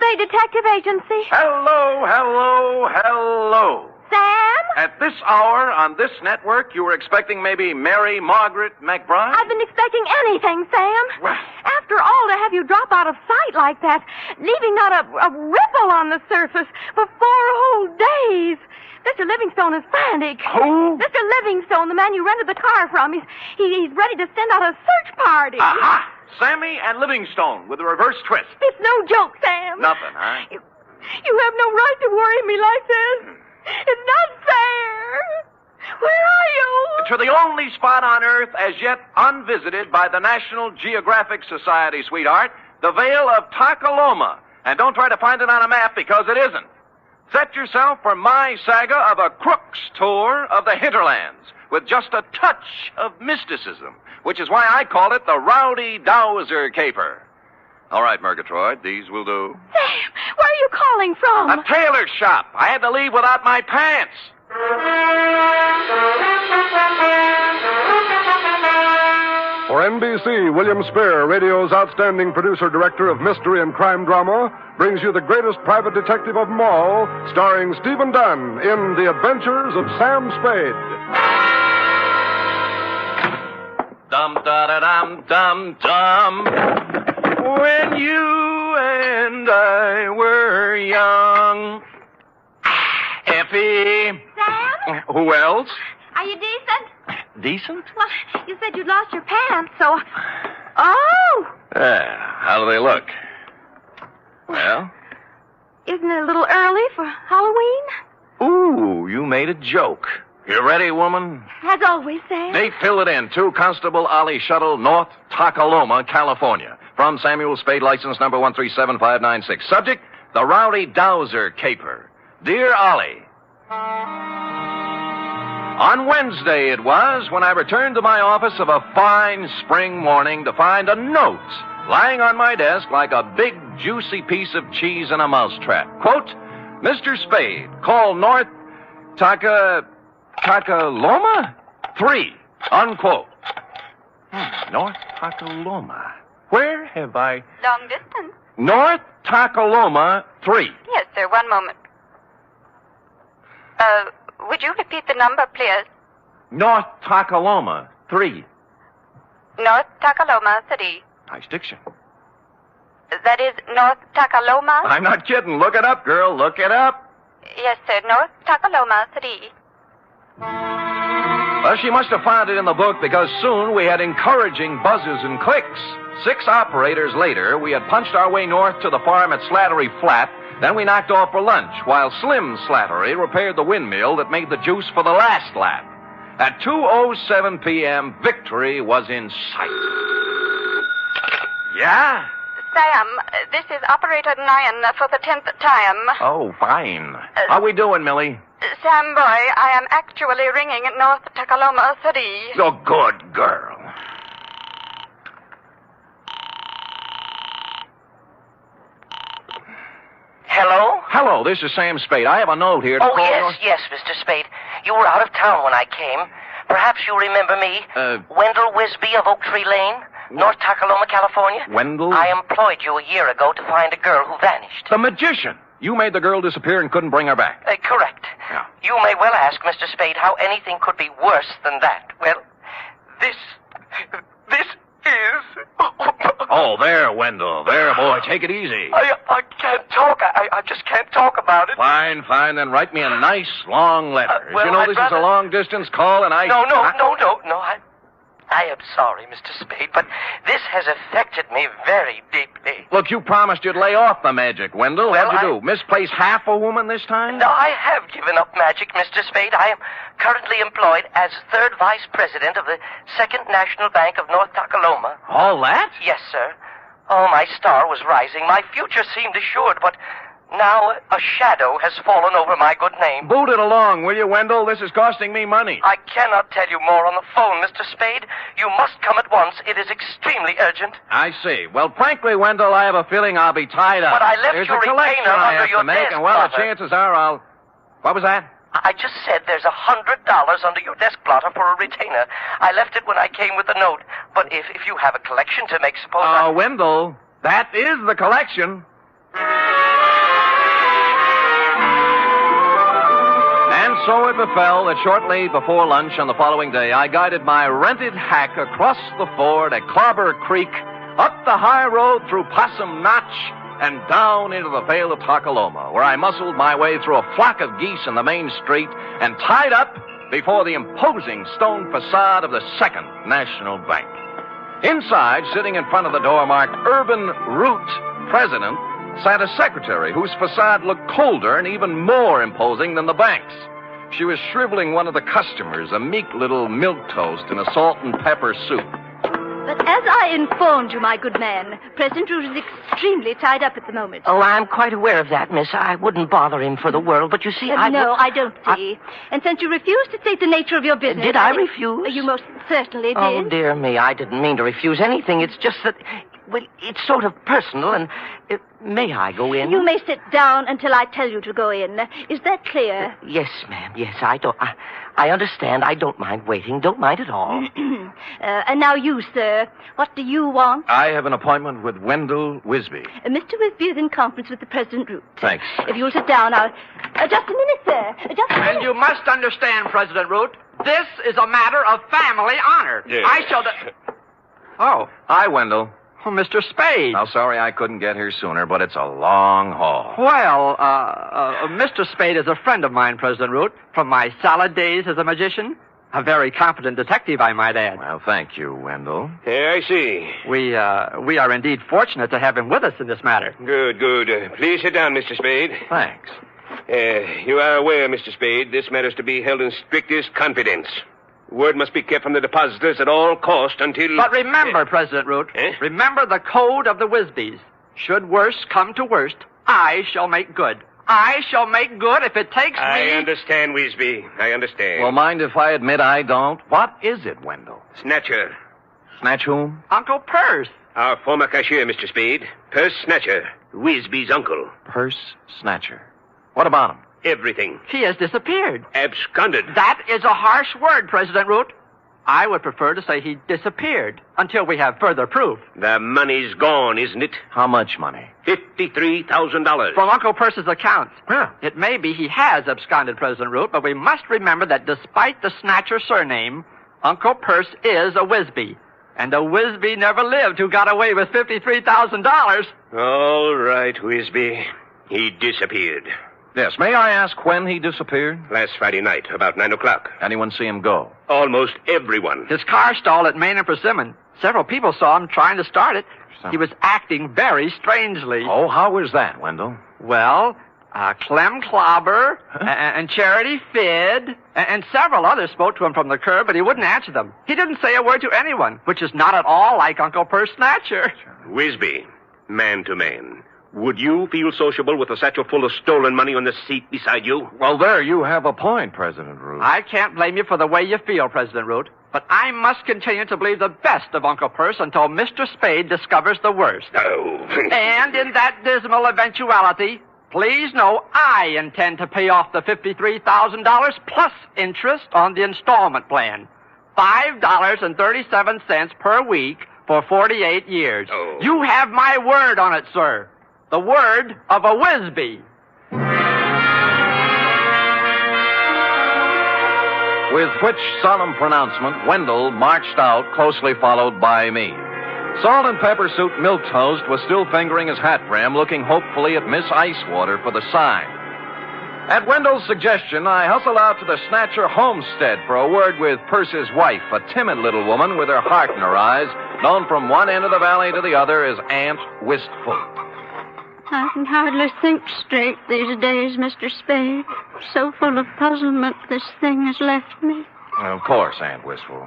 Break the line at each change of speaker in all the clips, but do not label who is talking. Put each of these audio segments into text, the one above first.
Spade Detective Agency.
Hello, hello, hello.
Sam?
At this hour on this network, you were expecting maybe Mary Margaret McBride?
I've been expecting anything, Sam.
Well.
After all, to have you drop out of sight like that, leaving not a ripple on the surface for 4 whole days. Mr. Livingstone is frantic.
Who?
Mr. Livingstone, the man you rented the car from. He's ready to send out a search party.
Aha! Sammy and Livingstone with a reverse twist.
It's no joke, Sam.
Nothing, huh?
You have no right to worry me like this. It's not fair. Where are you?
To the only spot on Earth as yet unvisited by the National Geographic Society, sweetheart, the Vale of Takaloma. And don't try to find it on a map because it isn't. Set yourself for my saga of a crook's tour of the hinterlands with just a touch of mysticism, which is why I call it the Rowdy Dowser caper. All right, Murgatroyd, these will do.
Sam, where are you calling from?
A tailor shop. I had to leave without my pants.
For NBC, William Spear, radio's outstanding producer-director of mystery and crime drama, brings you the greatest private detective of them all, starring Stephen Dunn in The Adventures of Sam Spade.
Dum-da-da-dum-dum-dum. When you and I were young. Effie.
Sam?
Who else?
Are you decent?
Decent?
Well, you said you'd lost your pants, so... Oh!
How do they look? Well?
Isn't it a little early for Halloween?
Ooh, you made a joke. You ready, woman?
As always, Sam.
Date, fill it in. 2 Constable Ollie Shuttle, North Takaloma, California. From Samuel Spade, license number 137596. Subject, the Rowdy Dowser caper. Dear Ollie, on Wednesday it was when I returned to my office of a fine spring morning to find a note lying on my desk like a big, juicy piece of cheese in a mousetrap. Quote, Mr. Spade, call North Takaloma 3, unquote. North Takaloma. Where have I...
Long distance.
North Takaloma 3.
Yes, sir. One moment. Would you repeat the number, please?
North Takaloma 3.
North Takaloma City.
Nice diction.
That is North Takaloma?
I'm not kidding. Look it up, girl. Look it up.
Yes, sir. North Takaloma City.
Well, she must have found it in the book because soon we had encouraging buzzes and clicks. 6 operators later, we had punched our way north to the farm at Slattery Flat. Then we knocked off for lunch, while Slim Slattery repaired the windmill that made the juice for the last lap. At 2:07 p.m., victory was in sight. Yeah?
Sam, this is Operator 9 for the 10th time.
Oh, fine. How we doing, Millie?
Sam, boy, I am actually ringing North Takaloma City.
Oh, good girl.
Hello?
Hello, this is Sam Spade. I have a note here to
Oh,
call
yes, Mr. Spade. You were out of town when I came. Perhaps you remember me. Wendell Wisby of Oak Tree Lane, North Takaloma, California.
Wendell?
I employed you a year ago to find a girl who vanished.
The magician. You made the girl disappear and couldn't bring her back.
Correct.
Yeah.
You may well ask, Mr. Spade, how anything could be worse than that. Well, this is...
Oh, there, Wendell. There, boy. Take it easy.
I can't talk. I just can't talk about it.
Fine. Then write me a nice, long letter.
Well,
you know,
I'd
this
rather...
is a long-distance call, and I...
No. I am sorry, Mr. Spade, but this has affected me very deeply.
Look, you promised you'd lay off the magic, Wendell.
Well,
What'd you do? Misplace half a woman this time?
No, I have given up magic, Mr. Spade. I am currently employed as 3rd Vice President of the 2nd National Bank of North Takaloma.
All that?
Yes, sir. Oh, my star was rising. My future seemed assured, but now a shadow has fallen over my good name.
Boot it along, will you, Wendell? This is costing me money.
I cannot tell you more on the phone, Mr. Spade. You must come at once. It is extremely urgent.
I see. Well, frankly, Wendell, I have a feeling I'll be tied up.
But I left
There's
your
a collection
retainer
I
under
have
your
to make,
desk,
and, well, the
Blotter.
chances are I'll... What was that?
I just said there's $100 under your desk, Blotter, for a retainer. I left it when I came with the note. But if you have a collection to make, suppose
Wendell, that is the collection. so it befell that shortly before lunch on the following day, I guided my rented hack across the ford at Clobber Creek, up the high road through Possum Notch, and down into the Vale of Takaloma, where I muscled my way through a flock of geese in the main street and tied up before the imposing stone facade of the Second National Bank. Inside, sitting in front of the door marked Urban Root President, sat a secretary whose facade looked colder and even more imposing than the bank's. She was shriveling one of the customers, a meek little milquetoast in a salt and pepper soup.
But as I informed you, my good man, President Root is extremely tied up at the moment.
Oh, I'm quite aware of that, miss. I wouldn't bother him for the world, but you see,
No, I don't see. And since you refused to state the nature of your business...
Did I refuse?
You most certainly did.
Oh, dear me, I didn't mean to refuse anything. It's just that... Well, it's sort of personal, and may I go in?
You may sit down until I tell you to go in. Is that clear?
Yes, ma'am. Yes, I understand. I don't mind waiting. Don't mind at all.
And now you, sir. What do you want?
I have an appointment with Wendell Wisby.
Mr. Wisby is in conference with the President Root.
Thanks.
If you'll sit down, I'll... just a minute, sir. Just a minute.
And you must understand, President Root, this is a matter of family honor.
Yes.
I shall... Oh,
Hi, Wendell.
Mr. Spade.
Now, sorry I couldn't get here sooner, but it's a long haul.
Well, Mr. Spade is a friend of mine, President Root, from my salad days as a magician. A very competent detective, I might add.
Well, thank you, Wendell.
Yeah, I see.
We are indeed fortunate to have him with us in this matter.
Good, good. Please sit down, Mr. Spade.
Thanks.
You are aware, Mr. Spade, this matter is to be held in strictest confidence. Word must be kept from the depositors at all cost until...
But remember, President Root,
Eh?
remember the code of the Wisbys. Should worst come to worst, I shall make good. I shall make good if it takes me...
I understand, Wisby. I understand.
Well, mind if I admit I don't? What is it, Wendell?
Snatcher.
Snatch whom?
Uncle Purse.
Our former cashier, Mr. Spade. Purse Snatcher. Wisby's uncle.
Purse Snatcher. What about him?
Everything.
He has disappeared.
Absconded.
That is a harsh word, President Root. I would prefer to say he disappeared until we have further proof.
The money's gone, isn't it?
How much money?
$53,000.
From Uncle Purse's accounts.
Huh.
It may be he has absconded, President Root, but we must remember that despite the Snatcher surname, Uncle Purse is a Wisby. And a Wisby never lived who got away with $53,000.
All right, Wisby. He disappeared.
Yes, may I ask when he disappeared?
Last Friday night, about 9 o'clock.
Anyone see him go?
Almost everyone.
His car stalled at Main and Persimmon. Several people saw him trying to start it. He was acting very strangely.
Oh, how was that, Wendell?
Well, Clem Clobber and Charity Fidd and several others spoke to him from the curb, but he wouldn't answer them. He didn't say a word to anyone, which is not at all like Uncle Purse Snatcher.
Wisby, man to man. Would you feel sociable with a satchel full of stolen money on the seat beside you?
Well, there you have a point, President Root.
I can't blame you for the way you feel, President Root, but I must continue to believe the best of Uncle Purse until Mr. Spade discovers the worst.
Oh.
And in that dismal eventuality, please know I intend to pay off the $53,000 plus interest on the installment plan. $5.37 per week for 48 years.
Oh.
You have my word on it, sir. The word of a Wisby.
With which solemn pronouncement, Wendell marched out, closely followed by me. Salt and Pepper Suit Milquetoast was still fingering his hat brim, looking hopefully at Miss Icewater for the sign. At Wendell's suggestion, I hustled out to the Snatcher homestead for a word with Purse's wife, a timid little woman with her heart in her eyes, known from one end of the valley to the other as Aunt Wistful.
I can hardly think straight these days, Mr. Spade. So full of puzzlement this thing has left me.
Of course, Aunt Wistful.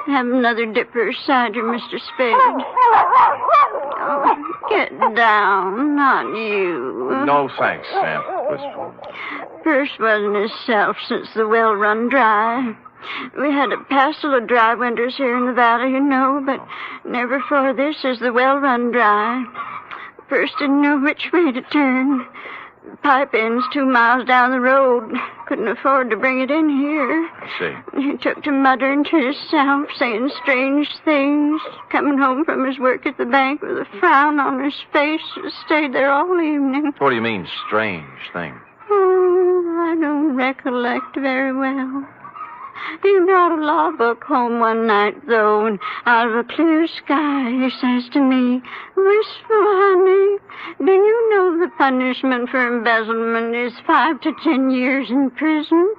Have another dipper of cider, Mr. Spade. Oh, get down, not you.
No thanks, Aunt Wistful.
Purse wasn't himself since the well run dry. We had a passel of dry winters here in the valley, you know, but never for this is the well run dry. First didn't know which way to turn. The pipe end's 2 miles down the road. Couldn't afford to bring it in here.
I see.
He took to muttering to himself, saying strange things. Coming home from his work at the bank with a frown on his face. Stayed there all evening.
What do you mean, strange thing?
Oh, I don't recollect very well. He brought a law book home one night, though, and out of a clear sky he says to me, "Wistful honey, do you know the punishment for embezzlement is 5 to 10 years in prison?"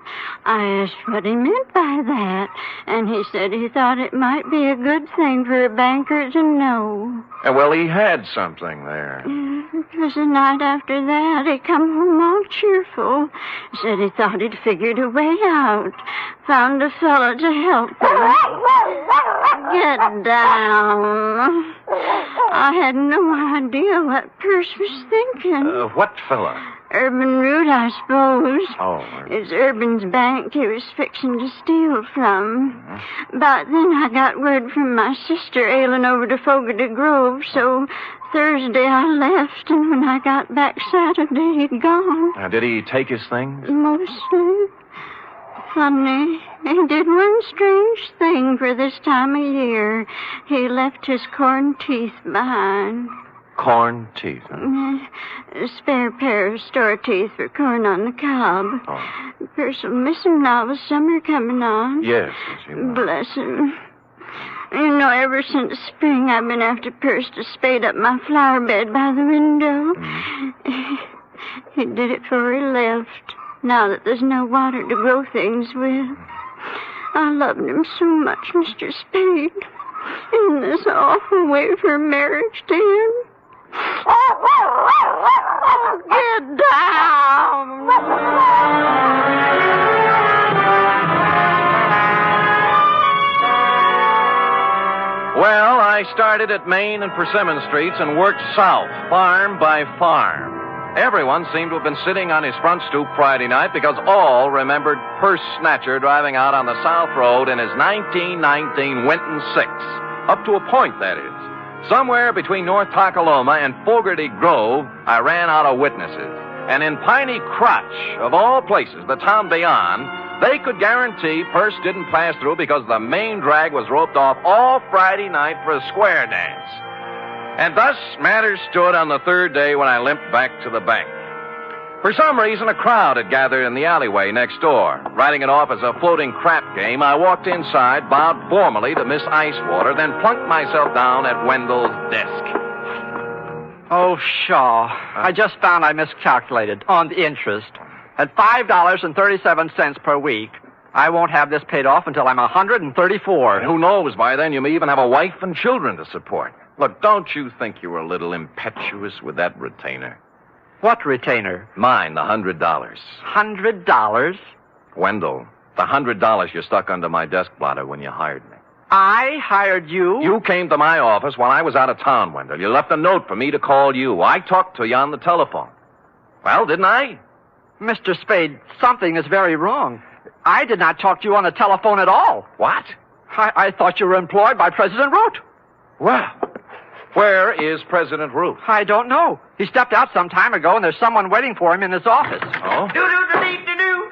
I asked what he meant by that, and he said he thought it might be a good thing for a banker to know.
Well, he had something there.
It was the night after that. He come home all cheerful. Said he thought he'd figured a way out. Found a fella to help him. Get down. I had no idea what Perce was thinking.
What fella?
Urban Root, I suppose.
Oh.
It's Urban's bank he was fixing to steal from. But then I got word from my sister ailing over to Fogarty Grove, so Thursday I left, and when I got back Saturday, he'd gone.
Did he take his things?
Mostly. Funny, he did one strange thing for this time of year. He left his corn teeth behind.
Corn teeth, huh?
A spare pair of store teeth for corn on the cob.
Oh.
Perce will miss him now with summer coming on.
Yes, he will.
Bless him. You know, ever since spring, I've been after Perce to spade up my flower bed by the window. He did it before he left, now that there's no water to grow things with. I loved him so much, Mr. Spade. In this awful way for marriage to him. Get down!
Well, I started at Main and Persimmon Streets and worked south, farm by farm. Everyone seemed to have been sitting on his front stoop Friday night because all remembered Perce Snatcher driving out on the South Road in his 1919 Winton 6. Up to a point, that is. Somewhere between North Takaloma and Fogarty Grove, I ran out of witnesses. And in Piney Crotch, of all places, the town beyond, they could guarantee Perce didn't pass through because the main drag was roped off all Friday night for a square dance. And thus matters stood on the third day when I limped back to the bank. For some reason, a crowd had gathered in the alleyway next door. Writing it off as a floating crap game, I walked inside, bowed formally to Miss Icewater, then plunked myself down at Wendell's desk.
Oh, Shaw. I just found I miscalculated on the interest. At $5.37 per week, I won't have this paid off until I'm 134.
And who knows, by then you may even have a wife and children to support. Look, don't you think you were a little impetuous with that retainer?
What retainer?
Mine, the $100.
$100?
Wendell, the $100 you stuck under my desk blotter when you hired me.
I hired you?
You came to my office while I was out of town, Wendell. You left a note for me to call you. I talked to you on the telephone. Well, didn't I?
Mr. Spade, something is very wrong. I did not talk to you on the telephone at all.
What?
I thought you were employed by President Root.
Well, where is President Root?
I don't know. He stepped out some time ago, and there's someone waiting for him in his office.
Oh?
Do-do-do-dee-do-do.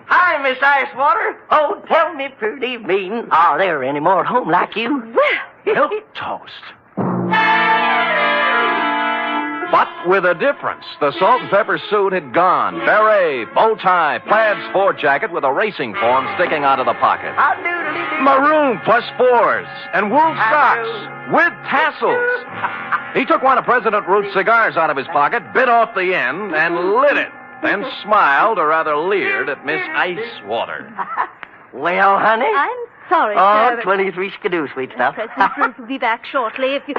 Hi, Miss Icewater. Oh, tell me, pretty mean, are there any more at home like you?
Milk toast. But with a difference. The salt and pepper suit had gone. Beret, bow tie, plaid sport jacket with a racing form sticking out of the pocket. Maroon +4s and wool socks with tassels. He took one of President Root's cigars out of his pocket, bit off the end, and lit it. Then smiled, or rather leered, at Miss Icewater.
Well, honey?
I'm sorry,
Oh,
sir.
23 skidoo, sweet stuff.
President Root will be back shortly if you...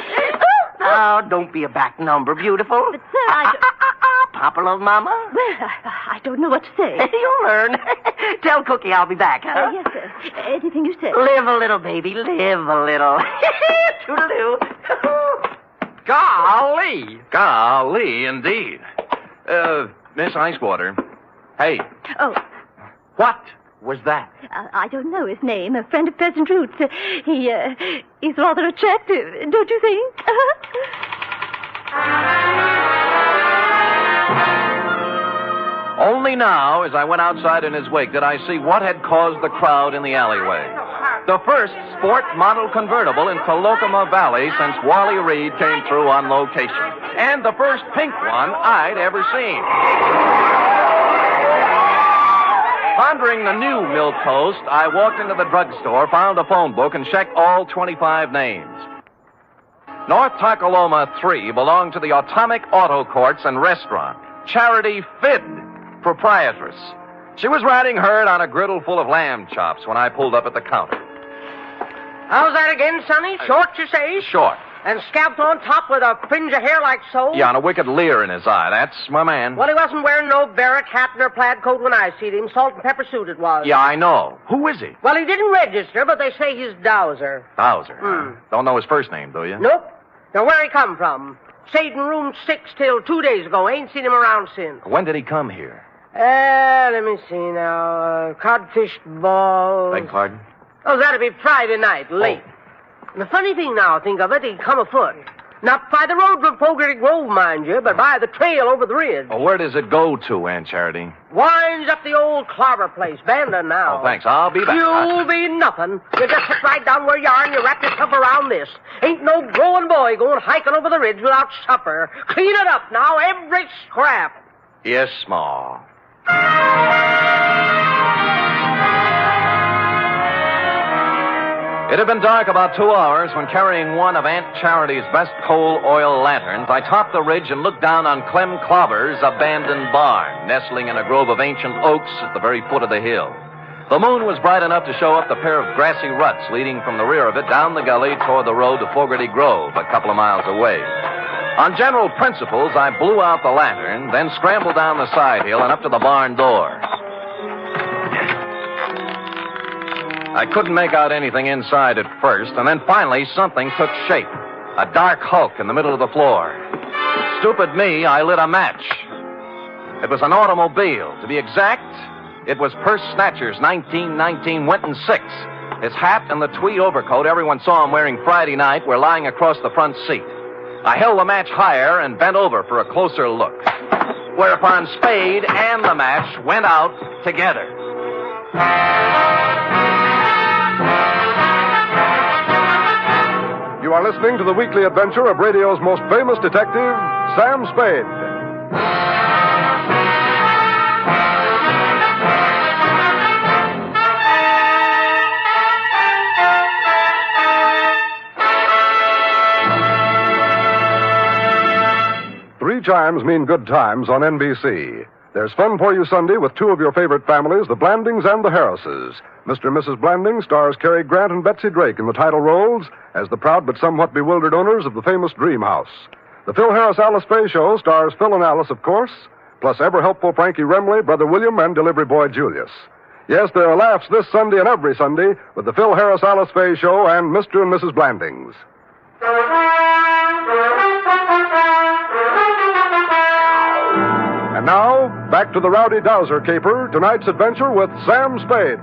Oh, don't be a back number, beautiful.
But, sir, I don't...
Papa, love Mama?
Well, I don't know what to say.
You'll learn. Tell Cookie I'll be back, huh?
Yes, sir. Anything you say.
Live a little, baby. Live a little. Toodaloo.
Golly!
Golly, indeed. Miss Icewater. Hey.
Oh.
What was that?
I don't know his name. A friend of President Root's. He's rather attractive, don't you think?
Only now, as I went outside in his wake, did I see what had caused the crowd in the alleyway. The first sport model convertible in Colocoma Valley since Wally Reed came through on location. And the first pink one I'd ever seen. Pondering the new milk toast, I walked into the drugstore, found a phone book, and checked all 25 names. North Takaloma 3 belonged to the Atomic Auto Courts and Restaurant. Charity Figg, proprietress. She was riding herd on a griddle full of lamb chops when I pulled up at the counter.
How's that again, Sonny? Short, you say?
Short.
And scalped on top with a fringe of hair like so?
Yeah, and a wicked leer in his eye. That's my man.
Well, he wasn't wearing no barrack hat nor plaid coat when I seen him. Salt and pepper suit it was.
Yeah, I know. Who is he?
Well, he didn't register, but they say he's Dowser.
Dowser. Don't know his first name, do you?
Nope. Now, where he come from? Stayed in room 6 till 2 days ago. Ain't seen him around since.
When did he come here?
Let me see now. Codfish ball.
Beg pardon?
Oh, that'd be Friday night, late. And the funny thing now, think of it, he'd come afoot. Not by the road from Fogarty Grove, mind you, but by the trail over the ridge.
Oh, where does it go to, Aunt Charity?
Winds up the old clobber place, Panda now.
Oh, thanks. I'll be back.
You'll be nothing. You just sit right down where you are and you wrap yourself around this. Ain't no growing boy going hiking over the ridge without supper. Clean it up now, every scrap.
Yes, Ma. It had been dark about 2 hours when, carrying one of Aunt Charity's best coal oil lanterns, I topped the ridge and looked down on Clem Clobber's abandoned barn, nestling in a grove of ancient oaks at the very foot of the hill. The moon was bright enough to show up the pair of grassy ruts leading from the rear of it down the gully toward the road to Fogarty Grove, a couple of miles away. On general principles, I blew out the lantern, then scrambled down the side hill and up to the barn door. I couldn't make out anything inside at first, and then finally something took shape. A dark hulk in the middle of the floor. Stupid me, I lit a match. It was an automobile. To be exact, it was Purse Snatcher's 1919 Winton 6. His hat and the tweed overcoat everyone saw him wearing Friday night were lying across the front seat. I held the match higher and bent over for a closer look. Whereupon Spade and the match went out together.
You are listening to the weekly adventure of radio's most famous detective, Sam Spade. Three chimes mean good times on NBC. There's fun for you Sunday with two of your favorite families, the Blandings and the Harrises. Mr. and Mrs. Blanding stars Cary Grant and Betsy Drake in the title roles as the proud but somewhat bewildered owners of the famous Dream House. The Phil Harris-Alice Faye Show stars Phil and Alice, of course, plus ever-helpful Frankie Remley, Brother William, and delivery boy Julius. Yes, there are laughs this Sunday and every Sunday with the Phil Harris-Alice Faye Show and Mr. and Mrs. Blandings. And now, back to the Rowdy Dowser caper, tonight's adventure with Sam Spade.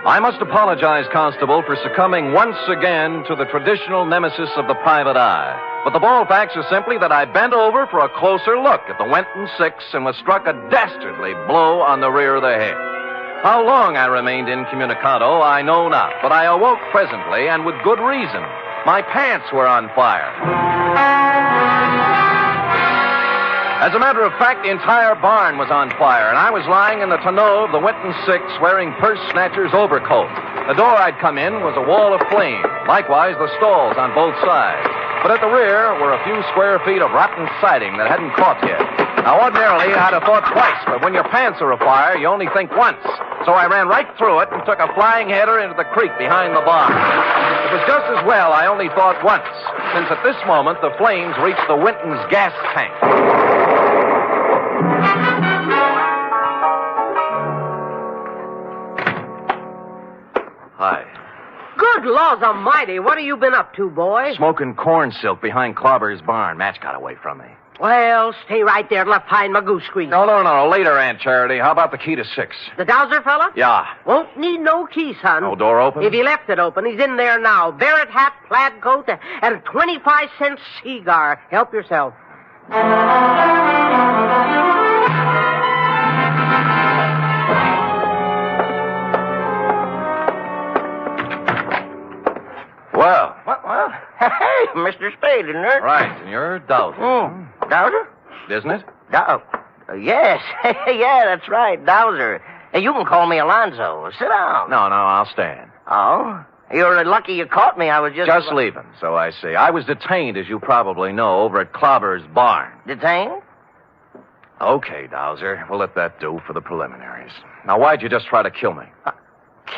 I must apologize, Constable, for succumbing once again to the traditional nemesis of the private eye. But the bald facts are simply that I bent over for a closer look at the Winton 6 and was struck a dastardly blow on the rear of the head. How long I remained incommunicado, I know not, but I awoke presently, and with good reason. My pants were on fire. As a matter of fact, the entire barn was on fire, and I was lying in the tonneau of the Winton 6 wearing Purse Snatcher's overcoat. The door I'd come in was a wall of flame, likewise the stalls on both sides. But at the rear were a few square feet of rotten siding that hadn't caught yet. Now, ordinarily, I'd have thought twice, but when your pants are afire, you only think once. So I ran right through it and took a flying header into the creek behind the barn. It was just as well I only thought once, since at this moment the flames reached the Winton's gas tank. Hi.
Good laws almighty, what have you been up to, boy?
Smoking corn silk behind Clobber's barn. Match got away from me.
Well, stay right there till I find my goose grease.
No. Later, Aunt Charity. How about the key to 6?
The Dowser fella?
Yeah.
Won't need no key, son.
No door open?
If he left it open, he's in there now. Barrett hat, plaid coat, and a 25-cent cigar. Help yourself.
Well.
Well, hey, Mr. Spade, isn't it?
Right, and you're Dowser.
Dowser?
Isn't it?
Yes. Yeah, that's right. Dowser. Hey, you can call me Alonzo. Sit down.
No, I'll stand.
Oh? You're lucky you caught me. I was just...
Just leaving, so I see. I was detained, as you probably know, over at Clobber's barn.
Detained?
Okay, Dowser. We'll let that do for the preliminaries. Now, why'd you just try to kill me?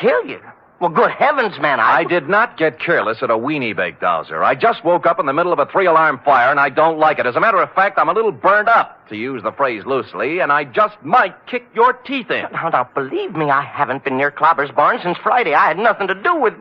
Kill you? Well, good heavens, man,
I did not get careless at a weenie bake, Dowser. I just woke up in the middle of a 3-alarm fire, and I don't like it. As a matter of fact, I'm a little burned up, to use the phrase loosely, and I just might kick your teeth in.
Now, believe me, I haven't been near Clobber's barn since Friday. I had nothing to do with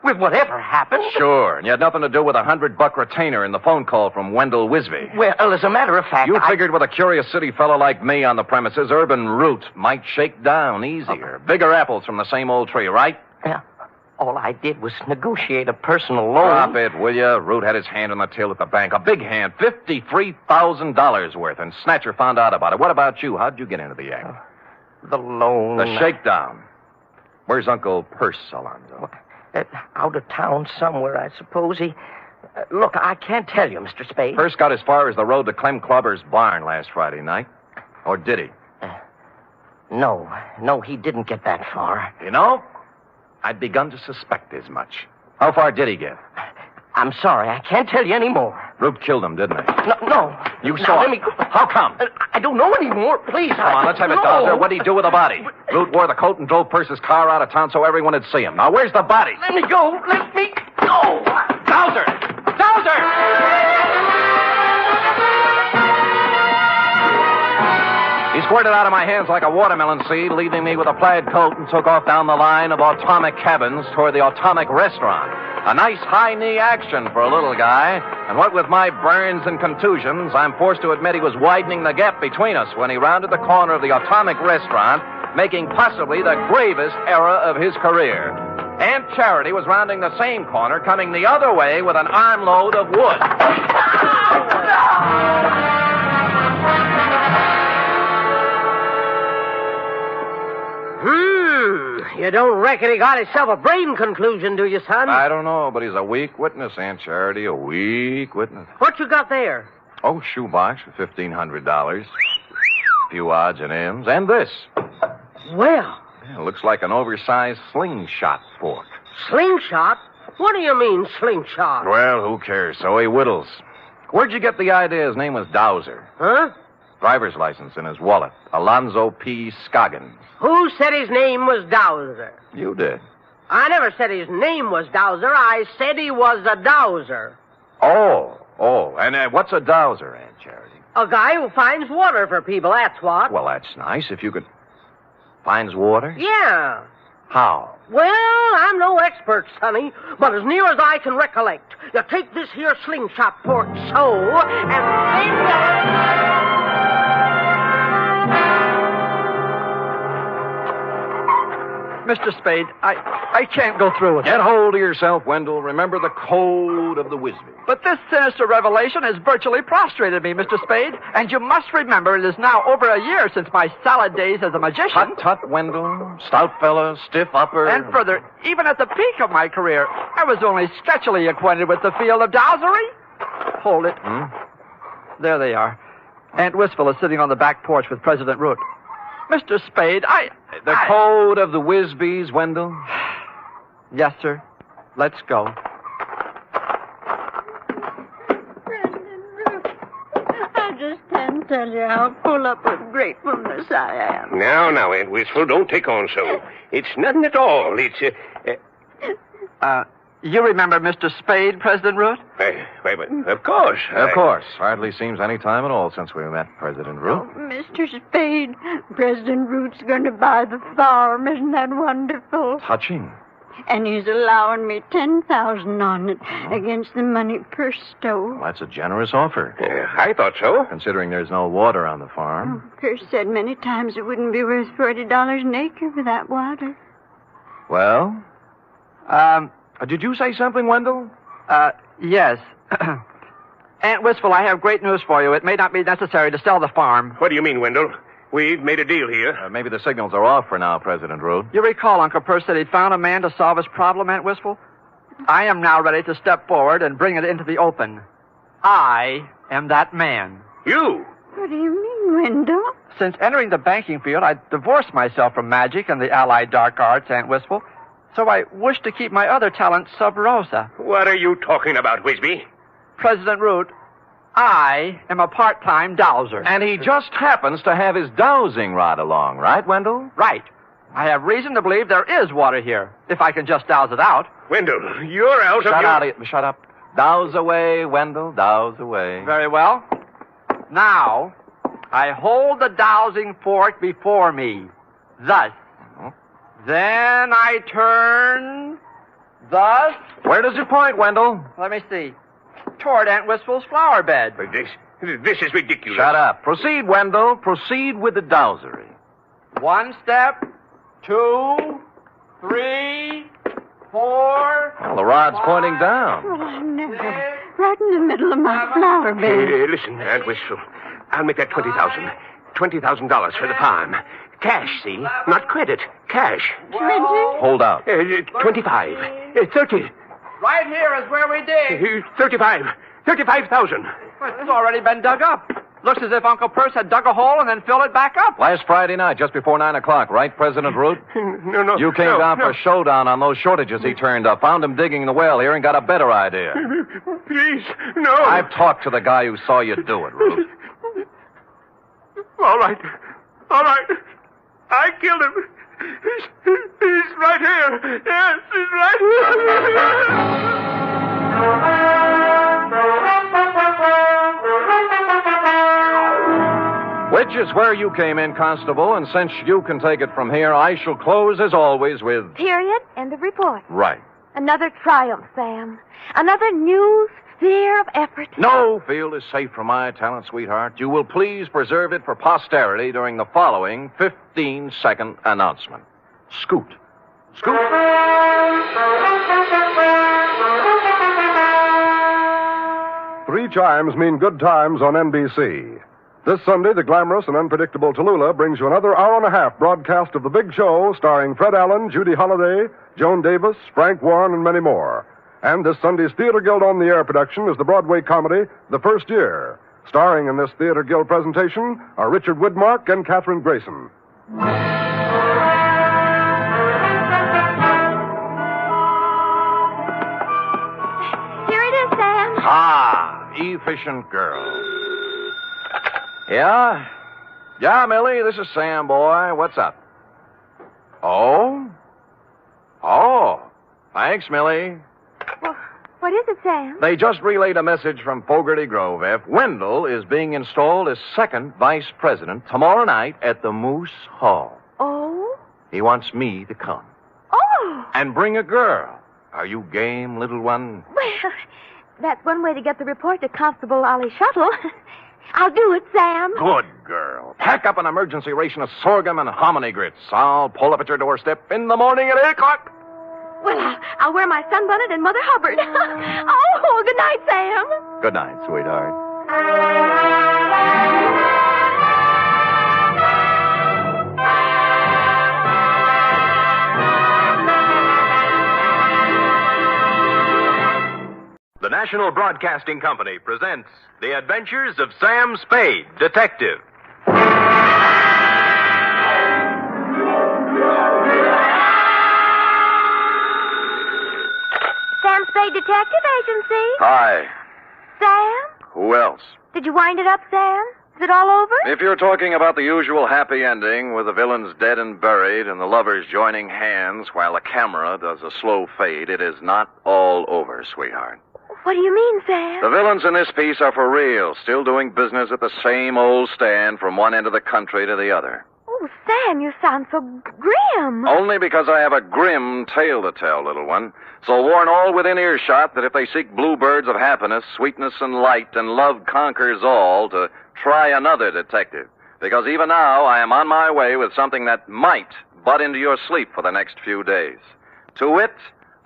whatever happened.
Sure, and you had nothing to do with a $100 retainer in the phone call from Wendell Wisby.
Well, as a matter of fact,
You figured with a curious city fellow like me on the premises, urban root might shake down easier. Bigger apples from the same old tree, right?
Yeah. All I did was negotiate a personal loan.
Drop it, will you? Root had his hand on the till at the bank. A big hand, $53,000 worth, and Snatcher found out about it. What about you? How'd you get into the act?
The loan.
The shakedown. Where's Uncle Purse, Alonzo?
Out of town somewhere, I suppose. He... look, I can't tell you, Mr. Spade.
Purse got as far as the road to Clem Clobber's barn last Friday night. Or did he?
No, he didn't get that far.
You know, I'd begun to suspect as much. How far did he get?
I'm sorry, I can't tell you anymore.
Root killed him, didn't he?
No.
You saw him. How come?
I don't know anymore. Please.
Come on, let's have it, Dowser. What did he do with the body? Root wore the coat and drove Purse's car out of town so everyone would see him. Now, where's the body?
Let me go. Let me go.
Dowser! Dowser! He squirted out of my hands like a watermelon seed, leaving me with a plaid coat, and took off down the line of atomic cabins toward the atomic restaurant. A nice high-knee action for a little guy, and what with my burns and contusions, I'm forced to admit he was widening the gap between us when he rounded the corner of the atomic restaurant, making possibly the gravest error of his career. Aunt Charity was rounding the same corner, coming the other way with an armload of wood.
You don't reckon he got himself a brain conclusion, do you, son?
I don't know, but he's a weak witness, Aunt Charity, a weak witness.
What you got there?
Oh, shoebox for $1,500. A few odds and ends. And this.
Well.
Yeah, looks like an oversized slingshot fork.
Slingshot? What do you mean, slingshot?
Well, who cares? So he whittles. Where'd you get the idea his name was Dowser?
Huh?
Driver's license in his wallet. Alonzo P. Scoggins.
Who said his name was Dowser?
You did.
I never said his name was Dowser. I said he was a dowser.
Oh. And what's a dowser, Aunt Charity?
A guy who finds water for people, that's what.
Well, that's nice. If you could... Finds water?
Yeah.
How?
Well, I'm no expert, Sonny, but as near as I can recollect, you take this here slingshot fork so, and then...
Mr. Spade, I can't go through with it.
Get hold of yourself, Wendell. Remember the code of the Wisby.
But this sinister revelation has virtually prostrated me, Mr. Spade. And you must remember it is now over a year since my salad days as a magician.
Tut, Wendell. Stout fella, stiff upper.
And further, even at the peak of my career, I was only sketchily acquainted with the field of dowsery. Hold it. There they are. Aunt Wistful is sitting on the back porch with President Root. Mr. Spade,
The code of the Wisbys, Wendell?
Yes, sir. Let's go.
I just can't tell you how full up with gratefulness I am.
Now, Aunt Wistful, don't take on so. It's nothing at all. It's,
You remember Mr. Spade, President Root?
Wait, of course.
Of course. Hardly seems any time at all since we met President Root.
Oh, Mr. Spade, President Root's going to buy the farm. Isn't that wonderful?
Touching.
And he's allowing me $10,000 on it against the money Purse stole.
Well, that's a generous offer.
I thought so.
Considering there's no water on the farm.
Purse said many times it wouldn't be worth $40 an acre for that water.
Well? Did you say something, Wendell?
Yes. Aunt Wistful, I have great news for you. It may not be necessary to sell the farm.
What do you mean, Wendell? We've made a deal here.
Maybe the signals are off for now, President Root.
You recall Uncle Purse said he'd found a man to solve his problem, Aunt Wistful? I am now ready to step forward and bring it into the open. I am that man.
You?
What do you mean, Wendell?
Since entering the banking field, I divorced myself from magic and the allied dark arts, Aunt Wistful. So I wish to keep my other talents sub rosa.
What are you talking about, Wisby?
President Root, I am a part-time dowser.
And he just happens to have his dowsing rod along, right, Wendell?
Right. I have reason to believe there is water here, if I can just douse it out.
Wendell, you're out of your...
Shut up. Douse away, Wendell, douse away.
Very well. Now, I hold the dowsing fork before me, thus. Then I turn, thus.
Where does it point, Wendell?
Let me see. Toward Aunt Wistful's flower bed.
This is ridiculous.
Shut up. Proceed, Wendell. Proceed with the dowsery.
1 step, 2, 3, 4.
Well, the rod's pointing down.
Oh, no. Right in the middle of my flower bed.
Listen, Aunt Wistful. I'll make that $20,000. $20,000 for the farm. Cash, see? Not credit. Cash.
20?
Hold out.
25. 30.
Right here is where we dig.
35. 35,000.
It's already been dug up. Looks as if Uncle Perce had dug a hole and then filled it back up.
Last Friday night, just before 9 o'clock, right, President Root?
No.
You came down for a showdown on those shortages he turned up, found him digging the well here and got a better idea.
Please, no.
I've talked to the guy who saw you do it, Root.
All right. I killed him. He's right here. Yes, he's right
here. Which is where you came in, Constable, and since you can take it from here, I shall close, as always, with...
Period. End of report.
Right.
Another triumph, Sam. Another new sphere of effort.
No field is safe from my talent, sweetheart. You will please preserve it for posterity during the following 15-second announcement. Scoot. Scoot.
3 chimes mean good times on NBC. This Sunday, the glamorous and unpredictable Tallulah brings you another hour-and-a-half broadcast of The Big Show, starring Fred Allen, Judy Holliday, Joan Davis, Frank Warren, and many more. And this Sunday's Theater Guild on the Air production is the Broadway comedy, The First Year. Starring in this Theater Guild presentation are Richard Widmark and Katherine Grayson.
Here it is, Sam.
Ah, efficient girl. Yeah? Yeah, Millie, this is Sam, boy. What's up? Oh? Thanks, Millie.
Well, what is it, Sam?
They just relayed a message from Fogarty Grove, F. Wendell is being installed as second vice president tomorrow night at the Moose Hall.
Oh?
He wants me to come.
Oh!
And bring a girl. Are you game, little one?
Well, that's one way to get the report to Constable Ollie Shuttle. I'll do it, Sam.
Good girl. Pack up an emergency ration of sorghum and hominy grits. I'll pull up at your doorstep in the morning at 8 o'clock.
Well, I'll wear my sunbonnet and Mother Hubbard. Oh, good night, Sam.
Good night, sweetheart.
The National Broadcasting Company presents The Adventures of Sam Spade, Detective.
Sam Spade Detective Agency.
Hi.
Sam?
Who else?
Did you wind it up, Sam? Is it all over?
If you're talking about the usual happy ending with the villains dead and buried and the lovers joining hands while the camera does a slow fade, it is not all over, sweetheart.
What do you mean, Sam?
The villains in this piece are for real, still doing business at the same old stand from one end of the country to the other.
Oh, Sam, you sound so grim.
Only because I have a grim tale to tell, little one. So warn all within earshot that if they seek bluebirds of happiness, sweetness and light, and love conquers all, to try another detective. Because even now I am on my way with something that might butt into your sleep for the next few days. To wit,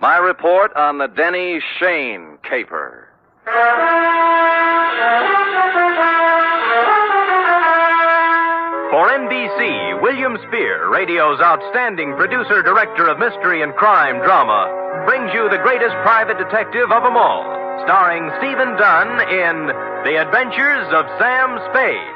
my report on the Denny Shane caper.
For NBC, William Spear, radio's outstanding producer-director of mystery and crime drama, brings you the greatest private detective of them all, starring Stephen Dunn in The Adventures of Sam Spade.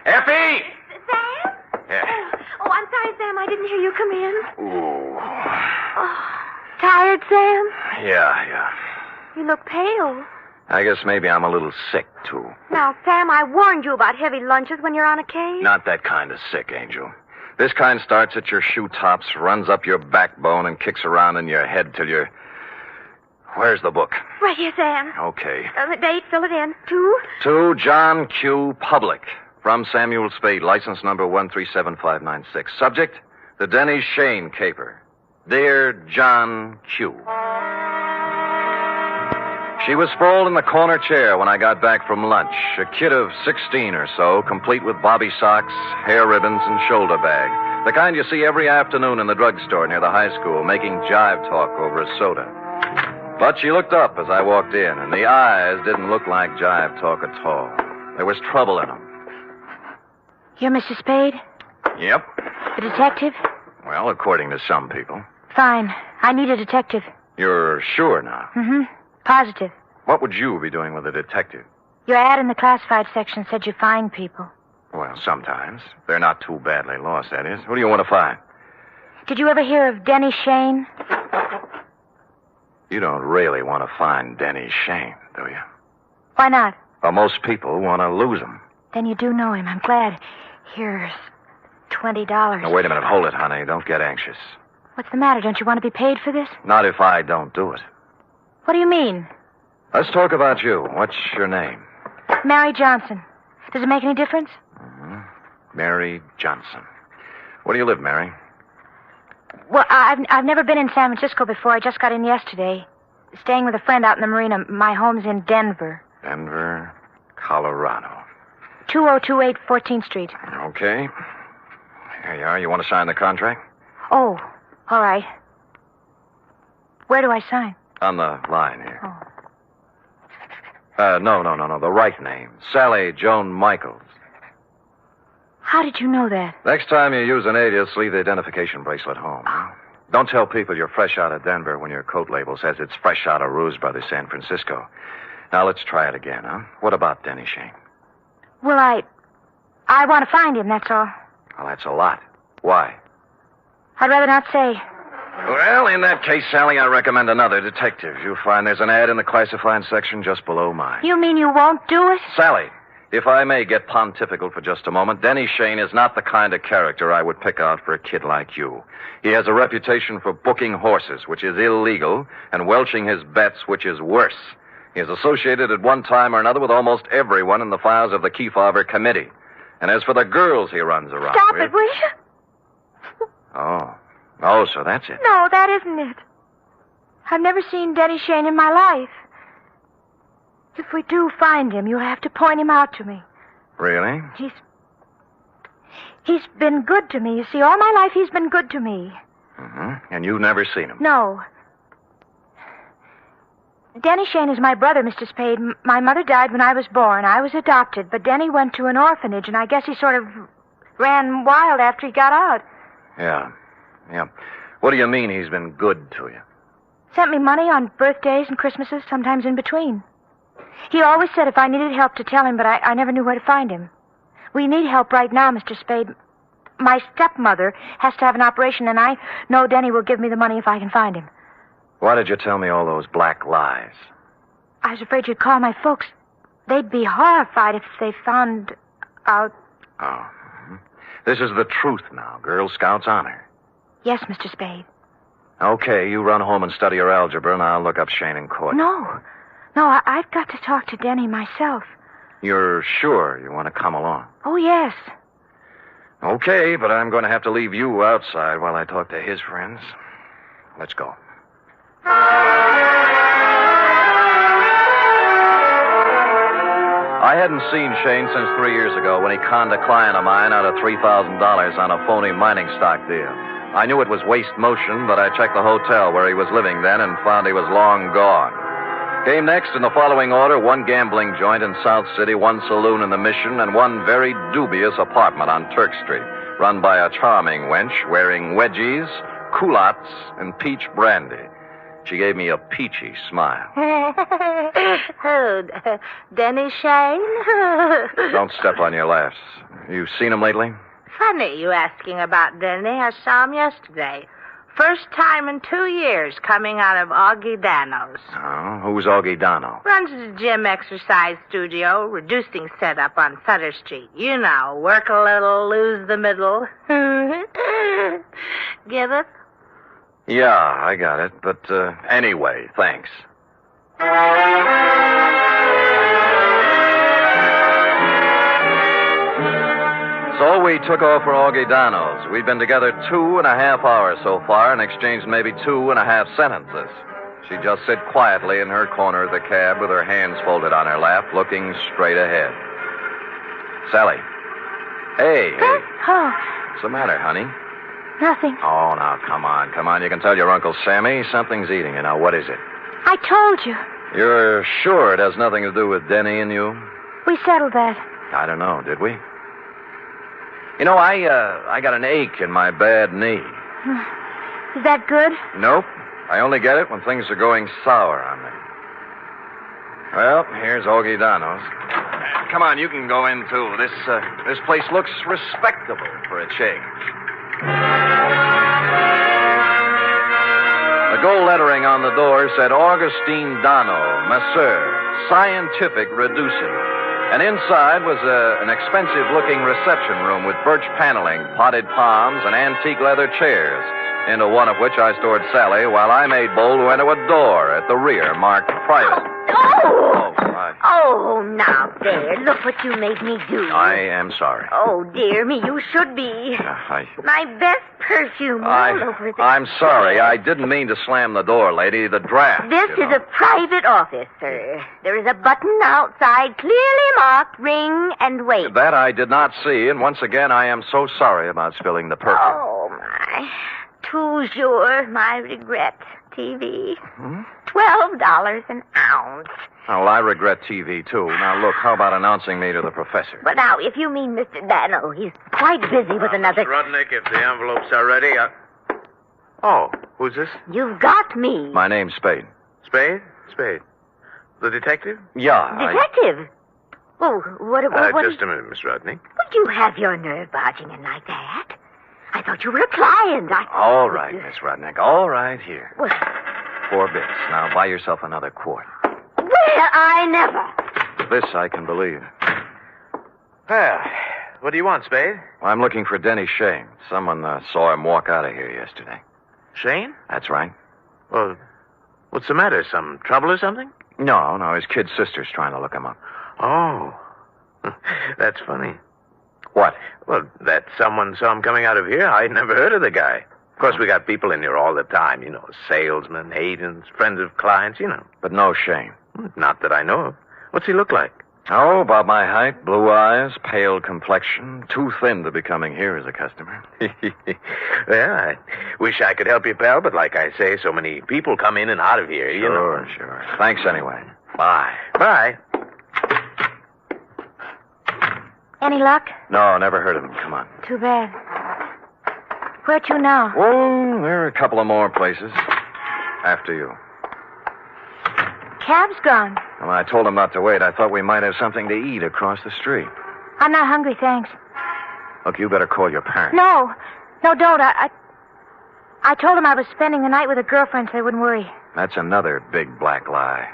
Effie!
Sam?
Yeah.
Oh, I'm sorry, Sam. I didn't hear you come in.
Ooh.
Oh, tired, Sam?
Yeah.
You look pale.
I guess maybe I'm a little sick, too.
Now, Sam, I warned you about heavy lunches when you're on a case.
Not that kind of sick, Angel. This kind starts at your shoe tops, runs up your backbone, and kicks around in your head till you're... Where's the book?
Right here, Sam.
Okay.
The date, fill it in. 2?
To John Q. Public. From Samuel Spade, license number 137596. Subject, the Denny Shane caper. Dear John Q. She was sprawled in the corner chair when I got back from lunch. A kid of 16 or so, complete with bobby socks, hair ribbons, and shoulder bag. The kind you see every afternoon in the drugstore near the high school, making jive talk over a soda. But she looked up as I walked in, and the eyes didn't look like jive talk at all. There was trouble in them.
You're Mr. Spade?
Yep.
The detective?
Well, according to some people.
Fine. I need a detective.
You're sure now?
Mm-hmm. Positive.
What would you be doing with a detective?
Your ad in the classified section said you find people.
Well, sometimes. They're not too badly lost, that is. Who do you want to find?
Did you ever hear of Denny Shane?
You don't really want to find Denny Shane, do you?
Why not?
Well, most people want to lose him.
Then you do know him. I'm glad. Here's $20.
Now, wait a minute. Hold it, honey. Don't get anxious.
What's the matter? Don't you want to be paid for this?
Not if I don't do it.
What do you mean?
Let's talk about you. What's your name?
Mary Johnson. Does it make any difference?
Mm-hmm. Mary Johnson. Where do you live, Mary?
Well, I've never been in San Francisco before. I just got in yesterday. Staying with a friend out in the marina. My home's in Denver.
Denver, Colorado.
2028 14th Street.
Okay. Here you are. You want to sign the contract?
Oh, all right. Where do I sign?
On the line here.
Oh.
No. The right name. Sally Joan Michaels.
How did you know that?
Next time you use an alias, leave the identification bracelet home. Huh? Don't tell people you're fresh out of Denver when your coat label says it's fresh out of Ruse Brothers, San Francisco. Now, let's try it again, huh? What about Denny Shane?
Well, I want to find him, that's all.
Well, that's a lot. Why?
I'd rather not say.
Well, in that case, Sally, I recommend another detective. You'll find there's an ad in the classified section just below mine.
You mean you won't do it?
Sally, if I may get pontifical for just a moment, Denny Shane is not the kind of character I would pick out for a kid like you. He has a reputation for booking horses, which is illegal, and welching his bets, which is worse. He is associated at one time or another with almost everyone in the files of the Kefauver Committee. And as for the girls he runs around
Stop
with...
it, will you?
Oh, so that's it.
No, that isn't it.
I've never seen Denny Shane in my life. If we do find him, you'll have to point him out to me.
Really?
He's been good to me. You see, all my life he's been good to me.
Mm-hmm. And you've never seen him?
No. Denny Shane is my brother, Mr. Spade. My mother died when I was born. I was adopted, but Denny went to an orphanage, and I guess he sort of ran wild after he got out.
Yeah. What do you mean he's been good to you?
Sent me money on birthdays and Christmases, sometimes in between. He always said if I needed help to tell him, but I never knew where to find him. We need help right now, Mr. Spade. My stepmother has to have an operation, and I know Denny will give me the money if I can find him.
Why did you tell me all those black lies?
I was afraid you'd call my folks. They'd be horrified if they found out.
Oh. This is the truth now. Girl Scouts honor.
Yes, Mr. Spade.
Okay, you run home and study your algebra, and I'll look up Shane in court.
No, I've got to talk to Denny myself.
You're sure you want to come along?
Oh, yes.
Okay, but I'm going to have to leave you outside while I talk to his friends. Let's go. I hadn't seen Shane since 3 years ago when he conned a client of mine out of $3,000 on a phony mining stock deal. I knew it was waste motion, but I checked the hotel where he was living then and found he was long gone. Came next in the following order: one gambling joint in South City, one saloon in the Mission, and one very dubious apartment on Turk Street. run by a charming wench wearing wedgies, culottes, and peach brandy. She gave me a peachy smile.
Oh, Denny Shane?
Don't step on your laughs. You seen him lately?
Funny you asking about Denny. I saw him yesterday. First time in 2 years coming out of Augie Dano's.
Oh, who's Augie Dano?
Runs a gym exercise studio, reducing setup on Sutter Street. You know, work a little, lose the middle. Get it?
Yeah, I got it. But anyway, thanks. So we took off for Augie Dano's. We've been together 2.5 hours so far and exchanged maybe 2.5 sentences. She just sit quietly in her corner of the cab with her hands folded on her lap, looking straight ahead. Sally. Hey.
Oh,
What's the matter, honey?
nothing.
Oh, now, come on. You can tell your Uncle Sammy something's eating you. Now, what is it?
I told you.
You're sure it has nothing to do with Denny and you?
We settled that.
I don't know, did we? You know, I got an ache in my bad knee.
Is that good?
Nope. I only get it when things are going sour on me. Well, here's Augie Dano's. Come on, you can go in, too. This place looks respectable for a change. The gold lettering on the door said Augustine Dano, Masseur, Scientific Reducing. And inside was an expensive-looking reception room with birch paneling, potted palms, and antique leather chairs, into one of which I stored Sally while I made bold to enter a door at the rear marked private.
Oh, now there. Look what you made me do.
I am sorry.
Oh, dear me, you should be. My best perfume all over the...
I'm sorry. I didn't mean to slam the door, lady. The draft.
This is a private office, sir. There is a button outside clearly marked ring and wait.
That I did not see, and once again, I am so sorry about spilling the perfume.
Oh, my. Toujours, my regret. TV. $12 an ounce.
Oh, well, I regret TV, too. Now, look, how about announcing me to the professor?
But now, if you mean Mr. Dano, he's quite busy with another...
Miss Rudnick, if the envelopes are ready, Oh, who's this?
You've got me.
My name's Spade.
Spade? Spade. The detective?
Yeah,
Detective? Oh, what...
Just a minute, Miss Rudnick.
Would you have your nerve barging in like that? I thought you were a client.
All right, Miss Rudnick. All right, here.
What?
4 bits. Now, buy yourself another quart.
Well, I never.
This I can believe.
Well, what do you want, Spade?
I'm looking for Denny Shane. Someone saw him walk out of here yesterday.
Shane?
That's right.
Well, what's the matter? Some trouble or something?
No, his kid sister's trying to look him up.
Oh, that's funny.
What?
Well, that someone saw him coming out of here. I'd never heard of the guy. Of course, we got people in here all the time, salesmen, agents, friends of clients,
But no Shane.
Not that I know of. What's he look like?
Oh, about my height, blue eyes, pale complexion, too thin to be coming here as a customer.
Well, I wish I could help you, pal, but like I say, so many people come in and out of here,
Sure. Thanks anyway. Bye.
Bye.
Any luck?
No, never heard of him. Come on.
Too bad. Where to now?
Oh, there are a couple of more places. After you.
Cab's gone.
Well, I told him not to wait. I thought we might have something to eat across the street.
I'm not hungry, thanks.
Look, you better call your parents.
No, don't. I told him I was spending the night with a girlfriend so they wouldn't worry.
That's another big black lie.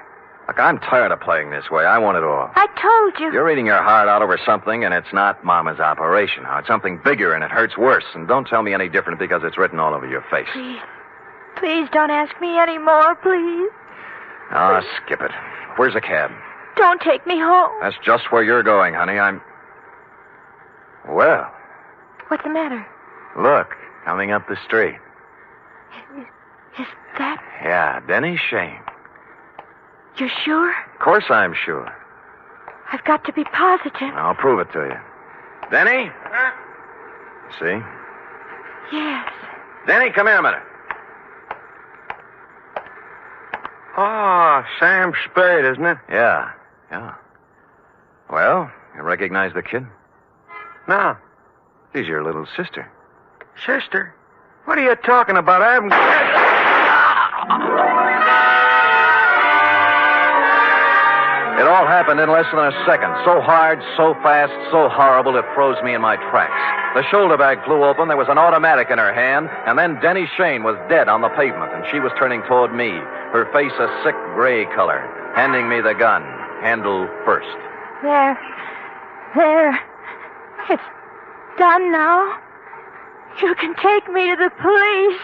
Look, I'm tired of playing this way. I want it all.
I told you.
You're eating your heart out over something, and it's not Mama's operation. Now, it's something bigger, and it hurts worse. And don't tell me any different because it's written all over your face.
Please don't ask me any more, please.
Ah, skip it. Where's the cab?
Don't take me home.
That's just where you're going, honey. Well.
What's the matter?
Look, coming up the street.
Is that...
Yeah, Denny Shane.
You're sure?
Of course I'm sure.
I've got to be positive.
I'll prove it to you. Denny?
Huh?
See?
Yes.
Denny, come here a minute.
Oh, Sam Spade, isn't it?
Yeah. Well, you recognize the kid?
No.
She's your little sister.
Sister? What are you talking about? I haven't...
It all happened in less than a second. So hard, so fast, so horrible, it froze me in my tracks. The shoulder bag flew open, there was an automatic in her hand, and then Denny Shane was dead on the pavement, and she was turning toward me, her face a sick gray color, handing me the gun, handle first.
There. It's done now. You can take me to the police.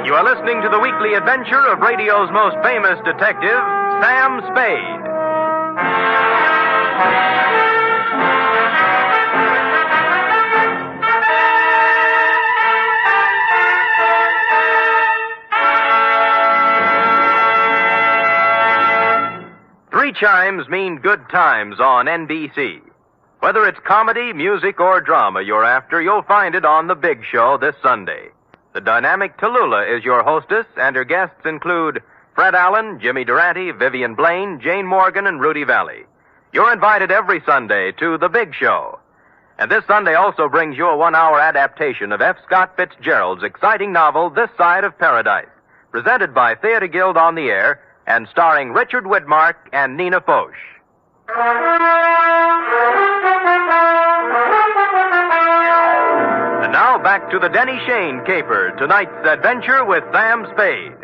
You are listening to the weekly adventure of radio's most famous detective, Sam Spade. Three chimes mean good times on NBC. Whether it's comedy, music, or drama you're after, you'll find it on The Big Show this Sunday. The dynamic Tallulah is your hostess, and her guests include Fred Allen, Jimmy Durante, Vivian Blaine, Jane Morgan, and Rudy Valley. You're invited every Sunday to The Big Show. And this Sunday also brings you a 1-hour adaptation of F. Scott Fitzgerald's exciting novel, This Side of Paradise, presented by Theater Guild on the Air, and starring Richard Widmark and Nina Foch. And now back to the Denny Shane caper, tonight's adventure with Sam Spade.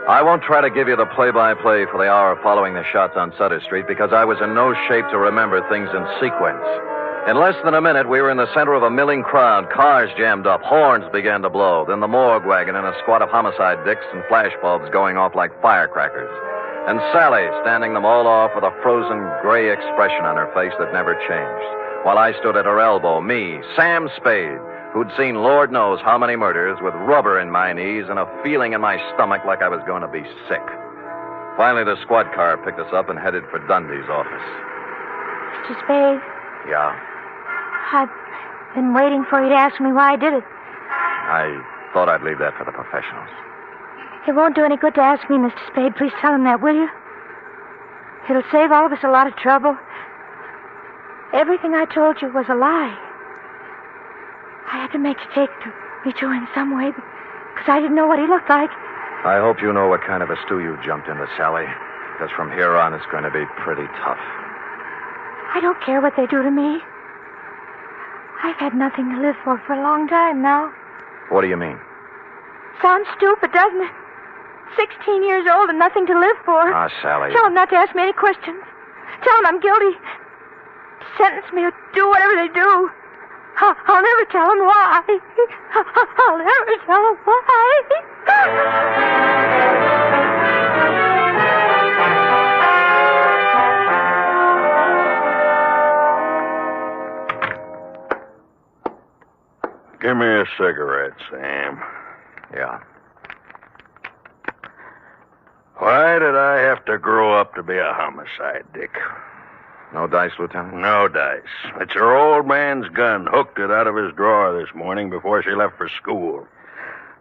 I won't try to give you the play-by-play for the hour following the shots on Sutter Street because I was in no shape to remember things in sequence. In less than a minute, we were in the center of a milling crowd. Cars jammed up. Horns began to blow. Then the morgue wagon and a squad of homicide dicks and flashbulbs going off like firecrackers. And Sally standing them all off with a frozen gray expression on her face that never changed. While I stood at her elbow, me, Sam Spade, who'd seen Lord knows how many murders, with rubber in my knees and a feeling in my stomach like I was going to be sick. Finally, the squad car picked us up and headed for Dundee's office.
Mr. Spade?
Yeah?
I've been waiting for you to ask me why I did it.
I thought I'd leave that for the professionals.
It won't do any good to ask me, Mr. Spade. Please tell him that, will you? It'll save all of us a lot of trouble. Everything I told you was a lie. I had to make a cake to meet you in some way because I didn't know what he looked like.
I hope you know what kind of a stew you jumped into, Sally, because from here on it's going to be pretty tough.
I don't care what they do to me. I've had nothing to live for a long time now.
What do you mean?
Sounds stupid, doesn't it? 16 years old and nothing to live for.
Ah, Sally.
Tell them not to ask me any questions. Tell them I'm guilty. Sentence me or do whatever they do. I'll never tell them why. I'll never tell them why.
Give me a cigarette, Sam.
Yeah.
Why did I have to grow up to be a homicide dick?
No dice, Lieutenant?
No dice. It's her old man's gun. Hooked it out of his drawer this morning before she left for school.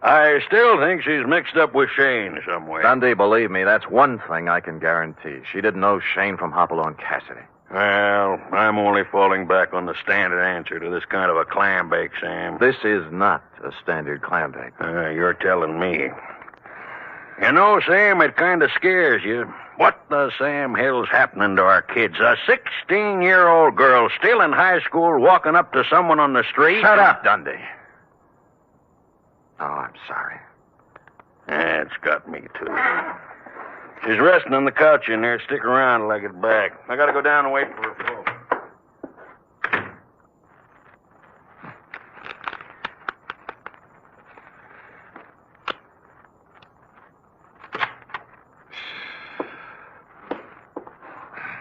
I still think she's mixed up with Shane somewhere.
Dundee, believe me, that's one thing I can guarantee. She didn't know Shane from Hopalong Cassidy.
Well, I'm only falling back on the standard answer to this kind of a clam bake, Sam.
This is not a standard clam bake.
You're telling me. You know, Sam, it kind of scares you. What the Sam hell's happening to our kids? A 16-year-old girl still in high school walking up to someone on the street?
Shut up, Dundee. Oh, I'm sorry.
It's got me, too. She's resting on the couch in there. Stick around till I get back. I gotta go down and wait for her phone.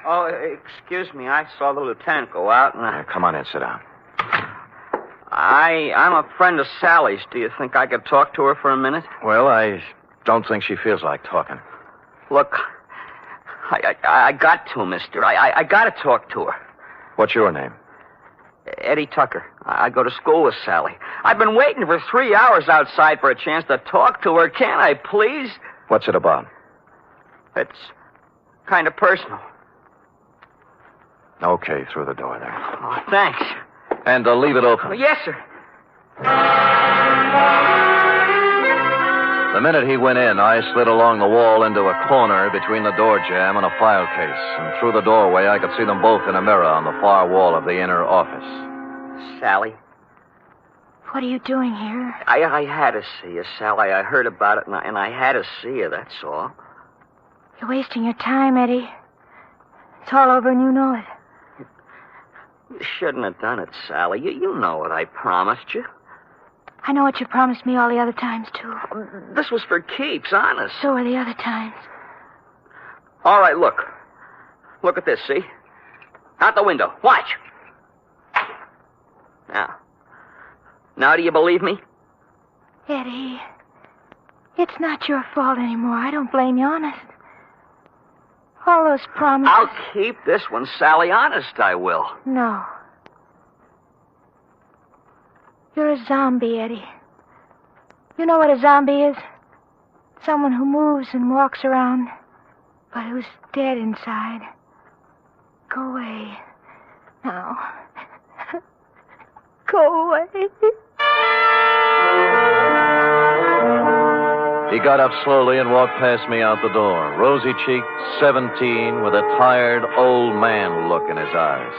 Oh, excuse me. I saw the lieutenant go out, and
Come on in, sit down.
I'm a friend of Sally's. Do you think I could talk to her for a minute?
Well, I don't think she feels like talking.
Look, I got to, mister. I got to talk to her.
What's your name?
Eddie Tucker. I go to school with Sally.
I've been waiting for 3 hours outside for a chance to talk to her. Can't I, please?
What's it about?
It's kind of personal.
Okay, through the door there.
Oh, thanks.
And leave it open.
Yes, sir.
The minute he went in, I slid along the wall into a corner between the door jamb and a file case. And through the doorway, I could see them both in a mirror on the far wall of the inner office.
Sally.
What are you doing here?
I had to see you, Sally. I heard about it, and I had to see you, that's all.
You're wasting your time, Eddie. It's all over and you know it.
You shouldn't have done it, Sally. You know what I promised you.
I know what you promised me all the other times, too.
This was for keeps, honest.
So are the other times.
All right, look. Look at this, see? Out the window. Watch. Now do you believe me?
Eddie, it's not your fault anymore. I don't blame you, honest. All those promises...
I'll keep this one, Sally. Honest, I will.
No. You're a zombie, Eddie. You know what a zombie is? Someone who moves and walks around, but who's dead inside. Go away. Now. Go away.
He got up slowly and walked past me out the door, rosy-cheeked, 17, with a tired, old man look in his eyes.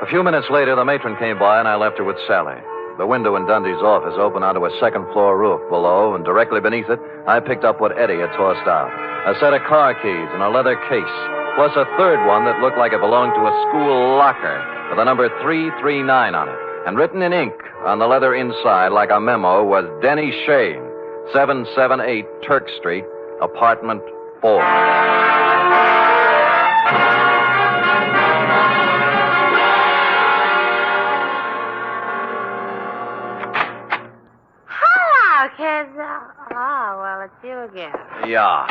A few minutes later, the matron came by, and I left her with Sally. The window in Dundee's office opened onto a second-floor roof below, and directly beneath it, I picked up what Eddie had tossed out. A set of car keys in a leather case, plus a third one that looked like it belonged to a school locker with the number 339 on it. And written in ink on the leather inside, like a memo, was Denny Shane, 778 Turk Street, apartment 4.
Hello, kids. Oh, well, it's you again.
Yeah.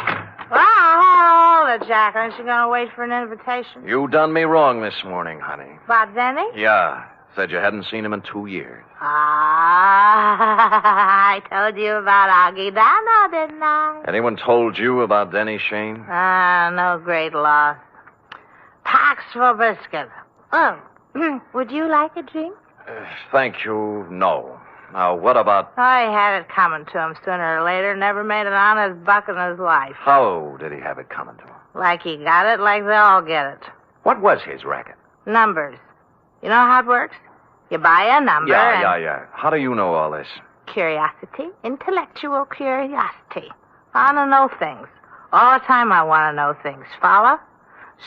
Well, hold it, Jack. Aren't you going to wait for an invitation?
You done me wrong this morning, honey.
About Denny?
Yeah. Said you hadn't seen him in 2 years.
I told you about Augie Dano, didn't I?
Anyone told you about Denny Shane?
No great loss. Pax for biscuit. Oh, would you like a drink?
Thank you, no. Now, what about...
I had it coming to him sooner or later. Never made an honest buck in his life.
How did he have it coming to him?
Like he got it, like they all get it.
What was his racket?
Numbers. You know how it works? You buy a number
Yeah. How do you know all this?
Curiosity. Intellectual curiosity. I want to know things. All the time I want to know things. Follow?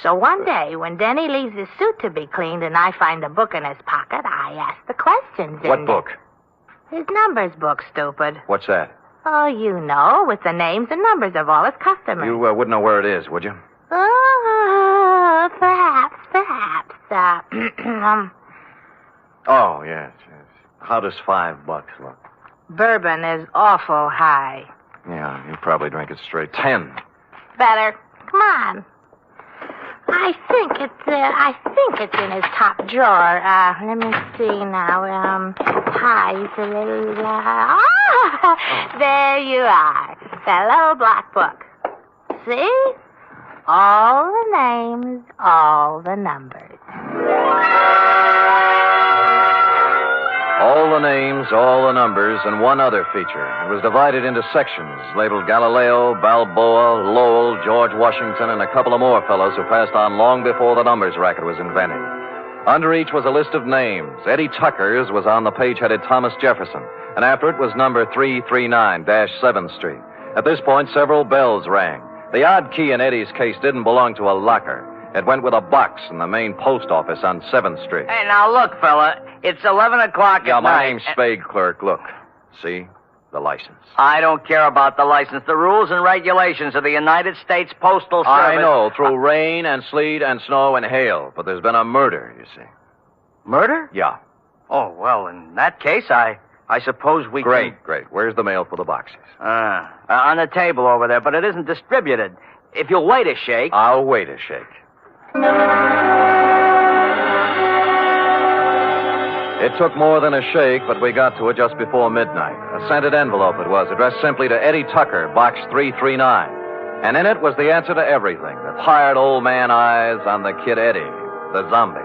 So one day, when Denny leaves his suit to be cleaned and I find a book in his pocket, I ask the questions.
What book?
His numbers book, stupid.
What's that?
Oh, you know, with the names and numbers of all his customers.
You wouldn't know where it is, would you?
Oh, perhaps.
Oh, yes. How does $5 look?
Bourbon is awful high.
Yeah, you probably drink it straight. 10.
Better. Come on. I think it's in his top drawer. Let me see now. High's a little. There you are. Fellow black book. See? All the names, all the numbers.
All the names, all the numbers, and one other feature. It was divided into sections, labeled Galileo, Balboa, Lowell, George Washington, and a couple of more fellows who passed on long before the numbers racket was invented. Under each was a list of names. Eddie Tucker's was on the page headed Thomas Jefferson, and after it was number 339-7th Street. At this point, several bells rang. The odd key in Eddie's case didn't belong to a locker. It went with a box in the main post office on 7th Street.
Hey, now look, fella. It's 11 o'clock
Yeah,
at
my
night.
name's Spade, clerk. Look. See? The license.
I don't care about the license. The rules and regulations of the United States Postal Service.
I know, through rain and sleet and snow and hail. But there's been a murder, you see.
Murder?
Yeah.
Oh, well, in that case, I suppose we can...
Great. Where's the mail for the boxes?
On the table over there, but it isn't distributed. If you'll wait a shake...
I'll wait a shake.
It took more than a shake, but we got to it just before midnight. A scented envelope it was, addressed simply to Eddie Tucker, Box 339. And in it was the answer to everything. The tired old man eyes on the kid Eddie, the zombie.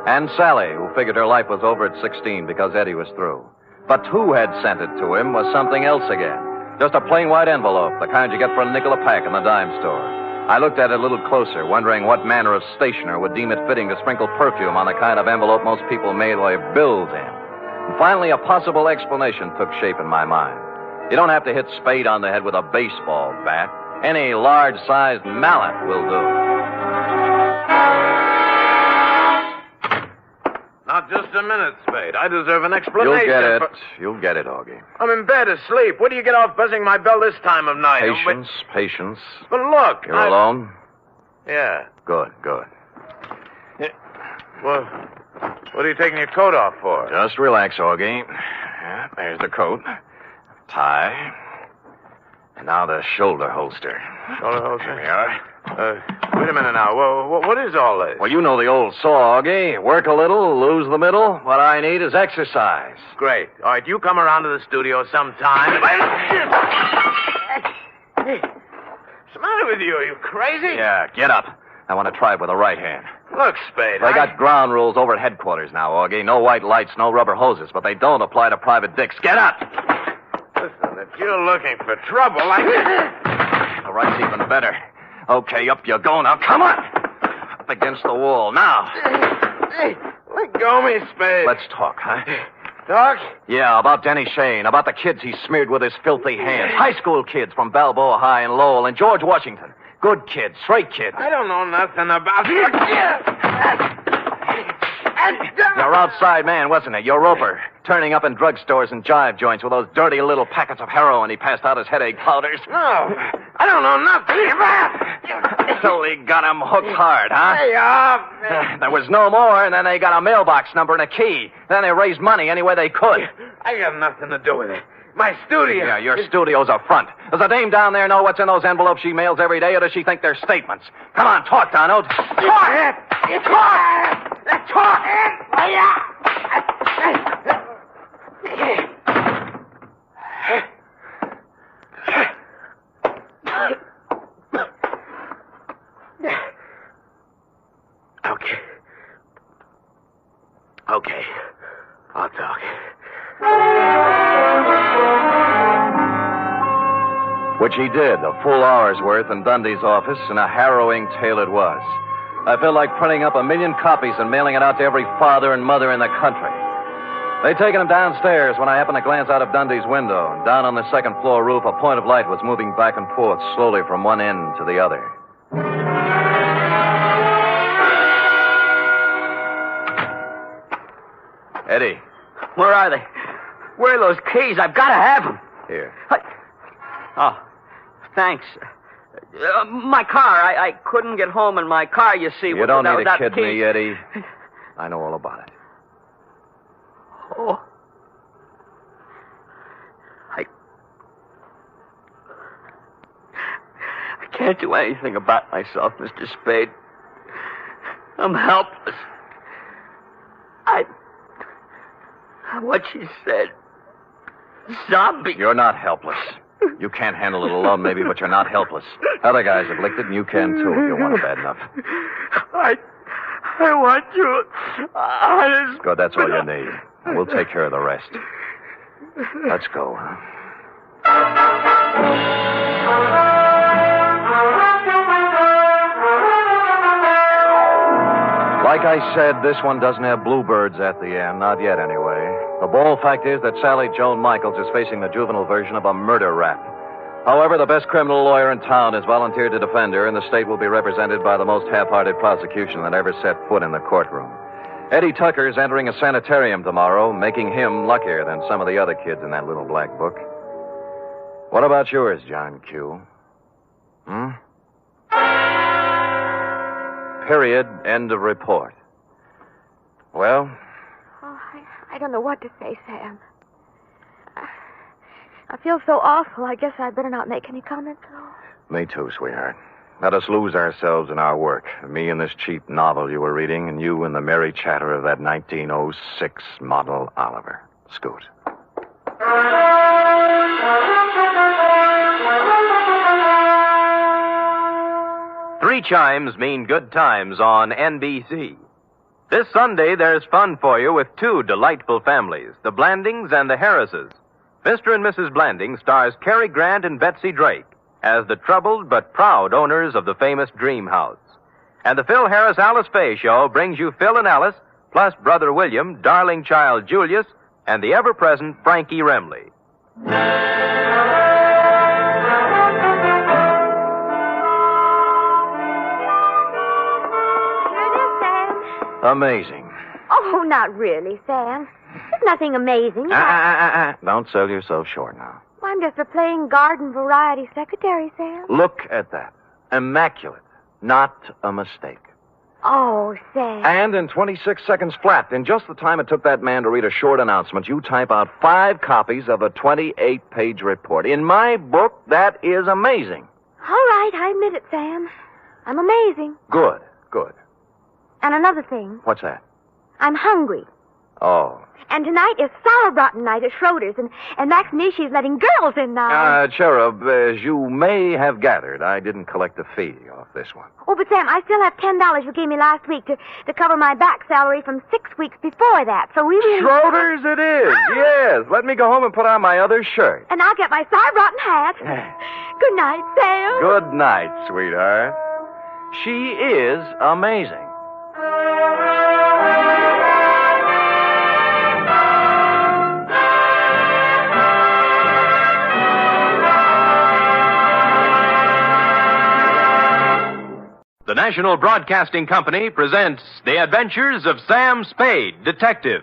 And Sally, who figured her life was over at 16 because Eddie was through. But who had sent it to him was something else again. Just a plain white envelope, the kind you get for a nickel a pack in the dime store. I looked at it a little closer, wondering what manner of stationer would deem it fitting to sprinkle perfume on the kind of envelope most people mail their bills in. And finally, a possible explanation took shape in my mind. You don't have to hit Spade on the head with a baseball bat. Any large-sized mallet will do.
Not just a minute, Spade. I deserve an explanation.
You'll get it, Augie.
I'm in bed asleep. Where do you get off buzzing my bell this time of night?
Patience.
But look,
You're alone?
Yeah.
Good.
Well, what are you taking your coat off for?
Just relax, Augie. Yeah, there's the coat. Tie. And now the shoulder holster.
Shoulder holster?
Here we are.
Wait a minute now. What is all this?
Well, you know the old saw, Augie. Work a little, lose the middle. What I need is exercise.
Great. All right, you come around to the studio sometime. What's the matter with you? Are you crazy?
Yeah, get up. I want to try it with the right hand.
Look, Spade.
They got ground rules over at headquarters now, Augie. No white lights, no rubber hoses, but they don't apply to private dicks. Get up!
Listen, if you're looking for trouble,
The right's even better. Okay, up you go now. Come on! Up against the wall. Now!
Hey, let go of me, Spade.
Let's talk, huh?
Talk?
Yeah, about Denny Shane, about the kids he smeared with his filthy hands. High school kids from Balboa High and Lowell and George Washington. Good kids, straight kids.
I don't know nothing about
Your outside man, wasn't it? Your roper. Turning up in drugstores and jive joints with those dirty little packets of heroin he passed out as headache powders.
No, I don't know nothing about
So he got him hooked hard, huh?
Hey,
There was no more, and then they got a mailbox number and a key. Then they raised money any way they could.
I got nothing to do with it. My studio.
Yeah, your studio's a front. Does the dame down there know what's in those envelopes she mails every day, or does she think they're statements? Come on, talk, Donald. Talk!
Talk! Okay. I'll talk.
Which he did, a full hour's worth in Dundee's office, and a harrowing tale it was. I felt like printing up 1 million copies and mailing it out to every father and mother in the country. They'd taken him downstairs when I happened to glance out of Dundee's window. And down on the second floor roof, a point of light was moving back and forth slowly from one end to the other. Eddie.
Where are they? Where are those keys? I've got to have them.
Here.
Oh, thanks. My car. I couldn't get home in my car, you see.
You don't need to kid
key.
me, Eddie. I know all about it.
Oh. I can't do anything about myself, Mr. Spade. I'm helpless. What she said. Zombie.
You're not helpless. You can't handle a little love, maybe, but you're not helpless. Other guys have licked it, and you can, too, if you want it bad enough.
I want you. Honest.
Good, that's all you need. We'll take care of the rest. Let's go, huh? Like I said, this one doesn't have bluebirds at the end. Not yet, anyway. The bald fact is that Sally Joan Michaels is facing the juvenile version of a murder rap. However, the best criminal lawyer in town has volunteered to defend her, and the state will be represented by the most half-hearted prosecution that ever set foot in the courtroom. Eddie Tucker's entering a sanitarium tomorrow, making him luckier than some of the other kids in that little black book. What about yours, John Q? Period. End of report. Well?
Oh, I don't know what to say, Sam. I feel so awful. I guess I'd better not make any comments at all.
Me too, sweetheart.
Let us lose ourselves in our work. Me in this cheap novel you were reading, and you in the merry chatter of that 1906 model Oliver. Scoot.
Three chimes mean good times on NBC. This Sunday, there's fun for you with two delightful families, the Blandings and the Harrises. Mr. and Mrs. Blanding stars Cary Grant and Betsy Drake as the troubled but proud owners of the famous Dream House. And the Phil Harris Alice Faye Show brings you Phil and Alice, plus Brother William, darling child Julius, and the ever-present Frankie Remley.
Amazing.
Oh, not really, Sam. There's nothing amazing.
Don't sell yourself short now.
I'm just a plain garden variety secretary, Sam.
Look at that. Immaculate. Not a mistake.
Oh, Sam.
And in 26 seconds flat, in just the time it took that man to read a short announcement, you type out 5 copies of a 28-page report. In my book, that is amazing.
All right, I admit it, Sam. I'm amazing.
Good.
And another thing.
What's that?
I'm hungry.
Oh.
And tonight is sauerbraten night at Schroeder's, and Max Nishi's letting girls in now.
Cherub, as you may have gathered, I didn't collect a fee off this one.
Oh, but Sam, I still have $10 you gave me last week to cover my back salary from 6 weeks before that, so we really...
Schroeder's it is, yes. Let me go home and put on my other shirt.
And I'll get my sauerbraten hat. Good night, Sam.
Good night, sweetheart. She is amazing.
The National Broadcasting Company presents The Adventures of Sam Spade, Detective.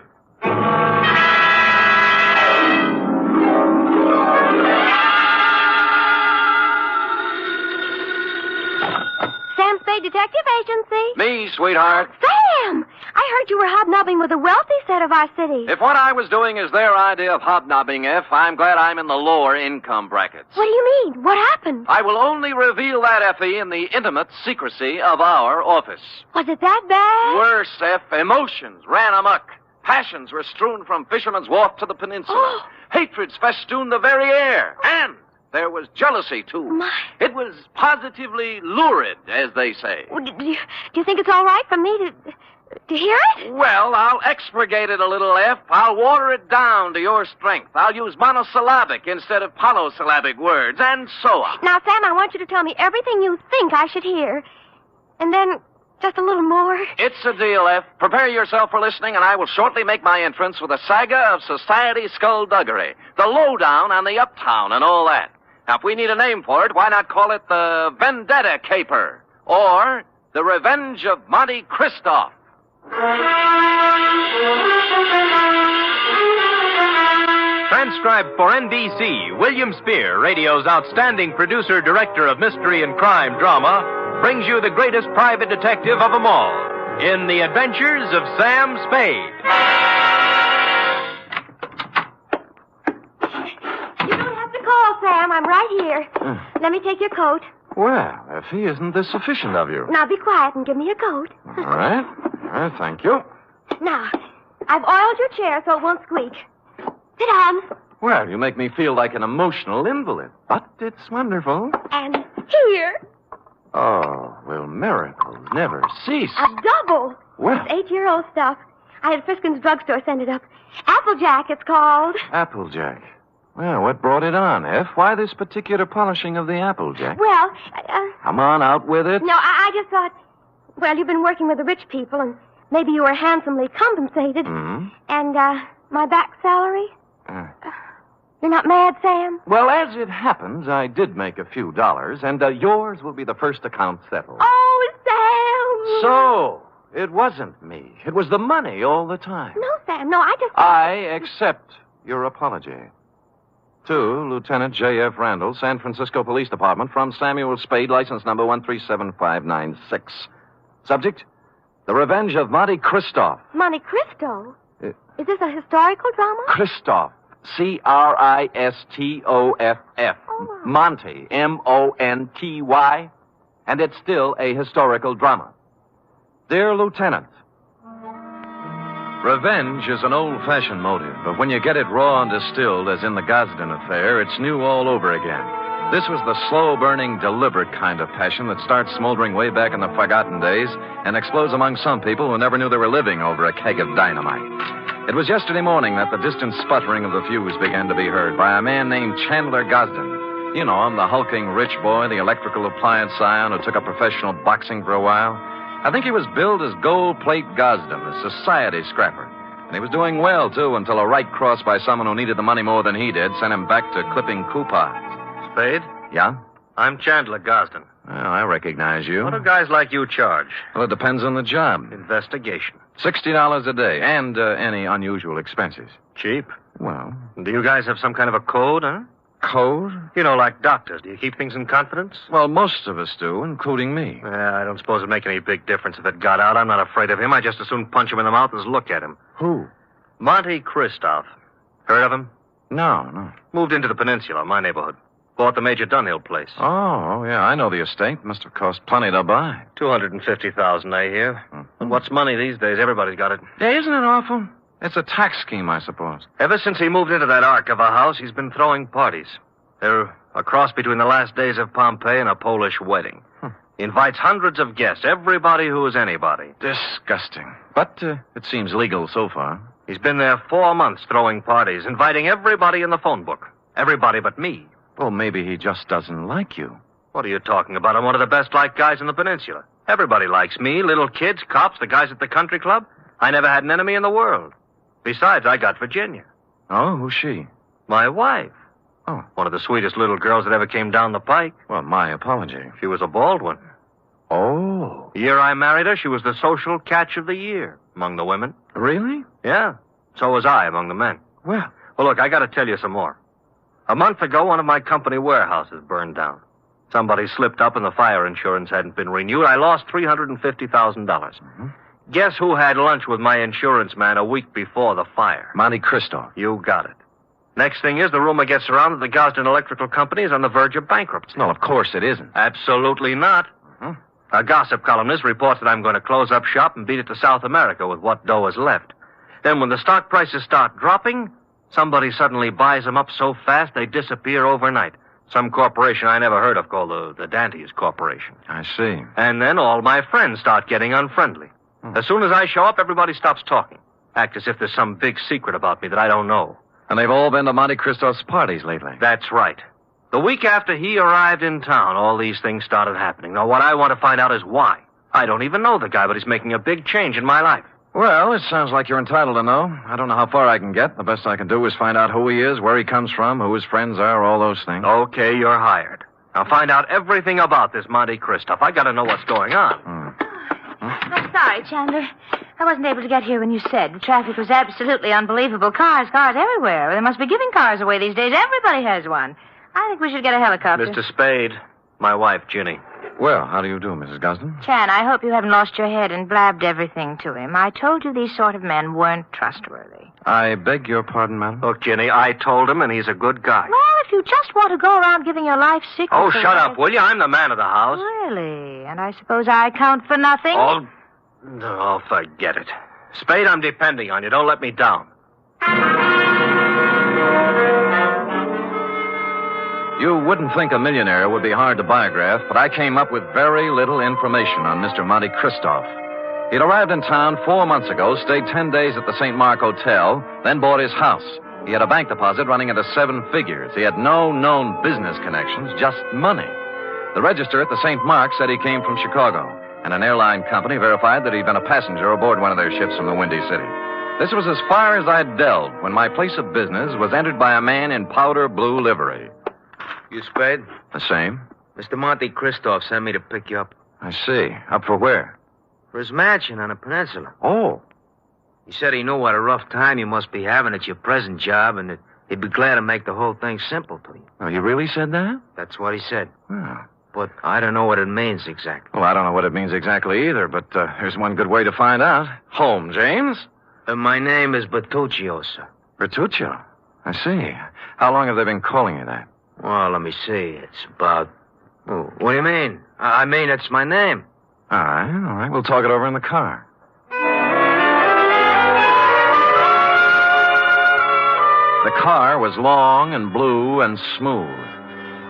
Sam Spade Detective Agency.
Me, sweetheart.
Sam! I heard you were hobnobbing with the wealthy set of our city.
If what I was doing is their idea of hobnobbing, I'm glad I'm in the lower income brackets.
What do you mean? What happened?
I will only reveal that, Effie, in the intimate secrecy of our office.
Was it that bad?
Worse, F. Emotions ran amok. Passions were strewn from Fisherman's Wharf to the peninsula. Hatreds festooned the very air. And there was jealousy, too.
My.
It was positively lurid, as they say.
Well, do you think it's all right for me to hear it?
Well, I'll expurgate it a little, F. I'll water it down to your strength. I'll use monosyllabic instead of polysyllabic words, and so on.
Now, Sam, I want you to tell me everything you think I should hear. And then just a little more.
It's a deal, F. Prepare yourself for listening, and I will shortly make my entrance with a saga of society skullduggery, the lowdown on the uptown and all that. Now, if we need a name for it, why not call it the Vendetta Caper or the Revenge of Monte Cristo?
Transcribed for NBC, William Spear, radio's outstanding producer-director of mystery and crime drama, brings you the greatest private detective of them all in The Adventures of Sam Spade.
You don't have to call, Sam. I'm right here. Let me take your coat.
Well, Effie, isn't this sufficient of you?
Now be quiet and give me a coat.
All right. Thank you.
Now, I've oiled your chair so it won't squeak. Sit down.
Well, you make me feel like an emotional invalid, but it's wonderful.
And here.
Oh, will miracles never cease?
A double.
Well.
It's 8-year-old stuff. I had Friskin's drugstore send it up. Applejack, it's called.
Applejack. Well, what brought it on, F? Why this particular polishing of the Applejack?
Well,
Come on, out with it.
No, I just thought, well, you've been working with the rich people, and maybe you were handsomely compensated.
Mm-hmm.
And, my back salary? You're not mad, Sam?
Well, as it happens, I did make a few dollars, and yours will be the first account settled.
Oh, Sam!
So, it wasn't me. It was the money all the time.
No, Sam, no, I just...
I accept your apology. To Lieutenant J.F. Randall, San Francisco Police Department, from Samuel Spade, license number 137596. Subject, The Revenge of Monte Cristo.
Monte Cristo? Is this a historical drama?
Christoph. Cristoff.
Oh.
Monty. Monty. and it's still a historical drama. Dear Lieutenant, revenge is an old-fashioned motive, but when you get it raw and distilled, as in the Gosden affair, it's new all over again. This was the slow-burning, deliberate kind of passion that starts smoldering way back in the forgotten days and explodes among some people who never knew they were living over a keg of dynamite. It was yesterday morning that the distant sputtering of the fuse began to be heard by a man named Chandler Gosden. You know him, the hulking rich boy, the electrical appliance scion who took up professional boxing for a while. I think he was billed as Gold Plate Gosden, a society scrapper. And he was doing well, too, until a right cross by someone who needed the money more than he did sent him back to clipping coupons.
Spade?
Yeah?
I'm Chandler Gosden.
Well, I recognize you.
What do guys like you charge?
Well, it depends on the job.
Investigation.
$60 a day, and any unusual expenses.
Cheap?
Well...
Do you guys have some kind of a code, huh?
Code?
You know, like doctors. Do you keep things in confidence?
Well, most of us do, including me.
Yeah, I don't suppose it'd make any big difference if it got out. I'm not afraid of him. I just as soon punch him in the mouth as look at him.
Who?
Monte Christoph. Heard of him?
No.
Moved into the peninsula, my neighborhood. Bought the Major Dunhill place.
Oh, yeah, I know the estate. Must have cost plenty to buy.
$250,000, I hear. And what's money these days? Everybody's got it.
Yeah, isn't it awful? It's a tax scheme, I suppose.
Ever since he moved into that ark of a house, he's been throwing parties. They're a cross between the last days of Pompeii and a Polish wedding. He invites hundreds of guests, everybody who is anybody.
Disgusting. But it seems legal so far.
He's been there 4 months throwing parties, inviting everybody in the phone book. Everybody but me.
Well, maybe he just doesn't like you.
What are you talking about? I'm one of the best-liked guys in the peninsula. Everybody likes me, little kids, cops, the guys at the country club. I never had an enemy in the world. Besides, I got Virginia.
Oh, who's she?
My wife.
Oh.
One of the sweetest little girls that ever came down the pike.
Well, my apology.
She was a bald one.
Oh.
The year I married her, she was the social catch of the year among the women.
Really?
Yeah. So was I among the men.
Well,
look, I got to tell you some more. A month ago, one of my company warehouses burned down. Somebody slipped up and the fire insurance hadn't been renewed. I lost $350,000.
Mm-hmm.
Guess who had lunch with my insurance man a week before the fire?
Monte Cristo.
You got it. Next thing is, the rumor gets around that the Gosden Electrical Company is on the verge of bankruptcy.
No, of course it isn't.
Absolutely not.
Mm-hmm.
A gossip columnist reports that I'm going to close up shop and beat it to South America with what dough is left. Then when the stock prices start dropping, somebody suddenly buys them up so fast they disappear overnight. Some corporation I never heard of called the Dantes Corporation.
I see.
And then all my friends start getting unfriendly. As soon as I show up, everybody stops talking. Act as if there's some big secret about me that I don't know.
And they've all been to Monte Cristo's parties lately.
That's right. The week after he arrived in town, all these things started happening. Now, what I want to find out is why. I don't even know the guy, but he's making a big change in my life.
Well, it sounds like you're entitled to know. I don't know how far I can get. The best I can do is find out who he is, where he comes from, who his friends are, all those things.
Okay, you're hired. Now find out everything about this Monte Cristo. I got to know what's going on.
I'm sorry, Chandler. I wasn't able to get here when you said. The traffic was absolutely unbelievable. Cars everywhere. They must be giving cars away these days. Everybody has one. I think we should get a helicopter.
Mr. Spade, my wife, Ginny.
Well, how do you do, Mrs. Gosden?
Chan, I hope you haven't lost your head and blabbed everything to him. I told you these sort of men weren't trustworthy.
I beg your pardon, madam?
Look, Ginny, I told him, and he's a good guy.
Well, if you just want to go around giving your life secrets...
Oh, shut up, will you? I'm the man of the house.
Really? And I suppose I count for nothing?
Oh, forget it. Spade, I'm depending on you. Don't let me down.
You wouldn't think a millionaire would be hard to biograph, but I came up with very little information on Mr. Monte Cristo. He'd arrived in town 4 months ago, stayed 10 days at the St. Mark Hotel, then bought his house. He had a bank deposit running into 7 figures. He had no known business connections, just money. The register at the St. Mark said he came from Chicago, and an airline company verified that he'd been a passenger aboard one of their ships from the Windy City. This was as far as I'd delved when my place of business was entered by a man in powder blue livery.
You Spade?
The same.
Mr. Monte Cristo sent me to pick you up.
I see. Up for where?
For his mansion on the peninsula.
Oh.
He said he knew what a rough time you must be having at your present job and that he'd be glad to make the whole thing simple to you.
Oh, you really said that?
That's what he said.
Oh.
But I don't know what it means exactly.
Well, I don't know what it means exactly either, but here's one good way to find out. Home, James?
My name is Bertuccio, sir.
Bertuccio? I see. How long have they been calling you that?
Well, let me see. It's about Oh, what do you mean? I mean, it's my name.
All right. We'll talk it over in the car. The car was long and blue and smooth.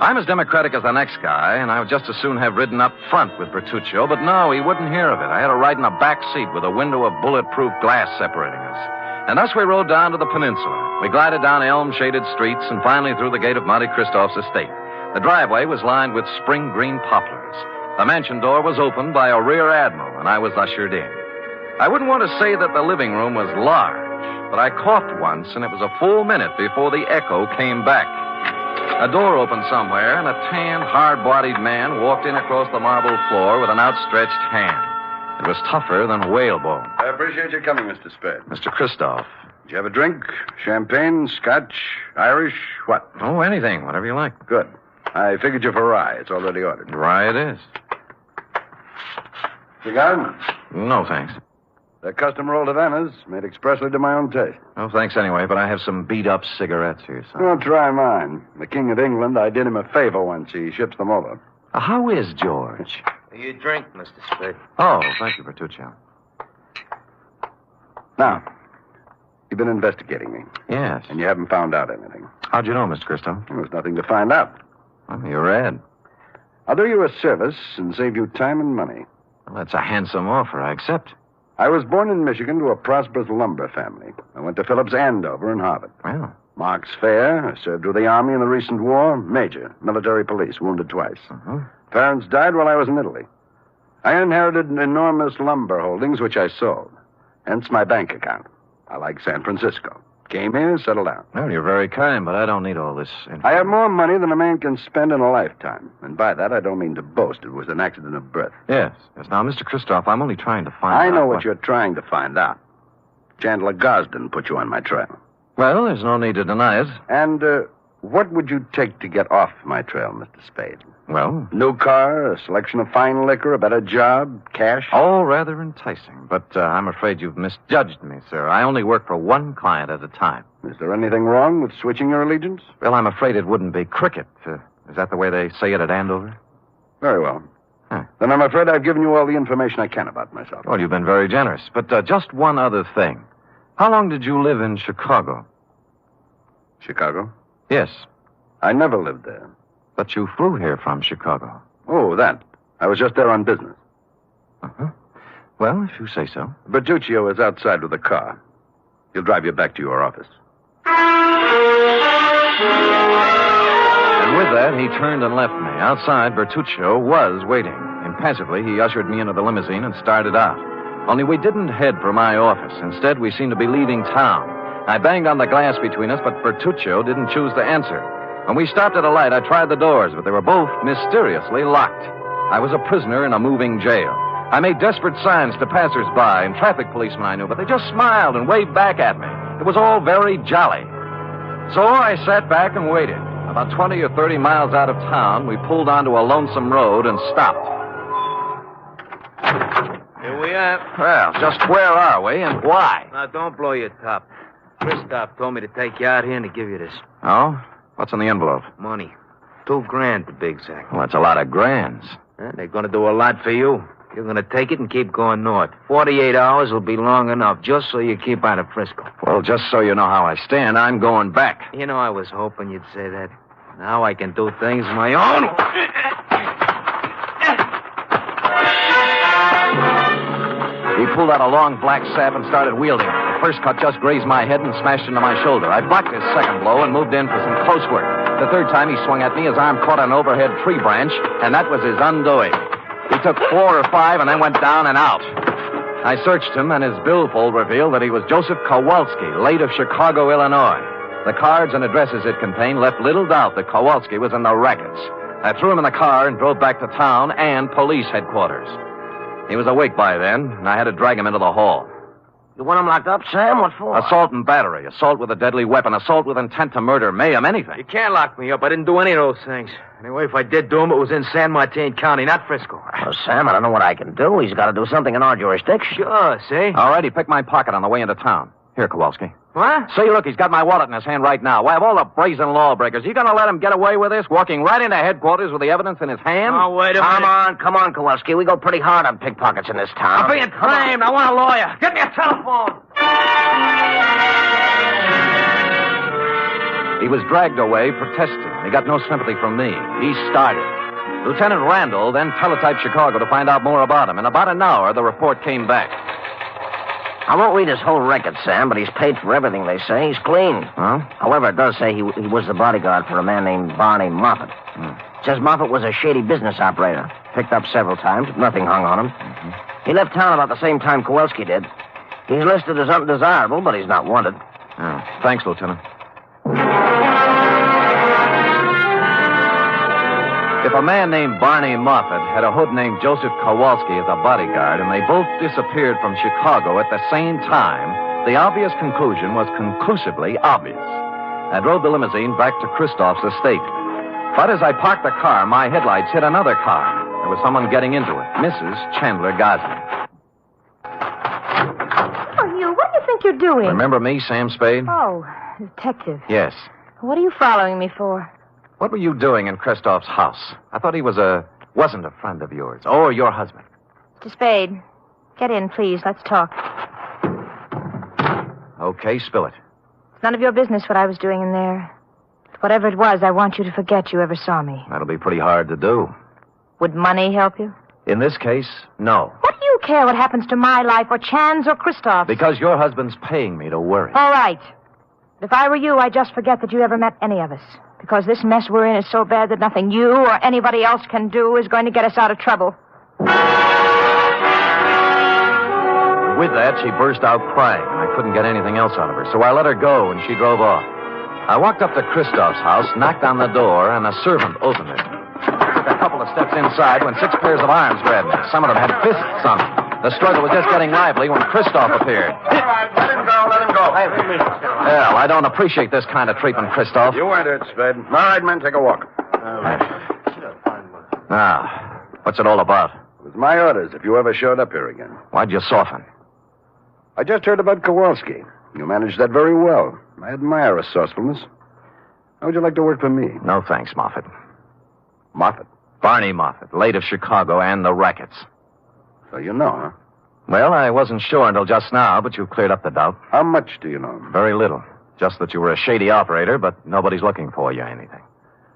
I'm as democratic as the next guy, and I would just as soon have ridden up front with Bertuccio, but no, he wouldn't hear of it. I had to ride in a back seat with a window of bulletproof glass separating us. And thus we rode down to the peninsula. We glided down elm-shaded streets and finally through the gate of Monte Cristoff's estate. The driveway was lined with spring green poplars. The mansion door was opened by a rear admiral, and I was ushered in. I wouldn't want to say that the living room was large, but I coughed once, and it was a full minute before the echo came back. A door opened somewhere, and a tanned, hard-bodied man walked in across the marble floor with an outstretched hand. It was tougher than whalebone.
I appreciate your coming, Mr. Spade.
Mr. Christoph.
Did you have a drink? Champagne, Scotch, Irish, what?
Oh, anything, whatever you like.
Good. I figured you for rye. It's already ordered.
Rye it is.
Cigar?
No, thanks.
They're custom rolled Havanas, made expressly to my own taste.
No, thanks anyway, but I have some beat-up cigarettes here, son.
Well, try mine. The King of England, I did him a favor once. He ships them over.
How is George?
You drink, Mr. Spade.
Oh, thank you, Bertuccio.
Now, you've been investigating me.
Yes.
And you haven't found out anything.
How'd you know, Mr. Christo?
There's nothing to find out.
Well, you're red.
I'll do you a service and save you time and money.
Well, that's a handsome offer. I accept.
I was born in Michigan to a prosperous lumber family. I went to Phillips Andover and Harvard.
Well.
Mark's fair. I served with the Army in the recent war. Major. Military police. Wounded twice. Parents died while I was in Italy. I inherited enormous lumber holdings, which I sold. Hence my bank account. I like San Francisco. Came here, settled down.
Well, you're very kind, but I don't need all this information.
I have more money than a man can spend in a lifetime. And by that, I don't mean to boast. It was an accident of birth.
Yes. Now, Mr. Christoph, I'm only trying to find out.
I know what you're trying to find out. Chandler Gosden put you on my trail.
Well, there's no need to deny it.
And what would you take to get off my trail, Mr. Spade?
Well?
New car, a selection of fine liquor, a better job, cash?
All rather enticing, but I'm afraid you've misjudged me, sir. I only work for one client at a time.
Is there anything wrong with switching your allegiance?
Well, I'm afraid it wouldn't be cricket. Is that the way they say it at Andover?
Very well. Then I'm afraid I've given you all the information I can about myself.
Well, you've been very generous. But just one other thing. How long did you live in Chicago?
Chicago?
Yes.
I never lived there.
But you flew here from Chicago.
Oh, that. I was just there on business.
Well, if you say so.
Bertuccio is outside with a car. He'll drive you back to your office.
And with that, he turned and left me. Outside, Bertuccio was waiting. Impassively, he ushered me into the limousine and started out. Only we didn't head for my office. Instead, we seemed to be leaving town. I banged on the glass between us, but Bertuccio didn't choose to answer. When we stopped at a light, I tried the doors, but they were both mysteriously locked. I was a prisoner in a moving jail. I made desperate signs to passers-by and traffic policemen I knew, but they just smiled and waved back at me. It was all very jolly. So I sat back and waited. About 20 or 30 miles out of town, we pulled onto a lonesome road and stopped.
Here we are.
Well, just where are we and why?
Now, don't blow your top. Christoph told me to take you out here and to give you this.
Oh? What's in the envelope?
Money. $2,000 to be exact.
Well, that's a lot of grands.
They're going to do a lot for you. You're going to take it and keep going north. 48 hours will be long enough, just so you keep out of Frisco.
Well, just so you know how I stand, I'm going back.
You know, I was hoping you'd say that. Now I can do things my own way.
He pulled out a long black sap and started wielding it. The first cut just grazed my head and smashed into my shoulder. I blocked his second blow and moved in for some close work. The third time he swung at me, his arm caught an overhead tree branch, and that was his undoing. He took 4 or 5 and then went down and out. I searched him, and his billfold revealed that he was Joseph Kowalski, late of Chicago, Illinois. The cards and addresses it contained left little doubt that Kowalski was in the rackets. I threw him in the car and drove back to town and police headquarters. He was awake by then, and I had to drag him into the hall.
You want him locked up, Sam? What for?
Assault and battery, assault with a deadly weapon, assault with intent to murder, mayhem, anything.
You can't lock me up. I didn't do any of those things. Anyway, if I did do them, it was in San Martin County, not Frisco.
Well, Sam, I don't know what I can do. He's got to do something in our jurisdiction.
Sure, see?
All right, he picked my pocket on the way into town. Here, Kowalski.
What?
See, look, he's got my wallet in his hand right now. Why, of all the brazen lawbreakers, you gonna let him get away with this, walking right into headquarters with the evidence in his hand?
Oh, wait a minute.
Come on, Kowalski. We go pretty hard on pickpockets in this town.
I'm being claimed. I want a lawyer. Get me a telephone.
He was dragged away protesting. He got no sympathy from me. He started. Lieutenant Randall then teletyped Chicago to find out more about him. In about an hour, the report came back.
I won't read his whole record, Sam, but he's paid for everything, they say. He's clean.
Huh?
However, it does say he was the bodyguard for a man named Barney Moffat. It says Moffat was a shady business operator. Picked up several times, but nothing hung on him. He left town about the same time Kowalski did. He's listed as undesirable, but he's not wanted.
Oh, thanks, Lieutenant. If a man named Barney Moffat had a hood named Joseph Kowalski as a bodyguard, and they both disappeared from Chicago at the same time, the obvious conclusion was conclusively obvious. I drove the limousine back to Christoph's estate. But as I parked the car, my headlights hit another car. There was someone getting into it, Mrs. Chandler Gosling.
Oh, you, what do you think you're doing?
Remember me, Sam Spade?
Oh, detective.
Yes.
What are you following me for?
What were you doing in Christoph's house? I thought he wasn't a friend of yours, or your husband.
Mr. Spade, get in, please. Let's talk.
Okay, spill it.
It's none of your business what I was doing in there. Whatever it was, I want you to forget you ever saw me.
That'll be pretty hard to do.
Would money help you?
In this case, no.
What do you care what happens to my life or Chan's or Christoph's?
Because your husband's paying me to worry.
All right. If I were you, I'd just forget that you ever met any of us. Because this mess we're in is so bad that nothing you or anybody else can do is going to get us out of trouble.
With that, she burst out crying, and I couldn't get anything else out of her, so I let her go, and she drove off. I walked up to Christoph's house, knocked on the door, and a servant opened it. I took a couple of steps inside when 6 pairs of arms grabbed me. Some of them had fists on them. The struggle was just getting lively when Christoph appeared.
All right, let him go.
Well, I don't appreciate this kind of treatment, Christoph.
You weren't it, Spade. All right, men, take a walk.
Now, what's it all about?
It was my orders if you ever showed up here again.
Why'd you soften?
I just heard about Kowalski. You managed that very well. I admire resourcefulness. How would you like to work for me?
No thanks, Moffat.
Moffat?
Barney Moffat, late of Chicago and the rackets.
So you know, huh?
Well, I wasn't sure until just now, but you've cleared up the doubt.
How much do you know?
Very little. Just that you were a shady operator, but nobody's looking for you or anything.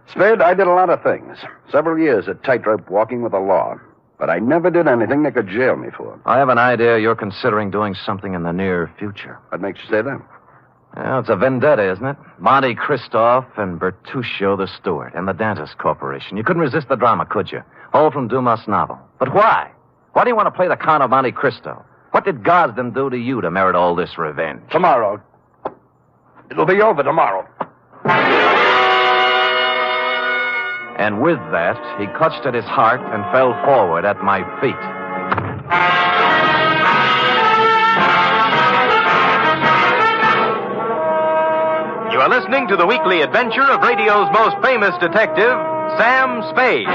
Spade, I did a lot of things. Several years at tightrope walking with the law. But I never did anything they could jail me for.
I have an idea you're considering doing something in the near future.
What makes you say that?
Well, it's a vendetta, isn't it? Monte Christoph and Bertuccio the Steward and the Dantas Corporation. You couldn't resist the drama, could you? All from Dumas' novel. But why? Why do you want to play the Count of Monte Cristo? What did Gosden do to you to merit all this revenge?
Tomorrow. It'll be over tomorrow.
And with that, he clutched at his heart and fell forward at my feet.
You are listening to the weekly adventure of radio's most famous detective, Sam Spade.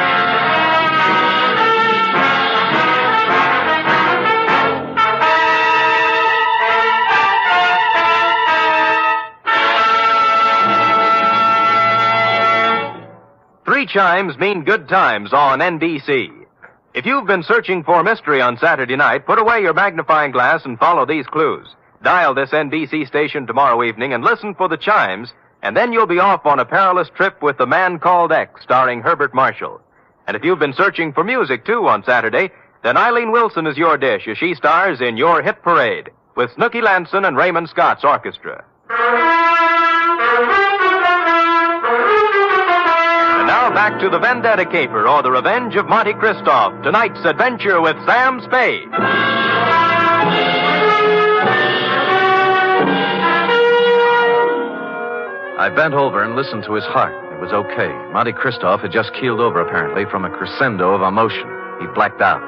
Three chimes mean good times on NBC. If you've been searching for mystery on Saturday night, put away your magnifying glass and follow these clues. Dial this NBC station tomorrow evening and listen for the chimes, and then you'll be off on a perilous trip with The Man Called X, starring Herbert Marshall. And if you've been searching for music, too, on Saturday, then Eileen Wilson is your dish as she stars in Your Hit Parade with Snooky Lanson and Raymond Scott's orchestra. And now back to the Vendetta Caper, or The Revenge of Monte Christoph, tonight's adventure with Sam Spade.
I bent over and listened to his heart. It was okay. Monte Christoph had just keeled over, apparently, from a crescendo of emotion. He blacked out.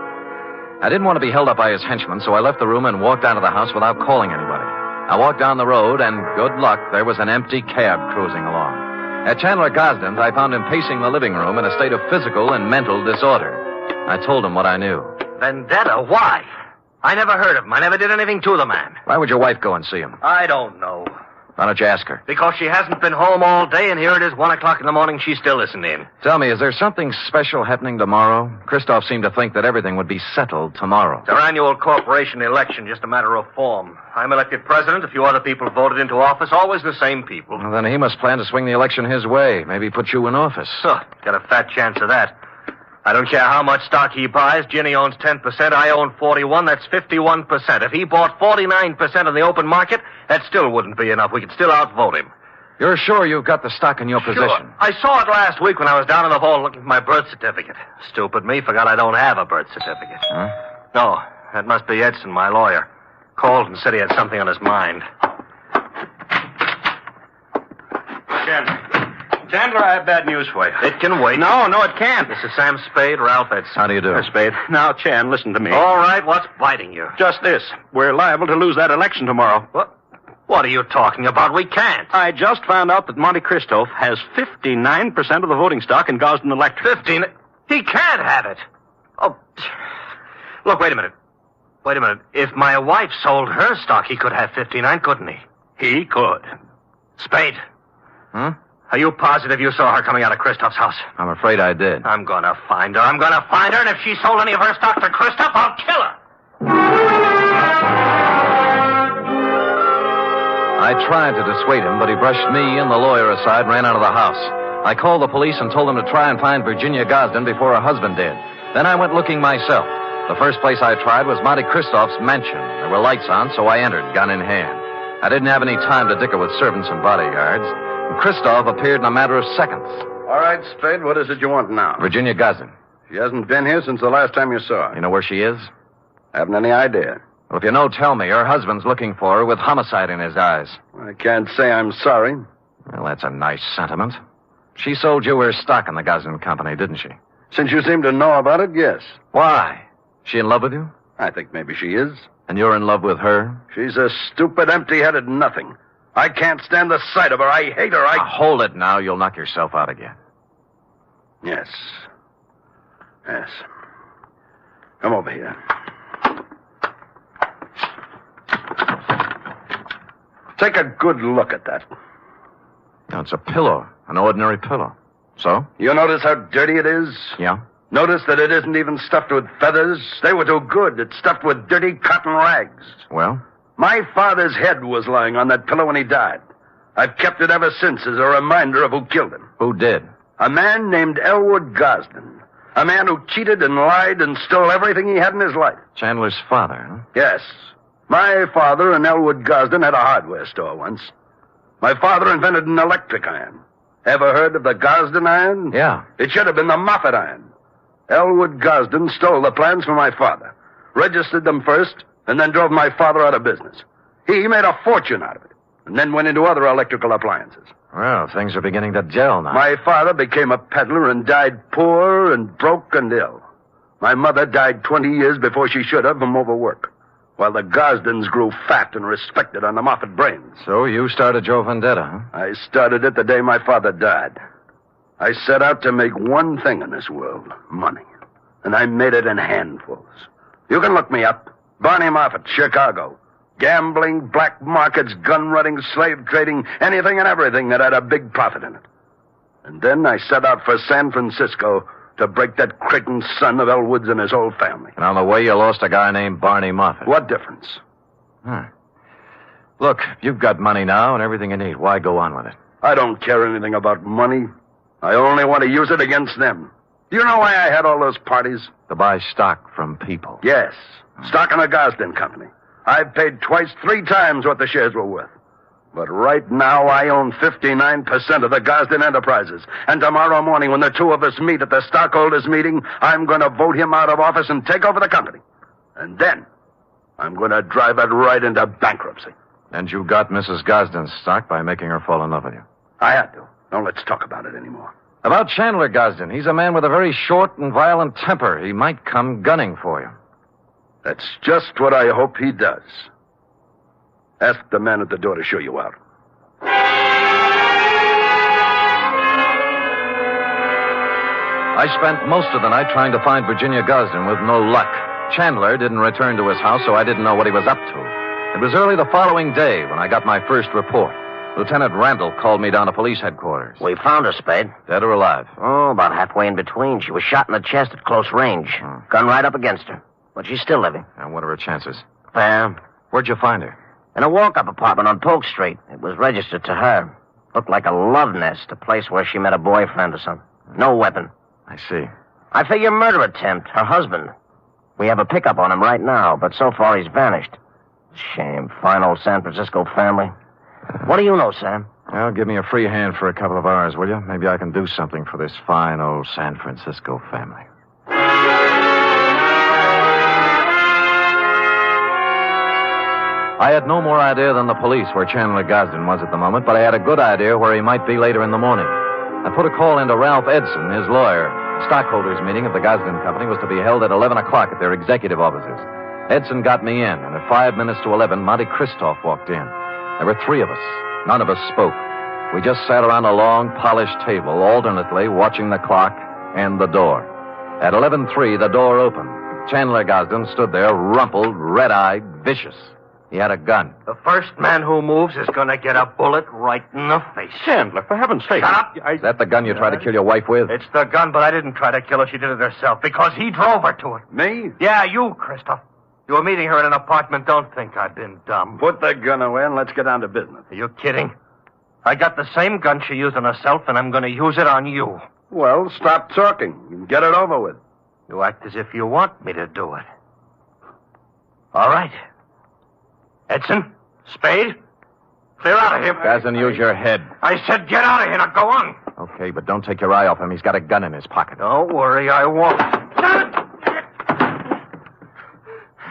I didn't want to be held up by his henchmen, so I left the room and walked out of the house without calling anybody. I walked down the road, and good luck, there was an empty cab cruising along. At Chandler Gosden's, I found him pacing the living room in a state of physical and mental disorder. I told him what I knew.
Vendetta? Why?
I never heard of him. I never did anything to the man.
Why would your wife go and see him?
I don't know.
Why don't you ask her?
Because she hasn't been home all day, and here it is, 1 o'clock in the morning, she's still listening.
Tell me, is there something special happening tomorrow? Christoph seemed to think that everything would be settled tomorrow.
It's our annual corporation election, just a matter of form. I'm elected president. A few other people voted into office, always the same people.
Well, then he must plan to swing the election his way. Maybe put you in office.
Huh, got a fat chance of that. I don't care how much stock he buys. Ginny owns 10%. I own 41. That's 51%. If he bought 49% in the open market, that still wouldn't be enough. We could still outvote him.
You're sure you've got the stock in your position?
Sure. I saw it last week when I was down in the vault looking for my birth certificate. Stupid me, forgot I don't have a birth certificate.
Huh?
No, that must be Edson, my lawyer. Called and said he had something on his mind.
Chandler, I have bad news for you.
It can wait.
No, it can't.
This is Sam Spade, Ralph Edson.
How do you do?
Spade. Now, Chan, listen to me.
All right, what's biting you?
Just this. We're liable to lose that election tomorrow.
What are you talking about? We can't.
I just found out that Monte Cristo has 59% of the voting stock in Gosden Electric.
15? He can't have it. Oh, look, wait a minute. If my wife sold her stock, he could have 59, couldn't he?
He could.
Spade.
Huh?
Are you positive you saw her coming out of Christoph's house?
I'm afraid I did.
I'm gonna find her. And if she sold any of her stock to Christoph, I'll kill her.
I tried to dissuade him, but he brushed me and the lawyer aside and ran out of the house. I called the police and told them to try and find Virginia Gosden before her husband did. Then I went looking myself. The first place I tried was Monte Cristoph's mansion. There were lights on, so I entered, gun in hand. I didn't have any time to dicker with servants and bodyguards. Christoph appeared in a matter of seconds.
All right, Spade, what is it you want now?
Virginia Gosden.
She hasn't been here since the last time you saw her.
You know where she is?
Haven't any idea.
Well, if you know, tell me. Her husband's looking for her with homicide in his eyes.
I can't say I'm sorry.
Well, that's a nice sentiment. She sold you her stock in the Gosden Company, didn't she?
Since you seem to know about it, yes.
Why? She in love with you?
I think maybe she is.
And you're in love with her?
She's a stupid, empty-headed nothing. I can't stand the sight of her. I hate her.
Now, hold it now. You'll knock yourself out again.
Yes. Come over here. Take a good look at that.
No, it's a pillow. An ordinary pillow. So?
You notice how dirty it is?
Yeah.
Notice that it isn't even stuffed with feathers. They were too good. It's stuffed with dirty cotton rags.
Well?
My father's head was lying on that pillow when he died. I've kept it ever since as a reminder of who killed him.
Who did?
A man named Elwood Gosden. A man who cheated and lied and stole everything he had in his life.
Chandler's father, huh?
Yes. My father and Elwood Gosden had a hardware store once. My father invented an electric iron. Ever heard of the Gosden iron?
Yeah.
It should have been the Moffat iron. Elwood Gosden stole the plans from my father, registered them first, and then drove my father out of business. He made a fortune out of it, and then went into other electrical appliances.
Well, things are beginning to gel now.
My father became a peddler and died poor and broke and ill. My mother died 20 years before she should have from overwork, while the Gosdens grew fat and respected on the Moffat brains.
So you started your vendetta, huh?
I started it the day my father died. I set out to make one thing in this world, money. And I made it in handfuls. You can look me up. Barney Moffat, Chicago. Gambling, black markets, gun running, slave trading, anything and everything that had a big profit in it. And then I set out for San Francisco to break that Creighton son of Elwood's and his whole family.
And on the way, you lost a guy named Barney Moffat.
What difference?
Look, you've got money now and everything you need. Why go on with it?
I don't care anything about money. I only want to use it against them. Do you know why I had all those parties?
To buy stock from people.
Yes. Stock in the Gosden Company. I've paid twice, 3 times what the shares were worth. But right now, I own 59% of the Gosden Enterprises. And tomorrow morning, when the two of us meet at the stockholders' meeting, I'm going to vote him out of office and take over the company. And then, I'm going to drive it right into bankruptcy.
And you got Mrs. Gosden's stock by making her fall in love with you.
I had to. Don't let's talk about it anymore.
About Chandler Gosden, he's a man with a very short and violent temper. He might come gunning for you.
That's just what I hope he does. Ask the man at the door to show you out.
I spent most of the night trying to find Virginia Gosden with no luck. Chandler didn't return to his house, so I didn't know what he was up to. It was early the following day when I got my first report. Lieutenant Randall called me down to police headquarters.
We found her, Spade.
Dead or alive?
Oh, about halfway in between. She was shot in the chest at close range. Gun right up against her. But she's still living.
And what are her chances?
Fair.
Where'd you find her?
In a walk-up apartment on Polk Street. It was registered to her. Looked like a love nest, a place where she met a boyfriend or something. No weapon.
I see.
I figure murder attempt. Her husband. We have a pickup on him right now, but so far he's vanished. Shame. Fine old San Francisco family. What do you know, Sam?
Well, give me a free hand for a couple of hours, will you? Maybe I can do something for this fine old San Francisco family. I had no more idea than the police where Chandler Gosden was at the moment, but I had a good idea where he might be later in the morning. I put a call into Ralph Edson, his lawyer. The stockholders' meeting of the Gosden Company was to be held at 11 o'clock at their executive offices. Edson got me in, and at 5 minutes to 11, Monty Christoph walked in. There were three of us. None of us spoke. We just sat around a long, polished table, alternately watching the clock and the door. At 11:03, the door opened. Chandler Gosden stood there, rumpled, red-eyed, vicious. He had a gun.
The first man who moves is going to get a bullet right in the face.
Chandler, for heaven's sake.
Shut up.
Is that the gun you tried to kill your wife with?
It's the gun, but I didn't try to kill her. She did it herself because he drove her to it.
Me?
Yeah, you, Christoph. You were meeting her in an apartment. Don't think I've been dumb.
Put that gun away and let's get down to business.
Are you kidding? I got the same gun she used on herself, and I'm going to use it on you.
Well, stop talking and get it over with.
You act as if you want me to do it. All right. Edson, Spade, clear out of here.
Gosden, use your head.
I said get out of here. Now go on.
Okay, but don't take your eye off him. He's got a gun in his pocket.
Don't worry, I won't.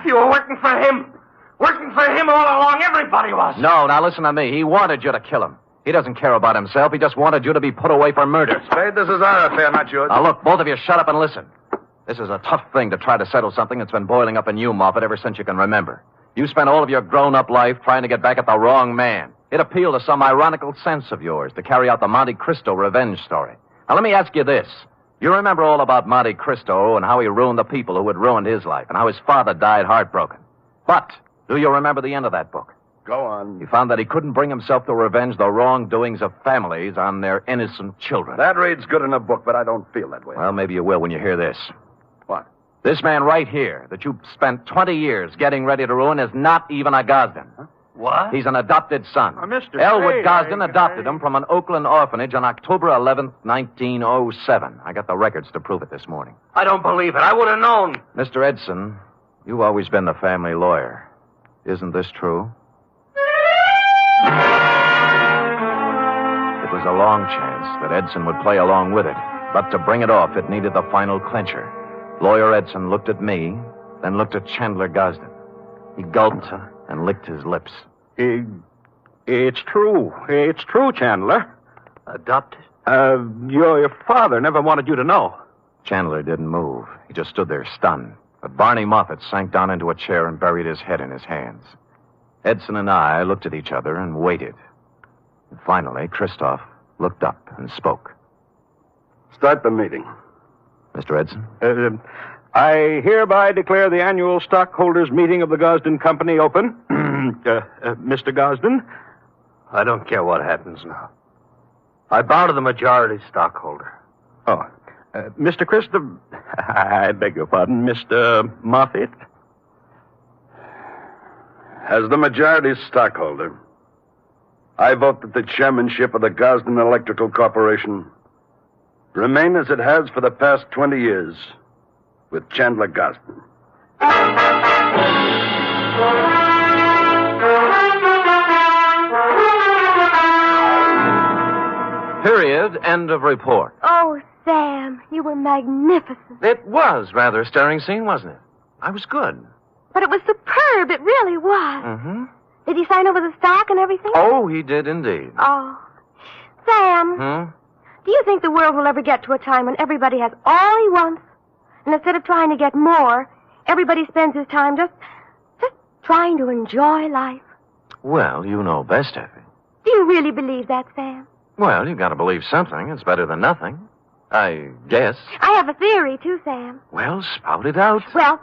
You were working for him. Working for him all along. Everybody was.
No, now listen to me. He wanted you to kill him. He doesn't care about himself. He just wanted you to be put away for murder.
Spade, this is our affair, not yours.
Now, look, both of you shut up and listen. This is a tough thing to try to settle something that's been boiling up in you, Moffat, ever since you can remember. You spent all of your grown-up life trying to get back at the wrong man. It appealed to some ironical sense of yours to carry out the Monte Cristo revenge story. Now, let me ask you this. You remember all about Monte Cristo and how he ruined the people who had ruined his life and how his father died heartbroken. But do you remember the end of that book?
Go on.
He found that he couldn't bring himself to revenge the wrongdoings of families on their innocent children.
That reads good in a book, but I don't feel that way.
Well, maybe you will when you hear this.
What?
This man right here that you spent 20 years getting ready to ruin is not even a Gosden. Huh?
What?
He's an adopted son.
Mr.
Elwood
Spade,
Gosden adopted him from an Oakland orphanage on October 11th, 1907. I got the records to prove it this morning.
I don't believe it. I would have known.
Mr. Edson, you've always been the family lawyer. Isn't this true? It was a long chance that Edson would play along with it, but to bring it off, it needed the final clincher. Lawyer Edson looked at me, then looked at Chandler Gosden. He gulped and licked his lips.
It's true. It's true, Chandler.
Adopted?
Your father never wanted you to know.
Chandler didn't move. He just stood there stunned. But Barney Moffat sank down into a chair and buried his head in his hands. Edson and I looked at each other and waited. And finally, Christoph looked up and spoke.
Start the meeting.
Mr. Edson?
I hereby declare the annual stockholders' meeting of the Gosden Company open. Mr. Gosden?
I don't care what happens now. I bow to the majority stockholder.
Oh. Mr. Christopher... I beg your pardon, Mr. Moffat? As the majority stockholder, I vote that the chairmanship of the Gosden Electrical Corporation remain as it has for the past 20 years with Chandler Gosden.
Period. End of report.
Oh, Sam, you were magnificent.
It was rather a stirring scene, wasn't it? I was good.
But it was superb. It really was.
Mm-hmm.
Did he sign over the stock and everything?
Oh, he did indeed.
Oh. Sam, do you think the world will ever get to a time when everybody has all he wants? And instead of trying to get more, everybody spends his time just trying to enjoy life?
Well, you know best, Effie.
Do you really believe that, Sam?
Well, you've got to believe something. It's better than nothing. I guess.
I have a theory, too, Sam.
Well, spout it out.
Well,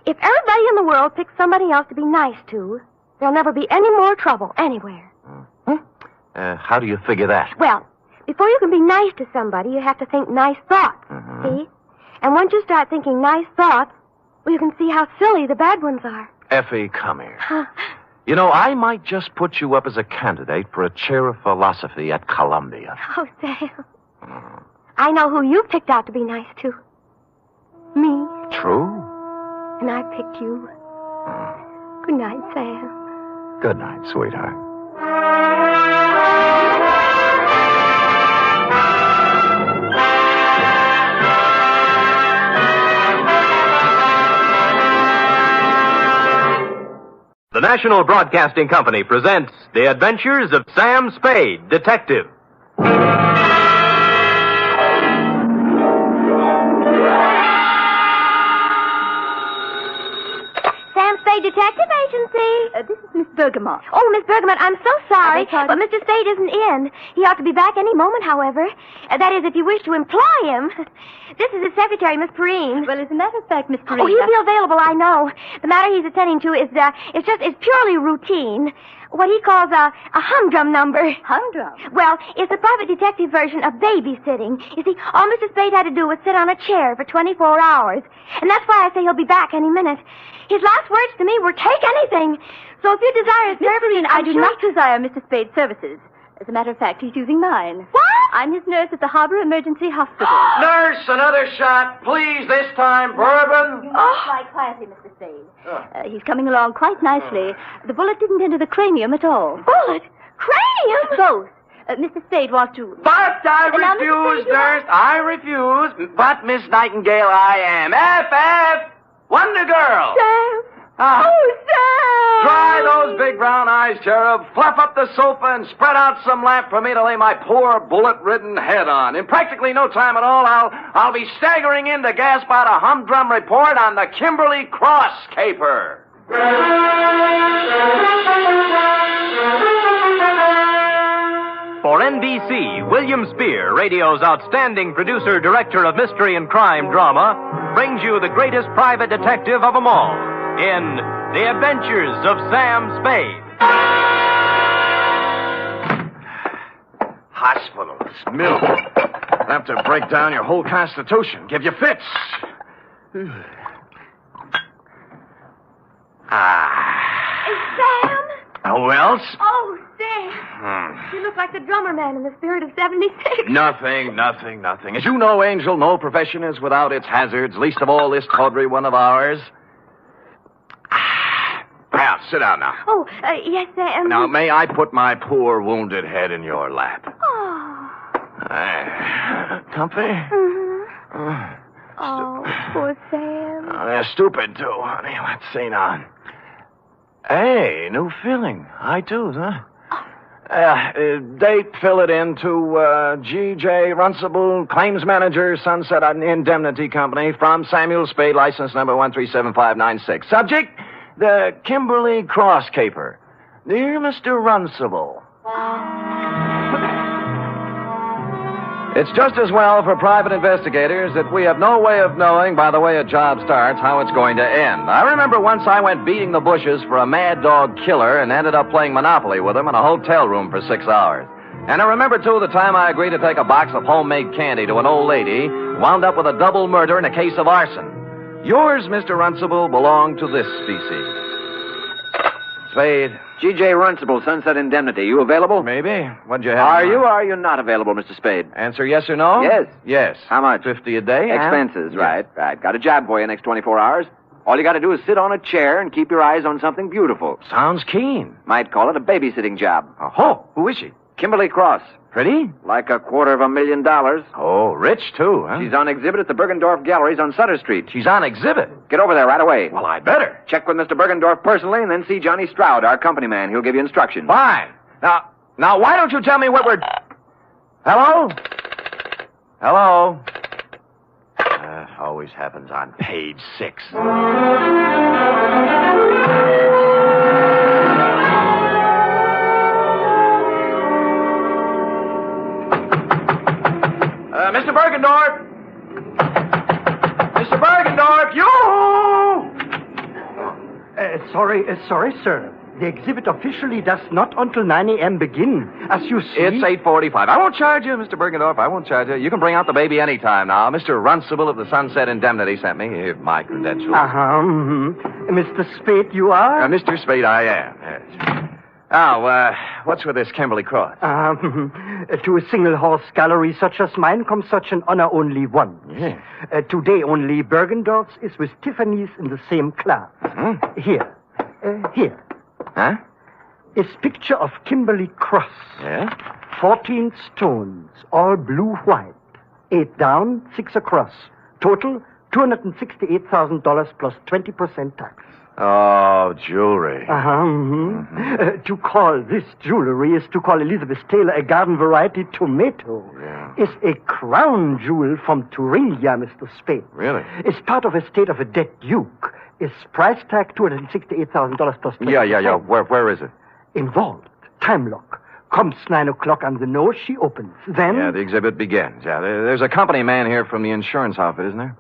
If everybody in the world picks somebody else to be nice to, there'll never be any more trouble anywhere.
How do you figure that?
Well, before you can be nice to somebody, you have to think nice thoughts, see? And once you start thinking nice thoughts, well, you can see how silly the bad ones are.
Effie, come here. You know, I might just put you up as a candidate for a chair of philosophy at Columbia.
Oh, Sam. I know who you picked out to be nice to. Me.
True?
And I picked you. Good night, Sam.
Good night, sweetheart.
The National Broadcasting Company presents The Adventures of Sam Spade, Detective.
Sam Spade Detective Agency.
This is Miss Bergamot.
Oh, Miss Bergamot, I'm so sorry, but Mr. Spade isn't in. He ought to be back any moment, however. That is, if you wish to employ him. This is his secretary, Miss Perrine.
Well, as a matter of fact, Miss Perrine...
Oh, he'll be available, I know. The matter he's attending to is purely routine. What he calls a humdrum number.
Humdrum?
Well, it's a private detective version of babysitting. You see, all Mr. Spade had to do was sit on a chair for 24 hours. And that's why I say he'll be back any minute. His last words to me were, take anything. So if you desire his services...
I do not desire Mr. Spade's services. As a matter of fact, he's using mine.
What?
I'm his nurse at the Harbor Emergency Hospital.
Nurse, another shot. Please, this time, bourbon.
Slide quietly, Mr. Spade. He's coming along quite nicely. The bullet didn't enter the cranium at all.
Bullet? Cranium?
Both. Mr. Spade wants to...
But I refuse, nurse. I refuse. But, Miss Nightingale, I am. F. Wonder Girl.
Sam.
Oh,
Sam!
Dry those big brown eyes, Cherub. Fluff up the sofa and spread out some lamp for me to lay my poor bullet-ridden head on. In practically no time at all, I'll be staggering in to gasp out a humdrum report on the Kimberley Cross Caper.
For NBC, William Spear, radio's outstanding producer-director of mystery and crime drama, brings you the greatest private detective of them all in The Adventures of Sam Spade.
Hospitals, milk. Enough to break down your whole constitution, give you fits.
Sam?
Who else?
Oh, Sam. You look like the drummer man in the Spirit of 76.
Nothing. As you know, Angel, no profession is without its hazards, least of all this tawdry one of ours. Well, sit down now.
Oh, yes, Sam.
Now, may I put my poor wounded head in your lap?
Oh.
Comfy?
Mm-hmm. Oh, poor Sam.
They're stupid, too, honey. Let's see now. Hey, new feeling. I too, huh? Date, fill it in to G.J. Runcible, claims manager, Sunset Indemnity Company, from Samuel Spade, license number 1375596. Subject, the Kimberley Cross Caper. Dear Mr. Runcible. It's just as well for private investigators that we have no way of knowing, by the way a job starts, how it's going to end. I remember once I went beating the bushes for a mad dog killer and ended up playing Monopoly with him in a hotel room for 6 hours. And I remember, too, the time I agreed to take a box of homemade candy to an old lady, wound up with a double murder and a case of arson. Yours, Mr. Runcible, belong to this species. Spade.
G.J. Runcible, Sunset Indemnity. You available?
Maybe. What'd you have?
Are you or are you not available, Mr. Spade?
Answer yes or no?
Yes.
Yes.
How much?
50 a day.
Expenses,
and...
right. Got a job for you next 24 hours. All you got to do is sit on a chair and keep your eyes on something beautiful.
Sounds keen.
Might call it a babysitting job.
Oh, who is she?
Kimberley Cross.
Pretty?
Like $250,000.
Oh, rich, too, huh?
She's on exhibit at the Bergendorf Galleries on Sutter Street.
She's on exhibit?
Get over there right away.
Well, I'd better.
Check with Mr. Bergendorf personally and then see Johnny Stroud, our company man. He'll give you instructions.
Fine. Now, why don't you tell me what we're... Hello? Hello? Always happens on page 6. Mr. Bergendorf! Mr. Bergendorf, you!
Sorry, sir. The exhibit officially does not until 9 a.m. begin. As you see...
It's 8:45. I won't charge you, Mr. Bergendorf. I won't charge you. You can bring out the baby any time now. Mr. Runcible of the Sunset Indemnity sent me. Here's my credentials.
Mr. Spade, you are?
Mr. Spade, I am, yes. Now, what's with this Kimberley cross?
To a single-horse gallery such as mine comes such an honor only once.
Yeah.
Today only Bergendorf's is with Tiffany's in the same class.
Mm-hmm.
Here.
Huh?
Is picture of Kimberley cross.
Yeah?
14 stones, all blue-white. 8 down, 6 across. Total, $268,000 plus 20% tax.
Oh, jewelry.
To call this jewelry is to call Elizabeth Taylor a garden variety tomato.
Yeah.
Is a crown jewel from Thuringia, Mr. Spade.
Really?
Is part of estate of a dead duke. Is price tag $268,000 plus 20%.
Yeah. Where is it?
Involved. Time lock. Comes 9 o'clock on the nose, she opens. Then...
Yeah, the exhibit begins. Yeah, there's a company man here from the insurance outfit, isn't there?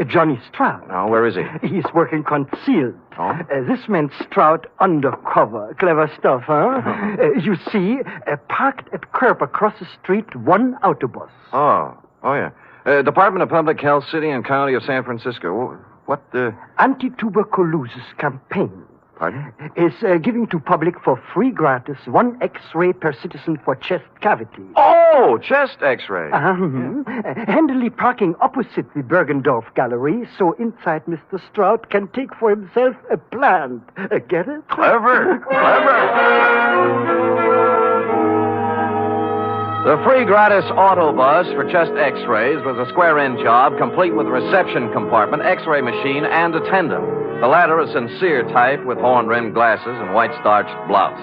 Johnny Stroud.
Oh, where is he?
He's working concealed.
Oh?
This man Stroud undercover. Clever stuff, huh? You see, parked at curb across the street, one autobus.
Oh, yeah. Department of Public Health, City and County of San Francisco. What,
Anti-tuberculosis campaign.
Pardon?
Is giving to public for free gratis 1 X-ray per citizen for chest cavity.
Oh, chest X-ray.
Handily parking opposite the Bergendorf Gallery, so inside Mr. Stroud can take for himself a plant. Get it?
Clever. The free gratis autobus for chest X-rays was a square-end job, complete with reception compartment, X-ray machine, and attendant. The latter a sincere type with horn-rimmed glasses and white-starched blouse.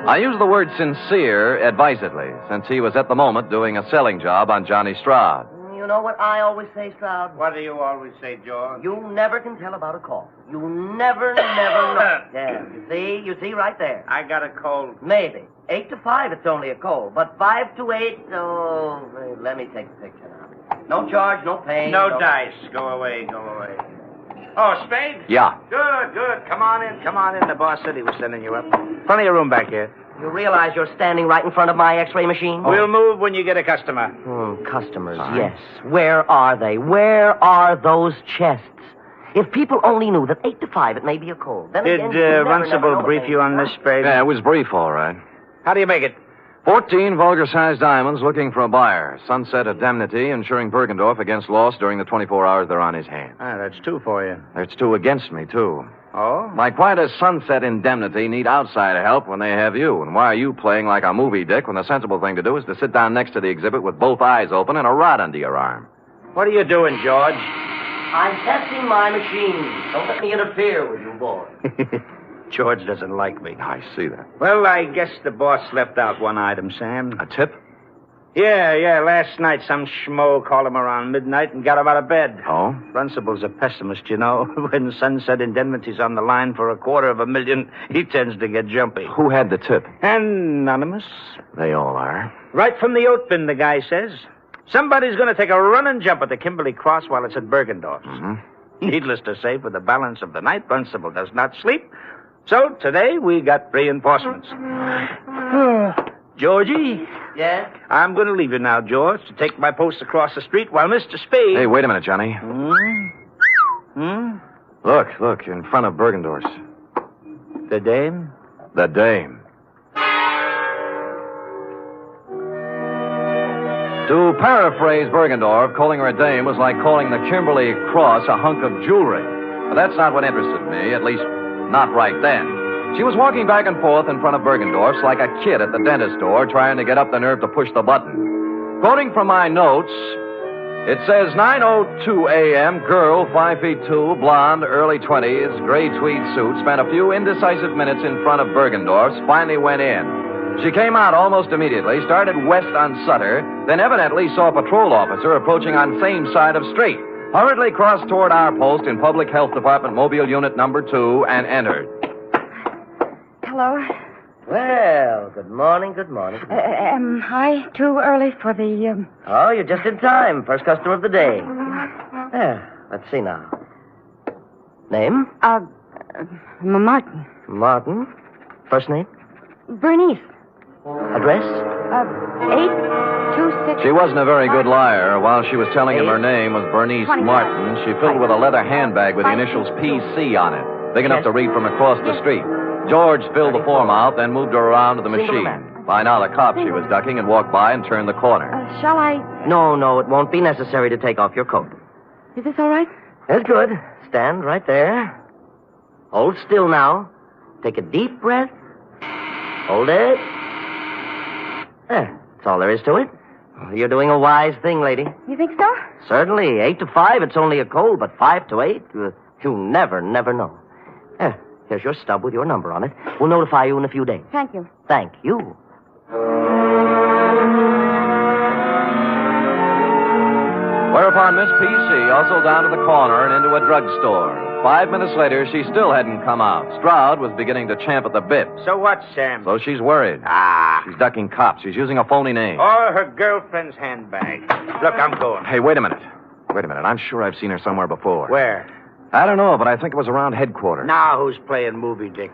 I use the word sincere advisedly, since he was at the moment doing a selling job on Johnny Stroud.
You know what I always say, Stroud?
What do you always say, George?
You never can tell about a cough. You never know. Yeah, you see right there.
I got a cold.
Maybe. 8 to 5, it's only a cold. But 5 to 8, oh, let me take the picture now. No charge, no pain.
No dice. Go away. Oh, Spade?
Yeah.
Good. Come on in. The boss said he was sending you up. Plenty of room back here.
You realize you're standing right in front of my X-ray machine?
We'll move when you get a customer.
Customers, yes. Where are they? Where are those chests? If people only knew that 8 to 5 it may be a cold. Then
Did Runcible brief you on this, Spade?
Yeah, it was brief, all right.
How do you make it?
14 vulgar-sized diamonds looking for a buyer. Sunset Indemnity insuring Bergendorf against loss during the 24 hours they're on his hands.
That's 2 for you.
There's 2 against me, too.
Oh?
Like, why does Sunset Indemnity need outside help when they have you? And why are you playing like a movie dick when the sensible thing to do is to sit down next to the exhibit with both eyes open and a rod under your arm?
What are you doing, George?
I'm testing my machine. Don't let me interfere with you, boy.
George doesn't like me.
I see that.
Well, I guess the boss left out one item, Sam.
A tip?
Yeah. Last night, some schmo called him around midnight and got him out of bed.
Oh?
Runcible's a pessimist, you know. When Sunset Indemnity's on the line for $250,000, he tends to get jumpy.
Who had the tip?
Anonymous.
They all are.
Right from the oat bin, the guy says. Somebody's going to take a running jump at the Kimberley Cross while it's at Bergendorf's. Needless to say, for the balance of the night, Runcible does not sleep. So, today, we got reinforcements. Georgie?
Yes?
I'm going to leave you now, George, to take my post across the street while Mr. Spade...
Hey, wait a minute, Johnny. Look, in front of Bergendorf's.
The dame?
The dame. To paraphrase Bergendorf, calling her a dame was like calling the Kimberley Cross a hunk of jewelry. But that's not what interested me, at least not right then. She was walking back and forth in front of Bergendorf's like a kid at the dentist door trying to get up the nerve to push the button. Quoting from my notes, it says 9:02 a.m., girl, 5'2", blonde, early 20s, gray tweed suit, spent a few indecisive minutes in front of Bergendorf's, finally went in. She came out almost immediately, started west on Sutter, then evidently saw a patrol officer approaching on same side of street, hurriedly crossed toward our post in Public Health Department Mobile Unit number 2 and entered.
Hello.
Well, good morning.
Am I too early for the,
Oh, you're just in time. First customer of the day. Let's see now. Name?
Martin.
Martin? First name?
Bernice.
Address?
826.
She wasn't a very good liar. While she was telling him her name was Bernice
25.
Martin, she filled with a leather handbag with the initials PC on it, big enough to read from across the street. George filled the form out, then moved her around to the machine. By now, the cop she was ducking had walked by and turned the corner.
Shall I?
No, it won't be necessary to take off your coat.
Is this all right?
That's good. Stand right there. Hold still now. Take a deep breath. Hold it. There. That's all there is to it. You're doing a wise thing, lady.
You think so?
Certainly. 8 to 5, it's only a cold, but 5 to 8, you never know. Here's your stub with your number on it. We'll notify you in a few days.
Thank you.
Thank you.
Whereupon Miss PC hustled down to the corner and into a drugstore. 5 minutes later, she still hadn't come out. Stroud was beginning to champ at the bit.
So what, Sam?
So she's worried. She's ducking cops. She's using a phony name.
Or her girlfriend's handbag. Look, I'm going.
Hey, wait a minute. I'm sure I've seen her somewhere before.
Where?
I don't know, but I think it was around headquarters.
Now who's playing movie, Dick?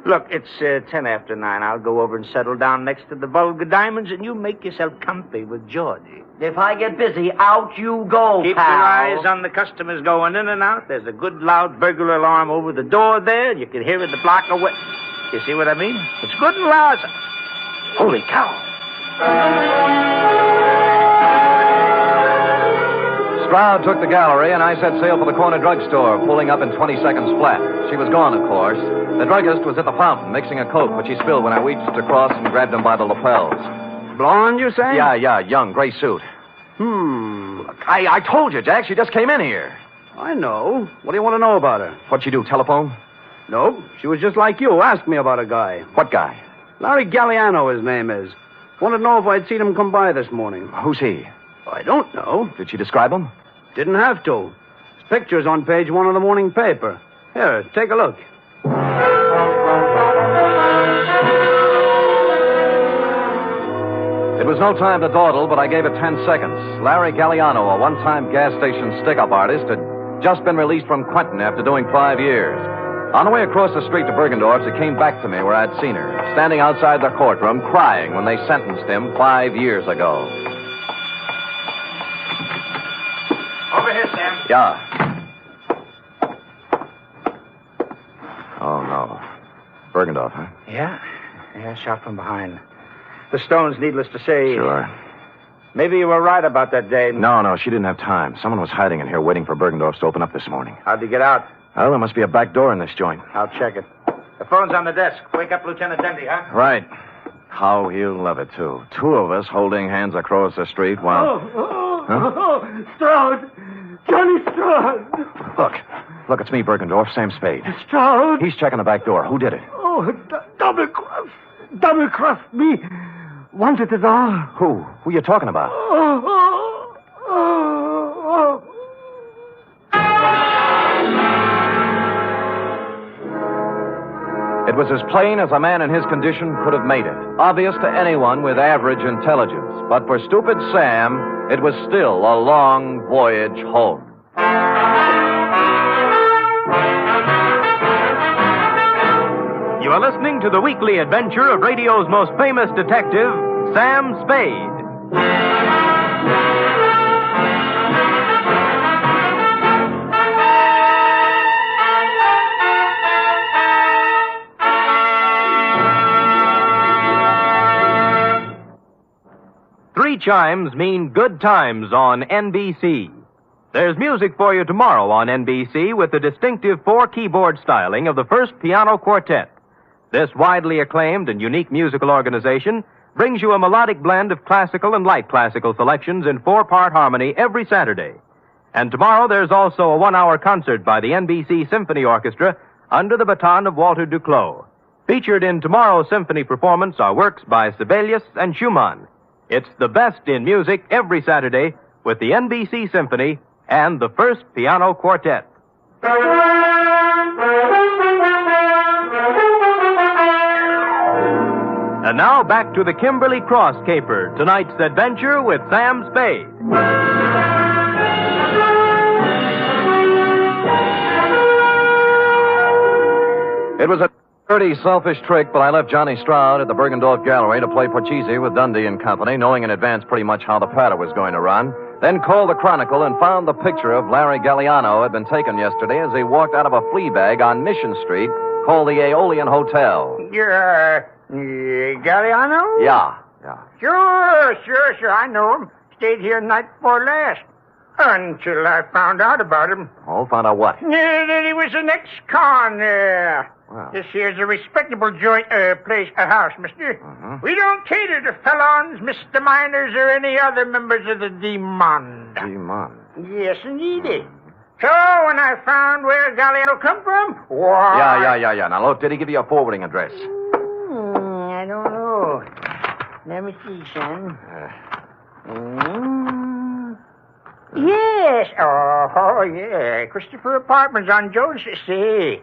Look, it's 10 after 9. I'll go over and settle down next to the vulgar diamonds, and you make yourself comfy with Georgie.
If I get busy, out you go,
Keep
pal.
your eyes on the customers going in and out. There's a good loud burglar alarm over the door there. You can hear it a block away. You see what I mean? It's good and loud. Holy cow.
Stroud took the gallery, and I set sail for the corner drugstore, pulling up in 20 seconds flat. She was gone, of course. The druggist was at the fountain, mixing a Coke, which he spilled when I reached across and grabbed him by the lapels.
Blonde, you say?
Yeah, young, gray suit. I told you, Jack, she just came in here.
I know. What do you want to know about her?
What'd she do, telephone?
No, she was just like you. Asked me about a guy.
What guy?
Larry Galliano, his name is. Wanted to know if I'd seen him come by this morning.
Who's he?
I don't know.
Did she describe him?
Didn't have to. His picture's on page 1 of the morning paper. Here, take a look.
It was no time to dawdle, but I gave it 10 seconds. Larry Galliano, a one-time gas station stick-up artist, had just been released from Quentin after doing 5 years. On the way across the street to Bergendorf's, it came back to me where I'd seen her, standing outside the courtroom, crying when they sentenced him 5 years ago.
Over here, Sam.
Yeah. Oh, no. Bergendorf, huh?
Yeah, shot from behind. The stones, needless to say.
Sure.
Maybe you were right about that day.
No, she didn't have time. Someone was hiding in here waiting for Bergendorf's to open up this morning.
How'd you get out?
Well, there must be a back door in this joint.
I'll check it. The phone's on the desk. Wake up Lieutenant Denny, huh?
Right. How he'll love it, too. 2 of us holding hands across the street while...
Stroud! Johnny Stroud!
Look, it's me, Bergendorf, Sam Spade.
Stroud?
He's checking the back door. Who did it?
Oh, double-crossed me. Wanted it all.
Who? Who you talking about? It was as plain as a man in his condition could have made it. Obvious to anyone with average intelligence. But for stupid Sam, it was still a long voyage home.
You are listening to the weekly adventure of radio's most famous detective, Sam Spade. Three chimes mean good times on NBC. There's music for you tomorrow on NBC with the distinctive 4-keyboard styling of the First Piano Quartet. This widely acclaimed and unique musical organization brings you a melodic blend of classical and light classical selections in 4-part harmony every Saturday. And tomorrow there's also a 1-hour concert by the NBC Symphony Orchestra under the baton of Walter Duclos. Featured in tomorrow's symphony performance are works by Sibelius and Schumann. It's the best in music every Saturday with the NBC Symphony and the First Piano Quartet. And now back to the Kimberley Cross Caper, tonight's adventure with Sam Spade.
It was a dirty, selfish trick, but I left Johnny Stroud at the Bergendorf Gallery to play Porchese with Dundee and Company, knowing in advance pretty much how the patter was going to run. Then called the Chronicle and found the picture of Larry Galliano had been taken yesterday as he walked out of a flea bag on Mission Street called the Aeolian Hotel.
You're, Galliano?
Yeah.
Sure. I know him. Stayed here night before last. Until I found out about him.
Oh, found out what?
That he was an ex-con.
Wow.
This here's a respectable house, mister. We don't cater to felons, misdemeanors, or any other members of the Demon.
Demon?
Yes, indeed. So, when I found where Galliano come from, why...
Yeah. Now, look, did he give you a forwarding address?
I don't know. Let me see, son. Yes. Oh, yeah. Christopher Apartments on Jones. Say,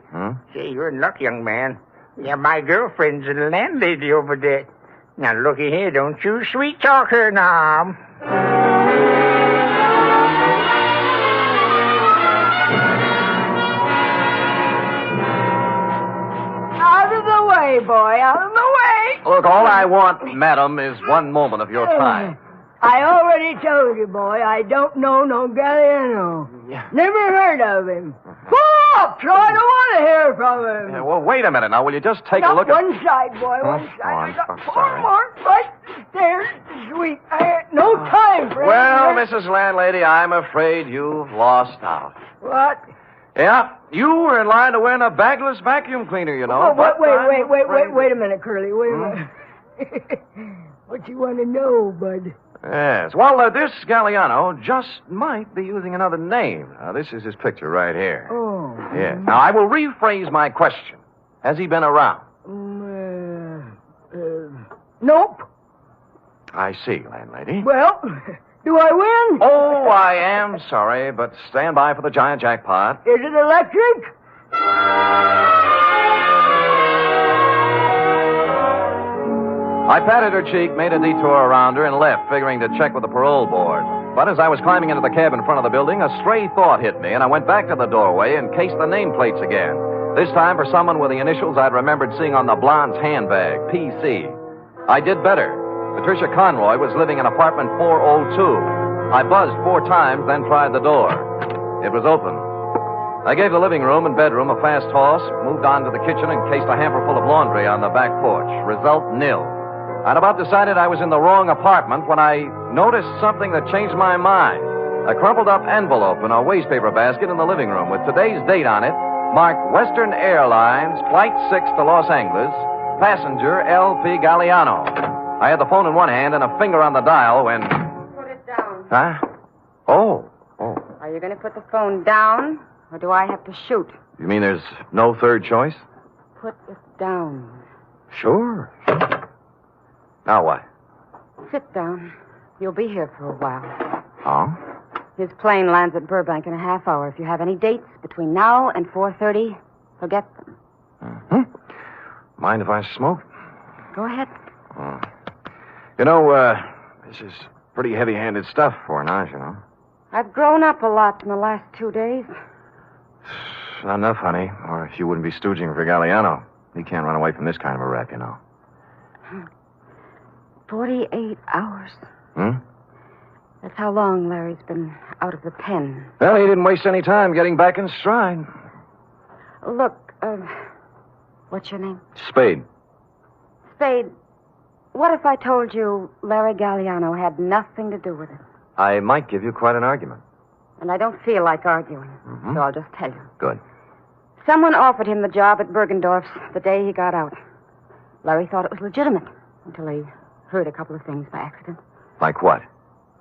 you're in luck, young man. Yeah, my girlfriend's a landlady over there. Now, looky here. Don't you sweet talk her now.
Out of the way, boy. Out of the way.
Look, all I want, madam, is one moment of your time.
I already told you, boy, I don't know no Galliano. Never heard of him. Stop! I don't want to hear from him.
Yeah, well, wait a minute now. Will you just take a
Not
look at...
one side, boy, one side. I got four more right there, sweet. I ain't no time for
Well,
anything.
Mrs. Landlady, I'm afraid you've lost out.
What?
Yeah, you were in line to win a bagless vacuum cleaner, you know.
Wait a minute, Curly. Wait a minute. What you want to know, bud?
Yes. Well, this Galliano just might be using another name. Now, this is his picture right here.
Oh.
Yes. Now, I will rephrase my question. Has he been around?
Nope.
I see, landlady.
Well, do I win?
Oh, I am sorry, but stand by for the giant jackpot.
Is it electric?
I patted her cheek, made a detour around her, and left, figuring to check with the parole board. But as I was climbing into the cab in front of the building, a stray thought hit me, and I went back to the doorway and cased the nameplates again. This time for someone with the initials I'd remembered seeing on the blonde's handbag, PC. I did better. Patricia Conroy was living in apartment 402. I buzzed 4 times, then tried the door. It was open. I gave the living room and bedroom a fast toss, moved on to the kitchen, and cased a hamper full of laundry on the back porch. Result, nil. I'd about decided I was in the wrong apartment when I noticed something that changed my mind. A crumpled up envelope in a wastepaper basket in the living room with today's date on it, marked Western Airlines, Flight 6 to Los Angeles, passenger L.P. Galliano. I had the phone in one hand and a finger on the dial when...
Put it down.
Huh? Oh.
Are you going to put the phone down, or do I have to shoot?
You mean there's no third choice?
Put it down.
Sure. Now what?
Sit down. You'll be here for a while.
Oh?
His plane lands at Burbank in a half hour. If you have any dates between now and 4:30, forget them.
Mind if I smoke?
Go ahead.
You know, this is pretty heavy-handed stuff for Naj, you know.
I've grown up a lot in the last 2 days.
Not enough, honey, or you wouldn't be stooging for Galliano. He can't run away from this kind of a rap, you know.
48 hours. That's how long Larry's been out of the pen.
Well, he didn't waste any time getting back in stride.
Look, what's your name?
Spade.
Spade, what if I told you Larry Galliano had nothing to do with it?
I might give you quite an argument.
And I don't feel like arguing, so I'll just tell you.
Good.
Someone offered him the job at Bergendorf's the day he got out. Larry thought it was legitimate until he heard a couple of things by accident.
Like what?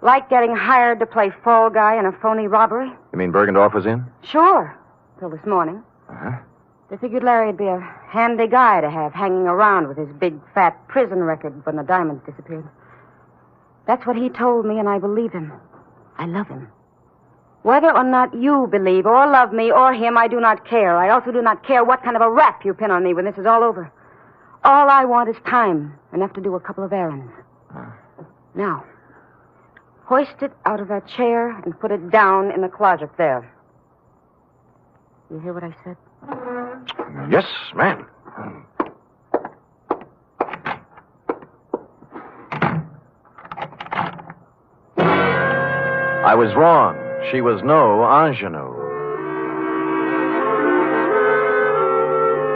Like getting hired to play fall guy in a phony robbery.
You mean Bergendorf was in?
Sure, till this morning. They figured Larry'd be a handy guy to have hanging around with his big, fat prison record when the diamonds disappeared. That's what he told me, and I believe him. I love him. Whether or not you believe or love me or him, I do not care. I also do not care what kind of a rap you pin on me when this is all over. All I want is time, enough to do a couple of errands. Now, hoist it out of that chair and put it down in the closet there. You hear what I said?
Yes, ma'am. I was wrong. She was no ingenue.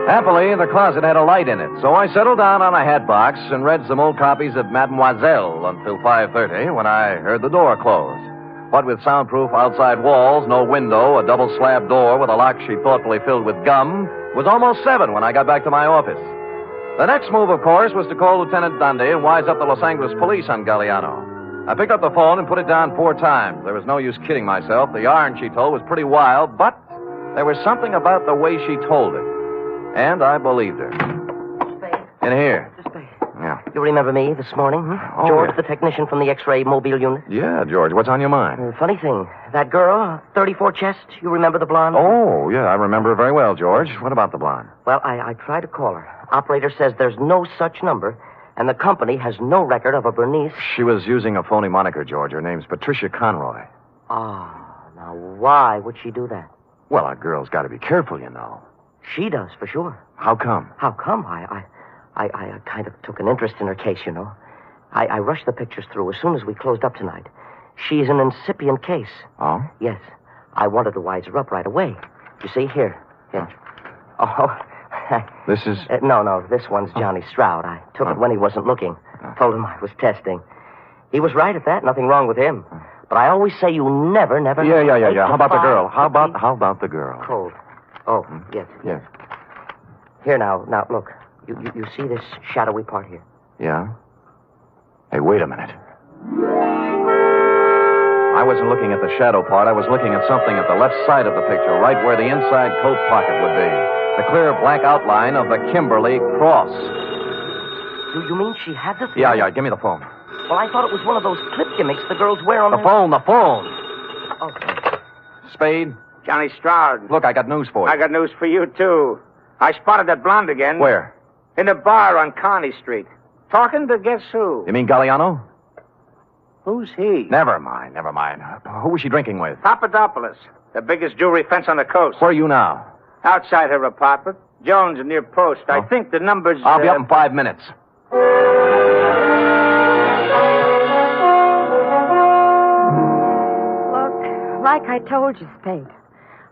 Happily, the closet had a light in it, so I settled down on a hat box and read some old copies of Mademoiselle until 5:30 when I heard the door close. What with soundproof outside walls, no window, a double slab door with a lock she thoughtfully filled with gum, it was almost 7 when I got back to my office. The next move, of course, was to call Lieutenant Dundee and wise up the Los Angeles police on Galliano. I picked up the phone and put it down 4 times. There was no use kidding myself. The yarn she told was pretty wild, but there was something about the way she told it. And I believed her. In here. Yeah.
You remember me this morning?
Oh,
George,
yeah.
the technician from the X-ray mobile unit?
Yeah, George, what's on your mind?
Funny thing, that girl, 34 chest, you remember the blonde?
Oh, yeah, I remember her very well, George. What about the blonde?
Well, I tried to call her. Operator says there's no such number, and the company has no record of a Bernice.
She was using a phony moniker, George. Her name's Patricia Conroy.
Now why would she do that?
Well, a girl's got to be careful, you know.
She does, for sure.
How come?
How come? I kind of took an interest in her case, you know. I rushed the pictures through as soon as we closed up tonight. She's an incipient case.
Oh?
Yes. I wanted to wise her up right away. You see, here. Oh.
This is...
No, this one's Johnny Stroud. I took it when he wasn't looking. Told him I was testing. He was right at that. Nothing wrong with him. But I always say you never...
Yeah. How about the girl? How about the girl?
Cold. Oh, yes.
Yes.
Here, now, look. You see this shadowy part here?
Yeah? Hey, wait a minute. I wasn't looking at the shadow part. I was looking at something at the left side of the picture, right where the inside coat pocket would be. The clear black outline of the Kimberley cross.
You mean she had the thing?
Yeah, give me the phone.
Well, I thought it was one of those clip gimmicks the girls wear on
the phone.
Oh.
Spade?
Johnny Stroud.
Look, I got news for you.
I got news for you, too. I spotted that blonde again.
Where?
In a bar on Kearney Street. Talking to guess who?
You mean Galliano?
Who's he?
Never mind. Who was she drinking with?
Papadopoulos, the biggest jewelry fence on the coast.
Where are you now?
Outside her apartment. Jones near Post. I think the number's...
I'll be up in 5 minutes.
Look, like I told you, Spade,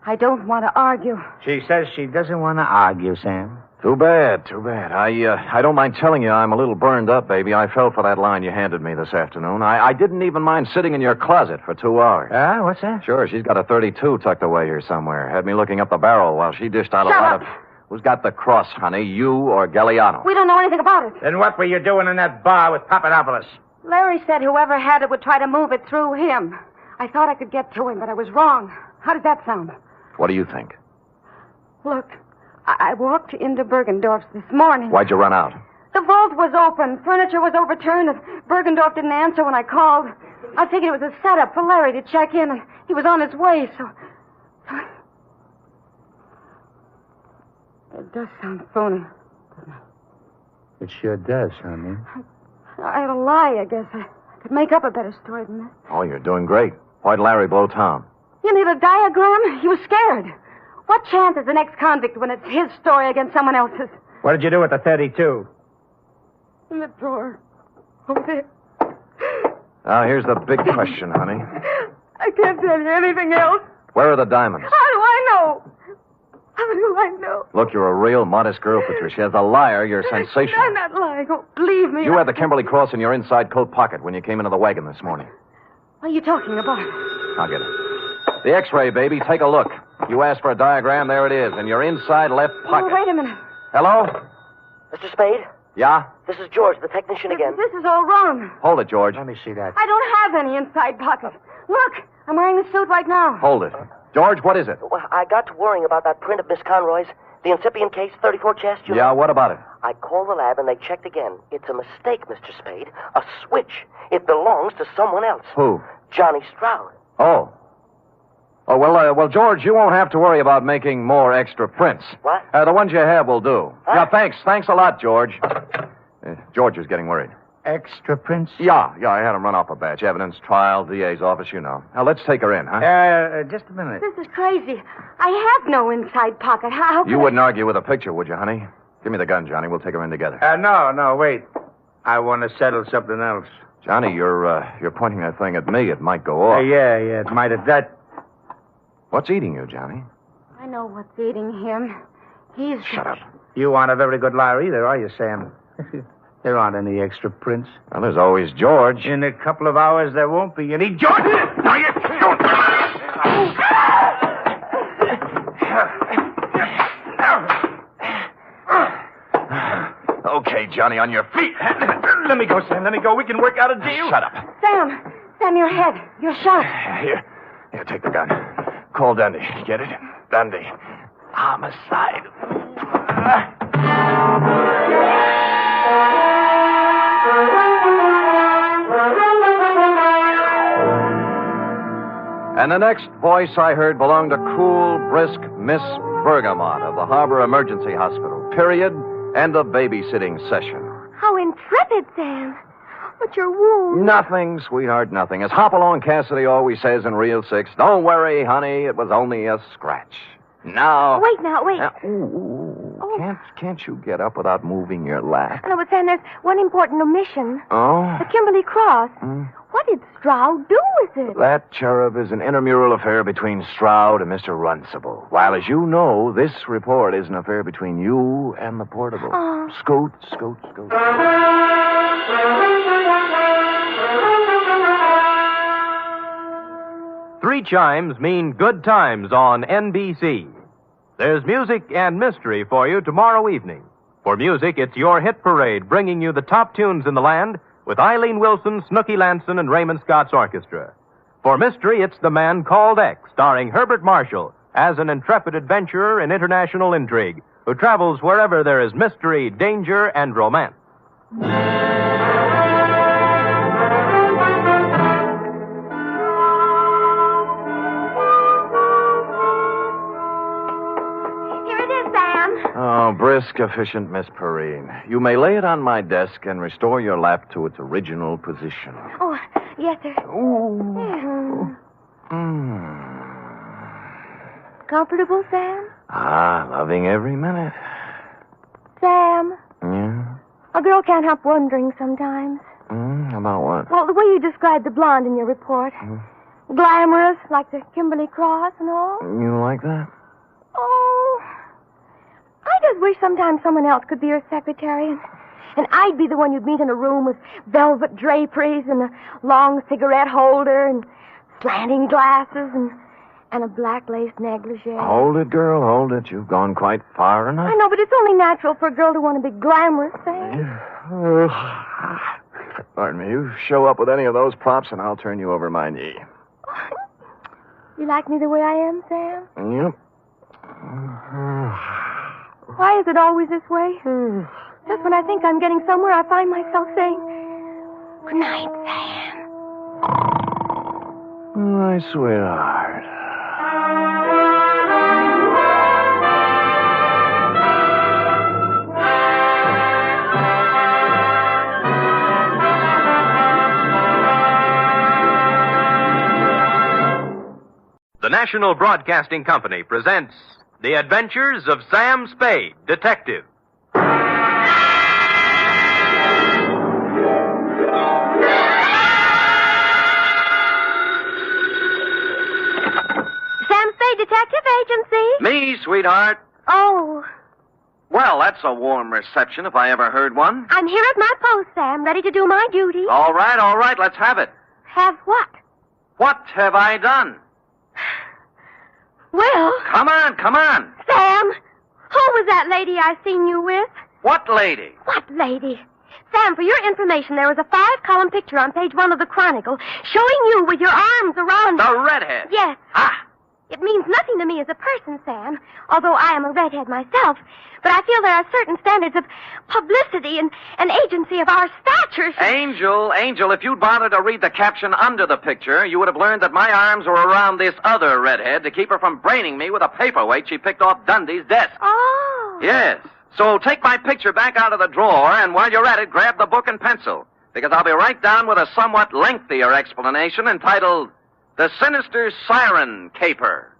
I don't want to argue.
She says she doesn't want to argue, Sam.
Too bad. I don't mind telling you I'm a little burned up, baby. I fell for that line you handed me this afternoon. I didn't even mind sitting in your closet for 2 hours.
What's that?
Sure, she's got a 32 tucked away here somewhere. Had me looking up the barrel while she dished out
Shut
a lot
up.
of... Who's got the cross, honey? You or Galliano?
We don't know anything about it.
Then what were you doing in that bar with Papadopoulos?
Larry said whoever had it would try to move it through him. I thought I could get to him, but I was wrong. How did that sound?
What do you think?
Look, I walked into Bergendorf's this morning.
Why'd you run out?
The vault was open. Furniture was overturned, and Bergendorf didn't answer when I called. I figured it was a setup for Larry to check in, and he was on his way, so... It does sound phony.
It sure does, honey.
I had a lie, I guess. I could make up a better story than that.
Oh, you're doing great. Why'd Larry blow town?
You need a diagram? He was scared. What chance is an ex-convict when it's his story against someone else's?
What did you do with the 32?
In the drawer. Over there.
Now, here's the big question, honey.
I can't tell you anything else.
Where are the diamonds?
How do I know? How do I know?
Look, you're a real modest girl, Patricia. As a liar, you're sensational.
I'm not lying. Oh, believe me.
You had the Kimberley cross in your inside coat pocket when you came into the wagon this morning.
What are you talking about?
I'll get it. The X-ray, baby. Take a look. You asked for a diagram. There it is, in your inside left pocket.
Oh, wait a minute.
Hello?
Mr. Spade?
Yeah?
This is George, the technician again.
This is all wrong.
Hold it, George.
Let me see that.
I don't have any inside pocket. Look, I'm wearing the suit right now.
Hold it. George, what is it?
Well, I got to worrying about that print of Miss Conroy's, the incipient case, 34 chest.
Yeah, what about it?
I called the lab and they checked again. It's a mistake, Mr. Spade. A switch. It belongs to someone else.
Who?
Johnny Stroud.
Oh. Oh, well, George, you won't have to worry about making more extra prints.
What?
The ones you have will do.
Huh?
Yeah, thanks. Thanks a lot, George. George is getting worried.
Extra prints?
Yeah, I had him run off a batch. Evidence, trial, DA's office, you know. Now, let's take her in, huh?
Just a minute.
This is crazy. I have no inside pocket. How
You wouldn't argue with a picture, would you, honey? Give me the gun, Johnny. We'll take her in together.
No, wait. I want to settle something else.
Johnny, you're pointing that thing at me. It might go off.
Yeah, it might have that.
What's eating you, Johnny?
I know what's eating him. He's...
Shut up.
You aren't a very good liar either, are you, Sam? There aren't any extra prints.
Well, there's always George.
In a couple of hours, there won't be any George. Now you don't.
Okay, Johnny, on your feet.
Let me go, Sam. Let me go. We can work out a deal.
Shut up.
Sam, your head. You're shot.
Here, take the gun. Call Dundee. Get it? Dundee. Homicide. And the next voice I heard belonged to cool, brisk Miss Bergamot of the Harbor Emergency Hospital. Period. End of babysitting session.
How intrepid, Sam. What's your wound?
Nothing, sweetheart, nothing. As Hopalong Cassidy always says in Reel 6, don't worry, honey, it was only a scratch. Now...
Wait.
Can't you get up without moving your lap?
No, but Sam, there's one important omission.
Oh?
The Kimberley cross. What did Stroud do with it?
That cherub is an intramural affair between Stroud and Mr. Runcible. While, as you know, this report is an affair between you and the portable.
Oh.
Scoot.
3 chimes mean good times on NBC. There's music and mystery for you tomorrow evening. For music, it's your hit parade bringing you the top tunes in the land with Eileen Wilson, Snooky Lanson, and Raymond Scott's orchestra. For mystery, it's The Man Called X, starring Herbert Marshall as an intrepid adventurer in international intrigue who travels wherever there is mystery, danger, and romance.
Oh, brisk, efficient Miss Perrine. You may lay it on my desk and restore your lap to its original position.
Oh, yes, sir.
Ooh.
Comfortable, Sam?
Loving every minute.
Sam?
Yeah?
A girl can't help wondering sometimes.
About what?
Well, the way you described the blonde in your report. Glamorous, like the Kimberley cross and all.
You like that?
Oh... I just wish sometimes someone else could be your secretary, and I'd be the one you'd meet in a room with velvet draperies and a long cigarette holder and slanting glasses and a black lace negligee.
Hold it, girl, hold it. You've gone quite far enough.
I know, but it's only natural for a girl to want to be glamorous, Sam.
Pardon me. You show up with any of those props, and I'll turn you over my knee.
You like me the way I am, Sam?
Yep.
Why is it always this way? Just when I think I'm getting somewhere, I find myself saying, "Good night, Sam."
My sweetheart.
The National Broadcasting Company presents The Adventures of Sam Spade, Detective.
Sam Spade Detective Agency?
Me, sweetheart.
Oh,
Well, that's a warm reception if I ever heard one.
I'm here at my post, Sam, ready to do my duty.
All right, let's have it.
Have what?
What have I done?
Well...
Come on.
Sam, who was that lady I seen you with?
What lady?
What lady? Sam, for your information, there was a 5-column picture on page 1 of the Chronicle showing you with your arms around...
The redhead?
Yes.
Ah!
It means nothing to me as a person, Sam, although I am a redhead myself. But I feel there are certain standards of publicity and agency of our stature.
Angel, if you'd bothered to read the caption under the picture, you would have learned that my arms were around this other redhead to keep her from braining me with a paperweight she picked off Dundee's desk.
Oh.
Yes. So take my picture back out of the drawer, and while you're at it, grab the book and pencil. because I'll be right down with a somewhat lengthier explanation entitled The Sinister Siren Caper.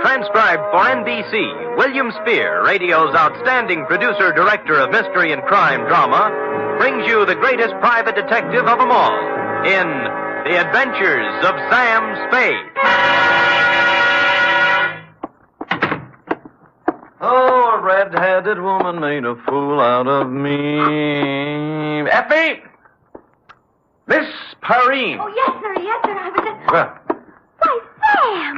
Transcribed for NBC, William Spear, radio's outstanding producer-director of mystery and crime drama, brings you the greatest private detective of them all in The Adventures of Sam Spade.
Oh, a red-headed woman made a fool out of me. Effie! Miss Perrine.
Oh, yes, sir. I was just...
Well.
Why, Sam!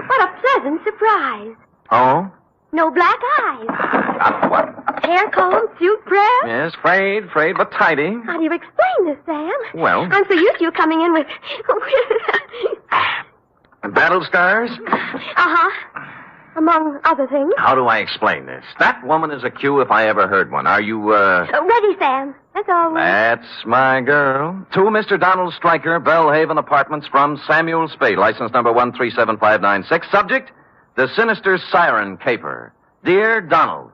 What a pleasant surprise.
Oh?
No black eyes.
What?
Hair comb, suit press.
Yes, frayed, but tidy.
How do you explain this, Sam?
Well.
I'm so used to you coming in with...
Battle scars?
Uh-huh. Among other things.
How do I explain this? That woman is a Q if I ever heard one. Are you,
Ready, Sam. That's all.
That's my girl. To Mr. Donald Stryker, Bellhaven Apartments from Samuel Spade, license number 1375596. Subject, The Sinister Siren Caper. Dear Donald,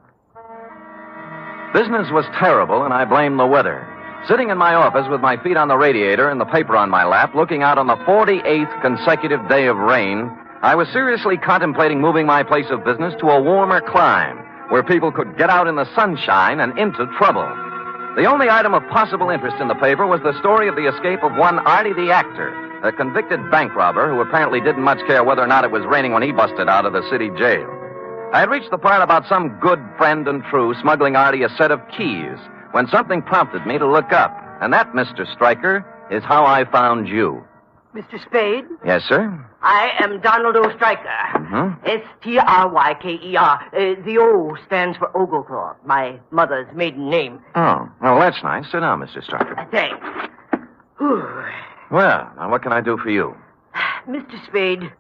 business was terrible, and I blame the weather. Sitting in my office with my feet on the radiator and the paper on my lap, looking out on the 48th consecutive day of rain, I was seriously contemplating moving my place of business to a warmer clime, where people could get out in the sunshine and into trouble. The only item of possible interest in the paper was the story of the escape of one Artie the actor, a convicted bank robber who apparently didn't much care whether or not it was raining when he busted out of the city jail. I had reached the part about some good friend and true smuggling Artie a set of keys when something prompted me to look up. And that, Mr. Stryker, is how I found you.
Mr. Spade?
Yes, sir?
I am Donald O. Stryker. Stryker. The O stands for Oglethorpe, my mother's maiden name.
Oh, well, that's nice. Sit down, Mr. Stryker.
Thanks.
Well, now what can I do for you?
Mr. Spade,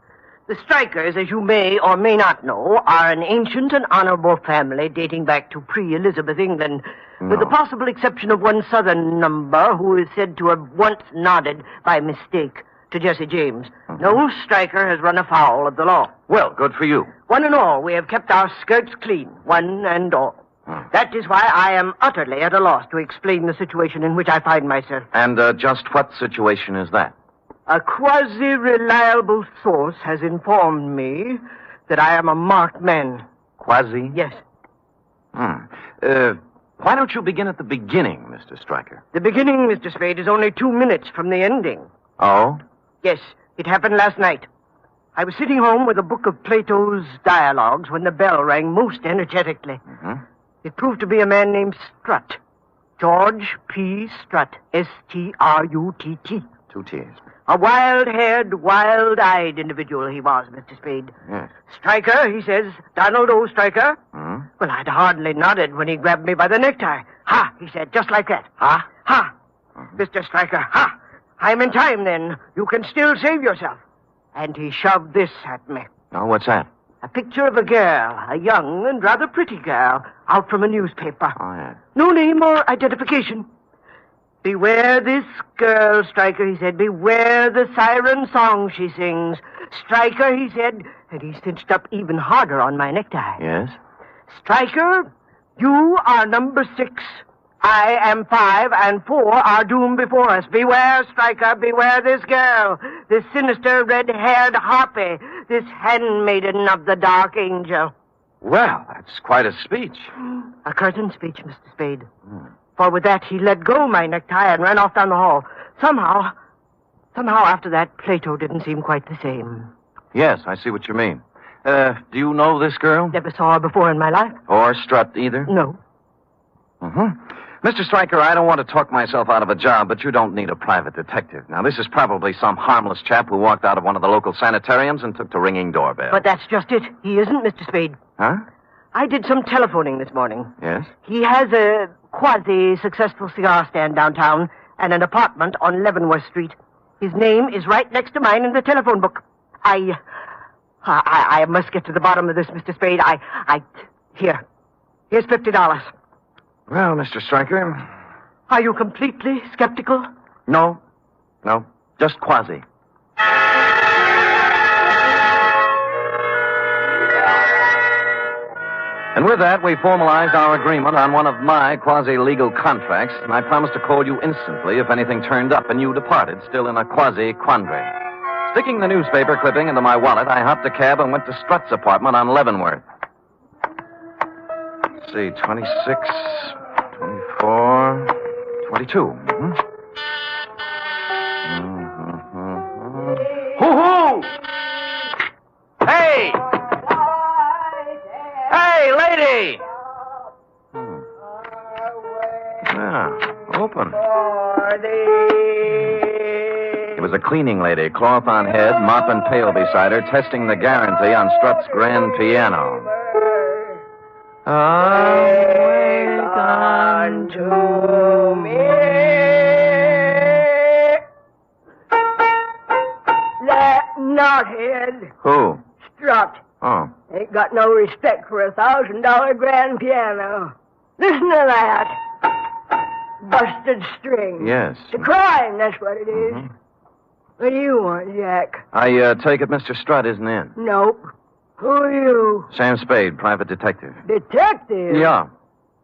the Strykers, as you may or may not know, are an ancient and honorable family dating back to pre-Elizabeth England, with the possible exception of one southern number who is said to have once nodded by mistake to Jesse James. No Stryker has run afoul of the law.
Well, good for you.
One and all, we have kept our skirts clean, one and all. That is why I am utterly at a loss to explain the situation in which I find myself.
And just what situation is that?
A quasi-reliable source has informed me that I am a marked man.
Quasi?
Yes.
Why don't you begin at the beginning, Mr. Stryker?
The beginning, Mr. Spade, is only 2 minutes from the ending.
Oh?
Yes, it happened last night. I was sitting home with a book of Plato's dialogues when the bell rang most energetically. It proved to be a man named Strutt. George P. Strutt. S-T-R-U-T-T.
2 T's.
A wild-haired, wild-eyed individual he was, Mr. Spade.
Yes.
Stryker, he says. Donald O. Stryker. Well, I'd hardly nodded when he grabbed me by the necktie. Ha, he said, just like that. Ha? Ha. Mr. Stryker, ha. I'm in time, then. You can still save yourself. And he shoved this at me.
Oh, what's that?
A picture of a girl, a young and rather pretty girl, out from a newspaper.
Oh, yeah.
No name or identification. Beware this girl, Stryker, he said. Beware the siren song she sings. Stryker, he said, and he cinched up even harder on my necktie.
Yes?
Stryker, you are number 6. I am 5, and 4 are doomed before us. Beware, Stryker, beware this girl, this sinister red-haired harpy, this handmaiden of the dark angel.
Well, that's quite a speech.
A curtain speech, Mr. Spade. For with that, he let go my necktie and ran off down the hall. Somehow after that, Plato didn't seem quite the same.
Yes, I see what you mean. Do you know this girl?
Never saw her before in my life.
Or Strutt either?
No.
Mr. Stryker, I don't want to talk myself out of a job, but you don't need a private detective. Now, this is probably some harmless chap who walked out of one of the local sanitariums and took to ringing doorbells.
But that's just it. He isn't, Mr. Spade.
Huh?
I did some telephoning this morning.
Yes?
He has a quasi-successful cigar stand downtown and an apartment on Leavenworth Street. His name is right next to mine in the telephone book. I must get to the bottom of this, Mr. Spade. Here's $50.
Well, Mr. Stryker.
Are you completely skeptical?
No, just quasi. And with that, we formalized our agreement on one of my quasi-legal contracts, and I promised to call you instantly if anything turned up, and you departed, still in a quasi-quandary. Sticking the newspaper clipping into my wallet, I hopped a cab and went to Strutt's apartment on Leavenworth. Let's see, 26, 24, 22. Mm-hmm.
Hoo-hoo! Hey! Hey, lady!
Yeah, open. It was a cleaning lady, cloth on head, mop and pail beside her, testing the guarantee on Strutt's grand piano. Awake unto me.
That knothead.
Who?
Strutt.
Oh.
Ain't got no respect for $1,000 grand piano. Listen to that. Busted string.
Yes.
It's a crime, that's what it is.
Mm-hmm.
What do you want, Jack?
I take it Mr. Strutt isn't in.
Nope. Who are you?
Sam Spade, private detective.
Detective?
Yeah.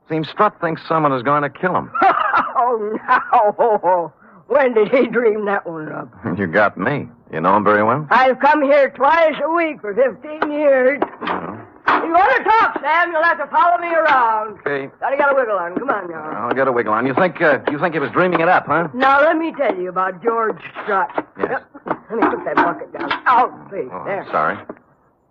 Seems Strutt thinks someone is going to kill him.
Oh, no. When did he dream that one up?
You got me. You know him very well?
I've come here twice a week for 15 years. You want to talk, Sam, you'll have to follow me around.
Okay.
Gotta get a wiggle on. Come on now.
I'll get a wiggle on. You think he was dreaming it up, huh?
Now, let me tell you about George Strutt.
Yes.
Let me put that bucket down. Out, please.
Oh,
there.
sorry.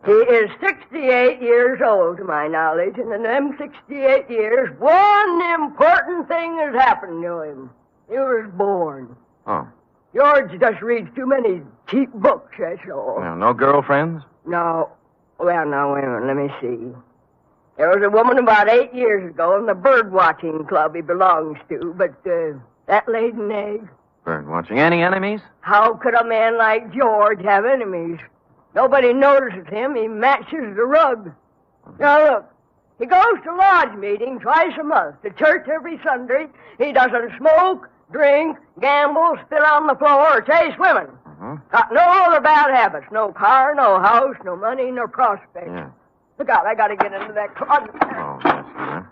He is 68 years old, to my knowledge, and in them 68 years, one important thing has happened to him. He was born.
Oh.
George just reads too many cheap books, that's all.
Well, no girlfriends?
No. Well, now, wait a minute. Let me see. There was a woman about 8 years ago in the bird-watching club he belongs to, but that laid an egg.
Bird watching. Any enemies?
How could a man like George have enemies? Nobody notices him. He matches the rug. Now, look. He goes to lodge meeting twice a month, to church every Sunday. He doesn't smoke, drink, gamble, spit on the floor, or chase women. Got no other bad habits. No car, no house, no money, no prospects.
Yeah.
Look out, I gotta get into that closet.
Oh, yes, yeah.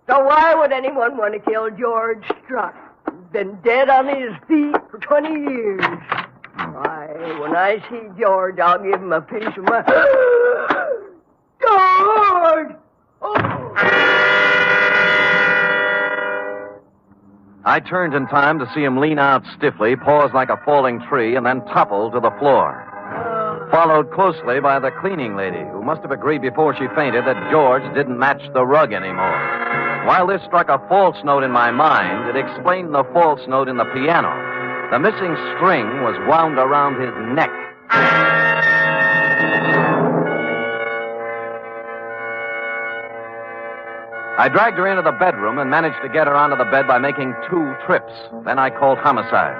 So why would anyone want to kill George Strutt? He's been dead on his feet for 20 years. Why, when I see George, I'll give him a piece of my... George!
I turned in time to see him lean out stiffly, pause like a falling tree, and then topple to the floor. Followed closely by the cleaning lady, who must have agreed before she fainted that George didn't match the rug anymore. While this struck a false note in my mind, it explained the false note in the piano. The missing string was wound around his neck. I dragged her into the bedroom and managed to get her onto the bed by making 2 trips. Then I called homicide.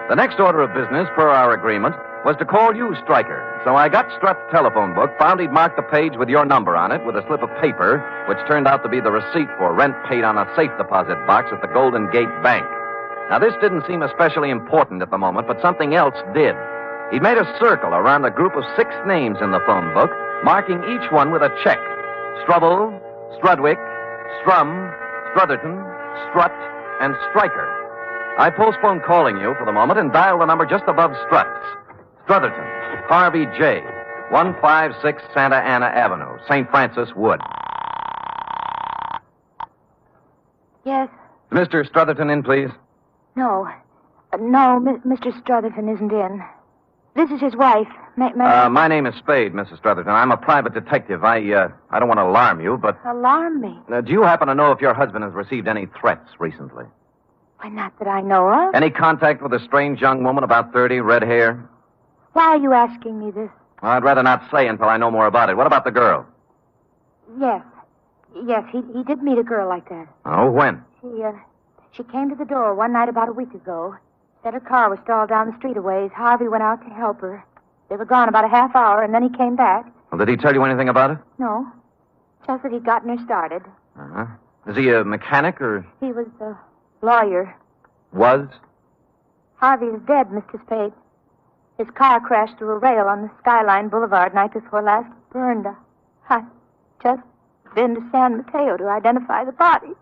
The next order of business, per our agreement, was to call you, Stryker. So I got Strutt's telephone book, found he'd marked the page with your number on it with a slip of paper, which turned out to be the receipt for rent paid on a safe deposit box at the Golden Gate Bank. Now, this didn't seem especially important at the moment, but something else did. He'd made a circle around a group of 6 names in the phone book, marking each one with a check. Strubble, Strudwick, Strum, Strutherton, Strutt, and Stryker. I postponed calling you for the moment and dialed the number just above Strutt's. Strutherton, Harvey J., 156 Santa Ana Avenue, St. Francis Wood.
Yes?
Mr. Strutherton in, please?
No. Mr. Strutherton isn't in. This is his wife.
My name is Spade, Mrs. Strutherton. I'm a private detective. I don't want to alarm you, but...
Alarm me?
Do you happen to know if your husband has received any threats recently?
Why, not that I know of.
Any contact with a strange young woman about 30, red hair?
Why are you asking me this?
Well, I'd rather not say until I know more about it. What about the girl?
Yes. Yes, he did meet a girl like that.
Oh, when?
She came to the door one night about a week ago. Said her car was stalled down the street a ways. Harvey went out to help her. They were gone about a half hour, and then he came back.
Well, did he tell you anything about it?
No. Just that he'd gotten her started.
Uh-huh. Is he a mechanic, or...?
He was a lawyer.
Was?
Harvey is dead, Mr. Spade. His car crashed through a rail on the Skyline Boulevard night before last. Burned. I just
been to San Mateo to identify the body.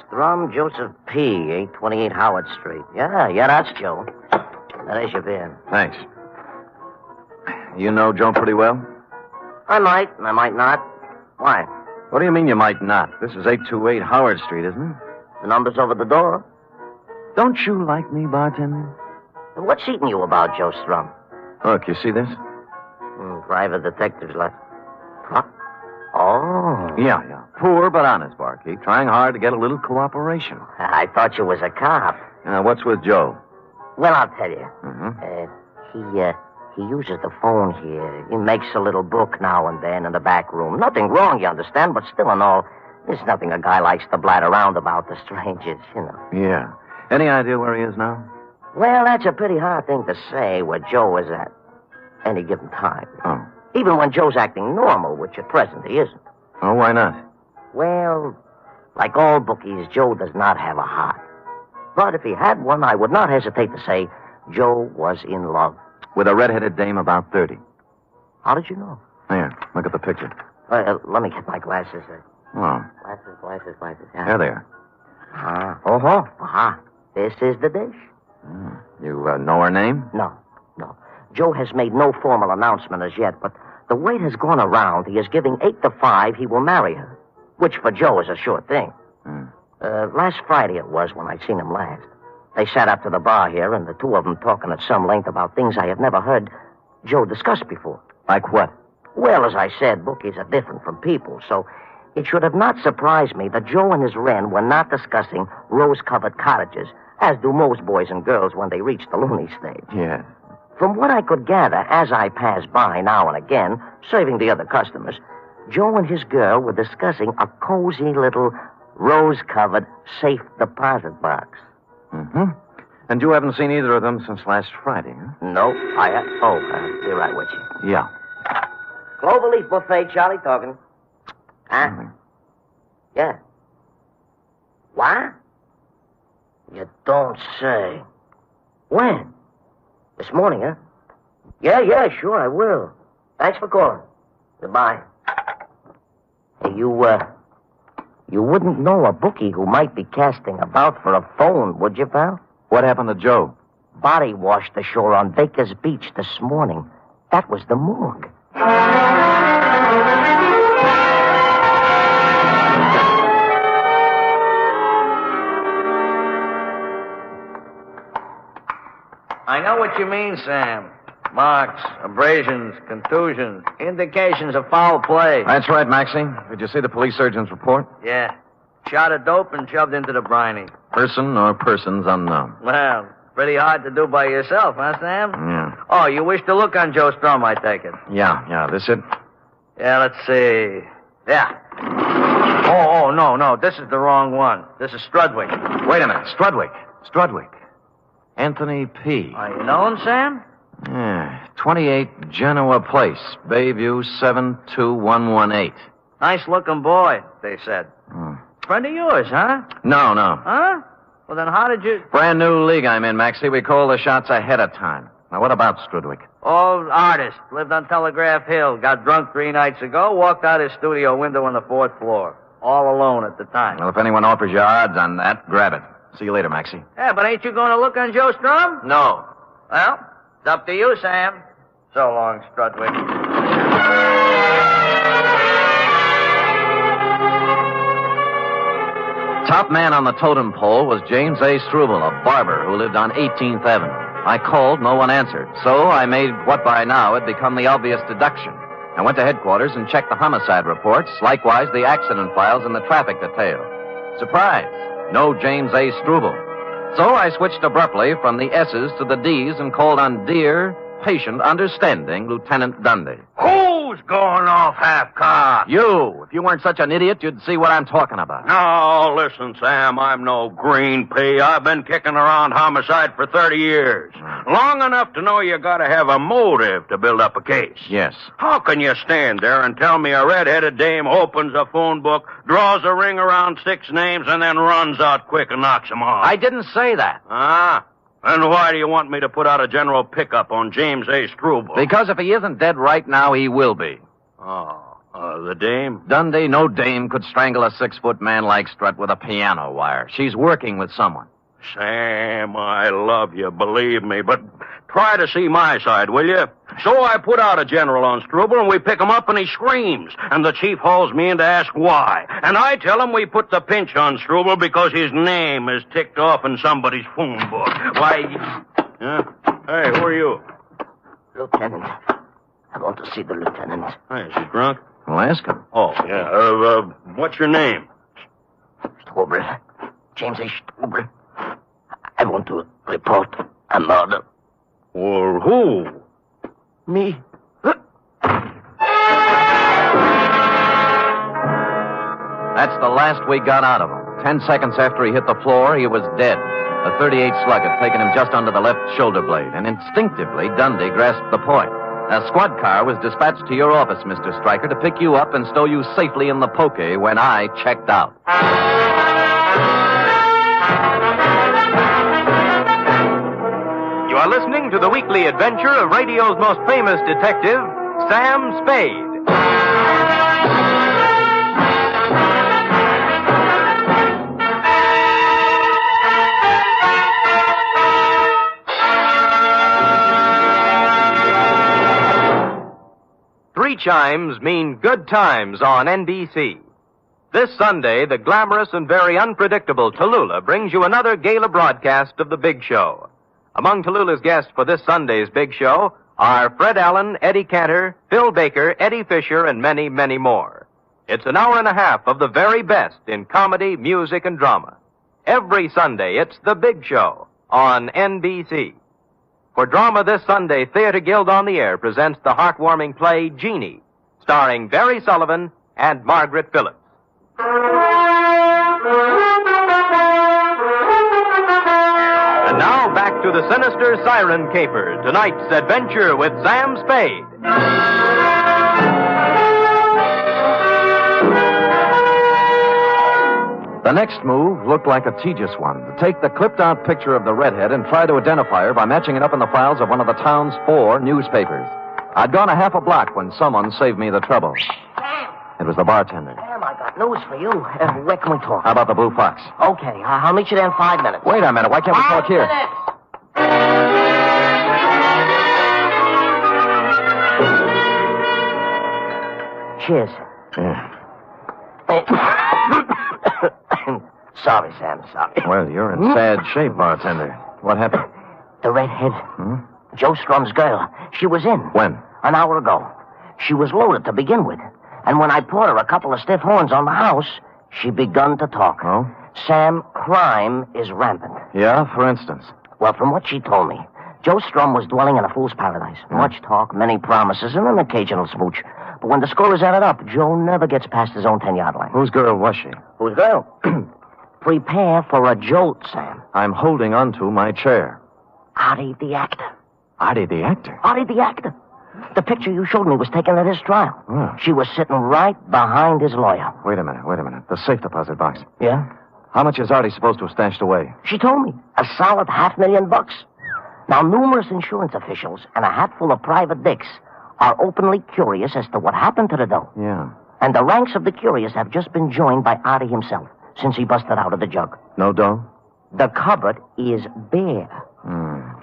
Strum Joseph P., 828 Howard Street. Yeah, that's Joe. There's your bin.
Thanks. You know Joe pretty well?
I might not. Why?
What do you mean you might not? This is 828 Howard Street, isn't it?
The number's over the door.
Don't you like me, bartender?
What's eating you about, Joe Strum?
Look, you see this?
Private detective's left. Huh? Oh.
Yeah. Poor but honest, barkeep. Trying hard to get a little cooperation.
I thought you was a cop.
What's with Joe?
Well, I'll tell you.
Mm-hmm.
He uses the phone here. He makes a little book now and then in the back room. Nothing wrong, you understand, but still and all, there's nothing a guy likes to blat around about to strangers, you know.
Yeah. Any idea where he is now?
Well, that's a pretty hard thing to say where Joe is at any given time.
Oh.
Even when Joe's acting normal, which at present he isn't.
Oh, why not?
Well, like all bookies, Joe does not have a heart. But if he had one, I would not hesitate to say Joe was in love.
With a red-headed dame about 30.
How did you know?
Here, look at the picture.
Let me get my glasses.
Oh.
Glasses. Yeah.
There they are.
This is the dish.
You know her name?
No. Joe has made no formal announcement as yet, but the word has gone around he is giving 8 to 5 he will marry her, which for Joe is a sure thing. Last Friday it was when I seen him last. They sat up to the bar here, and the two of them talking at some length about things I have never heard Joe discuss before.
Like what?
Well, as I said, bookies are different from people, so it should have not surprised me that Joe and his wren were not discussing rose-covered cottages, as do most boys and girls when they reach the loony stage.
Yeah.
From what I could gather as I passed by now and again, serving the other customers, Joe and his girl were discussing a cozy little rose-covered safe deposit box.
Mm-hmm. And you haven't seen either of them since last Friday, huh?
No, you're right with you.
Yeah.
Cloverleaf buffet, Charlie talking. Huh? Yeah. What? You don't say. When? This morning, huh? Yeah, sure, I will. Thanks for calling. Goodbye. Hey, you wouldn't know a bookie who might be casting about for a phone, would you, pal?
What happened to Joe?
Body washed ashore on Baker's Beach this morning. That was the morgue.
I know what you mean, Sam. Marks, abrasions, contusions, indications of foul play.
That's right, Maxie. Did you see the police surgeon's report?
Yeah. Shot of dope and shoved into the briny.
Person or persons unknown.
Well, pretty hard to do by yourself, huh, Sam?
Yeah.
Oh, you wish to look on Joe Strum, I take it.
Yeah. This it?
Yeah, let's see. Yeah. Oh, no. This is the wrong one. This is Strudwick.
Wait a minute. Strudwick. Anthony P.
Are you know him, Sam?
Yeah. 28 Genoa Place, Bayview 72118.
Nice-looking boy, they said. Friend of yours, huh?
No.
Huh? Well, then how did you...
Brand new league I'm in, Maxie. We call the shots ahead of time. Now, what about Strudwick?
Old artist. Lived on Telegraph Hill. Got drunk 3 nights ago. Walked out his studio window on the 4th floor. All alone at the time.
Well, if anyone offers you odds on that, grab it. See you later, Maxie.
Yeah, but ain't you going to look on Joe Strum?
No.
Well, it's up to you, Sam. So long, Strudwick.
Top man on the totem pole was James A. Struble, a barber who lived on 18th Avenue. I called, no one answered. So I made what by now had become the obvious deduction. I went to headquarters and checked the homicide reports, likewise the accident files and the traffic detail. Surprise! No James A. Struble. So I switched abruptly from the S's to the D's and called on dear, patient, understanding Lieutenant Dundee.
Who's Who's going off half-cocked?
You. If you weren't such an idiot, you'd see what I'm talking about.
No, listen, Sam, I'm no green pea. I've been kicking around homicide for 30 years. Long enough to know you gotta have a motive to build up a case.
Yes.
How can you stand there and tell me a red-headed dame opens a phone book, draws a ring around 6 names, and then runs out quick and knocks them off?
I didn't say that.
Ah? And why do you want me to put out a general pickup on James A. Struble?
Because if he isn't dead right now, he will be.
Oh, the dame?
Dundee, no dame could strangle a 6-foot man like Strut with a piano wire. She's working with someone.
Sam, I love you, believe me, but try to see my side, will you? So I put out a general on Struble, and we pick him up, and he screams. And the chief hauls me in to ask why. And I tell him we put the pinch on Struble because his name is ticked off in somebody's phone book. Why... Hey, who are you?
Lieutenant. I want to see the lieutenant.
Hey, is he drunk?
Well, ask him.
Oh, yeah. What's your name?
Struble. James A. Struble. I want to report a murder.
Or who?
Me.
That's the last we got out of him. 10 seconds after he hit the floor, he was dead. A .38 slug had taken him just under the left shoulder blade, and instinctively, Dundee grasped the point. A squad car was dispatched to your office, Mr. Stryker, to pick you up and stow you safely in the poke when I checked out.
You are listening to the weekly adventure of radio's most famous detective, Sam Spade. Three chimes mean good times on NBC. This Sunday, the glamorous and very unpredictable Tallulah brings you another gala broadcast of The Big Show. Among Tallulah's guests for this Sunday's Big Show are Fred Allen, Eddie Cantor, Phil Baker, Eddie Fisher, and many, many more. It's an hour and a half of the very best in comedy, music, and drama. Every Sunday, it's The Big Show on NBC. For drama this Sunday, Theater Guild on the Air presents the heartwarming play Jeannie, starring Barry Sullivan and Margaret Phillips. And now back to the sinister Siren caper, tonight's adventure with Sam Spade.
The next move looked like a tedious one. To take the clipped-out picture of the redhead and try to identify her by matching it up in the files of one of the town's 4 newspapers. I'd gone a half a block when someone saved me the trouble. It was the bartender.
Sam, I got news for you. Where can we talk?
How about the Blue Fox?
Okay, I'll meet you there in 5 minutes.
Wait a minute. Why can't we talk here?
Cheers.
Yeah.
Sorry, Sam, sorry.
Well, you're in sad shape, bartender. What happened?
The redhead. Joe Strum's girl. She was in.
When?
An hour ago. She was loaded to begin with. And when I poured her a couple of stiff horns on the house, she begun to talk.
Oh?
Sam, crime is rampant.
Yeah, for instance?
Well, from what she told me, Joe Strum was dwelling in a fool's paradise. Much talk, many promises, and an occasional smooch. But when the score is added up, Joe never gets past his own 10-yard line.
Whose girl was she?
Whose girl? Prepare for a jolt, Sam.
I'm holding onto my chair.
Artie the actor.
Artie the actor?
Artie the actor. The picture you showed me was taken at his trial.
Oh.
She was sitting right behind his lawyer.
Wait a minute. The safe deposit box.
Yeah?
How much is Artie supposed to have stashed away?
She told me. A solid $500,000. Now, numerous insurance officials and a hatful of private dicks are openly curious as to what happened to the dough.
Yeah.
And the ranks of the curious have just been joined by Artie himself since he busted out of the jug.
No dough?
The cupboard is bare.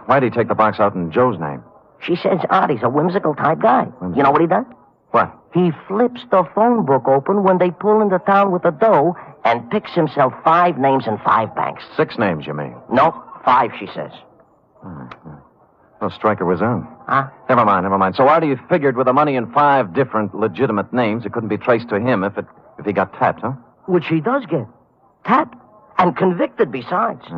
Why'd he take the box out in Joe's name?
She says Artie's a whimsical type guy. You know what he does?
What?
He flips the phone book open when they pull into town with the dough and picks himself 5 names in 5 banks.
6 names, you mean?
No, 5, she says.
Well, Stryker was on.
Huh?
Never mind. So Artie figured with the money in 5 different legitimate names, it couldn't be traced to him if he got tapped, huh?
Which he does get. Tapped. And convicted besides.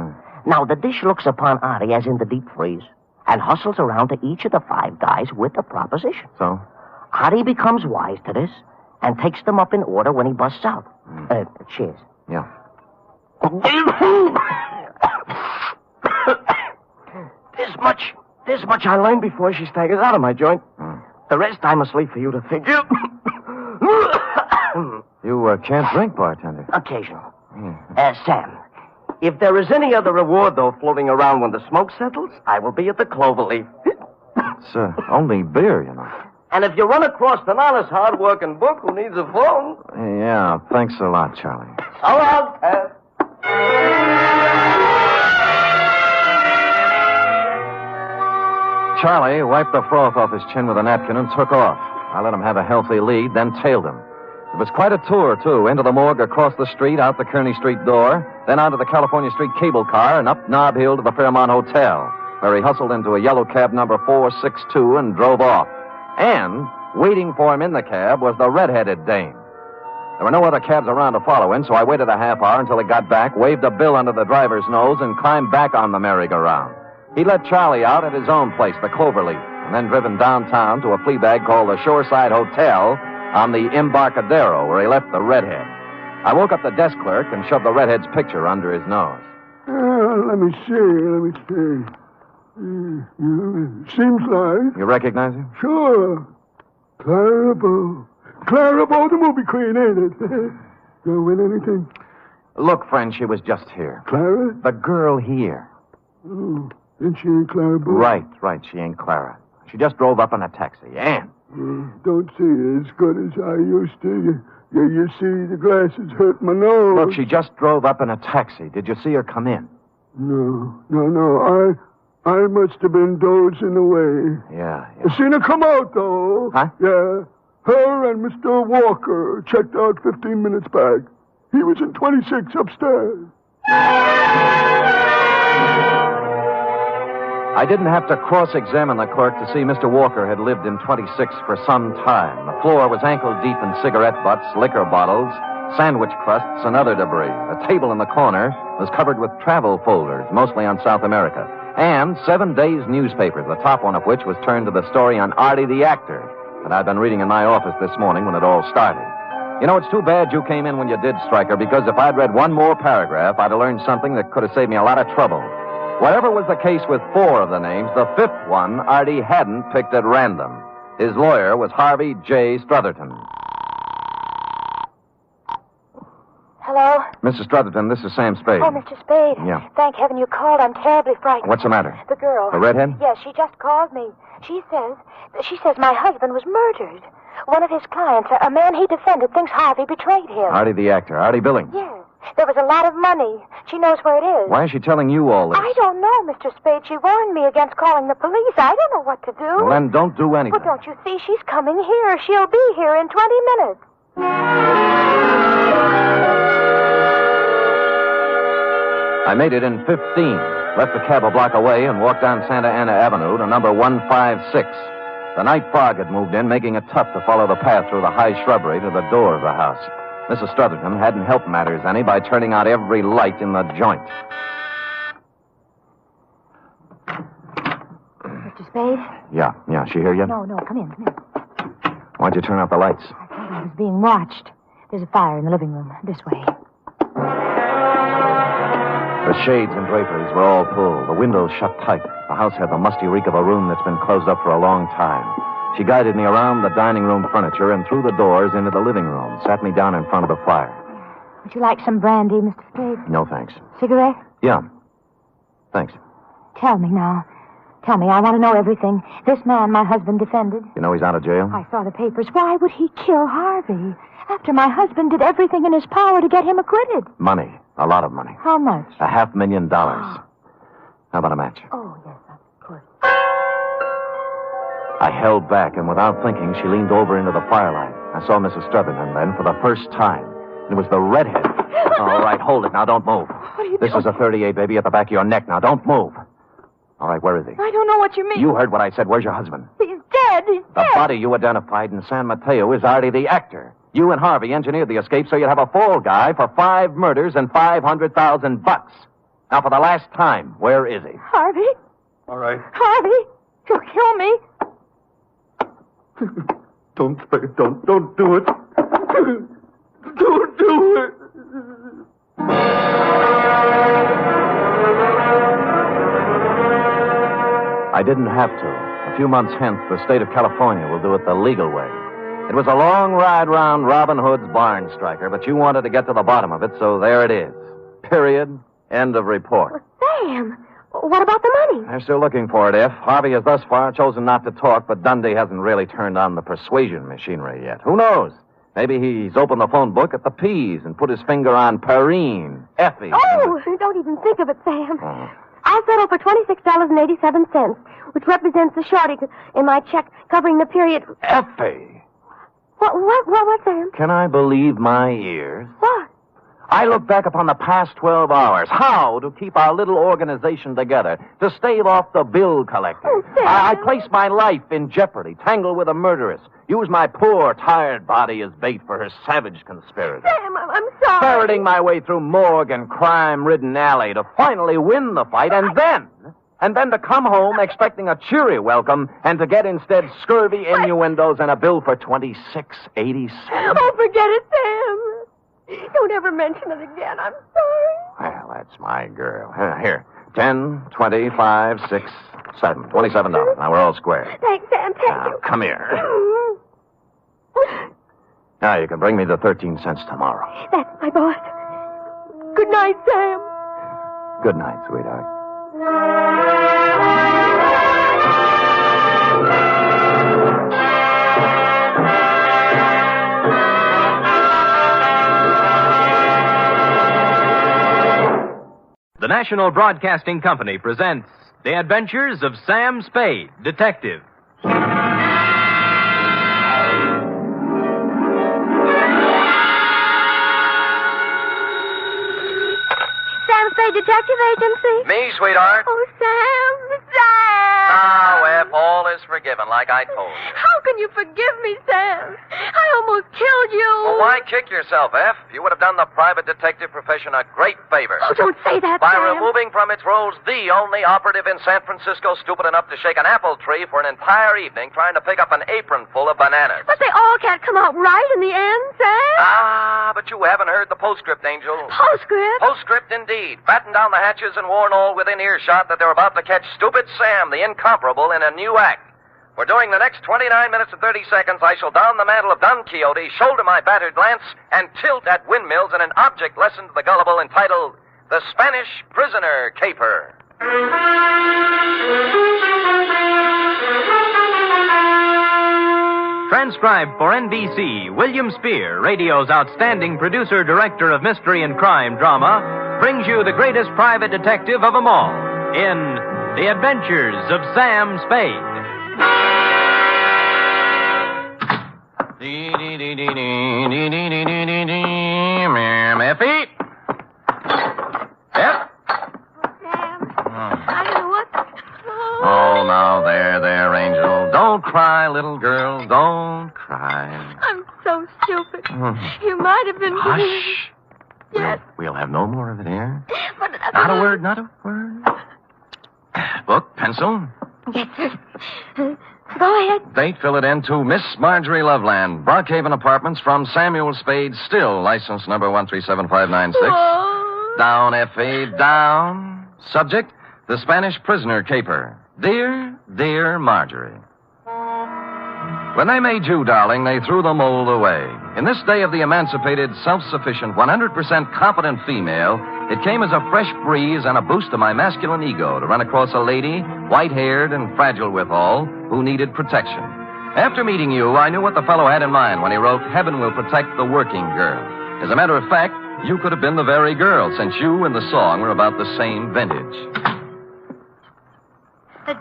Now, the dish looks upon Artie as in the deep freeze and hustles around to each of the 5 guys with a proposition.
So?
Hardy becomes wise to this and takes them up in order when he busts out. Cheers.
Yeah.
This much I learned before she staggers out of my joint. The rest I must leave for you to think.
You can't drink, bartender.
Occasional. Sam, if there is any other reward, though, floating around when the smoke settles, I will be at the Cloverleaf.
It's only beer, you know.
And if you run across an honest, hard-working book who needs a phone...
Yeah, thanks a lot, Charlie.
So long, Pat.
Charlie wiped the froth off his chin with a napkin and took off. I let him have a healthy lead, then tailed him. It was quite a tour, too. Into the morgue, across the street, out the Kearney Street door, then onto the California Street cable car, and up Nob Hill to the Fairmont Hotel, where he hustled into a yellow cab number 462 and drove off. And waiting for him in the cab was the red-headed dame. There were no other cabs around to follow him, so I waited a half hour until he got back, waved a bill under the driver's nose, and climbed back on the merry-go-round. He let Charlie out at his own place, the Cloverleaf, and then driven downtown to a flea bag called the Shoreside Hotel on the Embarcadero, where he left the redhead. I woke up the desk clerk and shoved the redhead's picture under his nose.
Let me see. Seems like...
You recognize him?
Sure. Clara Bow, the movie queen, ain't it? Gonna win anything?
Look, friend, she was just here.
Clara?
The girl here.
Oh, and she ain't Clara Bow?
Right. She ain't Clara. She just drove up in a taxi. And...
don't see it as good as I used to. You see, the glasses hurt my nose.
Look, she just drove up in a taxi. Did you see her come in?
No. I must have been dozing away.
Yeah.
I seen her come out, though.
Huh?
Yeah. Her and Mr. Walker checked out 15 minutes back. He was in 26 upstairs.
I didn't have to cross-examine the clerk to see Mr. Walker had lived in 26 for some time. The floor was ankle-deep in cigarette butts, liquor bottles, sandwich crusts, and other debris. The table in the corner was covered with travel folders, mostly on South America, and 7 days' newspapers, the top one of which was turned to the story on Artie the actor that I'd been reading in my office this morning when it all started. You know, it's too bad you came in when you did, Stryker, because if I'd read one more paragraph, I'd have learned something that could have saved me a lot of trouble. Whatever was the case with 4 of the names, the 5th one Artie hadn't picked at random. His lawyer was Harvey J. Strutherton.
Hello?
Mrs. Strutherton, this is Sam Spade.
Oh, Mr. Spade.
Yeah.
Thank heaven you called. I'm terribly frightened.
What's the matter?
The girl.
The redhead?
Yes, she just called me. She says my husband was murdered. One of his clients, a man he defended, thinks Harvey betrayed him.
Artie the actor. Artie Billings.
Yes. There was a lot of money. She knows where it is.
Why is she telling you all this?
I don't know, Mr. Spade. She warned me against calling the police. I don't know what to do.
Well, then don't do anything.
Well, don't you see? She's coming here. She'll be here in 20 minutes.
I made it in 15, left the cab a block away, and walked down Santa Ana Avenue to number 156. The night fog had moved in, making it tough to follow the path through the high shrubbery to the door of the house. Mrs. Strutherton hadn't helped matters any by turning out every light in the joint.
Mr. Spade?
Yeah. She here yet?
No, come in.
Why'd you turn out the lights?
I thought I was being watched. There's a fire in the living room. This way.
The shades and draperies were all pulled. The windows shut tight. The house had the musty reek of a room that's been closed up for a long time. She guided me around the dining room furniture and through the doors into the living room, sat me down in front of the fire.
Would you like some brandy, Mr. Spade?
No, thanks.
Cigarette?
Yeah. Thanks.
Tell me now. Tell me, I want to know everything. This man my husband defended.
You know he's out of jail?
I saw the papers. Why would he kill Harvey? After my husband did everything in his power to get him acquitted.
Money. A lot of money.
How much?
$500,000. How about a match?
Oh, yes, of course.
I held back, and without thinking, she leaned over into the firelight. I saw Mrs. Strutherton then for the first time. It was the redhead. All right, hold it. Now, don't move.
What are you
This
doing?
is a .38, baby, at the back of your neck. Now, don't move. All right, where is he?
I don't know what you mean.
You heard what I said. Where's your husband?
He's dead.
The body you identified in San Mateo is Artie the actor. You and Harvey engineered the escape so you'd have a fall guy for 5 murders and $500,000. Now, for the last time, where is he?
Don't, Spade, don't do it. Don't do it.
I didn't have to. A few months hence, the state of California will do it the legal way. It was a long ride round Robin Hood's barn, Stryker, but you wanted to get to the bottom of it, so there it is. Period. End of report.
Sam, what about the money?
They're still looking for it, If. Harvey has thus far chosen not to talk, but Dundee hasn't really turned on the persuasion machinery yet. Who knows? Maybe he's opened the phone book at the P's and put his finger on Perrine, Effie.
Oh, don't even think of it, Sam. I'll settle for $26.87, which represents the shortage in my check covering the period.
Effie!
What, Sam?
Can I believe my ears?
What?
I look back upon the past 12 hours. How to keep our little organization together, to stave off the bill collector.
Oh, Sam.
I place my life in jeopardy, tangle with a murderess, use my poor, tired body as bait for her savage conspiracy.
Sam, I'm sorry.
Ferreting my way through morgue and crime-ridden alley to finally win the fight, and then to come home expecting a cheery welcome and to get instead scurvy innuendos and a bill for $26.87.
Oh, forget it, Sam. Don't ever mention it again. I'm sorry.
Well, that's my girl. Here. 10, 20, 5, 6, 7. $27. Now we're all square.
Thanks, Sam. Thank you.
Come here. Now you can bring me the 13 cents tomorrow.
That's my boss. Good night, Sam.
Good night, sweetheart.
The National Broadcasting Company presents The Adventures of Sam Spade, Detective.
Sam Spade Detective Agency?
Me, sweetheart.
Oh, Sam.
Now, F, all is forgiven, like I told you.
How can you forgive me, Sam? I almost killed you.
Well, why kick yourself, F? You would have done the private detective profession a great favor.
Oh, don't say that,
By
Sam.
removing from its rolls the only operative in San Francisco stupid enough to shake an apple tree for an entire evening trying to pick up an apron full of bananas.
But they all can't come out right in the end, Sam.
Ah, but you haven't heard the postscript, Angel.
Postscript?
Postscript, indeed. Batten down the hatches and warn all within earshot that they're about to catch Stupid Sam, the incomparable, in a new act. For during the next 29 minutes and 30 seconds, I shall don the mantle of Don Quixote, shoulder my battered lance, and tilt at windmills in an object lesson to the gullible entitled The Spanish Prisoner Caper.
Transcribed for NBC, William Spear, radio's outstanding producer-director of mystery and crime drama, brings you the greatest private detective of them all in The Adventures of Sam Spade.
Effie? Yep.
I don't know what.
Oh, now, there, Angel. Don't cry, little girl. Don't cry.
I'm so stupid. You might have been.
Hush.
Yes.
We'll have no more of it here.
But
Not a word, not a word. Book, pencil.
Yes, sir. Go ahead.
Date, fill it in to Miss Marjorie Loveland, Brockhaven Apartments, from Samuel Spade, still license number 137596.
Whoa.
Down, F.A., down. Subject, the Spanish Prisoner Caper. Dear, dear Marjorie. When they made you, darling, they threw the mold away. In this day of the emancipated, self-sufficient, 100% competent female, it came as a fresh breeze and a boost to my masculine ego to run across a lady, white-haired and fragile withal, who needed protection. After meeting you, I knew what the fellow had in mind when he wrote, Heaven will protect the working girl. As a matter of fact, you could have been the very girl, since you and the song were about the same vintage.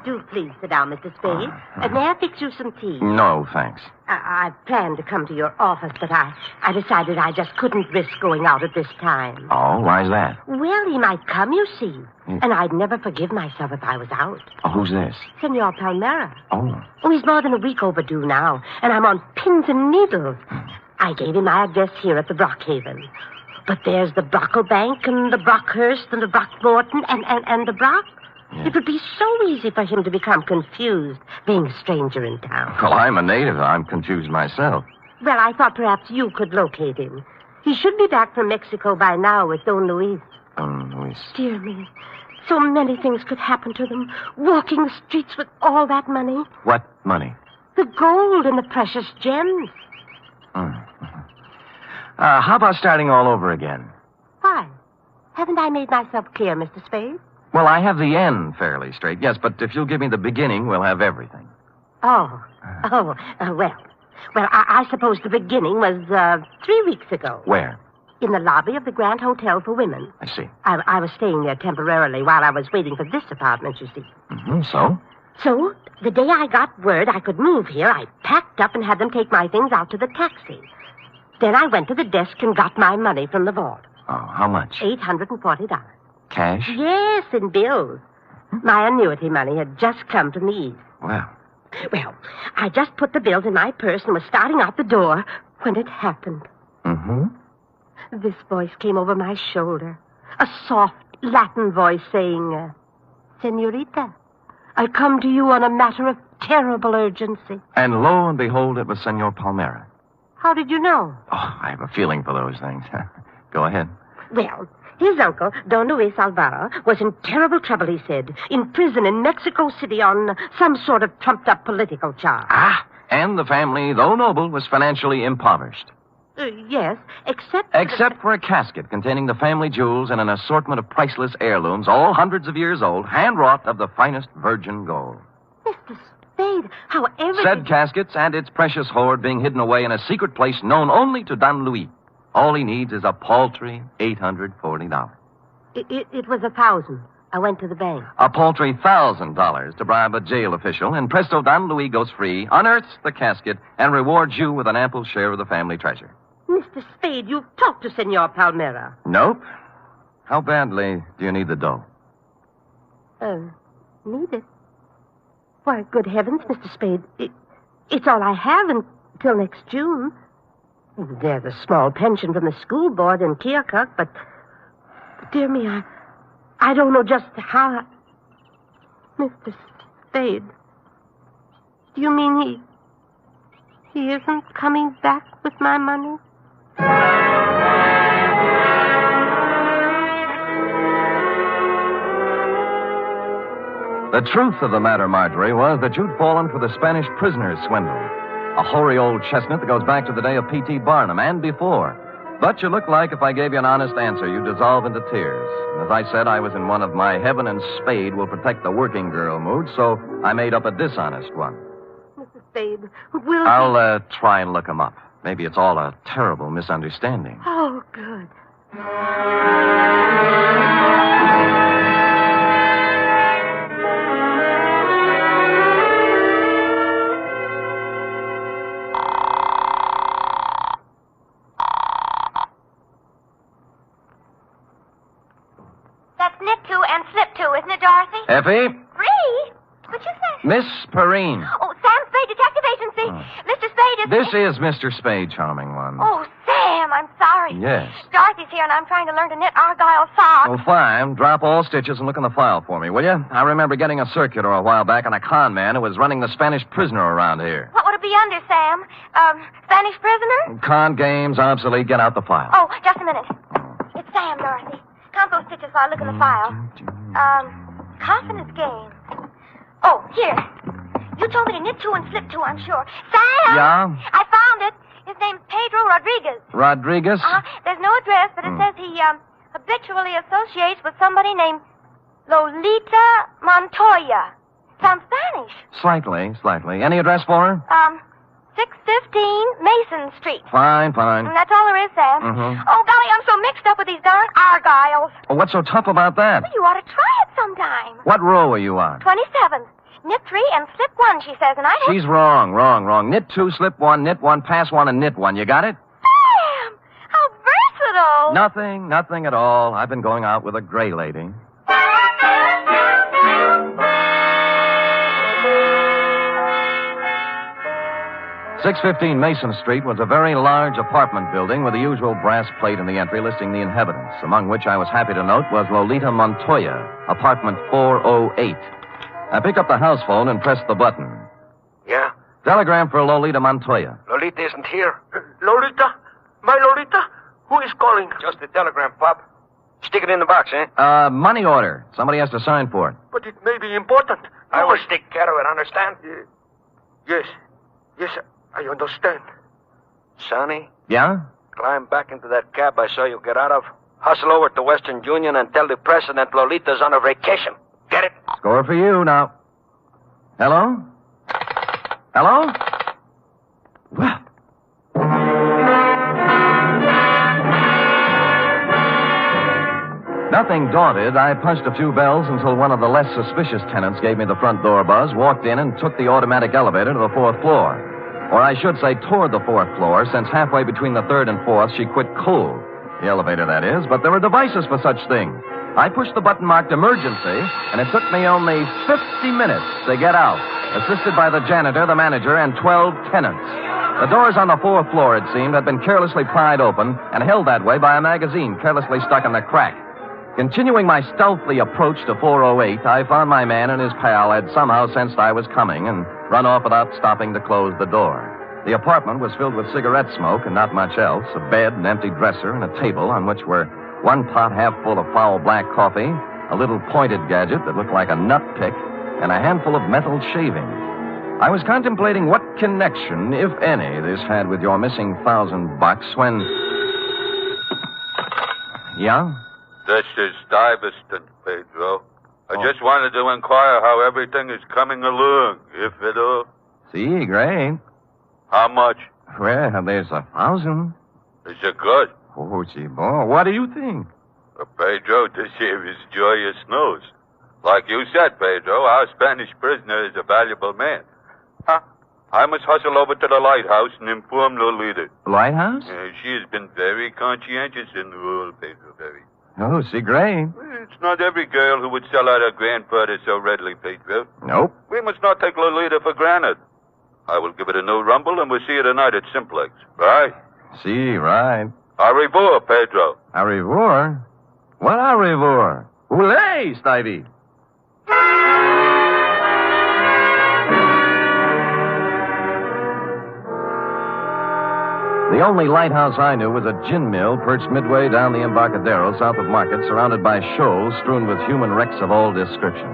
Do please sit down, Mr. Spade. May I fix you some tea?
No, thanks.
I planned to come to your office, but I decided I just couldn't risk going out at this time.
Oh, why's that?
Well, he might come, you see. And I'd never forgive myself if I was out.
Oh, who's this?
Senor Palmera.
Oh.
Oh, he's more than a week overdue now, and I'm on pins and needles. I gave him my address here at the Brockhaven. But there's the Brocklebank and the Brockhurst and the Brockmorton and the Brock. Yeah. It would be so easy for him to become confused, being a stranger in town.
Well, I'm a native. I'm confused myself.
Well, I thought perhaps you could locate him. He should be back from Mexico by now with Don Luis.
Don Luis.
Dear me. So many things could happen to them. Walking the streets with all that money.
What money?
The gold and the precious gems.
How about starting all over again?
Why? Haven't I made myself clear, Mr. Spade?
Well, I have the end fairly straight, yes, but if you'll give me the beginning, we'll have everything.
Well, I suppose the beginning was 3 weeks ago.
Where?
In the lobby of the Grand Hotel for Women.
I see.
I was staying there temporarily while I was waiting for this apartment, you see.
So?
So, the day I got word I could move here, I packed up and had them take my things out to the taxi. Then I went to the desk and got my money from the vault.
Oh, how much?
$840.
Cash?
Yes, in bills. My annuity money had just come from the East.
Well,
I just put the bills in my purse and was starting out the door when it happened. This voice came over my shoulder. A soft Latin voice saying, Senorita, I come to you on a matter of terrible urgency.
And lo and behold, it was Senor Palmera.
How did you know?
Oh, I have a feeling for those things. Go ahead.
Well, his uncle, Don Luis Alvaro, was in terrible trouble, he said. In prison in Mexico City on some sort of trumped-up political charge.
And the family, though noble, was financially impoverished.
Yes, except...
Except for a casket containing the family jewels and an assortment of priceless heirlooms, all hundreds of years old, hand-wrought of the finest virgin gold.
Mr. Spade, however...
Said caskets and its precious hoard being hidden away in a secret place known only to Don Luis. All he needs is a paltry $840.
It was $1,000. I went to the bank.
A paltry $1,000 to bribe a jail official, and presto, Don Luis goes free, unearths the casket, and rewards you with an ample share of the family treasure.
Mr. Spade, you've talked to Senor Palmera.
Nope. How badly do you need the dough?
Need it? Why, good heavens, Mr. Spade, it's all I have until next June. There's a small pension from the school board in Keokuk, but dear me, I don't know just how... Mr. Spade, do you mean he isn't coming back with my money?
The truth of the matter, Marjorie, was that you'd fallen for the Spanish prisoner's swindle. A hoary old chestnut that goes back to the day of P.T. Barnum and before. But you look like, if I gave you an honest answer, you'd dissolve into tears. And as I said, I was in one of my heaven and Spade will protect the working girl moods, so I made up a dishonest one.
Mr. Spade, will
I'll try and look him up. Maybe it's all a terrible misunderstanding.
Oh, good.
That's knit to and slip to, isn't it, Dorothy?
Effie?
Free? What'd you say?
Miss Perrine.
Oh, Sam Spade, Detective Agency. Mr. Spade is...
This is Mr. Spade, charming one.
Oh, Sam, I'm sorry.
Yes.
Dorothy's here, and I'm trying to learn to knit Argyle socks.
Oh, fine. Drop all stitches and look in the file for me, will you? I remember getting a circular a while back on a con man who was running the Spanish prisoner around here.
What would it be under, Sam? Spanish prisoner?
Con games, obsolete. Get out the file.
Oh, just a minute. It's Sam, Dorothy. Count those stitches while I look in the file. Confidence game. Oh, here. You told me to knit to and slip to, I'm sure. Sam!
Yeah?
I found it. His name's Pedro Rodriguez.
Rodriguez?
There's no address, but it says he, habitually associates with somebody named Lolita Montoya. Sounds Spanish.
Slightly. Any address for her?
615 Mason Street.
Fine.
And that's all there is, Sam. Oh, golly, I'm so mixed up with these darn Argyles.
Oh, what's so tough about that?
Well, you ought to try it sometime.
What row are you on?
27th. Knit 3 and slip 1, she says, and I...
She's wrong. Knit 2, slip 1, knit 1, pass 1, and knit 1. You got it?
Sam! How versatile!
Nothing at all. I've been going out with a gray lady. 615 Mason Street was a very large apartment building with the usual brass plate in the entry listing the inhabitants, among which I was happy to note was Lolita Montoya, apartment 408. I picked up the house phone and pressed the button.
Yeah?
Telegram for Lolita Montoya.
Lolita isn't here.
Lolita? My Lolita? Who is calling?
Just a telegram, Pop. Stick it in the box, eh?
Money order. Somebody has to sign for it.
But it may be important.
I will take care of it, understand?
Yes. Yes, I understand.
Sonny?
Yeah?
Climb back into that cab I saw you get out of. Hustle over to Western Union and tell the president Lolita's on a vacation. Get it?
Score for you now. Hello? Hello? Well. Nothing daunted, I punched a few bells until one of the less suspicious tenants gave me the front door buzz, walked in, and took the automatic elevator to the 4th floor. Or I should say toward the 4th floor, since halfway between the 3rd and 4th she quit cold. The elevator, that is, but there are devices for such things. I pushed the button marked emergency, and it took me only 50 minutes to get out, assisted by the janitor, the manager, and 12 tenants. The doors on the 4th floor, it seemed, had been carelessly pried open and held that way by a magazine carelessly stuck in the crack. Continuing my stealthy approach to 408, I found my man and his pal had somehow sensed I was coming and run off without stopping to close the door. The apartment was filled with cigarette smoke and not much else, a bed, an empty dresser, and a table on which were one pot half full of foul black coffee, a little pointed gadget that looked like a nut pick, and a handful of metal shavings. I was contemplating what connection, if any, this had with your missing $1,000 when... Yeah?
This is Stuyvesant, Pedro. I just wanted to inquire how everything is coming along, if at all.
See, great.
How much?
Well, there's 1,000.
Is it good?
Oh, gee, boy, what do you think?
Pedro, this here is joyous news. Like you said, Pedro, our Spanish prisoner is a valuable man. I must hustle over to the lighthouse and inform Lolita.
Lighthouse?
She has been very conscientious in the role, Pedro, very.
Oh, see, great.
It's not every girl who would sell out her grandfather so readily, Pedro.
Nope.
We must not take Lolita for granted. I will give it a new rumble, and we'll see you tonight at Simplex. Right?
See, right.
Au revoir, Pedro.
Au revoir? What au revoir? Oulé, Stevie. The only lighthouse I knew was a gin mill perched midway down the Embarcadero south of Market, surrounded by shoals strewn with human wrecks of all description.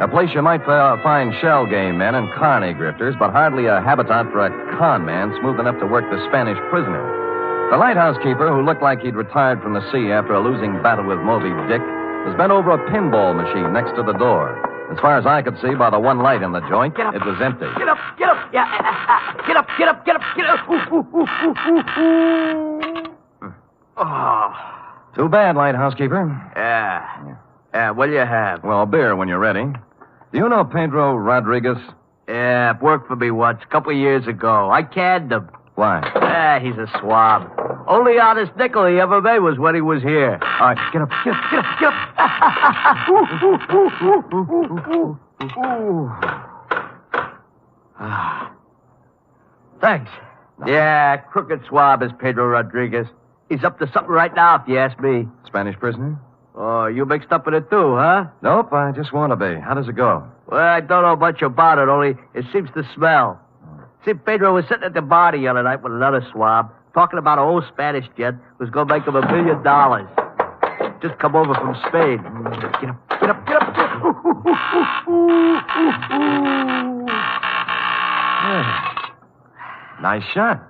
A place you might find shell game men and carny grifters, but hardly a habitat for a con man smooth enough to work the Spanish prisoner. The lighthouse keeper, who looked like he'd retired from the sea after a losing battle with Moby Dick, was bent over a pinball machine next to the door. As far as I could see by the one light in the joint, it was empty.
Get up, get up. Yeah, get up, get up, get up, get up.
Oh. Too bad, lighthouse keeper.
Yeah, what do you have?
Well, beer when you're ready. Do you know Pedro Rodriguez?
Yeah, worked for me once, a couple of years ago. I canned him.
Why?
He's a swab. Only honest nickel he ever made was when he was here.
All right, get up, get up, get up, get
up. Thanks. Yeah, crooked swab is Pedro Rodriguez. He's up to something right now, if you ask me.
Spanish prisoner?
Oh, you mixed up in it too, huh?
Nope, I just want to be. How does it go?
Well, I don't know much about it, only it seems to smell. See, Pedro was sitting at the bar the other night with another swab, talking about an old Spanish jet who was going to make him $1 million. Just come over from Spain. Get up, get up, get up, get
up. Nice shot.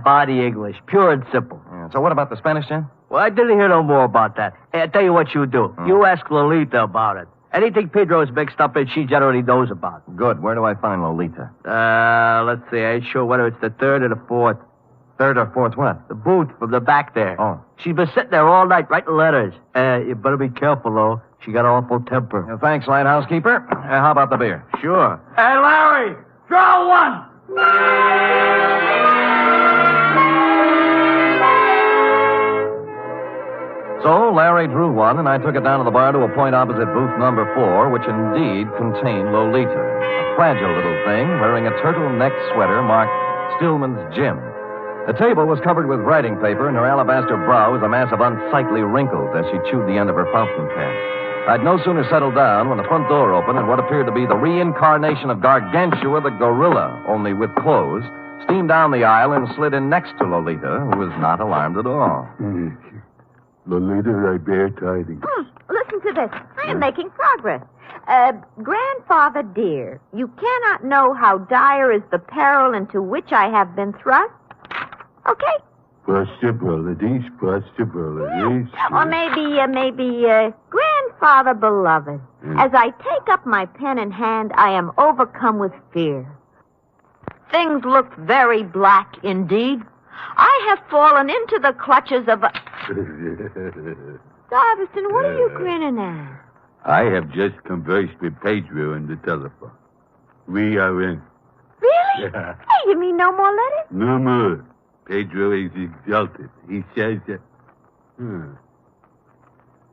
Body English, pure and simple.
Yeah, so what about the Spanish jet?
Well, I didn't hear no more about that. Hey, I'll tell you what you do. You ask Lolita about it. Anything Pedro is mixed up in, she generally knows about.
Good. Where do I find Lolita?
Let's see. I ain't sure whether it's the 3rd or the 4th.
3rd or 4th what?
The booth from the back there.
Oh.
She's been sitting there all night writing letters. You better be careful, though. She got an awful temper.
Thanks, lighthouse keeper. How about the beer?
Sure.
Hey, Larry, draw one.
So Larry drew one, and I took it down to the bar to a point opposite booth number 4, which indeed contained Lolita. A fragile little thing wearing a turtleneck sweater marked Stillman's gym. The table was covered with writing paper, and her alabaster brow was a mass of unsightly wrinkles as she chewed the end of her fountain pen. I'd no sooner settled down when the front door opened and what appeared to be the reincarnation of Gargantua the gorilla, only with clothes, steamed down the aisle and slid in next to Lolita, who was not alarmed at all.
Lolita, I bear tidings.
Listen to this. I am making progress. Grandfather dear, you cannot know how dire is the peril into which I have been thrust. Okay?
Possibilities.
Or maybe, Grandfather beloved, as I take up my pen in hand, I am overcome with fear. Things look very black indeed. I have fallen into the clutches of a... Darveston, what are you grinning at?
I have just conversed with Pedro on the telephone. We are in.
Really?
Yeah.
Hey, you mean no more letters?
No more. Pedro is exalted. He says that...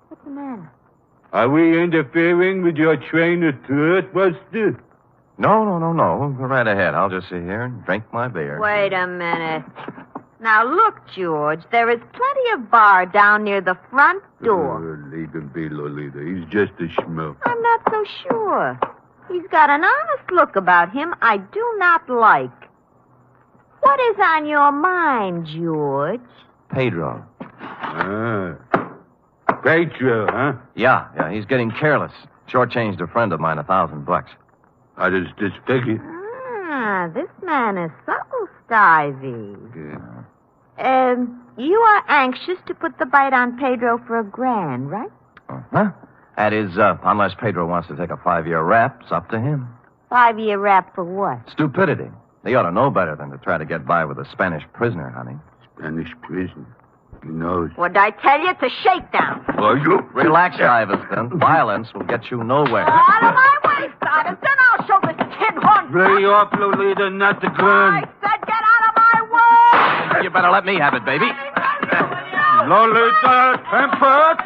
What's the matter?
Are we interfering with your train of thought, Buster?
No. Go right ahead. I'll just sit here and drink my beer.
Wait a minute. Now, look, George, there is plenty of bar down near the front door.
Leave him be, Lolita. He's just a schmuck.
I'm not so sure. He's got an honest look about him I do not like. What is on your mind, George?
Pedro.
Pedro, huh?
Yeah, he's getting careless. Shortchanged a friend of mine $1,000.
How does this figure?
This man is so stivey. You are anxious to put the bite on Pedro for $1,000, right?
Huh? That is, unless Pedro wants to take a 5-year rap, it's up to him.
5-year rap for what?
Stupidity. He ought to know better than to try to get by with a Spanish prisoner, honey.
Spanish prisoner? He knows.
What did I tell you? It's a shakedown.
Are you?
Relax, Iverson. Violence will get you nowhere.
Out of my way, Stuyvesant. I'll show this tin horn.
Lay off, Lolita, not the gun.
I said get out of my way.
You better let me have it, baby.
Lolita, temper.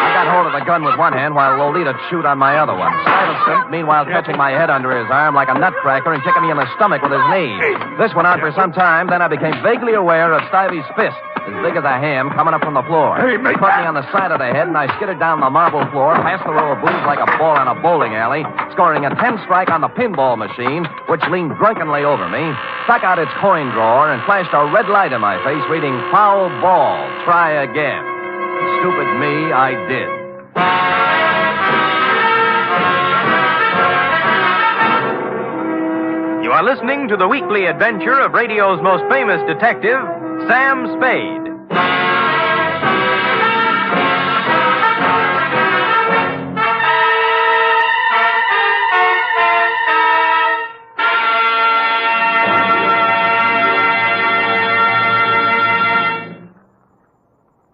I got hold of the gun with one hand while Lolita chewed on my other one. Stuyvesant, meanwhile, catching my head under his arm like a nutcracker and kicking me in the stomach with his knee. This went on for some time, then I became vaguely aware of Stuyvesant's fist, as big as a ham, coming up from the floor. He caught me on the side of the head, and I skittered down the marble floor, past the row of booths like a ball in a bowling alley, scoring a 10-strike on the pinball machine, which leaned drunkenly over me, stuck out its coin drawer, and flashed a red light in my face, reading, "Foul ball, try again." Stupid me, I did.
You are listening to the weekly adventure of radio's most famous detective, Sam Spade.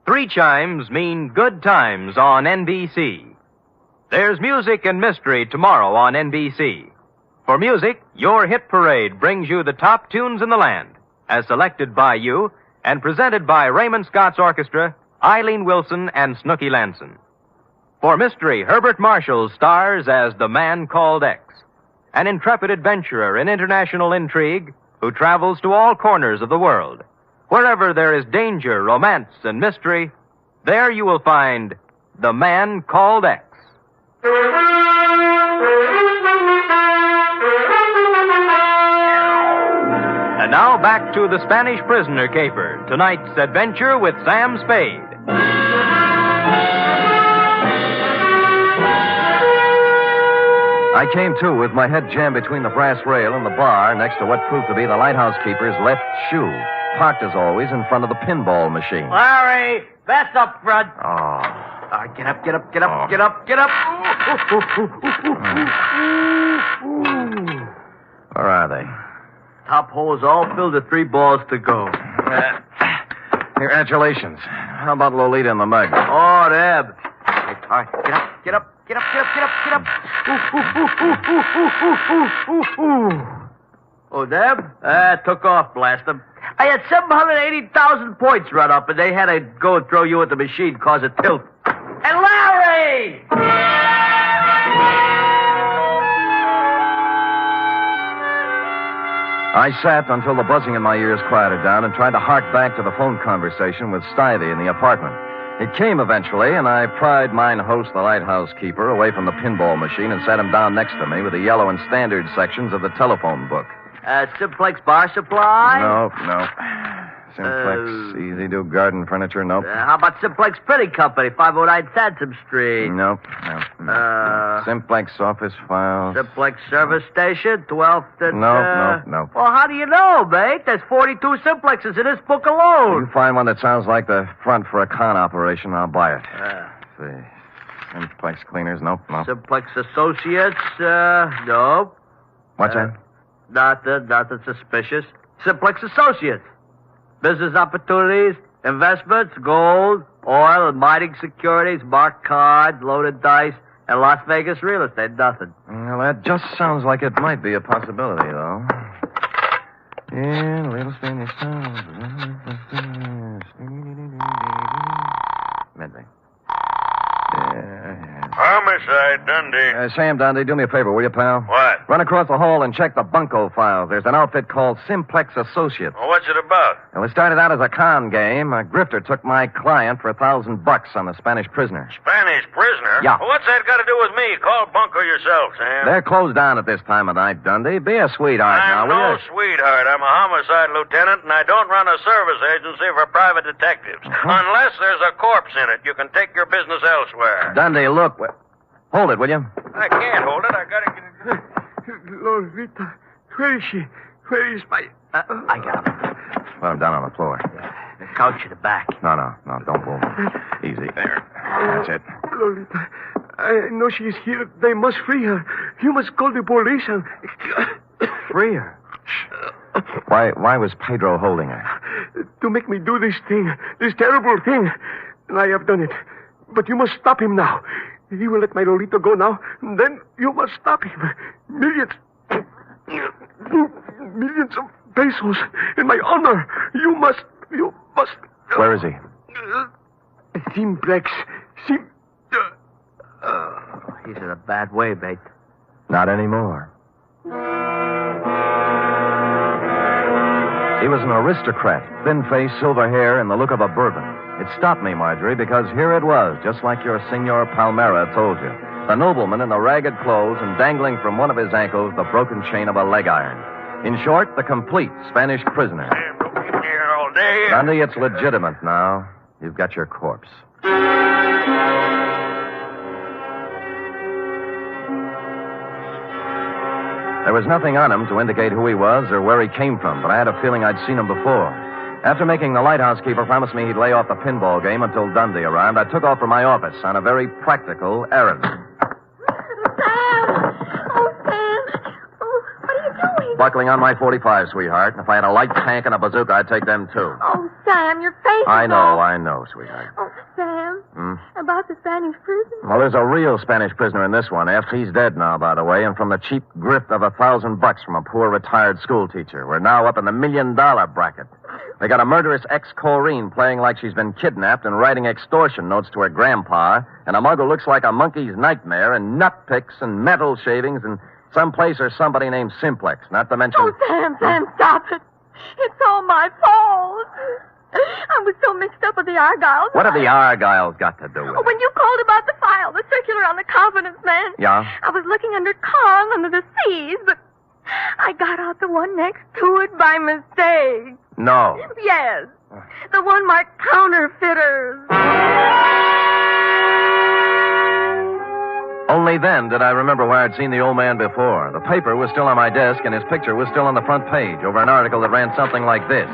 Three chimes mean good times on NBC. There's music and mystery tomorrow on NBC. For music, your hit parade brings you the top tunes in the land, as selected by you and presented by Raymond Scott's Orchestra, Eileen Wilson, and Snooky Lanson. For mystery, Herbert Marshall stars as the Man Called X, an intrepid adventurer in international intrigue who travels to all corners of the world. Wherever there is danger, romance, and mystery, there you will find the Man Called X. And now back to the Spanish prisoner caper, tonight's adventure with Sam Spade.
I came to with my head jammed between the brass rail and the bar next to what proved to be the lighthouse keeper's left shoe, parked as always in front of the pinball machine.
Larry, that's up front.
Oh.
Get up.
Where are they?
Top hole is all filled with 3 balls to go.
Congratulations. How about Lolita in the mug?
Oh, Deb. All right, get up. Oh, Deb? Took off, blast them. I had 780,000 points run up, and they had to go and throw you at the machine, cause a tilt. And Larry!
I sat until the buzzing in my ears quieted down and tried to hark back to the phone conversation with Stivey in the apartment. It came eventually, and I pried mine host, the lighthouse keeper, away from the pinball machine and sat him down next to me with the yellow and standard sections of the telephone book.
Simplex Bar Supply?
No. Simplex, Easy Do Garden Furniture, nope.
How about Simplex Printing Company, 509 Sansom Street?
Nope. Simplex Office Files.
Simplex Service Station, 12th and...
No.
Well, how do you know, mate? There's 42 Simplexes in this book alone.
You find one that sounds like the front for a con operation, I'll buy it. Let's see. Simplex Cleaners, nope.
Simplex Associates, nope.
What's that?
Nothing suspicious. Simplex Associates. Business opportunities, investments, gold, oil, and mining securities, marked cards, loaded dice, and Las Vegas real estate. Nothing.
Well, that just sounds like it might be a possibility, though. Yeah, real estate is... Midway.
Homicide, Dundee.
Sam Dundee, do me a favor, will you, pal?
What?
Run across the hall and check the bunco files. There's an outfit called Simplex Associates.
Well, what's it about?
Well, it started out as a con game. A grifter took my client for $1,000 on the Spanish prisoner.
Spanish prisoner?
Yeah.
Well, what's that got to do with me? Call Bunko yourself, Sam.
They're closed down at this time of night, Dundee. Be a sweetheart now,
I'm
will
no
you?
sweetheart. I'm a homicide lieutenant, and I don't run a service agency for private detectives. Unless there's a corpse in it, you can take your business elsewhere.
Dundee, look. Hold it, will you?
I can't hold it. I gotta get it.
Lolita, where is she? Where is my...
I got him.
Put him down on the floor.
The couch in the back.
No, don't move. Easy. There. That's it.
Lolita, I know she is here. They must free her. You must call the police and...
Free her? Why was Pedro holding her?
To make me do this thing, this terrible thing. And I have done it. But you must stop him now. He will let my Lolita go now. Then you must stop him. Millions of pesos in my honor. You must.
Where is he?
Simplex.
He's in a bad way, mate.
Not anymore. He was an aristocrat, thin face, silver hair, and the look of a Bourbon. It stopped me, Marjorie, because here it was, just like your Senor Palmera told you. The nobleman in the ragged clothes and dangling from one of his ankles the broken chain of a leg iron. In short, the complete Spanish prisoner.
Don't keep me here all day.
Dundee, it's legitimate now. You've got your corpse. There was nothing on him to indicate who he was or where he came from, but I had a feeling I'd seen him before. After making the lighthouse keeper promise me he'd lay off the pinball game until Dundee arrived, I took off for my office on a very practical errand. Buckling on my .45, sweetheart. If I had a light tank and a bazooka, I'd take them, too.
Oh, Sam, your face
I
is
know, sweetheart.
Oh, Sam, about the Spanish prison.
Well, there's a real Spanish prisoner in this one, F. He's dead now, by the way, and from the cheap grift of $1,000 from a poor retired school teacher. We're now up in the $1 million bracket. They got a murderous ex-Corrine playing like she's been kidnapped and writing extortion notes to her grandpa, and a mug who looks like a monkey's nightmare, and nut picks and metal shavings, and someplace or somebody named Simplex, not to mention...
Oh, Sam, stop it. It's all my fault. I was so mixed up with the Argyles.
What have the Argyles got to do with it?
When you called about the file, the circular on the confidence man.
Yeah?
I was looking under Kong under the C's, but I got out the one next to it by mistake.
No.
Yes. The one marked counterfeiters.
Only then did I remember where I'd seen the old man before. The paper was still on my desk, and his picture was still on the front page over an article that ran something like this.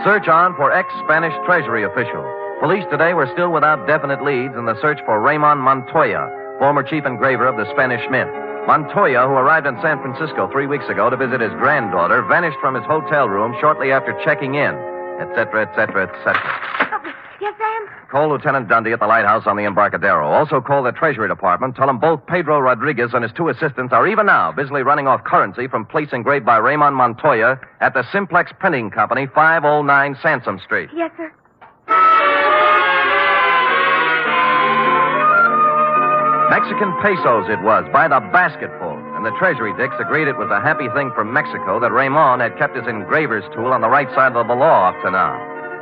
Search on for ex-Spanish Treasury official. Police today were still without definite leads in the search for Raymond Montoya, former chief engraver of the Spanish Mint. Montoya, who arrived in San Francisco 3 weeks ago to visit his granddaughter, vanished from his hotel room shortly after checking in, etc., etc., etc.
Yes, Sam?
Call Lieutenant Dundee at the lighthouse on the Embarcadero. Also call the Treasury Department. Tell them both Pedro Rodriguez and his two assistants are even now busily running off currency from plates engraved by Raymond Montoya at the Simplex Printing Company, 509 Sansom Street.
Yes, sir.
Mexican pesos it was, by the basketful. And and the Treasury dicks agreed it was a happy thing for Mexico that Raymond had kept his engraver's tool on the right side of the law up to now.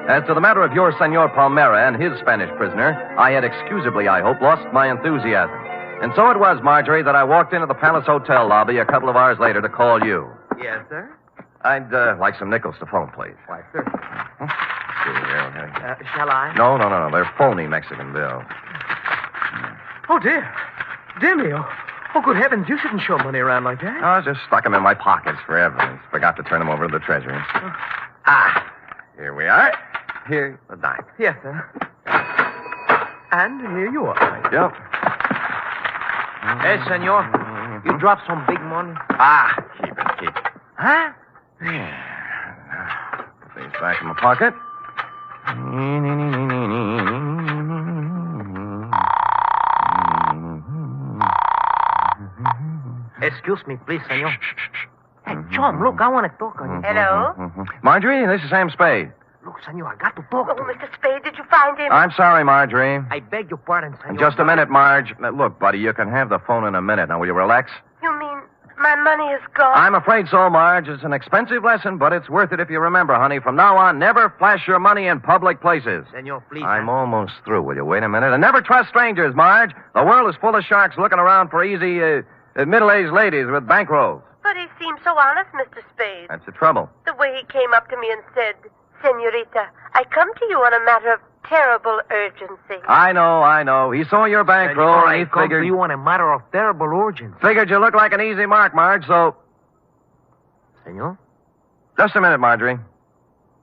As to the matter of your Senor Palmera and his Spanish prisoner, I had excusably, I hope, lost my enthusiasm. And so it was, Marjorie, that I walked into the Palace Hotel lobby a couple of hours later to call you.
Yes, sir?
I'd like some nickels to phone, please.
Why, sir.
Shall
I?
No. They're phony Mexican bills.
Oh, dear. Dear me. Oh, good heavens. You shouldn't show money around like that.
I just stuck them in my pockets for evidence. Forgot to turn them over to the Treasury. Here we are. Here's the dime.
Yes, sir. And here you are.
Yep.
Hey, senor. You dropped some big money.
Keep it.
Huh?
Yeah. Put these back in my pocket.
Excuse me, please, senor. Hey, Chum, look, I want to talk on you.
Hello?
Marjorie, this is Sam Spade.
Look, senor, I got to talk to you.
Mr. Spade, did you find him?
I'm sorry, Marjorie.
I beg your pardon, senor.
Just a minute, Marge. Look, buddy, you can have the phone in a minute. Now, will you relax?
You mean my money is gone?
I'm afraid so, Marge. It's an expensive lesson, but it's worth it if you remember, honey. From now on, never flash your money in public places.
Senor, please.
I'm almost through. Will you wait a minute? And never trust strangers, Marge. The world is full of sharks looking around for easy, middle-aged ladies with bankrolls.
But he seemed so honest, Mr. Spade.
That's the trouble.
The way he came up to me and said, Senorita, I come to you on a matter of terrible urgency.
I know. He saw your bankroll and he figured...
you on a matter of terrible urgency.
Figured you look like an easy mark, Marge, so...
Senor?
Just a minute, Marjorie.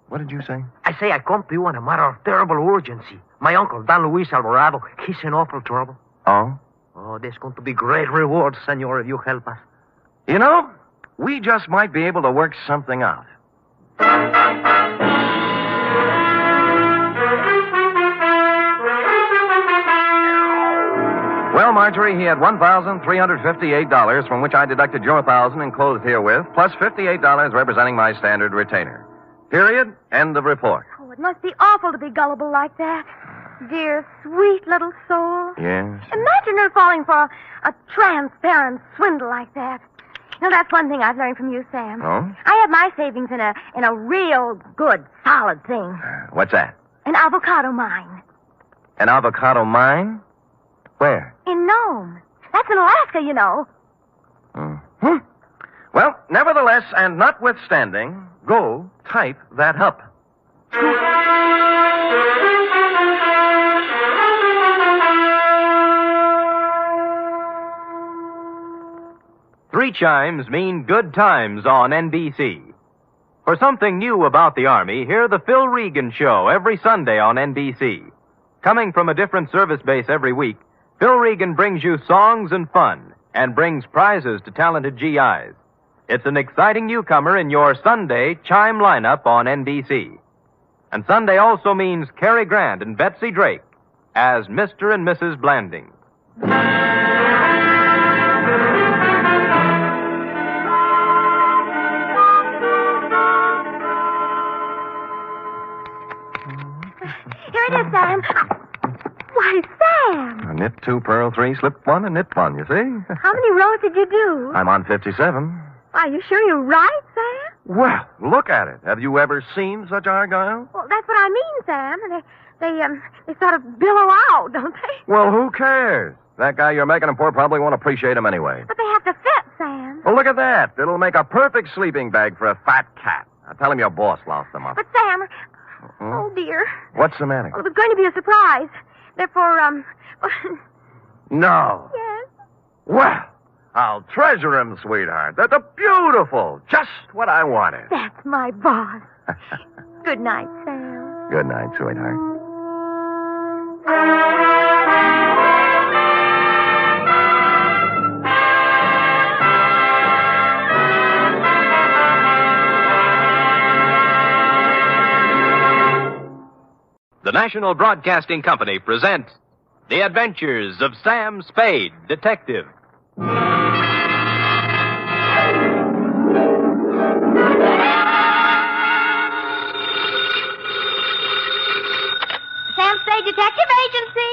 What did you say?
I say I come to you on a matter of terrible urgency. My uncle, Don Luis Alvarado, he's in awful trouble.
Oh?
Oh, there's going to be great rewards, senor, if you help us.
You know, we just might be able to work something out. Well, Marjorie, he had $1,358, from which I deducted your $1,000 enclosed herewith, plus $58 representing my standard retainer. Period. End of report.
Oh, it must be awful to be gullible like that. Dear, sweet little soul.
Yes.
Imagine her falling for a transparent swindle like that. You know, that's one thing I've learned from you, Sam.
Oh?
I have my savings in a real good, solid thing.
What's that?
An avocado mine.
An avocado mine? Where?
In Nome. That's in Alaska, you know.
Mm-hmm. Well, nevertheless, and notwithstanding, go type that up.
3 chimes mean good times on NBC. For something new about the Army, hear the Phil Regan Show every Sunday on NBC. Coming from a different service base every week, Phil Regan brings you songs and fun and brings prizes to talented GIs. It's an exciting newcomer in your Sunday chime lineup on NBC. And Sunday also means Cary Grant and Betsy Drake as Mr. and Mrs. Blanding.
Here it is, Sam. Why, Sam.
A knit 2, purl 3, slip 1, and knit 1, you see?
How many rows did you do?
I'm on 57.
Are you sure you're right, Sam?
Well, look at it. Have you ever seen such argyle?
Well, that's what I mean, Sam. They sort of billow out, don't they?
Well, who cares? That guy you're making them for probably won't appreciate them anyway.
But they have to fit, Sam.
Well, look at that. It'll make a perfect sleeping bag for a fat cat. Now, tell him your boss lost them up.
But, Sam... Oh, dear.
What's the matter?
Well, it was going to be a surprise. Therefore,
No.
Yes?
Well, I'll treasure them, sweetheart. They're beautiful. Just what I wanted.
That's my boss. Good night, Sam.
Good night, sweetheart.
The National Broadcasting Company presents The Adventures of Sam Spade, Detective.
Sam Spade
Spade Detective Agency.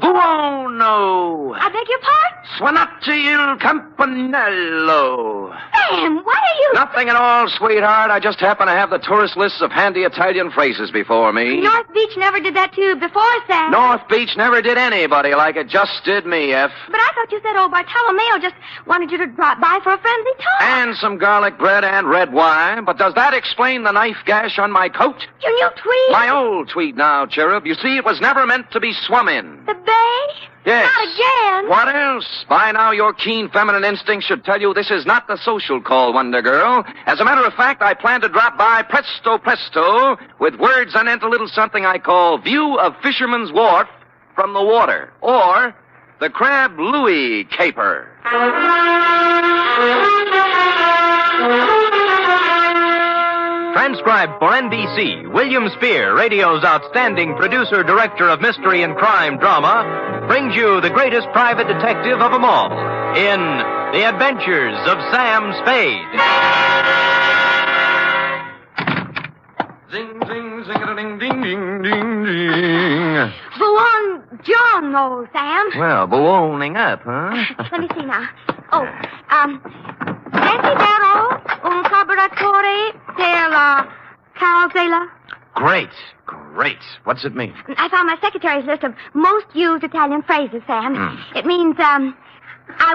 Buono.
I beg your pardon?
Suonate il campanello.
Sam, what are you...
Nothing at all, sweetheart. I just happen to have the tourist lists of handy Italian phrases before me.
North Beach never did that to you before, Sam.
North Beach never did anybody like it. Just did me, F.
But I thought you said old Bartolomeo just wanted you to drop by for a friendly talk.
And some garlic bread and red wine. But does that explain the knife gash on my coat?
Your new tweed?
My old tweed now, Cherub. You see, it was never meant to be swum in.
The bay?
Yes.
Not again.
What else? By now, your keen feminine instinct should tell you this is not the social call, Wonder Girl. As a matter of fact, I plan to drop by presto with words anent a little something I call View of Fisherman's Wharf from the Water, or the Crab Louis Caper.
Transcribed for NBC, William Spear, radio's outstanding producer, director of mystery and crime drama, brings you the greatest private detective of them all in The Adventures of Sam Spade.
Zing, zing, zing-a-ding-ding-ding-ding-ding.
Buongiorno, Sam.
Well, ballooning up, huh?
Let me see now. Oh, desidero un carburatore per la carrozzella.
Great. What's it mean?
I found my secretary's list of most used Italian phrases, Sam. It means, I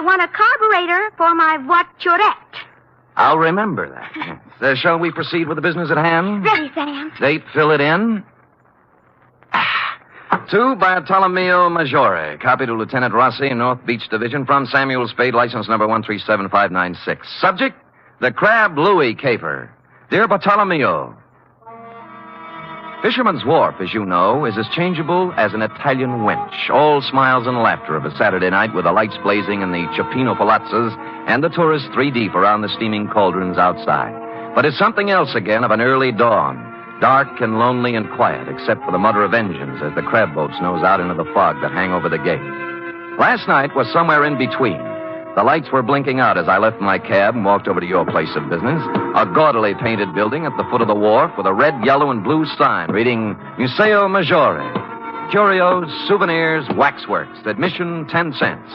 want a carburetor for my voiturette.
I'll remember that. Yes. Shall we proceed with the business at hand?
Ready, Sam.
Date, fill it in. To Bartolomeo Maggiore, copy to Lieutenant Rossi, North Beach Division, from Samuel Spade, license number 137596. Subject, the Crab Louis Caper. Dear Bartolomeo, Fisherman's Wharf, as you know, is as changeable as an Italian wench. All smiles and laughter of a Saturday night with the lights blazing in the Cioppino palazzas and the tourists 3 deep around the steaming cauldrons outside. But it's something else again of an early dawn. Dark and lonely and quiet, except for the mutter of engines as the crab boats nose out into the fog that hang over the gate. Last night was somewhere in between. The lights were blinking out as I left my cab and walked over to your place of business, a gaudily painted building at the foot of the wharf with a red, yellow, and blue sign reading Museo Maggiore. Curios, souvenirs, waxworks. Admission 10 cents.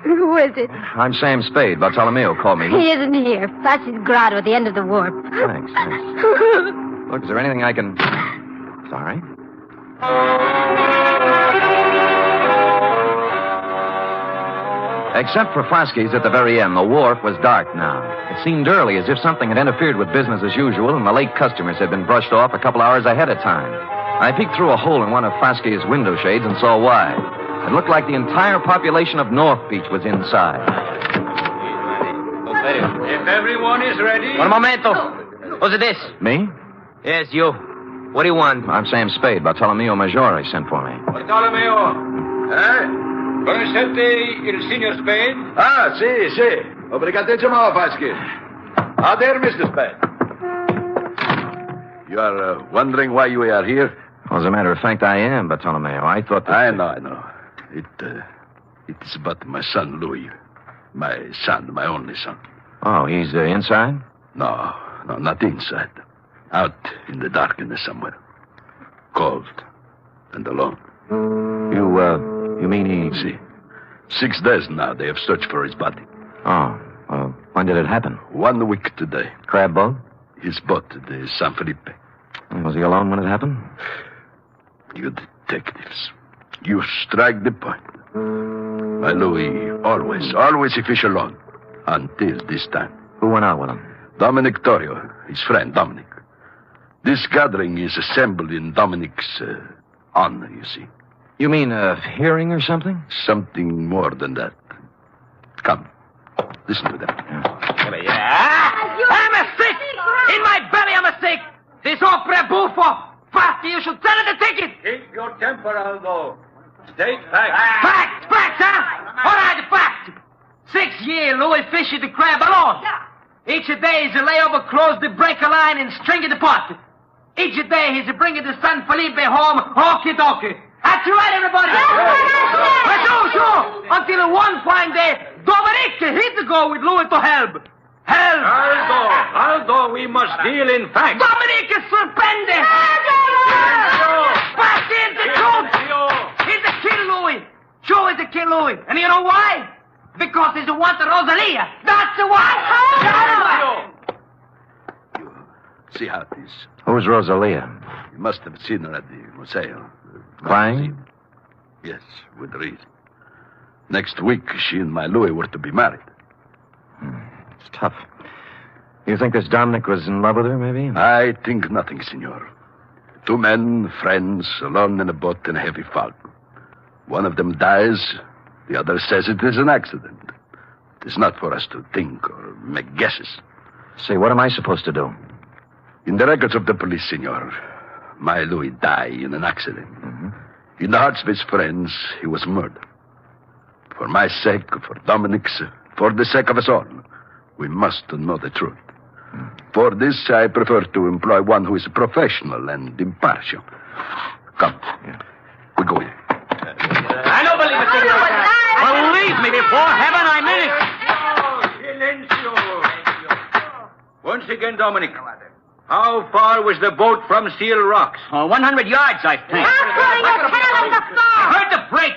Who is it?
I'm Sam Spade. Bartolomeo called me.
He isn't here. Fascist Grotto at the end of the wharf.
Thanks. Look, is there anything I can... Sorry. Except for Flaskies at the very end, the wharf was dark now. It seemed early, as if something had interfered with business as usual, and the late customers had been brushed off a couple hours ahead of time. I peeked through a hole in one of Flaskies' window shades and saw why. It looked like the entire population of North Beach was inside.
If everyone is ready...
Un momento. Who's this?
Me?
Yes, you. What do you want?
I'm Sam Spade. Bartolomeo Maggiore sent for me.
Bartolomeo. Conoscete il signor Spade?
Ah, sì. Obrigatissimo, Vasquez. Ah, there, Mr. Spade. You are wondering why you are here?
Well, as a matter of fact, I am, Bartolomeo. I thought that...
I know. It's about my son, Louis. My son, my only son.
Oh, he's inside?
No, not inside. Out in the darkness somewhere. Cold and alone.
You mean he...
See, 6 days now they have searched for his body.
Oh, when did it happen?
1 week today.
Crab boat?
His boat, the San Felipe.
Was he alone when it happened?
You detectives, you strike the point. My Louis, always he fish alone. Until this time.
Who went out with him?
Dominic Torrio, his friend, Dominic. This gathering is assembled in Dominic's honor, you see.
You mean a hearing or something?
Something more than that. Come, listen to them.
I'm a sick! In my belly, I'm a sick! This opera buffo! Fast, you should sell it a ticket!
Keep your temper, Aldo. State facts.
Facts, huh? All right, fact. 6 years, Louis fished the crab alone. Each day he's lay over close the breaker line and string the pot. Each day he's bringing the San Felipe home, hokey-dokey. That's right, everybody. Sure. Until one fine day, Dominic hit to go with Louis to help. Help!
Aldo, we must deal in facts.
Dominic is suspended! Back in the truth! He's a kid, Louis. Sure, he's a kid, Louis. And you know why? Because he's the one to Rosalia. That's why.
See how it is.
Who's Rosalia?
You must have seen her at the museo.
Crying?
Yes, with reason. Next week, she and my Louis were to be married.
It's tough. You think this Dominic was in love with her, maybe?
I think nothing, senor. Two men, friends, alone in a boat in a heavy fog. One of them dies. The other says it is an accident. It is not for us to think or make guesses.
Say, what am I supposed to do?
In the records of the police, senor, my Louis died in an accident.
Mm-hmm.
In the hearts of his friends, he was murdered. For my sake, for Dominic's, for the sake of us all, we must know the truth. For this, I prefer to employ one who is professional and impartial. Come. We go in.
I don't believe it, senor. Believe me, before heaven, I mean it.
Silencio. Once again, Dominic. How far was the boat from Seal Rocks?
100 yards, I think. I heard the break.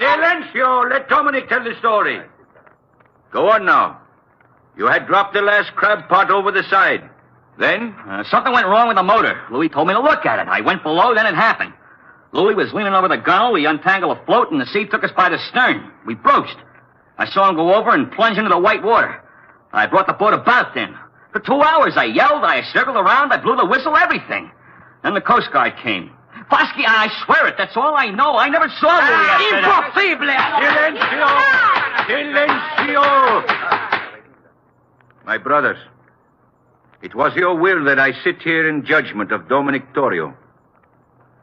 Silencio. Let Dominic tell the story. Go on now. You had dropped the last crab pot over the side. Then?
Something went wrong with the motor. Louis told me to look at it. I went below, then it happened. Louis was leaning over the gunwale. We untangled a float, and the sea took us by the stern. We broached. I saw him go over and plunge into the white water. I brought the boat about then. For 2 hours, I yelled, I circled around, I blew the whistle, everything. Then the Coast Guard came. Fosky, I swear it, that's all I know. I never saw Louis after that.
Silencio! My brothers, it was your will that I sit here in judgment of Dominic Torrio.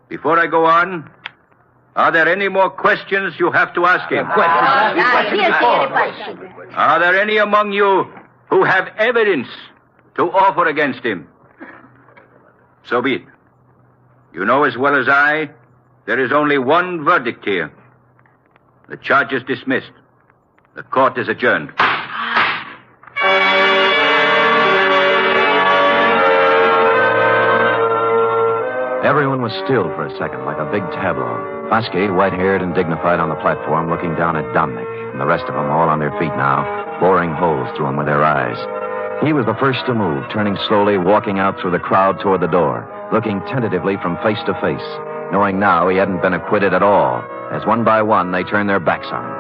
Before I go on, are there any more questions you have to ask him? Are there any among you who have evidence to offer against him? So be it. You know as well as I, there is only one verdict here. The charge is dismissed. The court is adjourned.
Everyone was still for a second, like a big tableau. Fosky, white-haired and dignified on the platform, looking down at Dominic, and the rest of them all on their feet now, boring holes through him with their eyes. He was the first to move, turning slowly, walking out through the crowd toward the door, looking tentatively from face to face, knowing now he hadn't been acquitted at all, as one by one they turned their backs on him.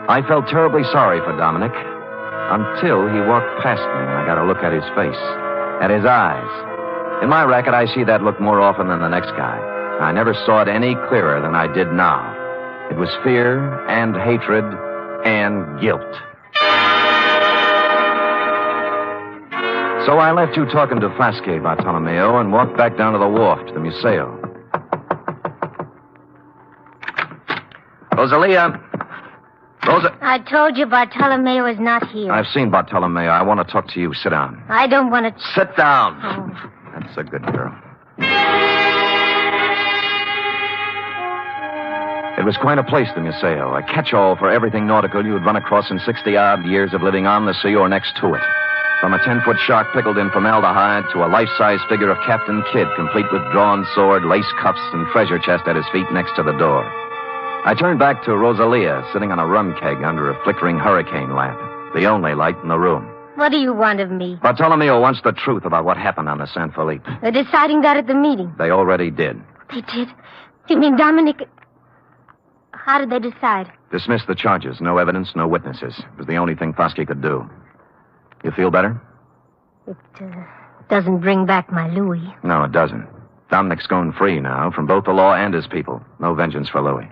I felt terribly sorry for Dominic, until he walked past me and I got a look at his face, at his eyes. In my racket, I see that look more often than the next guy. I never saw it any clearer than I did now. It was fear and hatred and guilt. So I left you talking to Fosky, Bartolomeo, and walked back down to the wharf to the museo. Rosalia.
I told you Bartolomeo is not here.
I've seen Bartolomeo. I want to talk to you. Sit down.
I don't want to...
Sit down.
Oh.
That's a good girl. It was quite a place, the museo, a catch-all for everything nautical you would run across in 60-odd years of living on the sea or next to it. From a 10-foot shark pickled in formaldehyde to a life-size figure of Captain Kidd, complete with drawn sword, lace cuffs, and treasure chest at his feet next to the door. I turned back to Rosalia, sitting on a rum keg under a flickering hurricane lamp, the only light in the room.
What do you want of me?
Bartolomeo wants the truth about what happened on the San Felipe.
They're deciding that at the meeting.
They already did.
They did? You mean Dominic... How did they decide?
Dismiss the charges. No evidence, no witnesses. It was the only thing Fosky could do. You feel better?
It doesn't bring back my Louis.
No, it doesn't. Dominic's going free now, from both the law and his people. No vengeance for Louis.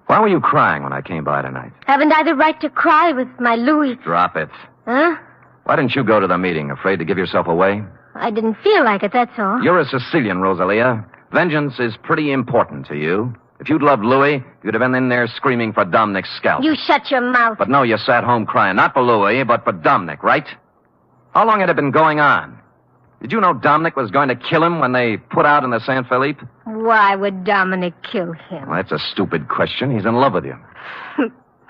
Why were you crying when I came by tonight?
Haven't I the right to cry with my Louis?
Drop it.
Huh?
Why didn't you go to the meeting? Afraid to give yourself away?
I didn't feel like it, that's all.
You're a Sicilian, Rosalia. Vengeance is pretty important to you. If you'd loved Louis, you'd have been in there screaming for Dominic's scalp.
You shut your mouth.
But no, you sat home crying, not for Louis, but for Dominic, right? How long had it been going on? Did you know Dominic was going to kill him when they put out in the San Felipe?
Why would Dominic kill him?
Well, that's a stupid question. He's in love with you.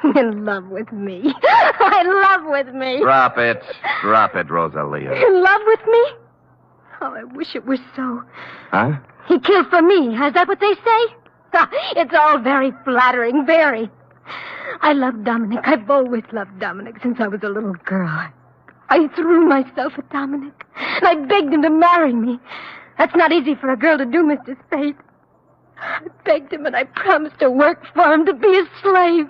In love with me. In love with me.
Drop it. Drop it, Rosalia.
In love with me? Oh, I wish it were so.
Huh?
He killed for me. Is that what they say? It's all very flattering, very. I love Dominic. I've always loved Dominic since I was a little girl. I threw myself at Dominic, and I begged him to marry me. That's not easy for a girl to do, Mr. Spade. I begged him, and I promised to work for him, to be his slave.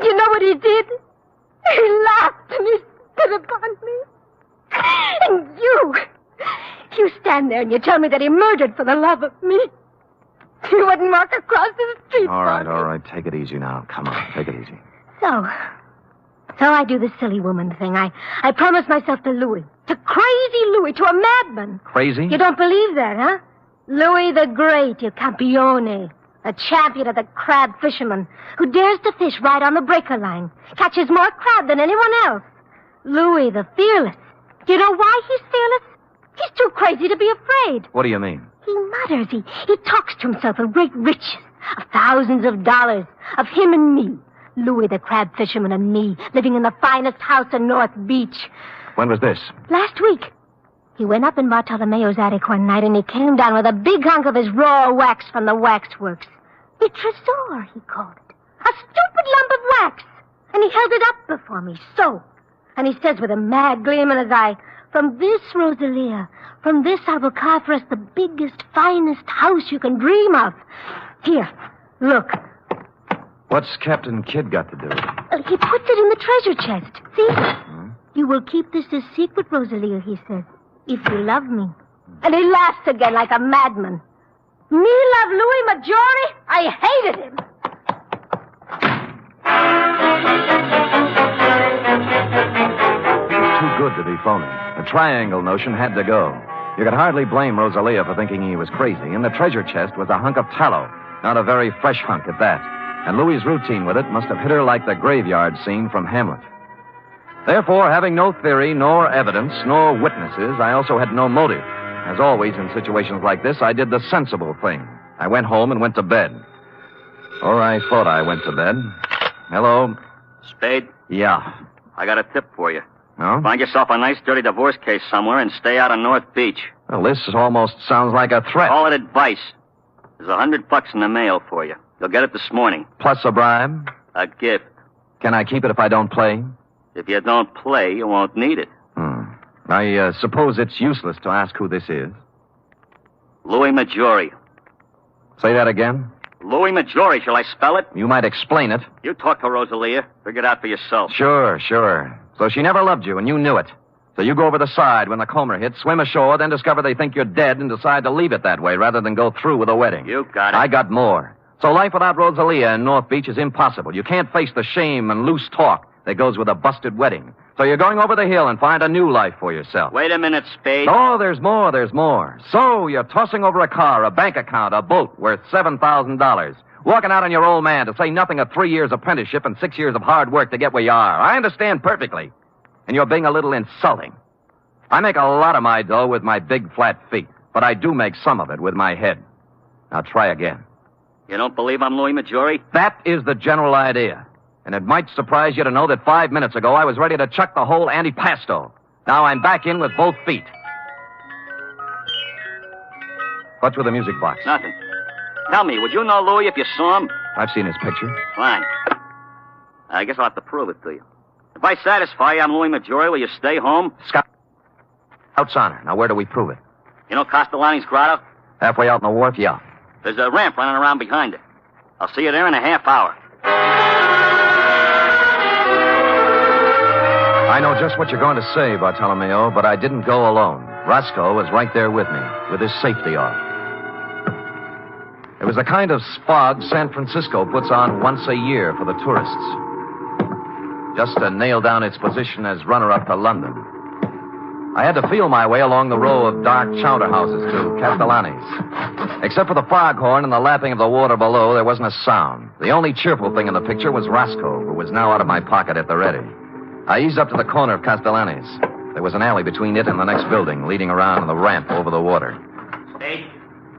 You know what he did? He laughed and he spit upon me. And you stand there and you tell me that he murdered for the love of me. You wouldn't walk across the street.
All right. Take it easy now. Come on, take it easy.
So I do the silly woman thing. I promise myself to Louis. To crazy Louis, to a madman.
Crazy?
You don't believe that, huh? Louis the Great, il campione. A champion of the crab fishermen who dares to fish right on the breaker line. Catches more crab than anyone else. Louis the Fearless. Do you know why he's fearless? He's too crazy to be afraid.
What do you mean?
He mutters. He talks to himself of great riches, of thousands of dollars, of him and me. Louis the crab fisherman and me, living in the finest house in North Beach.
When was this?
Last week. He went up in Bartolomeo's attic one night and he came down with a big hunk of his raw wax from the waxworks. A tresor, he called it. A stupid lump of wax. And he held it up before me, so. And he says with a mad gleam in his eye, "From this, Rosalia, from this I will carve for us the biggest, finest house you can dream of. Here, look."
What's Captain Kidd got to do with it?
He puts it in the treasure chest. See? You will keep this a secret, Rosalia, he says, if you love me. And he laughs again like a madman. Me love Louis Maggiore? I hated him.
It was too good to be phony. The triangle notion had to go. You could hardly blame Rosalia for thinking he was crazy. In the treasure chest was a hunk of tallow. Not a very fresh hunk at that. And Louis's routine with it must have hit her like the graveyard scene from Hamlet. Therefore, having no theory, nor evidence, nor witnesses, I also had no motive. As always in situations like this, I did the sensible thing. I went home and went to bed. Or I thought I went to bed. Hello?
Spade?
Yeah.
I got a tip for you.
No?
Find yourself a nice, dirty divorce case somewhere and stay out of North Beach.
Well, this almost sounds like a threat.
Call it advice. There's $100 in the mail for you. You'll get it this morning.
Plus a bribe?
A gift.
Can I keep it if I don't play?
If you don't play, you won't need it.
I suppose it's useless to ask who this is.
Louis Maggiore.
Say that again?
Louis Maggiore. Shall I spell it?
You might explain it.
You talk to Rosalia. Figure it out for yourself.
Sure. So she never loved you, and you knew it. So you go over the side when the Comer hits, swim ashore, then discover they think you're dead and decide to leave it that way rather than go through with a wedding.
You got it.
I got more. So life without Rosalia in North Beach is impossible. You can't face the shame and loose talk that goes with a busted wedding. So you're going over the hill and find a new life for yourself.
Wait a minute, Spade.
Oh, there's more. So you're tossing over a car, a bank account, a boat worth $7,000. Walking out on your old man, to say nothing of 3 years apprenticeship and 6 years of hard work to get where you are. I understand perfectly. And you're being a little insulting. I make a lot of my dough with my big flat feet, but I do make some of it with my head. Now try again.
You don't believe I'm Louis Maggiore?
That is the general idea. And it might surprise you to know that 5 minutes ago I was ready to chuck the whole antipasto. Now I'm back in with both feet. What's with the music box?
Nothing. Tell me, would you know Louis if you saw him?
I've seen his picture.
Fine. I guess I'll have to prove it to you. If I satisfy you I'm Louis Maggiore, will you stay home?
Scout's honor. Now where do we prove it?
You know Castellani's grotto?
Halfway out in the wharf, yeah.
There's a ramp running around behind it. I'll see you there in a half hour.
I know just what you're going to say, Bartolomeo, but I didn't go alone. Roscoe was right there with me, with his safety off. It was the kind of spog San Francisco puts on once a year for the tourists. Just to nail down its position as runner-up to London. I had to feel my way along the row of dark chowder houses to Castellani's. Except for the foghorn and the lapping of the water below, there wasn't a sound. The only cheerful thing in the picture was Roscoe, who was now out of my pocket at the ready. I eased up to the corner of Castellani's. There was an alley between it and the next building, leading around on the ramp over the water.
Hey.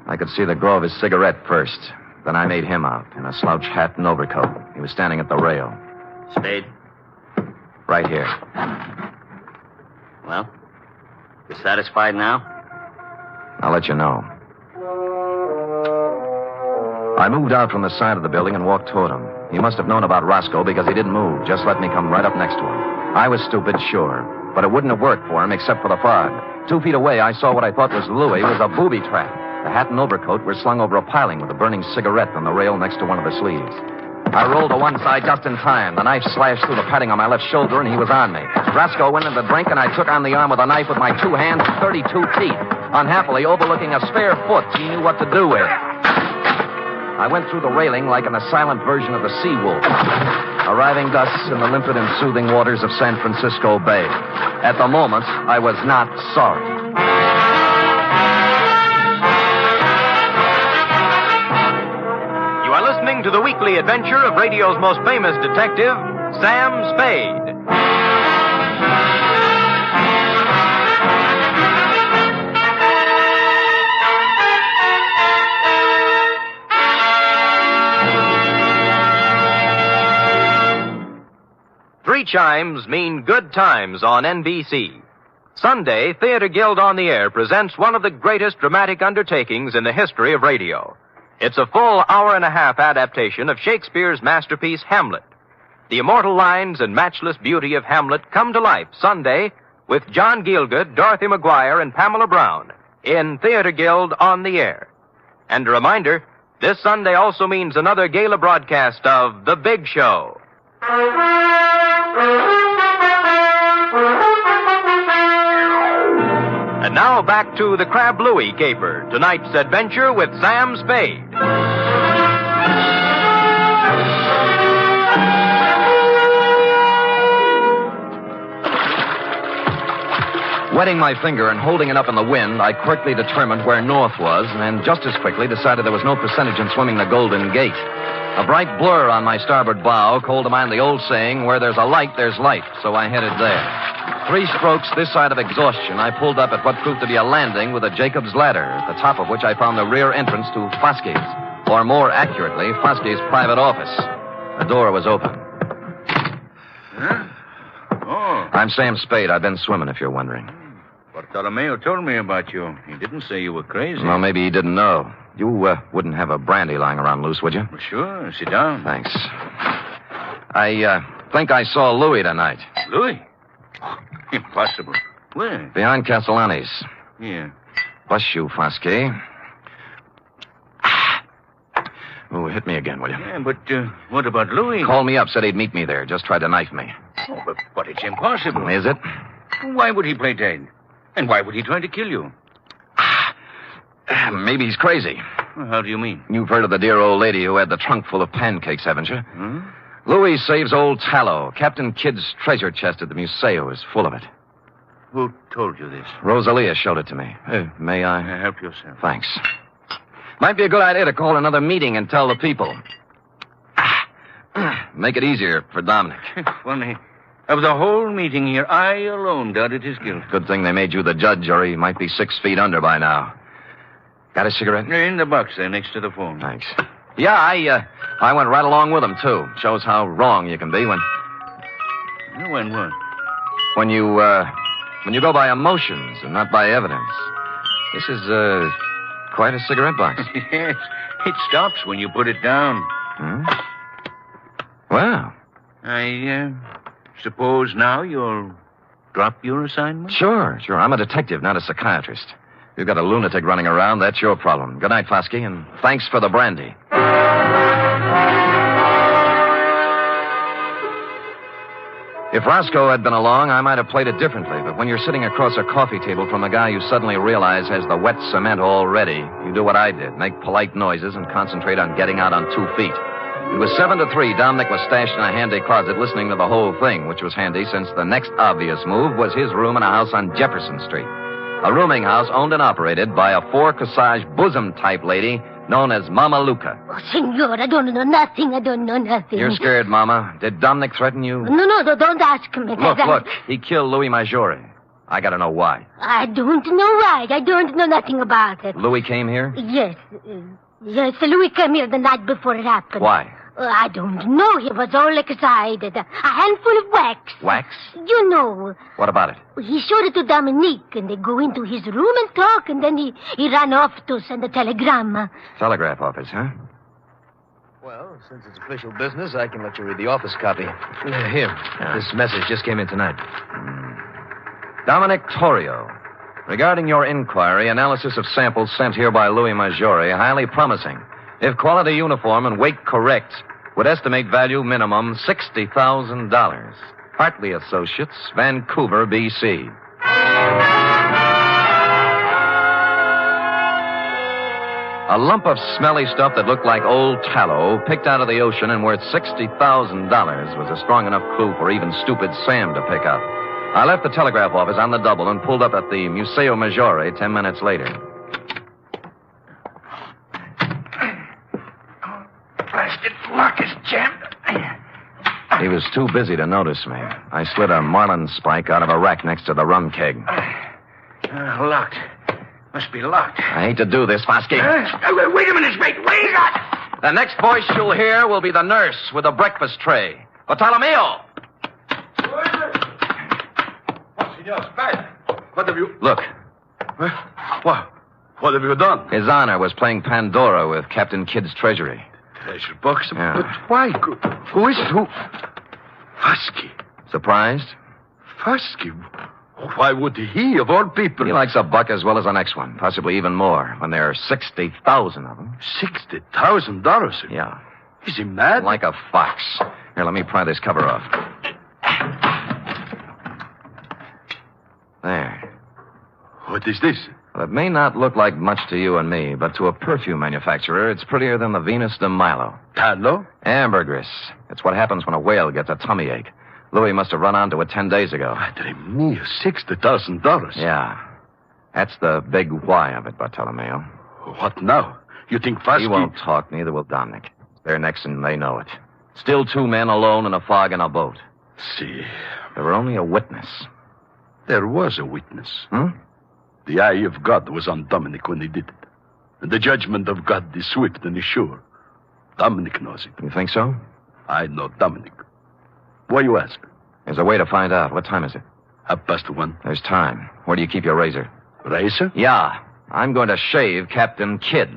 I could see the glow of his cigarette first. Then I made him out, in a slouch hat and overcoat. He was standing at the rail.
Spade.
Right here.
Well, you satisfied now?
I'll let you know. I moved out from the side of the building and walked toward him. He must have known about Roscoe because he didn't move, just let me come right up next to him. I was stupid, sure, but it wouldn't have worked for him except for the fog. 2 feet away, I saw what I thought was Louis. It was a booby trap. The hat and overcoat were slung over a piling with a burning cigarette on the rail next to one of the sleeves. I rolled to one side just in time. The knife slashed through the padding on my left shoulder, and he was on me. Roscoe went in the drink, and I took on the arm with a knife with my 2 hands and 32 teeth. Unhappily, overlooking a spare foot, he knew what to do with. I went through the railing like an silent version of the sea wolf, arriving thus in the limpid and soothing waters of San Francisco Bay. At the moment, I was not sorry.
You are listening to the weekly adventure of radio's most famous detective, Sam Spade. Three chimes mean good times on NBC. Sunday, Theater Guild on the Air presents one of the greatest dramatic undertakings in the history of radio. It's a full hour-and-a-half adaptation of Shakespeare's masterpiece, Hamlet. The immortal lines and matchless beauty of Hamlet come to life Sunday with John Gielgud, Dorothy McGuire, and Pamela Brown in Theater Guild on the Air. And a reminder, this Sunday also means another gala broadcast of The Big Show. And now back to the Crab Louie caper, tonight's adventure with Sam Spade.
Wetting my finger and holding it up in the wind, I quickly determined where north was, and just as quickly decided there was no percentage in swimming the Golden Gate. A bright blur on my starboard bow called to mind the old saying, where there's a light, there's life, so I headed there. 3 strokes this side of exhaustion, I pulled up at what proved to be a landing with a Jacob's ladder, at the top of which I found the rear entrance to Foskey's, or more accurately, Foskey's private office. The door was open.
Huh? Oh.
I'm Sam Spade. I've been swimming, if you're wondering.
Bartolomeo told me about you. He didn't say you were crazy.
Well, maybe he didn't know. You wouldn't have a brandy lying around loose, would you?
Well, sure. Sit down.
Thanks. I think I saw Louis tonight.
Louis? Impossible. Where?
Behind Castellani's.
Yeah.
Bless you, Foskey. Oh, hit me again, will you?
Yeah, but what about Louis?
Called me up, said he'd meet me there. Just tried to knife me.
Oh, but it's impossible.
Is it?
Why would he play dead? And why would he try to kill you?
Maybe he's crazy.
Well, how do you mean?
You've heard of the dear old lady who had the trunk full of pancakes, haven't you?
Hmm?
Louis saves old Tallow. Captain Kidd's treasure chest at the Museo is full of it.
Who told you this?
Rosalia showed it to me. May I?
Help yourself.
Thanks. Might be a good idea to call another meeting and tell the people. Make it easier for Dominic.
Funny. Of the whole meeting here, I alone doubted his guilt.
Good thing they made you the judge, or he might be 6 feet under by now. Got a cigarette?
In the box there, next to the phone.
Thanks. Yeah, I went right along with him, too. Shows how wrong you can be when
what?
When you go by emotions and not by evidence. This is, quite a cigarette box.
Yes, it stops when you put it down.
Hmm? Well.
I suppose now you'll drop your assignment?
Sure. I'm a detective, not a psychiatrist. You've got a lunatic running around, that's your problem. Good night, Foskey, and thanks for the brandy. If Roscoe had been along, I might have played it differently, but when you're sitting across a coffee table from a guy you suddenly realize has the wet cement all ready, you do what I did, make polite noises and concentrate on getting out on 2 feet. It was 7 to 3. Dominic was stashed in a handy closet listening to the whole thing, which was handy since the next obvious move was his room in a house on Jefferson Street. A rooming house owned and operated by a 4-corsage bosom-type lady known as Mama Luca.
Oh, senor, I don't know nothing.
You're scared, Mama. Did Dominic threaten you?
No, don't ask me.
Look. He killed Louis Maggiore. I gotta know why.
I don't know why. I don't know nothing about it.
Louis came here?
Yes. Yes, Louis came here the night before it happened.
Why?
I don't know. He was all excited. A handful of wax.
Wax?
You know.
What about it?
He showed it to Dominique, and they go into his room and talk, and then he ran off to send a telegram.
Telegraph office, huh?
Well, since it's official business, I can let you read the office copy. Here. This message just came in tonight.
Dominic Torrio. Regarding your inquiry, analysis of samples sent here by Louis Maggiore, highly promising. If quality uniform and weight correct, would estimate value minimum $60,000. Hartley Associates, Vancouver, B.C. A lump of smelly stuff that looked like old tallow, picked out of the ocean and worth $60,000, was a strong enough clue for even stupid Sam to pick up. I left the telegraph office on the double and pulled up at the Museo Maggiore 10 minutes later.
Blasted lock is jammed.
He was too busy to notice me. I slid a marlin spike out of a rack next to the rum keg.
Locked. Must be locked.
I hate to do this, Fosky.
Wait a minute, Spade. Wait a
The next voice you'll hear will be the nurse with a breakfast tray. Bartolomeo!
What have you...
Look.
What have you done?
His Honor was playing Pandora with Captain Kidd's treasury.
Treasure box?
Yeah.
But why? Who is it? Who? Fosky.
Surprised?
Fosky? Why would he, of all people?
He likes a buck as well as the next one, possibly even more, when there are 60,000 of them.
$60,000?
Yeah.
Is he mad?
Like a fox. Here, let me pry this cover off. There.
What is this?
Well, it may not look like much to you and me, but to a perfume manufacturer, it's prettier than the Venus de Milo.
Tallow?
Ambergris. It's what happens when a whale gets a tummy ache. Louis must have run onto it 10 days ago.
Madre mia, $60,000.
Yeah. That's the big why of it, Bartolomeo.
What now? You think Fosky...
He won't talk, neither will Dominic. They're next and they know it. Still 2 men alone in a fog in a boat.
See.
There were only a witness.
There was a witness.
Hmm?
The eye of God was on Dominic when he did it. And the judgment of God is swift and is sure. Dominic knows it.
You think so?
I know Dominic. Why you ask?
There's a way to find out. What time is it?
1:30.
There's time. Where do you keep your razor?
Razor?
Yeah. I'm going to shave Captain Kidd.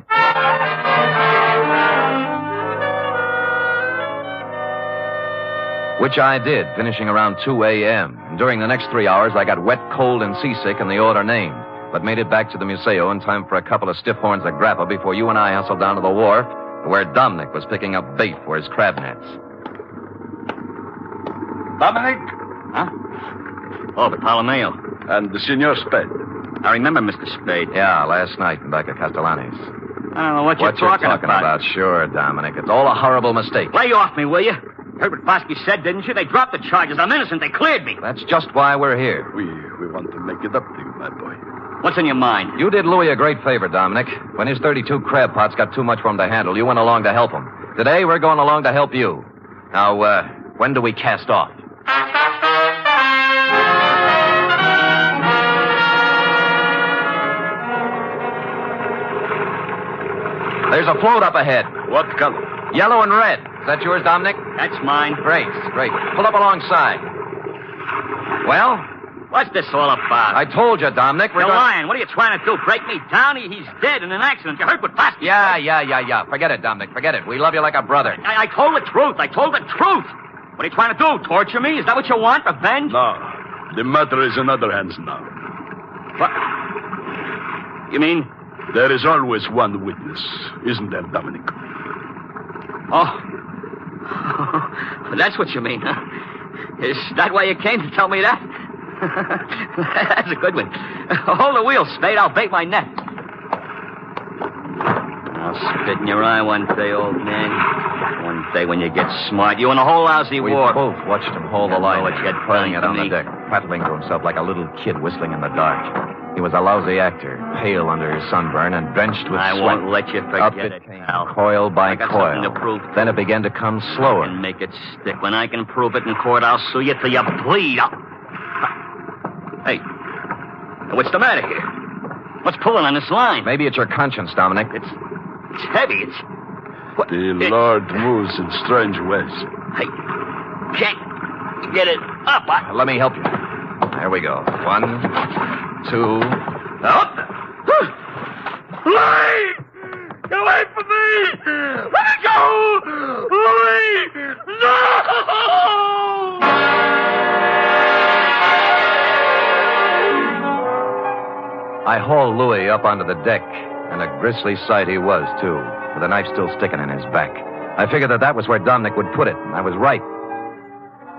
Which I did, finishing around 2 a.m. During the next 3 hours, I got wet, cold, and seasick in the order named, but made it back to the Museo in time for a couple of stiff horns of grappa before you and I hustled down to the wharf, where Dominic was picking up bait for his crab nets.
Dominic?
Huh? Oh, Bartolomeo.
And the Senor Spade.
I remember Mr. Spade.
Yeah, last night in back at Castellani's.
I don't know what you're talking about.
Sure, Dominic. It's all a horrible mistake.
Lay off me, will you? Heard what Fosky said, didn't you? They dropped the charges. I'm innocent. They cleared me.
That's just why we're here.
We want to make it up to you, my boy.
What's in your mind?
You did Louis a great favor, Dominic. When his 32 crab pots got too much for him to handle, you went along to help him. Today, we're going along to help you. Now, when do we cast off? There's a float up ahead.
What color?
Yellow and red. Is that yours, Dominic?
That's mine.
Great. Pull up alongside. Well?
What's this all about?
I told you, Dominic.
You're lying. What are you trying to do? Break me down? He's dead in an accident. You heard what Fosky said?
Yeah. Forget it, Dominic. Forget it. We love you like a brother.
I told the truth. What are you trying to do? Torture me? Is that what you want? Revenge?
No. The matter is in other hands now.
What? You mean?
There is always one witness, isn't there, Dominic?
Oh. That's what you mean, huh? Is that why you came to tell me that? That's a good one. Hold the wheel, Spade. I'll bait my net. I'll spit in your eye one day, old man. One day when you get smart. You and the whole lousy
we
war.
both watched him hold the line, playing it on
me.
the deck, prattling to himself like a little kid whistling in the dark. He was a lousy actor, pale under his sunburn and drenched with sweat.
I won't let you forget
Up it came, coil by coil.
To prove.
Then it began to come slower.
And make it stick. When I can prove it in court, I'll sue you till you bleed. Hey, what's the matter here? What's pulling on this line?
Maybe it's your conscience, Dominic.
It's heavy.
The Lord moves in strange ways.
Hey, can't get it up. Let me help you. There we go. 1, 2, up.
Louis! Get away from me! Let me go! Louis! No!
I hauled Louis up onto the deck, and a grisly sight he was, too, with a knife still sticking in his back. I figured that was where Dominic would put it, and I was right.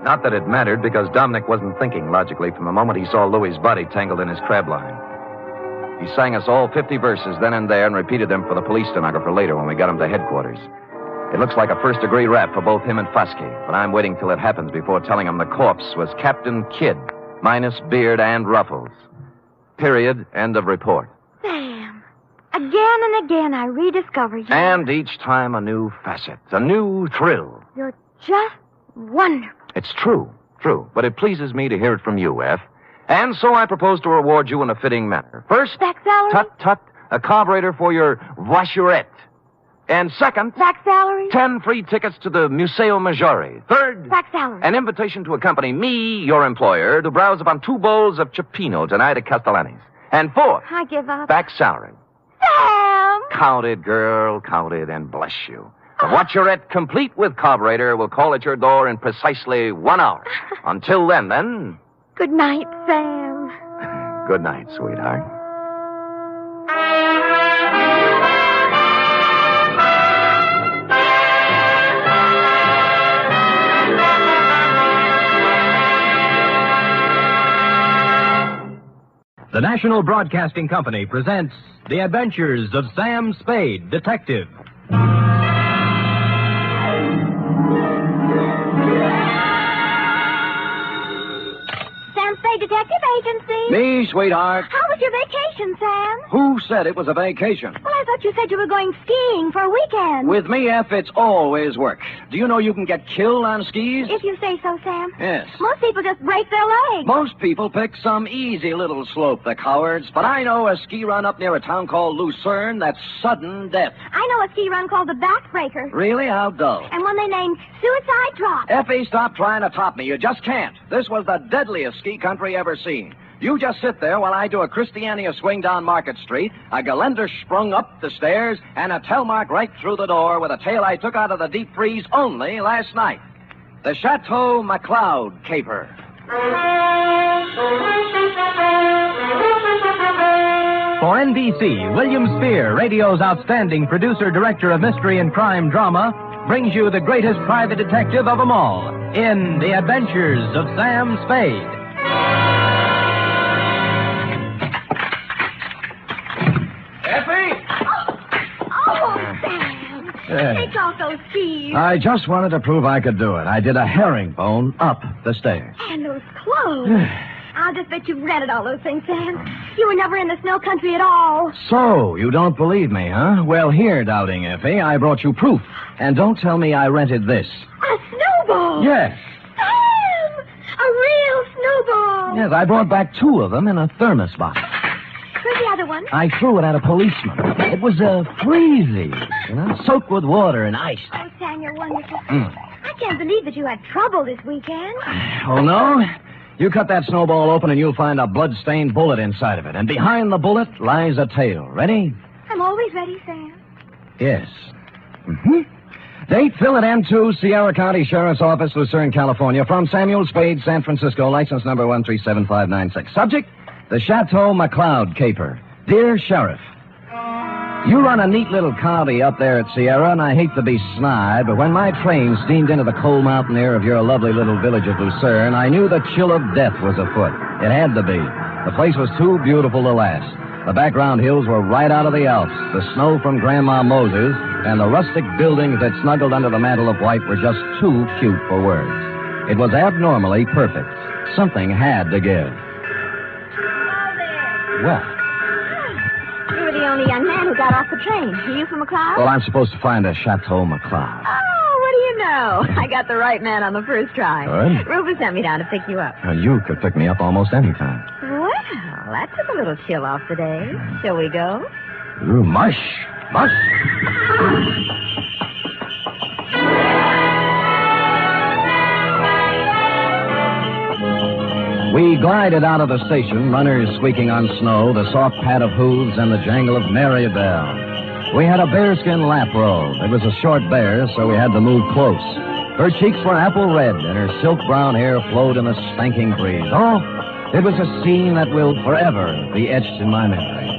Not that it mattered, because Dominic wasn't thinking logically from the moment he saw Louis's body tangled in his crab line. He sang us all 50 verses then and there and repeated them for the police stenographer later when we got him to headquarters. It looks like a first-degree rap for both him and Foskey, but I'm waiting till it happens before telling him the corpse was Captain Kidd, minus beard and ruffles. Period. End of report.
Sam, again and again I rediscover you.
And each time a new facet, a new thrill.
You're just wonderful.
It's true, but it pleases me to hear it from you, F. And so I propose to reward you in a fitting manner. First,
back salary?
Tut, a carburetor for your voiturette. And second,
back salary?
10 free tickets to the Museo Maggiore. Third,
back salary.
An invitation to accompany me, your employer, to browse upon 2 bowls of cioppino tonight at Castellani's. And fourth,
I give up.
Back salary.
Sam!
Count it, girl, count it, and bless you. The voiturette, complete with carburetor, will call at your door in precisely 1 hour. Until then...
Good night, Sam.
Good night, sweetheart.
The National Broadcasting Company presents The Adventures of Sam Spade, Detective.
Sam Spade Detective Agency.
Me, sweetheart.
How was your vacation, Sam?
Who said it was a vacation?
Well, I thought you said you were going skiing for a weekend.
With me, F, it's always work. Do you know you can get killed on skis?
If you say so, Sam.
Yes.
Most people just break their legs.
Most people pick some easy little slope, the cowards. But I know a ski run up near a town called Lucerne that's sudden death.
I know a ski run called the Backbreaker.
Really? How dull.
And one they named Suicide Drop.
Effie, stop trying to top me. You just can't. This was the deadliest ski country ever seen. You just sit there while I do a Christiania swing down Market Street, a Gelände sprung up the stairs, and a Telmark right through the door with a tail I took out of the deep freeze only last night. The Chateau McCloud caper.
For NBC, William Spear, radio's outstanding producer-director of mystery and crime drama, brings you the greatest private detective of them all in The Adventures of Sam Spade.
Take off those skis.
I just wanted to prove I could do it. I did a herringbone up the stairs.
And those clothes. I'll just bet you've rented all those things, Sam. You were never in the snow country at all.
So, you don't believe me, huh? Well, here, doubting Effie, I brought you proof. And don't tell me I rented this.
A snowball.
Yes.
Sam! A real snowball.
Yes, I brought back 2 of them in a thermos box.
Where's the other one?
I threw it at a policeman. It was freezy, soaked with water and ice.
Oh, Sam, you're wonderful. I can't believe that you had trouble this weekend.
Oh, no? You cut that snowball open and you'll find a blood-stained bullet inside of it. And behind the bullet lies a tail. Ready?
I'm always ready, Sam.
Yes. Date, fill it M2, Sierra County Sheriff's Office, Lucerne, California. From Samuel Spade, San Francisco, license number 137596. Subject, the Chateau McCloud caper. Dear Sheriff, you run a neat little county up there at Sierra, and I hate to be snide, but when my train steamed into the cold mountain air of your lovely little village of Lucerne, I knew the chill of death was afoot. It had to be. The place was too beautiful to last. The background hills were right out of the Alps. The snow from Grandma Moses and the rustic buildings that snuggled under the mantle of white were just too cute for words. It was abnormally perfect. Something had to give. Well,
you were the only young man who got off the train. Are you from McCloud?
Well, I'm supposed to find a Chateau McCloud.
Oh, what do you know? I got the right man on the first try.
Good.
Rufus sent me down to pick you up.
You could pick me up almost any time.
Well, that took a little chill off the day. Shall we go?
Ooh, mush. Mush. We glided out of the station, runners squeaking on snow, the soft pat of hooves, and the jangle of merry bells. We had a bearskin lap robe. It was a short bear, so we had to move close. Her cheeks were apple red, and her silk brown hair flowed in the spanking breeze. Oh, it was a scene that will forever be etched in my memory.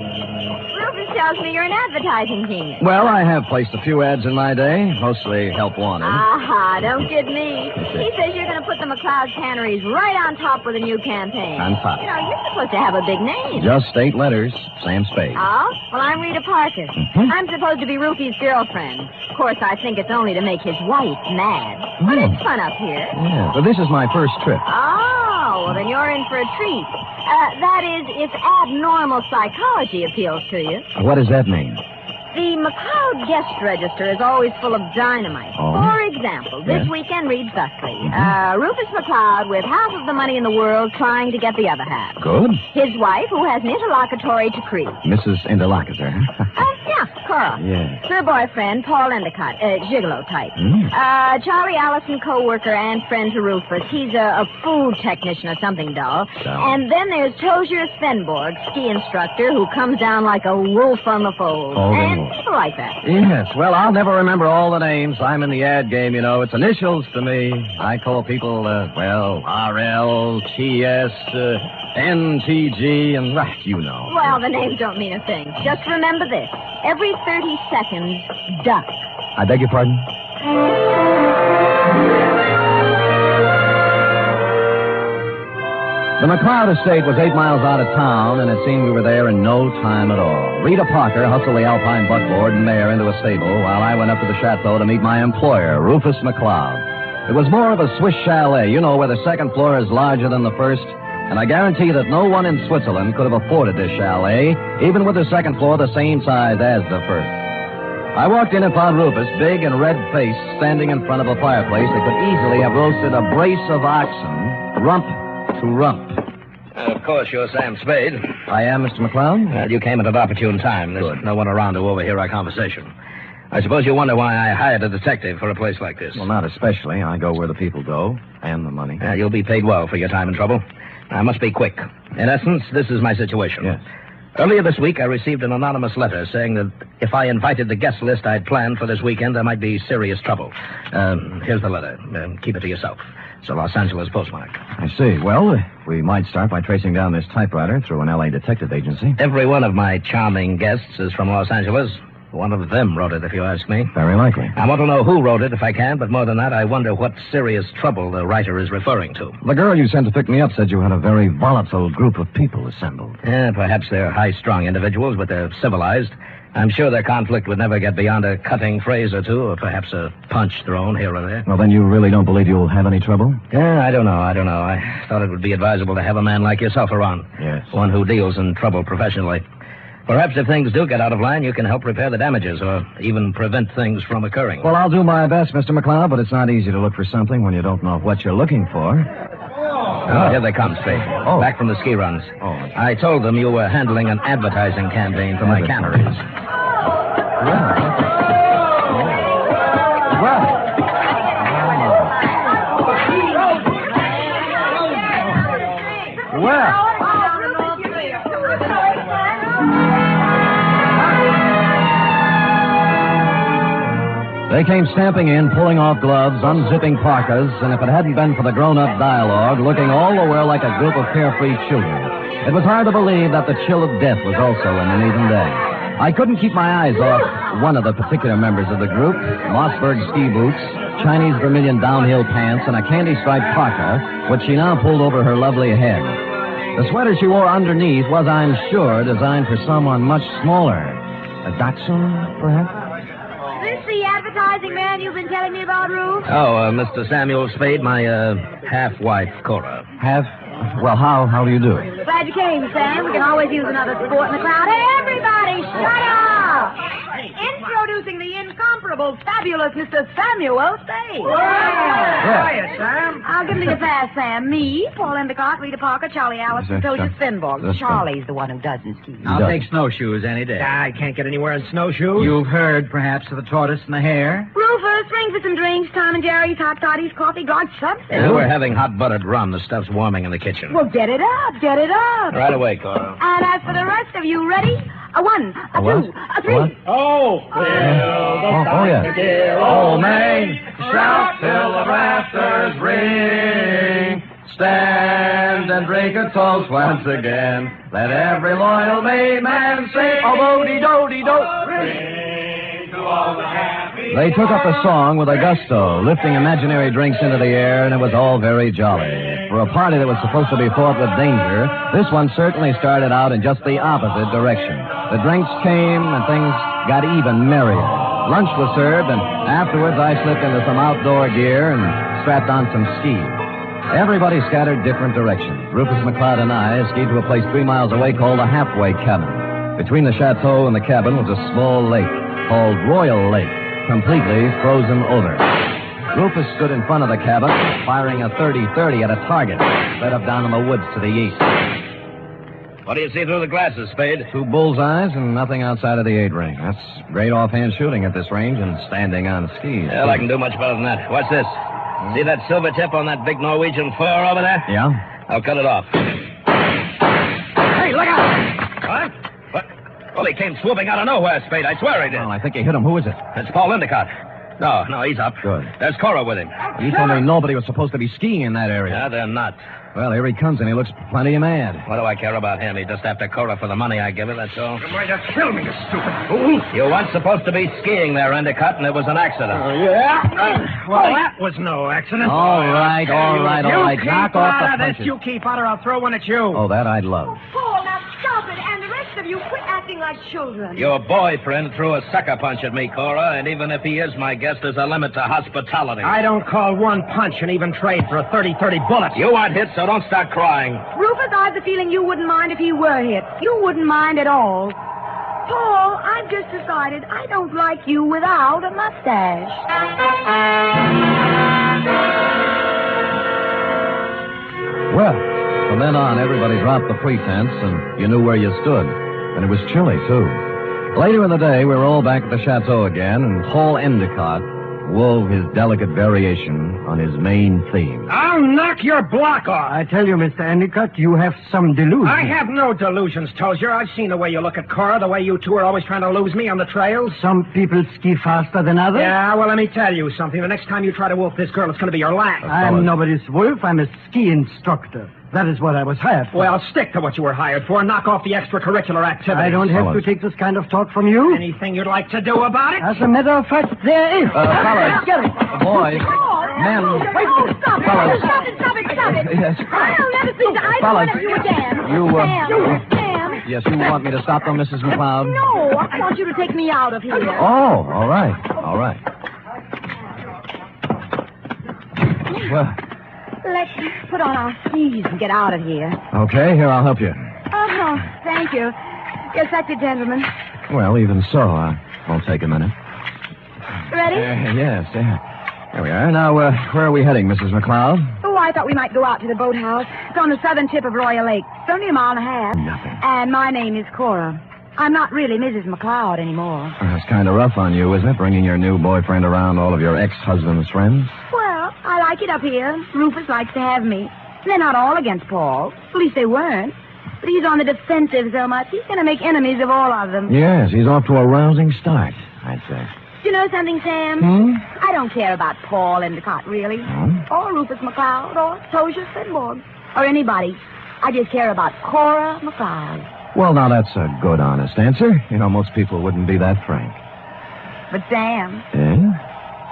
Rufus tells me you're an advertising genius.
Well, I have placed a few ads in my day, mostly help wanted.
Aha, don't kid me. He says you're going to put the McCloud canneries right on top with a new campaign.
On top.
You know, you're supposed to have a big name.
Just 8 letters, Sam Spade.
Oh? Well, I'm Rita Parker.
Mm-hmm.
I'm supposed to be Rufy's girlfriend. Of course, I think it's only to make his wife mad. But it's fun up here.
Yeah, but this is my first trip.
Oh, well, then you're in for a treat. That is, if abnormal psychology appeals to you.
What does that mean?
The McCloud guest register is always full of dynamite.
Oh.
For example, this
Yeah.
weekend reads thusly. Rufus McCloud with half of the money in the world trying to get the other half.
Good.
His wife, who has an interlocutory decree.
Mrs. Interlocutor.
Yeah, Cora.
Yeah.
Her boyfriend, Paul Endicott, gigolo type. Charlie Allison, co-worker and friend to Rufus. He's a food technician or something dull.
So.
And then there's Tozier Svenborg, ski instructor, who comes down like a wolf on the fold.
Oh,
and people like that.
Yes, well, I'll never remember all the names. I'm in the ad game, you know. It's initials to me. I call people, RL, TS, NTG, and you know.
Well, the names don't mean a thing. Just remember this. Every 30 seconds, duck.
I beg your pardon? The McCloud estate was 8 miles out of town, and it seemed we were there in no time at all. Rita Parker hustled the Alpine buckboard and mare into a stable while I went up to the Chateau to meet my employer, Rufus McCloud. It was more of a Swiss chalet, you know, where the second floor is larger than the first, and I guarantee that no one in Switzerland could have afforded this chalet, even with the second floor the same size as the first. I walked in and found Rufus, big and red-faced, standing in front of a fireplace that could easily have roasted a brace of oxen, rump to rump.
Of course, you're Sam Spade.
I am, Mr. McCloud.
You came at an opportune time. There's no one around to overhear our conversation. I suppose you wonder why I hired a detective for a place like this.
Well, not especially. I go where the people go, and the money.
You'll be paid well for your time and trouble. I must be quick. In essence, this is my situation.
Yes.
Earlier this week, I received an anonymous letter saying that if I invited the guest list I'd planned for this weekend, there might be serious trouble. Here's the letter. Keep it to yourself. It's a Los Angeles postmark.
I see. Well, we might start by tracing down this typewriter through an L.A. detective agency.
Every one of my charming guests is from Los Angeles. One of them wrote it, if you ask me.
Very likely.
I want to know who wrote it, if I can, but more than that, I wonder what serious trouble the writer is referring to.
The girl you sent to pick me up said you had a very volatile group of people assembled.
Perhaps they're high-strung individuals, but they're civilized. I'm sure their conflict would never get beyond a cutting phrase or two, or perhaps a punch thrown here or there.
Well, then you really don't believe you'll have any trouble?
I don't know. I thought it would be advisable to have a man like yourself around.
Yes.
One who deals in trouble professionally. Perhaps if things do get out of line, you can help repair the damages or even prevent things from occurring.
Well, I'll do my best, Mr. McCloud, but it's not easy to look for something when you don't know what you're looking for.
Here they come, Spade. Back from the ski runs. I told them you were handling an advertising campaign for my canneries.
Well. They came stamping in, pulling off gloves, unzipping parkas, and if it hadn't been for the grown-up dialogue, looking all the while like a group of carefree children, it was hard to believe that the chill of death was also in an even day. I couldn't keep my eyes off one of the particular members of the group, Mossberg ski boots, Chinese vermilion downhill pants, and a candy-striped parka, which she now pulled over her lovely head. The sweater she wore underneath was, I'm sure, designed for someone much smaller. A Dachshund, perhaps?
Is this the advertising man you've been telling me about, Ruth?
Mr. Samuel Spade, my half-wife, Cora.
Well, how do you do?
Glad you came, Sam. We can always use another sport in the crowd. Hey, everybody, shut up!
Introducing the incomparable, fabulous Mr. Samuel Spade.
Hiya,
Sam. I'll give me a pass, Sam. Me, Paul Endicott, Rita Parker, Charlie Allison, Tosia Finborg. Charlie's the one who doesn't ski.
I'll take snowshoes any day.
I can't get anywhere in snowshoes.
You've heard, perhaps, of the tortoise and the hare?
Rufus, ring for some drinks. Tom and Jerry's, hot toddies, coffee, God, something.
Yeah, we're having hot buttered rum. The stuff's warming in the kitchen.
Well, get it up, get it up.
Right away, Cora.
And as for the rest of you, ready? A 1, a 2, a 3.
What?
Oh,
yeah.
Oh, May, shout till the rafters ring. Stand and drink a toast once again. Let every loyal May man sing. Oh, bo-de-do-de-do.
They took up the song with a gusto, lifting imaginary drinks into the air, and it was all very jolly. For a party that was supposed to be fraught with danger, this one certainly started out in just the opposite direction. The drinks came, and things got even merrier. Lunch was served, and afterwards I slipped into some outdoor gear and strapped on some skis. Everybody scattered different directions. Rufus McCloud and I skied to a place 3 miles away called the Halfway Cabin. Between the chateau and the cabin was a small lake called Royal Lake, completely frozen over. Rufus stood in front of the cabin, firing a .30-30 at a target set up down in the woods to the east.
What do you see through the glasses, Spade?
2 bullseyes and nothing outside of the 8 ring. That's great offhand shooting at this range and standing on skis.
Well, I can do much better than that. What's this? See that silver tip on that big Norwegian fur over there?
Yeah?
I'll cut it off. Hey, look out! What? Well, he came swooping out of nowhere, Spade. I swear he did.
Well, I think he hit him. Who is it?
It's Paul Endicott. No, he's up.
Good.
There's Cora with him.
You told me nobody was supposed to be skiing in that area.
Yeah, they're not.
Well, here he comes, and he looks plenty mad.
What do I care about him? He's just after Cora for the money I give her, that's all.
You might have killed me, you stupid fool.
You weren't supposed to be skiing there, Endicott, and it was an accident.
Yeah? Well, that was no accident.
All right. Knock off the punches.
You keep out, or I'll throw one at you.
Oh, that I'd love.
Paul, now stop it. And the rest of you, quit acting like children.
Your boyfriend threw a sucker punch at me, Cora, and even if he is my guest, there's a limit to hospitality.
I don't call one punch an even trade for a 30-30 bullet.
You aren't hit, so don't start crying.
Rufus, I have the feeling you wouldn't mind if he were hit. You wouldn't mind at all. Paul, I've just decided I don't like you without a mustache.
Well, from then on, everybody dropped the pretense, and you knew where you stood. And it was chilly, too. Later in the day, we were all back at the chateau again, and Paul Endicott wove his delicate variation on his main theme.
I'll knock your block off.
I tell you, Mr. Endicott, you have some delusions.
I have no delusions, Tozier. I've seen the way you look at Cora, the way you two are always trying to lose me on the trails.
Some people ski faster than others.
Yeah, well, let me tell you something. The next time you try to wolf this girl, it's going to be your last.
I'm nobody's wolf. I'm a ski instructor. That is what I was hired for.
Well, stick to what you were hired for. Knock off the extracurriculaar activities.
I don't have to take this kind of talk from you.
Anything you'd like to do about it?
As a matter of fact, there is.
Fellas.
Get it.
Boys. Men.
Stop it.
Yes.
I'll never see the either one of you again. Sam.
Yes, you want me to stop them, Mrs. McCloud?
No, I want you to take me out of here.
Oh, all right. Well,
Let's put on our skis and get out of here.
okay, here, I'll help you.
Oh, thank you. Yes, that's it, gentlemen.
Well, even so, won't take a minute.
Ready?
Yes. Here we are. Now, where are we heading, Mrs. McCloud?
Oh, I thought we might go out to the boathouse. It's on the southern tip of Royal Lake. It's only a mile and a half.
Nothing.
And my name is Cora. I'm not really Mrs. McCloud anymore.
That's kind of rough on you, isn't it, bringing your new boyfriend around all of your ex-husband's friends?
Well, I like it up here. Rufus likes to have me. They're not all against Paul. At least they weren't. But he's on the defensive so much, he's going to make enemies of all of them.
Yes, he's off to a rousing start, I'd say.
Do you know something, Sam? I don't care about Paul Endicott, really. Or Rufus McCloud, or Tosia Finborg, or anybody. I just care about Cora McCloud.
Well, now, that's a good, honest answer. You know, most people wouldn't be that frank.
But, Sam,
Yeah?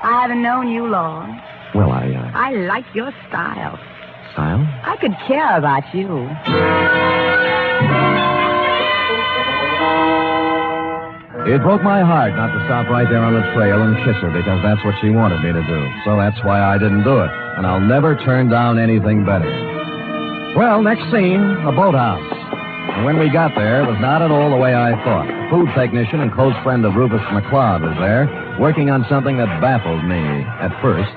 I haven't known you long.
Well,
I like your style.
Style?
I could care about you.
It broke my heart not to stop right there on the trail and kiss her because that's what she wanted me to do. So that's why I didn't do it. And I'll never turn down anything better. Well, next scene, a boathouse. And when we got there, it was not at all the way I thought. The food technician and close friend of Rufus McCloud was there, working on something that baffled me at first.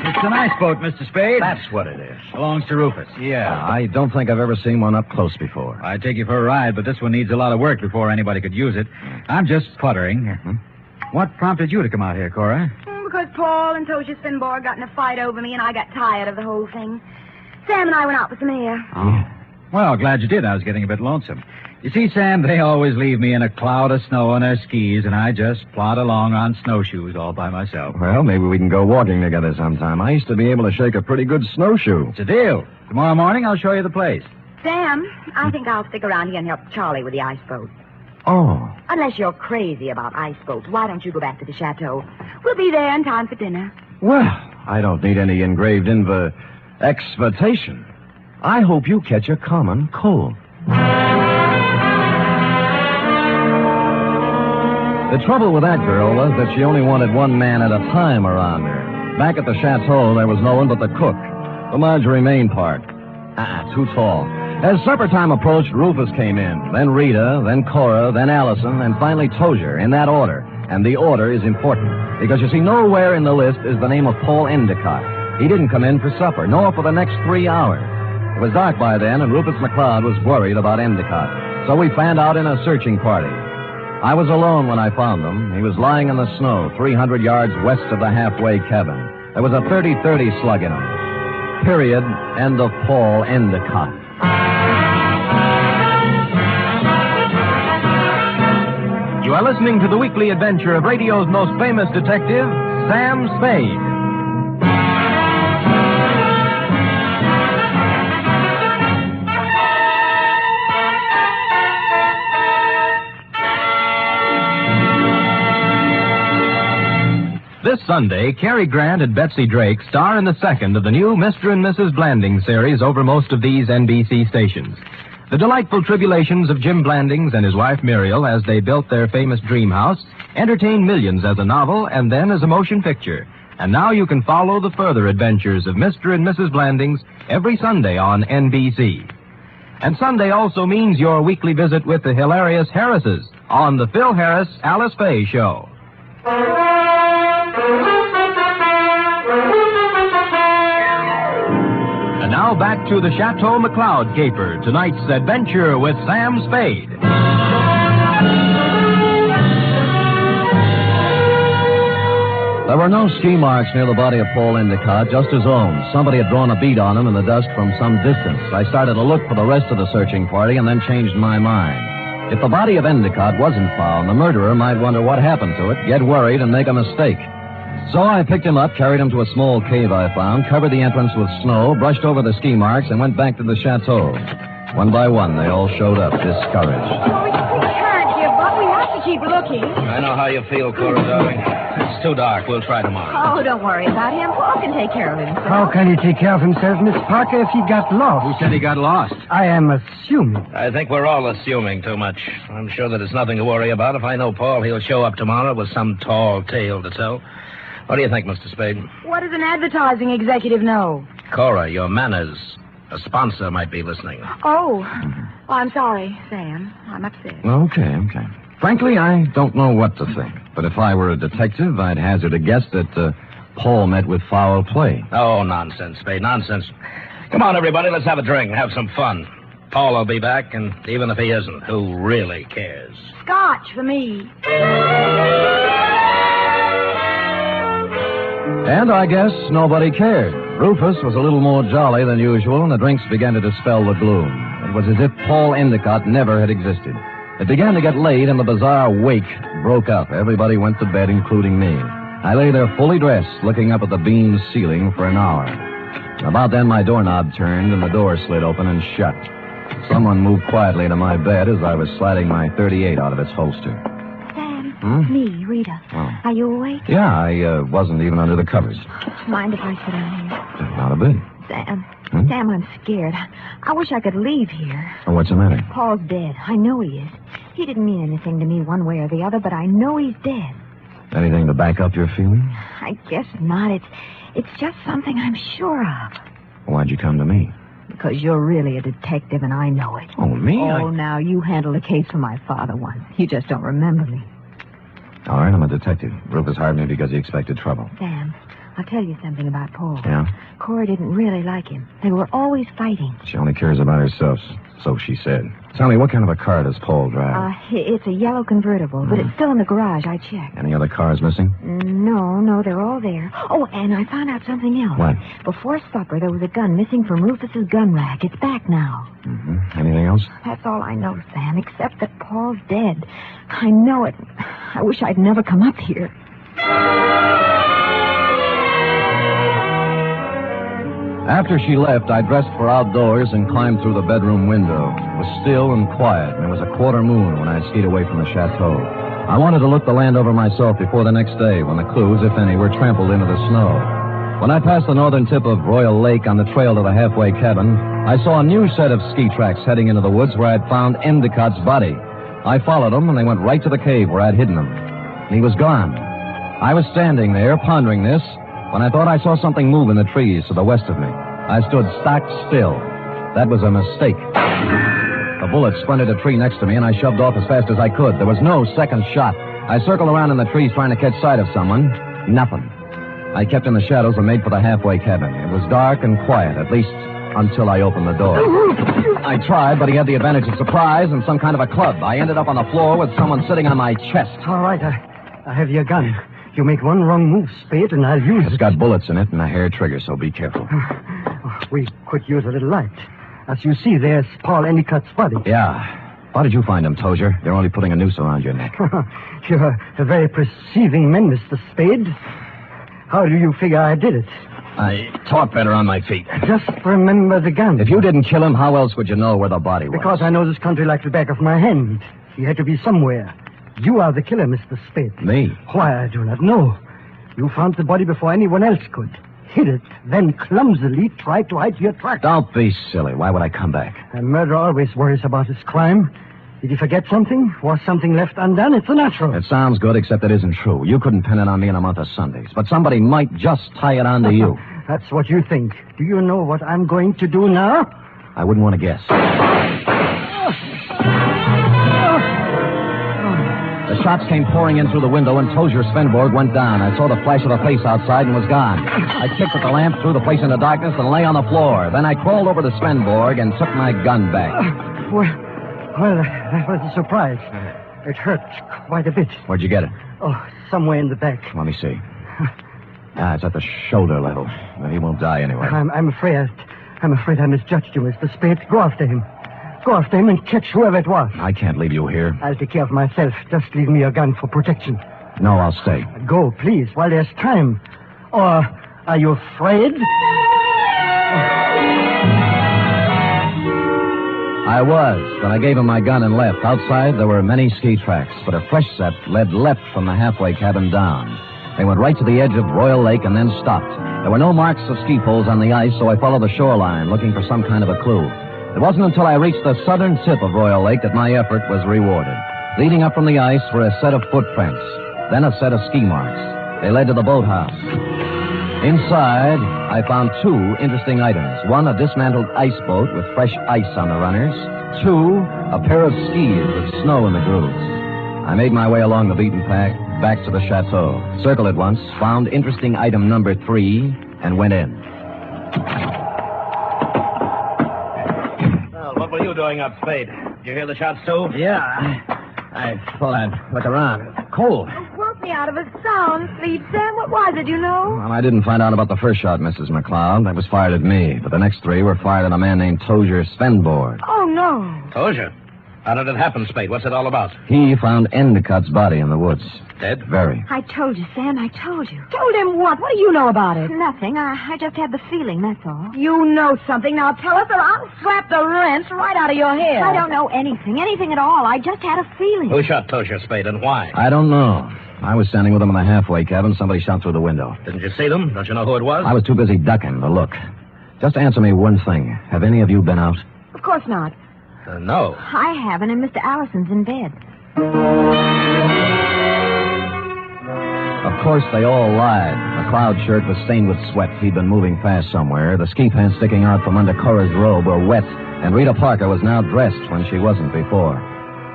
It's an ice boat, Mr. Spade.
That's what it is.
Belongs to Rufus.
Yeah, I don't think I've ever seen one up close before.
I'd take you for a ride, but this one needs a lot of work before anybody could use it. I'm just puttering.
Mm-hmm.
What prompted you to come out here, Cora?
Because Paul and Tosia Finborg got in a fight over me, and I got tired of the whole thing. Sam and I went out for some air.
Oh. Well, glad you did. I was getting a bit lonesome. You see, Sam, they always leave me in a cloud of snow on their skis, and I just plod along on snowshoes all by myself.
Well, maybe we can go walking together sometime. I used to be able to shake a pretty good snowshoe.
It's a deal. Tomorrow morning, I'll show you the place.
Sam, I think I'll stick around here and help Charlie with the ice boat.
Oh.
Unless you're crazy about ice boats, why don't you go back to the chateau? We'll be there in time for dinner.
Well, I don't need any engraved exvitation. I hope you catch a common cold. The trouble with that girl was that she only wanted one man at a time around her. Back at the chateau, there was no one but the cook, the Marjorie Main part. Too tall. As supper time approached, Rufus came in, then Rita, then Cora, then Allison, and finally Tozier, in that order. And the order is important, because you see, nowhere in the list is the name of Paul Endicott. He didn't come in for supper, nor for the next 3 hours. It was dark by then, and Rufus McCloud was worried about Endicott. So we fanned out in a searching party. I was alone when I found him. He was lying in the snow, 300 yards west of the halfway cabin. There was a 30-30 slug in him. Period. End of Paul Endicott.
You are listening to the weekly adventure of radio's most famous detective, Sam Spade. This Sunday, Cary Grant and Betsy Drake star in the second of the new Mr. and Mrs. Blanding series over most of these NBC stations. The delightful tribulations of Jim Blandings and his wife Muriel as they built their famous dream house entertained millions as a novel and then as a motion picture. And now you can follow the further adventures of Mr. and Mrs. Blandings every Sunday on NBC. And Sunday also means your weekly visit with the hilarious Harrises on the Phil Harris Alice Faye Show. And now back to the Chateau McCloud caper, tonight's adventure with Sam Spade.
There were no ski marks near the body of Paul Endicott, just his own. Somebody had drawn a bead on him in the dust from some distance. I started to look for the rest of the searching party and then changed my mind. If the body of Endicott wasn't found, the murderer might wonder what happened to it, get worried, and make a mistake. So I picked him up, carried him to a small cave I found, covered the entrance with snow, brushed over the ski marks, and went back to the chateau. One by one, they all showed up, discouraged.
We can't give up. We have to keep looking.
I know how you feel, Cora, darling. It's too dark. We'll try tomorrow.
Oh, don't worry about him. Paul can take care of himself.
How can he take care of himself, Miss Parker, if he got lost?
Who said he got lost?
I am assuming.
I think we're all assuming too much. I'm sure that it's nothing to worry about. If I know Paul, he'll show up tomorrow with some tall tale to tell. What do you think, Mr. Spade?
What does an advertising executive know?
Cora, your manners. A sponsor might be listening.
Oh. Well, I'm sorry, Sam. I'm upset.
Okay. Frankly, I don't know what to think. But if I were a detective, I'd hazard a guess that Paul met with foul play.
Oh, nonsense, Spade, nonsense. Come on, everybody, let's have a drink, have some fun. Paul will be back, and even if he isn't, who really cares?
Scotch for me.
And I guess nobody cared. Rufus was a little more jolly than usual, and the drinks began to dispel the gloom. It was as if Paul Endicott never had existed. It began to get late, and the bizarre wake broke up. Everybody went to bed, including me. I lay there fully dressed, looking up at the beamed ceiling for an hour. About then, my doorknob turned, and the door slid open and shut. Someone moved quietly to my bed as I was sliding my .38 out of its holster.
Me, Rita.
Oh.
Are you awake?
Yeah, I wasn't even under the covers.
Mind if I sit down here?
Not a bit.
Sam. Sam, I'm scared. I wish I could leave here.
Oh, what's the matter?
Paul's dead. I know he is. He didn't mean anything to me one way or the other, but I know he's dead.
Anything to back up your feeling?
I guess not. It's just something I'm sure of.
Why'd you come to me?
Because you're really a detective, and I know it.
Oh, me?
Oh, now, you handled a case for my father once. You just don't remember me.
All right, I'm a detective. Rufus hired me because he expected trouble.
Sam, I'll tell you something about Paul.
Yeah?
Cora didn't really like him. They were always fighting.
She only cares about herself, so she said. Tell me, what kind of a car does Paul drive?
It's a yellow convertible, but it's still in the garage. I checked.
Any other cars missing?
No, they're all there. Oh, and I found out something else.
What?
Before supper, there was a gun missing from Rufus's gun rack. It's back now.
Mm-hmm. Anything else?
That's all I know, Sam, except that Paul's dead. I know it. I wish I'd never come up here.
After she left, I dressed for outdoors and climbed through the bedroom window. It was still and quiet, and it was a quarter moon when I skied away from the chateau. I wanted to look the land over myself before the next day, when the clues, if any, were trampled into the snow. When I passed the northern tip of Royal Lake on the trail to the halfway cabin, I saw a new set of ski tracks heading into the woods where I'd found Endicott's body. I followed them, and they went right to the cave where I'd hidden him. He was gone. I was standing there, pondering this, when I thought I saw something move in the trees to the west of me. I stood stock still. That was a mistake. A bullet splintered a tree next to me, and I shoved off as fast as I could. There was no second shot. I circled around in the trees trying to catch sight of someone. Nothing. I kept in the shadows and made for the halfway cabin. It was dark and quiet, at least until I opened the door. I tried, but he had the advantage of surprise and some kind of a club. I ended up on the floor with someone sitting on my chest.
All right, I have your gun. You make one wrong move, Spade, and I'll use it.
It's got bullets in it and a hair trigger, so be careful.
We could use a little light. As you see, there's Paul Endicott's body.
Yeah. How did you find him, Tozier? You're only putting a noose around your neck.
You're a very perceiving man, Mr. Spade. How do you figure I did it?
I talk better on my feet.
Just remember the gun.
If you didn't kill him, how else would you know where the body was?
Because I know this country like the back of my hand. He had to be somewhere. You are the killer, Mr. Spade.
Me?
Why, I do not know. You found the body before anyone else could. Hid it, then clumsily tried to hide your tracks.
Don't be silly. Why would I come back?
A murderer always worries about his crime. Did he forget something? Was something left undone? It's a natural.
It sounds good, except it isn't true. You couldn't pin it on me in a month of Sundays, but somebody might just tie it on to you.
That's what you think. Do you know what I'm going to do now?
I wouldn't want to guess. The shots came pouring in through the window, and Tozier Svenborg went down. I saw the flash of a face outside and was gone. I kicked at the lamp, threw the place into darkness, and lay on the floor. Then I crawled over to Svenborg and took my gun back.
Well, that was a surprise. It hurt quite a bit.
Where'd you get it?
Oh, somewhere in the back.
Let me see. It's at the shoulder level. Well, he won't die anyway.
I'm afraid I misjudged you, Mr. Spade. Go after him. Go after him and catch whoever it was.
I can't leave you here.
I'll take care of myself. Just leave me your gun for protection.
No, I'll stay.
Go, please, while there's time. Or are you afraid?
I was, but I gave him my gun and left. Outside, there were many ski tracks, but a fresh set led left from the halfway cabin down. They went right to the edge of Royal Lake and then stopped. There were no marks of ski poles on the ice, so I followed the shoreline, looking for some kind of a clue. It wasn't until I reached the southern tip of Royal Lake that my effort was rewarded. Leading up from the ice were a set of footprints, then a set of ski marks. They led to the boathouse. Inside, I found two interesting items. One, a dismantled ice boat with fresh ice on the runners. Two, a pair of skis with snow in the grooves. I made my way along the beaten path back to the chateau, circled it once, found interesting item number 3, and went in.
Well, what were you doing up, Spade? Did you hear the shots, too?
Yeah. I thought I'd look around. Cold.
Woke me out of a sound sleep, Sam. What was it, you know?
Well, I didn't find out about the first shot, Mrs. McCloud. That was fired at me. But the next 3 were fired at a man named Tozier Svenborg.
Oh, no.
Tozier? How did it happen, Spade? What's it all about?
He found Endicott's body in the woods.
Dead?
Very.
I told you, Sam. I told you.
Told him what? What do you know about it?
Nothing. I just had the feeling, that's all.
You know something. Now tell us or I'll slap the rents right out of your head.
I don't know anything at all. I just had a feeling.
Who shot Tozier, Spade, and why?
I don't know. I was standing with him in the halfway cabin. Somebody shot through the window.
Didn't you see them? Don't you know who it was?
I was too busy ducking to look. Just answer me one thing. Have any of you been out?
Of course not.
No.
I haven't, and Mr. Allison's in bed.
Of course, they all lied, but McCloud shirt was stained with sweat. He'd been moving fast somewhere. The ski pants sticking out from under Cora's robe were wet, and Rita Parker was now dressed when she wasn't before.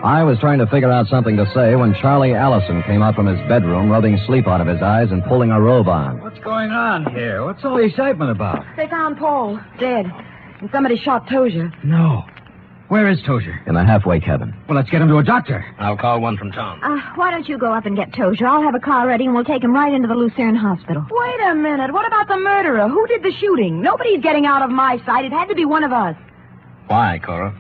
I was trying to figure out something to say when Charlie Allison came out from his bedroom, rubbing sleep out of his eyes and pulling a robe on.
What's going on here? What's all the excitement about?
They found Paul, dead. And somebody shot Tozier.
No. Where is Tozier?
In the halfway cabin.
Well, let's get him to a doctor.
I'll call one from town.
Why don't you go up and get Tozier? I'll have a car ready and we'll take him right into the Lucerne Hospital.
Wait a minute. What about the murderer? Who did the shooting? Nobody's getting out of my sight. It had to be one of us.
Why, Cora?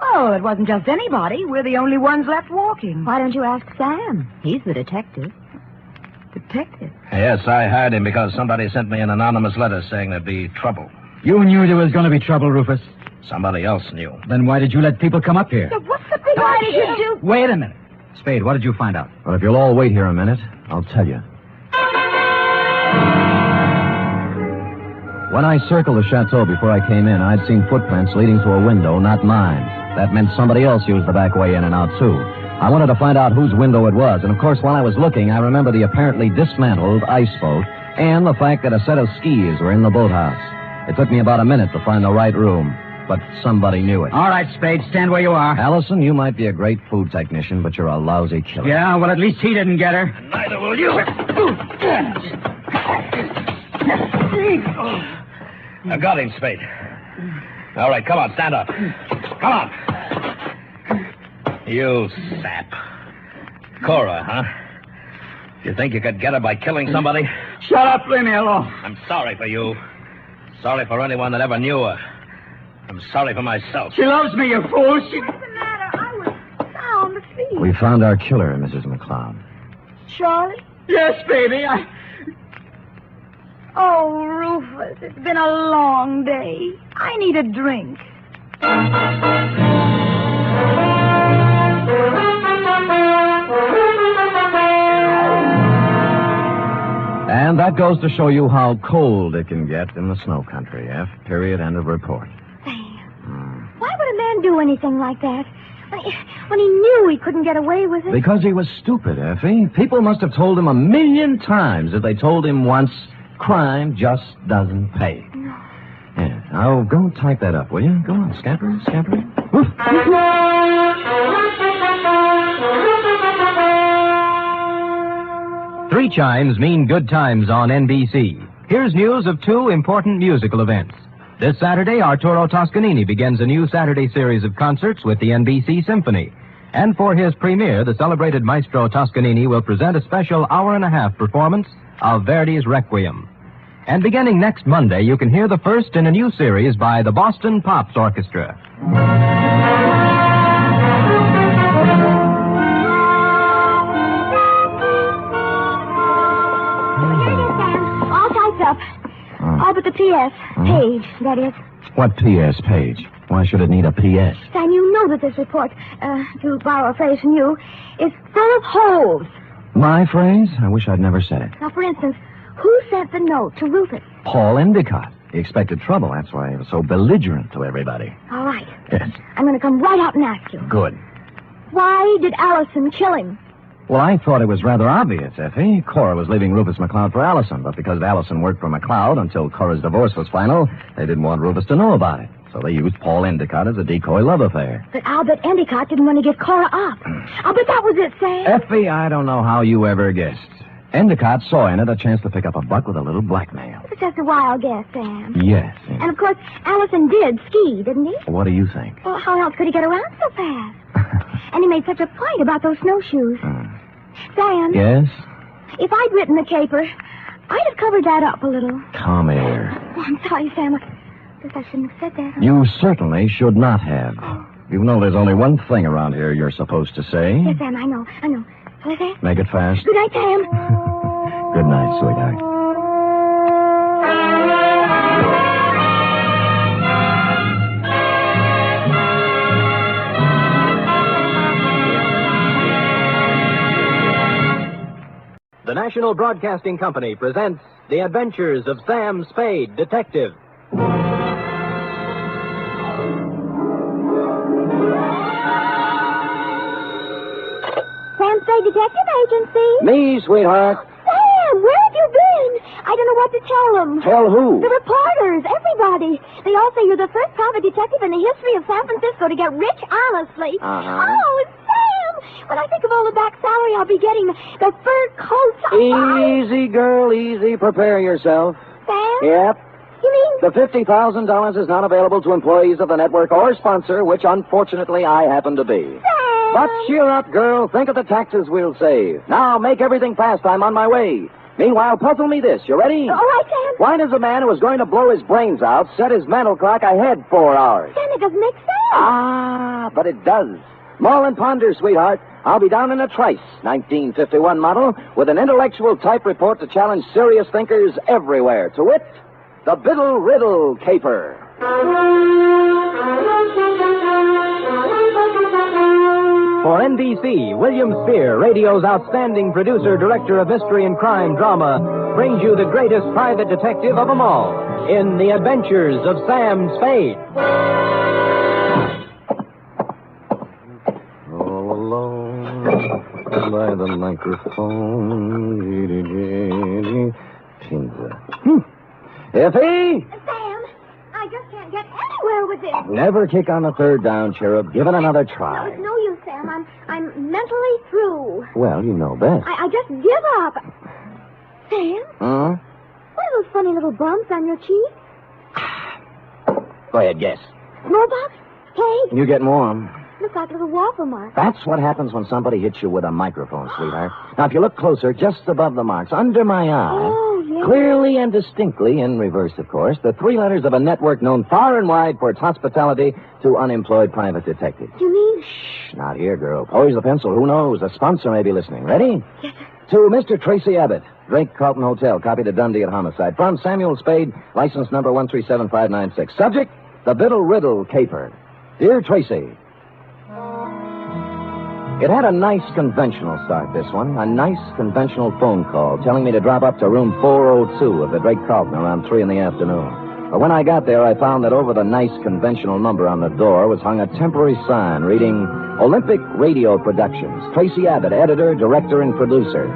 Oh, it wasn't just anybody. We're the only ones left walking.
Why don't you ask Sam? He's the detective.
Detective?
Yes, I hired him because somebody sent me an anonymous letter saying there'd be trouble.
You knew there was going to be trouble, Rufus.
Somebody else knew.
Then why did you let people come up here?
So what's the big Why did you do...
Wait a minute. Spade, what did you find out?
Well, if you'll all wait here a minute, I'll tell you. When I circled the chateau before I came in, I'd seen footprints leading to a window, not mine. That meant somebody else used the back way in and out, too. I wanted to find out whose window it was, and of course, while I was looking, I remember the apparently dismantled ice boat and the fact that a set of skis were in the boathouse. It took me about a minute to find the right room, but somebody knew it.
All right, Spade, stand where you are.
Allison, you might be a great food technician, but you're a lousy killer.
Yeah, well, at least he didn't get her.
Neither will you. I got him, Spade. All right, come on, stand up. Come on. You sap. Cora, huh? You think you could get her by killing somebody?
Shut up, leave me alone.
I'm sorry for you. Sorry for anyone that ever knew her. I'm sorry for myself.
She loves me, you fool.
What's the matter? I was sound asleep.
We found our killer, Mrs. McCloud.
Charlie?
Yes, baby,
Oh, Rufus, it's been a long day. I need a drink.
And that goes to show you how cold it can get in the snow country. F. Period. End of report.
Why would a man do anything like that? When he knew he couldn't get away with it?
Because he was stupid, Effie. People must have told him 1,000,000 times. If they told him once, crime just doesn't pay.
No.
Yeah. Now, go type that up, will you? Go on, scamper, scamper. Woof.
3 chimes mean good times on NBC. Here's news of 2 important musical events. This Saturday, Arturo Toscanini begins a new Saturday series of concerts with the NBC Symphony. And for his premiere, the celebrated maestro Toscanini will present a special hour-and-a-half performance of Verdi's Requiem. And beginning next Monday, you can hear the first in a new series by the Boston Pops Orchestra.
All typed up. All but the P.S. page, that is.
What P.S. page? Why should it need a P.S.?
Sam, you know that this report, to borrow a phrase from you, is full of holes.
My phrase? I wish I'd never said it.
Now, for instance, who sent the note to Rufus?
Paul Endicott. He expected trouble. That's why he was so belligerent to everybody.
All right.
Yes.
I'm going to come right out and ask you.
Good.
Why did Allison kill him?
Well, I thought it was rather obvious, Effie. Cora was leaving Rufus McCloud for Allison, but because Allison worked for McCloud until Cora's divorce was final, they didn't want Rufus to know about it. So they used Paul Endicott as a decoy love affair.
But I'll bet Endicott didn't want to give Cora up. I'll bet that was it, Sam.
Effie, I don't know how you ever guessed. Endicott saw in it a chance to pick up a buck with a little blackmail.
It was just a wild guess, Sam.
Yes.
And, of course, Allison did ski, didn't he?
What do you think?
Well, how else could he get around so fast? And he made such a point about those snowshoes. Sam?
Yes?
If I'd written the caper, I'd have covered that up a little.
Come here.
Oh, I'm sorry, Sam. I guess I shouldn't have said that.
You certainly should not have. You know there's only one thing around here you're supposed to say.
Yes, Sam, I know. Shall I say it?
Make it fast.
Good night, Sam.
Good night, sweetheart.
The National Broadcasting Company presents The Adventures of Sam Spade, Detective.
Sam Spade Detective Agency.
Me, sweetheart.
Sam, where have you been? I what to tell them.
Tell who?
The reporters, everybody. They all say you're the first private detective in the history of San Francisco to get rich honestly.
Uh-huh.
Oh, Sam! When I think of all the back salary I'll be getting, the fur coats...
Easy, girl, easy. Prepare yourself.
Sam?
Yep.
You mean...
The $50,000 is not available to employees of the network or sponsor, which unfortunately I happen to be.
Sam!
But cheer up, girl. Think of the taxes we'll save. Now, make everything fast. I'm on my way. Meanwhile, puzzle me this. You ready?
All right, Sam.
Why does a man who is going to blow his brains out set his mental clock ahead 4 hours?
Sam, it doesn't make sense.
Ah, but it does. Mull and ponder, sweetheart. I'll be down in a trice, 1951 model, with an intellectual type report to challenge serious thinkers everywhere. To wit, the Biddle Riddle Caper.
For NBC, William Spear, radio's outstanding producer, director of mystery and crime drama, brings you the greatest private detective of them all in The Adventures of Sam Spade.
All alone by the microphone. Panda.
Iffy?
Sam, I just can't get anywhere with this.
Never kick on the third down, cherub. Give it another try.
No, it's no use, Sam. I'm mentally through.
Well, you know best.
I just give up. Sam?
Huh?
What are those funny little bumps on your cheek?
Go ahead, guess.
Smallpox? Hey,
You get warm.
look like little waffle marks.
That's what happens when somebody hits you with a microphone, sweetheart. Now, if you look closer, just above the marks, under my eye,
Oh, yes.
clearly and distinctly, in reverse, of course, the 3 letters of a network known far and wide for its hospitality to unemployed private detectives.
You mean?
Shh, not here, girl. Poise the pencil. Who knows? A sponsor may be listening. Ready?
Yes,
To Mr. Tracy Abbott, Drake Carlton Hotel, copy to Dundee at homicide. From Samuel Spade, license number 1375596. Subject, the Biddle Riddle Caper. Dear Tracy, it had a nice conventional start, this one. A nice conventional phone call telling me to drop up to room 402 of the Drake Carlton around 3 in the afternoon. But when I got there, I found that over the nice conventional number on the door was hung a temporary sign reading Olympic Radio Productions. Tracy Abbott, editor, director, and producer.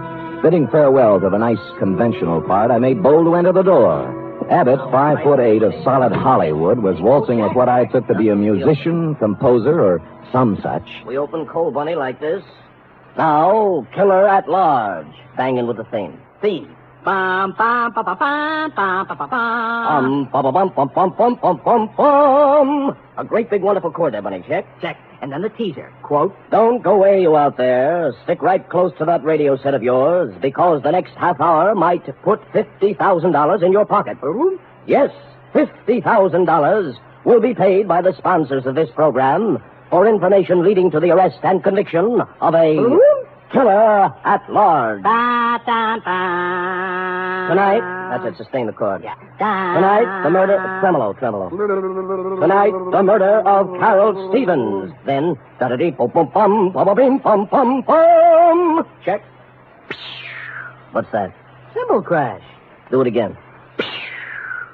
Bidding farewell to the nice conventional part, I made bold to enter the door. Abbott, 5'8" of solid Hollywood, was waltzing with what I took to be a musician, composer, or some such.
We open Coal Bunny like this. Now, Killer at Large. Banging with the theme. Theme.
Bum, bum, bum, bum, bum, bum, bum, bum, bum.
Bum, bum, bum, bum, bum, bum, bum, bum, bum. A great big wonderful chord there, Bunny. Check.
Check. And then the teaser.
Quote, don't go away, you out there. Stick right close to that radio set of yours, because the next half hour might put $50,000 in your pocket. Yes, $50,000 will be paid by the sponsors of this program for information leading to the arrest and conviction of a killer at large.
Ba, da, da.
Tonight, that's it, sustain the chord.
Yeah.
Tonight, the murder, tremolo. Tonight, the murder of Carol Stevens. Then, da-da-dee-bum-bum-bum-bum-bum-bum. Check. What's that?
Cymbal crash.
Do it again.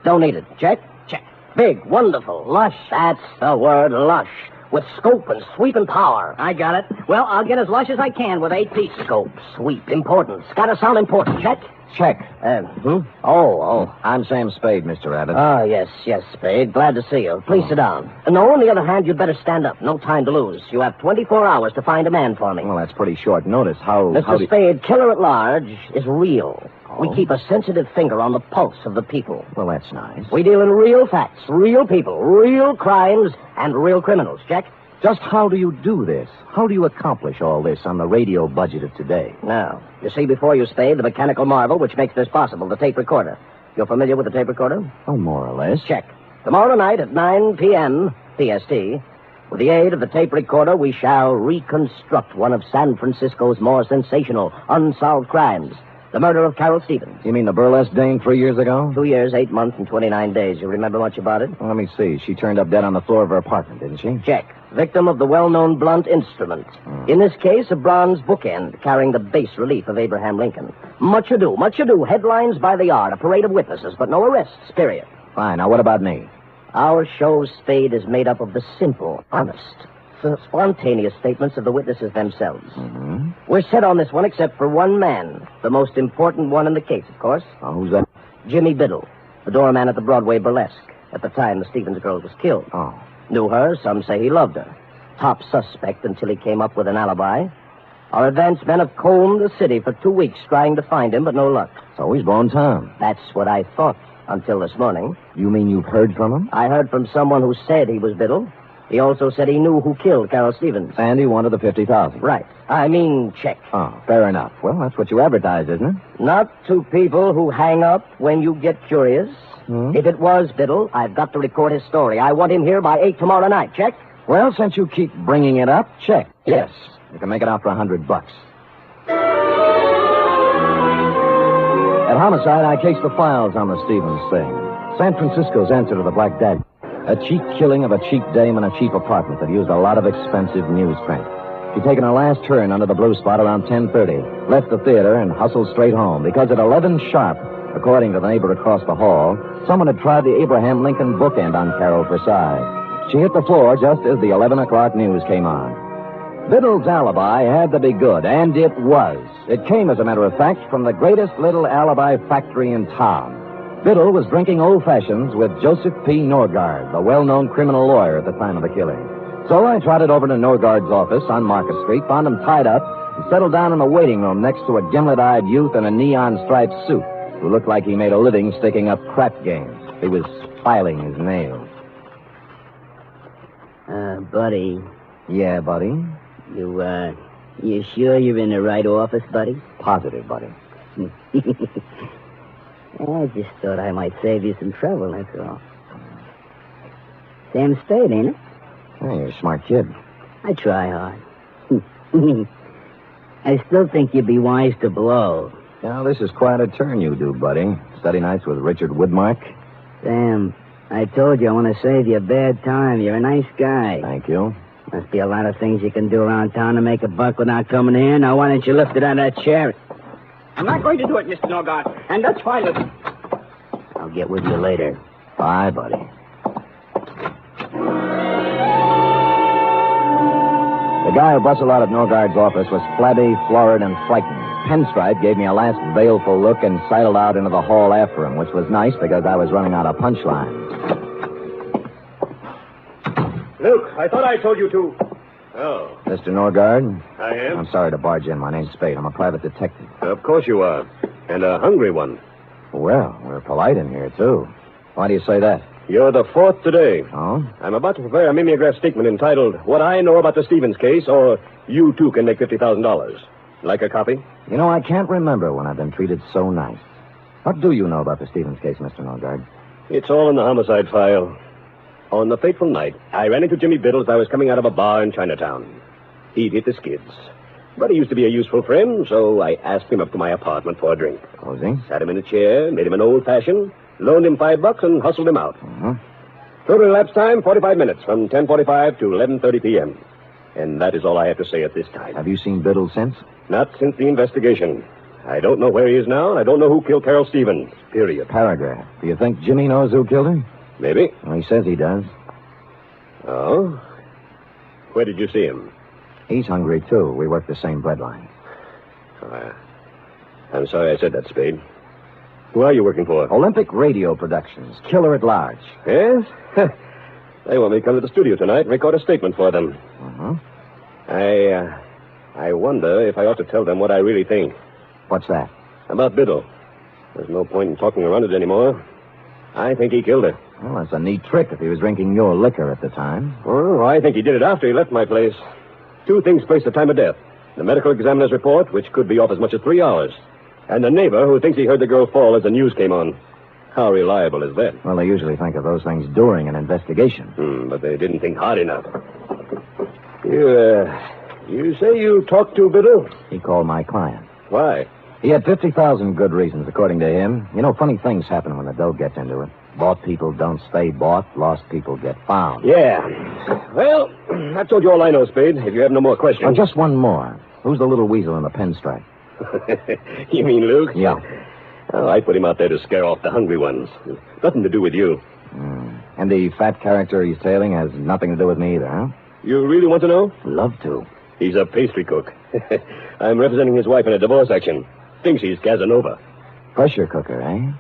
Don't need it. Check.
Check.
Big, wonderful, lush. That's the word, lush. With scope and sweep and power.
I got it. Well, I'll get as lush as I can with 8 pieces.
Scope, sweep, importance. Gotta sound important. Check.
Check.
Oh.
I'm Sam Spade, Mr. Abbott.
Ah, yes, Spade. Glad to see you. Please sit down. No, on the other hand, you'd better stand up. No time to lose. You have 24 hours to find a man for me.
Well, that's pretty short notice. How
Mr.
do...
Spade, Killer at Large is real. We keep a sensitive finger on the pulse of the people.
Well, that's nice.
We deal in real facts, real people, real crimes, and real criminals. Check?
Just how do you do this? How do you accomplish all this on the radio budget of today?
Now, you see before you, Spade, the mechanical marvel which makes this possible, the tape recorder. You're familiar with the tape recorder?
Oh, more or less.
Check. Tomorrow night at 9 p.m. PST, with the aid of the tape recorder, we shall reconstruct one of San Francisco's more sensational, unsolved crimes. The murder of Carol Stevens.
You mean the burlesque dame 3 years ago?
2 years, 8 months, and 29 days. You remember much about it?
Well, let me see. She turned up dead on the floor of her apartment, didn't she?
Check. Victim of the well-known blunt instrument. In this case, a bronze bookend carrying the bas relief of Abraham Lincoln. Much ado. Headlines by the hour. A parade of witnesses, but no arrests, period.
Fine. Now, what about me?
Our show, Spade, is made up of the simple, honest, spontaneous statements of the witnesses themselves. We're set on this one except for one man. The most important one in the case, of course.
Oh, who's that?
Jimmy Biddle, the doorman at the Broadway Burlesque, at the time the Stevens girl was killed.
Oh.
Knew her, some say he loved her. Top suspect until he came up with an alibi. Our advance men have combed the city for 2 weeks trying to find him, but no luck.
So he's blown town.
That's what I thought until this morning.
You mean you've heard from him?
I heard from someone who said he was Biddle. He also said he knew who killed Carol Stevens.
And he wanted the $50,000.
Right. I mean, check.
Oh, fair enough. Well, that's what you advertised, isn't it?
Not to people who hang up when you get curious. If it was Biddle, I've got to record his story. I want him here by 8 tomorrow night. Check?
Well, since you keep bringing it up, check.
Yes.
You can make it out for $100. At Homicide, I cased the files on the Stevens thing. San Francisco's answer to the Black Dagger. A cheap killing of a cheap dame in a cheap apartment that used a lot of expensive newsprint. She'd taken her last turn under the blue spot around 10:30, left the theater, and hustled straight home, because at 11 sharp, according to the neighbor across the hall, someone had tried the Abraham Lincoln bookend on Carol for size. She hit the floor just as the 11 o'clock news came on. Biddle's alibi had to be good, and it was. It came, as a matter of fact, from the greatest little alibi factory in town. Biddle was drinking old fashions with Joseph P. Norgard, the well-known criminal lawyer at the time of the killing. So I trotted over to Norgard's office on Market Street, found him tied up, and settled down in the waiting room next to a gimlet-eyed youth in a neon-striped suit who looked like he made a living sticking up crap games. He was filing his nails.
Buddy.
Yeah, buddy?
You sure you're in the right office, buddy?
Positive, buddy.
I just thought I might save you some trouble, that's all. Sam Spade, ain't it?
Hey, you're a smart kid.
I try hard. I still think you'd be wise to blow.
Now, this is quite a turn you do, buddy. Study nights with Richard Woodmark.
Sam, I told you I want to save you a bad time. You're a nice guy.
Thank you.
Must be a lot of things you can do around town to make a buck without coming here. Now, why don't you lift it out of that chair?
I'm not going to do it, Mr. Norgard. And that's fine.
I'll get with you later.
Bye, buddy. The guy who bustled out of Norgard's office was flabby, florid, and frightened. Pinstripe gave me a last baleful look and sidled out into the hall after him, which was nice because I was running out of punchlines.
Luke, I thought I told you to. Oh.
Mr. Norgard?
I am?
I'm sorry to barge in. My name's Spade. I'm a private detective.
Of course you are. And a hungry one.
Well, we're polite in here, too. Why do you say that?
You're the fourth today.
Oh?
I'm about to prepare a mimeograph statement entitled, What I Know About the Stevens Case, or You Too Can Make $50,000. Like a copy?
You know, I can't remember when I've been treated so nice. What do you know about the Stevens case, Mr. Norgard?
It's all in the homicide file. On the fateful night, I ran into Jimmy Biddle as I was coming out of a bar in Chinatown. He'd hit the skids. But he used to be a useful friend, so I asked him up to my apartment for a drink.
Cozy?
Sat him in a chair, made him an old-fashioned, loaned him $5 and hustled him out.
Mm-hmm.
Total elapsed time, 45 minutes, from 10:45 to 11:30 p.m. And that is all I have to say at this time.
Have you seen Biddle since?
Not since the investigation. I don't know where he is now, and I don't know who killed Carol Stevens, period.
Paragraph. Do you think Jimmy knows who killed her?
Maybe.
Well, he says he does.
Oh? Where did you see him?
He's hungry, too. We work the same breadline.
I'm sorry I said that, Spade. Who are you working for?
Olympic Radio Productions. Killer at large.
Yes? They want me to come to the studio tonight and record a statement for them.
Uh-huh.
I wonder if I ought to tell them what I really think.
What's that?
About Biddle. There's no point in talking around it anymore. I think he killed her.
Well, that's a neat trick if he was drinking your liquor at the time.
Oh, I think he did it after he left my place. Two things place the time of death. The medical examiner's report, which could be off as much as 3 hours. And the neighbor who thinks he heard the girl fall as the news came on. How reliable is that?
Well, they usually think of those things during an investigation.
But they didn't think hard enough. You say you talked to Biddle?
He called my client.
Why?
He had 50,000 good reasons, according to him. You know, funny things happen when the dough gets into it. Bought people don't stay bought. Lost people get found.
Yeah. Well, I've told you all I know, Spade. If you have no more questions.
Oh, just one more. Who's the little weasel in the pinstripe?
You mean Luke?
Yeah.
Oh, I put him out there to scare off the hungry ones. Nothing to do with you.
And the fat character he's tailing has nothing to do with me either, huh?
You really want to know?
Love to.
He's a pastry cook. I'm representing his wife in a divorce action. Thinks he's Casanova.
Pressure cooker, eh?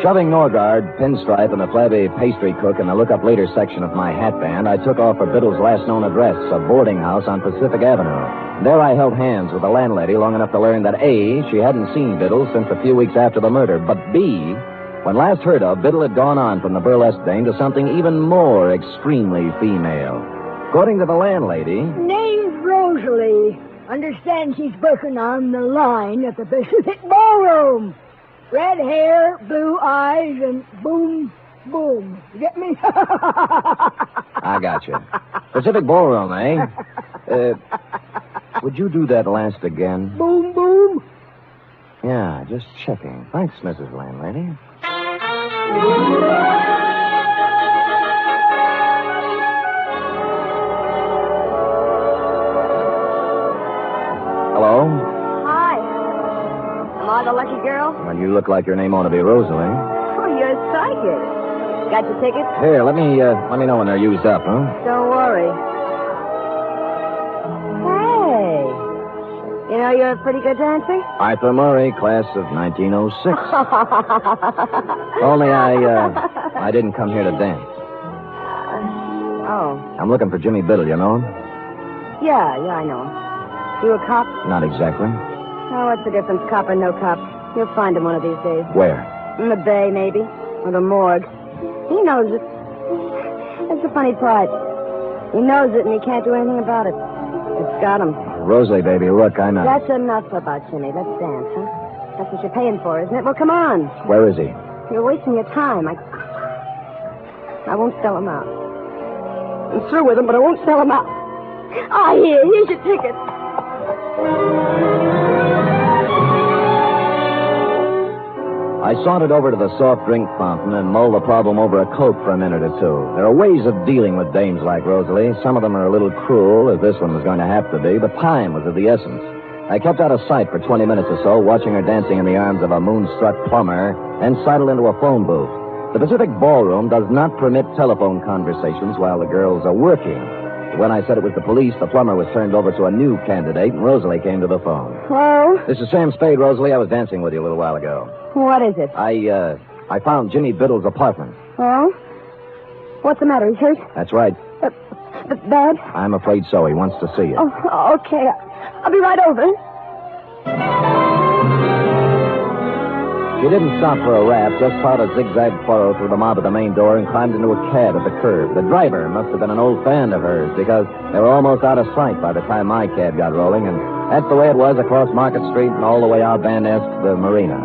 Shoving Norgard, Pinstripe, and the flabby pastry cook in the look-up later section of my hat band, I took off for Biddle's last known address, a boarding house on Pacific Avenue. There I held hands with the landlady long enough to learn that A, she hadn't seen Biddle since a few weeks after the murder, but B, when last heard of, Biddle had gone on from the burlesque dame to something even more extremely female. According to the landlady...
Name's Rosalie. Understand she's working on the line at the Pacific Ballroom. Red hair, blue eyes, and boom, boom. You get me?
I got you. Pacific Ballroom, eh? Would you do that last again?
Boom, boom.
Yeah, just checking. Thanks, Mrs. Landlady. Hello?
Hi. Am I the lucky girl?
Well, you look like your name ought to be Rosalie.
Oh, you're psychic. Got your tickets?
Here, let me know when they're used up, huh?
Don't worry. Hey. You know you're a pretty good dancer?
Arthur Murray, class of 1906. Only I didn't come here to dance.
Oh.
I'm looking for Jimmy Biddle, you know him?
Yeah, I know him. You a cop?
Not exactly.
Oh, what's the difference, cop or no cop? You'll find him one of these days.
Where?
In the bay, maybe. Or the morgue. He knows it. That's the funny part. He knows it, and he can't do anything about it. It's got him.
Rosalie, baby, look, I'm not...
That's enough about Jimmy. Let's dance, huh? That's what you're paying for, isn't it? Well, come on.
Where is he?
You're wasting your time. I won't sell him out. I'm through with him, but I won't sell him out. Ah, here's your ticket.
I sauntered over to the soft drink fountain and mulled the problem over a Coke for a minute or two. There are ways of dealing with dames like Rosalie. Some of them are a little cruel, as this one was going to have to be, but time was of the essence. I kept out of sight for 20 minutes or so, watching her dancing in the arms of a moonstruck plumber, and sidled into a phone booth. The Pacific Ballroom does not permit telephone conversations while the girls are working. When I said it was the police, the plumber was turned over to a new candidate, and Rosalie came to the phone.
Hello?
This is Sam Spade, Rosalie. I was dancing with you a little while ago.
What is it?
I found Jimmy Biddle's apartment.
Oh? What's the matter? He's hurt?
That's right.
Bad?
I'm afraid so. He wants to see you.
Oh, okay. I'll be right over.
She didn't stop for a rap, just plowed a zigzag furrow through the mob at the main door and climbed into a cab at the curb. The driver must have been an old fan of hers, because they were almost out of sight by the time my cab got rolling, and that's the way it was across Market Street and all the way out Van Ness to the marina.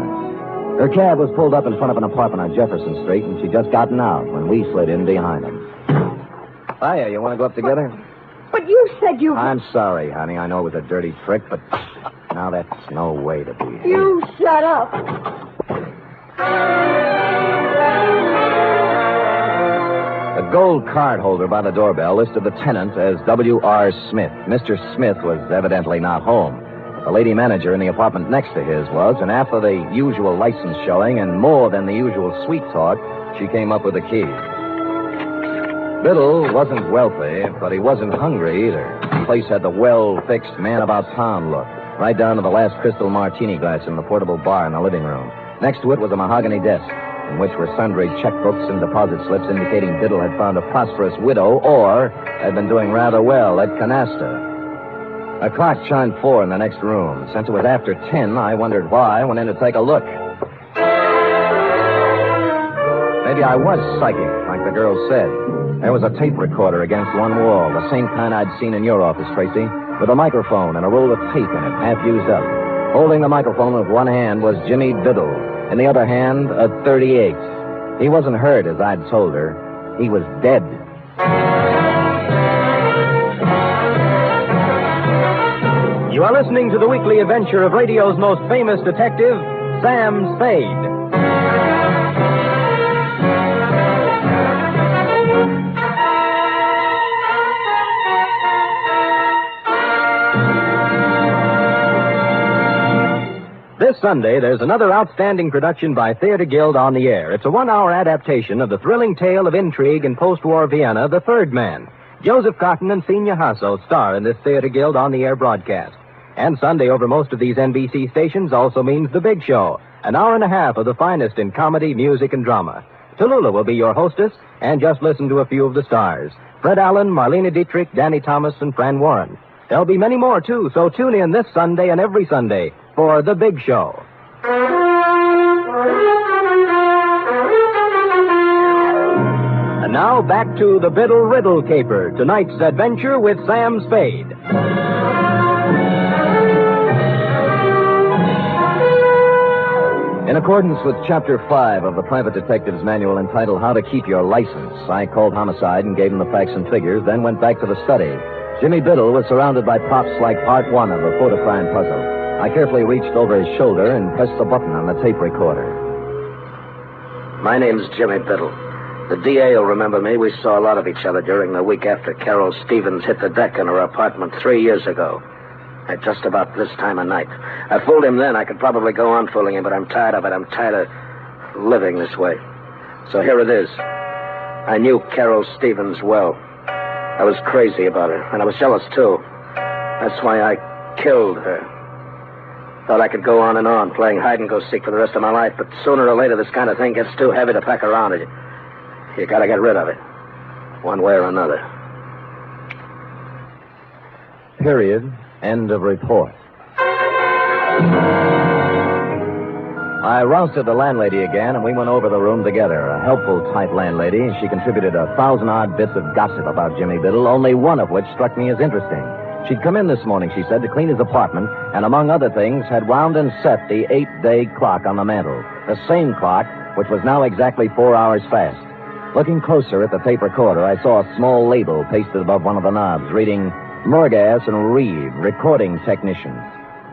Her cab was pulled up in front of an apartment on Jefferson Street, and she'd just gotten out when we slid in behind them. Hiya, you want to go up together?
But you said you...
I'm sorry, honey. I know it was a dirty trick, but now that's no way to be.
You shut up.
The gold card holder by the doorbell listed the tenant as W.R. Smith. Mr. Smith was evidently not home. The lady manager in the apartment next to his was, and after the usual license showing and more than the usual sweet talk, she came up with the key. Biddle wasn't wealthy, but he wasn't hungry either. The place had the well-fixed, man-about-town look, right down to the last crystal martini glass in the portable bar in the living room. Next to it was a mahogany desk, in which were sundry checkbooks and deposit slips indicating Biddle had found a prosperous widow or had been doing rather well at canasta. A clock chimed 4 in the next room. Since it was after 10, I wondered why I went in to take a look. Maybe I was psychic, like the girl said. There was a tape recorder against one wall, the same kind I'd seen in your office, Tracy, with a microphone and a roll of tape in it, half used up. Holding the microphone with one hand was Jimmy Biddle. In the other hand, a .38. He wasn't hurt, as I'd told her. He was dead.
You are listening to the weekly adventure of radio's most famous detective, Sam Spade. This Sunday, there's another outstanding production by Theater Guild on the air. It's a 1-hour adaptation of the thrilling tale of intrigue in post-war Vienna, The Third Man. Joseph Cotton and Senior Hasso star in this Theater Guild on the air broadcast. And Sunday over most of these NBC stations also means The Big Show, an hour and a half of the finest in comedy, music, and drama. Tallulah will be your hostess, and just listen to a few of the stars. Fred Allen, Marlena Dietrich, Danny Thomas, and Fran Warren. There'll be many more, too, so tune in this Sunday and every Sunday for The Big Show. And now back to the Biddle Riddle Caper, tonight's adventure with Sam Spade.
In accordance with Chapter 5 of the Private Detective's Manual entitled How to Keep Your License, I called Homicide and gave him the facts and figures, then went back to the study. Jimmy Biddle was surrounded by props like Part 1 of the photo crime puzzle. I carefully reached over his shoulder and pressed the button on the tape recorder.
My name's Jimmy Biddle. The DA will remember me. We saw a lot of each other during the week after Carol Stevens hit the deck in her apartment 3 years ago. At just about this time of night. I fooled him then. I could probably go on fooling him, but I'm tired of it. I'm tired of living this way. So here it is. I knew Carol Stevens well. I was crazy about her, and I was jealous, too. That's why I killed her. Thought I could go on and on, playing hide-and-go-seek for the rest of my life, but sooner or later this kind of thing gets too heavy to pack around. You gotta get rid of it. One way or another.
Period. End of report. I rousted the landlady again, and we went over the room together. A helpful type landlady. She contributed 1,000-odd bits of gossip about Jimmy Biddle, only one of which struck me as interesting. She'd come in this morning, she said, to clean his apartment, and among other things, had wound and set the 8-day clock on the mantel. The same clock, which was now exactly 4 hours fast. Looking closer at the tape recorder, I saw a small label pasted above one of the knobs, reading Murgas and Reeve, recording technicians.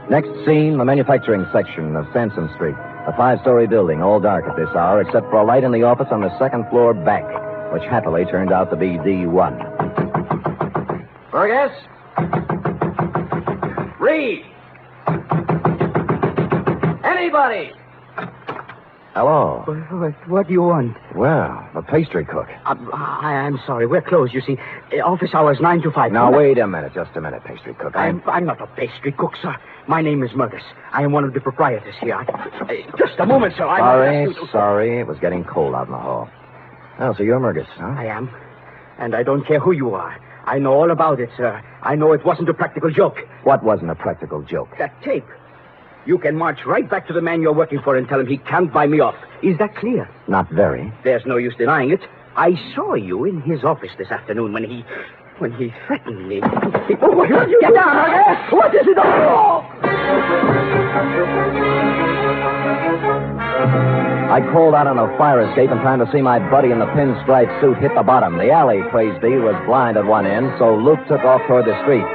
Next scene, the manufacturing section of Sansom Street. A 5-story building, all dark at this hour, except for a light in the office on the second floor back, which happily turned out to be D1.
Murgas? Reeve! Anybody!
Hello.
What do you want?
Well, the pastry cook.
I'm sorry. We're closed, you see. Office hours 9 to 5.
Now, wait a minute. Just a minute, pastry cook.
I'm not a pastry cook, sir. My name is Murgas. I am one of the proprietors here. Just a moment, sir.
Sorry. It was getting cold out in the hall. Oh, so you're Murgas, huh?
I am. And I don't care who you are. I know all about it, sir. I know it wasn't a practical joke.
What wasn't a practical joke?
That tape. You can march right back to the man you're working for and tell him he can't buy me off. Is that clear?
Not very.
There's no use denying it. I saw you in his office this afternoon when he threatened me. Get down, Murgas! What is it all?
I crawled out on a fire escape in time to see my buddy in the pinstripe suit hit the bottom. The alley, crazed B, was blind at one end, so Luke took off toward the street.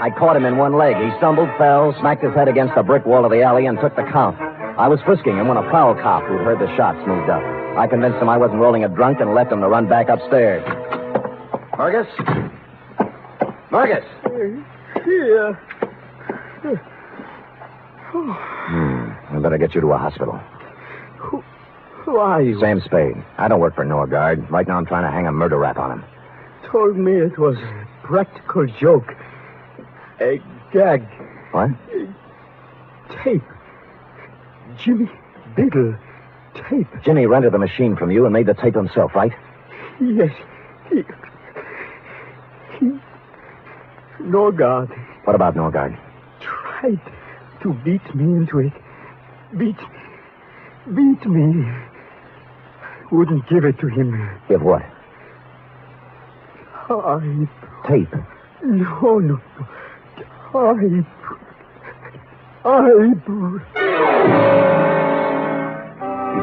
I caught him in one leg. He stumbled, fell, smacked his head against the brick wall of the alley, and took the count. I was frisking him when a prowl cop who'd heard the shots moved up. I convinced him I wasn't rolling a drunk and left him to run back upstairs. Murgas? Murgas!
Here.
I better get you to a hospital.
Who are you?
Sam Spade. I don't work for Norgard. Right now I'm trying to hang a murder rap on him.
Told me it was a practical joke. A gag.
What?
Tape. Jimmy Biddle. Tape.
Jimmy rented the machine from you and made the tape himself, right?
Yes. He... Norgard.
What about Norgard?
Tried to beat me into it. Beat me. Wouldn't give it to him.
Give what? Tape.
No.
He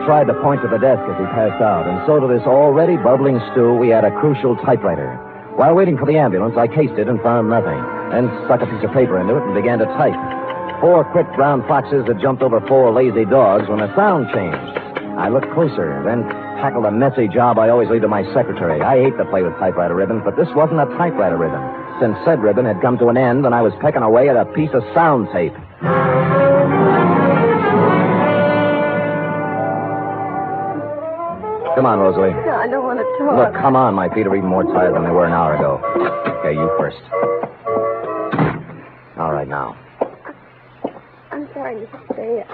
tried to point to the desk as he passed out, and so to this already bubbling stew, we had a crucial typewriter. While waiting for the ambulance, I cased it and found nothing, then stuck a piece of paper into it and began to type. 4 quick brown foxes had jumped over 4 lazy dogs when the sound changed. I looked closer, then tackled a messy job I always leave to my secretary. I hate to play with typewriter ribbons, but this wasn't a typewriter ribbon, since said ribbon had come to an end and I was pecking away at a piece of sound tape. Come on, Rosalie.
No, I don't want to talk.
Look, come on. My feet are even more tired than they were an hour ago. Okay, you first. All right, now.
sorry, Mr. Spade.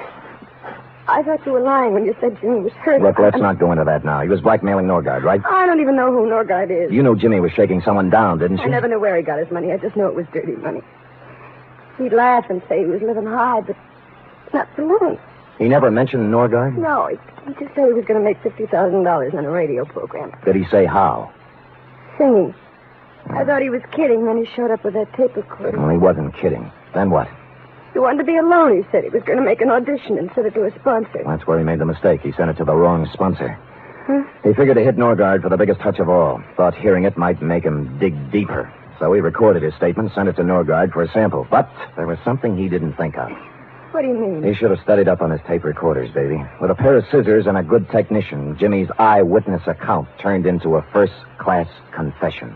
I thought you were lying when you said Jimmy was hurt.
Look, let's not go into that now. He was blackmailing Norgard, right?
I don't even know who Norgard is.
You knew Jimmy was shaking someone down, didn't you?
I never knew where he got his money. I just know it was dirty money. He'd laugh and say he was living high, but not for long.
He never mentioned Norgard?
No, he just said he was going to make $50,000 on a radio program.
Did he say how?
Singing. I thought he was kidding, then he showed up with that tape recorder.
Well, he wasn't kidding. Then what?
He wanted to be alone, he said. He was going to make an audition and send it to a sponsor.
That's where he made the mistake. He sent it to the wrong sponsor.
Huh?
He figured to hit Norgard for the biggest touch of all. Thought hearing it might make him dig deeper. So he recorded his statement, sent it to Norgard for a sample. But there was something he didn't think of.
What do you mean?
He should have studied up on his tape recorders, baby. With a pair of scissors and a good technician, Jimmy's eyewitness account turned into a first-class confession.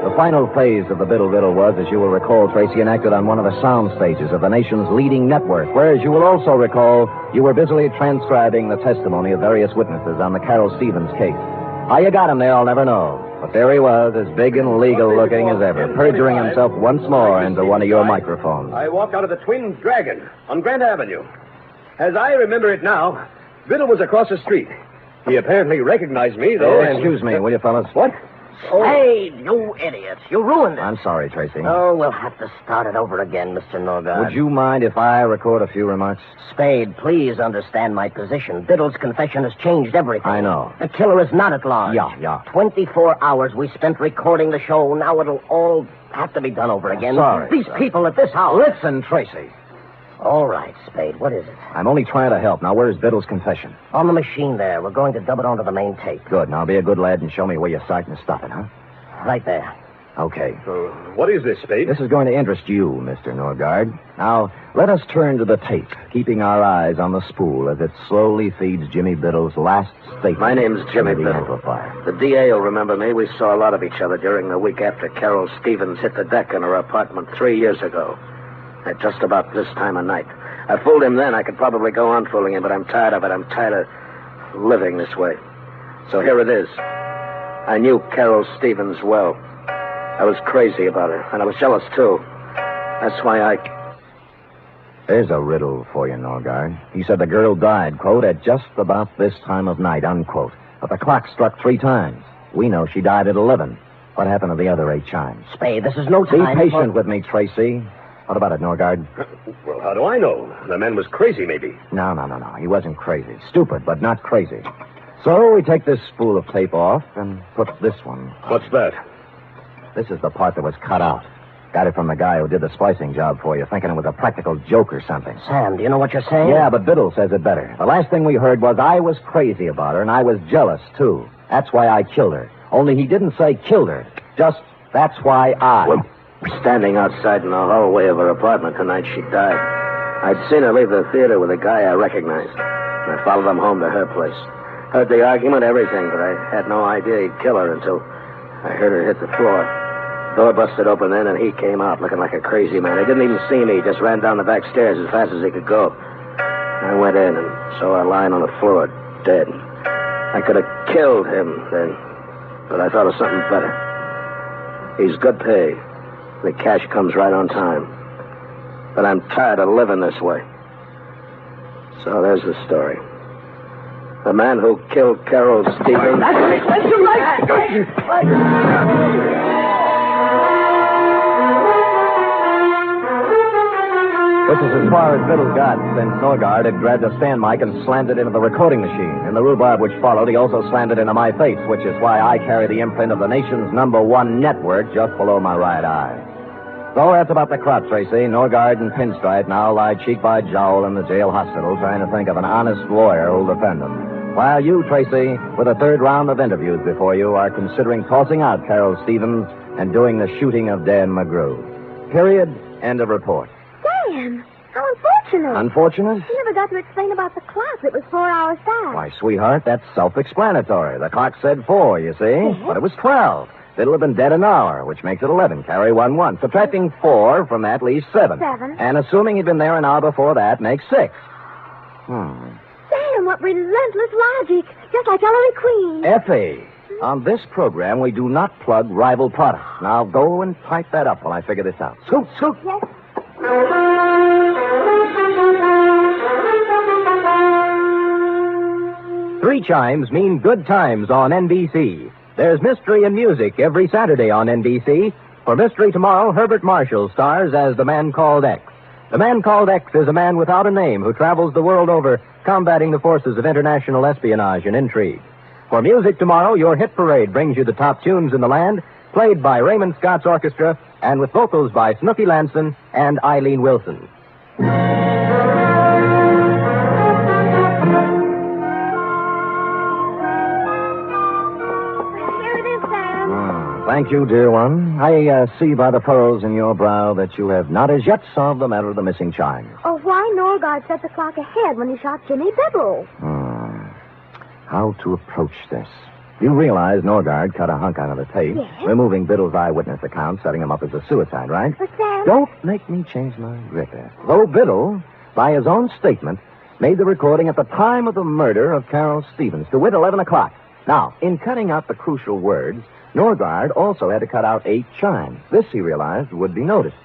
The final phase of the Biddle Riddle was, as you will recall, Tracy, enacted on one of the sound stages of the nation's leading network, where, as you will also recall, you were busily transcribing the testimony of various witnesses on the Carol Stevens case. How you got him there, I'll never know. But there he was, as big and legal-looking as ever, perjuring himself once more into one of your microphones.
I walked out of the Twin Dragon on Grand Avenue. As I remember it now, Biddle was across the street. He apparently recognized me, though.
Excuse me, will you, fellas?
What?
Oh. Hey, you idiots. You ruined it.
I'm sorry, Tracy.
Oh, we'll have to start it over again, Mr. Norgard.
Would you mind if I record a few remarks?
Spade, please understand my position. Biddle's confession has changed everything.
I know.
The killer is not at large.
Yeah.
24 hours we spent recording the show. Now it'll all have to be done over again.
Sorry.
These people at this house.
Listen, Tracy.
All right, Spade. What is it?
I'm only trying to help. Now, where's Biddle's confession?
On the machine there. We're going to dub it onto the main tape.
Good. Now, be a good lad and show me where you're starting to stop it, huh?
Right there.
Okay.
What is this, Spade?
This is going to interest you, Mr. Norgard. Now, let us turn to the tape, keeping our eyes on the spool as it slowly feeds Jimmy Biddle's last statement.
My name's Jimmy
into the
Biddle.
amplifier.
The DA will remember me. We saw a lot of each other during the week after Carol Stevens hit the deck in her apartment 3 years ago. At just about this time of night. I fooled him then. I could probably go on fooling him, but I'm tired of it. I'm tired of living this way. So here it is. I knew Carol Stevens well. I was crazy about her, and I was jealous, too. That's why
There's a riddle for you, Norgard. He said the girl died, quote, at just about this time of night, unquote. But the clock struck 3 times. We know she died at 11. What happened to the other 8 chimes?
Spade, this is no
Be
time.
patient with me, Tracy. What about it, Norgard?
Well, how do I know? The man was crazy, maybe.
No. He wasn't crazy. Stupid, but not crazy. So we take this spool of tape off and put this one.
What's that?
This is the part that was cut out. Got it from the guy who did the splicing job for you, thinking it was a practical joke or something.
Sam, do you know what you're saying?
Yeah, but Biddle says it better. The last thing we heard was I was crazy about her, and I was jealous, too. That's why I killed her. Only he didn't say killed her. Just, that's why I...
Well, standing outside in the hallway of her apartment the night she died. I'd seen her leave the theater with a guy I recognized. And I followed him home to her place. Heard the argument, everything, but I had no idea he'd kill her until I heard her hit the floor. Door busted open then, and he came out looking like a crazy man. He didn't even see me. He just ran down the back stairs as fast as he could go. I went in and saw her lying on the floor, dead. I could have killed him then, but I thought of something better. He's good pay. The cash comes right on time. But I'm tired of living this way. So there's the story. The man who killed Carol Stevens...
That's too late!
Which is as far as Biddle got, since Norgard had grabbed a stand mic and slammed it into the recording machine. In the rhubarb which followed, he also slammed it into my face, which is why I carry the imprint of the nation's #1 network just below my right eye. So that's about the crop, Tracy. Norgard and Pinstripe now lie cheek by jowl in the jail hospital trying to think of an honest lawyer who'll defend them. While you, Tracy, with a 3rd round of interviews before you, are considering tossing out Carol Stevens and doing the shooting of Dan McGrew. Period. End of report.
Sam, how unfortunate.
Unfortunate?
You never got to explain about the clock. It was 4 hours fast.
Why, sweetheart, that's self-explanatory. The clock said 4, you see? But it was 12. Biddle have been dead an hour, which makes it 11. Carry 1. Subtracting 4 from that leaves 7.
7.
And assuming he'd been there an hour before that makes 6.
Sam, what relentless logic. Just like Ellery Queen.
Effie. On this program, we do not plug rival products. Now go and type that up while I figure this out. Scoot, scoot.
Yes.
3 chimes mean good times on NBC. There's mystery and music every Saturday on NBC. For Mystery Tomorrow, Herbert Marshall stars as the Man Called X. The Man Called X is a man without a name who travels the world over combating the forces of international espionage and intrigue. For Music Tomorrow, your hit parade brings you the top tunes in the land, played by Raymond Scott's orchestra and with vocals by Snooky Lanson and Eileen Wilson.
Thank you, dear one. I see by the furrows in your brow that you have not as yet solved the matter of the missing chime.
Oh, why Norgard set the clock ahead when he shot Jimmy Biddle?
How to approach this? You realize Norgard cut a hunk out of the tape,
Yes.
removing Biddle's eyewitness account, setting him up as a suicide, right?
But Sam...
Don't make me change my grip, Ed. Though Biddle, by his own statement, made the recording at the time of the murder of Carol Stevens, to wit 11 o'clock. Now, in cutting out the crucial words, Norgard also had to cut out 8 chimes. This, he realized, would be noticed.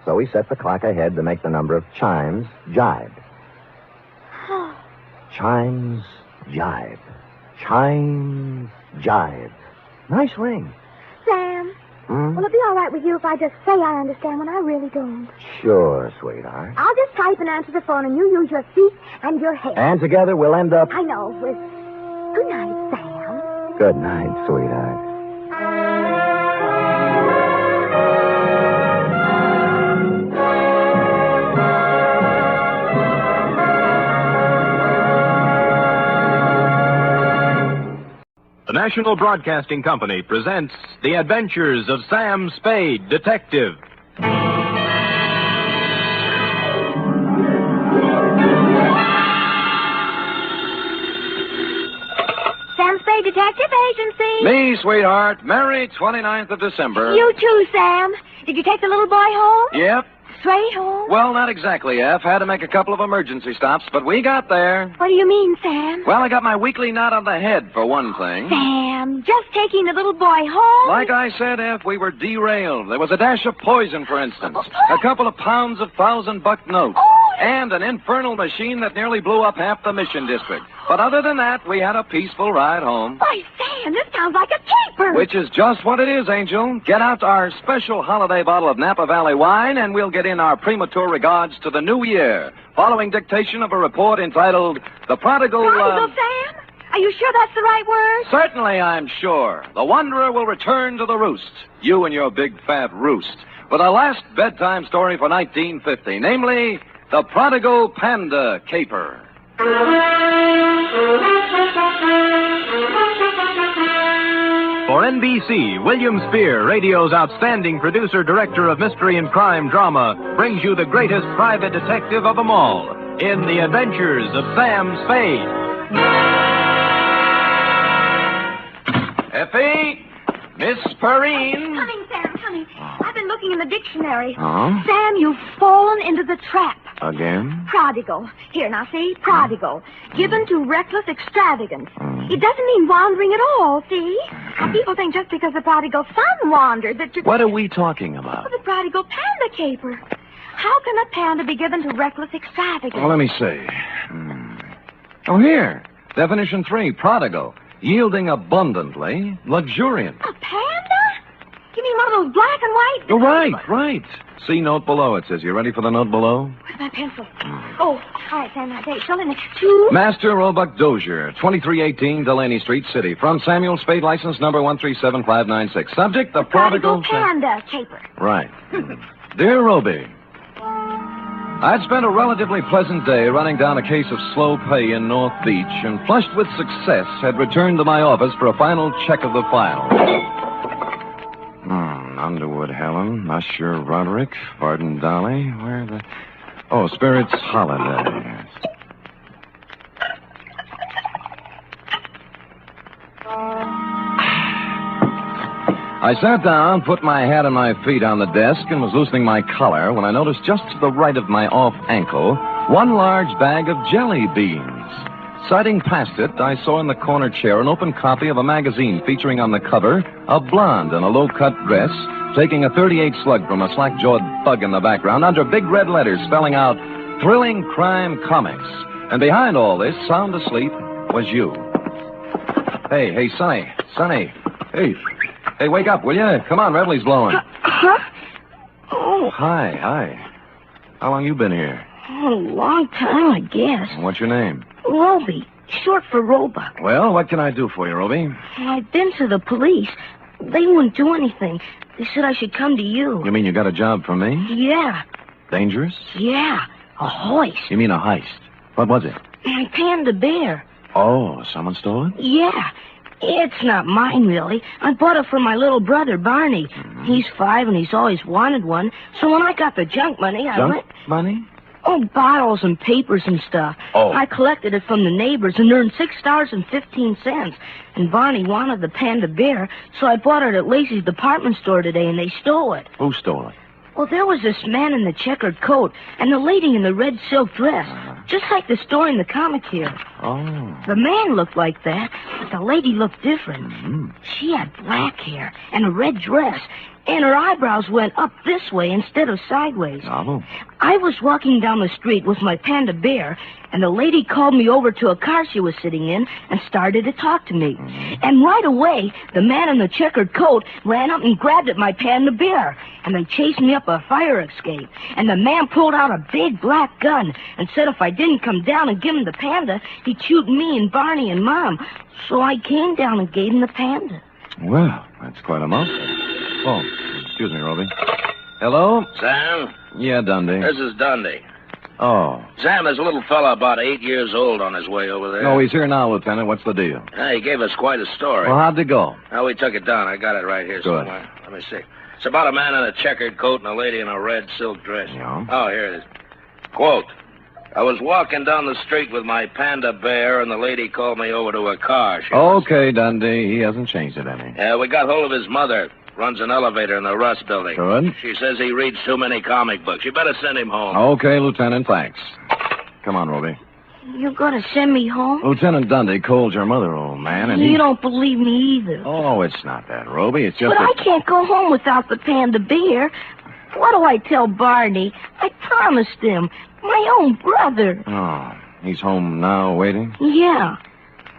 So he set the clock ahead to make the number of chimes jibe. Chimes jibe. Chimes jibe. Nice ring.
Sam, will it be all right with you if I just say I understand when I really don't?
Sure, sweetheart.
I'll just type and answer the phone, and you use your feet and your head.
And together we'll end up...
I know, with... Good night, Sam.
Good night, sweetheart.
The National Broadcasting Company presents The Adventures of Sam Spade, Detective.
Sam Spade Detective Agency.
Me, sweetheart. Merry 29th of December.
You too, Sam. Did you take the little boy home?
Yep.
Straight home?
Well, not exactly, F. Had to make a couple of emergency stops, but we got there.
What do you mean, Sam?
Well, I got my weekly knot on the head, for one thing.
Sam, just taking the little boy home?
Like I said, F, we were derailed. There was a dash of poison, for instance. A couple of pounds of $1,000 notes. And an infernal machine that nearly blew up half the Mission District. But other than that, we had a peaceful ride home.
Why, Sam, this sounds like a caper.
Which is just what it is, Angel. Get out our special holiday bottle of Napa Valley wine, and we'll get in our premature regards to the new year, following dictation of a report entitled The Prodigal...
Prodigal, Sam? Are you sure that's the right word?
Certainly, I'm sure. The Wanderer will return to the roost. You and your big fat roost. With our last bedtime story for 1950, namely, The Prodigal Panda Caper.
For NBC, William Spear, radio's outstanding producer-director of mystery and crime drama, brings you the greatest private detective of them all in The Adventures of Sam Spade.
Effie! Miss Perrine!
Coming, Sam, coming. I've been looking in the dictionary.
Huh?
Sam, you've fallen into the trap.
Again?
Prodigal. Here, now, see? Prodigal. Given to reckless extravagance. It doesn't mean wandering at all, see? Now, people think just because the prodigal son wandered that you...
What are we talking about?
The prodigal panda caper. How can a panda be given to reckless extravagance?
Well, let me see. Oh, here. Definition 3, prodigal. Yielding abundantly, luxuriant.
A panda? You mean one of those black and white?
Oh, right. See note below, it says. You ready for the note below?
Where's my pencil? Oh, all right, Sam, now, date. Fill in it. 2.
Master Roebuck Dozier, 2318 Delaney Street, City. From Samuel Spade, license number 137596. Subject, the prodigal...
panda caper.
Right. Dear Roby, I'd spent a relatively pleasant day running down a case of slow pay in North Beach and, flushed with success, had returned to my office for a final check of the file. Underwood Helen, Usher Roderick, Varden Dolly, where the... Oh, Spirits Holiday. I sat down, put my hat and my feet on the desk, and was loosening my collar when I noticed just to the right of my off ankle one large bag of jelly beans. Siding past it, I saw in the corner chair an open copy of a magazine featuring on the cover a blonde in a low-cut dress taking a .38 slug from a slack-jawed bug in the background under big red letters spelling out Thrilling Crime Comics. And behind all this, sound asleep, was you. Hey, Sonny. Hey, wake up, will you? Come on, revelie's blowing.
Huh? Oh.
Hi. How long you been here?
A long time, I guess.
What's your name?
Roby, short for Roebuck.
Well, what can I do for you, Roby?
I've been to the police. They wouldn't do anything. They said I should come to you.
You mean you got a job for me?
Yeah.
Dangerous?
Yeah. A hoist.
You mean a heist? What was it?
My Panda bear.
Oh, someone stole it?
Yeah. It's not mine, really. I bought it for my little brother, Barney.
Mm-hmm.
He's 5 and he's always wanted one. So when I got the junk money, I went...
money?
Oh, bottles and papers and stuff.
Oh.
I collected it from the neighbors and earned $6.15. And Barney wanted the Panda bear, so I bought it at Lacey's department store today, and they stole it.
Who stole it?
Well, there was this man in the checkered coat and the lady in the red silk dress, just like the story in the comic here.
Oh.
The man looked like that, but the lady looked different.
Mm-hmm.
She had black hair and a red dress, and her eyebrows went up this way instead of sideways.
Oh.
I was walking down the street with my Panda bear, and the lady called me over to a car she was sitting in and started to talk to me.
Mm-hmm.
And right away, the man in the checkered coat ran up and grabbed at my Panda bear, and they chased me up a fire escape. And the man pulled out a big black gun and said if I didn't come down and give him the Panda, he'd shoot me and Barney and Mom. So I came down and gave him the Panda.
Well, that's quite a mouthful. Oh, excuse me, Roby. Hello?
Sam?
Yeah, Dundee.
This is Dundee.
Oh.
Sam, there's a little fella about 8 years old on his way over there.
No, he's here now, Lieutenant. What's the deal?
He gave us quite a story.
Well, how'd it go?
Now, we took it down. I got it right here
Good.
somewhere. Let me see. It's about a man in a checkered coat and a lady in a red silk dress.
Yeah.
Oh, here it is. Quote, I was walking down the street with my Panda bear, and the lady called me over to her car.
Okay, Dundee. He hasn't changed it any.
Yeah, we got hold of his mother. Runs an elevator in the Russ building.
Good.
She says he reads too many comic books. You better send him home.
Okay, Lieutenant, thanks. Come on, Roby.
You gonna send me home?
Lieutenant Dundee called your mother, old man, and
You don't believe me either.
Oh, it's not that, Roby. It's just
But I can't go home without the Panda bear. What do I tell Barney? I promised him. My own brother.
Oh, he's home now, waiting?
Yeah.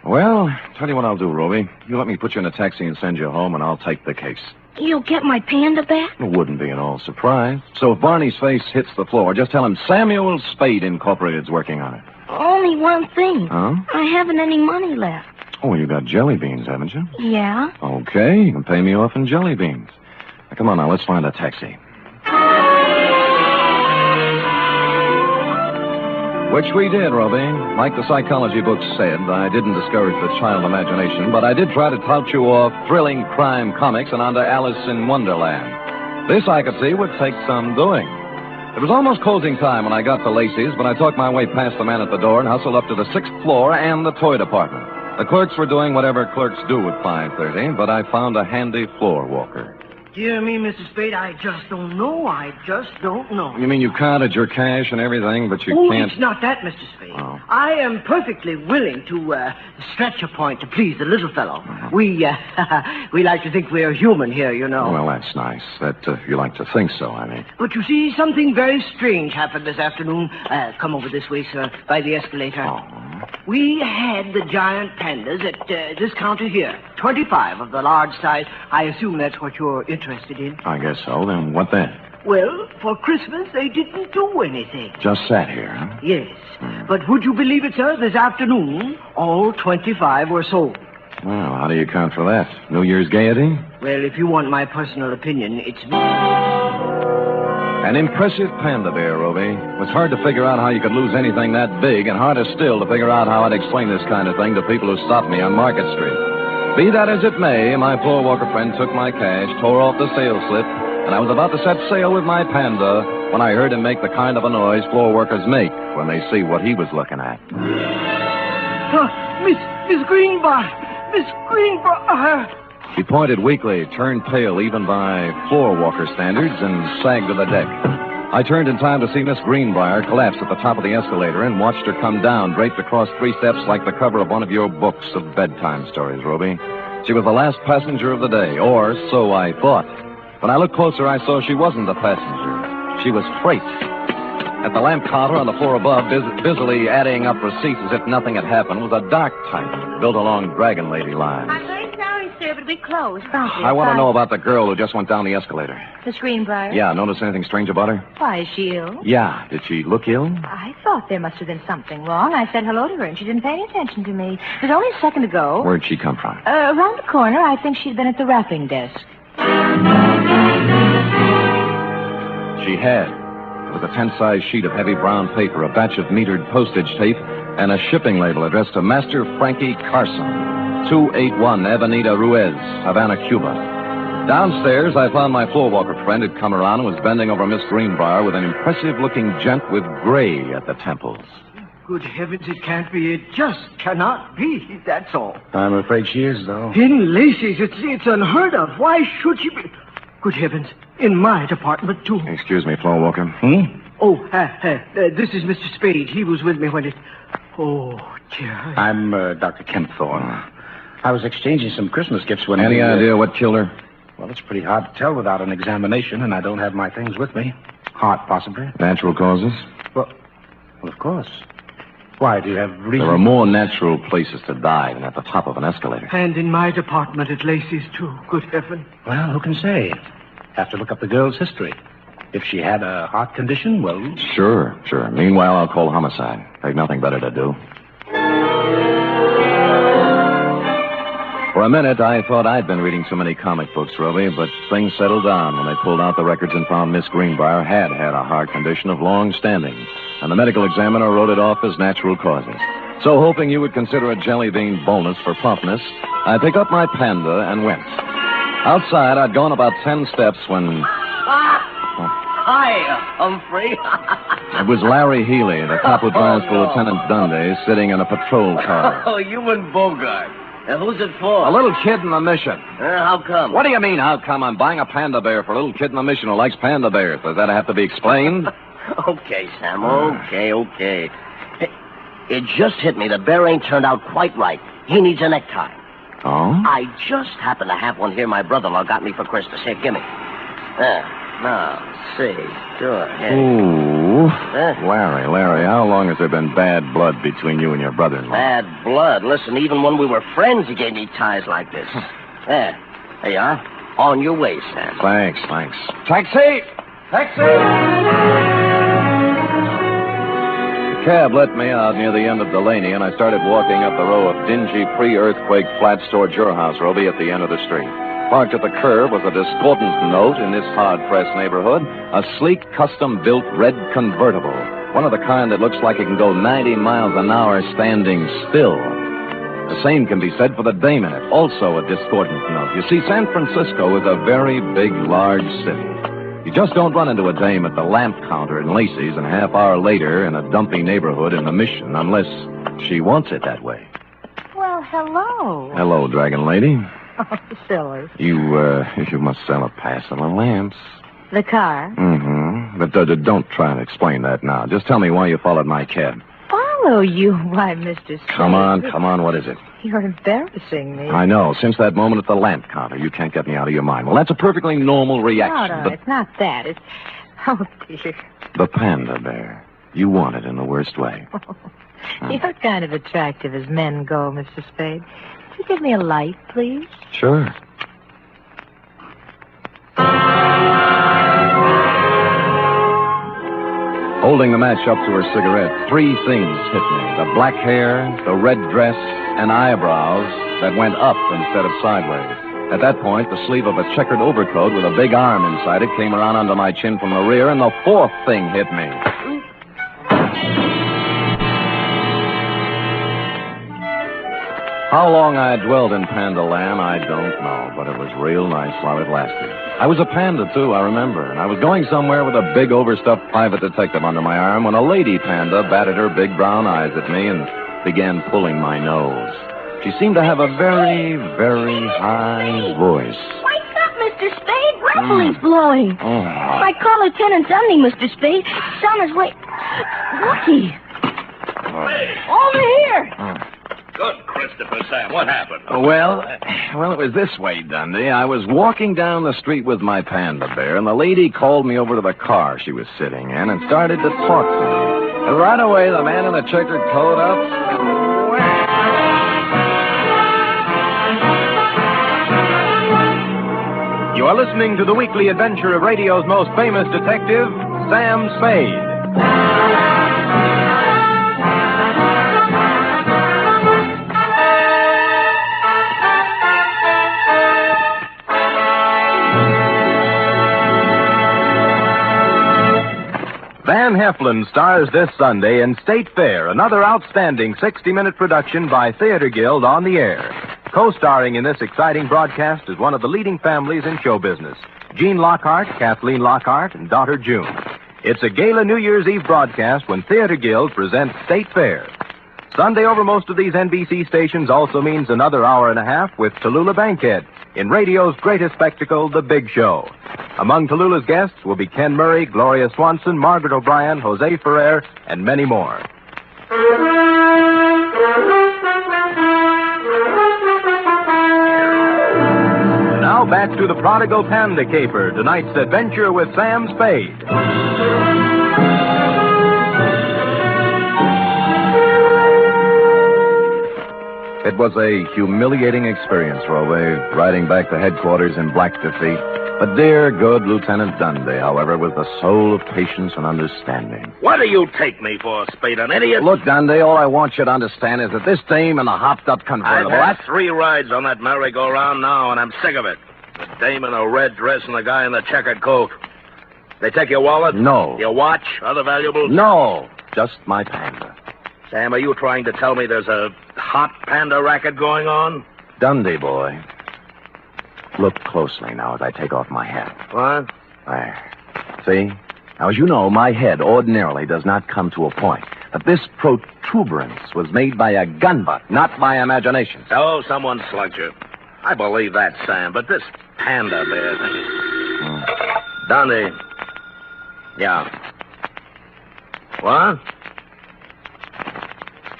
Well, tell you what I'll do, Roby. You let me put you in a taxi and send you home, and I'll take the case.
You'll get my Panda back?
It wouldn't be at all surprised. So if Barney's face hits the floor, just tell him Samuel Spade Incorporated's working on it.
Only one thing.
Huh?
I haven't any money left.
Oh, you got jelly beans, haven't you?
Yeah?
Okay, you can pay me off in jelly beans. Now, come on now, let's find a taxi. Which we did, Roby. Like the psychology books said, I didn't discourage the child imagination, but I did try to tout you off thrilling crime comics and onto Alice in Wonderland. This, I could see, would take some doing. It was almost closing time when I got to Lacey's, but I talked my way past the man at the door and hustled up to the 6th floor and the toy department. The clerks were doing whatever clerks do at 5:30, but I found a handy floor walker.
Dear me, Mr. Spade, I just don't know. I just don't know.
You mean you counted your cash and everything, but you can't...
It's not that, Mr. Spade.
Oh.
I am perfectly willing to stretch a point to please the little fellow. We like to think we're human here, you know.
Well, that's nice. That you like to think so, I mean.
But you see, something very strange happened this afternoon. Come over this way, sir, by the escalator.
Oh.
We had the giant pandas at this counter here. 25 of the large size. I assume that's what you're interested in.
I guess so. Then what then?
Well, for Christmas, they didn't do anything.
Just sat here, huh?
Yes. But would you believe it, sir? This afternoon, all 25 were sold.
Well, how do you account for that? New Year's gaiety?
Well, if you want my personal opinion, it's...
An impressive panda bear, Roby. It was hard to figure out how you could lose anything that big, and harder still to figure out how I'd explain this kind of thing to people who stopped me on Market Street. Be that as it may, my floor walker friend took my cash, tore off the sales slip, and I was about to set sail with my Panda when I heard him make the kind of a noise floor workers make when they see what he was looking at.
Miss Greenbar! Miss Greenbar!
He pointed weakly, turned pale even by floor walker standards, and sagged to the deck.
I turned in time to see Miss Greenbrier collapse at the top of the escalator and watched her come down, draped across 3 steps like the cover of one of your books of bedtime stories, Ruby. She was the last passenger of the day, or so I thought. When I looked closer, I saw she wasn't a passenger. She was freight. At the lamp counter on the floor above, busily adding up receipts as if nothing had happened, was a dark type built along Dragon Lady lines.
I'm very sorry, sir, but we closed.
I want to know about the girl who just went down the escalator.
Miss Greenbrier?
Yeah, notice anything strange about her?
Why, is she ill?
Yeah. Did she look ill?
I thought there must have been something wrong. I said hello to her, and she didn't pay any attention to me. It was only a second ago.
Where'd she come from?
Around the corner. I think she'd been at the wrapping desk.
She had. It was a 10-size sheet of heavy brown paper, a batch of metered postage tape, and a shipping label addressed to Master Frankie Carson, 281 Avenida Ruiz, Havana, Cuba. Downstairs, I found my floorwalker friend had come around and was bending over Miss Greenbrier with an impressive-looking gent with gray at the temples.
Good heavens, it can't be. It just cannot be. That's all.
I'm afraid she is, though.
In Lacey's, it's unheard of. Why should she be? Good heavens, in my department, too.
Excuse me, floorwalker.
Oh, this is Mr. Spade. He was with me when it... Oh, dear.
I'm Dr. Kempthorne. I was exchanging some Christmas gifts when...
Any idea what killed her?
Well, it's pretty hard to tell without an examination, and I don't have my things with me. Heart, possibly.
Natural causes?
Well, of course. Why, do you have reason?
There are more natural places to die than at the top of an escalator.
And in my department at Lacey's, too. Good heaven.
Well, who can say? Have to look up the girl's history. If she had a heart condition, well...
Sure. Meanwhile, I'll call homicide. They've nothing better to do. For a minute, I thought I'd been reading too many comic books, Ruby, but things settled down when they pulled out the records and found Miss Greenbrier had a heart condition of long standing, and the medical examiner wrote it off as natural causes. So, hoping you would consider a jelly bean bonus for promptness, I picked up my Panda and went. Outside, I'd gone about 10 steps when...
Hi, Humphrey.
It was Larry Healy, the cop who drives for Lieutenant Dundee, sitting in a patrol car.
Oh, you and Bogart. Who's it for?
A little kid in the mission.
How come?
What do you mean, how come? I'm buying a panda bear for a little kid in the mission who likes panda bears. Does that have to be explained?
Okay, Sam, okay. Hey, it just hit me. The bear ain't turned out quite right. He needs a necktie.
Oh?
I just happen to have one here my brother-in-law got me for Christmas. Here, gimme. Now, see. Go ahead.
Ooh. Larry, how long has there been bad blood between you and your brother-in-law?
Bad blood? Listen, even when we were friends, he gave me ties like this. There you are. On your way, Sam.
Thanks. Taxi! The cab let me out near the end of Delaney, and I started walking up the row of dingy pre-earthquake flats toward your house, Roby, at the end of the street. Parked at the curb was a discordant note in this hard-pressed neighborhood, a sleek, custom-built red convertible, one of the kind that looks like it can go 90 miles an hour standing still. The same can be said for the dame in it, also a discordant note. You see, San Francisco is a very big, large city. You just don't run into a dame at the lamp counter in Lacey's and a half hour later in a dumpy neighborhood in the Mission, unless she wants it that way.
Well, hello.
Hello, Dragon Lady.
Oh, silly.
You must sell a pass of the lamps.
The car?
Mm-hmm. But don't try to explain that now. Just tell me why you followed my cab.
Follow you? Why, Mr. Spade.
Come on, what is it?
You're embarrassing me.
I know. Since that moment at the lamp counter, you can't get me out of your mind. Well, that's a perfectly normal reaction.
No, it's not that. It's... Oh, dear.
The panda bear. You want it in the worst way.
You're kind of attractive as men go, Mr. Spade. Could you give me a light, please?
Sure. Holding the match up to her cigarette, 3 things hit me. The black hair, the red dress, and eyebrows that went up instead of sideways. At that point, the sleeve of a checkered overcoat with a big arm inside it came around under my chin from the rear, and the 4th thing hit me. How long I dwelled in Panda Land, I don't know, but it was real nice while it lasted. I was a panda, too, I remember, and I was going somewhere with a big overstuffed private detective under my arm when a lady panda batted her big brown eyes at me and began pulling my nose. She seemed to have a very, very high voice.
Wake up, Mr. Spade. Wake
Kimberley's blowing.
Oh.
I call Lieutenant Denny, Mr. Spade. He's on his way. Looky. Over here.
Good, Christopher, Sam. What happened?
Well, it was this way, Dundee. I was walking down the street with my panda bear, and the lady called me over to the car she was sitting in and started to talk to me. And right away, the man in the checkered coat up.
You are listening to the weekly adventure of radio's most famous detective, Sam Spade. Van Heflin stars this Sunday in State Fair, another outstanding 60-minute production by Theater Guild on the air. Co-starring in this exciting broadcast is one of the leading families in show business, Gene Lockhart, Kathleen Lockhart, and daughter June. It's a gala New Year's Eve broadcast when Theater Guild presents State Fair. Sunday over most of these NBC stations also means another hour and a half with Tallulah Bankhead in radio's greatest spectacle, The Big Show. Among Tallulah's guests will be Ken Murray, Gloria Swanson, Margaret O'Brien, Jose Ferrer, and many more. Now back to the Prodigal Panda Caper, tonight's adventure with Sam Spade.
It was a humiliating experience, Roe, riding back to headquarters in black defeat. But dear, good Lieutenant Dundee, however, was the soul of patience and understanding.
What do you take me for, Spade, an idiot?
Look, Dundee, all I want you to understand is that this dame in the hopped-up convertible...
I've had 3 rides on that merry-go-round now, and I'm sick of it. The dame in a red dress and the guy in the checkered coat. They take your wallet?
No.
Your watch? Other valuables?
No, just my panda.
Sam, are you trying to tell me there's a hot panda racket going on?
Dundee, boy. Look closely now as I take off my hat.
What?
There. See? Now, as you know, my head ordinarily does not come to a point. But this protuberance was made by a gun butt, not by imagination.
Oh, someone slugged you. I believe that, Sam, but this panda bear thing... Dundee. Yeah. What?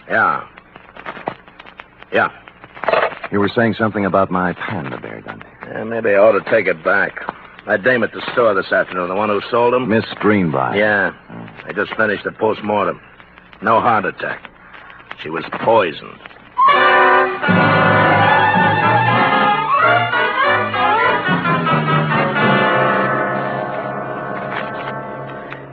Yeah. Yeah.
You were saying something about my panda bear, Dundee.
Yeah, maybe I ought to take it back. That dame at the store this afternoon, the one who sold him?
Miss Greenbrier.
Yeah. I just finished the post-mortem. No heart attack. She was poisoned.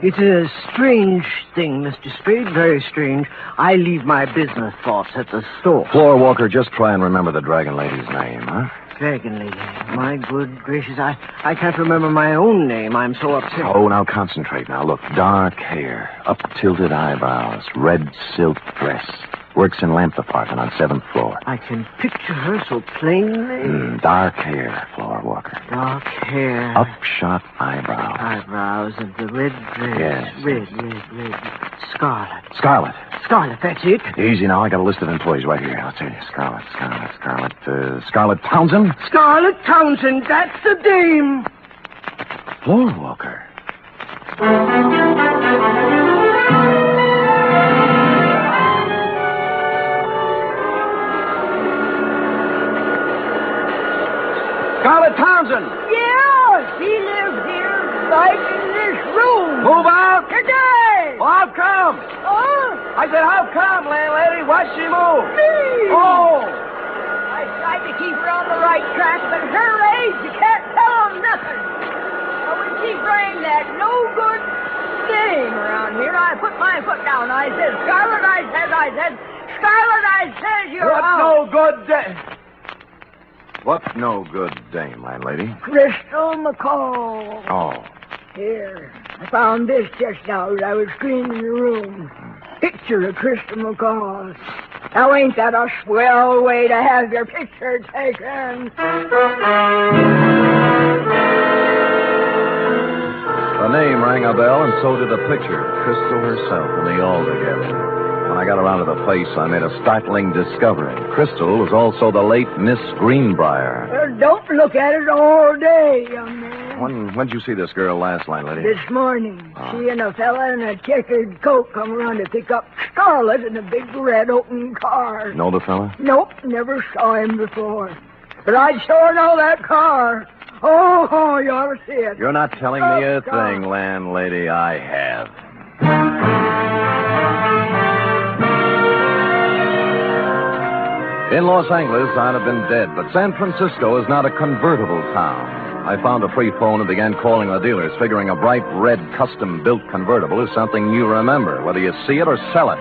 It's a strange thing, Mr. Spade, very strange. I leave my business thoughts at the store.
Floor Walker, just try and remember the dragon lady's name, huh?
Dragon Lady. My good gracious, I can't remember my own name. I'm so upset.
Oh, now concentrate now. Look, dark hair, up-tilted eyebrows, red silk dress. Works in lamp department on 7th floor.
I can picture her so plainly.
Dark hair, Floor Walker.
Dark hair.
Upshot eyebrows.
Eyebrows and the red dress.
Yes.
Red. Scarlet.
Scarlet,
that's it.
Easy now. I got a list of employees right here. I'll tell you. Scarlet Townsend.
Scarlet Townsend, that's the dame.
Floor Walker.
Scarlet Townsend.
Yeah, she lives here, right in this room.
Move out.
Today.
Well, how come? I said, how come, landlady? Why'd she move?
Me.
Oh.
I tried to keep her on the right track, but at her age, you can't tell them nothing. But when she bring that no good thing around here, I put my foot down. I said, Scarlet, Scarlet, you're
What
out.
no good day?
What's no good dame, landlady?
Crystal McCall.
Oh.
Here, I found this just now as I was cleaning the room. Picture of Crystal McCall. Now, ain't that a swell way to have your picture taken?
The name rang a bell, and so did the picture. Crystal herself and me all together. When I got around to the place, I made a startling discovery. Crystal was also the late Miss Greenbrier.
Don't look at it all day, young man.
When'd you see this girl last night, lady?
This morning, she and a fella in a checkered coat come around to pick up Scarlet in a big red open car.
Know the fella?
Nope, never saw him before. But I sure know that car. Oh, you ought to see it.
You're not telling me a thing, landlady. I have. In Los Angeles, I'd have been dead, but San Francisco is not a convertible town. I found a free phone and began calling the dealers, figuring a bright red custom-built convertible is something you remember, whether you see it or sell it.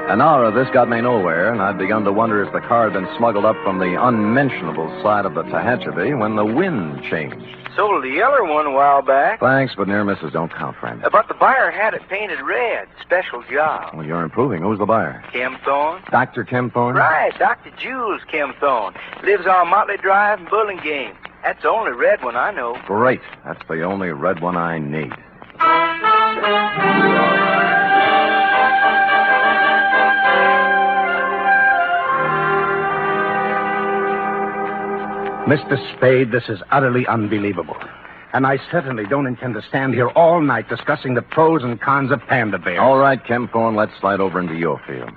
An hour of this got me nowhere, and I'd begun to wonder if the car had been smuggled up from the unmentionable side of the Tehachapi when the wind changed.
Sold the yellow one a while back.
Thanks, but near misses don't count, friend.
But the buyer had it painted red. Special job.
Well, you're improving. Who's the buyer?
Kim Thorne.
Dr. Kim Thorne?
Right, Dr. Jules Kim Thorne. Lives on Motley Drive in Burlingame. That's the only red one I know.
Great. That's the only red one I need.
Mr. Spade, this is utterly unbelievable. And I certainly don't intend to stand here all night discussing the pros and cons of Panda Bears.
All right, Kim Thorne, let's slide over into your field.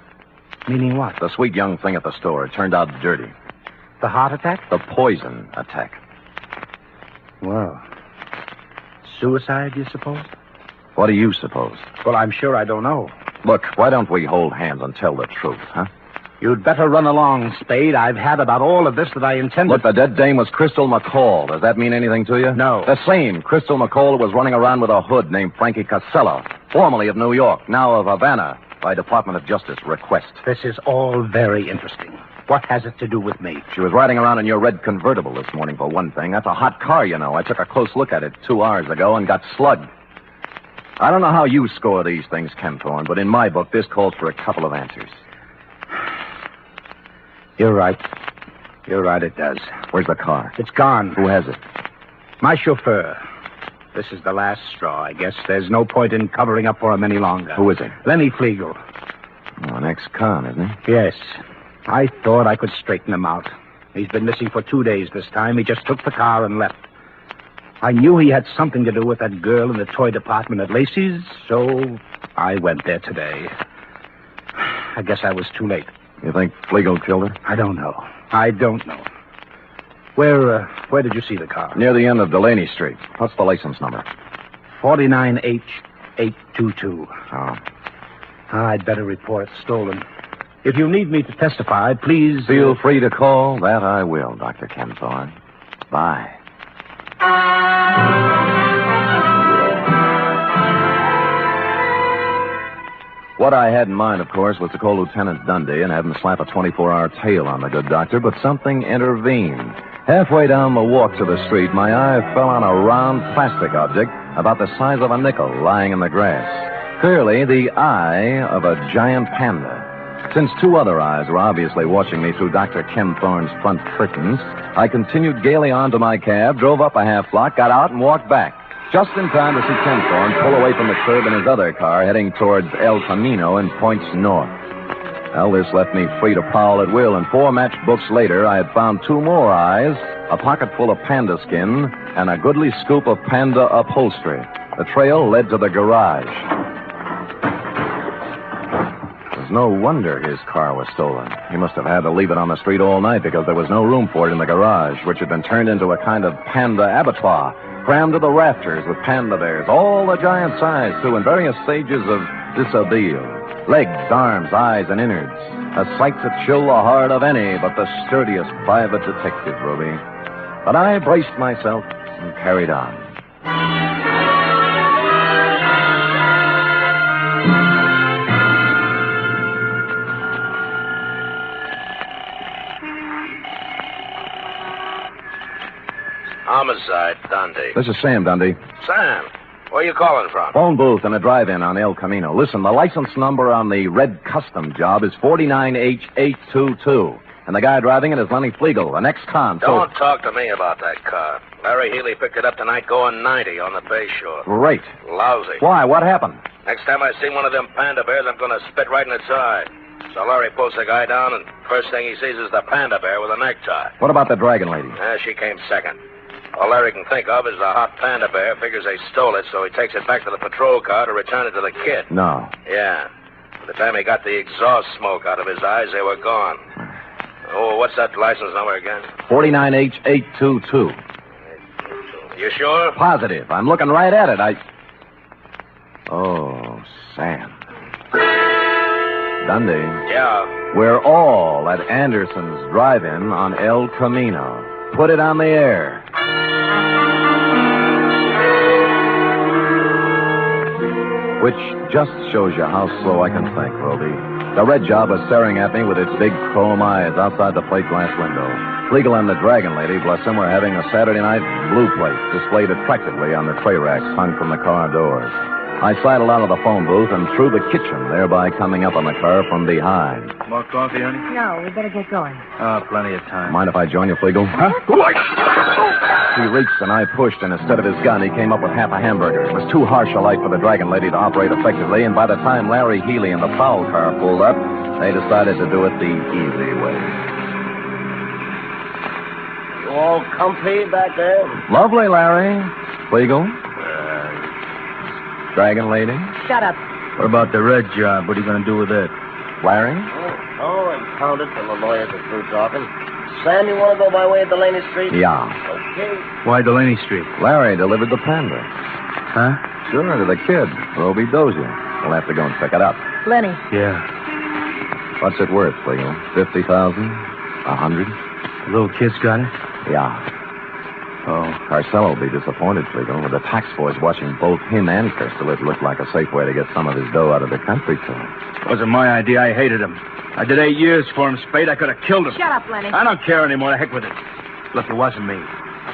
Meaning what?
The sweet young thing at the store. It turned out dirty.
The heart attack?
The poison attack.
Well, suicide, you suppose?
What do you suppose?
Well, I'm sure I don't know.
Look, why don't we hold hands and tell the truth, huh?
You'd better run along, Spade. I've had about all of this that I intended.
Look, the dead dame was Crystal McCall. Does that mean anything to you?
No.
The same Crystal McCall who was running around with a hood named Frankie Casella, formerly of New York, now of Havana, by Department of Justice request.
This is all very interesting. What has it to do with me?
She was riding around in your red convertible this morning, for one thing. That's a hot car, you know. I took a close look at it 2 hours ago and got slugged. I don't know how you score these things, Ken Thorne, but in my book, this calls for a couple of answers.
You're right. You're right, it does.
Where's the car?
It's gone.
Who has it?
My chauffeur. This is the last straw, I guess. There's no point in covering up for him any longer.
Who is it?
Lenny Flegel.
Oh, an ex-con, isn't he?
Yes. I thought I could straighten him out. He's been missing for 2 days this time. He just took the car and left. I knew he had something to do with that girl in the toy department at Lacey's, so I went there today. I guess I was too late.
You think Flegel killed her?
I don't know. I don't know. Where did you see the car?
Near the end of Delaney Street. What's the license number?
49H822.
Oh.
I'd better report it stolen. If you need me to testify, please...
Feel free to call. That I will, Dr. Ken Thorne. Bye. What I had in mind, of course, was to call Lieutenant Dundee and have him slap a 24-hour tail on the good doctor, but something intervened. Halfway down the walk to the street, my eye fell on a round plastic object about the size of a nickel lying in the grass. Clearly, the eye of a giant panda. Since 2 other eyes were obviously watching me through Dr. Kim Thorne's front curtains, I continued gaily on to my cab, drove up a half block, got out, and walked back. Just in time to see Kim Thorne pull away from the curb in his other car, heading towards El Camino and points north. Well, this left me free to prowl at will, and 4 matchbooks later, I had found 2 more eyes, a pocket full of panda skin, and a goodly scoop of panda upholstery. The trail led to the garage. It was no wonder his car was stolen. He must have had to leave it on the street all night because there was no room for it in the garage, which had been turned into a kind of panda abattoir, crammed to the rafters with panda bears, all the giant size, too, in various stages of dishabille. Legs, arms, eyes, and innards. A sight to chill the heart of any but the sturdiest private detective, Ruby. But I braced myself and carried on.
Homicide, Dundee.
This is Sam, Dundee.
Sam, where you calling from?
Phone booth in a drive-in on El Camino. Listen, the license number on the red custom job is 49H822. And the guy driving it is Lenny Flegel, an ex-con.
Don't talk to me about that car. Larry Healy picked it up tonight going 90 on the Bay Shore.
Great.
Lousy.
Why? What happened?
Next time I see one of them panda bears, I'm going to spit right in its eye. So Larry pulls the guy down, and first thing he sees is the panda bear with a necktie.
What about the dragon lady?
She came second. All Larry can think of is the hot panda bear. Figures they stole it, so he takes it back to the patrol car to return it to the kid.
No.
Yeah. By the time he got the exhaust smoke out of his eyes, they were gone. Oh, what's that license number again?
49H822.
You sure?
Positive. I'm looking right at it. Oh, Sam. Dundee.
Yeah.
We're all at Anderson's Drive-In on El Camino. Put it on the air. Which just shows you how slow I can think, Rowdy. The red job was staring at me with its big chrome eyes outside the plate glass window. Figg and the Dragon Lady, bless them, were having a Saturday night blue plate displayed attractively on the tray racks hung from the car doors. I sidled out of the phone booth and through the kitchen, thereby coming up on the car from behind.
More coffee, honey?
No, we better get going.
Oh, plenty of time.
Mind if I join you, Figg? Huh? He reached and I pushed, and instead of his gun, he came up with half a hamburger. It was too harsh a light for the Dragon Lady to operate effectively, and by the time Larry Healy and the foul car pulled up, they decided to do it the easy way.
You all comfy back there?
Lovely, Larry. Figg? Dragon Lady?
Shut up.
What about the red job? What are you going to do with it?
Larry?
Oh, I counted till the lawyers are through talking. Sam, you want to go by way of Delaney Street?
Yeah.
Okay.
Why Delaney Street?
Larry delivered the Panda.
Huh?
Sure, to the kid, Roby Dozier. We'll have to go and pick it up.
Lenny.
Yeah.
What's it worth, Figg? 50,000? 100?
The little kid's got it?
Yeah. Oh, Carcelo will be disappointed, Figg. With the tax boys watching both him and Crystal, it looked like a safe way to get some of his dough out of the country club.
It wasn't my idea. I hated him. I did 8 years for him, Spade. I could have killed him.
Shut up, Lenny.
I don't care anymore. The heck with it. Look, it wasn't me.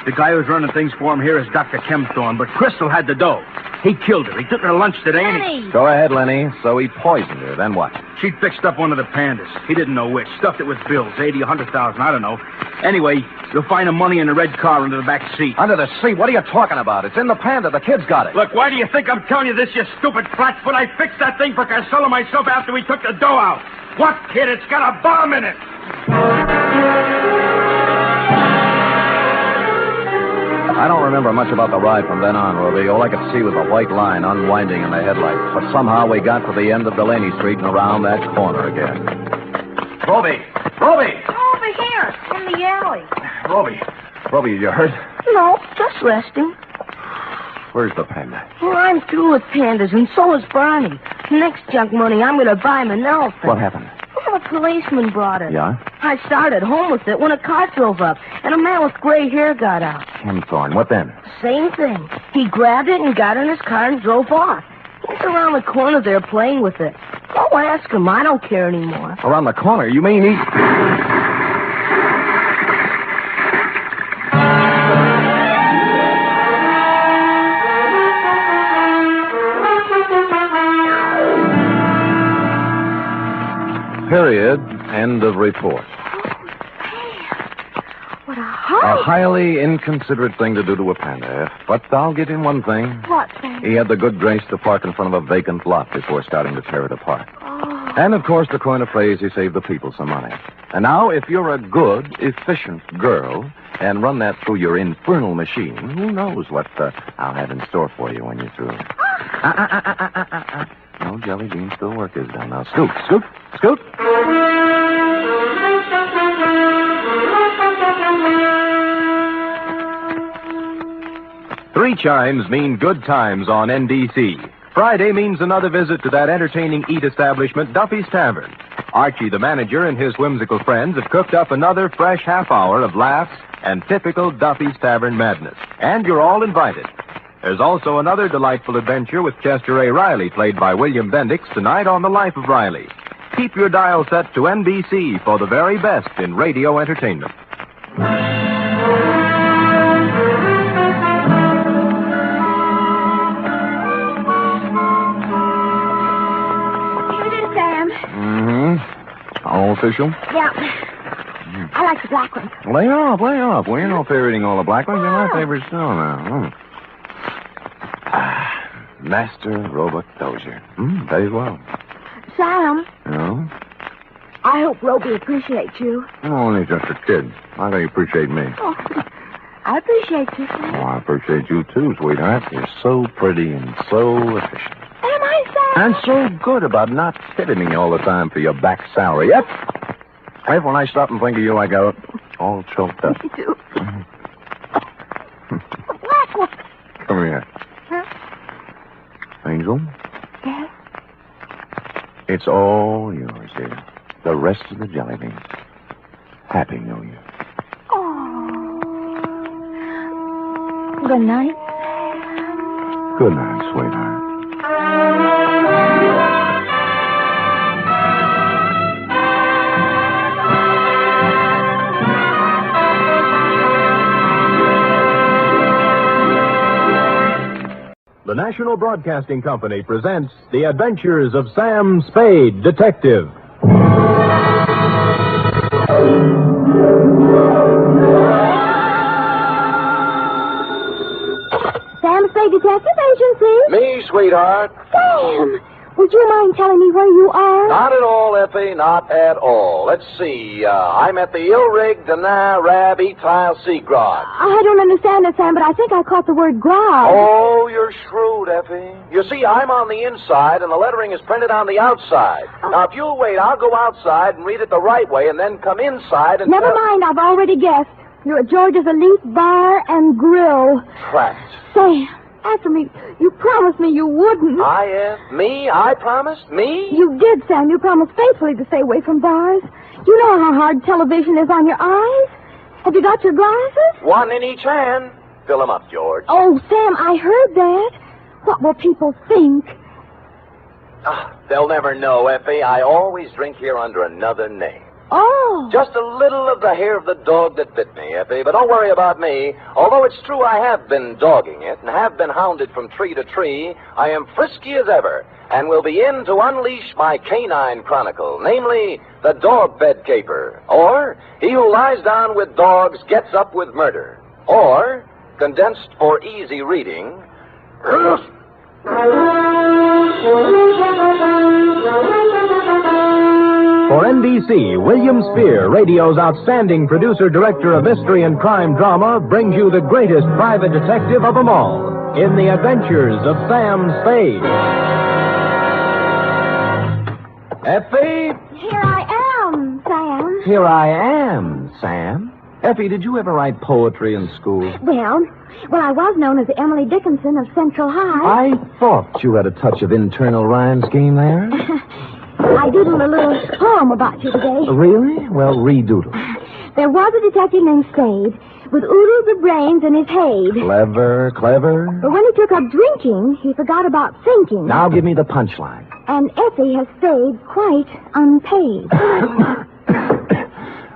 The guy who's running things for him here is Dr. Kempthorne, but Crystal had the dough. He killed her. He took her to lunch today, and he...
Go ahead, Lenny. So he poisoned her. Then what?
She fixed up one of the pandas. He didn't know which. Stuffed it with bills, 80, 100,000, I don't know. Anyway, you'll find the money in the red car under the back seat.
Under the seat? What are you talking about? It's in the Panda. The kid's got it.
Look, why do you think I'm telling you this, you stupid flatfoot? I fixed that thing for Carcelo myself after we took the dough out. What, kid? It's got a bomb in it.
I don't remember much about the ride from then on, Roby. All I could see was a white line unwinding in the headlights. But somehow we got to the end of Delaney Street and around that corner again. Roby! Roby!
Over here, in the alley.
Roby, you hurt?
No, just resting.
Where's the Panda?
Well, I'm through with pandas, and so is Barney. Next junk money, I'm going to buy him an elephant.
What happened?
Well, a policeman brought it.
Yeah?
I started home with it when a car drove up, and a man with gray hair got out.
Kempthorne. What then?
Same thing. He grabbed it and got in his car and drove off. He's around the corner there playing with it. Go ask him. I don't care anymore.
Around the corner? You mean he... Period. End of report.
What a hurry.
A highly inconsiderate thing to do to a panda. But I'll give him one thing.
What thing?
He had the good grace to park in front of a vacant lot before starting to tear it apart.
Oh.
And, of course, to coin a phrase, he saved the people some money. And now, if you're a good, efficient girl and run that through your infernal machine, who knows what I'll have in store for you when you're through. No, Jelly Bean, still work is done. Now, scoot, scoot, scoot.
Three chimes mean good times on NBC. Friday means another visit to that entertaining eat establishment, Duffy's Tavern. Archie, the manager, and his whimsical friends have cooked up another fresh half hour of laughs and typical Duffy's Tavern madness. And you're all invited. There's also another delightful adventure with Chester A. Riley, played by William Bendix, tonight on The Life of Riley. Keep your dial set to NBC for the very best in radio entertainment.
Here it is, Sam.
Mm-hmm. All official?
Yeah. I like the black one.
Lay off, lay off. Well, you're no fair eating all the black ones. You're my favorite still now. Master Robot Dozier. Very well.
Sam,
No?
I hope Roby appreciates you.
I'm only just a kid. How can you appreciate me?
Oh,
I appreciate you, Sam.
Oh, I appreciate you, too, sweetheart. You're so pretty and so efficient.
Am I, Sam?
And so good about not tipping me all the time for your back salary. Yep. Hey, when I stop and think of you, I go all choked up.
Me too.
Come here.
Huh?
Angel,
Yes?
it's all yours, dear. The rest of the jelly beans. Happy New Year.
Good night.
Good night, sweetheart.
The National Broadcasting Company presents The Adventures of Sam Spade, Detective.
Sam Spade Detective Agency?
Me, sweetheart.
Sam, would you mind telling me where you are?
Not at all, Effie, not at all. Let's see. I'm at the Ilrig Dana Rab Etile Seagrod.
I don't understand it, Sam, but I think I caught the word grog.
Oh, you're shrewd, Effie. You see, I'm on the inside, and the lettering is printed on the outside. Now, if you'll wait, I'll go outside and read it the right way, and then come inside and...
Never mind, I've already guessed. You're at George's Elite Bar and Grill.
Trapped.
Sam, answer me. You promised me you wouldn't.
I am? Me? I promised? Me?
You did, Sam. You promised faithfully to stay away from bars. You know how hard television is on your eyes. Have you got your glasses?
One in each hand. Fill them up, George.
Oh, Sam, I heard that. What will people think?
They'll never know, Effie. I always drink here under another name.
Oh.
Just a little of the hair of the dog that bit me, Effie. But don't worry about me. Although it's true I have been dogging it and have been hounded from tree to tree, I am frisky as ever and will be in to unleash my canine chronicle, namely the dog bed caper, or he who lies down with dogs gets up with murder, or, condensed for easy reading,
For NBC, William Spear, radio's outstanding producer-director of mystery and crime drama, brings you the greatest private detective of them all in The Adventures of Sam Spade. Effie?
Here I am, Sam.
Here I am, Sam. Effie, did you ever write poetry in school?
Well, I was known as Emily Dickinson of Central High.
I thought you had a touch of internal rhyme scheme there.
I doodled a little poem about you today.
Really? Well, redoodle.
There was a detective named Spade with oodles of brains in his head.
Clever, clever.
But when he took up drinking, he forgot about thinking.
Now give me the punchline.
And Effie has stayed quite unpaid.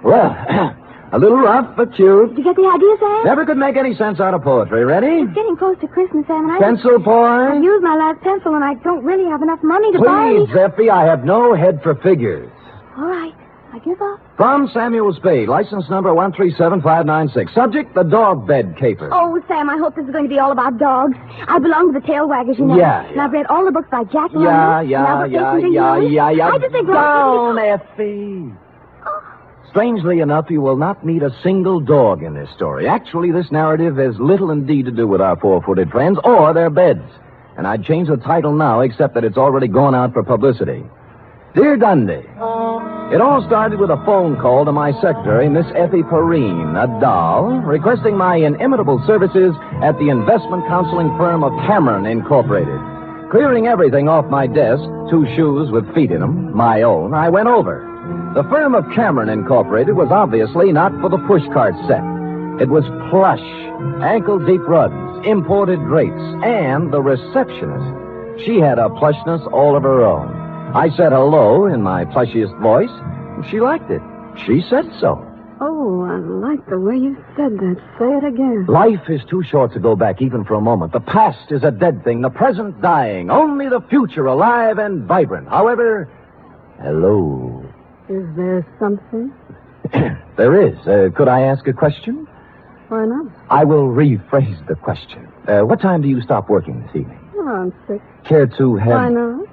Well, a little rough, but cute.
Did you get the idea, Sam?
Never could make any sense out of poetry. Ready?
It's getting close to Christmas, Sam, and
Pencil, boy?
I've used my last pencil, and I don't really have enough money to buy
Please, Effie, I have no head for figures.
All right, I give up.
From Samuel Spade, license number 137596. Subject, the dog bed caper.
Oh, Sam, I hope this is going to be all about dogs. I belong to the tail waggers, you know.
Yeah.
And I've read all the books by Jack London.
Yeah.
I just think...
Down, Effie. Strangely enough, you will not meet a single dog in this story. Actually, this narrative has little indeed to do with our four-footed friends or their beds. And I'd change the title now, except that it's already gone out for publicity. Dear Dundee, it all started with a phone call to my secretary, Miss Effie Perrine, a doll, requesting my inimitable services at the investment counseling firm of Cameron Incorporated. Clearing everything off my desk, 2 shoes with feet in them, my own, I went over. The firm of Cameron Incorporated was obviously not for the pushcart set. It was plush, ankle-deep rugs, imported drapes, and the receptionist. She had a plushness all of her own. I said hello in my plushiest voice, and she liked it. She said so.
Oh, I like the way you said that. Say it again.
Life is too short to go back even for a moment. The past is a dead thing, the present dying, only the future alive and vibrant. However, hello.
Is there something?
There is. Could I ask a question?
Why not?
I will rephrase the question. What time do you stop working this evening?
Around 6.
Care to have...
Why not?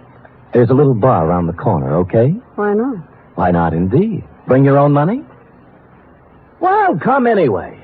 There's a little bar around the corner, okay?
Why not?
Why not, indeed? Bring your own money? Well, come anyway.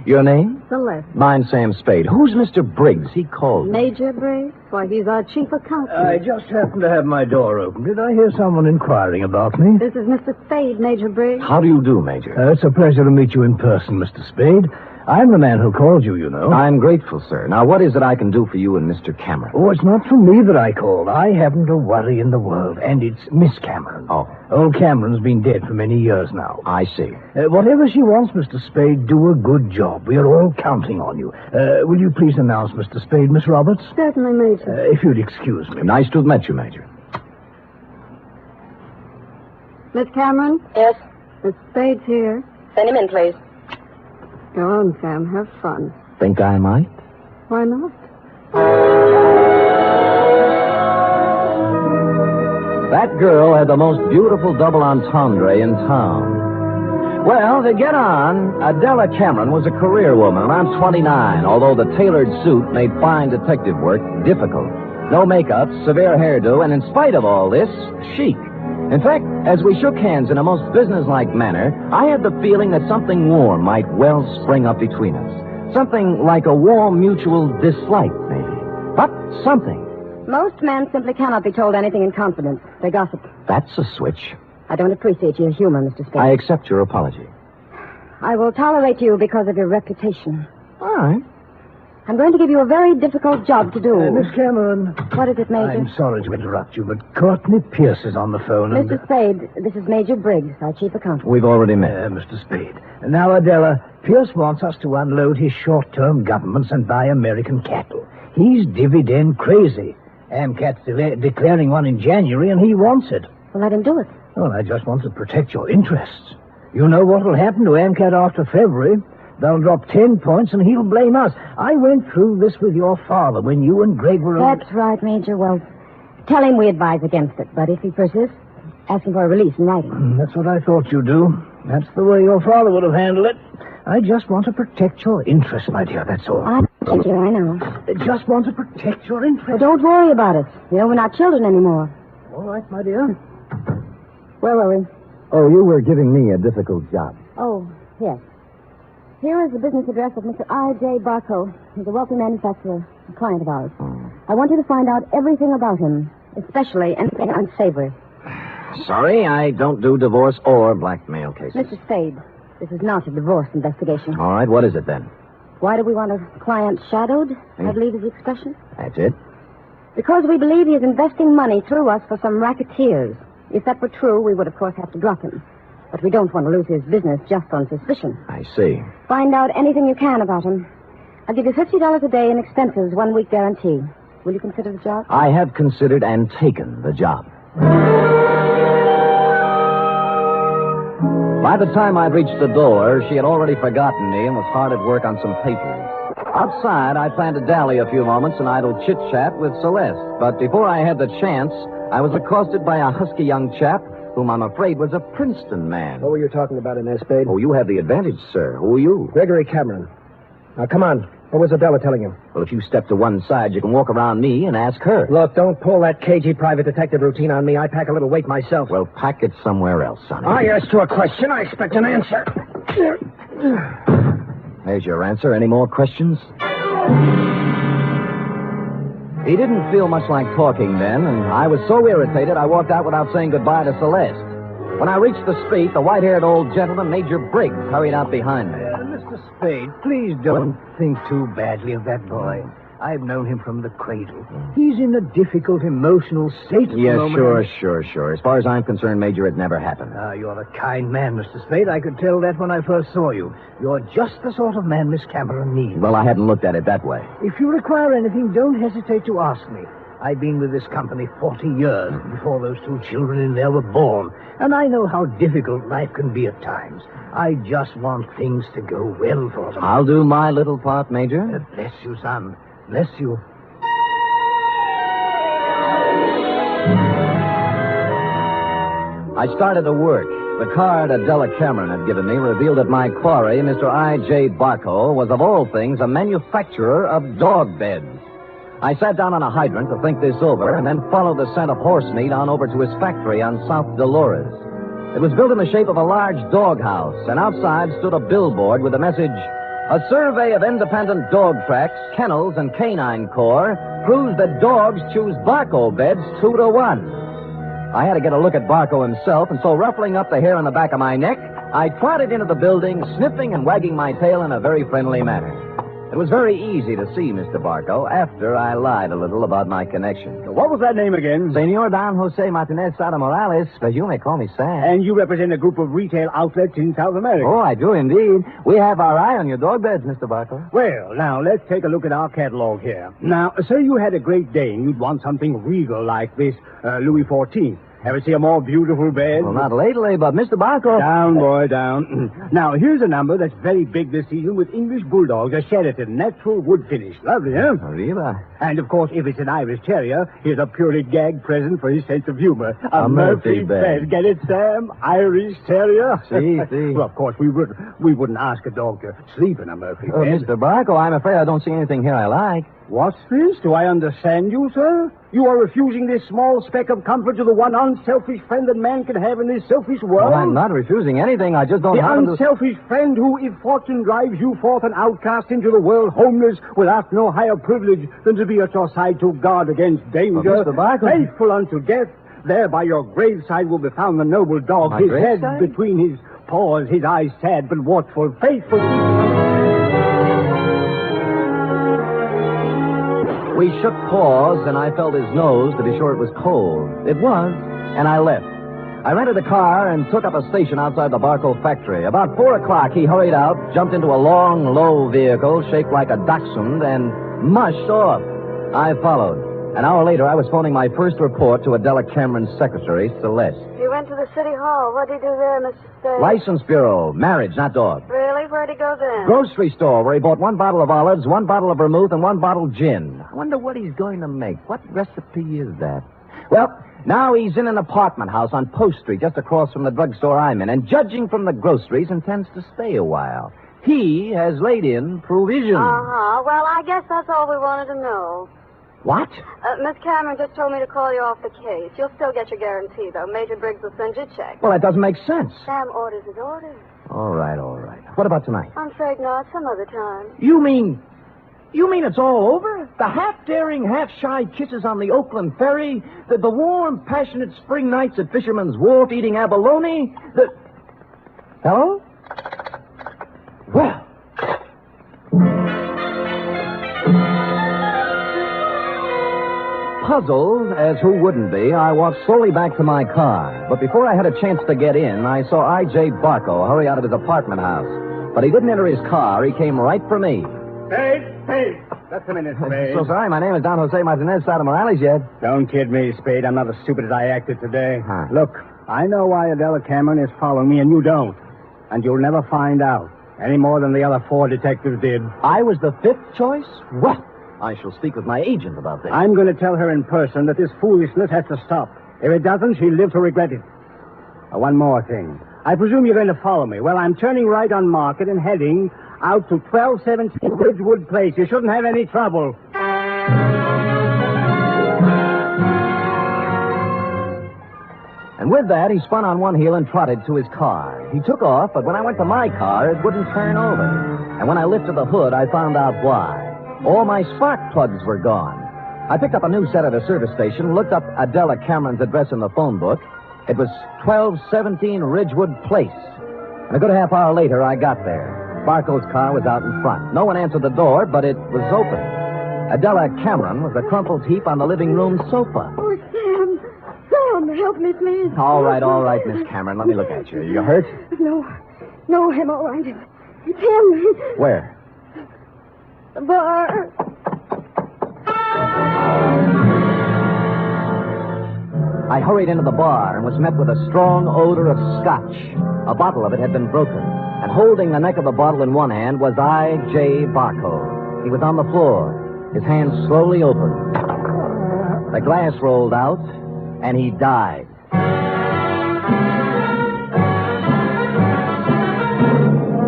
Your name?
Celeste.
Mine's Sam Spade. Who's Mr. Briggs? He called.
Major Briggs? Why, he's our chief accountant.
I just happened to have my door open. Did I hear someone inquiring about me?
This is Mr. Spade, Major Briggs.
How do you do, Major?
It's a pleasure to meet you in person, Mr. Spade. I'm the man who called you, you know.
I'm grateful, sir. Now, what is it I can do for you and Mr. Cameron?
Oh, it's not for me that I called. I haven't a worry in the world, and it's Miss Cameron.
Oh.
Old Cameron's been dead for many years now.
I see.
Whatever she wants, Mr. Spade, do a good job. We are all counting on you. Will you please announce Mr. Spade, Miss Roberts?
Certainly, Major.
If you'd excuse me.
Nice to have met you, Major.
Miss Cameron?
Yes?
Miss Spade's here.
Send him in, please.
Go on, Sam. Have fun.
Think I might?
Why not?
That girl had the most beautiful double entendre in town. Well, to get on, Adela Cameron was a career woman, around 29, although the tailored suit made fine detective work difficult. No makeup, severe hairdo, and in spite of all this, chic. In fact, as we shook hands in a most businesslike manner, I had the feeling that something warm might well spring up between us. Something like a warm mutual dislike, maybe. But something.
Most men simply cannot be told anything in confidence. They gossip.
That's a switch.
I don't appreciate your humor, Mr. Spade.
I accept your apology.
I will tolerate you because of your reputation.
All right.
I'm going to give you a very difficult job to do.
Miss Cameron.
What is it, Major?
I'm sorry to interrupt you, but Courtney Pierce is on the phone.
Mr. Spade, this is Major Briggs, our chief accountant.
We've already met.
Mr. Spade. Now, Adela, Pierce wants us to unload his short-term governments and buy American cattle. He's dividend crazy. AMCAT's declaring one in January, and he wants it.
Well, let him do it.
Well, I just want to protect your interests. You know what will happen to AMCAT after February. They'll drop 10 points, and he'll blame us. I went through this with your father when you and Greg were...
That's right, Major. Well, tell him we advise against it. But if he persists, ask him for a release in writing.
That's what I thought you'd do. That's the way your father would have handled it. I just want to protect your interests, my dear, that's all.
I know.
Just want to protect your interests.
Well, don't worry about it. You know, we're not children anymore.
All right, my dear.
Where were we?
Oh, you were giving me a difficult job.
Oh, yes. Here is the business address of Mr. I.J. Barco. He's a wealthy manufacturer, a client of ours. I want you to find out everything about him, especially anything unsavory.
Sorry, I don't do divorce or blackmail cases.
Mr. Spade, this is not a divorce investigation.
All right, what is it then?
Why do we want a client shadowed, I believe is the expression?
That's it?
Because we believe he is investing money through us for some racketeers. If that were true, we would, of course, have to drop him. But we don't want to lose his business just on suspicion.
I see.
Find out anything you can about him. I'll give you $50 a day in expenses, 1 week guarantee. Will you consider the job?
I have considered and taken the job. By the time I'd reached the door, she had already forgotten me and was hard at work on some papers. Outside, I planned to dally a few moments in idle chit-chat with Celeste. But before I had the chance, I was accosted by a husky young chap whom I'm afraid was a Princeton man.
What were you talking about in there, Spade?
Oh, you have the advantage, sir. Who are you?
Gregory Cameron. Now, come on. What was Adela telling you?
Well, if you step to one side, you can walk around me and ask her.
Look, don't pull that cagey private detective routine on me. I pack a little weight myself.
Well, pack it somewhere else, Sonny.
I asked you a question. I expect an answer.
There's your answer. Any more questions? He didn't feel much like talking then, and I was so irritated I walked out without saying goodbye to Celeste. When I reached the street, the white-haired old gentleman, Major Briggs, hurried out behind me.
Mr. Spade, please don't think too badly of that boy. I've known him from the cradle. He's in a difficult emotional state at the moment.
Sure. As far as I'm concerned, Major, it never happened.
You're a kind man, Mr. Spade. I could tell that when I first saw you. You're just the sort of man Miss Cameron needs.
Well, I hadn't looked at it that way.
If you require anything, don't hesitate to ask me. I've been with this company 40 years before those 2 children in there were born, and I know how difficult life can be at times. I just want things to go well for them.
I'll do my little part, Major.
Bless you, son. Bless you.
I started to work. The card Adela Cameron had given me revealed that my quarry, Mr. I.J. Barco, was of all things a manufacturer of dog beds. I sat down on a hydrant to think this over and then followed the scent of horse meat on over to his factory on South Dolores. It was built in the shape of a large doghouse, and outside stood a billboard with the message, A survey of independent dog tracks, kennels, and canine corps proves that dogs choose Barco beds 2-1. I had to get a look at Barco himself, and so ruffling up the hair on the back of my neck, I trotted into the building, sniffing and wagging my tail in a very friendly manner. It was very easy to see Mr. Barco after I lied a little about my connection.
What was that name again?
Senor Don Jose Martinez Sada Morales, but you may call me Sam.
And you represent a group of retail outlets in South America.
Oh, I do indeed. We have our eye on your dog beds, Mr. Barco.
Well, now, let's take a look at our catalog here. Now, say you had a Great Dane. You'd want something regal like this Louis XIV. Ever see a more beautiful bed?
Well, not lately, but Mr. Barco...
Down, boy, down. Now, here's a number that's very big this season with English Bulldogs, a Sheraton, natural wood finish. Lovely, huh?
Arriba.
And, of course, if it's an Irish Terrier, here's a purely gag present for his sense of humor. A Murphy bed. Get it, Sam? Irish Terrier?
See.
Well, of course, we wouldn't ask a dog to sleep in a Murphy bed.
Mr. Barco, I'm afraid I don't see anything here I like.
What's this? Do I understand you, sir? You are refusing this small speck of comfort to the one unselfish friend that man can have in this selfish world?
Well, I'm not refusing anything. I just don't happen to...
The unselfish friend who, if fortune drives you forth an outcast into the world, homeless, will ask no higher privilege than to be at your side to guard against danger.
Mr. Barco...
Faithful unto death, there by your graveside will be found the noble dog, his head between his paws, his eyes sad but watchful, faithful...
We shook paws, and I felt his nose to be sure it was cold. It was, and I left. I rented a car and took up a station outside the Barco factory. About 4 o'clock, he hurried out, jumped into a long, low vehicle shaped like a dachshund, and mushed off. I followed. An hour later, I was phoning my first report to Adela Cameron's secretary, Celeste.
You went to the city hall. What did he do there, Mr. Spade?
License bureau. Marriage, not dog.
Really? Where'd he go then?
Grocery store, where he bought 1 bottle of olives, 1 bottle of vermouth, and 1 bottle gin. I wonder what he's going to make. What recipe is that? Well, now he's in an apartment house on Post Street, just across from the drugstore I'm in, and judging from the groceries, intends to stay a while. He has laid in provisions.
Uh-huh. Well, I guess that's all we wanted to know.
What?
Miss Cameron just told me to call you off the case. You'll still get your guarantee, though. Major Briggs will send you a check.
Well, that doesn't make sense.
Sam orders his orders.
All right. What about tonight?
I'm afraid not. Some other time.
You mean it's all over? The half-daring, half-shy kisses on the Oakland ferry? The warm, passionate spring nights at Fisherman's Wharf eating abalone? Hello? Well... Puzzled, as who wouldn't be, I walked slowly back to my car. But before I had a chance to get in, I saw I.J. Barco hurry out of his apartment house. But he didn't enter his car. He came right for me.
Hey! Just a minute, Spade.
So sorry, my name is Don Jose Martinez Sada Morales yet.
Don't kid me, Spade. I'm not as stupid as I acted today.
Huh.
Look, I know why Adela Cameron is following me, and you don't. And you'll never find out, any more than the other 4 detectives did.
I was the 5th choice? Well, I shall speak with my agent about this.
I'm going to tell her in person that this foolishness has to stop. If it doesn't, she'll live to regret it. One more thing. I presume you're going to follow me. Well, I'm turning right on Market and heading out to 1217 Ridgewood Place. You shouldn't have any trouble.
And with that, he spun on one heel and trotted to his car. He took off, but when I went to my car, it wouldn't turn over. And when I lifted the hood, I found out why. All my spark plugs were gone. I picked up a new set at a service station, looked up Adela Cameron's address in the phone book. It was 1217 Ridgewood Place. And a good half hour later, I got there. Barco's car was out in front. No one answered the door, but it was open. Adela Cameron was a crumpled heap on the living room sofa.
Oh, Sam, help me, please.
All right, Miss Cameron. Let me look at you. You hurt?
No, I'm all right. It's him.
Where?
The bar.
I hurried into the bar and was met with a strong odor of scotch. A bottle of it had been broken, and holding the neck of the bottle in one hand was I.J. Barco. He was on the floor, his hands slowly opened. The glass rolled out, and he died.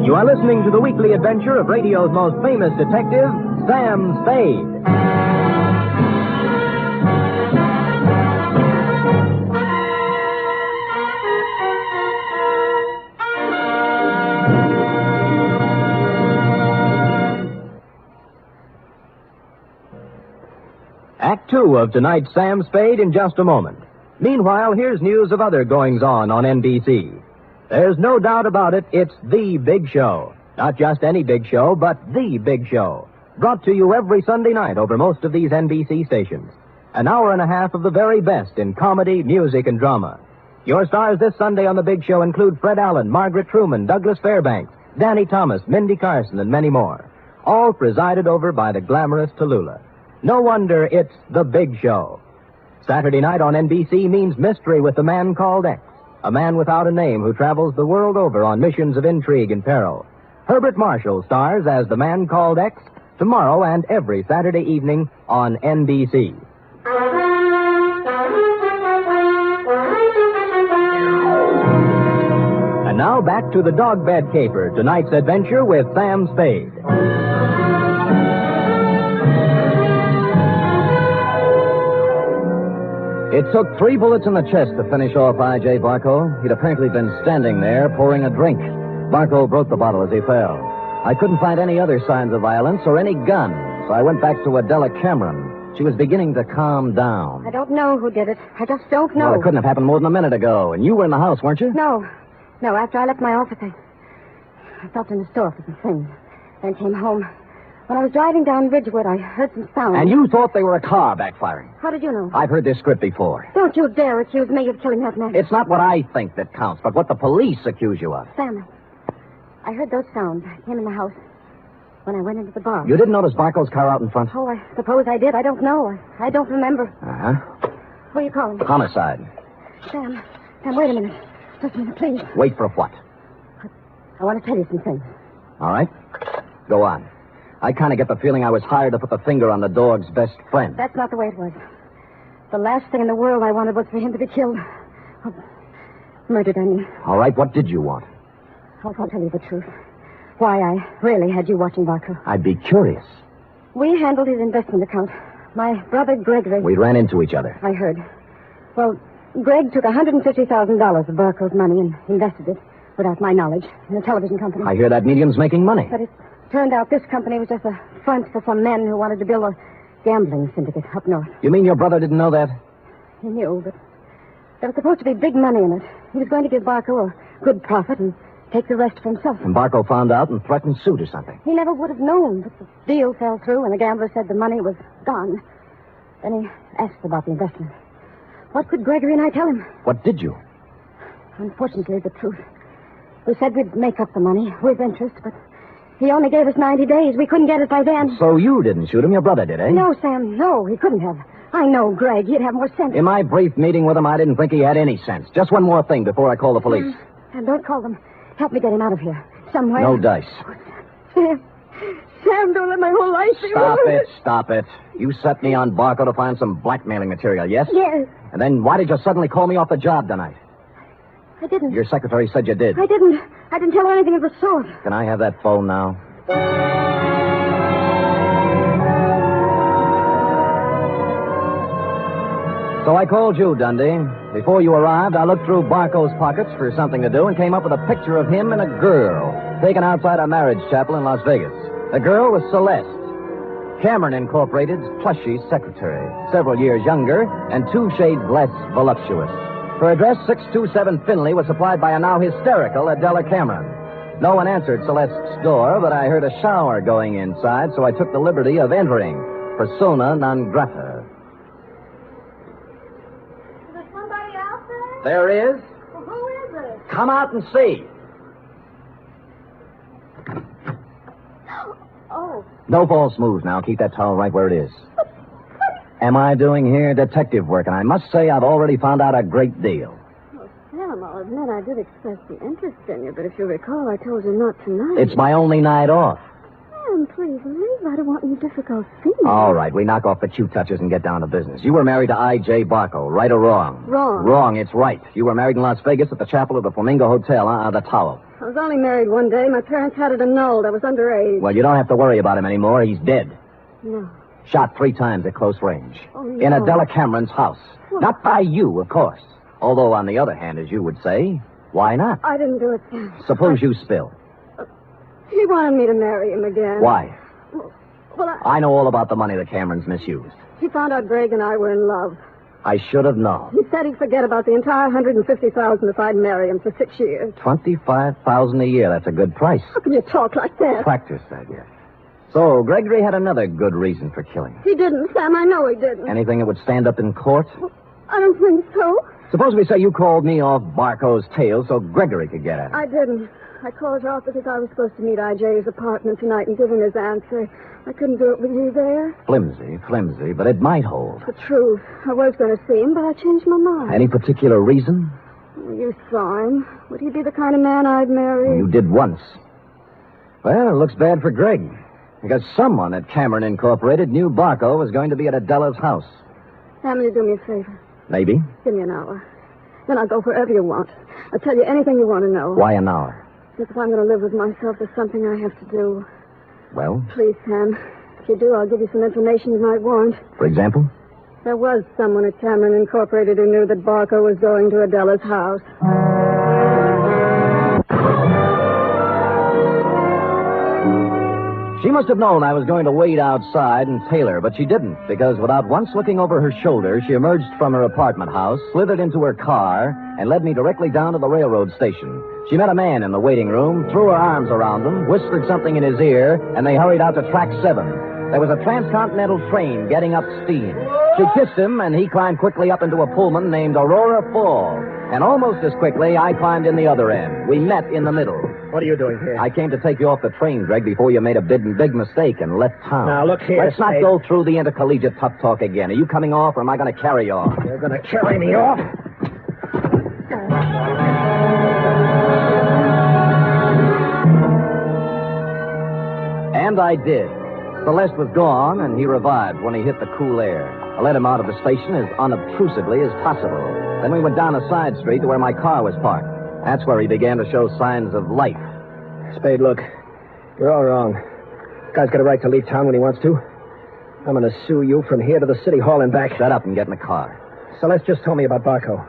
You are listening to the weekly adventure of radio's most famous detective, Sam Spade.
2 of tonight's Sam Spade in just a moment. Meanwhile, here's news of other goings-on on NBC. There's no doubt about it, it's the big show. Not just any big show, but the big show. Brought to you every Sunday night over most of these NBC stations. An hour and a half of the very best in comedy, music, and drama. Your stars this Sunday on the big show include Fred Allen, Margaret Truman, Douglas Fairbanks, Danny Thomas, Mindy Carson, and many more. All presided over by the glamorous Tallulah. No wonder it's the big show. Saturday night on NBC means mystery with the man called X, a man without a name who travels the world over on missions of intrigue and peril. Herbert Marshall stars as the man called X tomorrow and every Saturday evening on NBC. And now back to the dog bed caper, tonight's adventure with Sam Spade. It took 3 bullets in the chest to finish off I.J. Barco. He'd apparently been standing there pouring a drink. Barco broke the bottle as he fell. I couldn't find any other signs of violence or any gun, so I went back to Adela Cameron. She was beginning to calm down.
I don't know who did it. I just don't know.
Well, it couldn't have happened more than a minute ago, and you were in the house, weren't you?
No, after I left my office, I stopped in the store for some things. Then came home. When I was driving down Ridgewood, I heard some sound.
And you thought they were a car backfiring?
How did you know?
I've heard this script before.
Don't you dare accuse me of killing that man.
It's not what I think that counts, but what the police accuse you of.
Sam, I heard those sounds. I came in the house when I went into the bar.
You didn't notice Barco's car out in front?
Oh, I suppose I did. I don't know. I don't remember.
Uh-huh.
Who are you calling?
Homicide.
Sam, wait a minute. Just a minute, please.
Wait for what?
I want to tell you some things.
All right. Go on. I kind of get the feeling I was hired to put the finger on the dog's best friend.
That's not the way it was. The last thing in the world I wanted was for him to be killed. Oh, murdered, I mean.
All right, what did you want?
I'll tell you the truth. Why I really had you watching Barco.
I'd be curious.
We handled his investment account. My brother Gregory...
We ran into each other.
I heard. Well, Greg took $150,000 of Barco's money and invested it, without my knowledge, in a television company.
I hear that medium's making money.
But it turned out this company was just a front for some men who wanted to build a gambling syndicate up north.
You mean your brother didn't know that?
He knew, but there was supposed to be big money in it. He was going to give Barco a good profit and take the rest for himself.
And Barco found out and threatened suit or something.
He never would have known, but the deal fell through and the gambler said the money was gone. Then he asked about the investment. What could Gregory and I tell him?
What did you?
Unfortunately, the truth. We said we'd make up the money with interest, but he only gave us 90 days. We couldn't get it by then.
So you didn't shoot him, your brother did, eh?
No, Sam, no, he couldn't have. I know Greg. He'd have more sense.
In my brief meeting with him, I didn't think he had any sense. Just one more thing before I call the police.
And don't call them. Help me get him out of here. Somewhere.
No dice.
Sam, don't let my whole life be
Stop it. You set me on Barco to find some blackmailing material, yes?
Yes.
And then why did you suddenly call me off the job tonight?
I didn't.
Your secretary said you did.
I didn't tell her anything of the sort.
Can I have that phone now? So I called you, Dundee. Before you arrived, I looked through Barco's pockets for something to do and came up with a picture of him and a girl taken outside a marriage chapel in Las Vegas. The girl was Celeste, Cameron Incorporated's plushy secretary, several years younger and 2 shades less voluptuous. Her address, 627 Finley, was supplied by a now hysterical Adela Cameron. No one answered Celeste's door, but I heard a shower going inside, so I took the liberty of entering. Persona non grata.
Is there somebody out there?
There is.
Well, who is it?
Come out and see.
Oh.
No false moves now. Keep that towel right where it is. Am I doing here detective work? And I must say I've already found out a great deal.
Well, Sam, I'll admit I did express the interest in you, but if you recall, I told you not tonight.
It's my only night off.
Sam, please leave. I don't want any difficult scenes.
All right, we knock off the cute touches and get down to business. You were married to I.J. Barco, right or wrong?
Wrong.
Wrong, it's right. You were married in Las Vegas at the chapel of the Flamingo Hotel, the Tower.
I was only married one day. My parents had it annulled. I was underage.
Well, you don't have to worry about him anymore. He's dead.
No.
Shot 3 times at close range.
Oh, no.
In Adela Cameron's house.
Well,
Not by you, of course. Although, on the other hand, as you would say, why not?
I didn't do it, Sam.
Suppose you spill.
He wanted me to marry him again.
Why?
Well,
I know all about the money the Camerons misused.
He found out Greg and I were in love.
I should have known.
He said he'd forget about the entire $150,000 if I'd marry him for 6 years.
$25,000 a year. That's a good price.
How can you talk like that?
Practice that, yes. So, Gregory had another good reason for killing her.
He didn't, Sam. I know he didn't.
Anything that would stand up in court?
I don't think so.
Suppose we say you called me off Barco's tail so Gregory could get at it.
I didn't. I called you off because I was supposed to meet IJ's apartment tonight and give him his answer. I couldn't do it with you there.
Flimsy, but it might hold.
The truth. I was going to see him, but I changed my mind.
Any particular reason?
You saw him. Would he be the kind of man I'd marry?
You did once. Well, it looks bad for Greg. Because someone at Cameron Incorporated knew Barco was going to be at Adela's house.
Sam, will you do me a favor?
Maybe.
Give me an hour. Then I'll go wherever you want. I'll tell you anything you want to know.
Why an hour?
Because if I'm going to live with myself, there's something I have to do.
Well?
Please, Sam. If you do, I'll give you some information you might want.
For example?
There was someone at Cameron Incorporated who knew that Barco was going to Adela's house.
She must have known I was going to wait outside and tail her, but she didn't, because without once looking over her shoulder, she emerged from her apartment house, slithered into her car, and led me directly down to the railroad station. She met a man in the waiting room, threw her arms around him, whispered something in his ear, and they hurried out to track 7. There was a transcontinental train getting up steam. She kissed him, and he climbed quickly up into a Pullman named Aurora Fall. And almost as quickly, I climbed in the other end. We met in the middle.
What are you doing here?
I came to take you off the train, Greg, before you made a big mistake and left town.
Now, look here,
Let's not
Spade.
go through the intercollegiate tough talk again. Are you coming off, or am I going to carry you off?
You're going to carry me off?
And I did. Celeste was gone, and he revived when he hit the cool air. I let him out of the station as unobtrusively as possible. Then we went down a side street to where my car was parked. That's where he began to show signs of life.
Spade, look. You're all wrong. Guy's got a right to leave town when he wants to. I'm going to sue you from here to the city hall and back.
Shut up and get in the car.
Celeste just told me about Barco.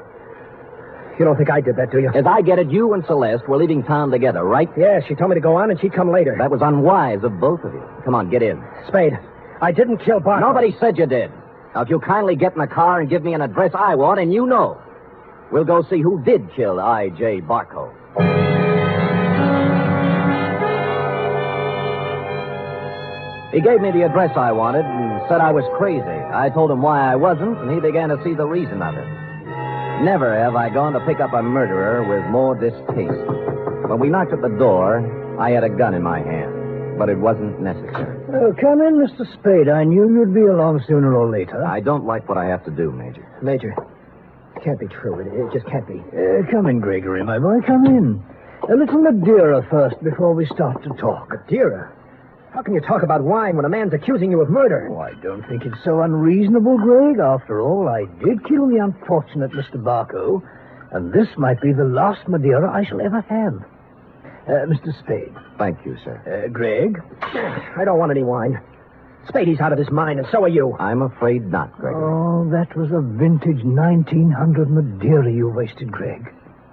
You don't think I did that, do you?
As I get it, you and Celeste were leaving town together, right?
Yeah, she told me to go on and she'd come later.
That was unwise of both of you. Come on, get in.
Spade, I didn't kill Barco.
Nobody said you did. Now, if you'll kindly get in the car and give me an address I want, and you know, we'll go see who did kill I.J. Barco. He gave me the address I wanted and said I was crazy. I told him why I wasn't, and he began to see the reason of it. Never have I gone to pick up a murderer with more distaste. When we knocked at the door, I had a gun in my hand, but it wasn't necessary.
Oh, come in, Mr. Spade. I knew you'd be along sooner or later.
I don't like what I have to do, Major.
Major, it can't be true. It just can't be.
Come in, Gregory, my boy. Come in. A little Madeira first before we start to talk.
Madeira? How can you talk about wine when a man's accusing you of murder?
Oh, I don't think it's so unreasonable, Greg. After all, I did kill the unfortunate Mr. Barco, and this might be the last Madeira I shall ever have. Mr. Spade.
Thank you, sir.
Greg?
I don't want any wine. Spadey's out of his mind, and so are you.
I'm afraid not, Gregory.
Oh, that was a vintage 1900 Madeira you wasted, Greg.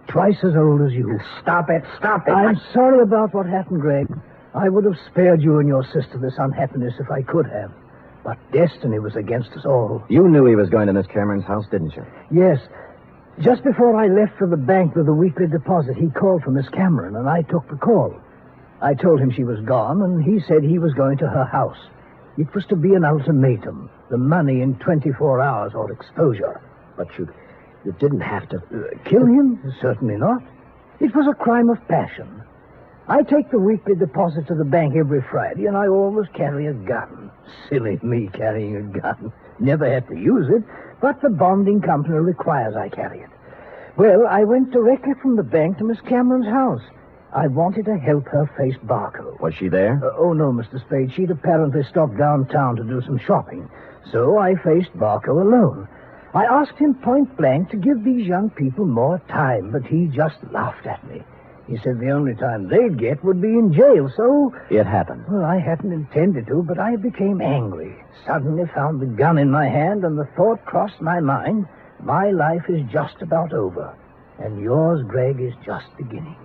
Twice as old as you.
Stop it.
I'm sorry about what happened, Greg. I would have spared you and your sister this unhappiness if I could have. But destiny was against us all.
You knew he was going to Miss Cameron's house, didn't you?
Yes. Just before I left for the bank with the weekly deposit, he called for Miss Cameron, and I took the call. I told him she was gone, and he said he was going to her house. It was to be an ultimatum. The money in 24 hours or exposure.
But you didn't have to...
Kill him? Certainly not. It was a crime of passion. I take the weekly deposit to the bank every Friday, and I always carry a gun. Silly me carrying a gun. Never had to use it, but the bonding company requires I carry it. Well, I went directly from the bank to Miss Cameron's house. I wanted to help her face Barco.
Was she there?
Oh, no, Mr. Spade. She'd apparently stopped downtown to do some shopping. So I faced Barco alone. I asked him point blank to give these young people more time, but he just laughed at me. He said the only time they'd get would be in jail, so...
It happened.
Well, I hadn't intended to, but I became angry. Suddenly found the gun in my hand, and the thought crossed my mind, my life is just about over, and yours, Greg, is just beginning.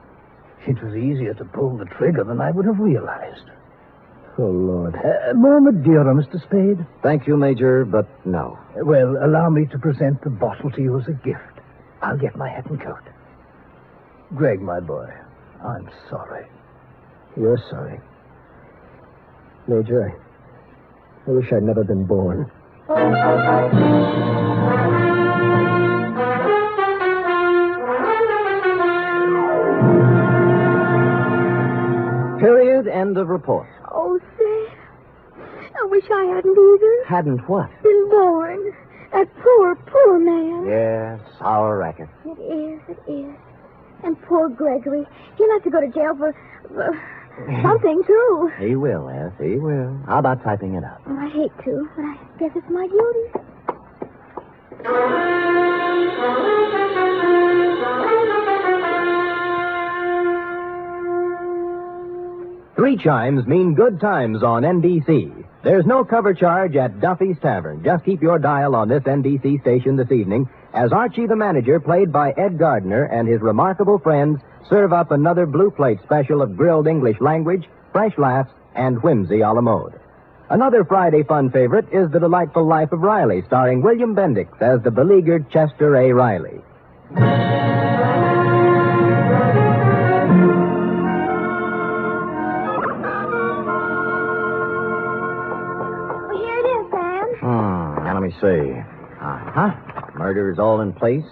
It was easier to pull the trigger than I would have realized. Oh, Lord. More Madeira, Mr. Spade?
Thank you, Major, but no.
Well, allow me to present the bottle to you as a gift. I'll get my hat and coat. Greg, my boy, I'm sorry.
You're sorry. Major, I wish I'd never been born.
Period. End of report.
Oh, Sam, I wish I hadn't either.
Hadn't what?
Been born. That poor, poor man.
Yes, our racket.
It is. And poor Gregory. He'll have to go to jail for something, too.
He will, F. He will. How about typing it up?
Well, I hate to, but I guess it's my duty.
Three chimes mean good times on NBC. There's no cover charge at Duffy's Tavern. Just keep your dial on this NBC station this evening as Archie the Manager, played by Ed Gardner, and his remarkable friends serve up another Blue Plate special of grilled English language, fresh laughs, and whimsy a la mode. Another Friday fun favorite is The Delightful Life of Riley, starring William Bendix as the beleaguered Chester A. Riley.
Now, let me see. Murder is all in place.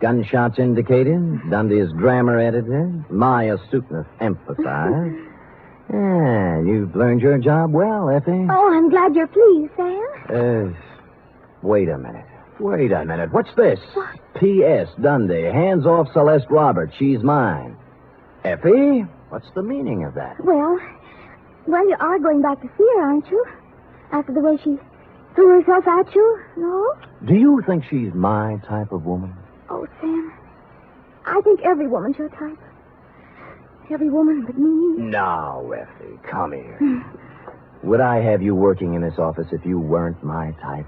Gunshots indicated. Dundee's grammar edited. My astuteness emphasized. Yeah, you've learned your job well, Effie.
Oh, I'm glad you're pleased, Sam.
Wait a minute. What's this?
What?
P.S. Dundee, hands off Celeste Roberts. She's mine. Effie, what's the meaning of that?
Well, you are going back to see her, aren't you? After the way she threw herself at you, no?
Do you think she's my type of woman?
Oh, Sam, I think every woman's your type. Every woman but me.
Now, Effie, come here. Would I have you working in this office if you weren't my type?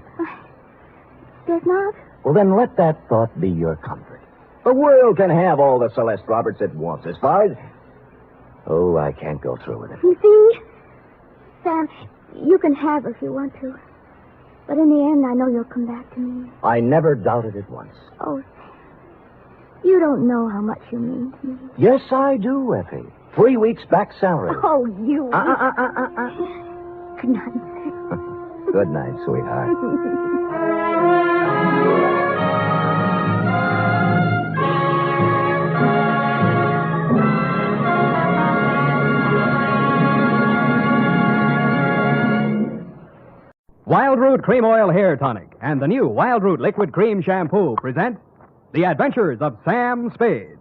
Guess not.
Well, then let that thought be your comfort. The world can have all the Celeste Roberts it wants. As far as... Oh, I can't go through with it.
You see, Sam, you can have her if you want to. But in the end, I know you'll come back to me.
I never doubted it once.
Oh, Sam, you don't know how much you mean to me.
Yes, I do, Effie. 3 weeks back salary.
Oh, you. Good night.
Good night, sweetheart.
Wild Root Cream Oil Hair Tonic and the new Wild Root Liquid Cream Shampoo present The Adventures of Sam Spade.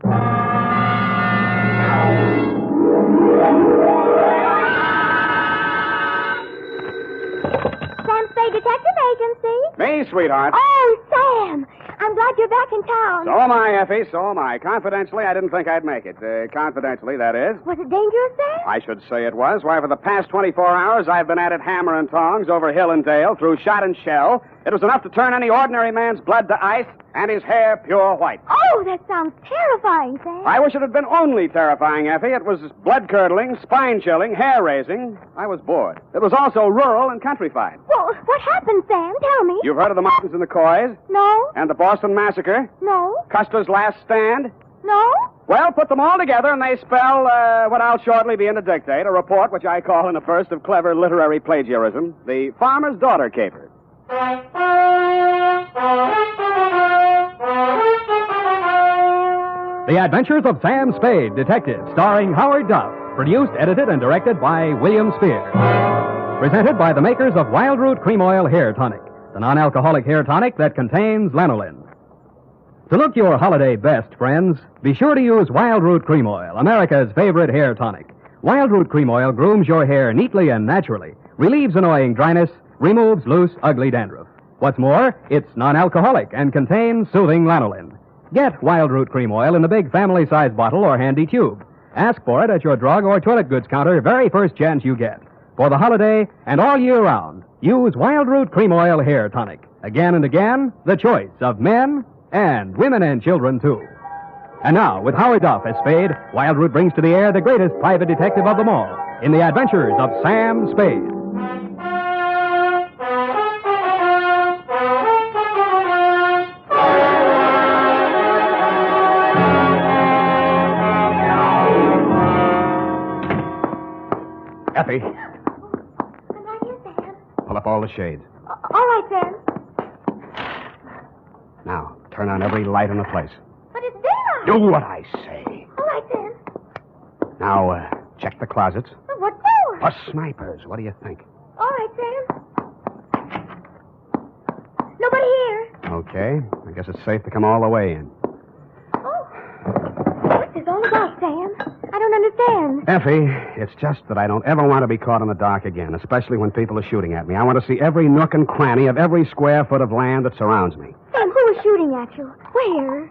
Sam Spade Detective Agency.
Me, sweetheart.
Oh, Sam, I'm glad you're back in town.
So am I, Effie, so am I. Confidentially, I didn't think I'd make it. Confidentially, that is.
Was it dangerous, Sam?
I should say it was. Why, for the past 24 hours, I've been at it hammer and tongs over hill and dale, through shot and shell. It was enough to turn any ordinary man's blood to ice and his hair pure white.
Oh, that sounds terrifying, Sam.
I wish it had been only terrifying, Effie. It was blood-curdling, spine-chilling, hair-raising. I was bored. It was also rural and countrified.
Well, what happened, Sam? Tell me.
You've heard of the Martins and the Coys?
No.
And the Boston Massacre?
No.
Custer's Last Stand?
No.
Well, put them all together, and they spell what I'll shortly be in to dictate, a report which I call, in a burst of clever literary plagiarism, The Farmer's Daughter Caper.
The Adventures of Sam Spade, Detective, starring Howard Duff. Produced, edited, and directed by William Spear. Presented by the makers of Wild Root Cream Oil Hair Tonic, the non-alcoholic hair tonic that contains lanolin. To look your holiday best, friends, be sure to use Wild Root Cream Oil, America's favorite hair tonic. Wild Root Cream Oil grooms your hair neatly and naturally, relieves annoying dryness, removes loose, ugly dandruff. What's more, it's non-alcoholic and contains soothing lanolin. Get Wild Root Cream Oil in the big family-size bottle or handy tube. Ask for it at your drug or toilet goods counter very first chance you get. For the holiday and all year round, use Wild Root Cream Oil Hair Tonic. Again and again, the choice of men and women and children, too. And now, with Howard Duff as Spade, Wild Root brings to the air the greatest private detective of them all,
in The Adventures of Sam Spade.
Effie. Pull up all the shades.
All right, Sam.
Now, turn on every light in the place.
But it's daylight.
Do what I say.
All right, Sam.
Now, check the closets.
But what for?
For snipers. What do you think?
All right, Sam. Nobody here.
Okay. I guess it's safe to come all the way in.
Oh. What's this all about, Sam? I don't understand.
Effie, it's just that I don't ever want to be caught in the dark again, especially when people are shooting at me. I want to see every nook and cranny of every square foot of land that surrounds me.
Sam, who was shooting at you? Where?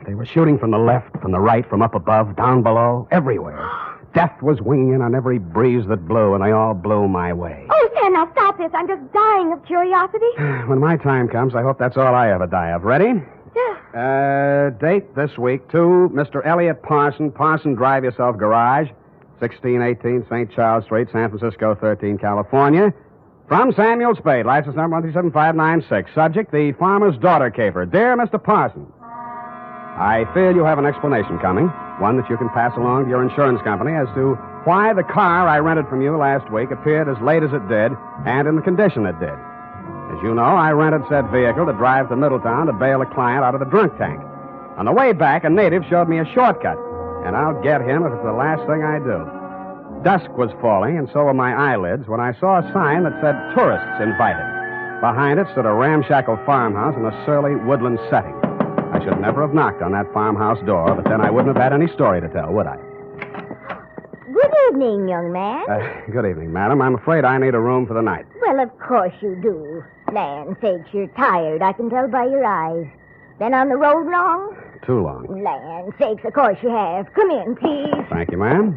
They were shooting from the left, from the right, from up above, down below, everywhere. Death was winging in on every breeze that blew, and they all blew my way.
Oh, Sam, now stop this. I'm just dying of curiosity.
When my time comes, I hope that's all I ever die of. Ready?
Yeah.
Date this week to Mr. Elliot Parson, Parson Drive Yourself Garage, 1618 St. Charles Street, San Francisco, 13, California. From Samuel Spade, license number 137596. Subject, the farmer's daughter caper. Dear Mr. Parson, I fear you have an explanation coming, one that you can pass along to your insurance company as to why the car I rented from you last week appeared as late as it did and in the condition it did. As you know, I rented said vehicle to drive to Middletown to bail a client out of the drunk tank. On the way back, a native showed me a shortcut, and I'll get him if it's the last thing I do. Dusk was falling, and so were my eyelids, when I saw a sign that said tourists invited. Behind it stood a ramshackle farmhouse in a surly woodland setting. I should never have knocked on that farmhouse door, but then I wouldn't have had any story to tell, would I?
Good evening, young man.
Good evening, madam. I'm afraid I need a room for the night.
Well, of course you do. Land sakes, you're tired. I can tell by your eyes. Been on the road long?
Too long.
Land sakes, of course you have. Come in, please.
Thank you, ma'am.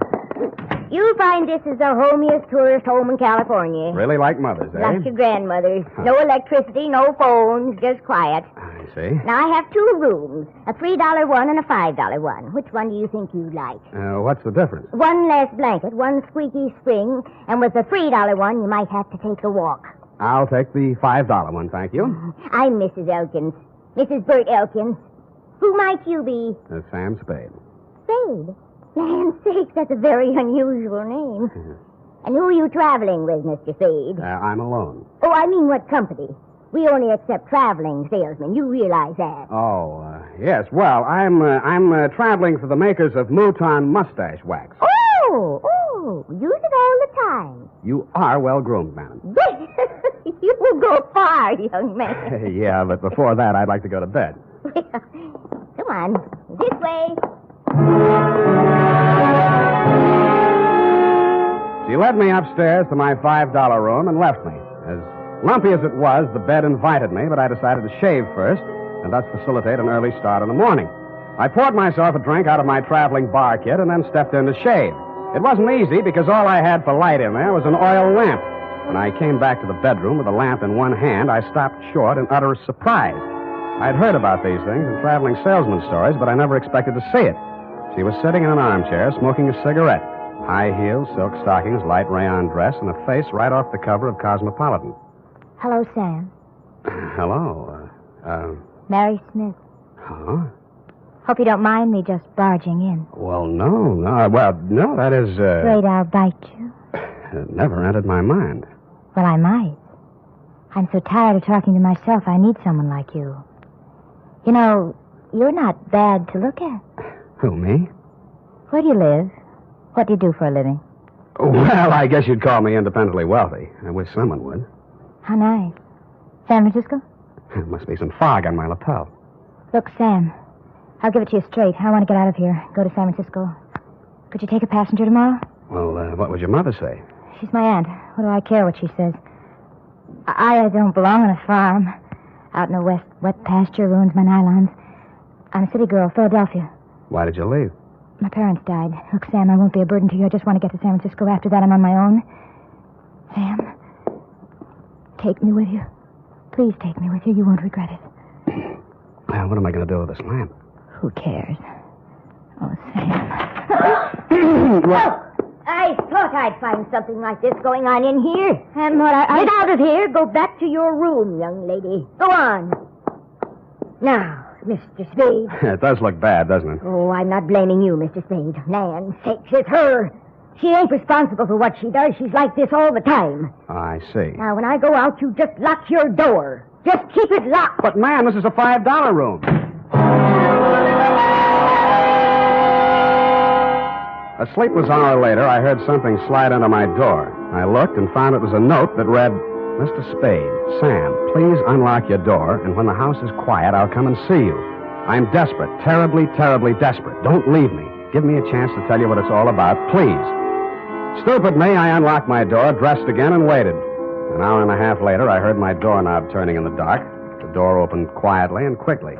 You'll find this is the homiest tourist home in California.
Really like mothers, eh?
Like your grandmother's. No electricity, no phones, just quiet.
I see.
Now, I have two rooms, a $3 one and a $5 one. Which one do you think you'd like?
What's the difference?
One less blanket, one squeaky spring, and with the $3 one, you might have to take a walk.
I'll take the $5 one, thank you.
I'm Mrs. Elkins. Mrs. Bert Elkins. Who might you be?
Sam Spade.
Spade? Land sakes, that's a very unusual name. And who are you traveling with, Mr. Spade?
I'm alone.
Oh, I mean what company? We only accept traveling salesmen. You realize that.
Oh, yes. Well, I'm traveling for the makers of Mouton Mustache Wax.
Oh, use it all the time.
You are well-groomed, madam.
You will go far, young man.
Yeah, but before that, I'd like to go to bed.
Come on, this way.
She led me upstairs to my $5 room and left me. As lumpy as it was, the bed invited me, but I decided to shave first and thus facilitate an early start in the morning. I poured myself a drink out of my traveling bar kit and then stepped in to shave. It wasn't easy because all I had for light in there was an oil lamp. When I came back to the bedroom with the lamp in one hand, I stopped short in utter surprise. I'd heard about these things in traveling salesman stories, but I never expected to see it. She was sitting in an armchair, smoking a cigarette. High heels, silk stockings, light rayon dress, and a face right off the cover of Cosmopolitan.
Hello, Sam.
Hello.
Mary Smith.
Huh?
Hope you don't mind me just barging in.
Well, no. Well, no, that is,
Afraid I'll bite you?
It never entered my mind.
Well, I might. I'm so tired of talking to myself, I need someone like you. You know, you're not bad to look at.
Who, me?
Where do you live? What do you do for a living?
Well, I guess you'd call me independently wealthy. I wish someone would.
How nice. San Francisco?
There must be some fog on my lapel.
Look, Sam, I'll give it to you straight. I want to get out of here, go to San Francisco. Could you take a passenger tomorrow?
Well, what would your mother say?
She's my aunt. What do I care what she says? I don't belong on a farm. Out in the west, wet pasture ruins my nylons. I'm a city girl, Philadelphia.
Why did you leave?
My parents died. Look, Sam, I won't be a burden to you. I just want to get to San Francisco. After that, I'm on my own. Sam, take me with you. Please take me with you. You won't regret it.
Well, what am I going to do with this lamp?
Who cares? Oh, Sam.
I thought I'd find something like this going on in here. And what Get out of here. Go back to your room, young lady. Go on. Now, Mr. Spade.
It does look bad, doesn't it?
Oh, I'm not blaming you, Mr. Spade. Nan sakes, it's her. She ain't responsible for what she does. She's like this all the time.
I see.
Now, when I go out, you just lock your door. Just keep it locked.
But, ma'am, this is a $5 room. A sleepless hour later, I heard something slide under my door. I looked and found it was a note that read, Mr. Spade, Sam, please unlock your door, and when the house is quiet, I'll come and see you. I'm desperate, terribly, terribly desperate. Don't leave me. Give me a chance to tell you what it's all about, please. Stupid me, I unlocked my door, dressed again, and waited. An hour and a half later, I heard my doorknob turning in the dark. The door opened quietly and quickly.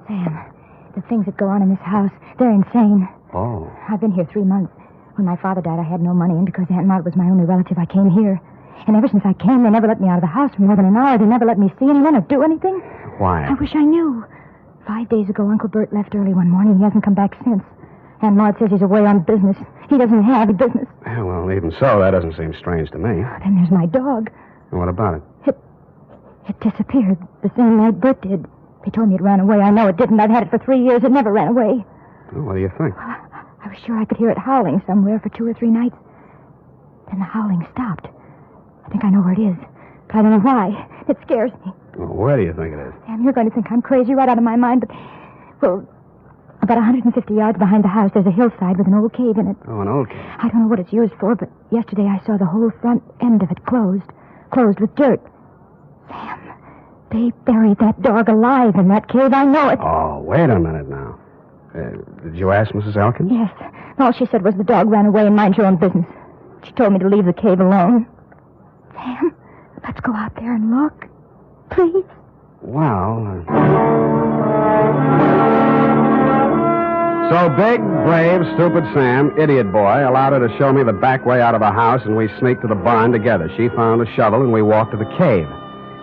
Sam, the things that go on in this house, they're insane.
Oh.
I've been here 3 months. When my father died, I had no money, and because Aunt Maud was my only relative, I came here. And ever since I came, they never let me out of the house for more than an hour. They never let me see anyone or do anything.
Why?
I wish I knew. 5 days ago, Uncle Bert left early one morning. He hasn't come back since. Aunt Maud says he's away on business. He doesn't have a business.
Yeah, well, even so, that doesn't seem strange to me.
Then there's my dog.
And what about it?
It disappeared the same night Bert did. He told me it ran away. I know it didn't. I've had it for 3 years. It never ran away.
Well, what do you think?
I was sure I could hear it howling somewhere for 2 or 3 nights. Then the howling stopped. I think I know where it is, but I don't know why. It scares me.
Well, where do you think it is?
Sam, you're going to think I'm crazy right out of my mind, but... Well, about 150 yards behind the house, there's a hillside with an old cave in it.
Oh, an old cave.
I don't know what it's used for, but yesterday I saw the whole front end of it closed with dirt. Sam, they buried that dog alive in that cave. I know it.
Oh, wait a minute now. Did you ask Mrs. Elkins?
Yes. All she said was the dog ran away and mind your own business. She told me to leave the cave alone. Sam, let's go out there and look. Please.
Well... So big, brave, stupid Sam, idiot boy, allowed her to show me the back way out of the house, and we sneaked to the barn together. She found a shovel, and we walked to the cave.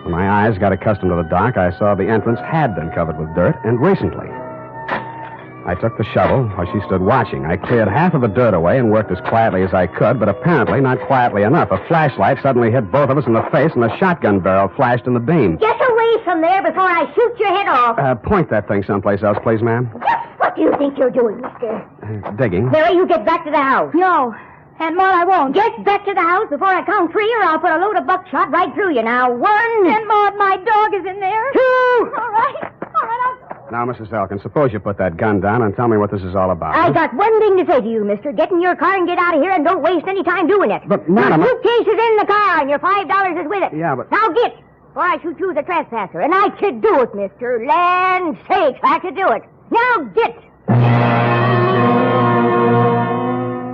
When my eyes got accustomed to the dark, I saw the entrance had been covered with dirt, and recently. I took the shovel while she stood watching. I cleared half of the dirt away and worked as quietly as I could, but apparently not quietly enough. A flashlight suddenly hit both of us in the face, and a shotgun barrel flashed in the beam.
Get away from there before I shoot your head off.
Point that thing someplace else, please, ma'am.
What do you think you're doing, mister?
Digging.
Mary, you get back to the house.
No. Aunt Maud, I won't.
Get back to the house before I count 3, or I'll put a load of buckshot right through you. Now, 1.
Aunt Maud, my dog is in there.
2.
All right, I'll...
Now, Mrs. Elkins, suppose you put that gun down and tell me what this is all about.
I got one thing to say to you, mister. Get in your car and get out of here, and don't waste any time doing it.
But, madam...
Your suitcase is in the car, and your $5 is with it.
Yeah, but...
Now get, or I shoot you as a trespasser. And I could do it, mister. Land sakes, I could do it. Now get.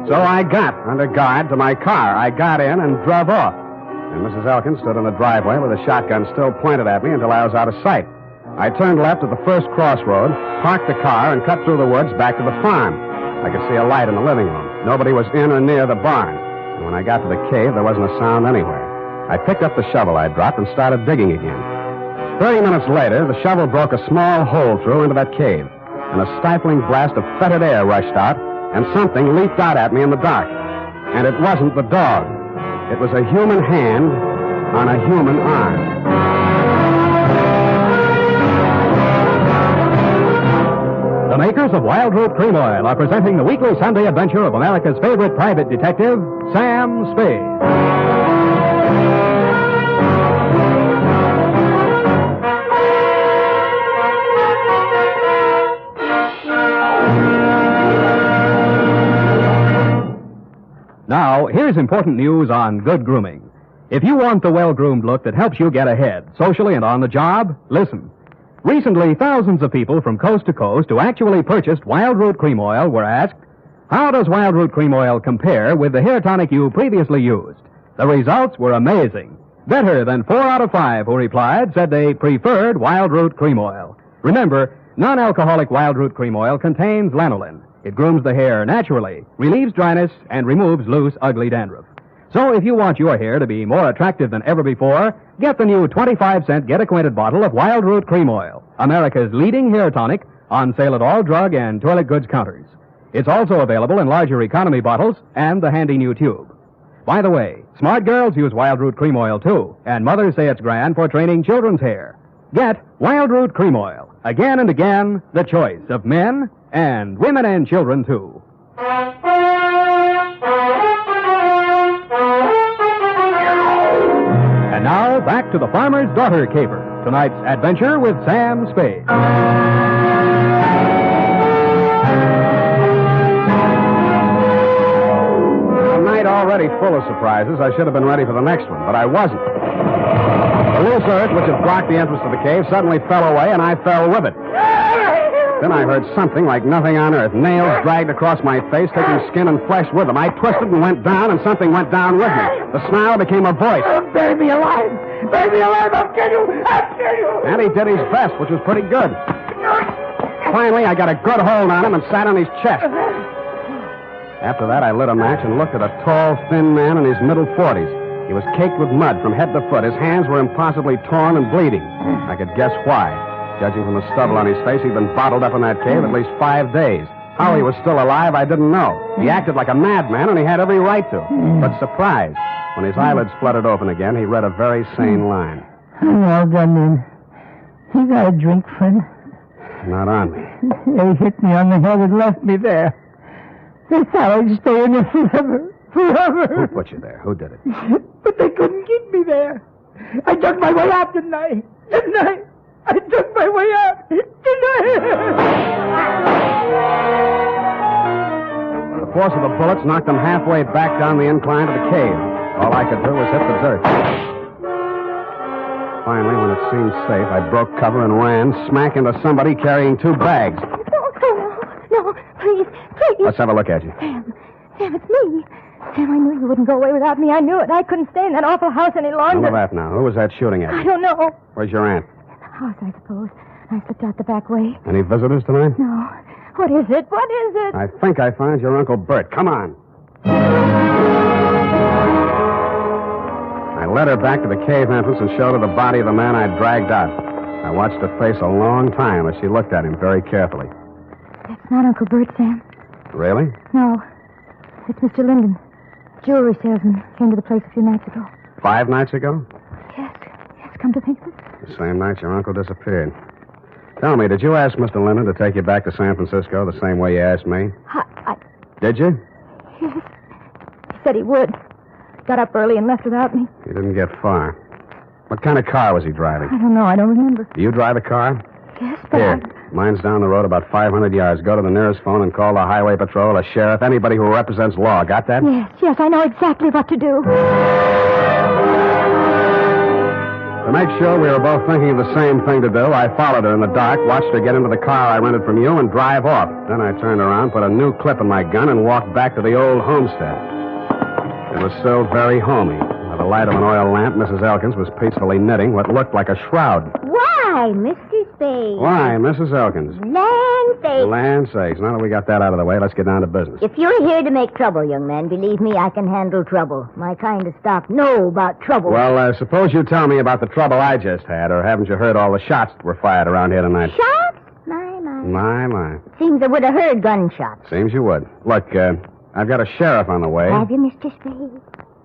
So I got, under guard, to my car. I got in and drove off. And Mrs. Elkins stood in the driveway with a shotgun still pointed at me until I was out of sight. I turned left at the first crossroad, parked the car, and cut through the woods back to the farm. I could see a light in the living room. Nobody was in or near the barn. And when I got to the cave, there wasn't a sound anywhere. I picked up the shovel I dropped and started digging again. 30 minutes later, the shovel broke a small hole through into that cave, and a stifling blast of fetid air rushed out, and something leaped out at me in the dark. And it wasn't the dog. It was a human hand on a human arm.
The makers of Wild Root Cream Oil are presenting the weekly Sunday adventure of America's favorite private detective, Sam Spade. Now, here's important news on good grooming. If you want the well-groomed look that helps you get ahead, socially and on the job, listen. Recently, thousands of people from coast to coast who actually purchased Wild Root Cream Oil were asked, how does Wild Root Cream Oil compare with the hair tonic you previously used? The results were amazing. Better than 4 out of 5 who replied said they preferred Wild Root Cream Oil. Remember, non-alcoholic Wild Root Cream Oil contains lanolin. It grooms the hair naturally, relieves dryness, and removes loose, ugly dandruff. So if you want your hair to be more attractive than ever before, get the new 25-cent get-acquainted bottle of Wild Root Cream Oil, America's leading hair tonic, on sale at all drug and toilet goods counters.
It's also available in larger economy bottles and the handy new tube. By the way, smart girls use Wild Root Cream Oil, too, and mothers say it's grand for training children's hair. Get Wild Root Cream Oil. Again and again, the choice of men and women and children, too. And now, back to The Farmer's Daughter Caper. Tonight's adventure with Sam Spade.
A night already full of surprises. I should have been ready for the next one, but I wasn't. The loose earth, which had blocked the entrance to the cave, suddenly fell away, and I fell with it. Then I heard something like nothing on earth. Nails dragged across my face, taking skin and flesh with them. I twisted and went down, and something went down with me. The snarl became a voice.
Bury me alive! Bury me alive! I'll kill you! I'll kill you!
And he did his best, which was pretty good. Finally, I got a good hold on him and sat on his chest. After that, I lit a match and looked at a tall, thin man in his middle 40s. He was caked with mud from head to foot. His hands were impossibly torn and bleeding. I could guess why. Judging from the stubble on his face, he'd been bottled up in that cave at least 5 days. How he was still alive, I didn't know. He acted like a madman, and he had every right to. But surprise, when his eyelids fluttered open again, he read a very sane line.
I'm all done then. You got a drink, friend?
Not on me.
They hit me on the head and left me there. They thought I'd stay in there forever. Forever.
Who put you there? Who did it?
But they couldn't keep me there. I dug my way out, didn't I? Didn't I? I dug my way out, didn't I?
The force of the bullets knocked him halfway back down the incline to the cave. All I could do was hit the dirt. Finally, when it seemed safe, I broke cover and ran smack into somebody carrying 2 bags.
No, please.
Let's have a look at you.
Sam, it's me. Sam, I knew you wouldn't go away without me. I knew it. I couldn't stay in that awful house any longer.
None of that now. Who was that shooting at you?
I don't know.
Where's your aunt?
House, I suppose. I slipped out the back way.
Any visitors tonight?
No. What is it? What is it?
I think I found your Uncle Bert. Come on. I led her back to the cave entrance and showed her the body of the man I'd dragged out. I watched her face a long time as she looked at him very carefully.
That's not Uncle Bert, Sam.
Really?
No. It's Mr. Linden. Jewelry salesman. Came to the place a few nights ago.
5 nights ago?
Yes, come to think of it.
The same night your uncle disappeared. Tell me, did you ask Mr. Linden to take you back to San Francisco the same way you asked me? Did you?
Yes. He said he would. Got up early and left without me.
You didn't get far. What kind of car was he driving?
I don't know. I don't remember.
Do you drive a car?
Yes, but
Here. Mine's down the road about 500 yards. Go to the nearest phone and call the highway patrol, a sheriff, anybody who represents law. Got that?
Yes, I know exactly what to do.
To make sure we were both thinking of the same thing to do, I followed her in the dark, watched her get into the car I rented from you, and drive off. Then I turned around, put a new clip in my gun, and walked back to the old homestead. It was still very homey. By the light of an oil lamp, Mrs. Elkins was peacefully knitting what looked like a shroud.
Why, Mr. Spade?
Why, Mrs. Elkins?
Land sakes.
Land sakes. Now that we got that out of the way, let's get down to business.
If you're here to make trouble, young man, believe me, I can handle trouble. My kind of stock know about trouble.
Well, suppose you tell me about the trouble I just had, or haven't you heard all the shots that were fired around here tonight?
Shots?
My.
Seems I would have heard gunshots.
Seems you would. Look, I've got a sheriff on the way.
Have you, Mr. Spade?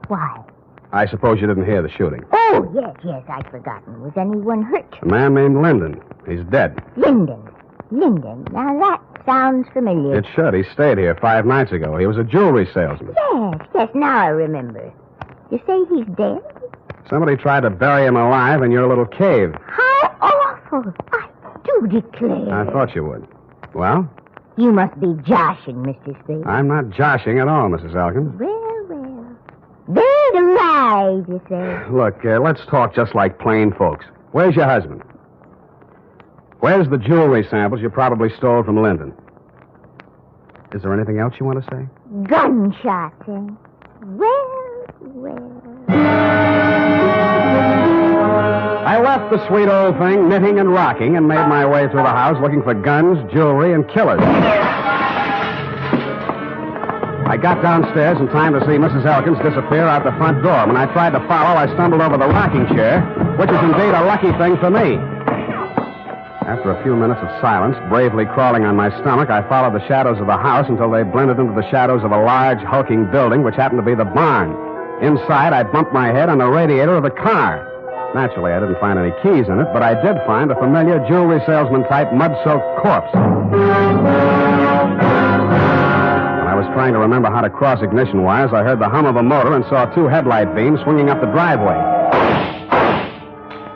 Why?
I suppose you didn't hear the shooting.
Oh, yes, I'd forgotten. Was anyone hurt?
A man named Linden. He's dead.
Linden. Now that sounds familiar.
It should. He stayed here 5 nights ago. He was a jewelry salesman.
Yes, now I remember. You say he's dead?
Somebody tried to bury him alive in your little cave.
How awful. I do declare.
I thought you would. Well?
You must be joshing, Mr. Spade.
I'm not joshing at all, Mrs. Elkins.
Well. Dead alive, you say?
Look, let's talk just like plain folks. Where's your husband? Where's the jewelry samples you probably stole from Linden? Is there anything else you want to say?
Gunshots, eh? Well.
I left the sweet old thing knitting and rocking and made my way through the house looking for guns, jewelry, and killers. I got downstairs in time to see Mrs. Elkins disappear out the front door. When I tried to follow, I stumbled over the rocking chair, which is indeed a lucky thing for me.
After a few minutes of silence, bravely crawling on my stomach, I followed the shadows of the house until they blended into the shadows of a large, hulking building, which happened to be the barn. Inside, I bumped my head on the radiator of the car. Naturally, I didn't find any keys in it, but I did find a familiar jewelry salesman-type mud-soaked corpse. When I was trying to remember how to cross ignition wires, I heard the hum of a motor and saw 2 headlight beams swinging up the driveway.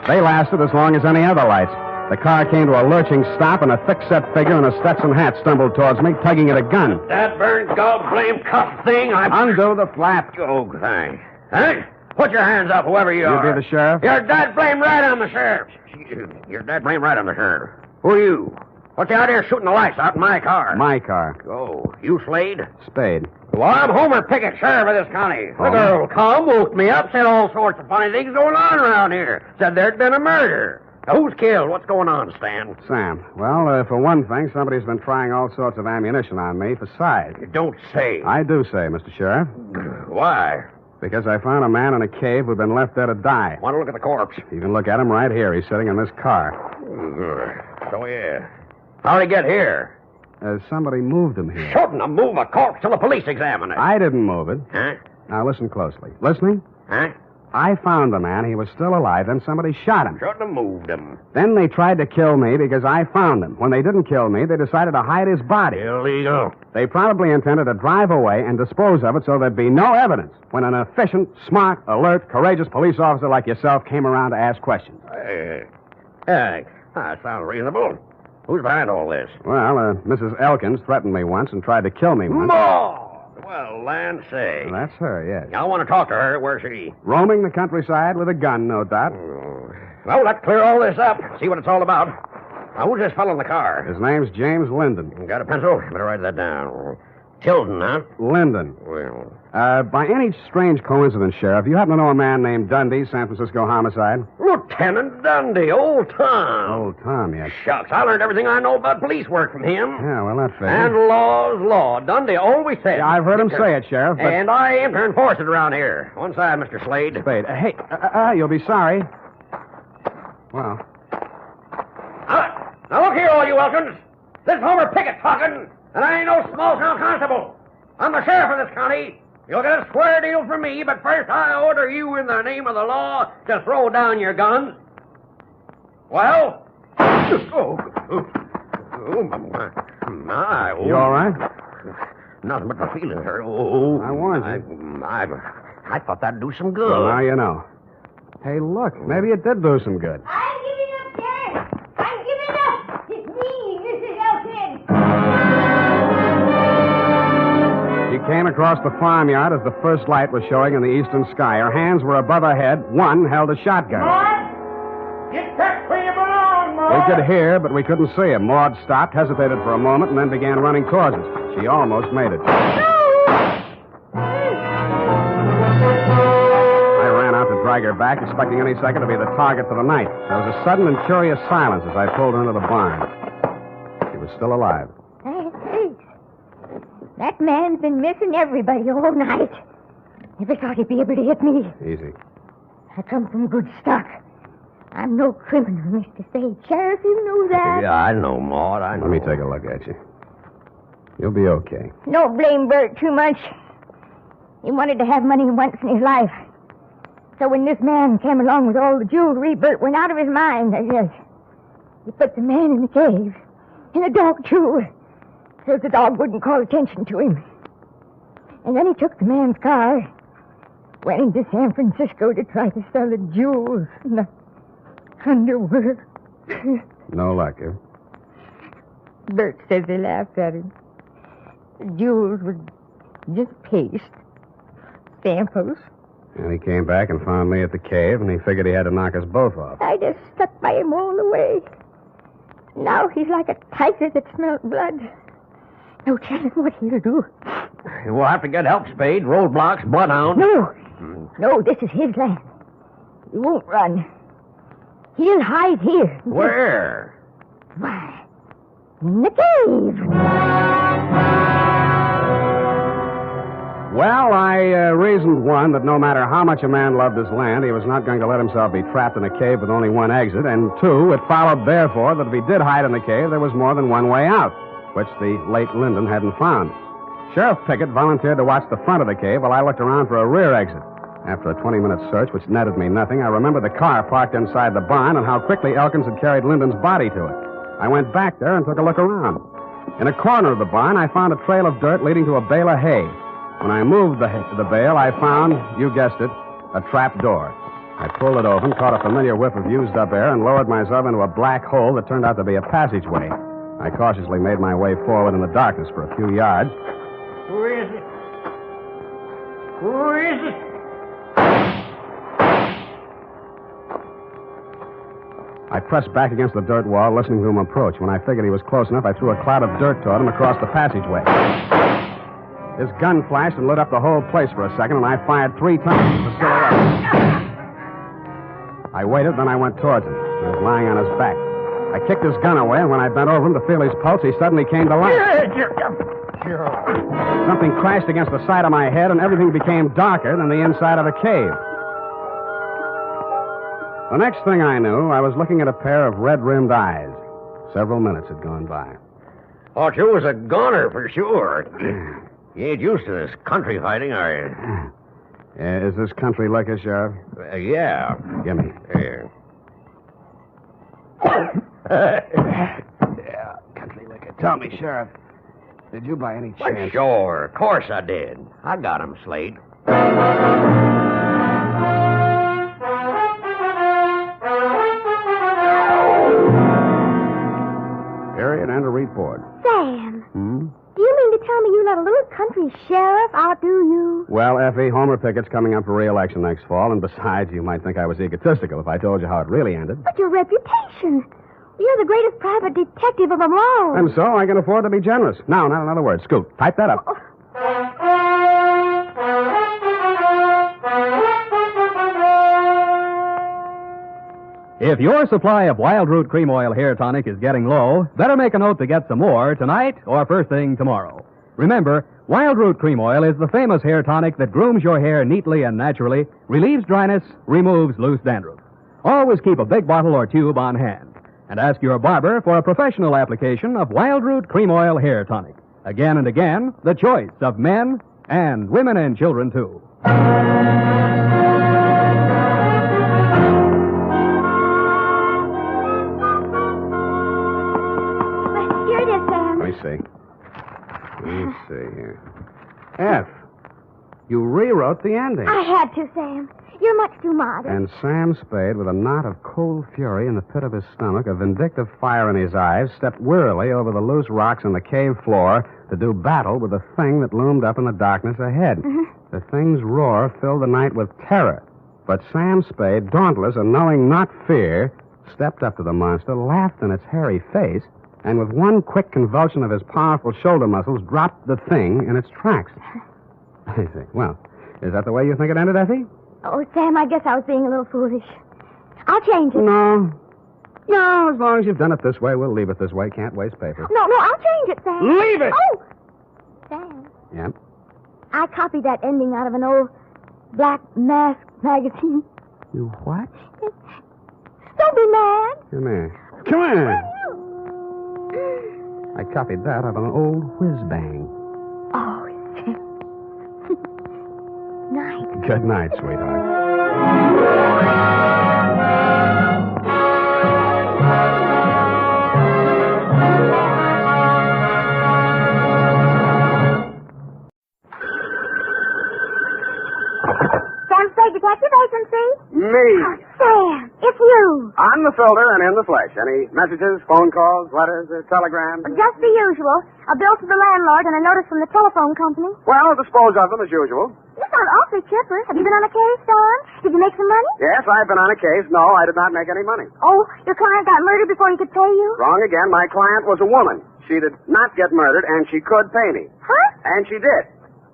They lasted as long as any other lights. The car came to a lurching stop, and a thick-set figure in a Stetson hat stumbled towards me, tugging at a gun.
That burned gall-blamed cuff thing,
Undo the flap.
Oh, thanks. Huh? Put your hands up, whoever you are.
You be the sheriff?
You're dead blame right on the sheriff. You're dead blame right on the sheriff. Who are you? What's the idea of shooting the lights out in my car?
My car.
Oh, you Slade?
Spade.
Well, I'm Homer Pickett, sheriff of this county. The
Homer?
girl come, woke me up, said all sorts of funny things going on around here. Said there'd been a murder. Now, who's killed? What's going on, Stan?
Sam. Well, for one thing, somebody's been trying all sorts of ammunition on me for size.
You don't say.
I do say, Mr. Sheriff.
Why?
Because I found a man in a cave who'd been left there to die.
Want to look at the corpse?
You can look at him right here. He's sitting in this car.
So, yeah. How'd he get here?
Somebody moved him here.
Shouldn't have moved a corpse till the police examine it.
I didn't move it.
Huh?
Now, listen closely. Listening?
Huh?
I found the man. He was still alive. Then somebody shot him.
Shouldn't have moved him.
Then they tried to kill me because I found him. When they didn't kill me, they decided to hide his body.
Illegal.
They probably intended to drive away and dispose of it so there'd be no evidence when an efficient, smart, alert, courageous police officer like yourself came around to ask questions.
That sounds reasonable. Who's behind all this?
Well, Mrs. Elkins threatened me once and tried to kill me once.
More! Well, land say.
Well, that's her, yes.
I want to talk to her. Where's she?
Roaming the countryside with a gun, no doubt.
Well, let's clear all this up. See what it's all about. Now, who's this fellow in the car?
His name's James Linden.
Got a pencil? Better write that down. Tilden, huh?
Linden.
Well.
By any strange coincidence, Sheriff, you happen to know a man named Dundee, San Francisco homicide?
Lieutenant Dundee, old Tom.
Old Tom, yes.
Shucks, I learned everything I know about police work from him.
Yeah, well, that figures.
And law's law. Dundee always said.
Yeah, I've heard him say it, Sheriff. But...
And I aim to enforce it around here. One side, Mr. Slade.
Spade. Hey, you'll be sorry. Well.
Now look here, all you Elkins. This is Homer Pickett talking, and I ain't no small-town constable. I'm the sheriff of this county. You'll get a square deal from me, but first I order you in the name of the law to throw down your guns. Well? My.
You all right?
Nothing but the feeling hurt. Oh,
I warned you.
I thought that'd do some good.
Well, now you know. Hey, look, maybe it did do some good.
I'm giving up, Sheriff. I'm giving up. It's me, Mrs. Elkins.
She came across the farmyard as the first light was showing in the eastern sky. Her hands were above her head. One held a shotgun.
Get back where you belong, Maud.
We could hear, but we couldn't see him. Maud stopped, hesitated for a moment, and then began running towards us. She almost made it. I ran out to drag her back, expecting any second to be the target for the night. There was a sudden and curious silence as I pulled her into the barn. She was still alive.
That man's been missing everybody all night. Never thought he'd be able to hit me.
Easy.
I come from good stock. I'm no criminal, Mr. Spade. Sheriff, you know that.
Yeah, I know, Maud. I know.
Let me take a look at you. You'll be okay.
Don't blame Bert too much. He wanted to have money once in his life. So when this man came along with all the jewelry, Bert went out of his mind, I guess. He put the man in the cave. And the dog, too. So the dog wouldn't call attention to him. And then he took the man's car, went into San Francisco to try to sell the jewels and the underwear.
No luck, eh?
Bert says they laughed at him. The jewels were just paste. Samples.
And he came back and found me at the cave, and he figured he had to knock us both off.
I just stuck by him all the way. Now he's like a tiger that smelled blood. No telling what he'll do.
We'll have to get help, Spade. Roadblocks, bloodhound.
No, this is his land. He won't run. He'll hide here.
Where?
Why, in the cave.
Well, I reasoned, one, that no matter how much a man loved his land, he was not going to let himself be trapped in a cave with only one exit. And two, it followed, therefore, that if he did hide in the cave, there was more than one way out, which the late Lyndon hadn't found. Sheriff Pickett volunteered to watch the front of the cave while I looked around for a rear exit. After a 20-minute search, which netted me nothing, I remembered the car parked inside the barn and how quickly Elkins had carried Lyndon's body to it. I went back there and took a look around. In a corner of the barn, I found a trail of dirt leading to a bale of hay. When I moved the bale, I found, you guessed it, a trap door. I pulled it open, caught a familiar whiff of used-up air, and lowered myself into a black hole that turned out to be a passageway. I cautiously made my way forward in the darkness for a few yards.
Who is it? Who is it?
I pressed back against the dirt wall, listening to him approach. When I figured he was close enough, I threw a cloud of dirt toward him across the passageway. His gun flashed and lit up the whole place for a second, and I fired 3 times at the silhouette. I waited, then I went towards him. He was lying on his back. I kicked his gun away, and when I bent over him to feel his pulse, he suddenly came to life. Something crashed against the side of my head, and everything became darker than the inside of a cave. The next thing I knew, I was looking at a pair of red-rimmed eyes. Several minutes had gone by.
Thought you was a goner for sure. You ain't used to this country fighting, are you?
Is this country liquor, Sheriff?
Yeah.
Give me.
Here.
Yeah, country liquor. Tell me, Sheriff, did you by any chance...
Well, sure. Of course I did. I got him, Slade.
Period and a report.
Sam.
Hmm?
Do you mean to tell me you let a little country sheriff outdo you?
Well, Effie, Homer Pickett's coming up for re-election next fall, and besides, you might think I was egotistical if I told you how it really ended.
But your reputation. You're the greatest private detective of them all.
And so I can afford to be generous. Now, not another word. Scoot, type that up.
If your supply of Wild Root Cream Oil Hair Tonic is getting low, better make a note to get some more tonight or first thing tomorrow. Remember, Wild Root Cream Oil is the famous hair tonic that grooms your hair neatly and naturally, relieves dryness, removes loose dandruff. Always keep a big bottle or tube on hand. And ask your barber for a professional application of Wild Root Cream Oil Hair Tonic. Again and again, the choice of men and women and children, too.
Here it is, Sam.
Let me see. Let's see here. F, you rewrote the ending.
I had to, Sam. You're much too modest.
And Sam Spade, with a knot of cold fury in the pit of his stomach, a vindictive fire in his eyes, stepped wearily over the loose rocks on the cave floor to do battle with the thing that loomed up in the darkness ahead.
Mm-hmm.
The thing's roar filled the night with terror. But Sam Spade, dauntless and knowing not fear, stepped up to the monster, laughed in its hairy face, and with one quick convulsion of his powerful shoulder muscles, dropped the thing in its tracks. I see. Well, is that the way you think it ended, Effie?
Oh, Sam, I guess I was being a little foolish. I'll change it.
No, as long as you've done it this way, we'll leave it this way. Can't waste paper.
No, I'll change it, Sam.
Leave it!
Oh! Sam,
Yep.
I copied that ending out of an old Black Mask magazine.
You what?
Don't be mad.
Come here. Come here. I copied that out of an old whiz-bang.
Oh, Sam. Night.
Good night, sweetheart.
Sam Spade Detective Agency?
Me.
Oh, Sam, it's you.
I'm the filter and in the flesh. Any messages, phone calls, letters, telegrams?
Just the usual. A bill to the landlord and a notice from the telephone company.
Well, dispose of them as usual.
You sound awfully chipper. Have you been on a case, Don? Did you make some money?
Yes, I've been on a case. No, I did not make any money.
Oh, your client got murdered before he could pay you?
Wrong again. My client was a woman. She did not get murdered, and she could pay me.
Huh?
And she did.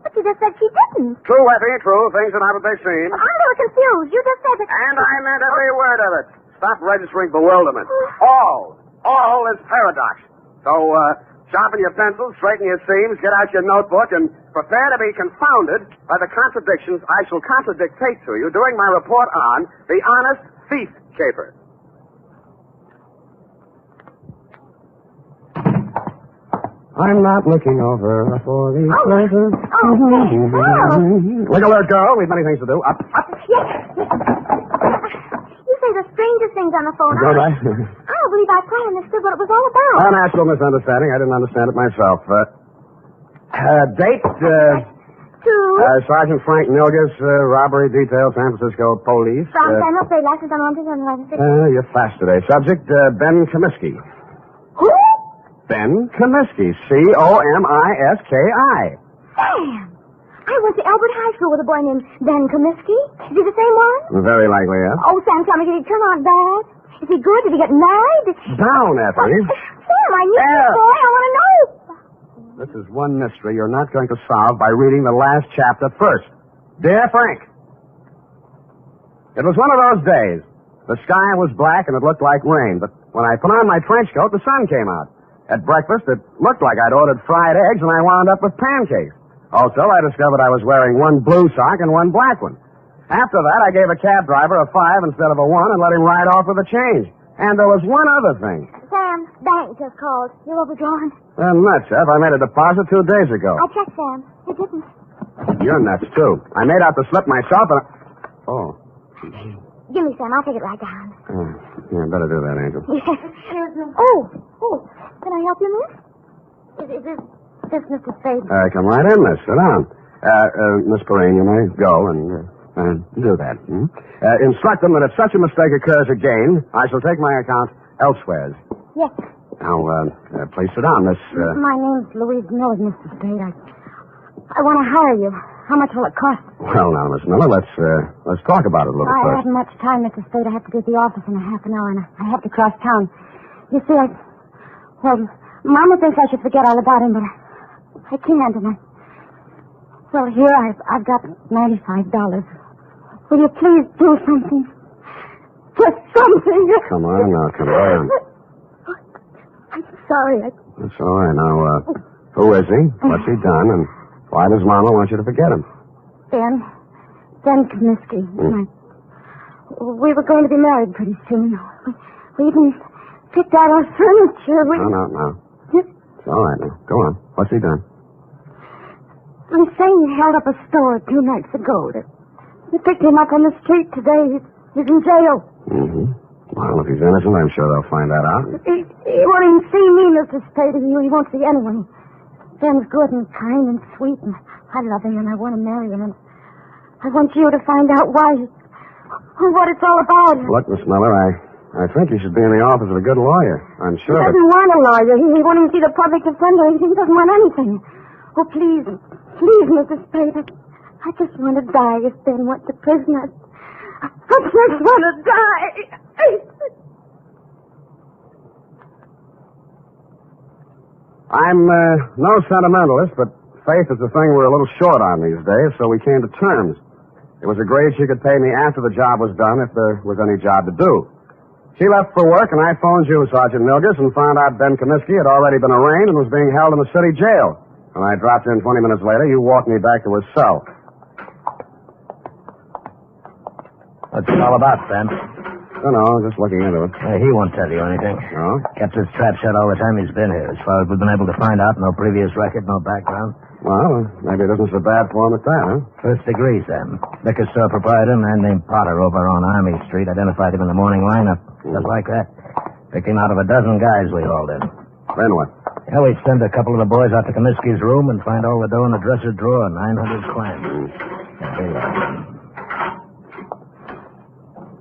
But you just said she didn't.
True, Effie, true. Things are not what they seem.
I'm a little confused. You just said that...
And I meant every word of it. Stop registering bewilderment. All is paradox. So, Sharpen your pencils, straighten your seams, get out your notebook, and prepare to be confounded by the contradictions I shall contradictate to you during my report on the honest thief caper. I'm not looking over for the pleasure. Look alert, girl. We've many things to do. Up.
Yes. You say the strangest things on the phone.
Don't I?
I don't believe I quite understood what it was all about.
A natural misunderstanding. I didn't understand it myself. Date, Sergeant Frank Milgus, robbery detail, San Francisco police.
From San Spade, license on 126.
You're fast today. Subject, Ben Comiskey.
Who?
Ben Comiskey. Comiski.
Sam! I went to Albert High School with a boy named Ben Comiskey. Is he the same one?
Very likely, yes.
Oh, Sam, tell me, did he turn out bad? Is he good? Did he get married?
Down, Effie.
Sam, I need this boy. I want to know.
This is one mystery you're not going to solve by reading the last chapter first. Dear Frank, it was one of those days. The sky was black and it looked like rain, but when I put on my trench coat, the sun came out. At breakfast, it looked like I'd ordered fried eggs, and I wound up with pancakes. Also, I discovered I was wearing one blue sock and one black one. After that, I gave a cab driver a 5 instead of a 1 and let him ride off with a change. And there was one other thing.
Sam, bank just called. You're overdrawn.
Nuts, Ev. I made a deposit 2 days ago.
I checked, Sam. It didn't.
You're nuts, too. I made out the slip myself, and Oh.
Give me, Sam. I'll take it right down.
Yeah, better do that, Angel.
Yes. Oh. Can I help you, miss? Is this Mr. Spade?
Come right in, miss. Sit down. Miss Perrine, you may go and do that. Instruct them that if such a mistake occurs again, I shall take my account elsewhere.
Yes.
Now, please sit down, Miss...
My name's Louise Miller, Mr. Spade. I want to hire you. How much will it cost?
Well, now, Miss Miller, let's talk about it a little
I
first.
haven't much time, Mr. Spade. I have to be at the office in a half an hour, and I have to cross town. You see, Well, Mama thinks I should forget all about him, but I can't, and Well, here I've got $95. Will you please do something? Just something.
Come on now, come on.
I'm sorry.
That's all right. Now, who is he? What's he done? And why does Mama want you to forget him?
Ben Comiskey. We were going to be married pretty soon. We even picked out our furniture.
No. It's all right now. Go on. What's he done?
I'm saying he held up a store 2 nights ago. They picked him up on the street today. He's in jail.
Mm-hmm. Well, if he's innocent, I'm sure they'll find that out.
He won't even see me, Mr. Spade. He won't see anyone. Ben's good and kind and sweet, and I love him, and I want to marry him, and I want you to find out why, what it's all about.
Look, Miss Miller, I think you should be in the office of a good lawyer. I'm sure
He doesn't want a lawyer. He won't even see the public defender. He doesn't want anything. Oh, please, Mr. Spade. I just want to die if Ben went to prison. I just want to die.
I'm no sentimentalist, but faith is the thing we're a little short on these days, so we came to terms. It was agreed she could pay me after the job was done if there was any job to do. She left for work, and I phoned you, Sergeant Milgus, and found out Ben Comiskey had already been arraigned and was being held in the city jail. When I dropped in 20 minutes later, you walked me back to his cell.
What's it all about, Sam?
Don't know, just looking into it.
He won't tell you anything.
No?
Kept his trap shut all the time he's been here. As far as we've been able to find out, no previous record, no background.
Well, maybe it isn't so bad for him at that, huh?
First degree, Sam. Liquor store proprietor, a man named Potter over on Army Street, identified him in the morning lineup. Just like that. Picked him out of a dozen guys we hauled in.
Then what?
Yeah, we send a couple of the boys out to Comiskey's room and find all the dough in the dresser drawer, 900 clams.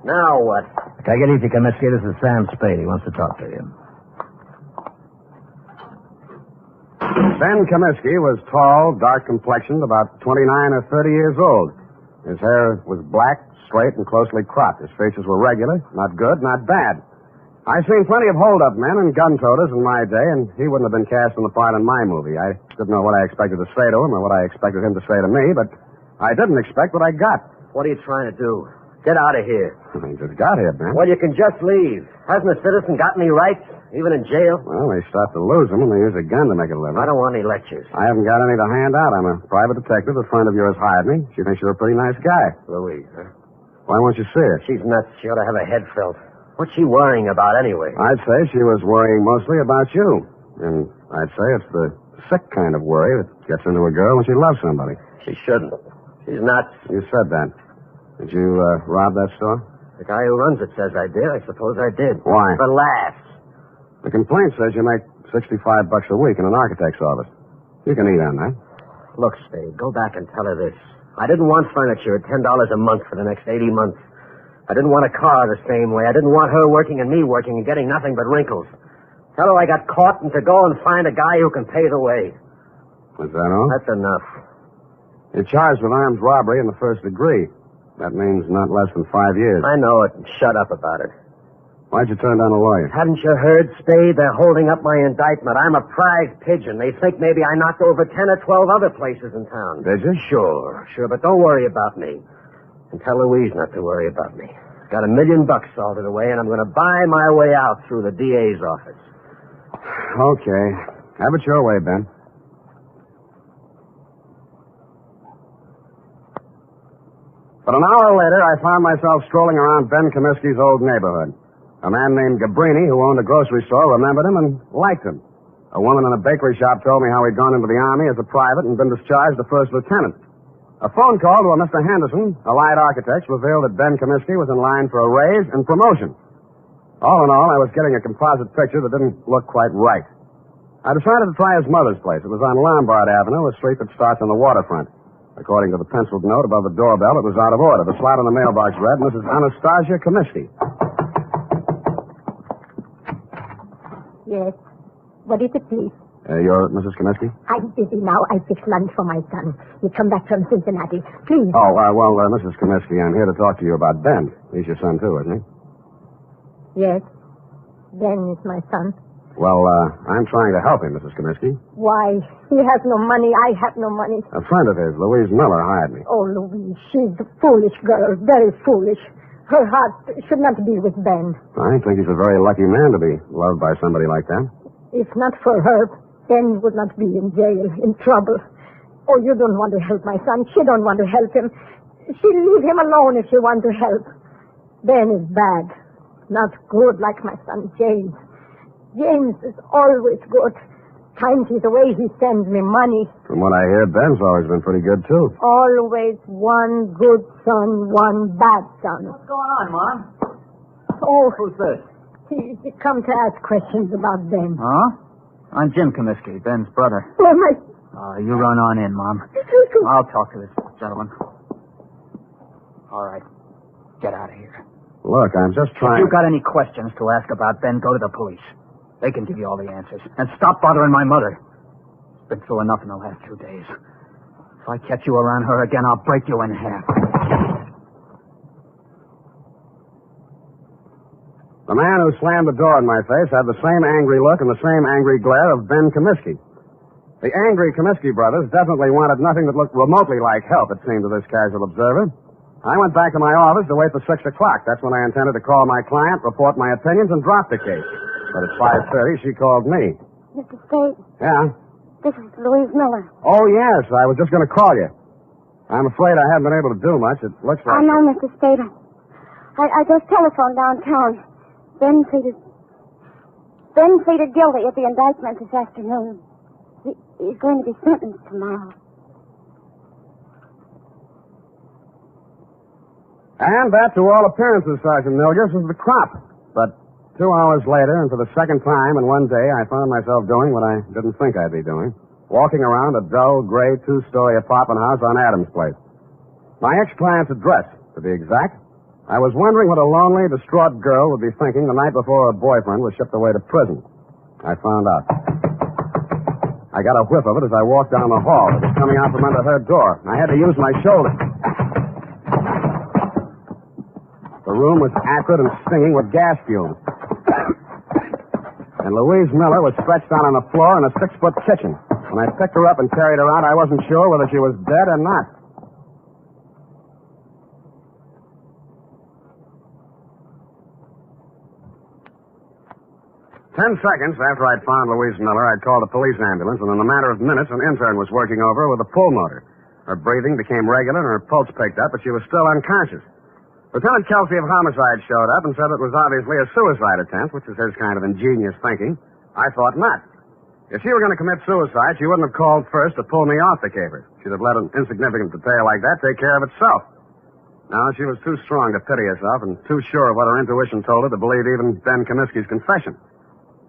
Now what?
Take it easy, Comiskey. This is Sam Spade. He wants to talk to you.
Ben Comiskey was tall, dark-complexioned, about 29 or 30 years old. His hair was black, straight, and closely cropped. His features were regular, not good, not bad. I've seen plenty of hold-up men and gun-toters in my day, and he wouldn't have been casting the part in my movie. I didn't know what I expected to say to him or what I expected him to say to me, but I didn't expect what I got.
What are you trying to do? Get out of here.
He just got here, Ben.
Well, you can just leave. Hasn't the citizen got any rights?
even in jail?
Well, they start to lose them, and they use a gun to make a living.
I don't want any lectures.
I haven't got any to hand out. I'm a private detective. A friend of yours hired me. She thinks you're a pretty nice guy.
Louise, huh?
Why won't you see her?
She's nuts. She ought to have her head felt. What's she worrying about anyway?
I'd say she was worrying mostly about you. And I'd say it's the sick kind of worry that gets into a girl when she loves somebody.
She shouldn't. She's nuts.
You said that. Did you rob that store?
The guy who runs it says I did. I suppose I did.
Why?
For laughs.
The complaint says you make $65 a week in an architect's office. You can eat on that.
Look, Spade, go back and tell her this. I didn't want furniture at $10 a month for the next 80 months. I didn't want a car the same way. I didn't want her working and me working and getting nothing but wrinkles. Tell her I got caught and to go and find a guy who can pay the way.
Is that all?
That's enough.
You're charged with armed robbery in the first degree. That means not less than 5 years.
I know it. Shut up about it.
Why'd you turn down a lawyer?
Hadn't you heard, Spade? They're holding up my indictment. I'm a prize pigeon. They think maybe I knocked over 10 or 12 other places in town.
Did you?
Sure, but don't worry about me. And tell Louise not to worry about me. Got $1 million salted away, and I'm going to buy my way out through the DA's office.
Okay. Have it your way, Ben. But an hour later, I found myself strolling around Ben Comiskey's old neighborhood. A man named Gabrini, who owned a grocery store, remembered him and liked him. A woman in a bakery shop told me how he'd gone into the Army as a private and been discharged a first lieutenant. A phone call to a Mr. Henderson, Allied Architects, revealed that Ben Comiskey was in line for a raise and promotion. All in all, I was getting a composite picture that didn't look quite right. I decided to try his mother's place. It was on Lombard Avenue, a street that starts on the waterfront. According to the penciled note above the doorbell, it was out of order. The slot on the mailbox read, Mrs. Anastasia Comiskey.
Yes. What is it, please?
You're Mrs. Comiskey?
I'm busy now. I fix lunch for my son. He come back from Cincinnati. Please.
Oh, Mrs. Comiskey, I'm here to talk to you about Ben. He's your son, too, isn't he?
Yes. Ben is my son.
Well, I'm trying to help him, Mrs. Comiskey.
Why? He has no money. I have no money.
A friend of his, Louise Miller, hired me.
Oh, Louise, she's a foolish girl. Very foolish. Her heart should not be with Ben.
I think he's a very lucky man to be loved by somebody like that.
If not for her, Ben would not be in jail, in trouble. Oh, you don't want to help my son. She don't want to help him. She'll leave him alone if she wants to help. Ben is bad. Not good like my son James. James is always good. Times he's away, he sends me money.
From what I hear, Ben's always been pretty good, too.
Always one good son, one bad son.
What's going on, Mom?
Oh.
Who's this?
He come to ask questions about Ben.
Huh? I'm Jim Comiskey, Ben's brother.
Oh, my...
You run on in, Mom. I'll talk to this gentleman. All right. Get out of here.
Look, I'm just trying...
If you've got any questions to ask about Ben, go to the police. They can give you all the answers. And stop bothering my mother. She's been through enough in the last 2 days. If I catch you around her again, I'll break you in half.
The man who slammed the door in my face had the same angry look and the same angry glare of Ben Comiskey. The angry Comiskey brothers definitely wanted nothing that looked remotely like help, it seemed to this casual observer. I went back to my office to wait for 6 o'clock. That's when I intended to call my client, report my opinions, and drop the case. But at 5:30, she called me.
Mr. Spade,
Yeah?
this is Louise Miller.
Oh, yes. I was just going to call you. I'm afraid I haven't been able to do much. It looks like...
I know, Mr. Spade. I just telephoned downtown. Ben pleaded guilty at the indictment this afternoon. He's going to be sentenced tomorrow.
And that, to all appearances, Sergeant Milgers, was the crop. But 2 hours later, and for the second time in one day, I found myself doing what I didn't think I'd be doing. Walking around a dull, gray, 2-story apartment house on Adams Place. My ex-client's address, to be exact. I was wondering what a lonely, distraught girl would be thinking the night before her boyfriend was shipped away to prison. I found out. I got a whiff of it as I walked down the hall. It was coming out from under her door. I had to use my shoulder. The room was acrid and stinging with gas fumes. And Louise Miller was stretched out on the floor in a 6-foot kitchen. When I picked her up and carried her out, I wasn't sure whether she was dead or not. 10 seconds after I'd found Louise Miller, I'd called a police ambulance, and in a matter of minutes, an intern was working over her with a pulmotor. Her breathing became regular, and her pulse picked up, but she was still unconscious. Lieutenant Kelsey of Homicide showed up and said it was obviously a suicide attempt, which is his kind of ingenious thinking. I thought not. If she were going to commit suicide, she wouldn't have called first to pull me off the caper. She'd have let an insignificant detail like that take care of itself. No, she was too strong to pity herself and too sure of what her intuition told her to believe even Ben Comiskey's confession.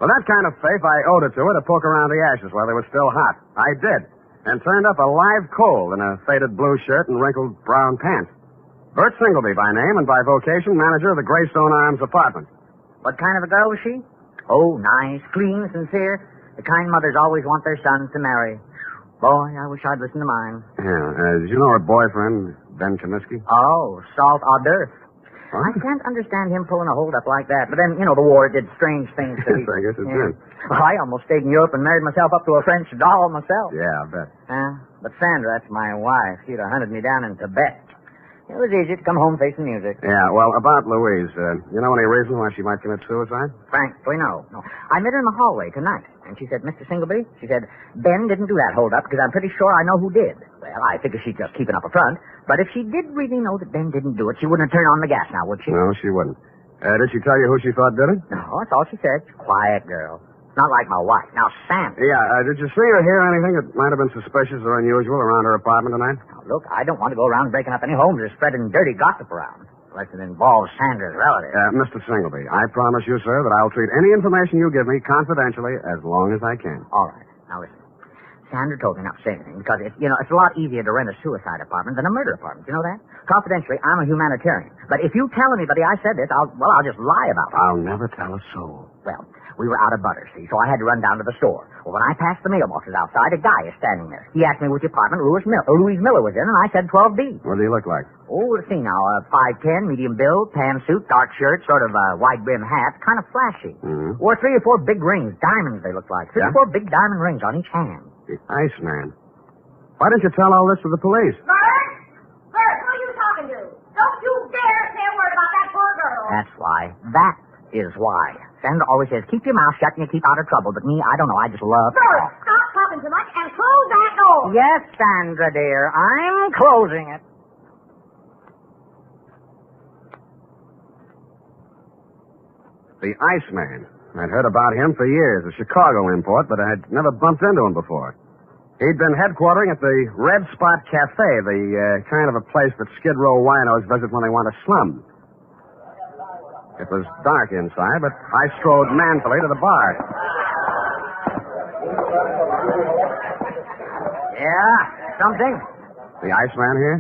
With that kind of faith, I owed it to her to poke around the ashes while they were still hot. I did, and turned up a live coal in a faded blue shirt and wrinkled brown pants. Bert Singleby by name and by vocation, manager of the Greystone Arms apartment.
What kind of a girl was she? Oh, nice, clean, sincere. The kind mothers always want their sons to marry. Boy, I wish I'd listened to mine.
Yeah, did you know her boyfriend, Ben Comiskey?
Oh, salt hors d'oeuvre. Huh? I can't understand him pulling a hold-up like that. But then, the war did strange things to me.
I guess it did.
Well, I almost stayed in Europe and married myself up to a French doll myself.
Yeah, I bet.
But Sandra, that's my wife. She'd have hunted me down in Tibet. It was easy to come home facing music.
Yeah, well, about Louise, you know any reason why she might commit suicide?
Frankly, no. I met her in the hallway tonight, and she said, Mr. Singleby, she said, Ben didn't do that hold-up because I'm pretty sure I know who did. Well, I figure she's just keeping up a front, but if she did really know that Ben didn't do it, she wouldn't have turned on the gas now, would she?
No, she wouldn't. Did she tell you who she thought did it?
No, that's all she said. Quiet girl. Not like my wife. Now, Sam.
Yeah, did you see or hear anything that might have been suspicious or unusual around her apartment tonight?
Now, look, I don't want to go around breaking up any homes or spreading dirty gossip around. Unless it involves Sandra's relatives.
Mr. Singleby, I promise you, sir, that I'll treat any information you give me confidentially as long as I can.
All right. Now, listen. Sandra told me not to say anything because, it's a lot easier to rent a suicide apartment than a murder apartment. You know that? Confidentially, I'm a humanitarian. But if you tell anybody I said this, I'll just lie about it.
I'll never tell a soul.
Well, we were out of butter, see, so I had to run down to the store. Well, when I passed the mailboxes outside, a guy is standing there. He asked me which apartment Louise Miller was in, and I said 12B.
What do you look like?
Oh, let's see now. 5'10", medium build, tan suit, dark shirt, sort of wide brim hat, kind of flashy.
Mm-hmm.
Wore 3 or 4 big rings, diamonds they looked like. 3 or 4 big diamond rings on each hand.
The Iceman. Why didn't you tell all this to the police?
Bert, who are you talking to? Don't you dare say a word about that poor girl.
That's why. That is why. Sandra always says, keep your mouth shut and you keep out of trouble. But me, I don't know. I just love...
Bert, stop talking too much and close that door.
Yes, Sandra, dear. I'm closing it.
The Iceman. I'd heard about him for years, a Chicago import, but I'd never bumped into him before. He'd been headquartering at the Red Spot Cafe, the kind of a place that Skid Row winos visit when they want to slum. It was dark inside, but I strode manfully to the bar.
Yeah, something?
The Iceman here?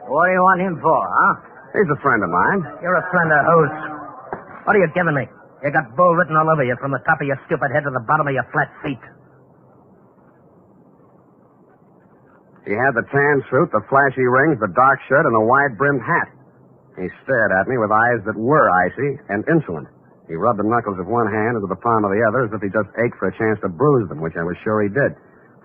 What do you want him for, huh?
He's a friend of mine.
You're a friend of whose? What are you giving me? You got bull written all over you from the top of your stupid head to the bottom of your flat feet.
He had the tan suit, the flashy rings, the dark shirt, and the wide-brimmed hat. He stared at me with eyes that were icy and insolent. He rubbed the knuckles of one hand into the palm of the other as if he just ached for a chance to bruise them, which I was sure he did.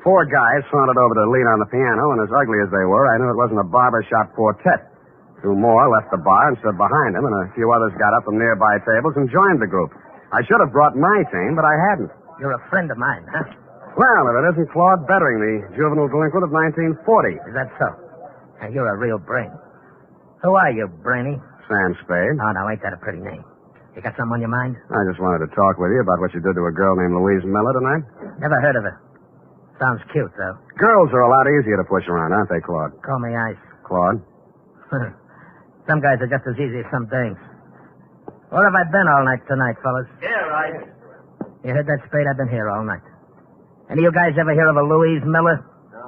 4 guys sauntered over to lean on the piano, and as ugly as they were, I knew it wasn't a barbershop quartet. 2 more left the bar and stood behind him, and a few others got up from nearby tables and joined the group. I should have brought my team, but I hadn't.
You're a friend of mine, huh?
Well, if it isn't Claude Bettering, the juvenile delinquent of 1940.
Is that so? Now, you're a real brain. Who are you, Brainy?
Sam Spade.
Oh, now, ain't that a pretty name? You got something on your mind?
I just wanted to talk with you about what you did to a girl named Louise Miller tonight.
Never heard of her. Sounds cute, though.
Girls are a lot easier to push around, aren't they, Claude?
Call me Ice.
Claude?
Some guys are just as easy as some dames. Where have I been all night tonight, fellas?
Here, Ice.
You heard that, Spade? I've been here all night. Any of you guys ever hear of a Louise Miller?
No.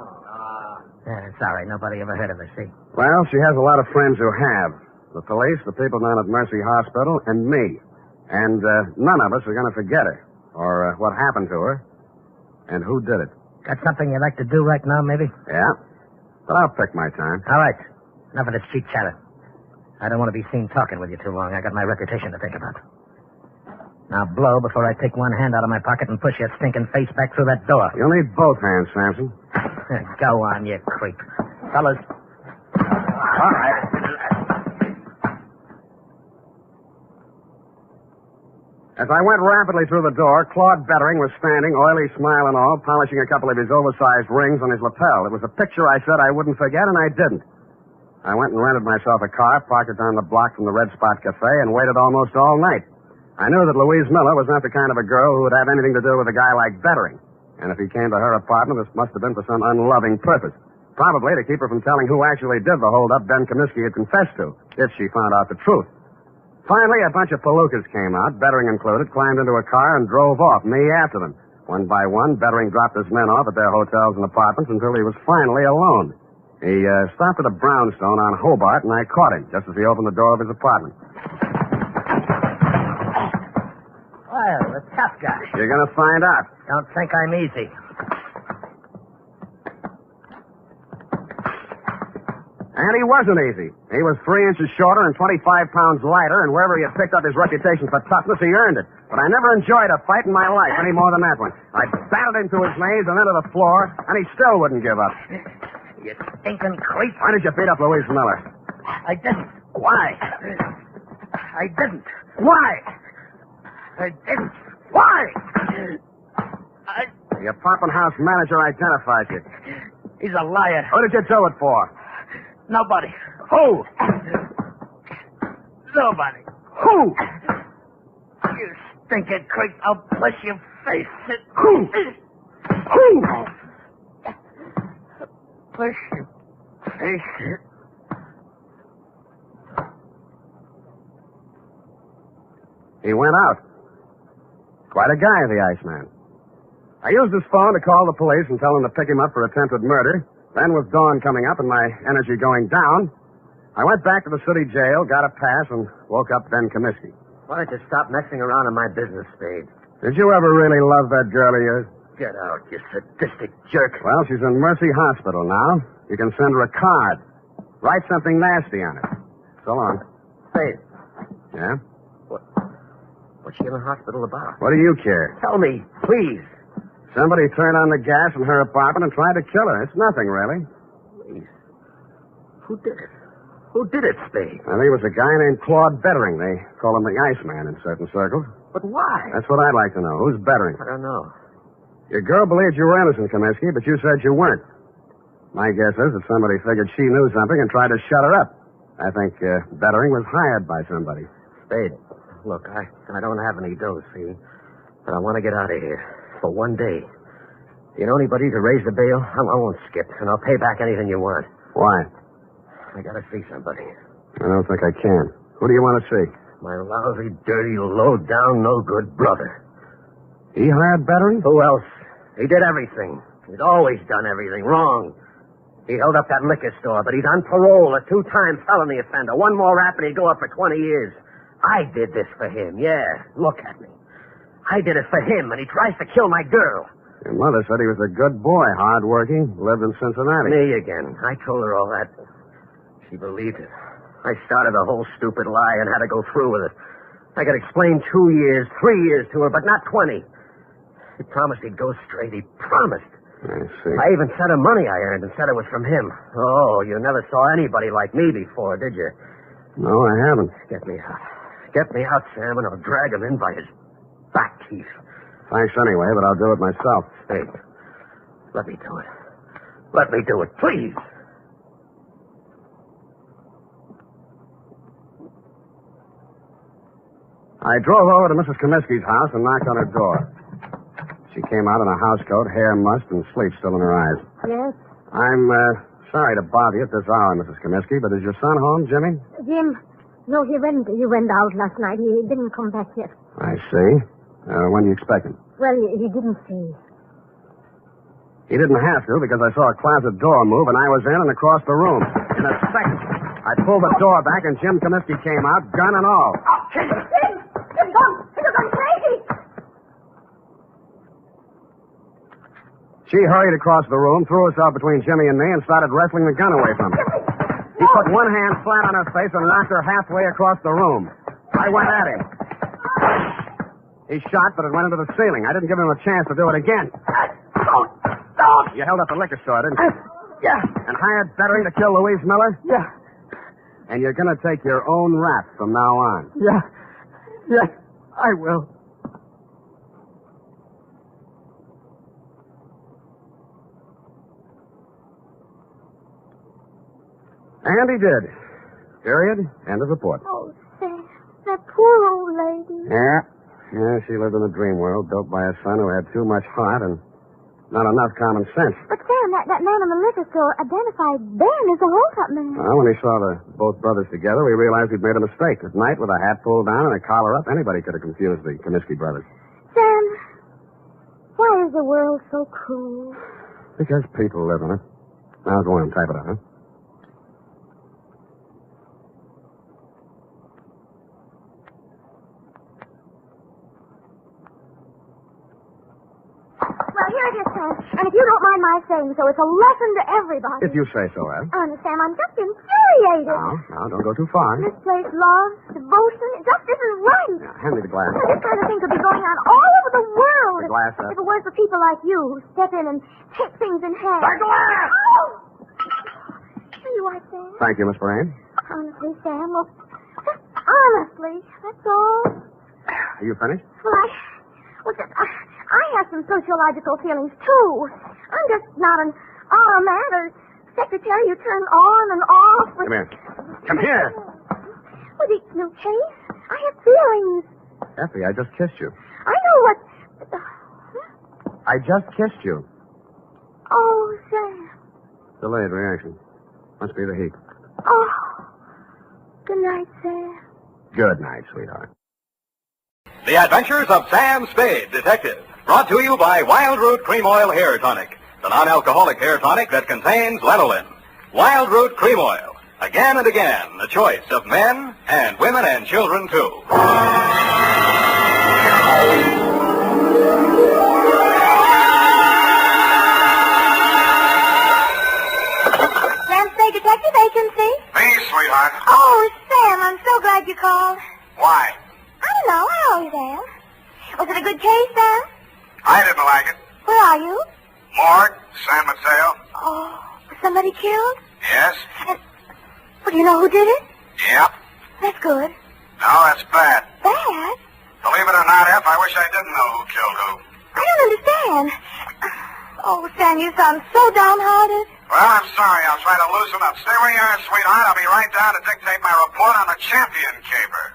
Yeah, it's all right. Nobody ever heard of her, see?
Well, she has a lot of friends who have. The police, the people down at Mercy Hospital, and me. And none of us are going to forget her. Or what happened to her. And who did it.
Got something you'd like to do right now, maybe?
Yeah. But I'll pick my time.
All right. Enough of this cheap chatter. I don't want to be seen talking with you too long. I got my reputation to think about. Now blow before I take one hand out of my pocket and push your stinking face back through that door.
You'll need both hands, Samson.
Go on, you creep. Fellas.
All right. As I went rapidly through the door, Claude Bettering was standing, oily smile and all, polishing a couple of his oversized rings on his lapel. It was a picture I said I wouldn't forget, and I didn't. I went and rented myself a car, parked it down the block from the Red Spot Cafe, and waited almost all night. I knew that Louise Miller was not the kind of a girl who would have anything to do with a guy like Bettering. And if he came to her apartment, this must have been for some unloving purpose. Probably to keep her from telling who actually did the holdup Ben Comiskey had confessed to, if she found out the truth. Finally, a bunch of palookas came out, Bettering included, climbed into a car and drove off, me after them. One by one, Bettering dropped his men off at their hotels and apartments until he was finally alone. He stopped at a brownstone on Hobart, and I caught him just as he opened the door of his apartment.
Well, a tough guy.
You're going to find out.
Don't think I'm easy.
And he wasn't easy. He was 3 inches shorter and 25 pounds lighter, and wherever he had picked up his reputation for toughness, he earned it. But I never enjoyed a fight in my life any more than that one. I battered him to his knees and into the floor, and he still wouldn't give up.
You stinking creep.
Why did you beat up Louise Miller?
I didn't.
Why?
I didn't.
Why?
I didn't. Why?
The apartment house manager identified you.
He's a liar.
Who did you do it for?
Nobody.
Who?
Nobody.
Who?
You stinking creep. I'll push your face.
Who? Who?
Push your face.
He went out. Quite a guy, the Iceman. I used his phone to call the police and tell them to pick him up for attempted murder. Then, with dawn coming up and my energy going down, I went back to the city jail, got a pass, and woke up Ben Comiskey.
Why don't you stop messing around in my business, Spade?
Did you ever really love that girl of yours?
Get out, you sadistic jerk.
Well, she's in Mercy Hospital now. You can send her a card. Write something nasty on it. So long.
Spade.
Yeah?
What's she in the hospital about?
What do you care?
Tell me, please.
Somebody turned on the gas in her apartment and tried to kill her. It's nothing, really.
Please. Who did it? Who did it, Spade?
I think it was a guy named Claude Bettering. They call him the Iceman in certain circles.
But why?
That's what I'd like to know. Who's Bettering?
I don't know.
Your girl believed you were innocent, Comiskey, but you said you weren't. My guess is that somebody figured she knew something and tried to shut her up. I think Bettering was hired by somebody.
Spade, look, I don't have any dough, see? But I want to get out of here. For one day. Do you know anybody to raise the bail? I won't skip, and I'll pay back anything you want.
Why?
I gotta see somebody.
I don't think I can. Who do you want to see?
My lousy, dirty, low-down, no-good brother.
He hired Bettering?
Who else? He did everything. He's always done everything wrong. He held up that liquor store, but he's on parole, a 2-time felony offender. One more rap and he'd go up for 20 years. I did this for him, yeah. Look at me. I did it for him, and he tries to kill my girl.
Your mother said he was a good boy, hard-working, lived in Cincinnati.
Me again. I told her all that. She believed it. I started a whole stupid lie and had to go through with it. I could explain 2 years, 3 years to her, but not 20. He promised he'd go straight. He promised.
I see.
I even sent her money I earned and said it was from him. Oh, you never saw anybody like me before, did you?
No, I haven't.
Get me out. Get me out, Sam, and I'll drag him in by his back teeth.
Thanks anyway, but I'll do it myself.
Hey, let me do it. Let me do it, please.
I drove over to Mrs. Comiskey's house and knocked on her door. She came out in a housecoat, hair mussed, and sleep still in her eyes.
Yes?
I'm sorry to bother you at this hour, Mrs. Comiskey, but is your son home, Jimmy?
Jim, no, he went out last night. He didn't come back yet.
I see. When do you expect him?
Well, he didn't say.
He didn't have to, because I saw a closet door move, and I was in and across the room. In a second, I pulled the door back, and Jim Comiskey came out, gun and all.
Oh, Jim, you've gone crazy.
She hurried across the room, threw herself between Jimmy and me, and started wrestling the gun away from me. He put one hand flat on her face and knocked her halfway across the room. I went at him. He shot, but it went into the ceiling. I didn't give him a chance to do it again. Don't. You held up the liquor store, didn't you?
Yeah.
And hired Bettering to kill Louise Miller?
Yeah.
And you're going to take your own rap from now on?
Yeah. Yes, I will.
And he did. Period. End of report.
Oh, Sam, that poor old lady.
Yeah. Yeah, she lived in a dream world built by a son who had too much heart and not enough common sense.
But, Sam, that man in the liquor store identified Ben as the hold-up man.
Well, when he saw both brothers together, we realized we'd made a mistake. At night, with a hat pulled down and a collar up, anybody could have confused the Comiskey brothers.
Sam, why is the world so cruel?
Because people live in it. Now go on, type it up, huh?
Well, here it is, Sam. And if you don't mind my saying so, it's a lesson to everybody.
If you say so, Ed.
Honest, Sam, I'm just infuriated.
Now, don't go too far.
Misplaced love, devotion, it just isn't right.
Now, hand me the glass.
This kind of thing could be going on all over the world.
The glass,
If it weren't for people like you who step in and take things in hand.
The glass!
Oh! Here you are, Sam.
Thank you, Miss Brain.
Honestly, Sam, look, just honestly, that's all.
Are you finished?
Well, I have some sociological feelings, too. I'm just not an automat or secretary you turn on and off.
Come here. Come here.
With each new case, I have feelings.
Effie, I just kissed you.
I know what...
I just kissed you.
Oh, Sam.
Delayed reaction. Must be the heat.
Oh. Good night, Sam.
Good night, sweetheart.
The Adventures of Sam Spade, Detective. Brought to you by Wild Root Cream Oil Hair Tonic, the non-alcoholic hair tonic that contains lanolin. Wild Root Cream Oil. Again and again, the choice of men and women and children, too.
Sam Spade Detective Agency?
Me, sweetheart.
Oh, Sam, I'm so glad you called.
Why?
I don't know. How are you, Sam? Was it a good case, Sam?
I didn't like it.
Where are you?
Morgue, San Mateo.
Oh, was somebody killed?
Yes?
Well, do you know who did it?
Yep.
That's good.
No, that's bad.
Bad?
Believe it or not, F, I wish I didn't know who killed who.
I don't understand. Oh, Sam, you sound so downhearted.
Well, I'm sorry. I'll try to loosen up. Stay where you are, sweetheart. I'll be right down to dictate my report on the champion caper.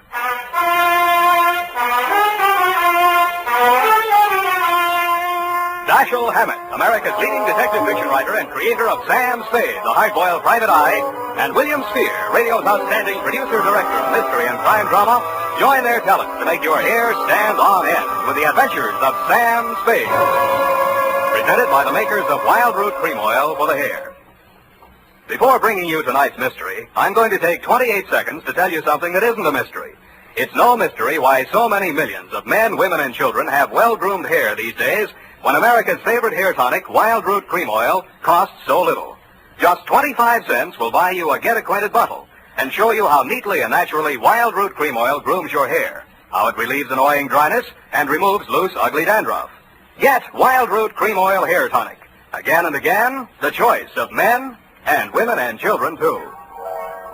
Dashiell Hammett, America's leading detective fiction writer and creator of Sam Spade, the hard-boiled private eye, and William Spear, radio's outstanding producer-director of mystery and crime drama, join their talents to make your hair stand on end with the Adventures of Sam Spade. Presented by the makers of Wild Root Cream Oil for the hair. Before bringing you tonight's mystery, I'm going to take 28 seconds to tell you something that isn't a mystery. It's no mystery why so many millions of men, women, and children have well-groomed hair these days when America's favorite hair tonic, Wild Root Cream Oil, costs so little. Just 25 cents will buy you a get-acquainted bottle and show you how neatly and naturally Wild Root Cream Oil grooms your hair, how it relieves annoying dryness and removes loose, ugly dandruff. Get Wild Root Cream Oil Hair Tonic. Again and again, the choice of men and women and children, too.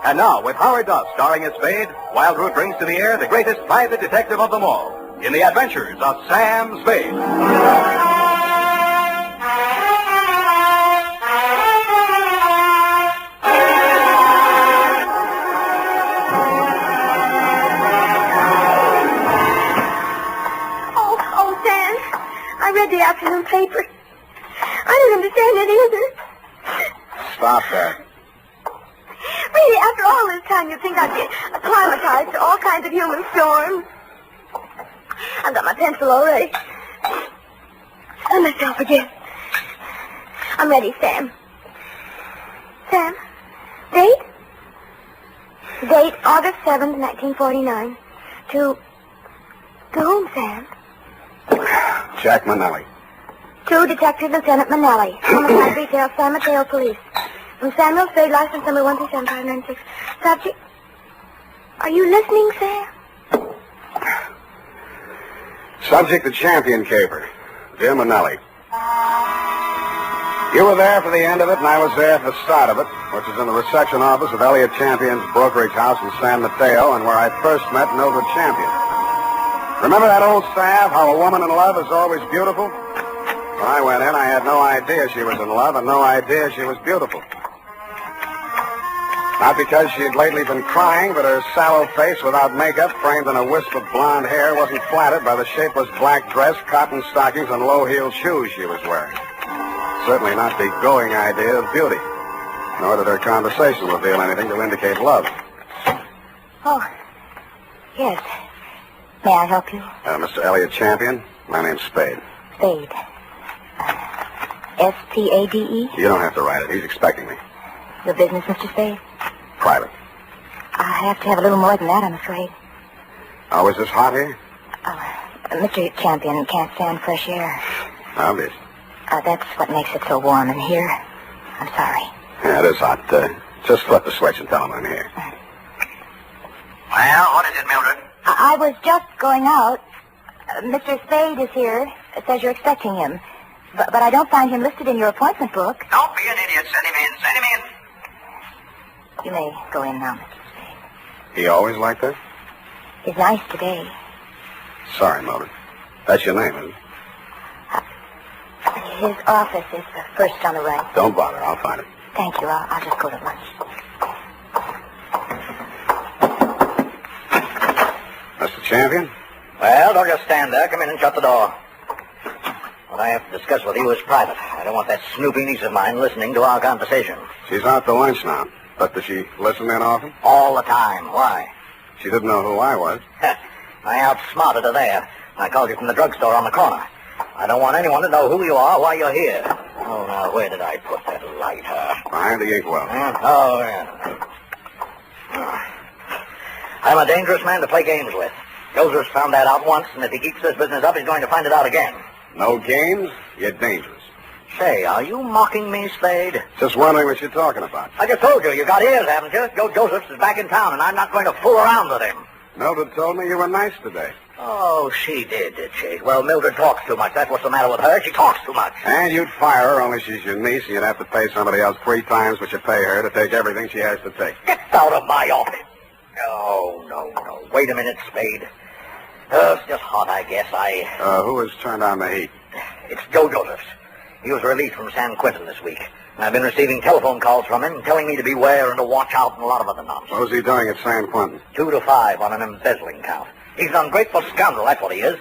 And now, with Howard Duff starring as Spade, Wild Root brings to the air the greatest private detective of them all in the Adventures of Sam Spade.
Oh, Sam, I read the afternoon paper. I don't understand it either.
Stop that.
Really, after all this time, you'd think I'd be acclimatized to all kinds of human storms. I've got my pencil already. And myself again. I'm ready, Sam. Sam, date? Date August 7th, 1949. To whom, Sam?
Jack Manelli.
To Detective Lieutenant Manelli, Homicide Detail, San Mateo Police. From Samuel Spade, license number 13756. Subject, are you listening, Sam?
Subject, the champion caper. Dear Manelli. You were there for the end of it, and I was there for the start of it, which is in the reception office of Elliot Champion's brokerage house in San Mateo, and where I first met Mildred Champion. Remember that old staff, how a woman in love is always beautiful? When I went in, I had no idea she was in love and no idea she was beautiful. Not because she'd lately been crying, but her sallow face without makeup, framed in a wisp of blonde hair, wasn't flattered by the shapeless black dress, cotton stockings, and low-heeled shoes she was wearing. Certainly not the going idea of beauty. Nor did her conversation reveal anything to indicate love.
Oh, yes. May I help you?
Mr. Elliot Champion, my name's Spade.
Spade. S-P-A-D-E?
You don't have to write it. He's expecting me.
Your business, Mr. Spade?
Private.
I have to have a little more than that, I'm afraid.
Oh, is this hot here?
Mr. Champion can't stand fresh air.
Obvious.
That's what makes it so warm in here. I'm sorry.
Yeah, it is hot. Just flip the switch and tell him I'm here.
Well, what is it, Mildred?
I was just going out. Mr. Spade is here. It says you're expecting him. But I don't find him listed in your appointment book.
Don't be an idiot. Send him in. Send him in.
You may go in now, Mr. Spade.
He always like that?
He's nice today.
Sorry, Mildred. That's your name, isn't it?
His office is the first on the right.
Don't bother. I'll find it.
Thank you. I'll just go to lunch.
Mr. Champion?
Well, don't just stand there. Come in and shut the door. What I have to discuss with you is private. I don't want that snoopy niece of mine listening to our conversation.
She's out to lunch now. But does she listen in often?
All the time. Why?
She didn't know who I was.
I outsmarted her there. I called you from the drugstore on the corner. I don't want anyone to know who you are, why you're here. Oh, now, where did I put that lighter?
Behind the inkwell.
Oh, yeah. I'm a dangerous man to play games with. Joseph's found that out once, and if he keeps this business up, he's going to find it out again.
No games? You're dangerous.
Say, are you mocking me, Spade?
Just wondering what you're talking about.
I just told you got ears, haven't you? Joe Josephs is back in town, and I'm not going to fool around with him.
Mildred told me you were nice today.
Oh, she did she? Well, Mildred talks too much. That's what's the matter with her. She talks too much.
And you'd fire her, only she's your niece, and you'd have to pay somebody else 3 times what you pay her to take everything she has to take.
Get out of my office. No. Wait a minute, Spade. It's just hot, I guess.
Who has turned on the heat?
It's Joe Josephs. He was released from San Quentin this week. And I've been receiving telephone calls from him telling me to beware and to watch out and a lot of other nonsense.
What was he doing at San Quentin?
2 to 5 on an embezzling count. He's an ungrateful scoundrel, that's what he is.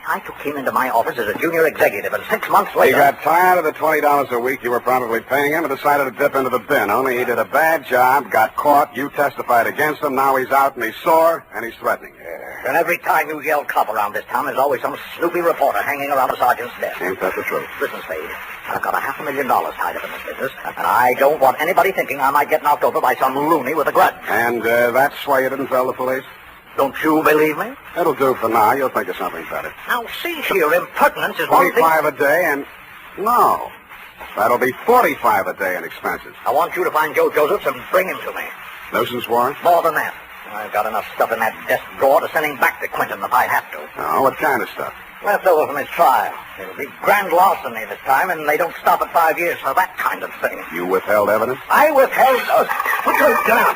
I took him into my office as a junior executive, and 6 months later...
He got tired of the $20 a week you were probably paying him and decided to dip into the bin. Only he did a bad job, got caught, you testified against him, now he's out and he's sore, and he's threatening.
And every time you yell cop around this town, there's always some snoopy reporter hanging around the sergeant's desk.
Ain't that the truth?
Listen, Spade, I've got $500,000 tied up in this business, and I don't want anybody thinking I might get knocked over by some loony with a grudge.
And that's why you didn't tell the police?
Don't you believe me?
It'll do for now. You'll think of something better.
Now, see here, impertinence is one thing...
25 a day and... No. That'll be 45 a day in expenses.
I want you to find Joe Josephs and bring him to me.
Nuisance warrant?
More than that. I've got enough stuff in that desk drawer to send him back to Quentin if I have to.
Oh, what kind of stuff?
Left over from his trial. It'll be grand larceny this time, and they don't stop at 5 years for that kind of thing.
You withheld evidence?
I withheld... Put those down.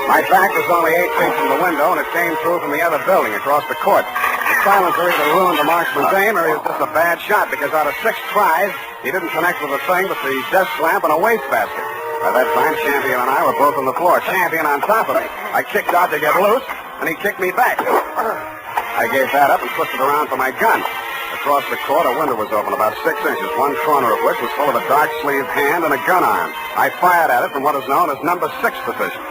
My back was only 8 feet from the window, and it came through from the other building across the court. The silencer either ruined the marksman's aim, or he was just a bad shot, because out of 6 tries, he didn't connect with a thing but the desk lamp and a wastebasket. By that time, Champion and I were both on the floor, Champion on top of me. I kicked out to get loose, and he kicked me back. I gave that up and twisted around for my gun. Across the court, a window was open about 6 inches, one corner of which was full of a dark-sleeved hand and a gun arm. I fired at it from what is known as number 6 position.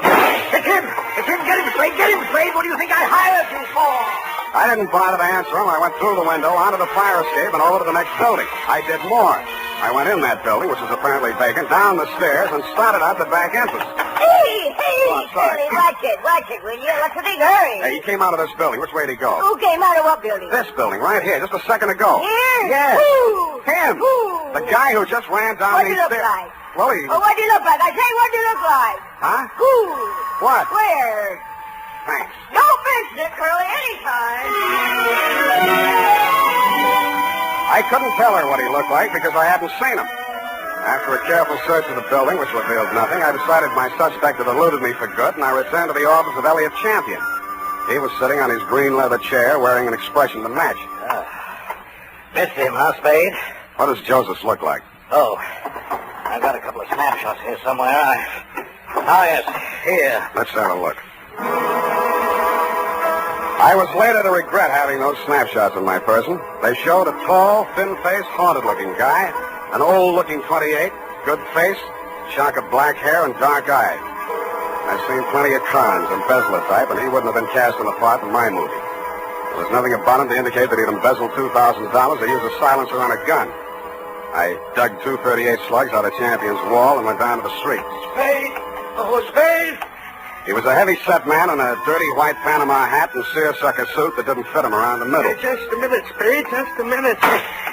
It's him! It's him! Get him, Spade! Get him, Spade! What do you think I hired you for?
I didn't bother to answer him. I went through the window, onto the fire escape, and over to the next building. I did more. I went in that building, which was apparently vacant, down the stairs, and started out the back entrance.
Hey,
sorry.
watch it, will you? What's the big hurry?
Hey, he came out of this building. Which way did he go?
Who came out of what building?
This building, right here, just a second ago.
Here?
Yes.
Who?
Him.
Who?
The guy who just ran down these stairs.
What do you look like?
Well, he...
Oh, what do you look like? I say, what do you look like?
Huh?
Who?
What?
Where?
Thanks.
Don't mention it, Curly, anytime.
I couldn't tell her what he looked like because I hadn't seen him. After a careful search of the building, which revealed nothing, I decided my suspect had eluded me for good, and I returned to the office of Elliot Champion. He was sitting on his green leather chair, wearing an expression to match.
Missed him, huh, Spade?
What does Joseph look like?
Oh, I've got a couple of snapshots here somewhere. Yes, here.
Let's have a look. I was later to regret having those snapshots of my person. They showed a tall, thin-faced, haunted-looking guy, an old-looking 28, good face, shock of black hair, and dark eyes. I've seen plenty of crimes, embezzler type, and he wouldn't have been cast in a part in my movie. There was nothing about him to indicate that he'd embezzled $2,000 or used a silencer on a gun. I dug 238 slugs out of Champion's wall and went down to the street.
Spade! Oh, Spade!
He was a heavy-set man in a dirty white Panama hat and seersucker suit that didn't fit him around the middle.
Hey, just a minute, Spade, just a minute.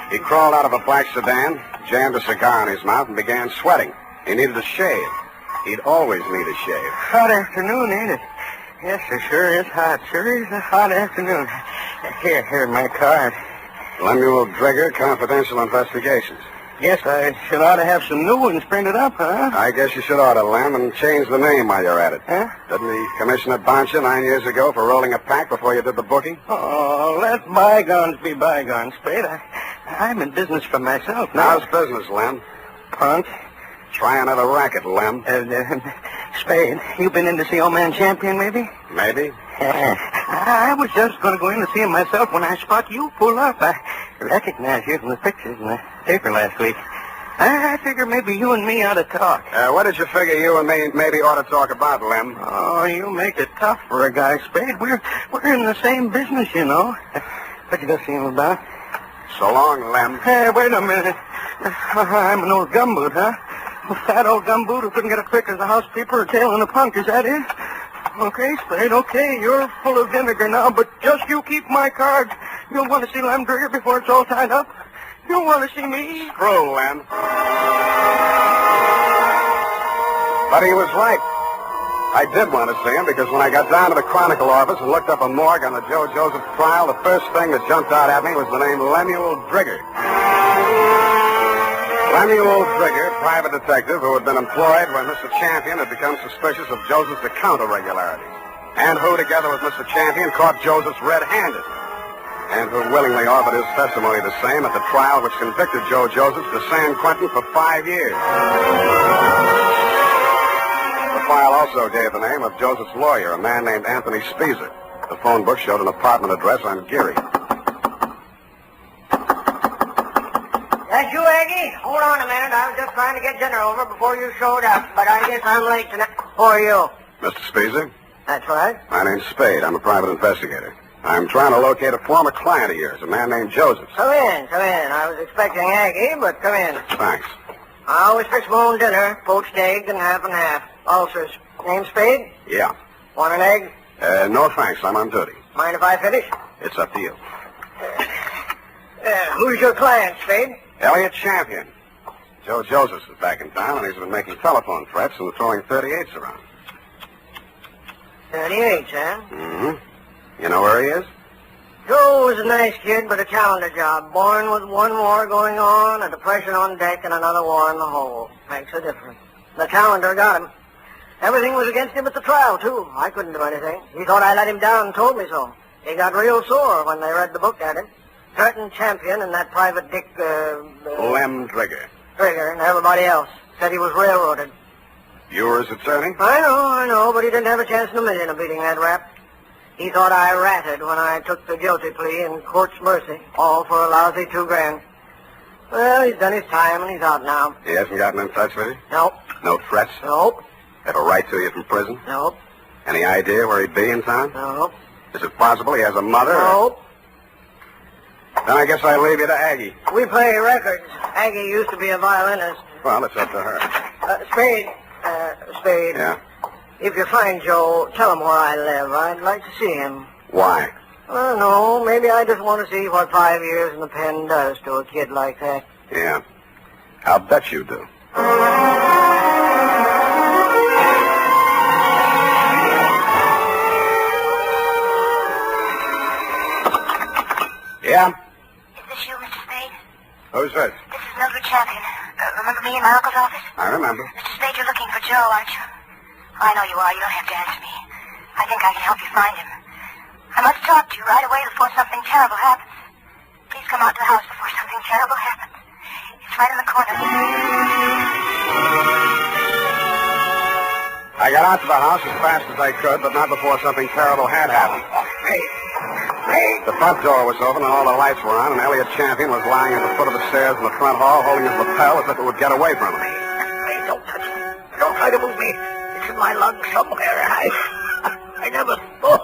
He crawled out of a black sedan, jammed a cigar in his mouth, and began sweating. He needed a shave. He'd always need a shave.
Hot afternoon, ain't it? Yes, it sure is hot. Sure is a hot afternoon. Here, my card.
Lemuel Drigger, Confidential Investigations.
Guess I should ought to have some new ones printed up, huh?
I guess you should order, Lem, and change the name while you're at it.
Huh?
Didn't the commissioner bounce you 9 years ago for rolling a pack before you did the booking?
Oh, let bygones be bygones, Spade. I'm in business for myself now.
How's business, Lem?
Punk.
Try another racket, Lem.
Spade, you been in to see old man Champion, maybe?
Maybe.
I was just going to go in to see him myself when I spot you pull up. I recognize you from the pictures in the paper last week. I figure maybe you and me ought to talk.
What did you figure you and me maybe ought to talk about, Lem?
Oh, you make it tough for a guy, Spade. We're in the same business, you know. What you gonna see him about?
So long, Lem.
Hey, wait a minute. I'm an old gumboot, huh? A fat old gumboot who couldn't get a trick as a housekeeper or tailing a punk. Is that it? Okay, Spade, okay. You're full of vinegar now, but just you keep my cards. You'll want to see Lem Drigger before it's all tied up. You'll want to see me.
True, Lem. But he was right. I did want to see him because when I got down to the Chronicle office and looked up a morgue on the Joe Joseph trial, the first thing that jumped out at me was the name Lemuel Drigger. Lemuel Drigger, private detective who had been employed when Mr. Champion had become suspicious of Joseph's account irregularities, and who, together with Mr. Champion, caught Joseph's red-handed, and who willingly offered his testimony the same at the trial which convicted Joe Joseph to San Quentin for 5 years. The file also gave the name of Joseph's lawyer, a man named Anthony Speezer. The phone book showed an apartment address on Geary.
That's you, Aggie? Hold on a minute. I was just trying to get dinner over before you showed up, but I guess I'm late tonight. Who are you?
Mr. Speezer?
That's right.
My name's Spade. I'm a private investigator. I'm trying to locate a former client of yours, a man named Joseph.
Come in. I was expecting Aggie, but come in.
Thanks.
I always fix my own dinner, poached egg and half and half. Ulcers. Name Spade?
Yeah.
Want an egg?
No thanks. I'm on duty.
Mind if I finish?
It's up to you.
Who's your client, Spade?
Elliot Champion. Joe Josephs is back in town, and he's been making telephone threats and throwing 38s around.
38s, huh?
Mm-hmm. You know where he is?
Joe was a nice kid, but a calendar job. Born with one war going on, a depression on deck, and another war in the hole. Makes a difference. The calendar got him. Everything was against him at the trial, too. I couldn't do anything. He thought I let him down and told me so. He got real sore when they read the book at him. Threatened Champion and that private dick,
Lem Drigger.
Drigger and everybody else. Said he was railroaded.
You were his attorney?
I know, but he didn't have a chance in a million of beating that rap. He thought I ratted when I took the guilty plea in court's mercy, all for a lousy $2,000. Well, he's done his time and he's out now.
He hasn't gotten in touch with you?
Nope.
No threats?
Nope.
Have a right to you from prison?
Nope.
Any idea where he'd be in town?
Nope.
Is it possible he has a mother?
Nope.
Then I guess I leave you to Aggie.
We play records. Aggie used to be a violinist.
Well, it's up to her.
Spade. Spade.
Yeah?
If you find Joe, tell him where I live. I'd like to see him.
Why?
I don't know. Maybe I just want to see what 5 years in the pen does to a kid like that.
Yeah. I'll bet you do. Yeah?
Is this you, Mr. Spade?
Who's this?
This is Mildred Champion. Remember me in my uncle's office?
I remember.
Mr. Spade, you're looking for Joe, aren't you? I know you are. You don't have to answer me. I think I can help you find him. I must talk to you right away before something terrible happens. Please come out to the house before something terrible happens. If It's right in the corner.
I got out to the house as fast as I could, but not before something terrible had happened. The front door was open and all the lights were on, and Elliot Champion was lying at the foot of the stairs in the front hall, holding his lapel as if it would get away from him.
Hey, don't touch me. Don't try to move me. It's in my lungs somewhere. I never thought.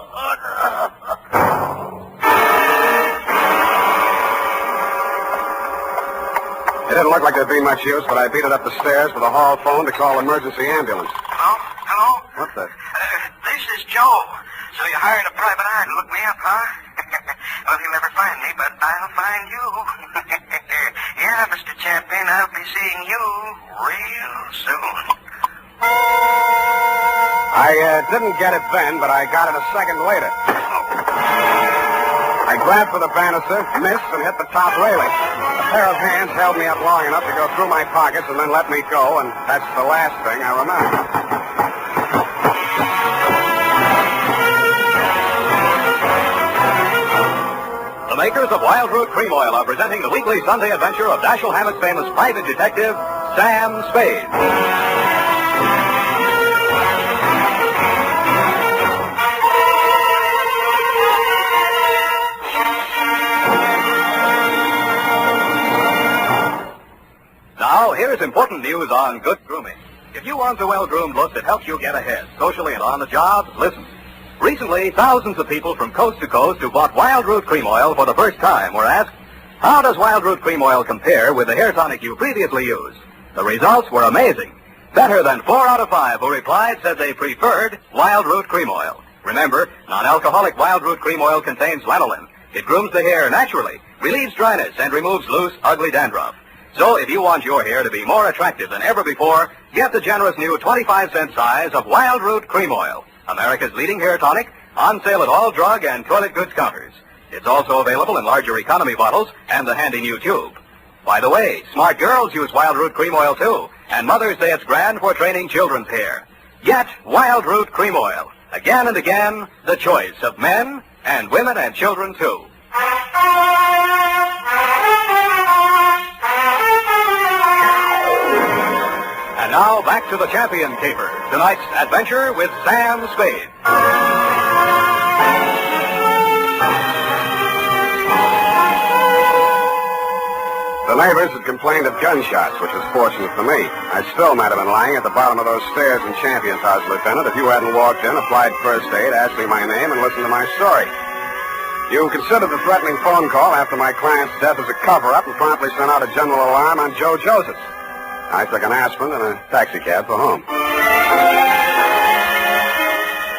It didn't look like there'd be much use, but I beat it up the stairs to the hall phone to call emergency ambulance.
Hello?
What's that?
This is Joe. So you hired a private eye to look me up, huh? Well, you'll never find me, but I'll find you. Yeah, Mr. Champion, I'll be seeing you real soon.
I didn't get it then, but I got it a second later. I grabbed for the banister, missed, and hit the top railing. A pair of hands held me up long enough to go through my pockets and then let me go, and that's the last thing I remember.
The makers of Wild Root Cream Oil are presenting the weekly Sunday adventure of Dashiell Hammett's famous private detective, Sam Spade. Now, here's important news on good grooming. If you want a well-groomed look that helps you get ahead, socially and on the job, listen. Recently, thousands of people from coast to coast who bought Wild Root Cream Oil for the first time were asked, how does Wild Root Cream Oil compare with the hair tonic you previously used? The results were amazing. Better than 4 out of 5 who replied said they preferred Wild Root Cream Oil. Remember, non-alcoholic Wild Root Cream Oil contains lanolin. It grooms the hair naturally, relieves dryness, and removes loose, ugly dandruff. So if you want your hair to be more attractive than ever before, get the generous new 25-cent size of Wild Root Cream Oil, America's leading hair tonic, on sale at all drug and toilet goods counters. It's also available in larger economy bottles and the handy new tube. By the way, smart girls use Wild Root Cream Oil too, and mothers say it's grand for training children's hair. Get Wild Root Cream Oil. Again and again, the choice of men and women and children too. And now, back to the Champion Caper. Tonight's adventure with Sam Spade.
The neighbors had complained of gunshots, which was fortunate for me. I still might have been lying at the bottom of those stairs in Champion's house, Lieutenant, if you hadn't walked in, applied first aid, asked me my name, and listened to my story. You considered the threatening phone call after my client's death as a cover-up and promptly sent out a general alarm on Joe Josephs. I took an aspirin and a taxicab for home.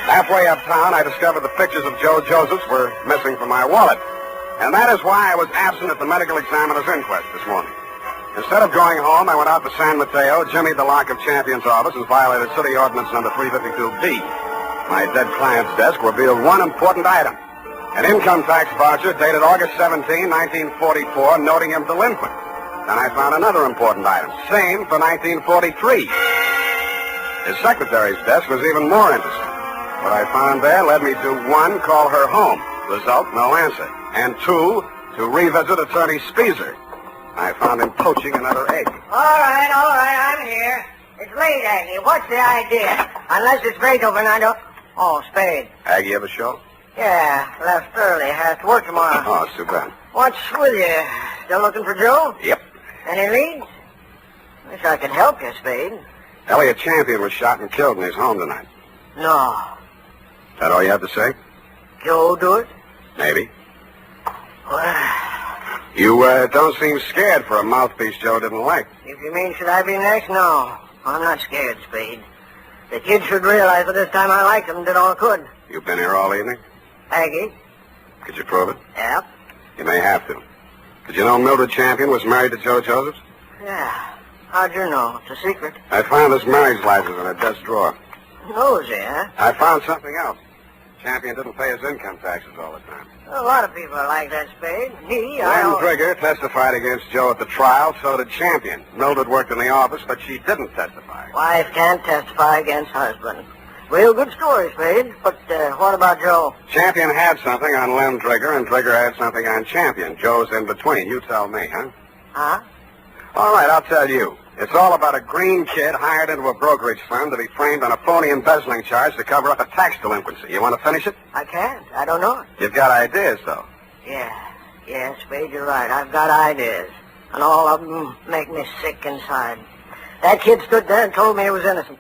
Halfway uptown, I discovered the pictures of Joe Josephs were missing from my wallet. And that is why I was absent at the medical examiner's inquest this morning. Instead of going home, I went out to San Mateo, jimmied the lock of Champion's office, and violated City Ordinance number 352B. My dead client's desk revealed one important item. An income tax voucher dated August 17, 1944, noting him delinquent. Then I found another important item, same for 1943. His secretary's desk was even more interesting. What I found there led me to 1, call her home. Result, no answer. And 2, to revisit Attorney Speezer. I found him poaching another egg.
All right, I'm here. It's late, Aggie. What's the idea? Unless it's Beethoven, I don't... Oh, Spade.
Aggie ever show?
Yeah, left early. Has to work tomorrow.
Oh, it's too bad.
What's with you? Still looking for Joe?
Yep.
Any leads? Wish I could help you, Spade.
Elliot Champion was shot and killed in his home tonight.
No.
Is that all you have to say?
Joe do it?
Maybe.
Well,
You don't seem scared for a mouthpiece Joe didn't like.
if you mean should I be next, no. I'm not scared, Spade. The kid should realize that this time I liked him and did all I could.
You've been here all evening?
Aggie?
Could you prove it?
Yep.
You may have to. Did you know Mildred Champion was married to Joe Josephs?
Yeah. How'd you know? It's a secret.
I found his marriage license in a desk drawer.
Nosy, huh?
I found something else. Champion didn't pay his income taxes all the time.
A lot of people are like that, Spade. Me,
Lem Trigger testified against Joe at the trial, so did Champion. Mildred worked in the office, but she didn't testify.
Wife can't testify against husband. Real good story, Spade. But what about Joe?
Champion had something on Lem Trigger, and Trigger had something on Champion. Joe's in between. You tell me, huh?
Huh?
All right, I'll tell you. It's all about a green kid hired into a brokerage firm to be framed on a phony embezzling charge to cover up a tax delinquency. You want to finish it?
I can't. I don't know it.
You've got ideas, though.
Yeah, Spade, you're right. I've got ideas. And all of them make me sick inside. That kid stood there and told me he was innocent.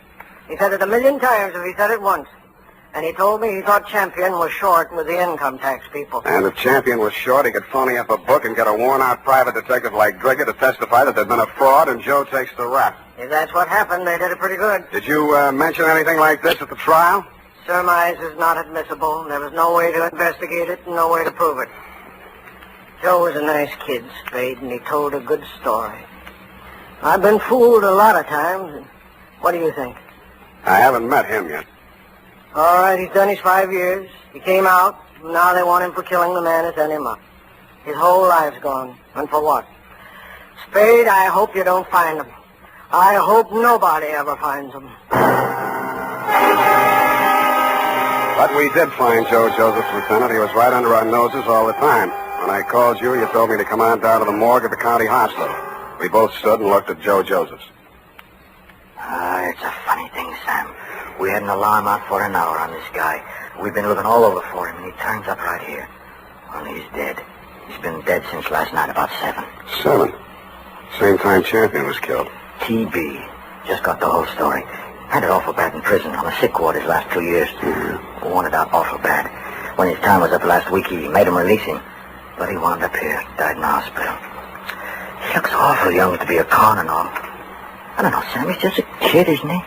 He said it 1,000,000 times if he said it once. And he told me he thought Champion was short with the income tax people.
And if Champion was short, he could phony up a book and get a worn-out private detective like Drigger to testify that there'd been a fraud and Joe takes the rap.
If that's what happened, they did it pretty good.
Did you mention anything like this at the trial?
Surmise is not admissible. There was no way to investigate it and no way to prove it. Joe was a nice kid, Spade, and he told a good story. I've been fooled a lot of times. And what do you think?
I haven't met him yet.
All right, he's done his 5 years. He came out, and now they want him for killing the man who sent him up. His whole life's gone. And for what? Spade, I hope you don't find him. I hope nobody ever finds him.
But we did find Joe Josephs, Lieutenant. He was right under our noses all the time. When I called you, you told me to come on down to the morgue at the county hospital. We both stood and looked at Joe Josephs.
It's a funny thing, Sam. We had an alarm out for an hour on this guy. We've been looking all over for him, and he turns up right here. Only he's dead. He's been dead since last night about 7.
7? Same time Champion was killed.
TB. Just got the whole story. Had it awful bad in prison on the sick ward his last 2 years. Wanted out awful bad. When his time was up last week, he made him release him. But he wound up here, died in the hospital. He looks awful young to be a con and all. I don't know, Sam, he's just a kid, isn't he?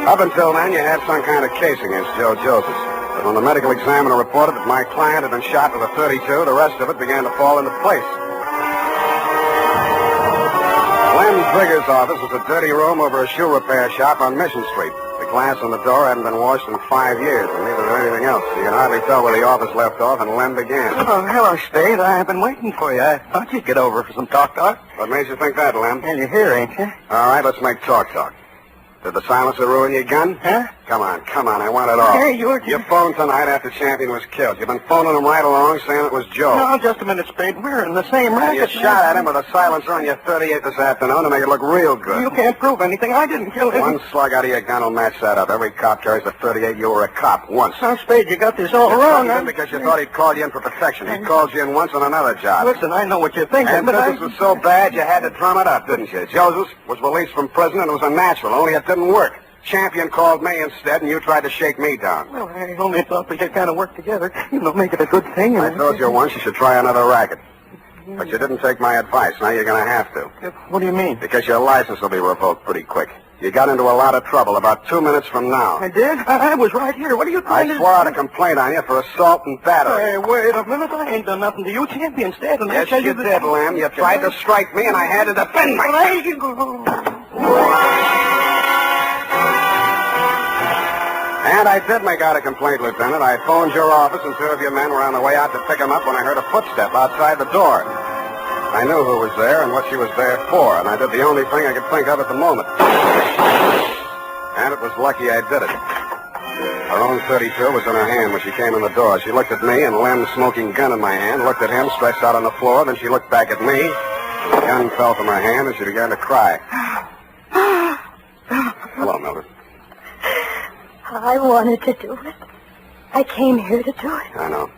Up until then, you had some kind of case against Joe Josephs. But when the medical examiner reported that my client had been shot with a .32, the rest of it began to fall into place. Lem Trigger's office was a dirty room over a shoe repair shop on Mission Street. The glass on the door hadn't been washed in 5 years, and neither did anything else. You can hardly tell where the office left off and Lem began.
Oh, hello, Spade. I've been waiting for you. I thought you'd get over for some talk.
What made you think that, Lem?
Well, you're here, ain't you?
All right, let's make talk. Did the silencer ruin your gun?
Huh?
Come on, I want it all.
Hey,
You phoned tonight after Champion was killed. You've been phoning him right along saying it was Joe.
No, just a minute, Spade. We're in the same racket.
You shot at him with a silencer on your .38 this afternoon to make it look real good.
You can't prove anything. I didn't kill him.
One slug out of your gun will match that up. Every cop carries a .38. You were a cop once.
Now, Spade, you got this all wrong.
Because you thought he'd called you in for protection. He called you in once on another job.
Listen, I know what you're thinking,
and
but
business was so bad you had to drum it up, didn't you? Joseph was released from prison and it was a natural, only it didn't work. Champion called me instead, and you tried to shake me down.
Well, I only thought we could kind of work together. Make it a good thing.
I told you once you should try another racket. But you didn't take my advice. Now you're going to have to.
What do you mean?
Because your license will be revoked pretty quick. You got into a lot of trouble about 2 minutes from now.
I did? I was right here. What are you trying to do?
I swore out a complaint on you for assault and battery.
Hey, wait a minute. I ain't done nothing to you. Champion's dead. And
yes, you did, Lamb. You tried to strike me, and I had to defend myself. And I did make out a complaint, Lieutenant. I phoned your office, and 2 of your men were on the way out to pick him up when I heard a footstep outside the door. I knew who was there and what she was there for, and I did the only thing I could think of at the moment. And it was lucky I did it. Her own .32 was in her hand when she came in the door. She looked at me, and Lem's smoking gun in my hand, looked at him stretched out on the floor, then she looked back at me, and the gun fell from her hand, and she began to cry. Hello, Mildred.
I wanted to do it. I came here to do it.
I know.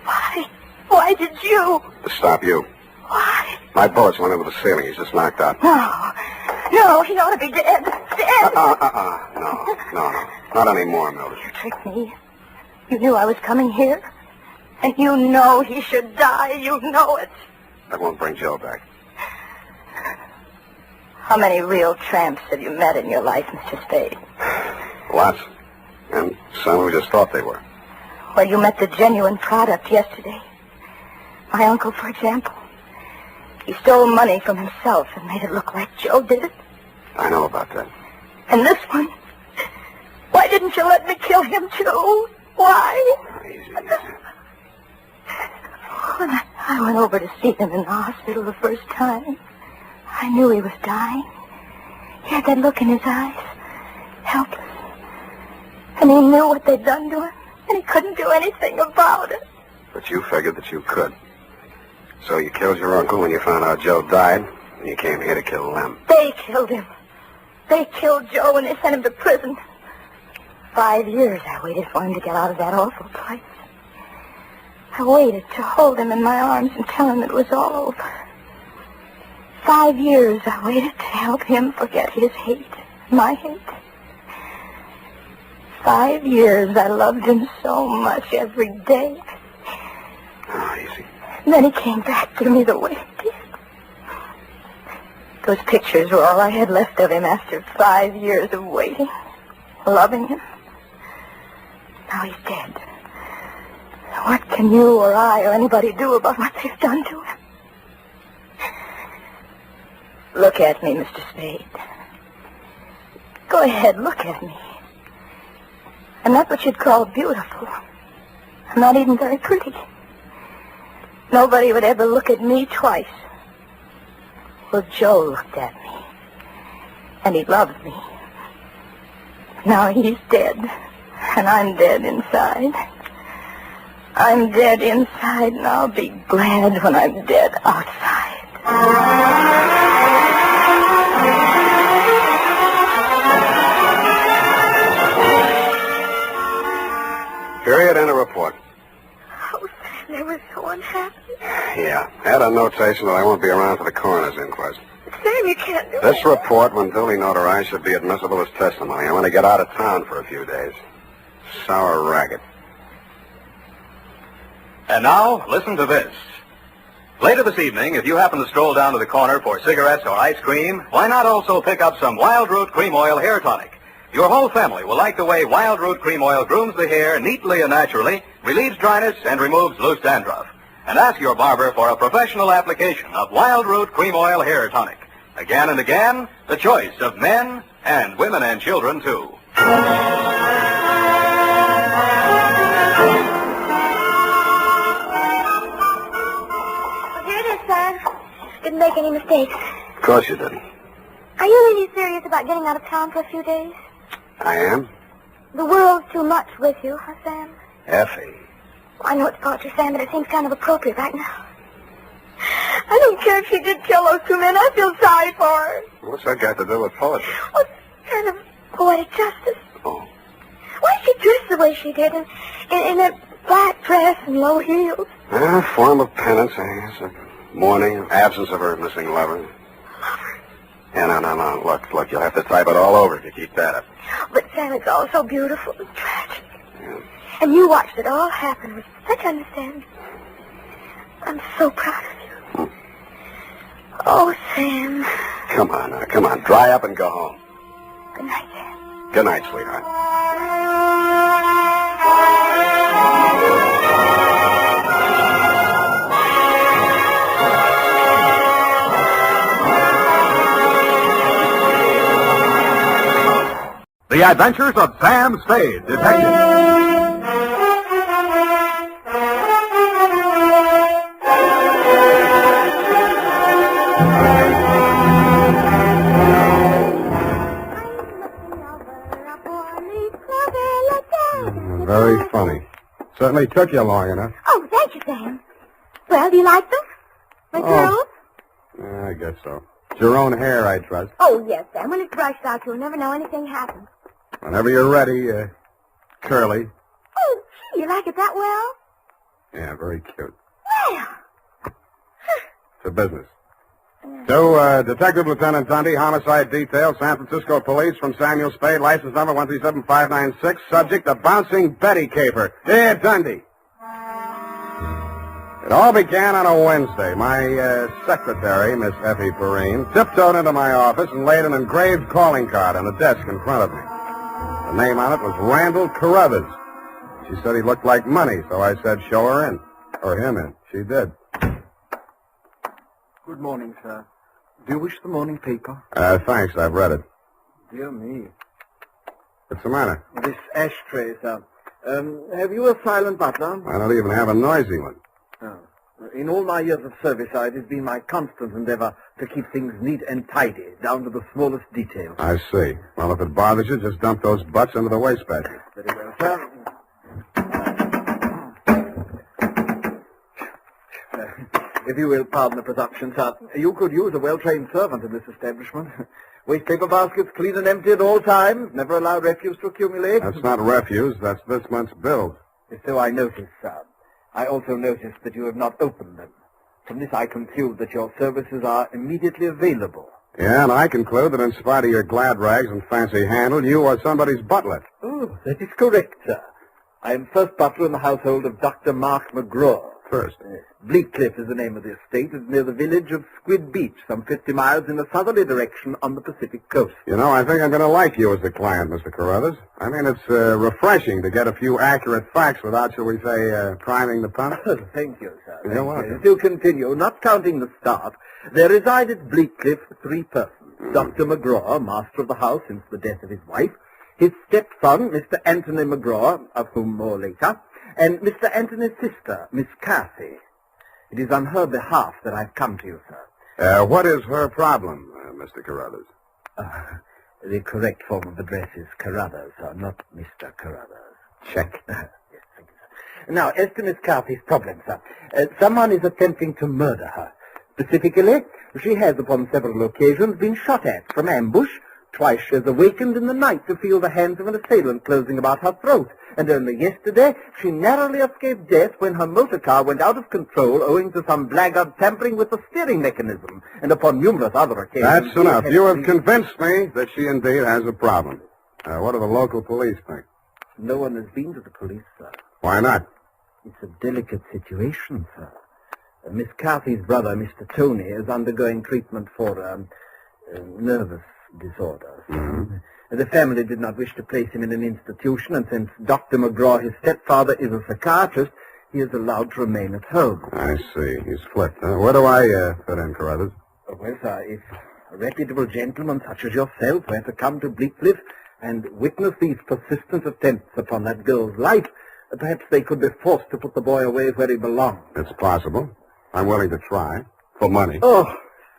Why? Why did you?
To stop you.
Why?
My bullets went into the ceiling. He's just knocked out.
No, he ought to be dead. Dead.
No. Not anymore, Mildred.
You tricked me. You knew I was coming here. And you know he should die. You know it.
That won't bring Joe back.
How many real tramps have you met in your life, Mr. Spade?
Lots. And some who just thought they were.
Well, you met the genuine product yesterday. My uncle, for example. He stole money from himself and made it look like Joe did it.
I know about that.
And this one? Why didn't you let me kill him, too? Why?
Easy.
When I went over to see him in the hospital the first time, I knew he was dying. He had that look in his eyes, helpless. And he knew what they'd done to him, and he couldn't do anything about it.
But you figured that you could. So you killed your uncle when you found out Joe died, and you came here to kill them.
They killed him. They killed Joe and they sent him to prison. 5 years I waited for him to get out of that awful place. I waited to hold him in my arms and tell him it was all over. 5 years I waited to help him forget his hate, my hate. 5 years I loved him so much every day.
Oh, easy.
And then he came back to me the way he did. Those pictures were all I had left of him after 5 years of waiting, loving him. Now he's dead. What can you or I or anybody do about what they've done to him? Look at me, Mr. Spade. Go ahead, look at me. I'm not what you'd call beautiful. I'm not even very pretty. Nobody would ever look at me twice. Well, Joe looked at me. And he loved me. Now he's dead. And I'm dead inside. I'm dead inside, and I'll be glad when I'm dead outside.
Period and a report.
Oh, they were so unhappy.
Yeah. Add a notation that I won't be around for the coroner's inquest.
Sam, you can't do
This report, when duly notarized, should be admissible as testimony. I'm going to get out of town for a few days. Sour racket.
And now, listen to this. Later this evening, if you happen to stroll down to the corner for cigarettes or ice cream, why not also pick up some Wild Root Cream Oil Hair Tonic? Your whole family will like the way Wild Root Cream Oil grooms the hair neatly and naturally, relieves dryness, and removes loose dandruff. And ask your barber for a professional application of Wild Root Cream Oil Hair Tonic. Again and again, the choice of men and women and children, too.
Here it is, Sam. Didn't make any mistakes.
Of course you didn't.
Are you really serious about getting out of town for a few days?
I am?
The world's too much with you, huh, Sam?
Effie.
I know it's poetry, Sam, but it seems kind of appropriate right now. I don't care if she did kill those two men. I feel sorry for her.
What's that got to do with poetry?
Well, it's kind of poetic justice.
Oh.
Why did she dress the way she did in that black dress and low heels?
A form of penance, I guess. A mourning, absence of her missing lover.
Lover?
Yeah, no. Look, you'll have to type it all over if you keep that up.
But, Sam, it's all so beautiful and tragic.
Yeah.
And you watched it all happen with such understanding. I'm so proud of you. Oh, Sam.
Come on now, come on. Dry up and go home.
Good night, Sam.
Good night, sweetheart.
The Adventures of Sam Spade, Detective.
Very funny. Certainly took you long enough.
Oh, thank you, Sam. Well, do you like them? My girls?
Yeah, I guess so. It's your own hair, I trust.
Oh, yes, Sam. When it's brushed out, you'll never know anything happened.
Whenever you're ready, curly.
Oh, gee, you like it that well?
Yeah, very cute.
Well.
It's a business. To Detective Lieutenant Dundee, Homicide Detail, San Francisco Police, from Samuel Spade, license number 137596, subject, the Bouncing Betty Caper. Dear Dundee. It all began on a Wednesday. My secretary, Miss Effie Perrine, tiptoed into my office and laid an engraved calling card on the desk in front of me. The name on it was Randall Carruthers. She said he looked like money, so I said, show her in. Or him in. She did.
Good morning, sir. Do you wish the morning paper?
Thanks, I've read it.
Dear me.
What's the matter?
This ashtray, sir. Have you a silent butler?
I don't even have a noisy one.
Oh. In all my years of service, it has been my constant endeavor to keep things neat and tidy, down to the smallest detail.
I see. Well, if it bothers you, just dump those butts into the wastebasket.
Very well, sir. If you will pardon the presumption, sir, you could use a well-trained servant in this establishment. Waste paper baskets clean and empty at all times. Never allow refuse to accumulate.
That's not refuse. That's this month's bills.
So I noticed, sir. I also noticed that you have not opened them. From this I conclude that your services are immediately available.
Yeah, and I conclude that in spite of your glad rags and fancy handle, you are somebody's butler.
Oh, that is correct, sir. I am first butler in the household of Dr. Mark McGraw.
First?
Bleakcliff is the name of the estate. It's near the village of Squid Beach, some 50 miles in a southerly direction on the Pacific coast.
You know, I think I'm going to like you as the client, Mr. Carruthers. I mean, it's refreshing to get a few accurate facts without, shall we say, priming the pump.
Thank you, sir.
You're welcome.
To continue, not counting the staff, there reside at Bleakcliff 3 persons. Dr. McGraw, master of the house since the death of his wife, his stepson, Mr. Anthony McGraw, of whom more later, and Mr. Anthony's sister, Miss Cathy. It is on her behalf that I've come to you, sir.
What is her problem, Mr. Carruthers?
The correct form of address is Carruthers, sir, not Mr. Carruthers.
Check.
Yes, thank you, sir. Now, as to Miss Cathy's problem, sir, someone is attempting to murder her. Specifically, she has upon several occasions been shot at from ambush. Twice she has awakened in the night to feel the hands of an assailant closing about her throat. And only yesterday, she narrowly escaped death when her motor car went out of control owing to some blackguard tampering with the steering mechanism. And upon numerous other occasions...
That's enough. You have convinced me that she indeed has a problem. What do the local police think?
No one has been to the police, sir.
Why not?
It's a delicate situation, sir. Miss Cathy's brother, Mr. Tony, is undergoing treatment for nervous disorders.
Mm-hmm.
The family did not wish to place him in an institution, and since Dr. McGraw, his stepfather, is a psychiatrist, he is allowed to remain at home.
I see. He's flipped. Where do I fit in, Carruthers?
Well, sir, if a reputable gentleman such as yourself were to come to Bleakcliff and witness these persistent attempts upon that girl's life, perhaps they could be forced to put the boy away where he belongs.
It's possible. I'm willing to try. For money.
Oh,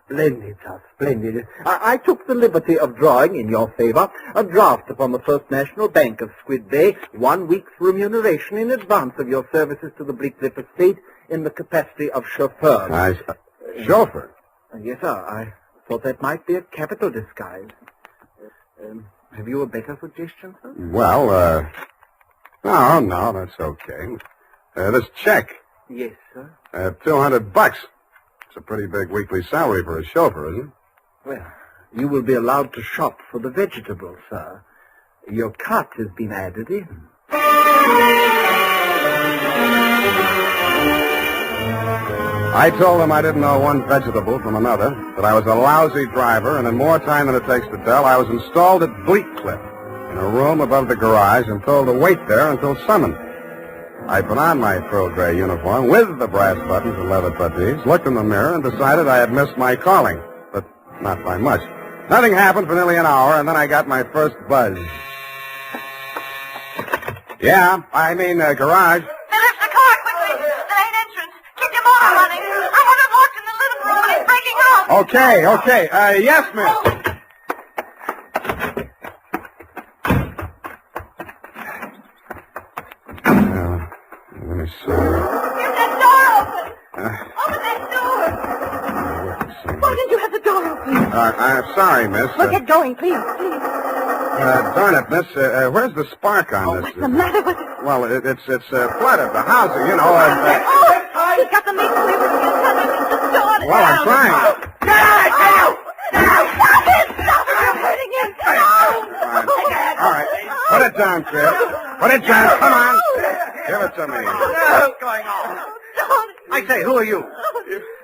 splendid, sir, splendid. I took the liberty of drawing in your favor a draft upon the First National Bank of Squid Bay, 1 week's remuneration in advance of your services to the Bleakcliff estate in the capacity of chauffeur.
Chauffeur?
Yes, sir. I thought that might be a capital disguise. Have you a better suggestion, sir?
Well, no, that's okay. This check.
Yes, sir.
$200. It's a pretty big weekly salary for a chauffeur, isn't it?
Well, you will be allowed to shop for the vegetables, sir. Your cut has been added in.
I told them I didn't know one vegetable from another, that I was a lousy driver, and in more time than it takes to tell, I was installed at Bleakcliff, in a room above the garage, and told to wait there until summoned. I put on my pearl gray uniform with the brass buttons and leather puttees, looked in the mirror, and decided I had missed my calling, but not by much. Nothing happened for nearly an hour, and then I got my first buzz. Yeah, I mean, garage.
Lift the car quickly. The main entrance. Keep your motor running. I want it locked in the living room and it's breaking out.
Okay. Yes, miss. Let me see.
Get that door open. Open that door. Why didn't you have the door open?
I'm sorry, miss.
Well, get going, please.
Darn it, miss. Where's the spark on this?
What's the matter with it?
Well, it's flooded. The house, you know.
He's got the meat cleaver.
Well, I'm trying.
Stop it! You're hurting him.
All right. Put it down, Chris. Put it down. Come on. Give it to me.
What's going on? I say, who are you?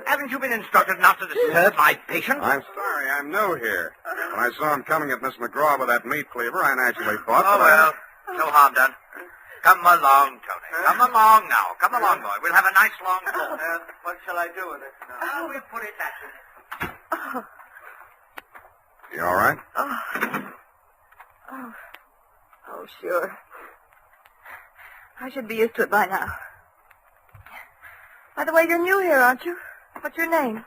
Haven't you been instructed not to disturb my patient?
I'm sorry. I'm new here. When I saw him coming at Miss McGraw with that meat cleaver, I naturally thought...
Oh, well, no harm done. Come along, Tony. Come along now. Come along, boy. We'll have a nice long talk.
What shall I do with it now?
We'll put it back.
You all right?
Oh, sure. I should be used to it by now. By the way, you're new here, aren't you? What's your name?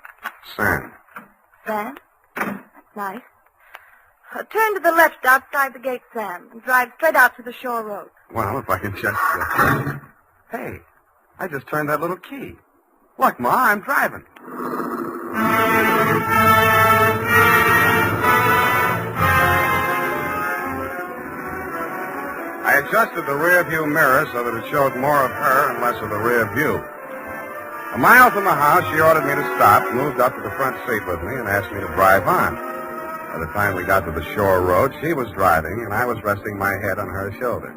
Sam.
Sam? Nice. Turn to the left outside the gate, Sam, and drive straight out to the shore road.
Well, if I can just... Hey, I just turned that little key. Look, Ma, I'm driving. I adjusted the rear view mirror so that it showed more of her and less of the rear view. A mile from the house, she ordered me to stop, moved up to the front seat with me, and asked me to drive on. By the time we got to the shore road, she was driving, and I was resting my head on her shoulder.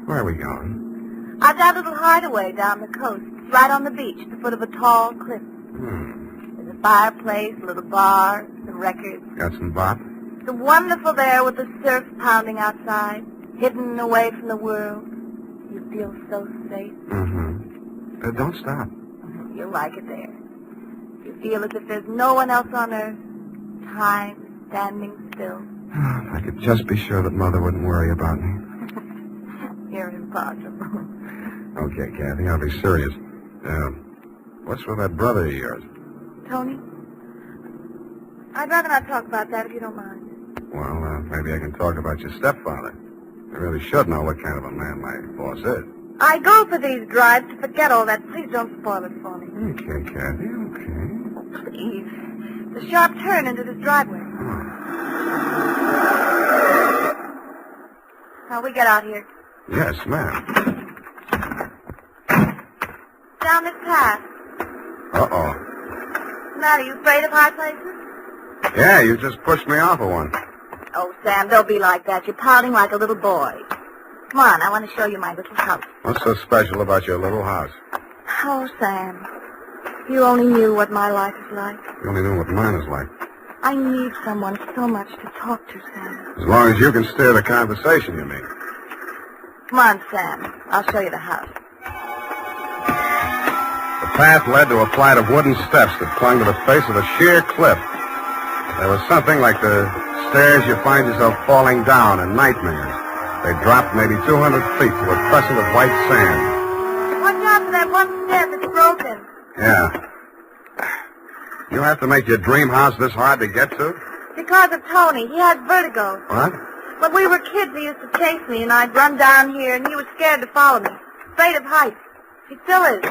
Where are we going?
I've got a little hideaway down the coast, right on the beach, at the foot of a tall cliff. There's a fireplace, a little bar, some records.
Got some bop?
It's wonderful there with the surf pounding outside, hidden away from the world. You feel so safe.
Don't stop.
You'll like it there. You feel as if there's no one else on earth. Time standing still.
If I could just be sure that Mother wouldn't worry about me.
You're impossible.
Okay, Kathy, I'll be serious. What's with that brother of yours?
Tony? I'd rather not talk about that if you don't mind.
Well, maybe I can talk about your stepfather. I really should know what kind of a man my boss is.
I go for these drives to forget all that. Please don't spoil it for me.
Okay, Kathy, okay.
Please. The sharp turn into this driveway. Now, we get out here.
Yes, ma'am.
Down this path.
Uh-oh.
What's the matter? You afraid of high places?
Yeah, you just pushed me off of one.
Oh, Sam, don't be like that. You're pouting like a little boy. Come on, I want to show you my little house.
What's so special about your little house?
Oh, Sam, if you only knew what my life is like.
You only know what mine is like.
I need someone so much to talk to, Sam.
As long as you can steer the conversation, you mean.
Come on, Sam. I'll show you the house.
The path led to a flight of wooden steps that clung to the face of a sheer cliff. There was something like the stairs you find yourself falling down in nightmares. They dropped maybe 200 feet to a crescent of white sand.
Watch out for that one step that's broken.
Yeah. You have to make your dream house this hard to get to?
Because of Tony. He has vertigo.
What?
When we were kids, he used to chase me, and I'd run down here, and he was scared to follow me. Afraid of heights. He still is.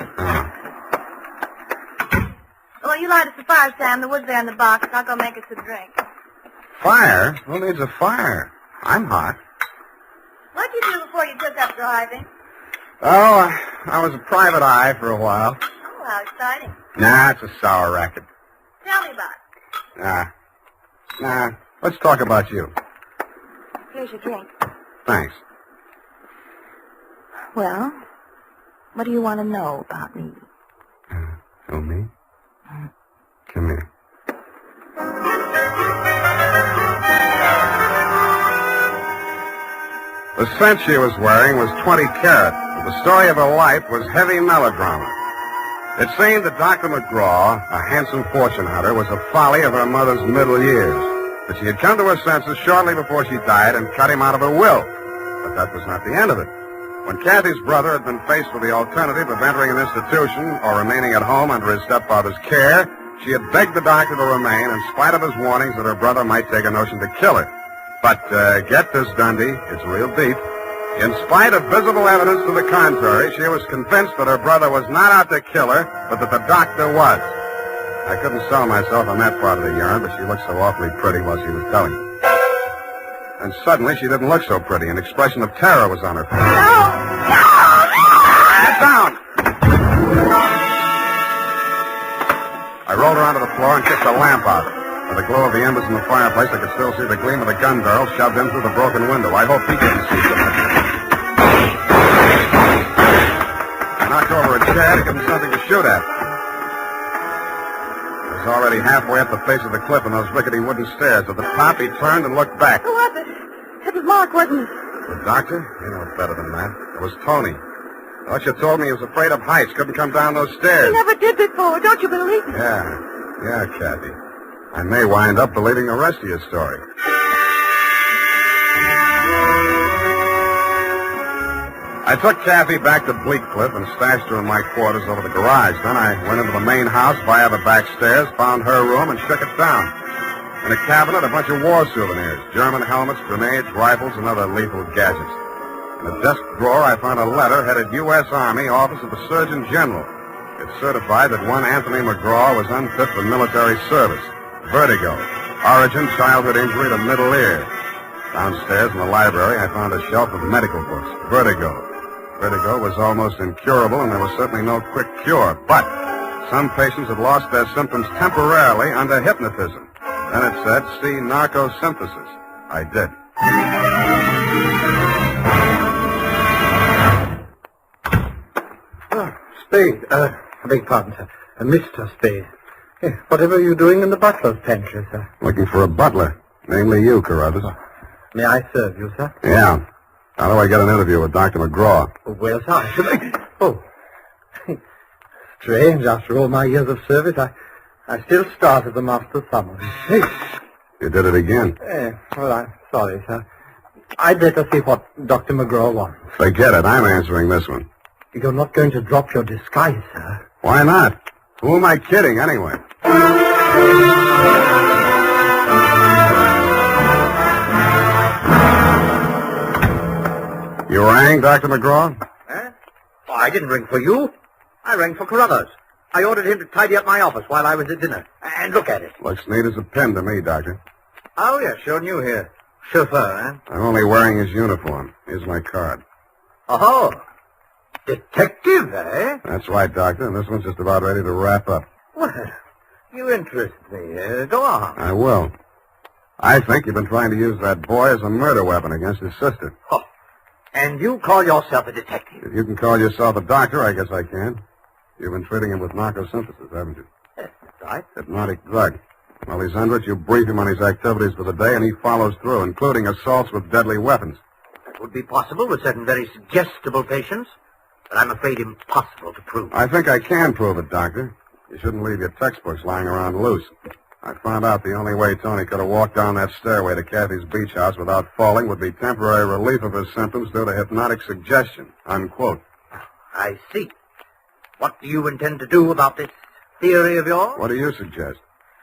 Well, you light us a fire, Sam. The wood's there in the box. I'll go make us a drink.
Fire? Who needs a fire? I'm hot.
What'd you do before you took up driving?
Oh, I was a private eye for a while.
Oh, how exciting.
Nah, it's a sour racket.
Tell me about it.
Nah. Let's talk about you.
Here's your drink.
Thanks.
Well, what do you want to know about me?
Oh, me? Come here. The scent she was wearing was 20 carat. The story of her life was heavy melodrama. It seemed that Dr. McGraw, a handsome fortune hunter, was a folly of her mother's middle years. But she had come to her senses shortly before she died and cut him out of her will. But that was not the end of it. When Kathy's brother had been faced with the alternative of entering an institution or remaining at home under his stepfather's care, she had begged the doctor to remain in spite of his warnings that her brother might take a notion to kill her. But get this, Dundee, it's real deep. In spite of visible evidence to the contrary, she was convinced that her brother was not out to kill her, but that the doctor was. I couldn't sell myself on that part of the yarn, but she looked so awfully pretty while she was telling me. And suddenly, she didn't look so pretty. An expression of terror was on her face. No! Get down! I rolled her onto the floor and kicked the lamp out. By the glow of the embers in the fireplace, I could still see the gleam of the gun barrel shoved in through the broken window. I hope he couldn't see so much. I knocked over a chair to give him something to shoot at. I was already halfway up the face of the cliff on those rickety wooden stairs. At the top, he turned and looked back.
Who was it? It was Mark, wasn't it?
The doctor? You know better than that. It was Tony. Thought you told me he was afraid of heights, couldn't come down those stairs.
He never did before. Don't you believe me?
Yeah, Kathy. I may wind up believing the rest of your story. I took Kathy back to Bleak Cliff and stashed her in my quarters over the garage. Then I went into the main house via the back stairs, found her room, and shook it down. In a cabinet, a bunch of war souvenirs, German helmets, grenades, rifles, and other lethal gadgets. In a desk drawer, I found a letter headed U.S. Army, Office of the Surgeon General. It certified that one Anthony McGraw was unfit for military service. Vertigo. Origin, childhood injury to middle ear. Downstairs in the library, I found a shelf of medical books. Vertigo. Vertigo was almost incurable, and there was certainly no quick cure. But some patients had lost their symptoms temporarily under hypnotism. Then it said, see narcosynthesis. I did.
Spade. I beg pardon, sir. Mr. Spade. Whatever are you doing in the butler's pantry, sir?
Looking for a butler. Namely you, Carruthers.
May I serve you, sir?
Yeah. How do I get an interview with Dr. McGraw?
Well, sir, I should... Oh. Strange, after all my years of service, I still start as a master summons. Hey.
You did it again.
Well, I'm sorry, sir. I'd better see what Dr. McGraw wants.
Forget it. I'm answering this one.
You're not going to drop your disguise, sir.
Why not? Who am I kidding, anyway? You rang, Dr. McGraw?
Oh, I didn't ring for you. I rang for Carruthers. I ordered him to tidy up my office while I was at dinner. And look at it.
Looks neat as a pin to me, Doctor.
Oh, yes, sure new here. Chauffeur,
I'm only wearing his uniform. Here's my card.
Oh, detective, eh?
That's right, Doctor, and this one's just about ready to wrap up.
Well, you interest me. Go on.
I will. I think you've been trying to use that boy as a murder weapon against his sister.
Oh, and you call yourself a detective?
If you can call yourself a doctor, I guess I can. You've been treating him with narcosynthesis, haven't you?
That's right.
Hypnotic drug. While he's under it, you brief him on his activities for the day, and he follows through, including assaults with deadly weapons.
That would be possible with certain very suggestible patients, but I'm afraid impossible to prove.
I think I can prove it, Doctor. You shouldn't leave your textbooks lying around loose. I found out the only way Tony could have walked down that stairway to Kathy's beach house without falling would be temporary relief of his symptoms due to hypnotic suggestion. Unquote.
I see. What do you intend to do about this theory of yours?
What do you suggest?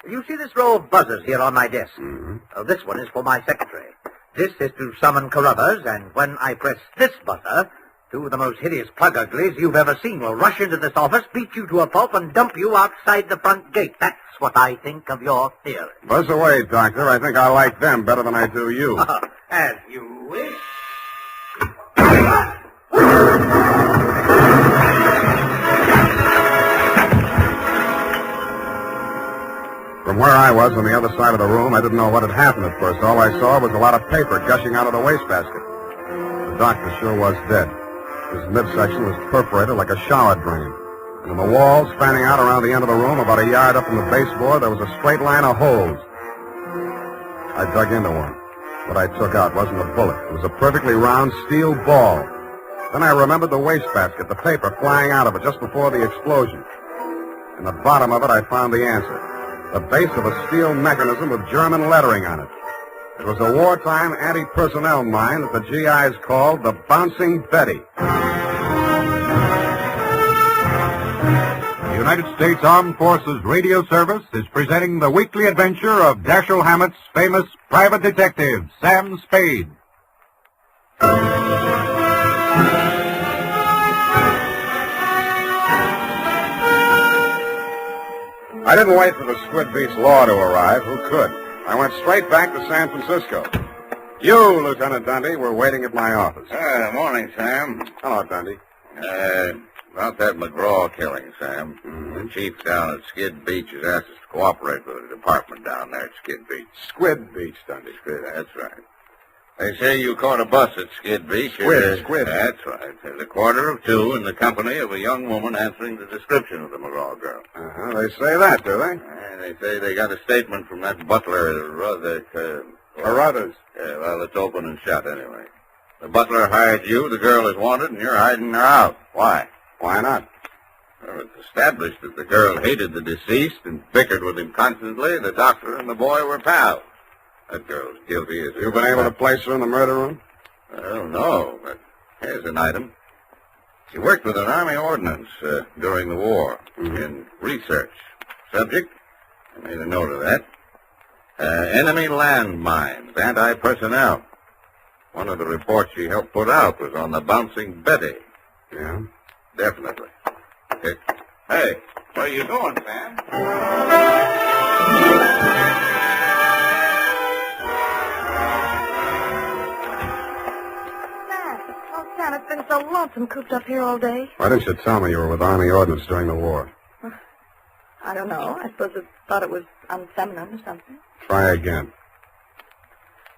You see this row of buzzers here on my desk?
Mm-hmm.
This one is for my secretary. This is to summon Carruthers, and when I press this buzzer, two of the most hideous plug uglies you've ever seen will rush into this office, beat you to a pulp, and dump you outside the front gate. That's what I think of your theory.
Buzz away, Doctor. I think I like them better than I do you.
As you wish.
From where I was on the other side of the room, I didn't know what had happened at first. All I saw was a lot of paper gushing out of the wastebasket. The doctor sure was dead. His midsection was perforated like a shower drain. And on the walls, fanning out around the end of the room, about a yard up from the baseboard, there was a straight line of holes. I dug into one. What I took out wasn't a bullet. It was a perfectly round steel ball. Then I remembered the wastebasket, the paper flying out of it just before the explosion. In the bottom of it, I found the answer. The base of a steel mechanism with German lettering on it. It was a wartime anti-personnel mine that the GIs called the Bouncing Betty.
The United States Armed Forces Radio Service is presenting the weekly adventure of Dashiell Hammett's famous private detective, Sam Spade.
I didn't wait for the Squid Beach law to arrive. Who could? I went straight back to San Francisco. You, Lieutenant Dundee, were waiting at my office.
Morning, Sam.
Hello, Dundee.
About that McGraw killing, Sam. The chief down at Skid Beach has asked us to cooperate with the department down there at Skid Beach.
Squid Beach, Dundee.
That's right. They say you caught a bus at Skid Beach.
Squid.
That's right. There's a 1:45 in the company of a young woman answering the description of the McGraw girl.
They say that, do they?
They say they got a statement from that butler,
Carruthers.
Well, it's open and shut anyway. The butler hired you, the girl is wanted, and you're hiding her out. Why?
Why not?
Well, it's established that the girl hated the deceased and bickered with him constantly. The doctor and the boy were pals. That girl's guilty as...
You've been able to place her in the murder room?
Well, no, but here's an item. She worked with an Army ordnance during the war in research. Subject, I made a note of that. Enemy landmines, anti-personnel. One of the reports she helped put out was on the bouncing Betty.
Yeah?
Definitely. Hey, what are you doing, Sam?
Oh, Sam, it's been so lonesome cooped up here all day.
Why didn't you tell me you were with Army Ordnance during the war?
I don't know. I suppose it thought it was unfeminine or something.
Try again.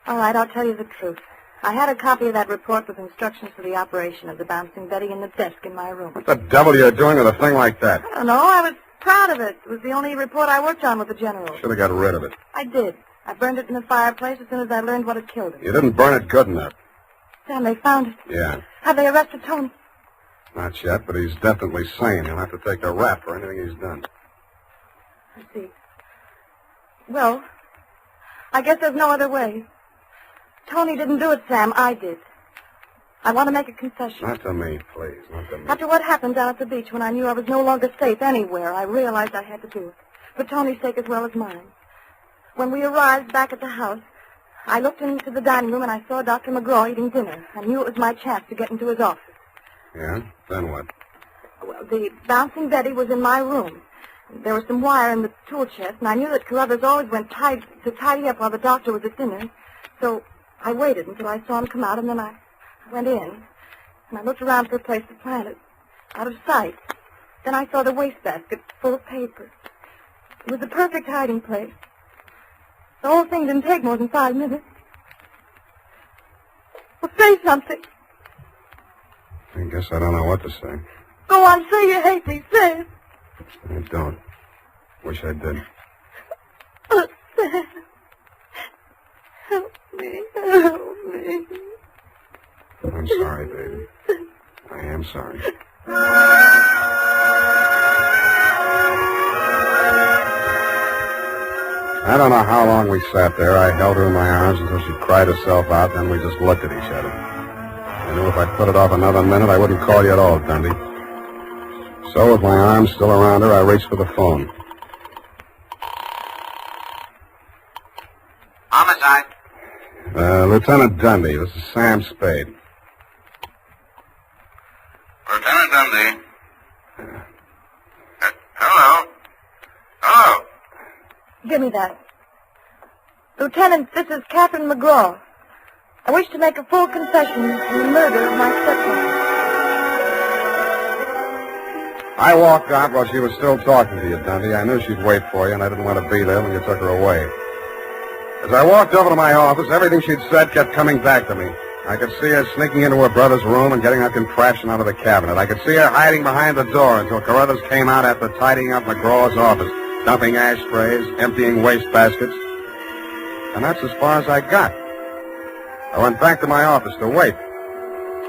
All right, I'll tell you the truth. I had a copy of that report with instructions for the operation of the bouncing Betty in the desk in my room.
What the devil are you doing with a thing like that?
I don't know. I was proud of it. It was the only report I worked on with the general.
Should have got rid of it.
I did. I burned it in the fireplace as soon as I learned what had killed him.
You didn't burn it good enough.
Sam, they found it.
Yeah.
Have they arrested Tony?
Not yet, but he's definitely sane. He'll have to take a rap for anything he's done.
I see. Well, I guess there's no other way. Tony didn't do it, Sam. I did. I want to make a confession.
Not to me, please. Not to me.
After what happened down at the beach when I knew I was no longer safe anywhere, I realized I had to do it. For Tony's sake as well as mine. When we arrived back at the house, I looked into the dining room and I saw Dr. McGraw eating dinner. I knew it was my chance to get into his office.
Yeah? Then what?
Well, the bouncing Betty was in my room. There was some wire in the tool chest, and I knew that Carruthers always went to tidy up while the doctor was at dinner. So I waited until I saw him come out, and then I went in, and I looked around for a place to plant it, out of sight. Then I saw the wastebasket full of papers. It was the perfect hiding place. The whole thing didn't take more than 5 minutes. Well, say something.
I guess I don't know what to say.
Go on, say you hate me. Say it.
I don't. Wish I did.
Oh, Sam. Help me. Help me.
I'm sorry, baby. I am sorry. I don't know how long we sat there. I held her in my arms until she cried herself out, then we just looked at each other. I knew if I put it off another minute, I wouldn't call you at all, Dundee. So, with my arms still around her, I reached for the phone.
Homicide.
Lieutenant Dundee, this is Sam Spade.
Lieutenant Dundee. Hello. Hello.
Give me that. Lieutenant, this is Captain McGraw. I wish to make a full confession in the murder of my stepmother.
I walked out while she was still talking to you, Dundee. I knew she'd wait for you, and I didn't want to be there when you took her away. As I walked over to my office, everything she'd said kept coming back to me. I could see her sneaking into her brother's room and getting her contraption out of the cabinet. I could see her hiding behind the door until Carruthers came out after tidying up McGraw's office, dumping ashtrays, emptying wastebaskets. And that's as far as I got. I went back to my office to wait.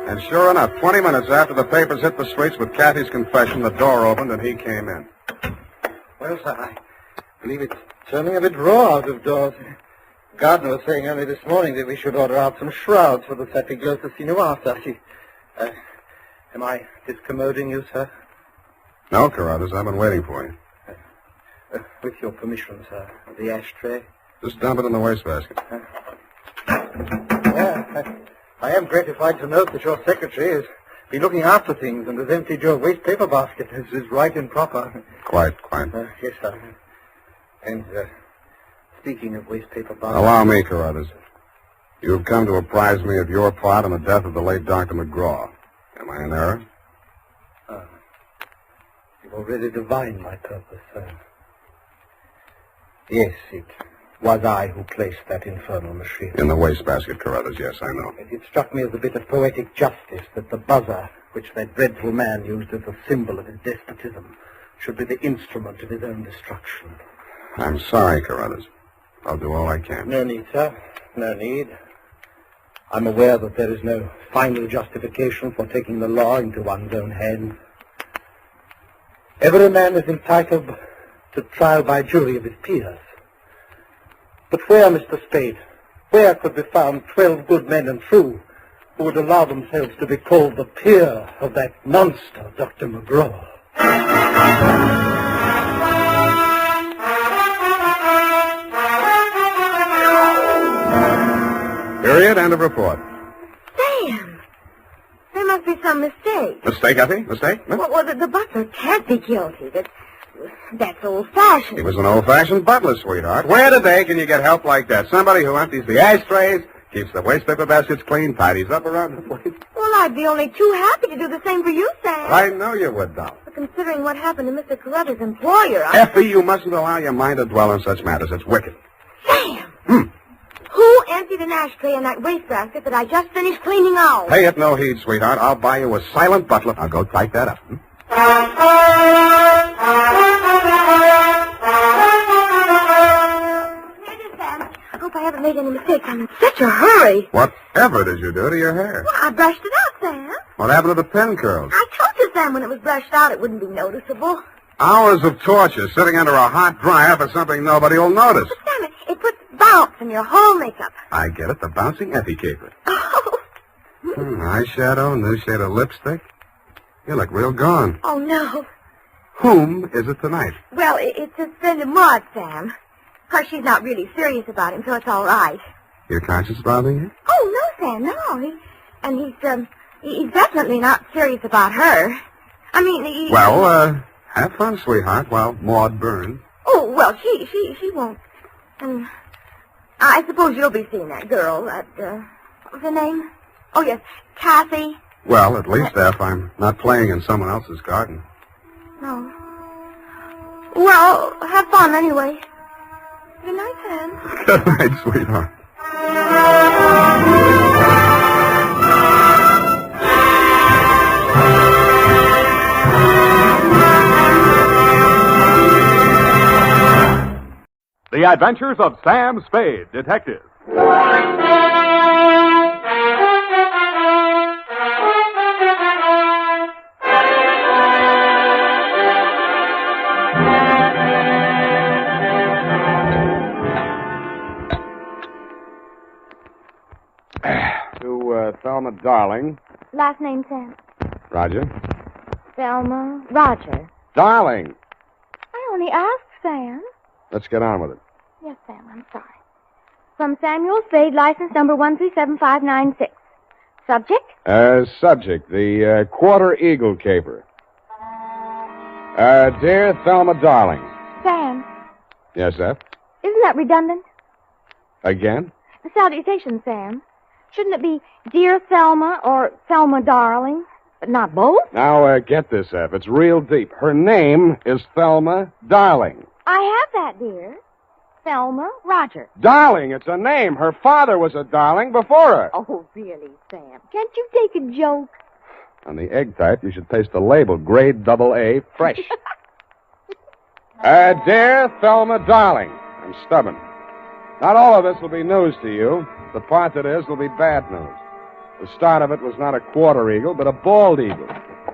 And sure enough, 20 minutes after the papers hit the streets with Kathy's confession, the door opened and he came in.
Well, sir, I believe it's turning a bit raw out of doors. Gardner was saying only this morning that we should order out some shrouds for the Satiglosa Sinuata. Am I discommoding you, sir?
No, Carruthers, I've been waiting for you.
With your permission, sir. The ashtray.
Just dump it in the wastebasket.
I am gratified to note that your secretary has been looking after things and has emptied your waste paper basket. This is right and proper.
Quite.
Yes, sir. And, speaking of waste paper baskets...
Allow me, Carruthers. You have come to apprise me of your part in the death of the late Dr. McGraw. Am I in error?
You've already divined my purpose, sir. Yes, it was I who placed that infernal machine.
In the wastebasket, Carruthers, yes, I know.
It struck me as a bit of poetic justice that the buzzer, which that dreadful man used as a symbol of his despotism, should be the instrument of his own destruction.
I'm sorry, Carruthers. I'll do all I can.
No need, sir. No need. I'm aware that there is no final justification for taking the law into one's own hands. Every man is entitled to trial by jury of his peers. But where, Mr. Spade, where could be found 12 good men and true who would allow themselves to be called the peer of that monster, Dr. McGraw?
Period. End of report.
some mistake.
Mistake, Effie? Mistake? Huh?
Well, the butler can't be guilty. That's old-fashioned.
He was an old-fashioned butler, sweetheart. Where today can you get help like that? Somebody who empties the ashtrays, keeps the waste paper baskets clean, tidies up around the place.
Well, I'd be only too happy to do the same for you, Sam.
I know you would, doll.
But considering what happened to Mr. Carruthers' employer,
Effie, you mustn't allow your mind to dwell on such matters. It's wicked.
Sam! Who emptied an ashtray in that wastebasket that I just finished cleaning out?
Pay it no heed, sweetheart. I'll buy you a silent butler. I'll go type that up.
Sam, I hope I haven't made any mistakes. I'm in such a hurry.
Whatever did you do to your hair?
Well, I brushed it out, Sam.
What happened to the pin curls?
I told you, Sam, when it was brushed out, it wouldn't be noticeable.
Hours of torture sitting under a hot dryer for something nobody will notice.
But, Sam, it puts bounce in your whole makeup.
I get it, the bouncing Effie caper.
Oh.
Eyeshadow, new shade of lipstick. You look real gone.
Oh, no.
Whom is it tonight?
Well, it's his friend of Maud, Sam. Of course, she's not really serious about him, so it's all right.
Your conscience bothering you?
Oh, no, Sam, no. He's definitely not serious about her. I mean,
Well, have fun, sweetheart, while Maud burns.
Oh, well, she won't. I suppose you'll be seeing that girl, what was her name? Oh, yes, Kathy.
Well, at least if I'm not playing in someone else's garden.
No. Well, have fun anyway. Good night, Sam.
Good night, sweetheart.
The Adventures of Sam Spade, Detective.
To Thelma Darling.
Last name, Sam.
Roger.
Thelma Roger.
Darling!
I only asked, Sam.
Let's get on with it.
Yes, Sam, I'm sorry. From Samuel Spade, license number 137596. Subject?
Subject, the Quarter Eagle caper. Dear Thelma Darling.
Sam,
Yes, F?
isn't that redundant?
Again?
The salutation, Sam. Shouldn't it be Dear Thelma or Thelma Darling? But not both?
Now, get this, F. It's real deep. Her name is Thelma Darling.
I have that, dear. Thelma Roger.
Darling, it's a name. Her father was a darling before her.
Oh, really, Sam? Can't you take a joke?
On the egg type, you should paste the label, grade AA, fresh. Dear Thelma Darling, I'm stubborn. Not all of this will be news to you. The part that is will be bad news. The start of it was not a quarter eagle, but a bald eagle.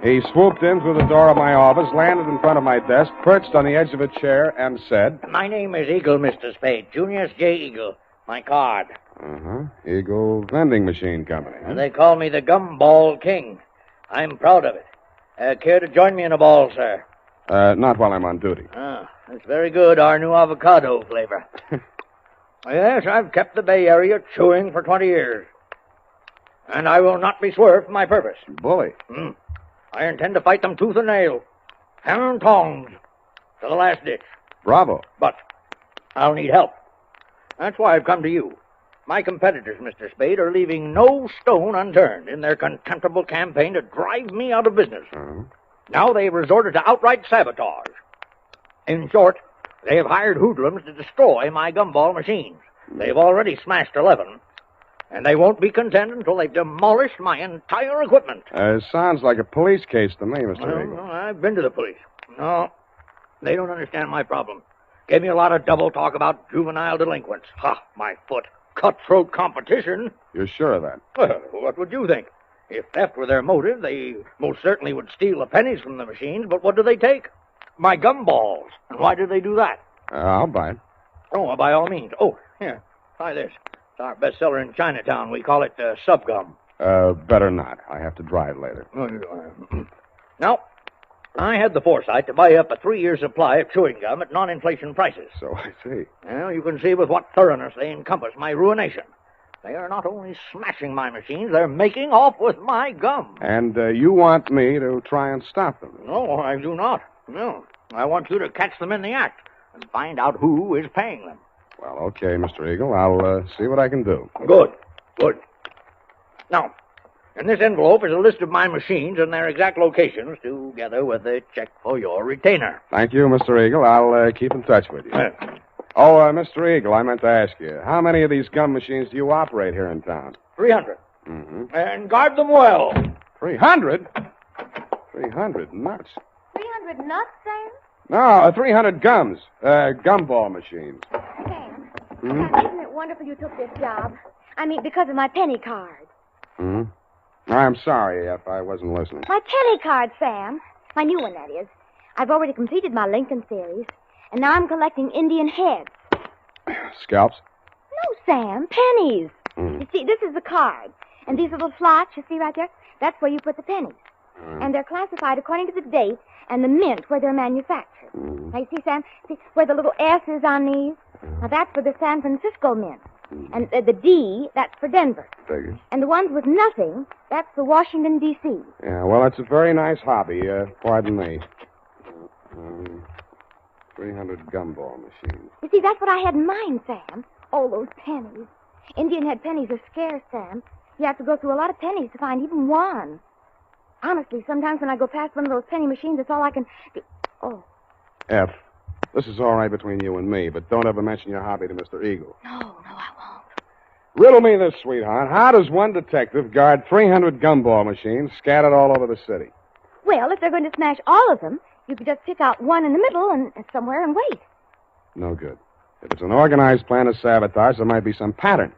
He swooped in through the door of my office, landed in front of my desk, perched on the edge of a chair, and said...
My name is Eagle, Mr. Spade. Junius J. Eagle. My card.
Uh-huh. Eagle Vending Machine Company. Huh?
They call me the Gumball King. I'm proud of it. Care to join me in a ball, sir?
Not while I'm on duty.
Ah, that's very good. Our new avocado flavor. Yes, I've kept the Bay Area chewing for 20 years. And I will not be swerved from my purpose.
Bully.
I intend to fight them tooth and nail. Hammer and tongs. To the last ditch.
Bravo.
But I'll need help. That's why I've come to you. My competitors, Mr. Spade, are leaving no stone unturned in their contemptible campaign to drive me out of business.
Uh-huh.
Now they've resorted to outright sabotage. In short, they have hired hoodlums to destroy my gumball machines. They've already smashed 11. And they won't be content until they've demolished my entire equipment.
Sounds like a police case to me, Mr. Eagle.
Well, I've been to the police. No, they don't understand my problem. Gave me a lot of double talk about juvenile delinquents. Ha, my foot. Cutthroat competition.
You're sure of that?
Well, what would you think? If theft were their motive, they most certainly would steal the pennies from the machines, but what do they take? My gumballs. And why do they do that?
I'll buy it.
Oh, well, by all means. Oh, here, try this. It's our bestseller in Chinatown. We call it Subgum.
Better not. I have to drive later.
Now, I had the foresight to buy up a 3-year supply of chewing gum at non-inflation prices.
So I see.
Well, you can see with what thoroughness they encompass my ruination. They are not only smashing my machines, they're making off with my gum.
And you want me to try and stop them?
No, I do not. No. I want you to catch them in the act and find out who is paying them.
Well, okay, Mr. Eagle. I'll see what I can do.
Good. Now, in this envelope is a list of my machines and their exact locations, together with a check for your retainer.
Thank you, Mr. Eagle. I'll keep in touch with you. Oh, Mr. Eagle, I meant to ask you, how many of these gum machines do you operate here in town?
300.
Mm-hmm.
And guard them well.
300? 300 nuts.
300 nuts, Sam?
No, 300 gums. Gumball machines.
Sam,
Hmm?
isn't it wonderful you took this job? I mean, because of my penny card.
Hmm? I'm sorry if I wasn't listening.
My penny card, Sam. My new one, that is. I've already completed my Lincoln series, and now I'm collecting Indian heads.
Scalps?
No, Sam, pennies.
Mm.
You see, this is the card, and these little slots you see right there, that's where you put the pennies. And they're classified according to the date and the mint where they're manufactured. Now, you see, Sam, see where the little S is on these? Now, that's for the San Francisco mint. And the D, that's for Denver.
Figures.
And the ones with nothing, that's for Washington, D.C.
Yeah, well, it's a very nice hobby. Pardon me. 300 gumball machines.
You see, that's what I had in mind, Sam. Oh, those pennies. Indian head pennies are scarce, Sam. You have to go through a lot of pennies to find even one. Honestly, sometimes when I go past one of those penny machines, it's all I can do. Oh.
F, this is all right between you and me, but don't ever mention your hobby to Mr. Eagle.
No, I won't.
Riddle me this, sweetheart. How does one detective guard 300 gumball machines scattered all over the city?
Well, if they're going to smash all of them, you could just pick out one in the middle and somewhere and wait.
No good. If it's an organized plan of sabotage, there might be some pattern.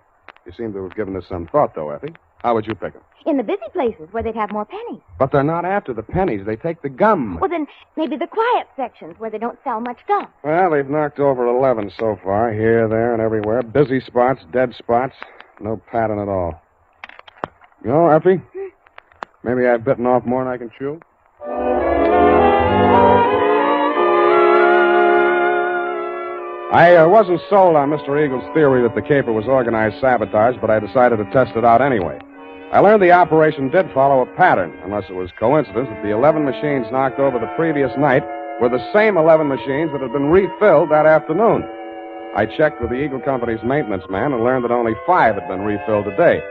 You seem to have given this some thought, though, Effie. How would you pick them?
In the busy places where they'd have more pennies.
But they're not after the pennies. They take the gum.
Well, then maybe the quiet sections where they don't sell much gum.
Well, they've knocked over 11 so far, here, there, and everywhere. Busy spots, dead spots. No pattern at all. You know, Effie, maybe I've bitten off more than I can chew. I wasn't sold on Mr. Eagle's theory that the caper was organized sabotage, but I decided to test it out anyway. I learned the operation did follow a pattern, unless it was coincidence that the 11 machines knocked over the previous night were the same 11 machines that had been refilled that afternoon. I checked with the Eagle Company's maintenance man and learned that only 5 had been refilled today.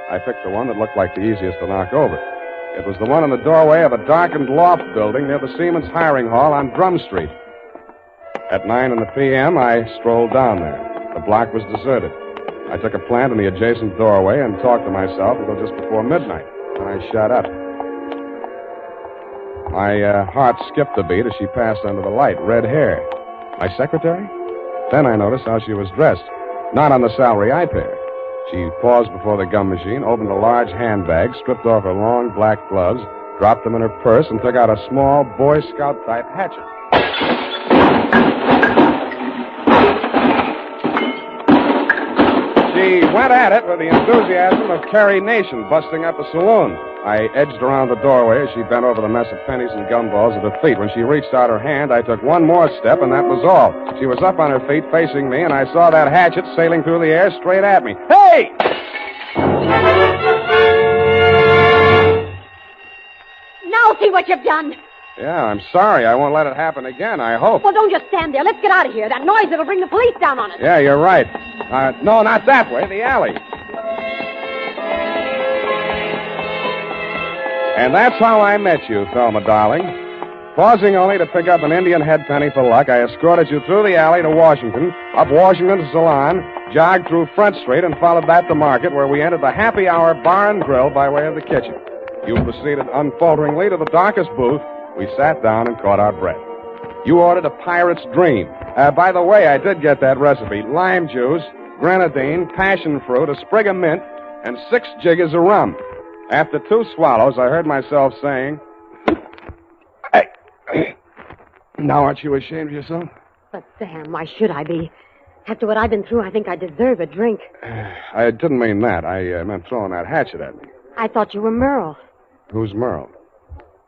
I picked the one that looked like the easiest to knock over. It was the one in the doorway of a darkened loft building near the Siemens Hiring Hall on Drum Street. At 9 p.m., I strolled down there. The block was deserted. I took a plant in the adjacent doorway and talked to myself until just before midnight. Then I shut up. My heart skipped a beat as she passed under the light. Red hair. My secretary? Then I noticed how she was dressed. Not on the salary I paid her. She paused before the gum machine, opened a large handbag, stripped off her long black gloves, dropped them in her purse, and took out a small Boy Scout-type hatchet. She went at it with the enthusiasm of Carrie Nation busting up a saloon. I edged around the doorway as she bent over the mess of pennies and gumballs at her feet. When she reached out her hand, I took one more step, and that was all. She was up on her feet, facing me, and I saw that hatchet sailing through the air straight at me. Hey!
Now see what you've done.
Yeah, I'm sorry. I won't let it happen again, I hope.
Well, don't just stand there. Let's get out of here. That noise will bring the police down on us.
Yeah, you're right. No, not that way. The alley. And that's how I met you, Thelma, darling. Pausing only to pick up an Indian head penny for luck, I escorted you through the alley to Washington, up Washington to Salon, jogged through Front Street, and followed that to Market, where we entered the Happy Hour Bar and Grill by way of the kitchen. You proceeded unfalteringly to the darkest booth. We sat down and caught our breath. You ordered a pirate's dream. By the way, I did get that recipe. Lime juice, grenadine, passion fruit, a sprig of mint, and 6 jiggers of rum. After 2 swallows, I heard myself saying, "Hey, now aren't you ashamed of yourself?"
But, Sam, why should I be? After what I've been through, I think I deserve a drink.
I didn't mean that. I meant throwing that hatchet at me.
I thought you were Merle.
Who's Merle?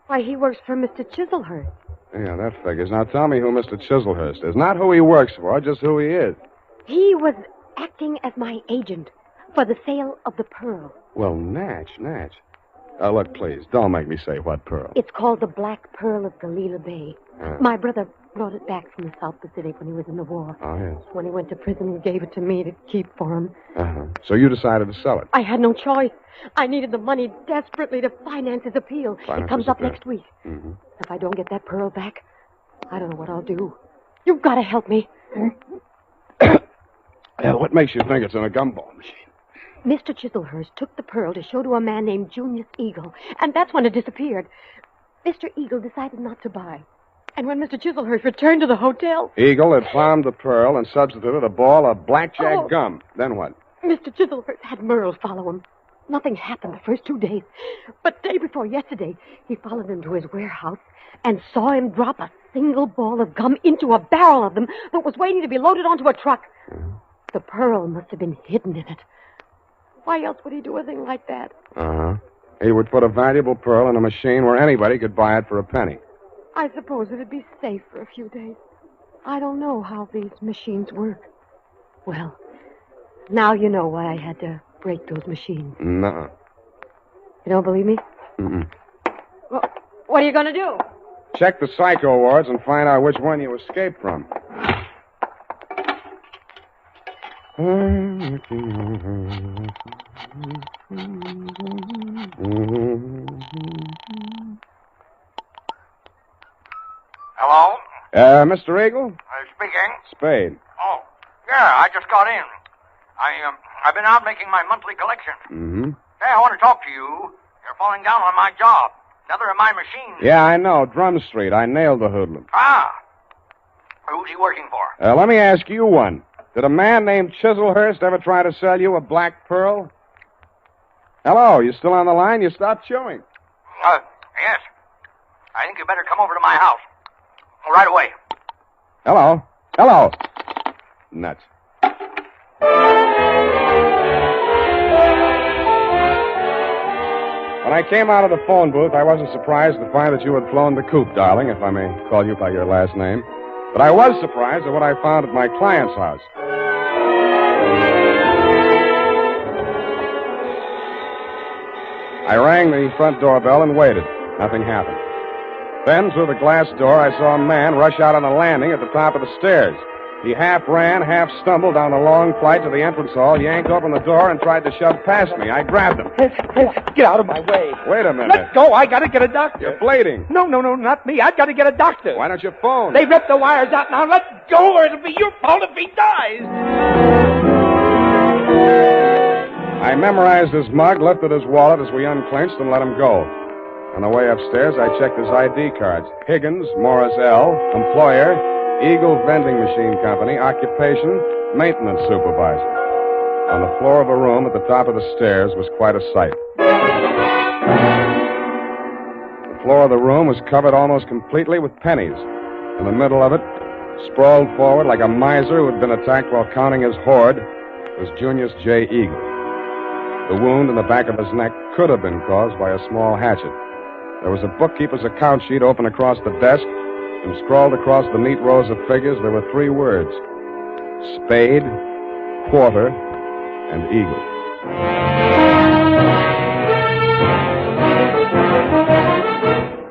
Why, he works for Mr. Chiselhurst.
Yeah, that figures. Now tell me who Mr. Chiselhurst is. Not who he works for, just who he is.
He was acting as my agent For the sale of the pearl.
Well, Natch. Look, please, don't make me say what pearl.
It's called the Black Pearl of Galila Bay. My brother brought it back from the South Pacific when he was in the war.
Oh, yes.
When he went to prison, he gave it to me to keep for him.
Uh-huh. So you decided to sell it?
I had no choice. I needed the money desperately to finance his appeal. It comes up next week.
Mm-hmm.
If I don't get that pearl back, I don't know what I'll do. You've got to help me.
What makes you think it's in a gumball machine?
Mr. Chislehurst took the pearl to show to a man named Junius Eagle, and that's when it disappeared. Mr. Eagle decided not to buy. And when Mr. Chislehurst returned to the hotel...
Eagle had found the pearl and substituted a ball of blackjack gum. Then what?
Mr. Chislehurst had Merle follow him. Nothing happened the first 2 days. But day before yesterday, he followed him to his warehouse and saw him drop a single ball of gum into a barrel of them that was waiting to be loaded onto a truck. The pearl must have been hidden in it. Why else would he do a thing like that?
Uh-huh. He would put a valuable pearl in a machine where anybody could buy it for a penny.
I suppose it'd be safe for a few days. I don't know how these machines work. Well, now you know why I had to break those machines.
No.
You don't believe me?
Mm-mm.
Well, what are you going to do?
Check the psycho wards and find out which one you escaped from.
Hello?
Mr. Eagle?
Speaking.
Spade.
Oh, yeah, I just got in. I've been out making my monthly collection.
Mm-hmm.
Hey, I want to talk to you. You're falling down on my job. Another of my machines.
Yeah, I know. Drum Street. I nailed the hoodlum.
Ah. Who's he working for?
Let me ask you one. Did a man named Chislehurst ever try to sell you a black pearl? Hello, you still on the line? You stopped chewing.
Yes. I think you better come over to my house. Right away.
Hello. Nuts. When I came out of the phone booth, I wasn't surprised to find that you had flown the coop, darling, if I may call you by your last name. But I was surprised at what I found at my client's house. I rang the front doorbell and waited. Nothing happened. Then, through the glass door, I saw a man rush out on the landing at the top of the stairs. He half ran, half stumbled down the long flight to the entrance hall, yanked open the door, and tried to shove past me. I grabbed him.
Get out of my way.
Wait a minute.
Let go. I got to get a doctor.
You're bleeding.
No, not me. I've got to get a doctor.
Why don't you phone?
They've ripped the wires out now. Let go, or it'll be your fault if he dies.
I memorized his mug, lifted his wallet as we unclinched, and let him go. On the way upstairs, I checked his ID cards. Higgins, Morris L., employer, Eagle Vending Machine Company, occupation, maintenance supervisor. On the floor of a room at the top of the stairs was quite a sight. The floor of the room was covered almost completely with pennies. In the middle of it, sprawled forward like a miser who had been attacked while counting his hoard, was Junius J. Eagle. The wound in the back of his neck could have been caused by a small hatchet. There was a bookkeeper's account sheet open across the desk, and scrawled across the neat rows of figures there were 3 words: Spade, Quarter, and Eagle.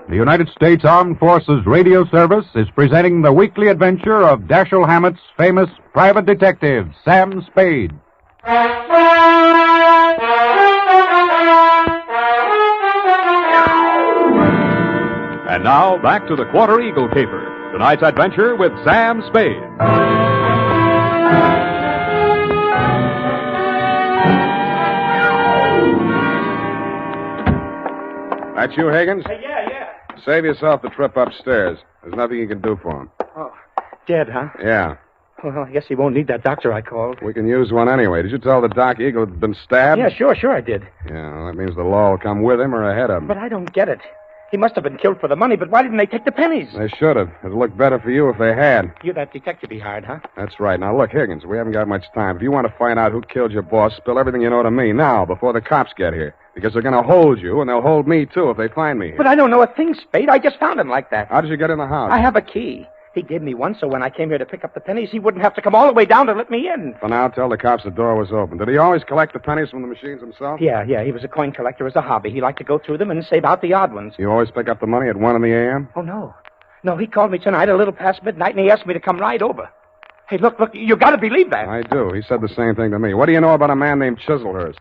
The United States Armed Forces Radio Service is presenting the weekly adventure of Dashiell Hammett's famous private detective, Sam Spade.
And now, back to the Quarter Eagle caper. Tonight's adventure with Sam Spade.
That you, Higgins?
Yeah.
Save yourself the trip upstairs. There's nothing you can do for him.
Oh, dead, huh?
Yeah.
Well, I guess he won't need that doctor I called.
We can use one anyway. Did you tell the doc Eagle had been stabbed?
Yeah, sure I did.
Yeah, well, that means the law will come with him or ahead of him.
But I don't get it. He must have been killed for the money, but why didn't they take the pennies?
They should have. It'd look better for you if they had.
You're that detective hard, huh?
That's right. Now, look, Higgins, we haven't got much time. If you want to find out who killed your boss, spill everything you know to me now, before the cops get here. Because they're going to hold you, and they'll hold me, too, if they find me here.
But I don't know a thing, Spade. I just found him like that.
How did you get in the house?
I have a key.
He gave me one so when I came here to pick up the pennies, he wouldn't have to come all the way down to let me in.
For now, tell the cops the door was open. Did he always collect the pennies from the machines himself?
Yeah, he was a coin collector as a hobby. He liked to go through them and save out the odd ones.
You always pick up the money at 1 in the a.m.?
Oh, no. No, he called me tonight a little past midnight, and he asked me to come right over. Hey, look, you got to believe that.
I do. He said the same thing to me. What do you know about a man named Chiselhurst?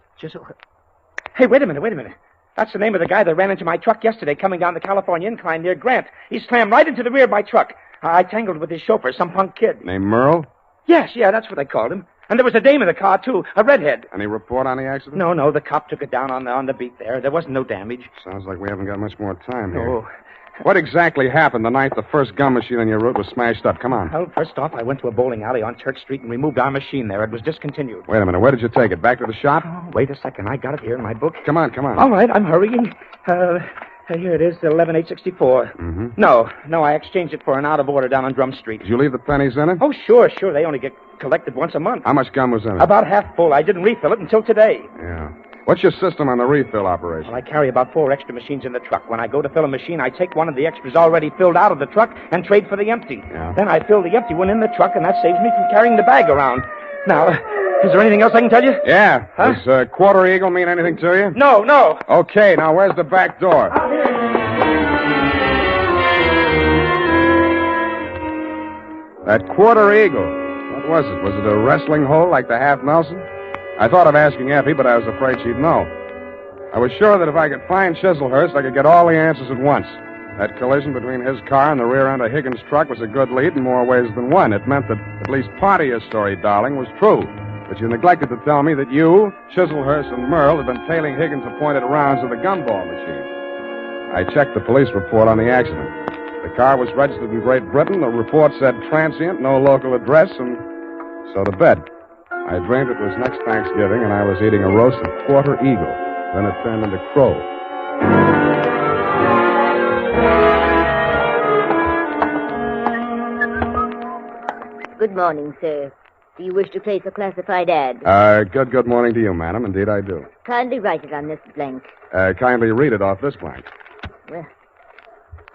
Hey, wait a minute. That's the name of the guy that ran into my truck yesterday coming down the California incline near Grant. He slammed right into the rear of my truck. I tangled with his chauffeur, some punk kid.
Named Merle?
Yes, that's what they called him. And there was a dame in the car, too, a redhead.
Any report on the accident?
No, the cop took it down on the beat there. There wasn't no damage.
Sounds like we haven't got much more time here.
No.
What exactly happened the night the first gum machine on your route was smashed up? Come on.
Well, first off, I went to a bowling alley on Church Street and removed our machine there. It was discontinued.
Wait a minute. Where did you take it? Back to the shop?
Oh, wait a second. I got it here in my book.
Come on.
All right, I'm hurrying. Here it is, 11864.
Mm-hmm.
No, I exchanged it for an out of order down on Drum Street.
Did you leave the pennies in it?
Oh, sure. They only get collected once a month.
How much gum was in it?
About half full. I didn't refill it until today.
Yeah. What's your system on the refill operation?
Well, I carry about 4 extra machines in the truck. When I go to fill a machine, I take one of the extras already filled out of the truck and trade for the empty.
Yeah.
Then I fill the empty one in the truck, and that saves me from carrying the bag around. Now, is there anything else I can tell you?
Yeah.
Huh?
Does Quarter Eagle mean anything to you?
No.
Okay, now where's the back door? That Quarter Eagle. What was it? Was it a wrestling hole like the Half Nelson? I thought of asking Effie, but I was afraid she'd know. I was sure that if I could find Chiselhurst, I could get all the answers at once. That collision between his car and the rear end of Higgins' truck was a good lead in more ways than one. It meant that at least part of your story, darling, was true. But you neglected to tell me that you, Chiselhurst, and Merle had been tailing Higgins' appointed rounds of the gumball machine. I checked the police report on the accident. The car was registered in Great Britain. The report said transient, no local address, and so to bed. I dreamed it was next Thanksgiving, and I was eating a roasted Quarter Eagle. Then it turned into crow.
Good morning, sir. Do you wish to place a classified ad?
Good morning to you, madam. Indeed, I do.
Kindly write it on this blank.
Kindly read it off this blank.
Well,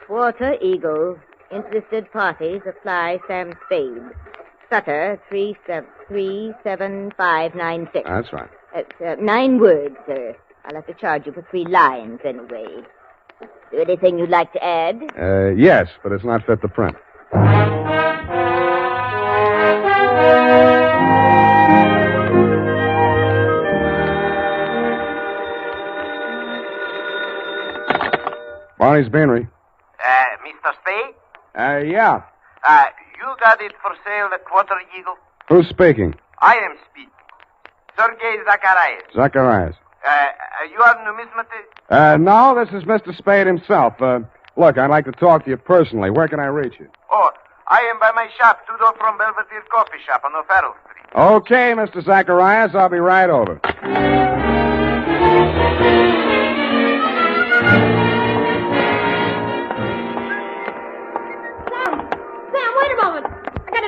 Quarter Eagle. Interested parties apply Sam Spade. Sutter 37596.
That's right.
9 words, sir. I'll have to charge you for 3 lines anyway. Is there anything you'd like to add?
Yes, but it's not fit to print. Barney's Beanery.
Mr. Spade?
Yeah.
You got it for sale, the Quarter Eagle?
Who's speaking?
I am speaking. Sergei Zacharias.
Zacharias.
You are numismatist?
No, this is Mr. Spade himself. Look, I'd like to talk to you personally. Where can I reach you?
Oh, I am by my shop, 2 doors from Belvedere Coffee Shop on O'Farrell Street.
Okay, Mr. Zacharias, I'll be right over.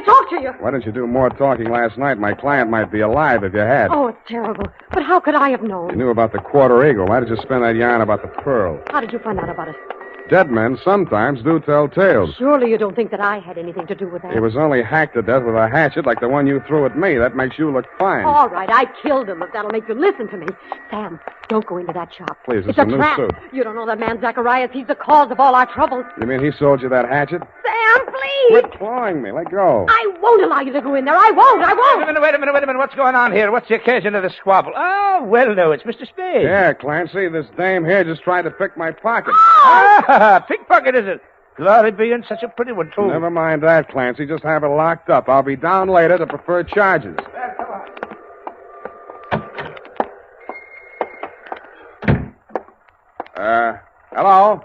Talk to you.
Why didn't you do more talking last night? My client might be alive if you had.
Oh, it's terrible. But how could I have known?
You knew about the Quarter Eagle. Why did you spin that yarn about the pearl?
How did you find out about it?
Dead men sometimes do tell tales.
Surely you don't think that I had anything to do with that.
He was only hacked to death with a hatchet like the one you threw at me. That makes you look fine.
All right, I killed him, if that'll make you listen to me. Sam, don't go into that shop.
Please,
it's
a
a
new
trap.
suit.
You don't know that man Zacharias. He's the cause of all our troubles.
You mean he sold you that hatchet?
Sam, please!
Quit clawing me. Let go.
I won't allow you to go in there. I won't.
Wait a minute. What's going on here? What's the occasion of the squabble? Oh, well, no, it's Mr. Spade.
Yeah, Clancy, this dame here just tried to pick my pocket.
Ah, pickpocket, is it? Glory be, and such a pretty one, too.
Never mind that, Clancy. Just have it locked up. I'll be down later to prefer charges. Hello?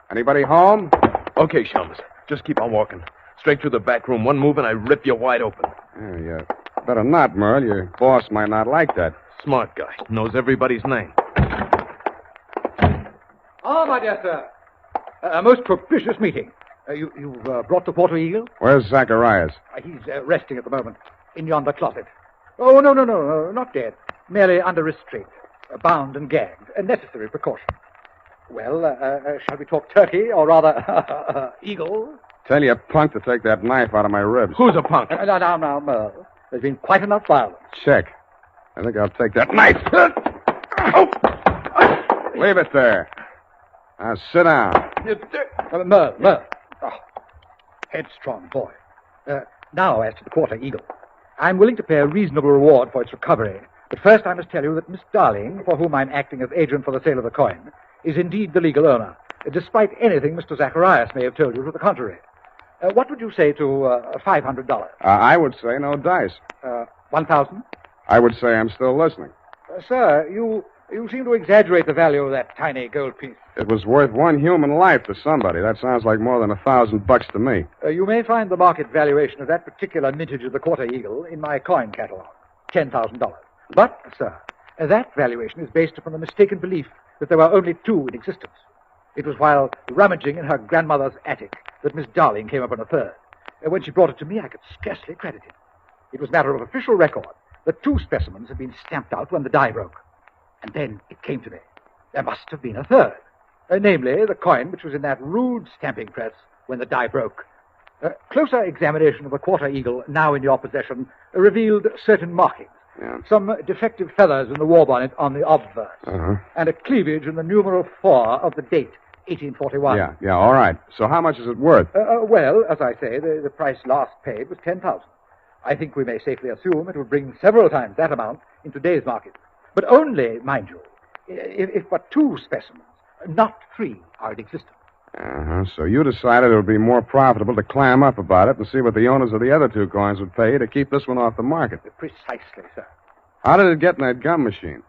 Anybody home?
Okay, chums. Just keep on walking. Straight through the back room. One move and I rip you wide open.
Yeah. Better not, Merle. Your boss might not like that.
Smart guy. Knows everybody's name.
Oh, my dear sir. A most propitious meeting. You've brought the Quarter Eagle?
Where's Zacharias?
He's resting at the moment in yonder closet. Oh, no, not dead. Merely under restraint. Bound and gagged. A necessary precaution. Well, shall we talk turkey, or rather, eagle?
Tell your punk to take that knife out of my ribs.
Who's a punk? Now, Merle. There's been quite enough violence.
Check. I think I'll take that knife. Leave it there. Now sit down.
Merle. Oh, headstrong boy. Now, as to the Quarter Eagle. I'm willing to pay a reasonable reward for its recovery. But first I must tell you that Miss Darling, for whom I'm acting as agent for the sale of the coin, is indeed the legal owner, despite anything Mr. Zacharias may have told you to the contrary. What would you say to $500?
I would say no dice.
1,000?
I would say I'm still listening.
Sir, you seem to exaggerate the value of that tiny gold piece.
It was worth one human life to somebody. That sounds like more than $1,000 to me.
You may find the market valuation of that particular mintage of the Quarter Eagle in my coin catalog. $10,000. But, sir, that valuation is based upon the mistaken belief that there were only two in existence. It was while rummaging in her grandmother's attic that Miss Darling came upon a third. When she brought it to me, I could scarcely credit it. It was matter of official record that two specimens had been stamped out when the die broke. And then it came to me. There must have been a third. Namely, the coin which was in that rude stamping press when the die broke. Closer examination of the Quarter Eagle, now in your possession, revealed certain markings.
Yeah.
Some defective feathers in the war bonnet on the obverse. And a cleavage in the numeral 4 of the date, 1841.
Yeah, all right. So how much is it worth?
Well, as I say, the price last paid was $10,000. I think we may safely assume it will bring several times that amount in today's market. But only, mind you, if but two specimens, not three, are in existence.
So you decided it would be more profitable to clam up about it and see what the owners of the other two coins would pay to keep this one off the market.
Precisely, sir.
How did it get in that gum machine?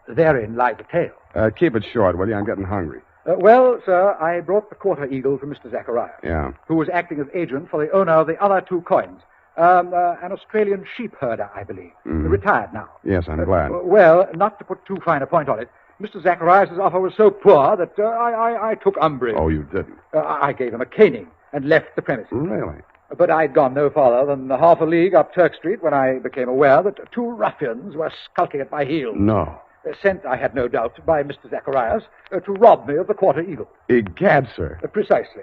Therein lies the tale.
Keep it short, will you? I'm getting hungry.
Well, sir, I brought the Quarter Eagle to Mr. Zacharias.
Yeah.
Who was acting as agent for the owner of the other two coins. An Australian sheep herder, I believe. Retired now.
Yes, I'm glad.
Well, not to put too fine a point on it, Mr. Zacharias' offer was so poor that I took umbrage.
Oh, you didn't?
I gave him a caning and left the premises.
Really?
But I'd gone no farther than half a league up Turk Street when I became aware that two ruffians were skulking at my heels.
No.
Sent, I had no doubt, by Mr. Zacharias to rob me of the Quarter Eagle.
Egad, sir.
Precisely.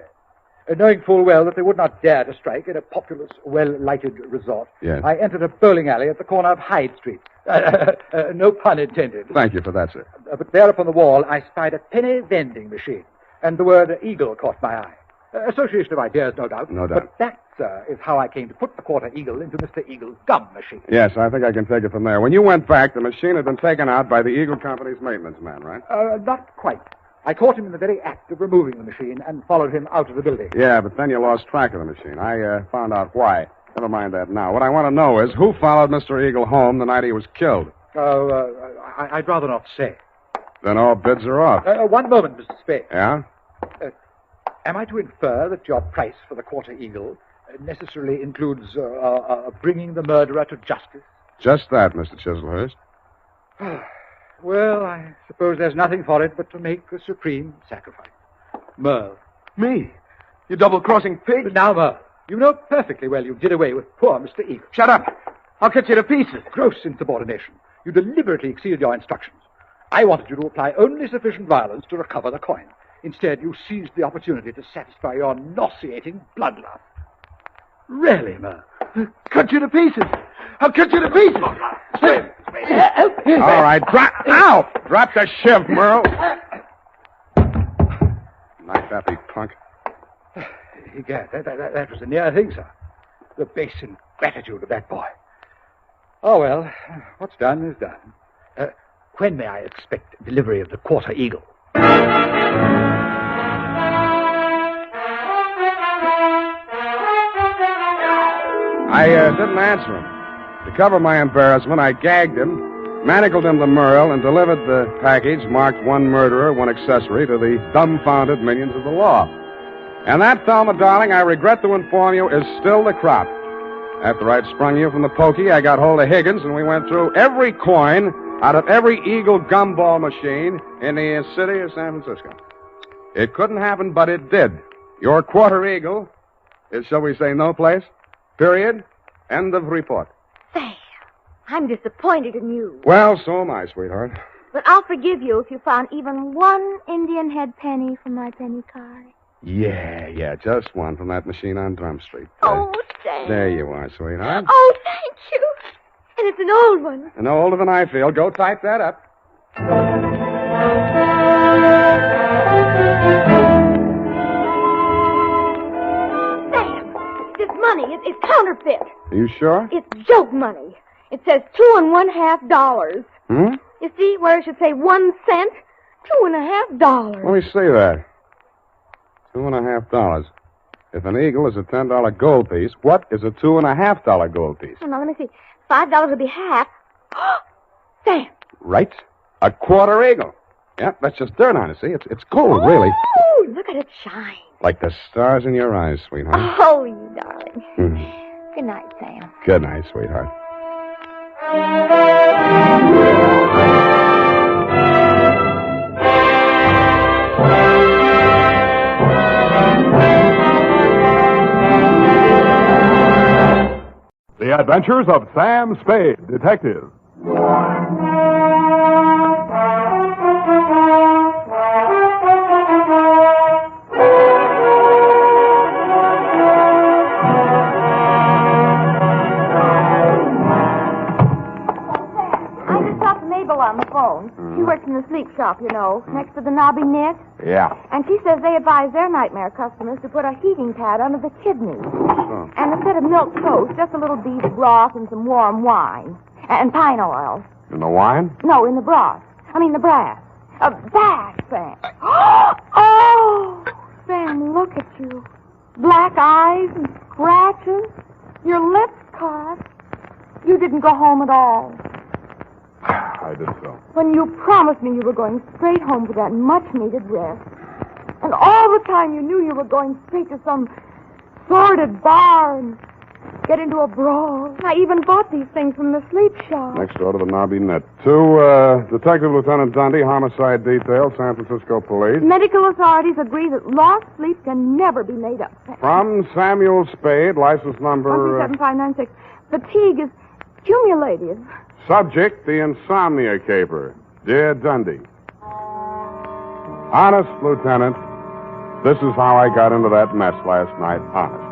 Knowing full well that they would not dare to strike in a populous, well-lighted resort,
yes.
I entered a bowling alley at the corner of Hyde Street. No pun intended.
Thank you for that, sir.
But there upon the wall, I spied a penny vending machine, and the word Eagle caught my eye. Association of ideas, no doubt.
No doubt.
But that, sir, is how I came to put the Quarter Eagle into Mr. Eagle's gum machine.
Yes, I think I can take it from there. When you went back, the machine had been taken out by the Eagle Company's maintenance man, right?
Not quite. I caught him in the very act of removing the machine and followed him out of the building.
Yeah, but then you lost track of the machine. I found out why. Never mind that now. What I want to know is who followed Mr. Eagle home the night he was killed?
I'd rather not say.
Then all bids are off.
One moment, Mr. Spade.
Yeah?
Am I to infer that your price for the Quarter Eagle necessarily includes bringing the murderer to justice?
Just that, Mr. Chislehurst.
Well, I suppose there's nothing for it but to make the supreme sacrifice. Merle.
Me? You double-crossing pig?
Now, Merle, you know perfectly well you did away with poor Mr. Eagle.
Shut up. I'll cut you to pieces.
Gross insubordination. You deliberately exceeded your instructions. I wanted you to apply only sufficient violence to recover the coin. Instead, you seized the opportunity to satisfy your nauseating bloodlust. Really, Merle?
Cut you to pieces. I'll cut you to pieces.
All right, drop the shiv, Merle. Knock that, you punk.
Egad, that was a near thing, sir. The base ingratitude of that boy. Oh, well, what's done is done. When may I expect delivery of the Quarter Eagle?
I didn't answer him. To cover my embarrassment, I gagged him, manacled him to Merle, and delivered the package marked one murderer, one accessory to the dumbfounded minions of the law. And that, Thelma, darling, I regret to inform you, is still the crop. After I'd sprung you from the pokey, I got hold of Higgins, and we went through every coin out of every Eagle gumball machine in the city of San Francisco. It couldn't happen, but it did. Your Quarter Eagle is, shall we say, no place. Period. End of report.
Sam, I'm disappointed in you.
Well, so am I, sweetheart.
But I'll forgive you if you found even one Indian head penny from my penny card.
Yeah, just one from that machine on Drum Street.
Oh, Sam.
There you are, sweetheart.
Oh, thank you. And it's an old one.
And no older than I feel. Go type that up.
Sam, this money is counterfeit.
Are you sure?
It's joke money. It says $2.50.
Hmm?
You see where it should say 1 cent? $2.50.
Let me see that. $2.50. If an eagle is a $10 gold piece, what is a $2.50 gold piece?
Oh, now, let me see. $5 would be half. Sam.
Right. A quarter eagle. Yeah, that's just dirt on it, see? It's gold, really.
Oh, look at it shine.
Like the stars in your eyes, sweetheart.
Oh, you darling.
Mhm.
Good night, Sam.
Good night, sweetheart.
The Adventures of Sam Spade, Detective.
I just talked to Mabel on the phone. She works in the sleep shop, you know, next to the knobby knit.
Yeah.
And she says they advise their nightmare customers to put a heating pad under the kidneys.
Oh.
And instead of milk toast, just a little beef broth and some warm wine. And pine oil.
In the wine?
No, in the broth. I mean the brass. That, Sam. Oh, Sam, look at you. Black eyes and scratches. Your lips cut. You didn't go home at all.
I did so.
When you promised me you were going straight home for that much-needed rest. And all the time you knew you were going straight to some sordid bar and get into a brawl. I even bought these things from the sleep shop.
Next door to the knobby net. To Detective Lieutenant Dundee, Homicide Detail, San Francisco Police.
Medical authorities agree that lost sleep can never be made up.
From Samuel Spade, license number...
17596. Fatigue is cumulative.
Subject, the Insomnia caper. Dear Dundee. Honest, Lieutenant, this is how I got into that mess last night. Honest.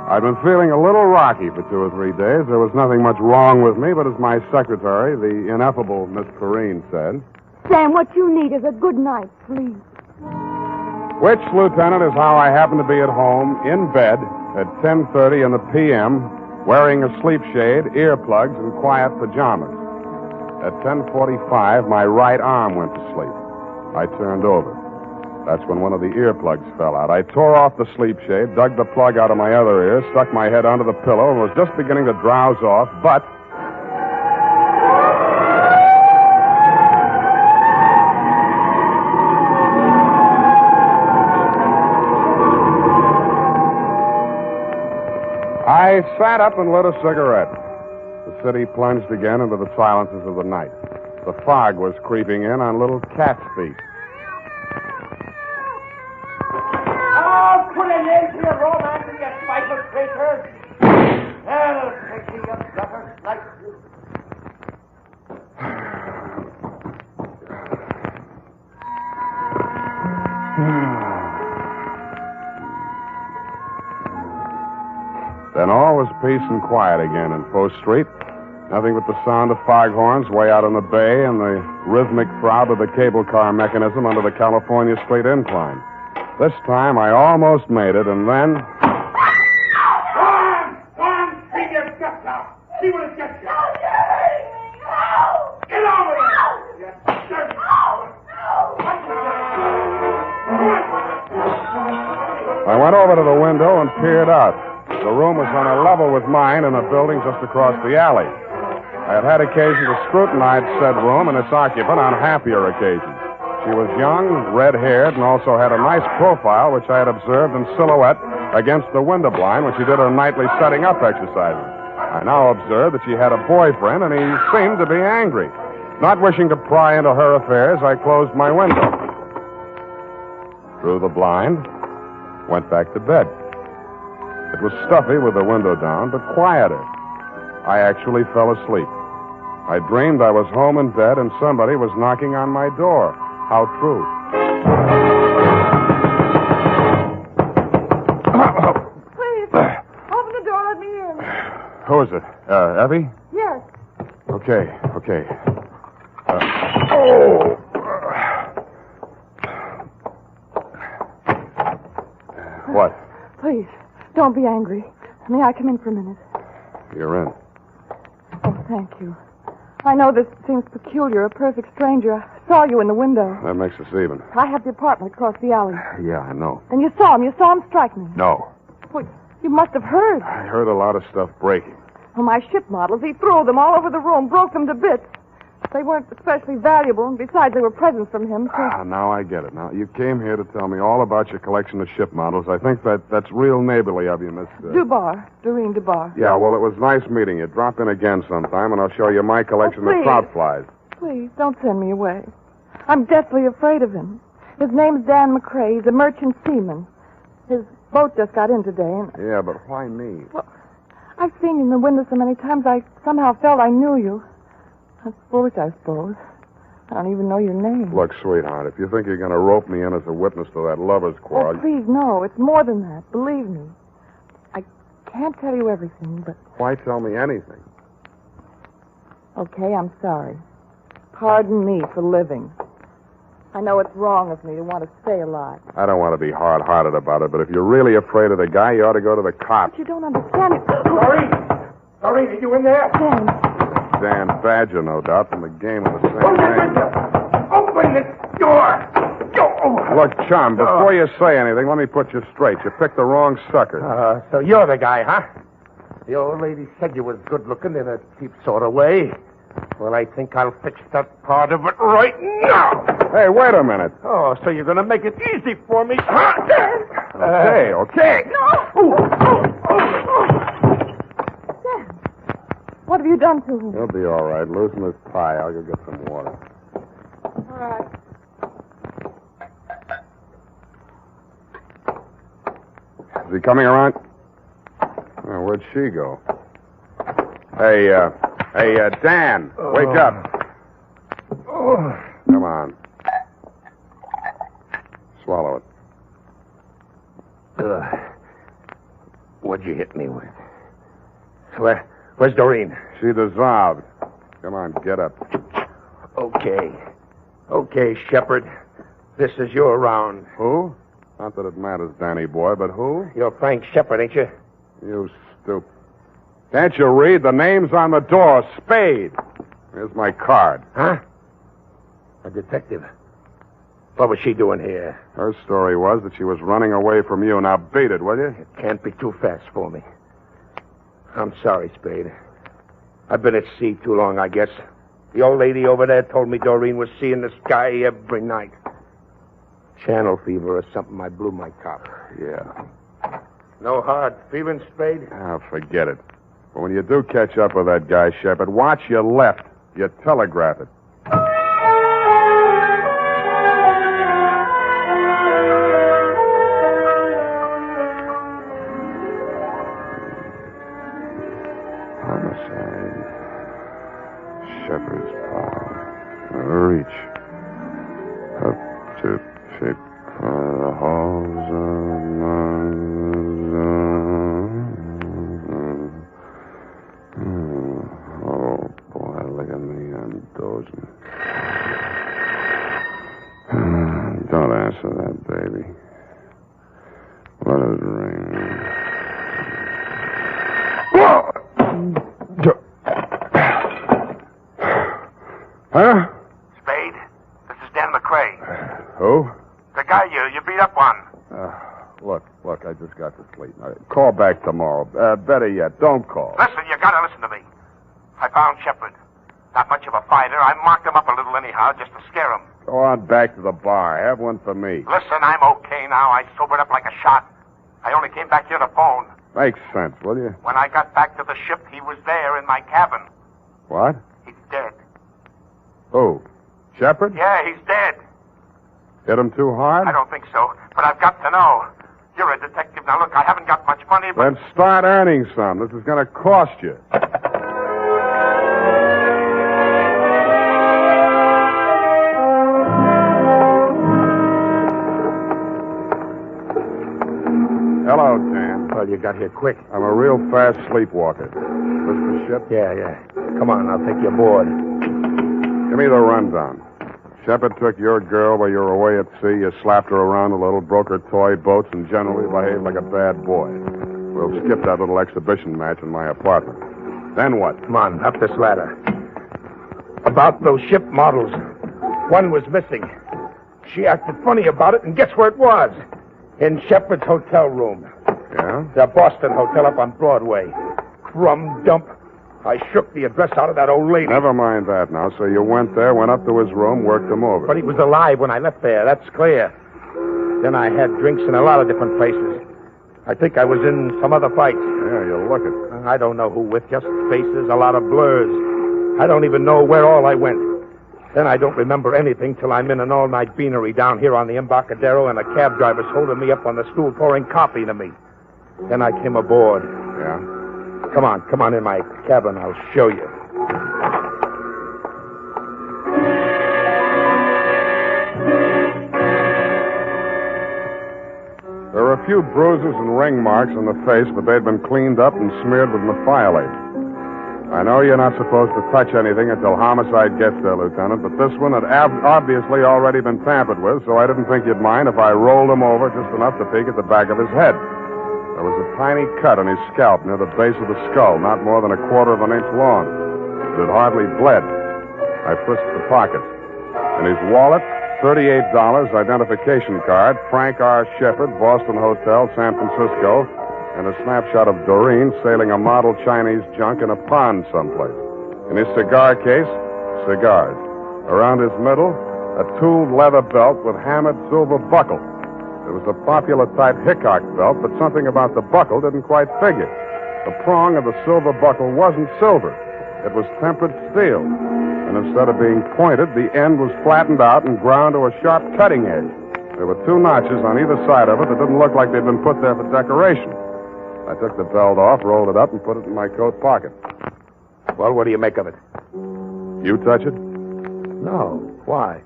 I've been feeling a little rocky for 2 or 3 days. There was nothing much wrong with me, but as my secretary, the ineffable Miss Perrine, said...
Sam, what you need is a good night's sleep.
Which, Lieutenant, is how I happen to be at home, in bed, at 10:30 in the p.m., wearing a sleep shade, earplugs, and quiet pajamas. At 10:45, my right arm went to sleep. I turned over. That's when one of the earplugs fell out. I tore off the sleep shade, dug the plug out of my other ear, stuck my head under the pillow, and was just beginning to drowse off, but... I sat up and lit a cigarette. The city plunged again into the silences of the night. The fog was creeping in on little cat's feet.
Oh, put an end to your romance and your spiteful creatures. That'll take you, you bluffer. Like you.
Then all was peace and quiet again in Post Street. Nothing but the sound of foghorns way out on the bay and the rhythmic throb of the cable car mechanism under the California Street incline. This time I almost made it, and then...
Go on, bring your guts out. See what it gets you. Get over here. You dirty...
I went over to the window and peered out. The room was on a level with mine in a building just across the alley. I had had occasion to scrutinize said room and its occupant on happier occasions. She was young, red-haired, and also had a nice profile, which I had observed in silhouette against the window blind when she did her nightly setting up exercises. I now observed that she had a boyfriend, and he seemed to be angry. Not wishing to pry into her affairs, I closed my window. Drew the blind, went back to bed. It was stuffy with the window down, but quieter. I actually fell asleep. I dreamed I was home in bed and somebody was knocking on my door. How true. is it? Effie?
Yes.
Okay. What?
Please, don't be angry. May I come in for a minute?
You're in.
Oh, thank you. I know this seems peculiar, a perfect stranger. I saw you in the window.
That makes us even.
I have the apartment across the alley.
Yeah, I know.
And you saw him strike me.
No.
Well, you must have heard.
I heard a lot of stuff breaking.
Well, my ship models, he threw them all over the room, broke them to bits. They weren't especially valuable, and besides, they were presents from him, so...
Now I get it. Now, you came here to tell me all about your collection of ship models. I think that's real neighborly of you, Miss...
Doreen Dubar.
Yeah, well, it was nice meeting you. Drop in again sometime, and I'll show you my collection of trout flies.
Please, don't send me away. I'm deathly afraid of him. His name's Dan McCrae. He's a merchant seaman. His boat just got in today, and...
Yeah, but why me?
Well, I've seen you in the window so many times, I somehow felt I knew you. That's foolish, I suppose. I don't even know your name.
Look, sweetheart, if you think you're going to rope me in as a witness to that lover's quarrel...
Oh, please, no. It's more than that. Believe me. I can't tell you everything, but...
Why tell me anything?
Okay, I'm sorry. Pardon me for living. I know it's wrong of me to want to stay alive.
I don't want to be hard-hearted about it, but if you're really afraid of the guy, you ought to go to the cops.
But you don't understand it.
Doreen, are you in there?
Dan Badger, no doubt, from the game of the same name.
Open this door!
Look, chum, before you say anything, let me put you straight. You picked the wrong sucker.
So you're the guy, huh? The old lady said you was good-looking in a cheap sort of way. Well, I think I'll fix that part of it right now.
Hey, wait a minute.
Oh, so you're going to make it easy for me, huh?
Okay.
What have you done to him?
He'll be all right. Loosen his tie. I'll go get some water.
All right.
Is he coming around? Oh, where'd she go? Hey, Dan, wake up. Come on. Swallow it.
What'd you hit me with? Where's Doreen?
She dissolved. Come on, get up.
Okay, Shepard. This is your round.
Who? Not that it matters, Danny boy, but who?
You're Frank Shepard, ain't you?
You stupid. Can't you read? The name's on the door. Spade. Here's my card.
Huh? A detective. What was she doing here?
Her story was that she was running away from you. Now beat it, will you?
It can't be too fast for me. I'm sorry, Spade. I've been at sea too long, I guess. The old lady over there told me Doreen was seeing the sky every night. Channel fever or something. I blew my top.
Yeah.
No hard feeling, Spade?
Ah, forget it. But when you do catch up with that guy, Shepard, watch your left. You telegraph it. Homicide. Shepard's pile. Reach. Up to pick the halls of Oh, boy, look at me. I'm dozing. Don't answer that, baby. Let it ring. Huh?
Spade, this is Dan McCrae.
Who?
The guy you beat up on.
Look, I just got to sleep. Call back tomorrow. Better yet, don't call.
Listen, you gotta listen to me. I found Shepard. Not much of a fighter. I marked him up a little anyhow, just to scare him.
Go on back to the bar. Have one for me.
Listen, I'm okay now. I sobered up like a shot. I only came back here to phone.
Makes sense, will you?
When I got back to the ship, he was there in my cabin.
What?
He's dead.
Who? Shepard?
Yeah, he's dead.
Hit him too hard?
I don't think so, but I've got to know. You're a detective. Now, look, I haven't got much money, but...
Then start earning some. This is going to cost you. Hello, Dan.
Well, you got here quick.
I'm a real fast sleepwalker. This the ship?
Yeah. Come on, I'll take you aboard.
Give me the rundown. Shepard took your girl while you were away at sea. You slapped her around a little, broke her toy boats, and generally behaved like a bad boy. We'll skip that little exhibition match in my apartment. Then what?
Come on, up this ladder. About those ship models. One was missing. She acted funny about it, and guess where it was? In Shepard's hotel room.
Yeah?
The Boston Hotel up on Broadway. Crumb dump. I shook the address out of that old lady.
Never mind that now. So you went there, went up to his room, worked him over.
But he was alive when I left there, that's clear. Then I had drinks in a lot of different places. I think I was in some other fights.
Yeah, you look it.
I don't know who with, just faces, a lot of blurs. I don't even know where all I went. Then I don't remember anything till I'm in an all-night beanery down here on the Embarcadero, and a cab driver's holding me up on the stool pouring coffee to me. Then I came aboard.
Yeah?
Come on in my cabin. I'll show you.
There were a few bruises and ring marks on the face, but they'd been cleaned up and smeared with methiolate. I know you're not supposed to touch anything until homicide gets there, Lieutenant, but this one had obviously already been tampered with, so I didn't think you'd mind if I rolled him over just enough to peek at the back of his head. There was a tiny cut on his scalp near the base of the skull, not more than 1/4 of an inch long. It had hardly bled. I frisked the pockets. In his wallet, $38, identification card, Frank R. Shepard, Boston Hotel, San Francisco, and a snapshot of Doreen sailing a model Chinese junk in a pond someplace. In his cigar case, cigars. Around his middle, a tooled leather belt with hammered silver buckle. It was a popular type Hickok belt, but something about the buckle didn't quite figure. The prong of the silver buckle wasn't silver. It was tempered steel. And instead of being pointed, the end was flattened out and ground to a sharp cutting edge. There were 2 notches on either side of it that didn't look like they'd been put there for decoration. I took the belt off, rolled it up, and put it in my coat pocket.
Well, what do you make of it?
You touch it?
No. Why?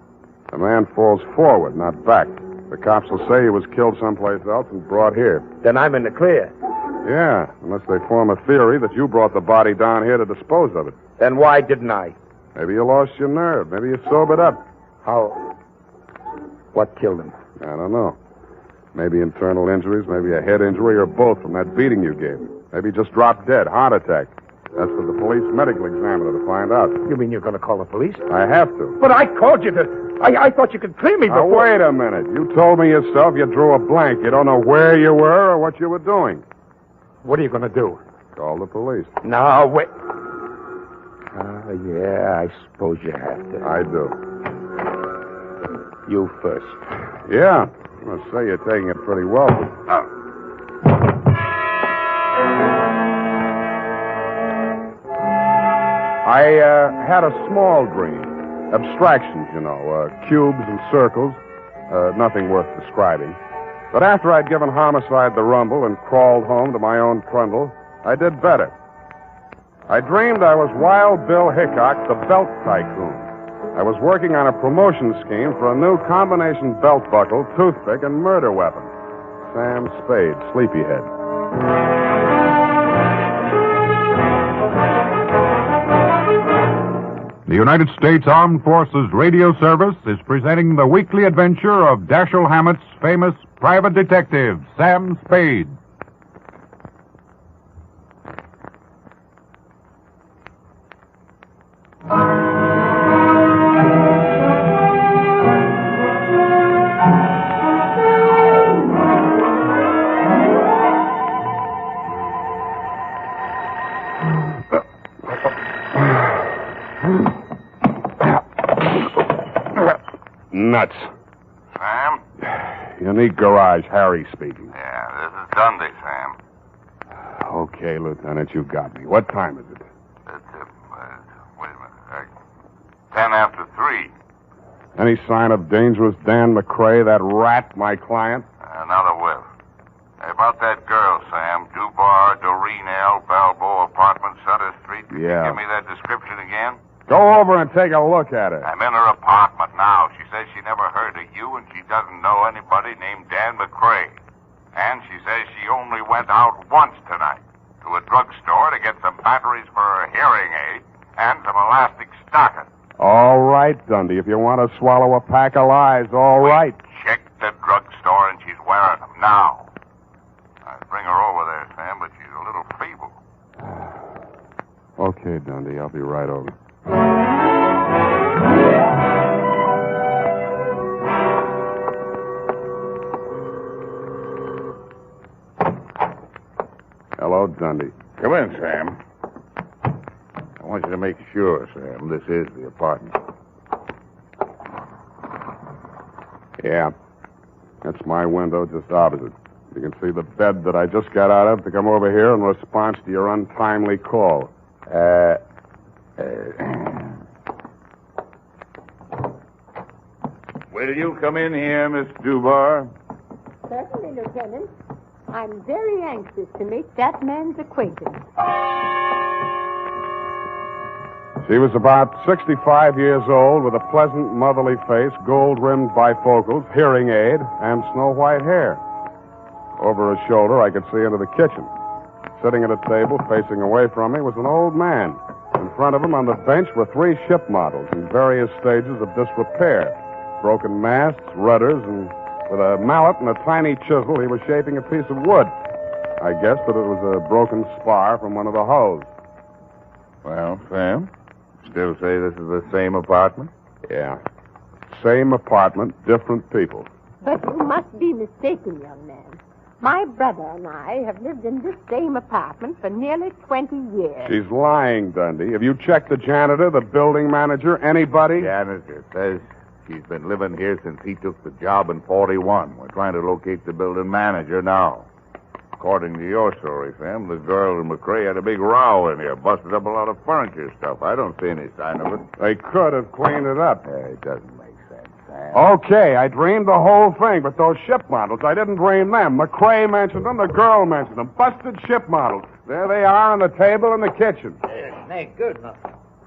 A man falls forward, not back. The cops will say he was killed someplace else and brought here.
Then I'm in the clear.
Yeah, unless they form a theory that you brought the body down here to dispose of it.
Then why didn't I?
Maybe you lost your nerve. Maybe you sobered up.
How? What killed him?
I don't know. Maybe internal injuries, maybe a head injury, or both from that beating you gave him. Maybe he just dropped dead, heart attack. That's for the police medical examiner to find out.
You mean you're going to call the police?
I have to.
But I called you to... I thought you could clear me before...
Now, wait a minute. You told me yourself you drew a blank. You don't know where you were or what you were doing.
What are you going to do?
Call the police.
No, wait. Yeah, I suppose you have to.
I do.
You first.
Yeah. I must say you're taking it pretty well. I had a small dream. Abstractions, you know, cubes and circles. Nothing worth describing. But after I'd given homicide the rumble and crawled home to my own trundle, I did better. I dreamed I was Wild Bill Hickok, the belt tycoon. I was working on a promotion scheme for a new combination belt buckle, toothpick, and murder weapon. Sam Spade, Sleepyhead.
The United States Armed Forces Radio Service is presenting the weekly adventure of Dashiell Hammett's famous private detective, Sam Spade.
Nuts.
Sam?
Unique Garage, Harry speaking.
Yeah, this is Dundee, Sam.
Okay, Lieutenant, you got me. What time is it?
It's, wait a minute. 10 after 3.
Any sign of dangerous Dan McCrae, that rat, my client?
Another whiff. Hey, about that girl, Sam. Dubar, Doreen L., Balboa Apartment, Sutter Street.
Yeah.
Give me that description again?
Go over and take a look at her.
I'm in her apartment now. She says she never heard of you, and she doesn't know anybody named Dan McCrae. And she She says she only went out once tonight to a drugstore to get some batteries for her hearing aid and some elastic stockings.
All right, Dundee. If you want to swallow a pack of lies, all right.
Check the drugstore, and she's wearing them now. I'd bring her over there, Sam, but she's a little feeble.
Okay, Dundee. I'll be right over. Hello, Dundee.
Come in, Sam. I want you to make sure, Sam, this is the apartment.
Yeah. That's my window just opposite. You can see the bed that I just got out of to come over here in response to your untimely call.
Will you come in here, Miss Dubar?
Certainly, Lieutenant. I'm very anxious to make that man's acquaintance.
She was about 65 years old with a pleasant, motherly face, gold-rimmed bifocals, hearing aid, and snow-white hair. Over her shoulder, I could see into the kitchen. Sitting at a table facing away from me was an old man. In front of him on the bench were 3 ship models in various stages of disrepair. Broken masts, rudders, and with a mallet and a tiny chisel, he was shaping a piece of wood. I guessed that it was a broken spar from one of the hulls.
Well, Sam, still say this is the same apartment?
Yeah. Same apartment, different people.
But you must be mistaken, young man. My brother and I have lived in this same apartment for nearly 20 years.
She's lying, Dundee. Have you checked the janitor, the building manager, anybody?
Janitor says she's been living here since he took the job in 41. We're trying to locate the building manager now. According to your story, Sam, the girl and McCrae had a big row in here, busted up a lot of furniture stuff. I don't see any sign of it.
They could have cleaned it up.
It doesn't make sense, Sam.
Okay, I dreamed the whole thing, but those ship models, I didn't dream them. McCrae mentioned them, the girl mentioned them. Busted ship models. There they are on the table in the kitchen.
Snake, good enough.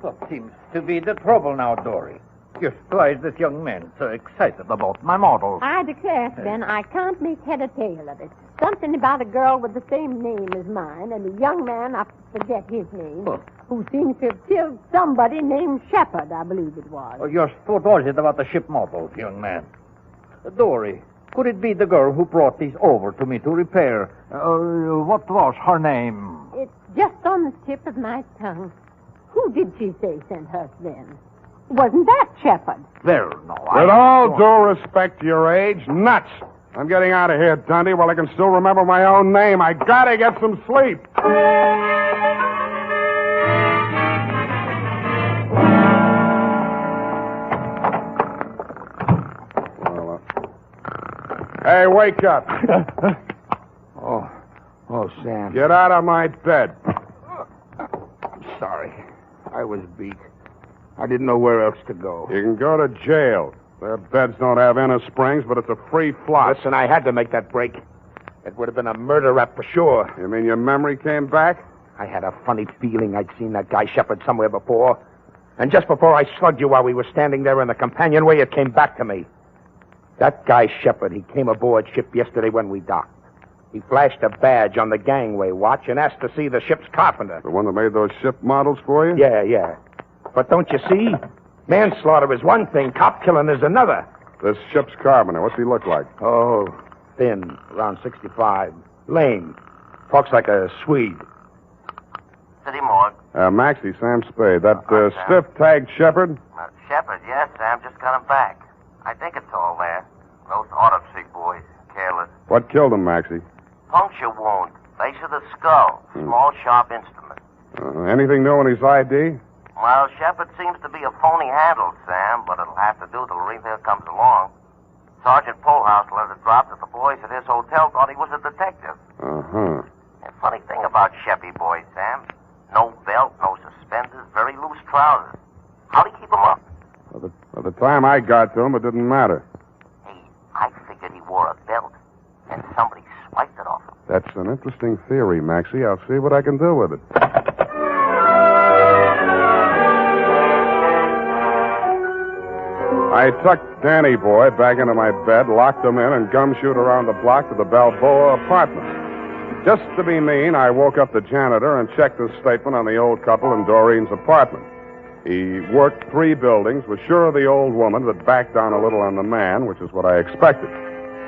What seems to be the trouble now, Dory? Just why is this young man so excited about my models?
I declare, Ben, I can't make head or tail of it. Something about a girl with the same name as mine and a young man, I forget his name, who seems to have killed somebody named Shepard, I believe it was.
Oh, just what was it about the ship models, young man? Dory, could it be the girl who brought these over to me to repair? What was her name?
It's just on the tip of my tongue. Who did she say sent her then? Wasn't that Shepard?
There, no.
With all due respect to your age, nuts. I'm getting out of here, Dundee, while I can still remember my own name. I gotta get some sleep. Hey, wake up.
Oh, Sam.
Get out of my bed.
I'm sorry. I was beat. I didn't know where else to go.
You can go to jail. Their beds don't have inner springs, but it's a free floss.
Listen, I had to make that break. It would have been a murder rap for sure.
You mean your memory came back?
I had a funny feeling I'd seen that guy Shepard somewhere before. And just before I slugged you while we were standing there in the companionway, it came back to me. That guy Shepard, he came aboard ship yesterday when we docked. He flashed a badge on the gangway watch and asked to see the ship's carpenter.
The one that made those ship models for you?
Yeah. But don't you see? Manslaughter is one thing, cop killing is another.
This ship's carpenter, what's he look like?
Oh, thin, around 65. Lame. Talks like a Swede.
City morgue.
Maxie, Sam Spade. That stiff-tagged Shepard?
Shepard, yes, Sam. Just got him back. I think it's all there. Those autopsy boys. Careless.
What killed him, Maxie?
Puncture wound. Base of the skull. Small, sharp instrument.
Anything new in his ID?
Well, Shepard seems to be a phony handle, Sam, but it'll have to do till the reveal comes along. Sergeant Polhouse let it drop that the boys at his hotel thought he was a detective.
Uh-huh.
The funny thing about Sheppy boys, Sam, no belt, no suspenders, very loose trousers. How'd he keep them up?
By the time I got to him, it didn't matter.
Hey, I figured he wore a belt, and somebody swiped it off him.
That's an interesting theory, Maxie. I'll see what I can do with it. I tucked Danny boy back into my bed, locked him in, and gumshoed around the block to the Balboa apartment. Just to be mean, I woke up the janitor and checked his statement on the old couple in Doreen's apartment. He worked 3 buildings, was sure of the old woman, but backed down a little on the man, which is what I expected.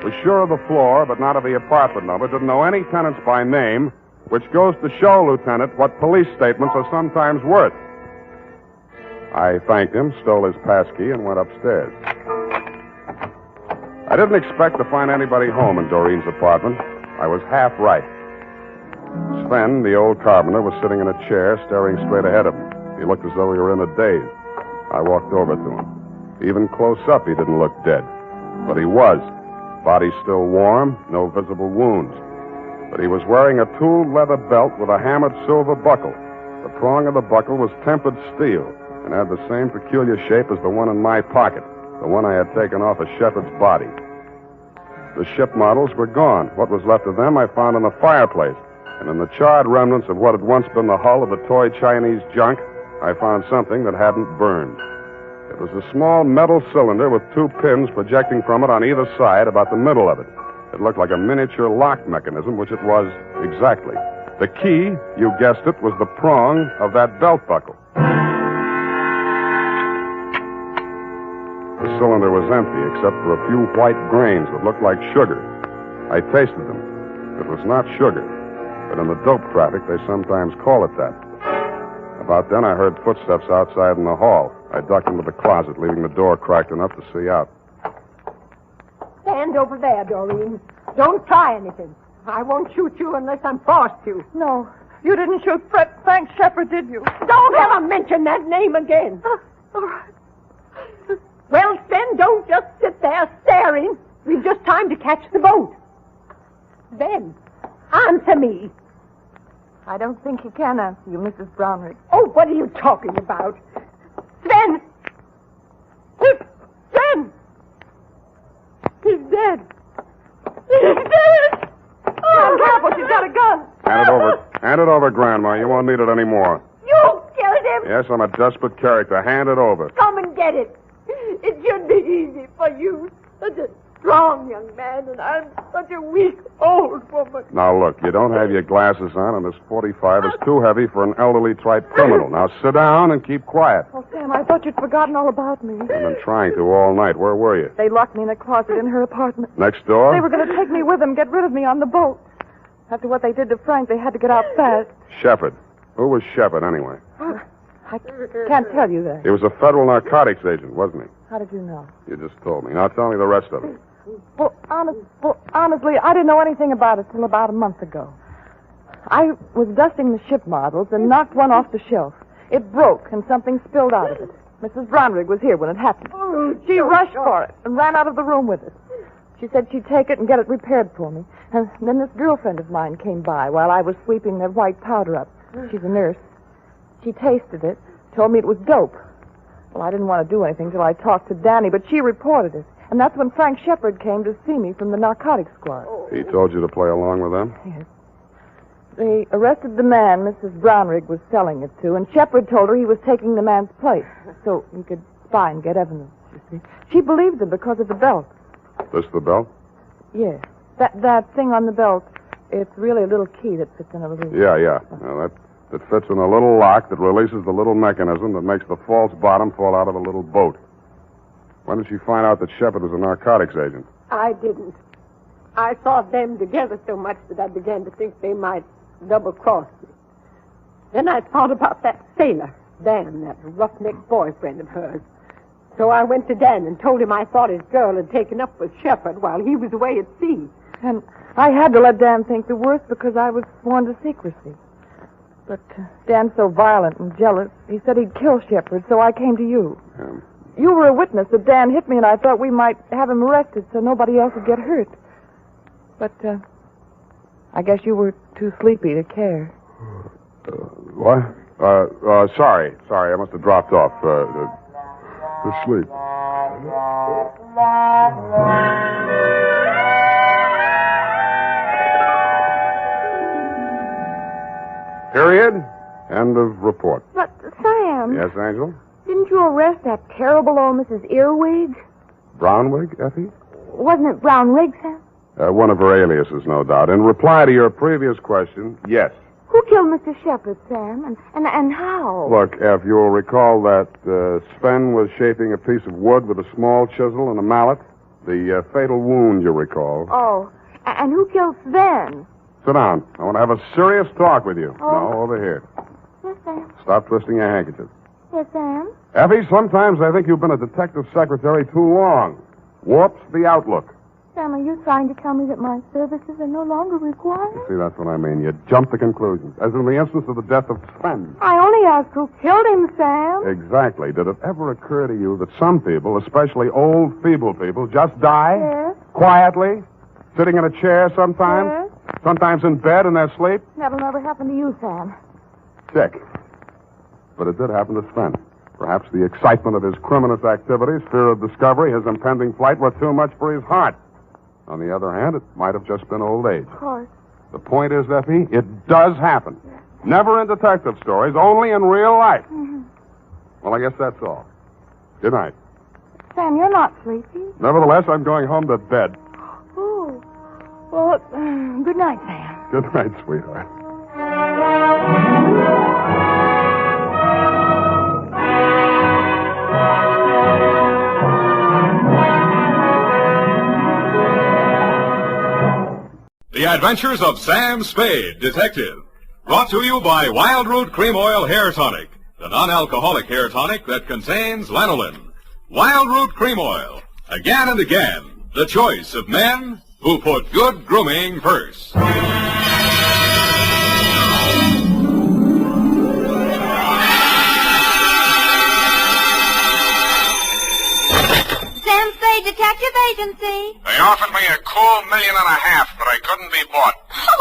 Was sure of the floor, but not of the apartment number. Didn't know any tenants by name, which goes to show, Lieutenant, what police statements are sometimes worth. I thanked him, stole his passkey, and went upstairs. I didn't expect to find anybody home in Doreen's apartment. I was half right. Sven, the old carpenter, was sitting in a chair, staring straight ahead of him. He looked as though he were in a daze. I walked over to him. Even close up, he didn't look dead. But he was. Body still warm, no visible wounds. But he was wearing a tooled leather belt with a hammered silver buckle. The prong of the buckle was tempered steel and had the same peculiar shape as the one in my pocket, the one I had taken off a shepherd's body. The ship models were gone. What was left of them I found in the fireplace. And in the charred remnants of what had once been the hull of the toy Chinese junk, I found something that hadn't burned. It was a small metal cylinder with 2 pins projecting from it on either side, about the middle of it. It looked like a miniature lock mechanism, which it was exactly. The key, you guessed it, was the prong of that belt buckle. The cylinder was empty, except for a few white grains that looked like sugar. I tasted them. It was not sugar, but in the dope traffic, they sometimes call it that. About then, I heard footsteps outside in the hall. I ducked into the closet, leaving the door cracked enough to see out.
Stand over there, Doreen. Don't try anything. I won't shoot you unless I'm forced to.
No, you didn't shoot Frank Shepard, did you?
Don't ever mention that name again.
All right.
Well, Sven, don't just sit there staring. We've just time to catch the boat. Then, answer me.
I don't think he can answer you, Mrs. Brownrigg.
Oh, what are you talking about? Sven! Sven! He's dead. He's dead!
Oh, careful, she's got a gun.
Hand it over. Hand it over, Grandma. You won't need it anymore.
You killed him!
Yes, I'm a desperate character. Hand it over.
Come and get it. It should be easy for you. Such a strong young man, and I'm such a weak old woman.
Now, look, you don't have your glasses on, and this 45 is too heavy for an elderly type criminal. Now, sit down and keep quiet.
Oh, Sam, I thought you'd forgotten all about me.
I've been trying to all night. Where were you?
They locked me in a closet in her apartment.
Next door?
They were going to take me with them, get rid of me on the boat. After what they did to Frank, they had to get out fast.
Shepard. Who was Shepard, anyway?
I can't tell you that.
He was a federal narcotics agent, wasn't he?
How did you know?
You just told me. Now tell me the rest of it.
Well, honestly, I didn't know anything about it till about a month ago. I was dusting the ship models and knocked one off the shelf. It broke and something spilled out of it. Mrs. Brownrigg was here when it happened. She rushed for it and ran out of the room with it. She said she'd take it and get it repaired for me. And then this girlfriend of mine came by while I was sweeping that white powder up. She's a nurse. She tasted it, told me it was dope. Well, I didn't want to do anything till I talked to Danny, but she reported it. And that's when Frank Shepard came to see me from the narcotics squad.
He told you to play along with them?
Yes. They arrested the man Mrs. Brownrigg was selling it to, and Shepard told her he was taking the man's place so he could spy and get evidence, you see. She believed him because of the belt.
This the belt?
Yes. That thing on the belt, it's really a little key that fits in a little...
Yeah. Now, that fits in a little lock that releases the little mechanism that makes the false bottom fall out of a little boat. When did she find out that Shepard was a narcotics agent?
I didn't. I saw them together so much that I began to think they might double-cross me. Then I thought about that sailor, Dan, that roughneck boyfriend of hers. So I went to Dan and told him I thought his girl had taken up with Shepard while he was away at sea.
And I had to let Dan think the worst because I was sworn to secrecy. But Dan's so violent and jealous, he said he'd kill Shepard, so I came to you. You were a witness that Dan hit me, and I thought we might have him arrested so nobody else would get hurt. But I guess you were too sleepy to care.
What? Sorry. I must have dropped off. To sleep. Period. End of report.
But, Sam...
Yes, Angel?
Didn't
Didn't you arrest that terrible old Mrs. Earwig?
Brownwig, Effie?
Wasn't it Brown Wig, Sam?
One of her aliases, no doubt. In reply to your previous question, yes.
Who killed Mr. Shepard, Sam? And how?
Look, Eff, you'll recall that Sven was shaping a piece of wood with a small chisel and a mallet. The fatal wound, you recall.
Oh, and who killed Sven?
Sit down. I want to have a serious talk with you.
Oh.
No, over here.
Yes, Sam.
Stop twisting your handkerchief.
Yes, Sam.
Effie, sometimes I think you've been a detective secretary too long. Warps the outlook.
Sam, are you trying to tell me that my services are no longer required?
See, that's what I mean. You jump to conclusions. As in the instance of the death of Sven.
I only asked who killed him, Sam.
Exactly. Did it ever occur to you that some people, especially old, feeble people, just die?
Yes.
Quietly? Sitting in a chair sometimes?
Yes.
Sometimes in bed in their sleep?
That'll never happen to you, Sam.
Check. But it did happen to Sven. Perhaps the excitement of his criminous activities, fear of discovery, his impending flight were too much for his heart. On the other hand, it might have just been old age.
Of course.
The point is, Effie, it does happen. Never in detective stories, only in real life.
Mm-hmm.
Well, I guess that's all. Good night.
Sam, you're not sleepy.
Nevertheless, I'm going home to bed.
Oh. Well, good night, Sam.
Good night, sweetheart.
The Adventures of Sam Spade, Detective. Brought to you by Wild Root Cream Oil Hair Tonic, the non-alcoholic hair tonic that contains lanolin. Wild Root Cream Oil. Again and again, the choice of men who put good grooming first.
Sam Spade Detective Agency.
They offered me a cool $1.5 million, but I couldn't be bought.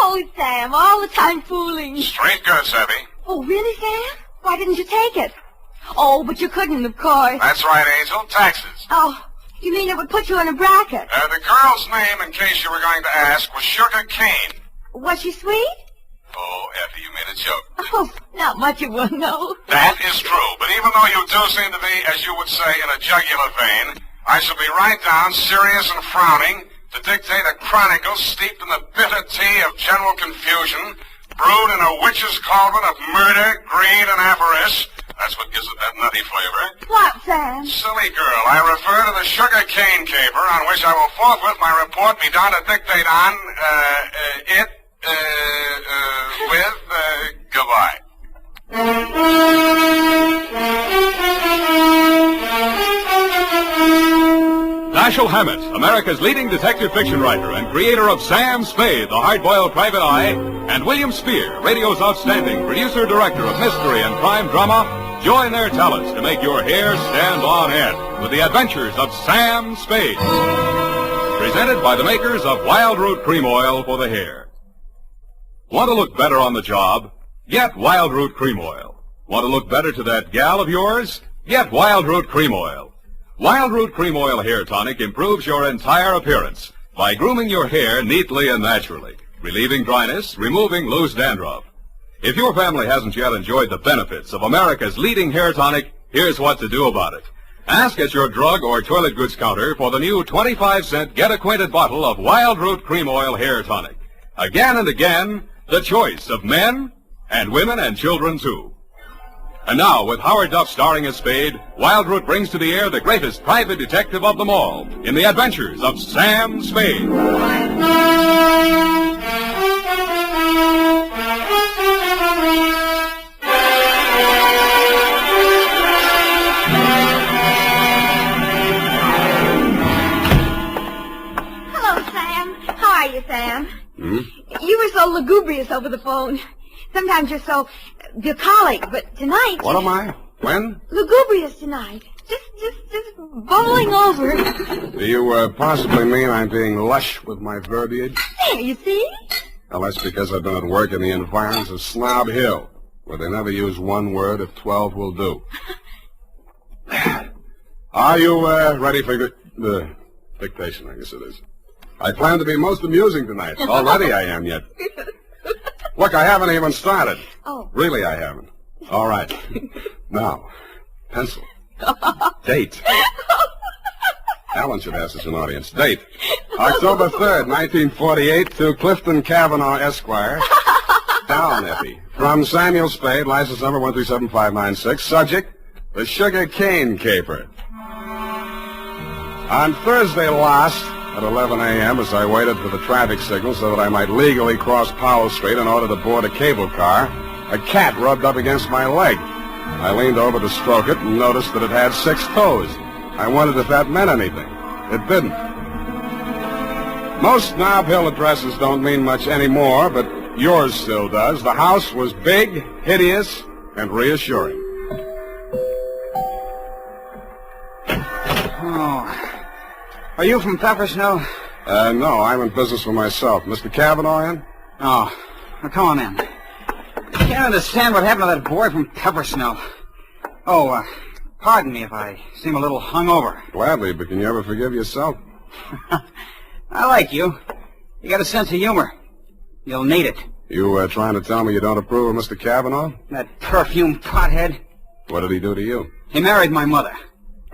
Oh, Sam, all the time fooling.
Straight goods, Effie.
Oh, really, Sam? Why didn't you take it? Oh, but you couldn't, of course.
That's right, Angel. Taxes.
Oh, you mean it would put you in a bracket?
The girl's name, in case you were going to ask, was Sugar Kane.
Was she sweet?
Oh, Effie, you made a joke.
Oh, not much of one, no.
That is true, but even though you do seem to be, as you would say, in a jugular vein, I shall be right down, serious and frowning, to dictate a chronicle steeped in the bitter tea of general confusion, brewed in a witch's cauldron of murder, greed, and avarice. That's what gives it that nutty flavor.
What, Sam?
Silly girl, I refer to the Sugar Cane caper, on which I will forthwith my report be down to dictate on, goodbye.
Dashiell Hammett, America's leading detective fiction writer and creator of Sam Spade, the hard-boiled private eye, and William Spear, radio's outstanding producer-director of mystery and crime drama, join their talents to make your hair stand on end with the Adventures of Sam Spade. Presented by the makers of Wild Root Cream Oil for the hair. Want to look better on the job? Get Wild Root Cream Oil. Want to look better to that gal of yours? Get Wild Root Cream Oil. Wild Root Cream Oil Hair Tonic improves your entire appearance by grooming your hair neatly and naturally, relieving dryness, removing loose dandruff. If your family hasn't yet enjoyed the benefits of America's leading hair tonic, here's what to do about it. Ask at your drug or toilet goods counter for the new 25-cent get-acquainted bottle of Wild Root Cream Oil Hair Tonic. Again and again, the choice of men and women and children, too. And now, with Howard Duff starring as Spade, Wild Root brings to the air the greatest private detective of them all in the Adventures of Sam Spade.
Hello, Sam. How are you, Sam? You were so lugubrious over the phone. Sometimes you're so bucolic, but tonight...
What am I? When?
Lugubrious tonight. Just bubbling over.
Do you possibly mean I'm being lush with my verbiage?
There, you see?
Well, that's because I've been at work in the environs of Snob Hill, where they never use one word if 12 will do. Are you ready for the dictation, I guess it is? I plan to be most amusing tonight. Already I am yet. Look, I haven't even started.
Oh.
Really, I haven't. All right. Now, pencil.
Date. Alan should ask us an audience. Date. October 3rd, 1948, to Clifton Cavanaugh, Esquire. Down, Effie. From Samuel Spade, license number 137596. Subject, the Sugar Cane Caper. On Thursday last, at 11 a.m., as I waited for the traffic signal so that I might legally cross Powell Street in order to board a cable car, a cat rubbed up against my leg. I leaned over to stroke it and noticed that it had 6 toes. I wondered if that meant anything. It didn't. Most Nob Hill addresses don't mean much anymore, but yours still does. The house was big, hideous, and reassuring.
Oh. Are you from Peppersnell?
No, I'm in business for myself. Mr. Cavanaugh in?
Oh. Well, come on in. I can't understand what happened to that boy from Peppersnell. Oh, pardon me if I seem a little hungover.
Gladly, but can you ever forgive yourself?
I like you. You got a sense of humor. You'll need it.
You trying to tell me you don't approve of Mr. Cavanaugh?
That perfumed pothead.
What did he do to you?
He married my mother.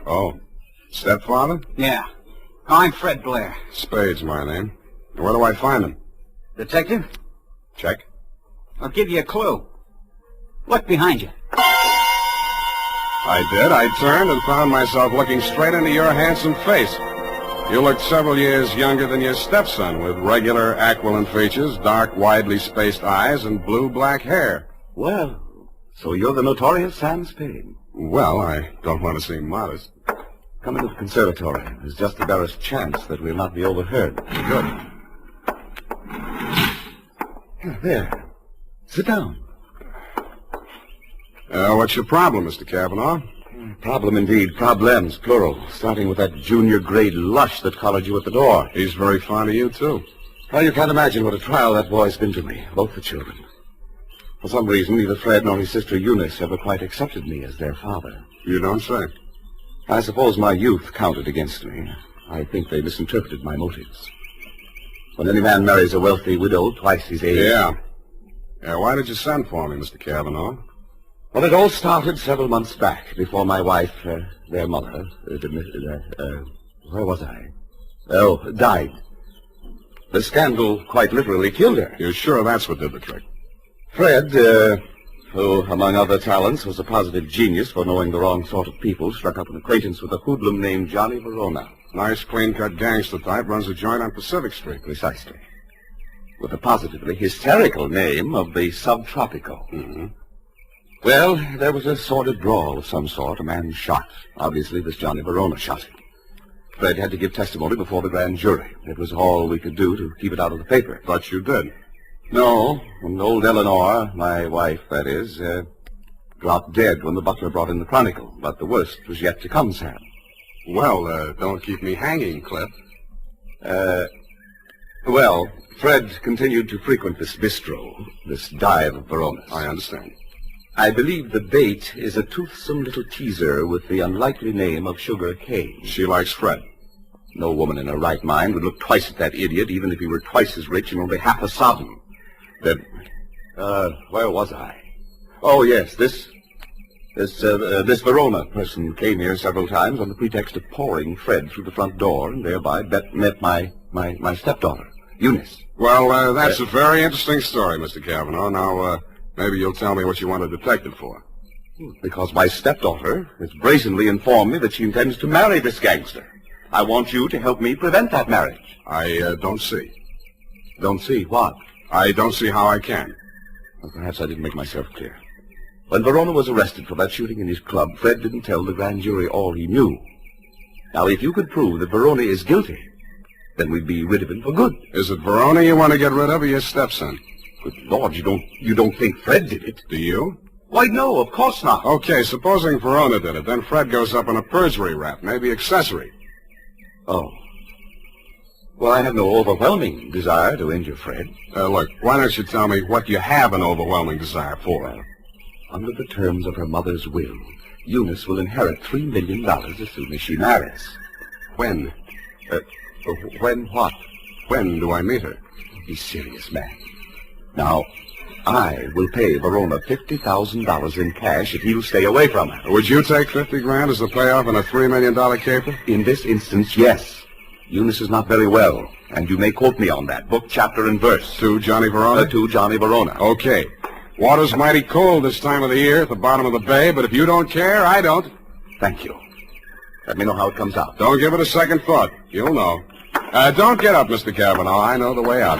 Oh. Stepfather?
Yeah. I'm Fred Blair.
Spade's my name. Where do I find him?
Detective?
Check.
I'll give you a clue. Look behind you.
I did. I turned and found myself looking straight into your handsome face. You looked several years younger than your stepson, with regular aquiline features, dark, widely spaced eyes, and blue-black hair.
Well, so you're the notorious Sam Spade.
Well, I don't want to seem modest.
Come into the conservatory. There's just the barest chance that we'll not be overheard.
Good.
There. Sit down.
What's your problem, Mr. Cavanaugh?
Problem indeed. Problems, plural. Starting with that junior grade lush that collared you at the door.
He's very fond of you, too.
Well, you can't imagine what a trial that boy's been to me. Both the children. For some reason, neither Fred nor his sister Eunice ever quite accepted me as their father.
You don't say.
I suppose my youth counted against me. I think they misinterpreted my motives. When any man marries a wealthy widow twice his age...
Yeah. Why did you send for me, Mr. Cavanaugh?
Well, it all started several months back, before my wife, their mother, where was I? Oh, died. The scandal quite literally killed her.
You're sure that's what did the trick?
Fred, who, among other talents, was a positive genius for knowing the wrong sort of people, struck up an acquaintance with a hoodlum named Johnny Verona.
Nice, clean-cut gangster type, runs a joint on Pacific Street.
Precisely. With the positively hysterical name of the Subtropico.
Mm-hmm.
Well, there was a sordid brawl of some sort. A man shot. Obviously, this Johnny Verona shot him. Fred had to give testimony before the grand jury. It was all we could do to keep it out of the paper.
But you did.
No, and old Eleanor, my wife, that is, dropped dead when the butler brought in the Chronicle. But the worst was yet to come, Sam.
Well, don't keep me hanging, Cliff.
Well, Fred continued to frequent this bistro, this dive of Verona's.
I understand.
I believe the bait is a toothsome little teaser with the unlikely name of Sugar Kane.
She likes Fred.
No woman in her right mind would look twice at that idiot, even if he were twice as rich and only half as sodden. Then, where was I? Oh, yes, this Verona person came here several times on the pretext of pouring Fred through the front door, and thereby met my stepdaughter, Eunice.
Well, that's a very interesting story, Mr. Cavanaugh. Now, maybe you'll tell me what you want a detective for.
Because my stepdaughter has brazenly informed me that she intends to marry this gangster. I want you to help me prevent that marriage.
I don't see.
Don't see what?
I don't see how I can.
Well, perhaps I didn't make myself clear. When Verona was arrested for that shooting in his club, Fred didn't tell the grand jury all he knew. Now, if you could prove that Verona is guilty, then we'd be rid of him for good.
Is it Verona you want to get rid of, or your stepson?
Good Lord, you don't think Fred did it?
Do you?
Why, no, of course not.
Okay, supposing Verona did it, then Fred goes up on a perjury rap, maybe accessory.
Oh. Well, I have no overwhelming desire to injure Fred.
Look, why don't you tell me what you have an overwhelming desire for?
Well, under the terms of her mother's will, Eunice will inherit $3 million as soon as she marries.
When?
When what?
When do I meet her?
Be serious, man. Now, I will pay Verona $50,000 in cash if he'll stay away from her.
Would you take $50,000 as the payoff in a $3 million caper?
In this instance, yes. Eunice is not very well, and you may quote me on that. Book, chapter, and verse.
To Johnny Verona?
To Johnny Verona.
Okay. Water's mighty cold this time of the year at the bottom of the bay, but if you don't care, I don't.
Thank you. Let me know how it comes out.
Don't give it a second thought. You'll know. Don't get up, Mr. Cavanaugh. I know the way out.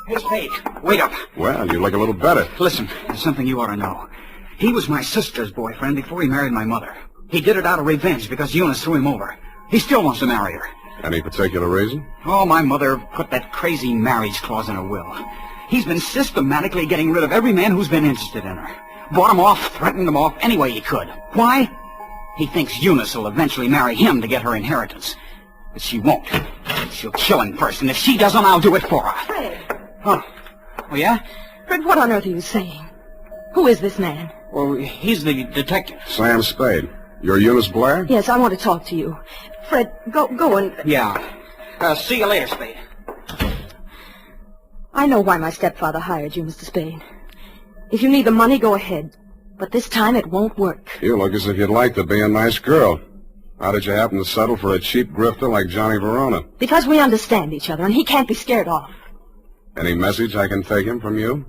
Hey, Spade, wait up.
Well, you look a little better.
Listen, there's something you ought to know. He was my sister's boyfriend before he married my mother. He did it out of revenge because Eunice threw him over. He still wants to marry her.
Any particular reason?
Oh, my mother put that crazy marriage clause in her will. He's been systematically getting rid of every man who's been interested in her. Bought him off, threatened him off any way he could. Why? He thinks Eunice will eventually marry him to get her inheritance. But she won't. She'll kill him first, and if she doesn't, I'll do it for her.
Fred.
Huh? Oh, yeah?
Fred, what on earth are you saying? Who is this man?
Well, he's the detective.
Sam Spade. You're Eunice Blair?
Yes, I want to talk to you. Fred, go and...
Yeah. See you later, Spade.
I know why my stepfather hired you, Mr. Spade. If you need the money, go ahead. But this time it won't work.
You look as if you'd like to be a nice girl. How did you happen to settle for a cheap grifter like Johnny Verona?
Because we understand each other, and he can't be scared off.
Any message I can take him from you?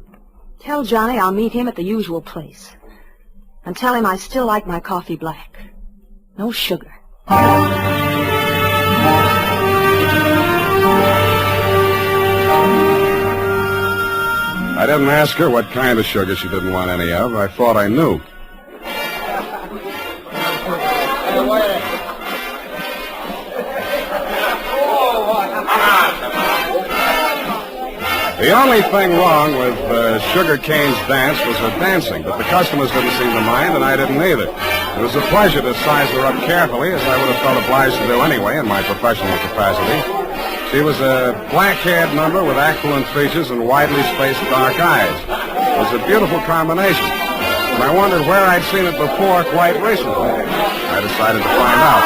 Tell Johnny I'll meet him at the usual place. And tell him I still like my coffee black. No sugar.
I didn't ask her what kind of sugar she didn't want any of. I thought I knew. The only thing wrong with Sugar Kane's dance was her dancing, but the customers didn't seem to mind, and I didn't either. It was a pleasure to size her up carefully, as I would have felt obliged to do anyway in my professional capacity. She was a black-haired number with aquiline features and widely spaced dark eyes. It was a beautiful combination, and I wondered where I'd seen it before quite recently. I decided to find out.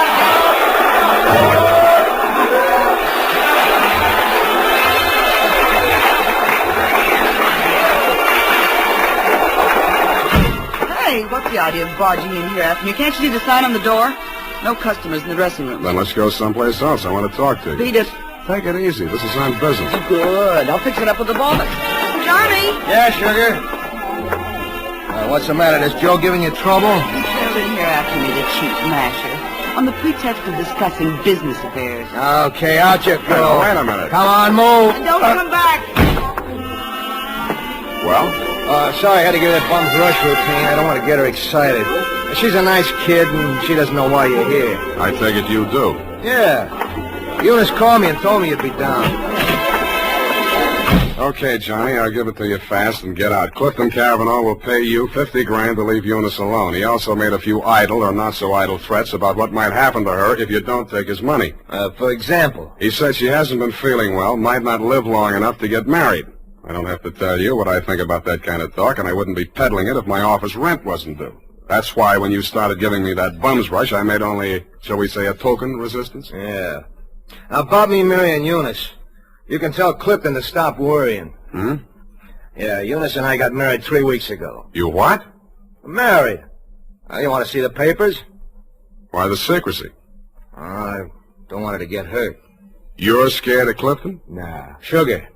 Hey, what's the idea of barging in here after me? Can't you see the sign on the door? No customers in the dressing room.
Then let's go someplace else. I want to talk to you.
Beat it.
Take it easy. This is on business.
Good. I'll fix it up with the ball. Johnny!
Yeah, Sugar? What's the matter? Is Joe giving you trouble?
He trailed in here after me, the cheap masher, on the pretext of discussing business affairs.
Okay, out you go.
Wait a minute.
Come on, move.
And don't come back.
Well?
Sorry, I had to give that bum's rush routine. I don't want to get her excited. She's a nice kid, and she doesn't know why you're here.
I take it you do.
Yeah. Eunice called me and told me you'd be down.
Okay, Johnny, I'll give it to you fast and get out. Clifton Cavanaugh will pay you $50,000 to leave Eunice alone. He also made a few idle or not-so-idle threats about what might happen to her if you don't take his money.
For example?
He said she hasn't been feeling well, might not live long enough to get married. I don't have to tell you what I think about that kind of talk, and I wouldn't be peddling it if my office rent wasn't due. That's why when you started giving me that bum's rush, I made only, shall we say, a token resistance?
Yeah. Now, about me marrying Eunice, you can tell Clifton to stop worrying.
Hmm?
Yeah, Eunice and I got married 3 weeks ago.
You what?
Married. You want to see the papers?
Why the secrecy?
I don't want her to get hurt.
You're scared of Clifton?
Nah. Sugar.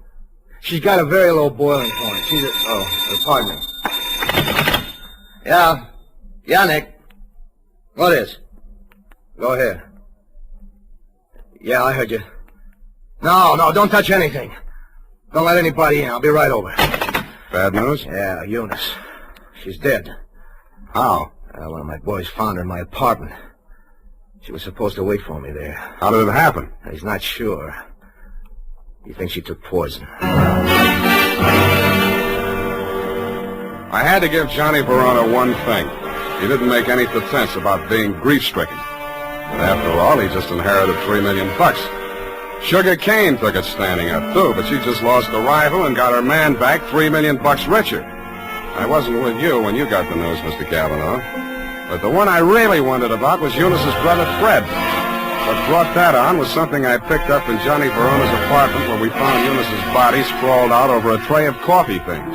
She's got a very low boiling point. She's a... Oh, pardon me. Yeah. Yeah, Nick. What is? Go ahead. Yeah, I heard you. No, don't touch anything. Don't let anybody in. I'll be right over.
Bad news?
Yeah, Eunice. She's dead.
How?
One of my boys found her in my apartment. She was supposed to wait for me there.
How did it happen?
He's not sure. He thinks she took poison.
I had to give Johnny Verona one thing. He didn't make any pretense about being grief-stricken. And after all, he just inherited $3 million. Sugar Kane took it standing up, too, but she just lost a rival and got her man back $3 million richer. I wasn't with you when you got the news, Mr. Cavanaugh. But the one I really wondered about was Eunice's brother, Fred. What brought that on was something I picked up in Johnny Verona's apartment where we found Eunice's body sprawled out over a tray of coffee things.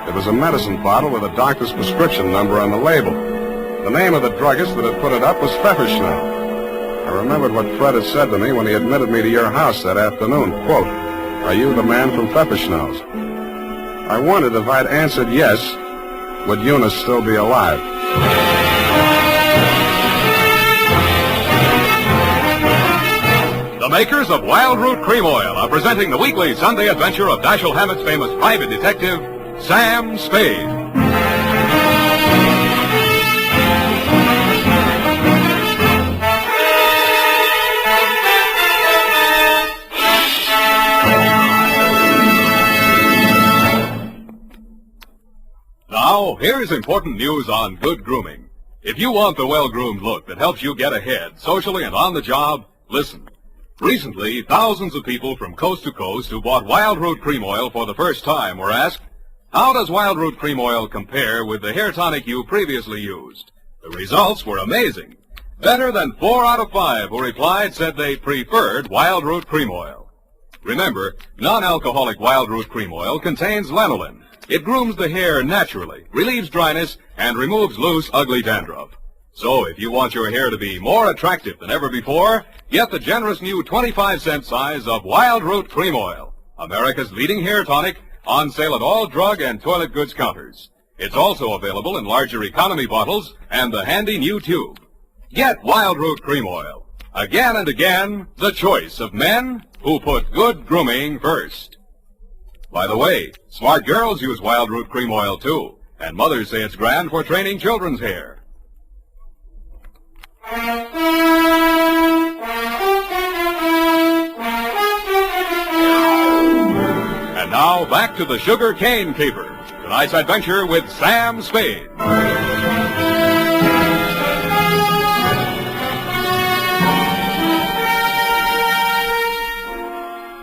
It was a medicine bottle with a doctor's prescription number on the label. The name of the druggist that had put it up was Pfefferschnell. I remembered what Fred had said to me when he admitted me to your house that afternoon. Quote, "Are you the man from Pfefferschnell's?" I wondered if I'd answered yes, would Eunice still be alive?
The makers of Wild Root Cream Oil are presenting the weekly Sunday adventure of Dashiell Hammett's famous private detective, Sam Spade. Now, here's important news on good grooming. If you want the well-groomed look that helps you get ahead, socially and on the job, listen. Recently, thousands of people from coast to coast who bought Wild Root Cream Oil for the first time were asked, how does Wild Root Cream Oil compare with the hair tonic you previously used? The results were amazing. Better than 4 out of 5 who replied said they preferred Wild Root Cream Oil. Remember, non-alcoholic Wild Root Cream Oil contains lanolin. It grooms the hair naturally, relieves dryness, and removes loose, ugly dandruff. So if you want your hair to be more attractive than ever before, get the generous new 25-cent size of Wild Root Cream Oil, America's leading hair tonic, on sale at all drug and toilet goods counters. It's also available in larger economy bottles and the handy new tube. Get Wild Root Cream Oil. Again and again, the choice of men who put good grooming first. By the way, smart girls use Wild Root Cream Oil too, and mothers say it's grand for training children's hair. And now, back to the Sugar Cane Caper. Tonight's adventure with Sam Spade.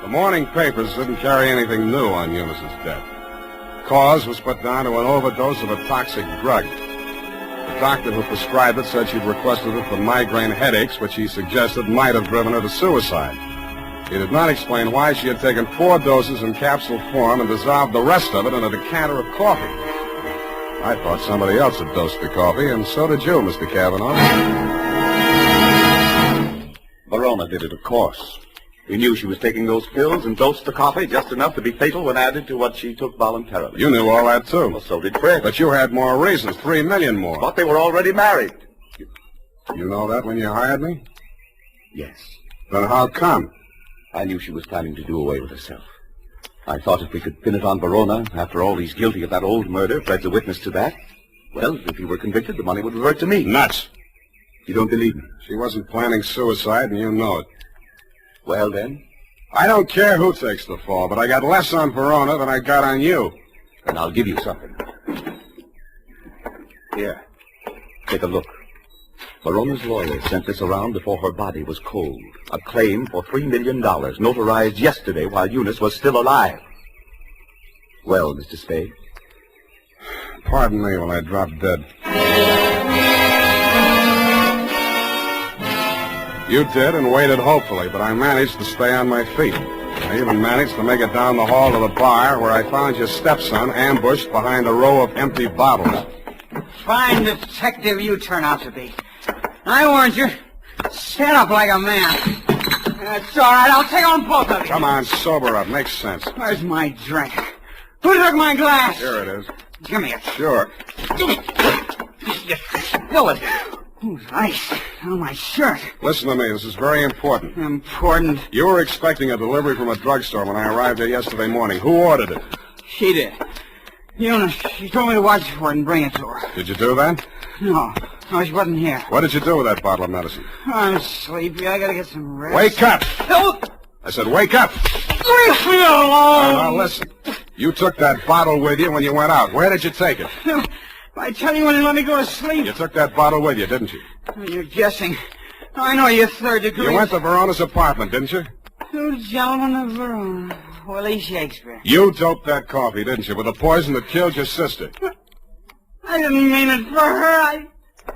The morning papers didn't carry anything new on Eunice's death. Cause was put down to an overdose of a toxic drug. The doctor who prescribed it said she'd requested it for migraine headaches, which he suggested might have driven her to suicide. He did not explain why she had taken 4 doses in capsule form and dissolved the rest of it in a decanter of coffee. I thought somebody else had dosed the coffee, and so did you, Mr. Cavanaugh.
Verona did it, of course. We knew she was taking those pills and dosed the coffee just enough to be fatal when added to what she took voluntarily.
You knew all that, too.
Well, so did Fred.
But you had more reasons, 3 million more.
But they were already married.
You know that when you hired me?
Yes.
Then how come?
I knew she was planning to do away with herself. I thought if we could pin it on Verona, after all, he's guilty of that old murder, Fred's a witness to that. Well, if he were convicted, the money would revert to me.
Nuts.
You don't believe me?
She wasn't planning suicide, and you know it.
Well, then?
I don't care who takes the fall, but I got less on Verona than I got on you.
And I'll give you something. Here. Take a look. Verona's lawyer sent this around before her body was cold. A claim for $3 million, notarized yesterday while Eunice was still alive. Well, Mr. Spade?
Pardon me while I drop dead. You did and waited hopefully, but I managed to stay on my feet. I even managed to make it down the hall to the bar where I found your stepson ambushed behind a row of empty bottles.
Fine detective you turn out to be. I warned you. Stand up like a man. That's all right. I'll take on both of you.
Come on, sober up. Makes sense.
Where's my drink? Who took my glass?
Here it is.
Give me it.
Sure.
Give me. You spill it. Who's ice on my shirt?
Listen to me. This is very important.
Important?
You were expecting a delivery from a drugstore when I arrived there yesterday morning. Who ordered it?
She did. Eunice, she told me to watch for it and bring it to her.
Did you do that?
No, she wasn't here.
What did you do with that bottle of medicine?
I'm sleepy. I gotta get some rest.
Wake up!
Help!
I said wake up!
Leave me alone!
Now listen. You took that bottle with you when you went out. Where did you take it?
I tell you when you let me go to sleep.
You took that bottle with you, didn't you?
You're guessing. I know you're third degree.
You went to Verona's apartment, didn't you?
2 gentlemen of Verona. Willie Shakespeare.
You doped that coffee, didn't you, with the poison that killed your sister?
I didn't mean it for her. I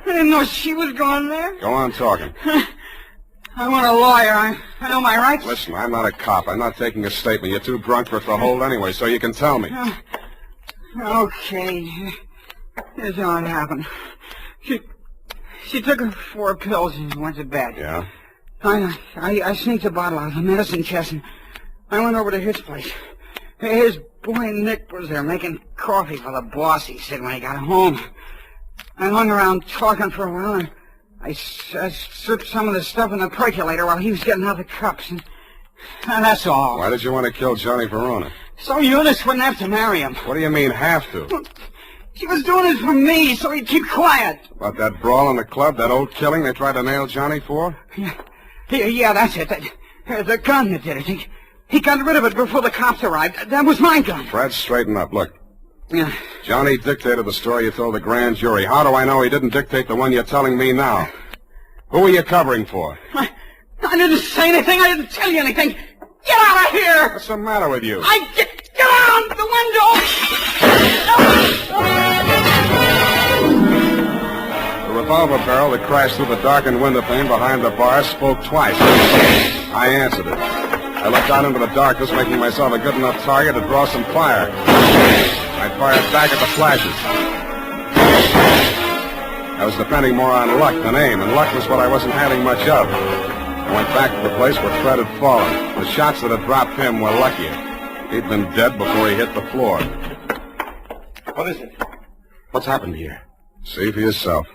didn't know she was going there.
Go on talking.
I want a lawyer. I know my rights.
Listen, I'm not a cop. I'm not taking a statement. You're too drunk for us to hold anyway, so you can tell me.
Okay. Here's how it happened. She took her 4 pills and went to bed.
Yeah?
I sneaked a bottle out of the medicine chest and I went over to his place. His boy Nick was there making coffee for the boss, he said, when he got home. I hung around talking for a while and I stripped some of the stuff in the percolator while he was getting out the cups. And that's all.
Why did you want to kill Johnny Verona?
So Eunice wouldn't have to marry him.
What do you mean, have to?
She was doing it for me, so he'd keep quiet.
About that brawl in the club, that old killing they tried to nail Johnny for?
Yeah, that's it. The gun that did it. He got rid of it before the cops arrived. That was my gun.
Fred, straighten up. Look.
Yeah.
Johnny dictated the story you told the grand jury. How do I know he didn't dictate the one you're telling me now? Who are you covering for?
I didn't say anything. I didn't tell you anything. Get out of here!
What's the matter with you?
Get out the window!
The revolver barrel that crashed through the darkened window pane behind the bar spoke twice. I answered it. I looked out into the darkness, making myself a good enough target to draw some fire. I fired back at the flashes. I was depending more on luck than aim, and luck was what I wasn't having much of. I went back to the place where Fred had fallen. The shots that had dropped him were luckier. He'd been dead before he hit the floor.
What is it? What's happened here?
See for yourself.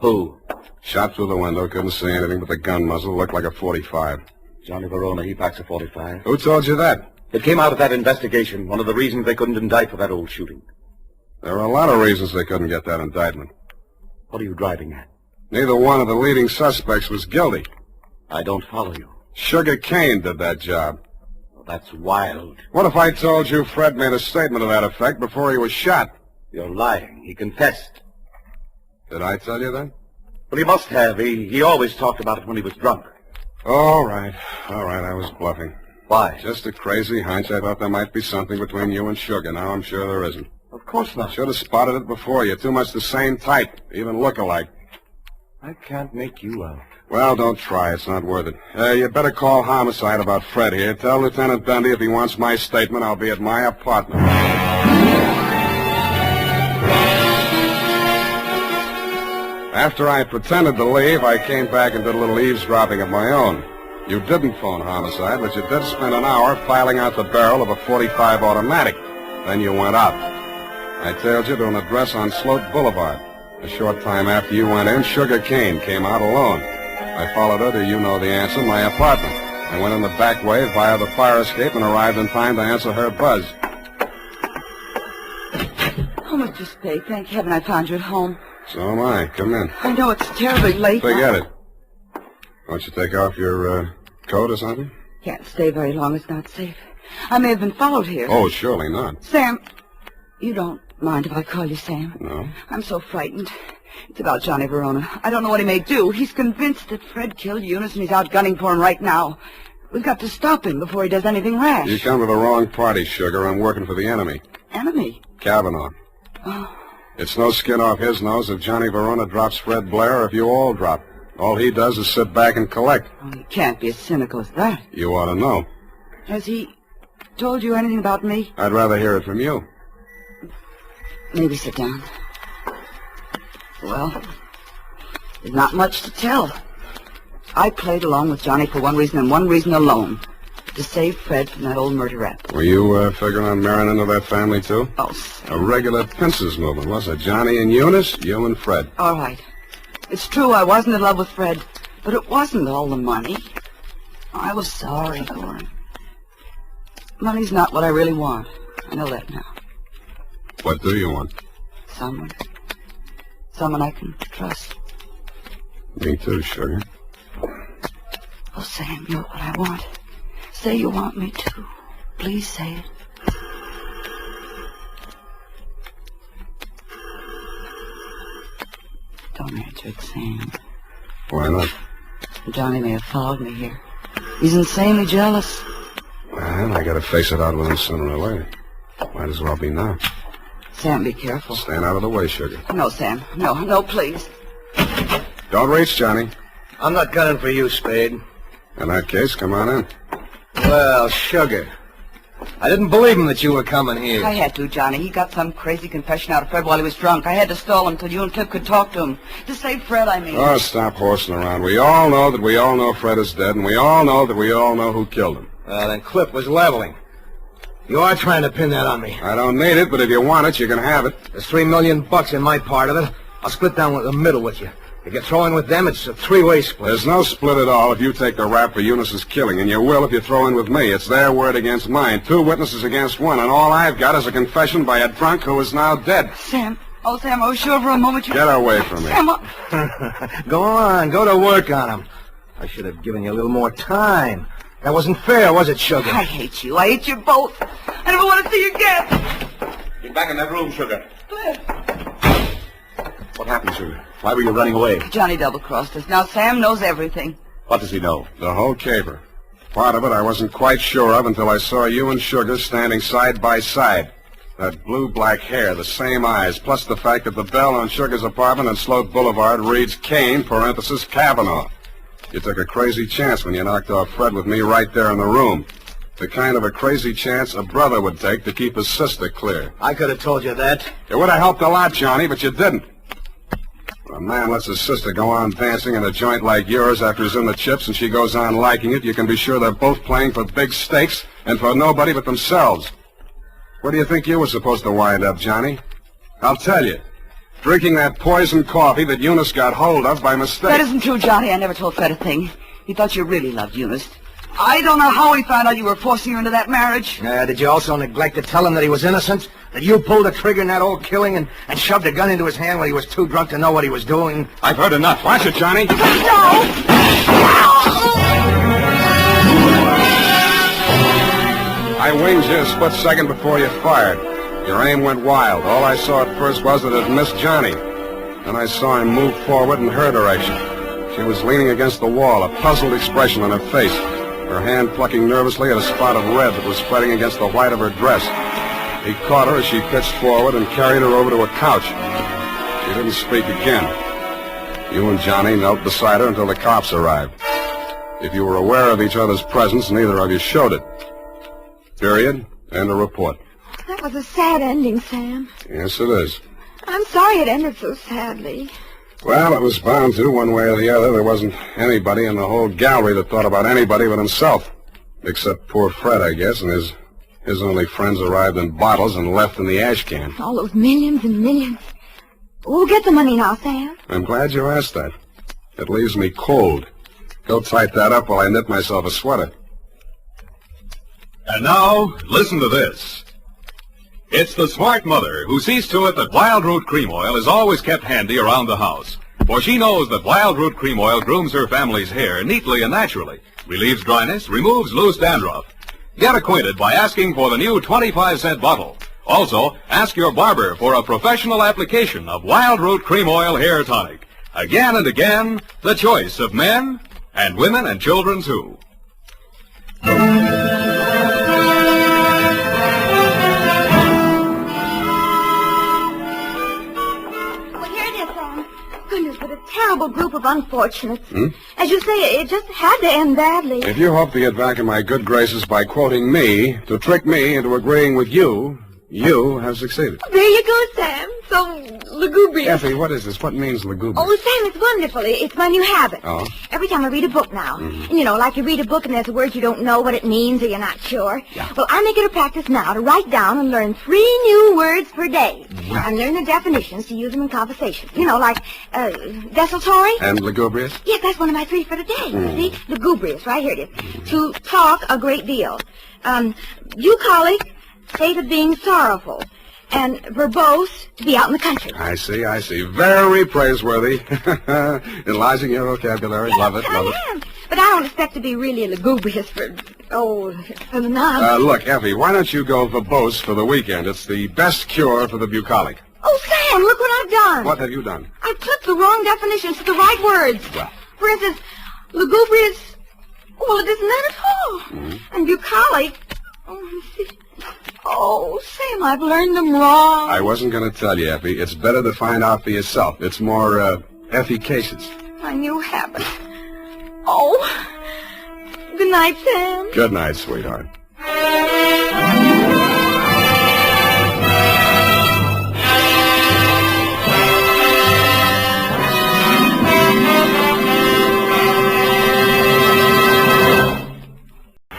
Who?
Shot through the window, couldn't see anything but the gun muzzle. Looked like a .45.
Johnny Verona, he packs a .45.
Who told you that?
It came out of that investigation. One of the reasons they couldn't indict for that old shooting.
There were a lot of reasons they couldn't get that indictment.
What are you driving at?
Neither one of the leading suspects was guilty.
I don't follow you.
Sugar Kane did that job.
Well, that's wild.
What if I told you Fred made a statement to that effect before he was shot?
You're lying. He confessed.
Did I tell you that?
Well, he must have. He always talked about it when he was drunk.
All right, I was bluffing.
Why?
Just a crazy hunch. I thought there might be something between you and Sugar. Now I'm sure there isn't.
Of course not.
Should have spotted it before. You're too much the same type. Even look alike.
I can't make you out.
Well, don't try. It's not worth it. You better call homicide about Fred here. Tell Lieutenant Dundee if he wants my statement, I'll be at my apartment. After I pretended to leave, I came back and did a little eavesdropping of my own. You didn't phone homicide, but you did spend an hour filing out the barrel of a .45 automatic. Then you went out. I tailed you to an address on Sloat Boulevard. A short time after you went in, Sugar Kane came out alone. I followed her to you know the answer, my apartment. I went in the back way via the fire escape and arrived in time to answer her buzz.
Oh, Mr. Spade, thank heaven I found you at home.
So am I. Come in.
I know it's terribly late.
Forget it. Won't you take off your coat or something?
Can't stay very long. It's not safe. I may have been followed here.
Oh, surely not.
Sam, you don't mind if I call you Sam?
No.
I'm so frightened. It's about Johnny Verona. I don't know what he may do. He's convinced that Fred killed Eunice and he's out gunning for him right now. We've got to stop him before he does anything rash.
You come to the wrong party, Sugar. I'm working for the enemy.
Enemy?
Kavanaugh.
Oh.
It's no skin off his nose if Johnny Verona drops Fred Blair or if you all drop. All he does is sit back and collect.
Oh, he can't be as cynical as that.
You ought to know.
Has he told you anything about me?
I'd rather hear it from you.
Maybe sit down. Well, there's not much to tell. I played along with Johnny for one reason and one reason alone. To save Fred from that old murder rap.
Were you figuring on marrying into that family, too?
Oh,
a regular pincers movement, was it? Johnny and Eunice, you and Fred.
All right. It's true I wasn't in love with Fred, but it wasn't all the money. I was sorry for him. Money's not what I really want. I know that now.
What do you want?
Someone I can trust.
Me too, Sugar.
Oh, Sam, you're what I want. Say you want me to. Please say it. Don't answer it, Sam.
Why not?
Johnny may have followed me here. He's insanely jealous.
Well, I gotta face it out with him sooner or later. Might as well be now.
Sam, be careful.
Stand out of the way, Sugar.
No, Sam. No, please.
Don't reach, Johnny.
I'm not gunning for you, Spade.
In that case, come on in.
Well, Sugar, I didn't believe him that you were coming here.
I had to, Johnny. He got some crazy confession out of Fred while he was drunk. I had to stall him till you and Clip could talk to him. To save Fred, I mean.
Oh, stop horsing around. We all know that we all know Fred is dead, and we all know that we all know who killed him.
Well, then Clip was leveling. You are trying to pin that on me.
I don't need it, but if you want it, you can have it.
There's $3 million in my part of it. I'll split down the middle with you. If you throw in with them, it's a three-way split.
There's no split at all if you take the rap for Eunice's killing, and you will if you throw in with me. It's their word against mine, 2 witnesses against 1, and all I've got is a confession by a drunk who is now dead.
Sam. Oh, Sam, I was sure for a moment you...
Get away from me.
Sam,
Go on, go to work on him. I should have given you a little more time. That wasn't fair, was it, Sugar?
I hate you. I hate you both. I never want to see you again.
Get back in that room, Sugar.
Cliff.
What happened, Sugar? Why were you running away?
Johnny double-crossed us. Now Sam knows everything.
What does he know?
The whole caper. Part of it I wasn't quite sure of until I saw you and Sugar standing side by side. That blue-black hair, the same eyes, plus the fact that the bell on Sugar's apartment on Sloat Boulevard reads Kane, parenthesis, Kavanaugh. You took a crazy chance when you knocked off Fred with me right there in the room. The kind of a crazy chance a brother would take to keep his sister clear.
I could have told you that.
It would have helped a lot, Johnny, but you didn't. When a man lets his sister go on dancing in a joint like yours after he's in the chips and she goes on liking it, you can be sure they're both playing for big stakes and for nobody but themselves. Where do you think you were supposed to wind up, Johnny? I'll tell you. Drinking that poison coffee that Eunice got hold of by mistake.
That isn't true, Johnny. I never told Fred a thing. He thought you really loved Eunice. I don't know how he found out you were forcing her into that marriage.
Did you also neglect to tell him that he was innocent? That you pulled the trigger in that old killing and shoved a gun into his hand when he was too drunk to know what he was doing?
I've heard enough. Watch it, Johnny.
No!
I winged you a split second before you fired. Your aim went wild. All I saw at first was that it missed Johnny. Then I saw him move forward in her direction. She was leaning against the wall, a puzzled expression on her face, her hand plucking nervously at a spot of red that was spreading against the white of her dress. He caught her as she pitched forward and carried her over to a couch. She didn't speak again. You and Johnny knelt beside her until the cops arrived. If you were aware of each other's presence, neither of you showed it. Period. End of report.
That was a sad ending, Sam.
Yes, it is.
I'm sorry it ended so sadly.
Well, it was bound to, one way or the other. There wasn't anybody in the whole gallery that thought about anybody but himself. Except poor Fred, I guess, and his only friends arrived in bottles and left in the ash can.
All those millions and millions. We'll get the money now, Sam.
I'm glad you asked that. It leaves me cold. Go tight that up while I knit myself a sweater.
And now, listen to this. It's the smart mother who sees to it that Wild Root Cream Oil is always kept handy around the house. For she knows that Wild Root Cream Oil grooms her family's hair neatly and naturally, relieves dryness, removes loose dandruff. Get acquainted by asking for the new 25-cent bottle. Also, ask your barber for a professional application of Wild Root Cream Oil Hair Tonic. Again and again, the choice of men and women and children, too.
Goodness, what a terrible group of unfortunates. As you say, it just had to end badly.
If you hope to get back in my good graces by quoting me, to trick me into agreeing with you, you have succeeded.
There you go, Sam. So lugubrious.
Effie, what is this? What means lugubrious?
Oh, Sam, it's wonderful. It's my new habit.
Oh?
Every time I read a book now, and you know, like you read a book and there's a word you don't know what it means or you're not sure.
Yeah.
Well, I make it a practice now to write down and learn 3 new words per day.
Right.
And learn the definitions to use them in conversation. You know, like desultory.
And lugubrious?
Yes, that's one of my 3 for today. See? Lugubrious, right here it is. To talk a great deal. Bucolic, state of being sorrowful. And verbose, to be out in the country.
I see. Very praiseworthy. Enlarging your vocabulary. Love it.
I am. But I don't expect to be really lugubrious for the nuns.
Look, Effie, why don't you go verbose for the weekend? It's the best cure for the bucolic.
Oh, Sam, look what I've done.
What have you done?
I've clipped the wrong definitions to the right words.
Well.
For instance, lugubrious, well, it isn't that at all. And bucolic, oh, Sam, I've learned them wrong.
I wasn't going to tell you, Effie. It's better to find out for yourself. It's more efficacious.
My new habit. Oh. Good night, Sam.
Good night, sweetheart.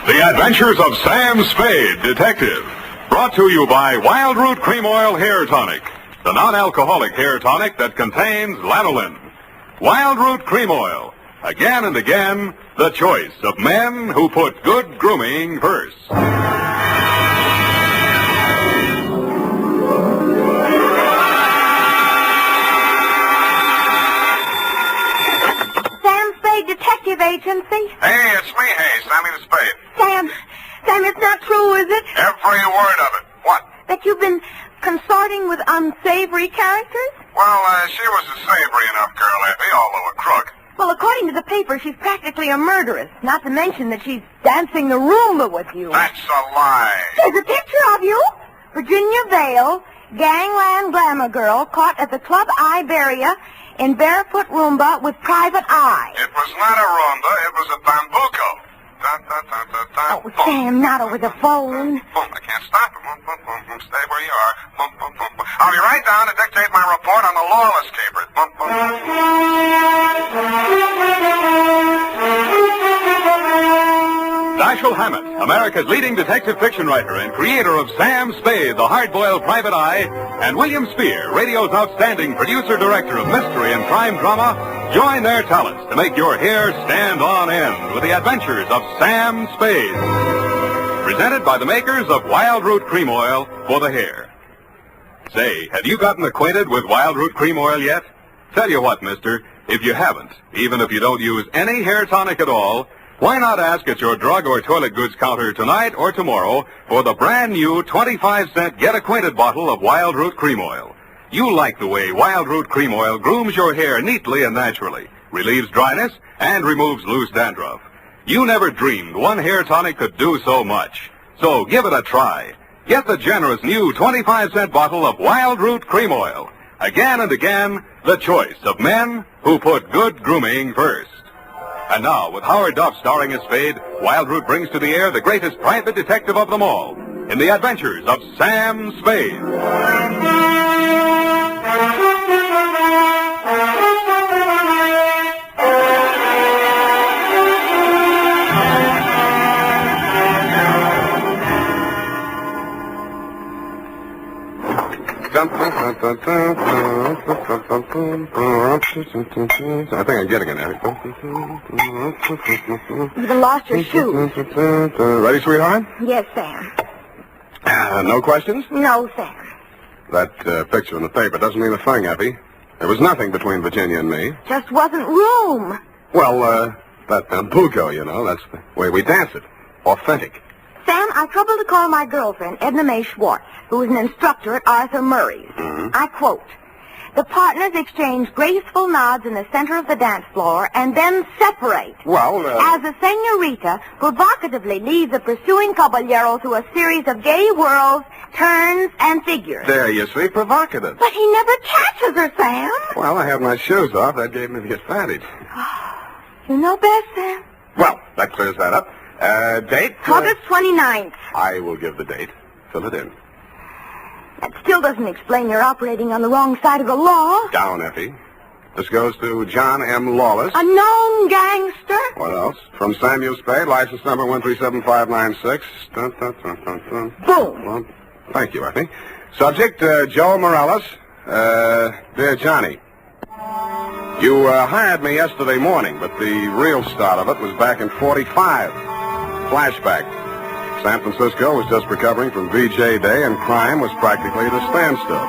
The Adventures of Sam Spade, Detective. Brought to you by Wild Root Cream Oil Hair Tonic, the non-alcoholic hair tonic that contains lanolin. Wild Root Cream Oil. Again and again, the choice of men who put good grooming first.
Sam Spade Detective Agency.
Hey, it's me, Sammy the Spade.
Sam, it's not true, is it?
Every word of it. What?
That you've been consorting with unsavory characters?
Well, she was a savory enough girl, Effie, although a crook.
Well, according to the paper, she's practically a murderess. Not to mention that she's dancing the Roomba with you.
That's a lie.
There's a picture of you. Virginia Vale, gangland glamour girl, caught at the Club Iberia in barefoot Roomba with private eye.
It was not a Roomba, it was a bambuco.
Oh, Sam, not over the phone.
I can't stop it. Stay where you are. I'll be right down to dictate my report on the Lawless capers.
Dashiell Hammett, America's leading detective fiction writer and creator of Sam Spade, the hard-boiled private eye, and William Spear, radio's outstanding producer-director of mystery and crime drama, join their talents to make your hair stand on end with the Adventures of Sam Spade. Presented by the makers of Wild Root Cream Oil for the hair. Say, have you gotten acquainted with Wild Root Cream Oil yet? Tell you what, mister, if you haven't, even if you don't use any hair tonic at all, why not ask at your drug or toilet goods counter tonight or tomorrow for the brand new 25-cent Get Acquainted bottle of Wild Root Cream Oil. You'll like the way Wild Root Cream Oil grooms your hair neatly and naturally, relieves dryness, and removes loose dandruff. You never dreamed one hair tonic could do so much. So give it a try. Get the generous new 25-cent bottle of Wild Root Cream Oil. Again and again, the choice of men who put good grooming first. And now, with Howard Duff starring as Spade, Wild Root brings to the air the greatest private detective of them all, in the Adventures of Sam Spade.
I think I'm getting it now.
You even lost your shoes.
Ready, sweetheart?
Yes, Sam.
No questions?
No, Sam.
That picture in the paper doesn't mean a thing, Effie. There was nothing between Virginia and me.
Just wasn't room.
Well, that bambuco, you know, that's the way we dance it. Authentic.
Sam, I troubled to call my girlfriend, Edna Mae Schwartz, who is an instructor at Arthur Murray's. I quote, "The partners exchange graceful nods in the center of the dance floor and then separate.
Well,
As the senorita provocatively leads the pursuing caballero through a series of gay whirls, turns, and figures."
There you see, provocative.
But he never catches her, Sam.
Well, I have my shoes off. That gave me the advantage.
You know best, Sam.
Well, that clears that up. Date?
August 29th.
I will give the date. Fill it in.
That still doesn't explain your operating on the wrong side of the law.
Down, Effie. This goes to John M. Lawless.
A known gangster.
What else? From Samuel Spade, license number 137596. Dun, dun, dun, dun, dun.
Boom.
Well, thank you, Effie. Subject, Joe Morales. Dear Johnny, you hired me yesterday morning, but the real start of it was back in 45. Flashback. San Francisco was just recovering from VJ Day, and crime was practically at a standstill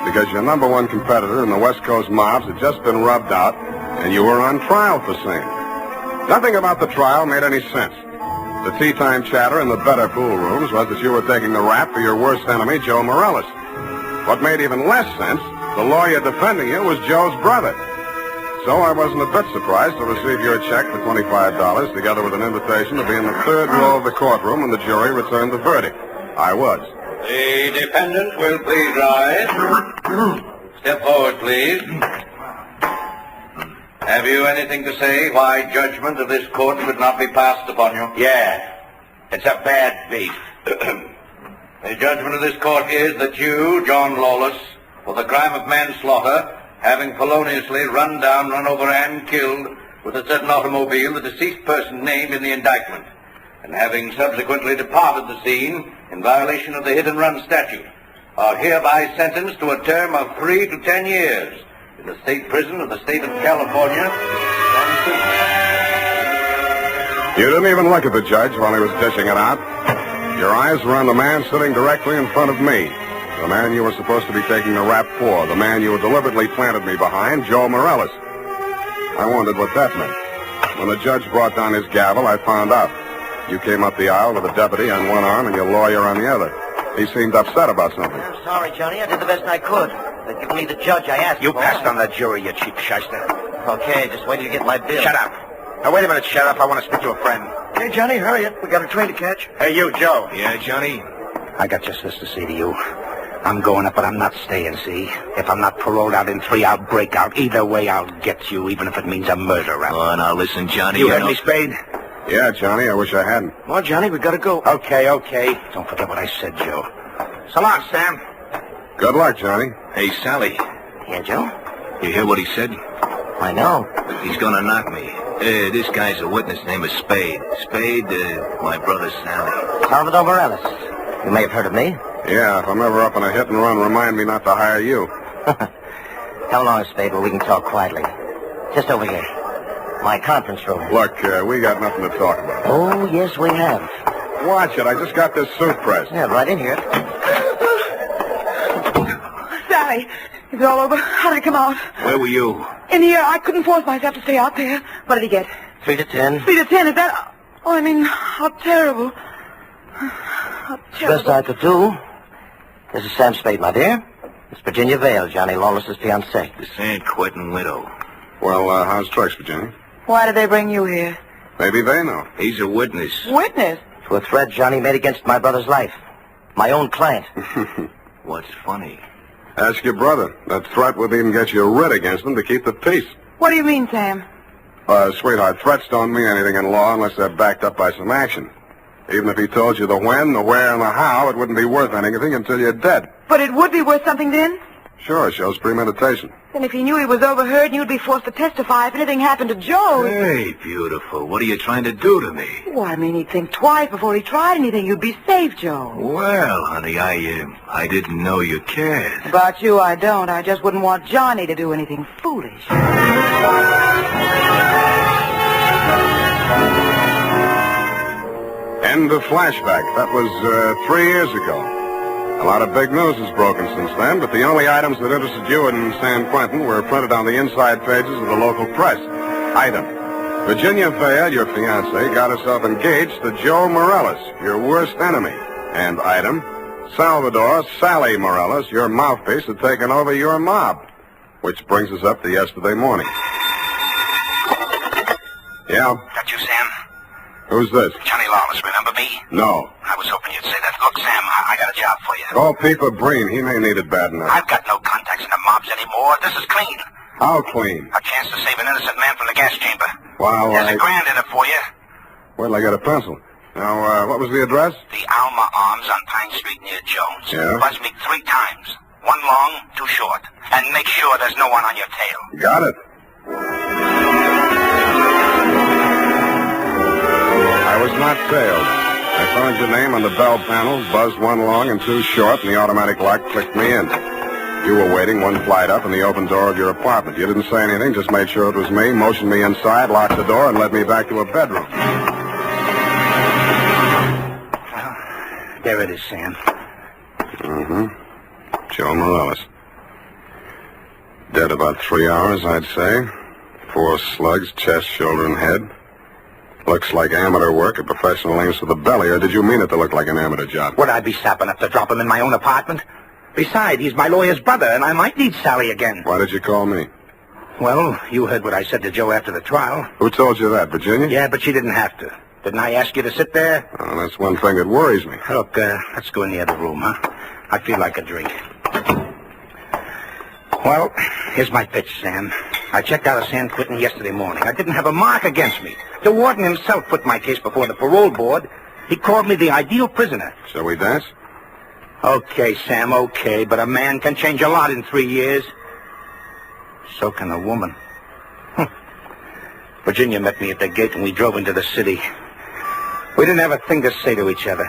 because your number one competitor in the West Coast mobs had just been rubbed out, and you were on trial for same. Nothing about the trial made any sense. The tea-time chatter in the better pool rooms was that you were taking the rap for your worst enemy, Joe Morales. What made even less sense, the lawyer defending you was Joe's brother. So I wasn't a bit surprised to receive your check for $25, together with an invitation to be in the third row of the courtroom when the jury returned the verdict. I was.
The defendant will please rise. Step forward, please.
Have you anything to say why judgment of this court could not be passed upon you?
Yeah. It's a bad beef.
The judgment of this court is that you, John Lawless, for the crime of manslaughter, having feloniously run down, run over, and killed with a certain automobile the deceased person named in the indictment, and having subsequently departed the scene in violation of the hit-and-run statute, are hereby sentenced to a term of 3 to 10 years in the state prison of the state of California.
You didn't even look at the judge while he was dishing it out. Your eyes were on the man sitting directly in front of me. The man you were supposed to be taking the rap for. The man you had deliberately planted me behind, Joe Morales. I wondered what that meant. When the judge brought down his gavel, I found out. You came up the aisle with a deputy on one arm and your lawyer on the other. He seemed upset about something.
I'm sorry, Johnny. I did the best I could. They've given me the judge I asked for.
You passed on the jury, you cheap shyster.
Okay, just wait till you get my bill.
Shut up. Now, wait a minute, Sheriff. I want to speak to a friend.
Hey, Johnny, hurry it. We got a train to catch.
Hey, you, Joe.
Yeah, Johnny?
I got just this to say to you. I'm going up, but I'm not staying, see? If I'm not paroled out in 3, I'll break out. Either way, I'll get you, even if it means a murder rap.
Oh, now listen, Johnny.
You heard me, Spade?
Yeah, Johnny, I wish I hadn't.
Well, Johnny, we gotta go.
Okay. Don't forget what I said, Joe. So long, Sam.
Good luck, Johnny.
Hey, Sally.
Yeah, Joe?
You hear what he said?
I know.
He's gonna knock me. This guy's a witness named Spade. Spade, my brother Sally.
Salvador Morales. You may have heard of me.
Yeah, if I'm ever up in a hit and run, remind me not to hire you.
Come along, Spade, where we can talk quietly. Just over here. My conference room.
Look, we got nothing to talk about.
Oh, yes, we have.
Watch it. I just got this suit pressed.
Yeah, right in here.
Sally, is it all over? How did it come out?
Where were you?
In the air. I couldn't force myself to stay out there. What did he get?
3 to 10.
3 to 10, is that... Oh, I mean, how terrible. How terrible.
Best I could do. This is Sam Spade, my dear. It's Virginia Vale, Johnny Lawless's fiancée.
The San Quentin widow.
Well, how's tricks, Virginia?
Why did they bring you here?
Maybe they know.
He's a witness.
Witness?
To a threat Johnny made against my brother's life. My own client.
What's funny?
Ask your brother. That threat would even get you a writ against him to keep the peace.
What do you mean, Sam?
Sweetheart, threats don't mean anything in law unless they're backed up by some action. Even if he told you the when, the where, and the how, it wouldn't be worth anything until you're dead.
But it would be worth something then?
Sure, it shows premeditation.
Then if he knew he was overheard, you'd be forced to testify if anything happened to Joe.
Hey, beautiful. What are you trying to do to me?
Well, I mean, he'd think twice before he tried anything. You'd be safe, Joe.
Well, honey, I didn't know you cared.
About you, I don't. I just wouldn't want Johnny to do anything foolish.
End of flashback. That was 3 years ago. A lot of big news has broken since then, but the only items that interested you in San Quentin were printed on the inside pages of the local press. Item: Virginia Vale, your fiancée, got herself engaged to Joe Morales, your worst enemy. And item: Salvador Sally Morales, your mouthpiece, had taken over your mob. Which brings us up to yesterday morning. Yeah?
That you, Sam?
Who's this?
Johnny Lawless, remember me?
No.
I was hoping you'd say that. Look, Sam, I got a job for you.
Call Peeper Breen. He may need it bad enough.
I've got no contacts in the mobs anymore. This is clean.
How clean?
A chance to save an innocent man from the gas chamber.
Well,
There's $1,000 in it for you.
Well, I got a pencil. Now, what was the address?
The Alma Arms on Pine Street near Jones.
Yeah?
Buzz me 3 times. 1 long, 2 short. And make sure there's no one on your tail.
Got it. I was not tailed. I found your name on the bell panel, buzzed 1 long and 2 short, and the automatic lock clicked me in. You were waiting 1 flight up in the open door of your apartment. You didn't say anything, just made sure it was me, motioned me inside, locked the door, and led me back to a bedroom.
Well, there it is, Sam.
Mm-hmm. Joe Morales. Dead about 3 hours, I'd say. 4 slugs, chest, shoulder, and head. Looks like amateur work, a professional aims for the belly, or did you mean it to look like an amateur job?
Would I be sapping up to drop him in my own apartment? Besides, he's my lawyer's brother, and I might need Sally again.
Why did you call me?
Well, you heard what I said to Joe after the trial.
Who told you that, Virginia?
Yeah, but she didn't have to. Didn't I ask you to sit there?
Oh, that's one thing that worries me.
Look, let's go in the other room, huh? I feel like a drink. Well, here's my pitch, Sam. I checked out of San Quentin yesterday morning. I didn't have a mark against me. The warden himself put my case before the parole board. He called me the ideal prisoner.
Shall we dance?
Okay, Sam, okay, but a man can change a lot in 3 years. So can a woman. Virginia met me at the gate and we drove into the city. We didn't have a thing to say to each other.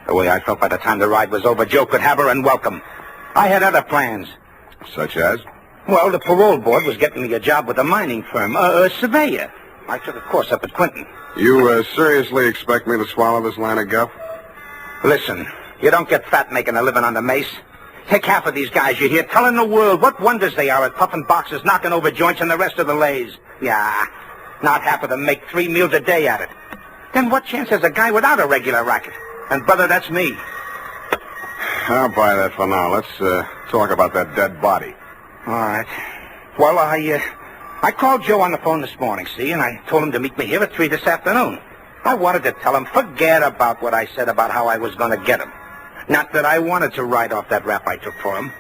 The way I felt by the time the ride was over, Joe could have her and welcome. I had other plans.
Such as?
Well, the parole board was getting me a job with a mining firm, a surveyor. I took a course up at Quentin.
You seriously expect me to swallow this line of guff?
Listen, you don't get fat making a living on the mace. Take half of these guys you hear telling the world what wonders they are at puffing boxes, knocking over joints, and the rest of the lays. Yeah, not half of them make 3 meals a day at it. Then what chance has a guy without a regular racket? And, brother, that's me.
I'll buy that for now. Let's talk about that dead body.
All right. Well, I called Joe on the phone this morning, see, and I told him to meet me here at 3 this afternoon. I wanted to tell him, forget about what I said about how I was going to get him. Not that I wanted to write off that rap I took for him.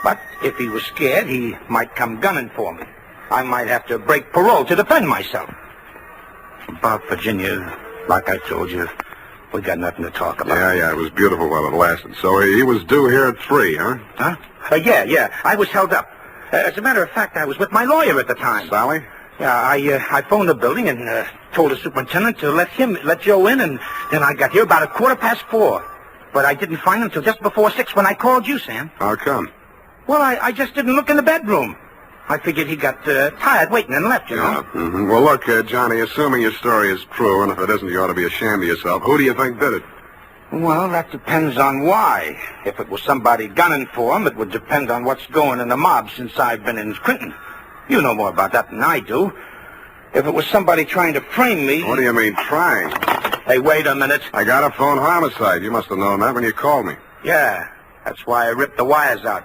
But if he was scared, he might come gunning for me. I might have to break parole to defend myself. About Virginia, like I told you, we got nothing to talk about.
Yeah, it was beautiful while it lasted. So he was due here at 3, huh?
Huh? Yeah. I was held up. As a matter of fact, I was with my lawyer at the time.
Sally?
Yeah, I phoned the building and told the superintendent to let Joe in, and then I got here about 4:15. But I didn't find him till just before 6 when I called you, Sam.
How come?
Well, I just didn't look in the bedroom. I figured he got tired waiting and left, you know.
Mm-hmm. Well, look, Johnny, assuming your story is true, and if it isn't, you ought to be ashamed of yourself. Who do you think did it?
Well, that depends on why. If it was somebody gunning for him, it would depend on what's going in the mob since I've been in Quentin. You know more about that than I do. If it was somebody trying to frame me...
What do you mean, trying?
Hey, wait a minute.
I got a phone homicide. You must have known that when you called me.
Yeah, that's why I ripped the wires out.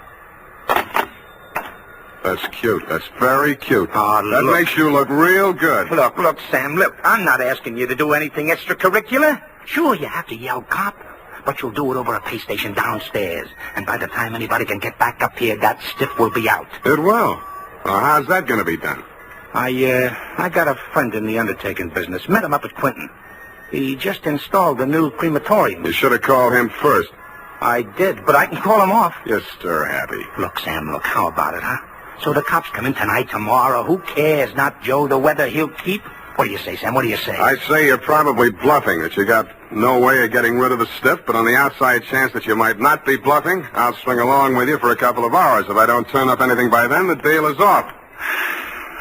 That's cute. That's very cute.
Oh,
that makes you look real good.
Look, Sam, look. I'm not asking you to do anything extracurricular. Sure, you have to yell cop, but you'll do it over a pay station downstairs. And by the time anybody can get back up here, that stiff will be out.
It will. Well, how's that going to be done?
I got a friend in the undertaking business. Met him up at Quentin. He just installed a new crematorium.
You should have called him first.
I did, but I can call him off.
You're stir-happy.
Look, Sam, how about it, huh? So the cops come in tonight, tomorrow. Who cares? Not Joe, the weather he'll keep. What do you say, Sam? What do you say?
I say you're probably bluffing, that you got no way of getting rid of the stiff, but on the outside chance that you might not be bluffing, I'll swing along with you for a couple of hours. If I don't turn up anything by then, the deal is off.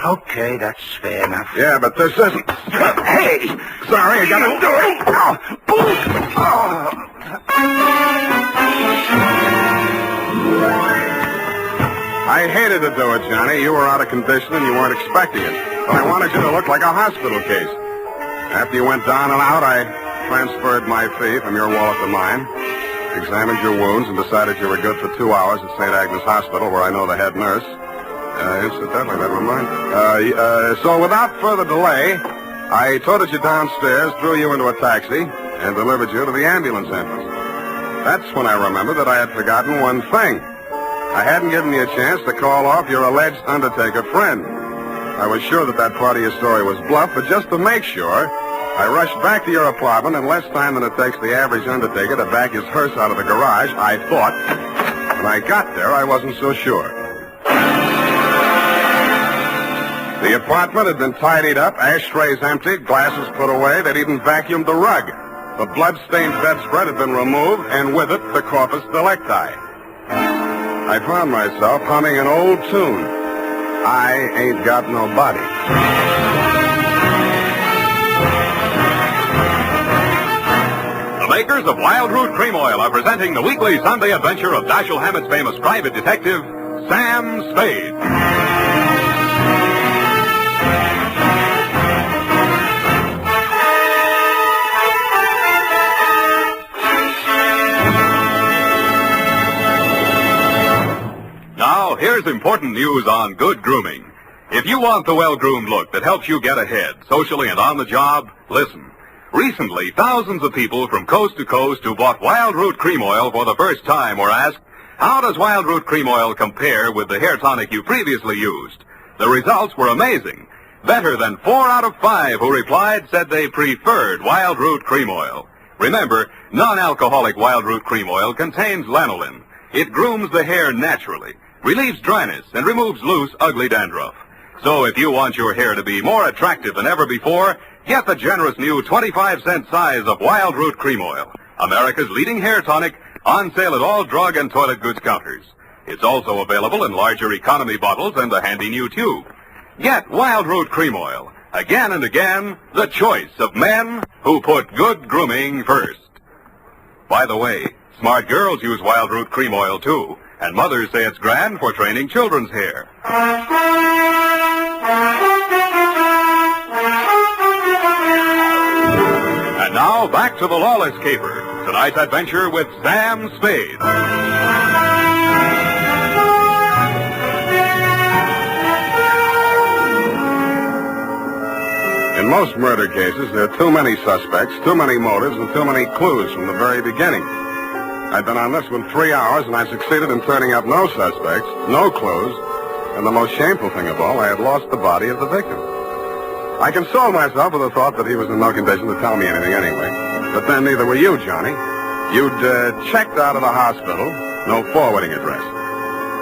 Okay, that's fair enough.
Yeah, but this isn't...
Hey!
Sorry, I gotta do it! I hated to do it, Johnny. You were out of condition and you weren't expecting it. But I wanted you to look like a hospital case. After you went down and out, I transferred my fee from your wallet to mine, examined your wounds, and decided you were good for 2 hours at St. Agnes Hospital, where I know the head nurse. Incidentally, never mind. So without further delay, I toted you downstairs, threw you into a taxi, and delivered you to the ambulance entrance. That's when I remembered that I had forgotten one thing. I hadn't given you a chance to call off your alleged undertaker friend. I was sure that part of your story was bluff, but just to make sure, I rushed back to your apartment in less time than it takes the average undertaker to back his hearse out of the garage, I thought. When I got there, I wasn't so sure. The apartment had been tidied up, ashtrays emptied, glasses put away. They'd even vacuumed the rug. The blood-stained bedspread had been removed, and with it, the corpus delicti. I found myself humming an old tune. I ain't got no body.
The makers of Wild Root Cream Oil are presenting the weekly Sunday adventure of Dashiell Hammett's famous private detective, Sam Spade. Now, here's important news on good grooming. If you want the well-groomed look that helps you get ahead, socially and on the job, listen. Recently, thousands of people from coast to coast who bought Wild Root Cream Oil for the first time were asked, how does Wild Root Cream Oil compare with the hair tonic you previously used? The results were amazing. Better than 4 out of 5 who replied said they preferred Wild Root Cream Oil. Remember, non-alcoholic Wild Root Cream Oil contains lanolin. It grooms the hair naturally, relieves dryness, and removes loose, ugly dandruff. So if you want your hair to be more attractive than ever before, get the generous new 25-cent size of Wild Root Cream Oil, America's leading hair tonic, on sale at all drug and toilet goods counters. It's also available in larger economy bottles and the handy new tube. Get Wild Root Cream Oil. Again and again, the choice of men who put good grooming first. By the way, smart girls use Wild Root Cream Oil, too, and mothers say it's grand for training children's hair. And now, back to the Lawless Caper. Tonight's adventure with Sam Spade.
In most murder cases, there are too many suspects, too many motives, and too many clues from the very beginning. I've been on this one 3 hours, and I succeeded in turning up no suspects, no clues, and the most shameful thing of all, I had lost the body of the victim. I consoled myself with the thought that he was in no condition to tell me anything anyway. But then neither were you, Johnny. You'd checked out of the hospital, no forwarding address.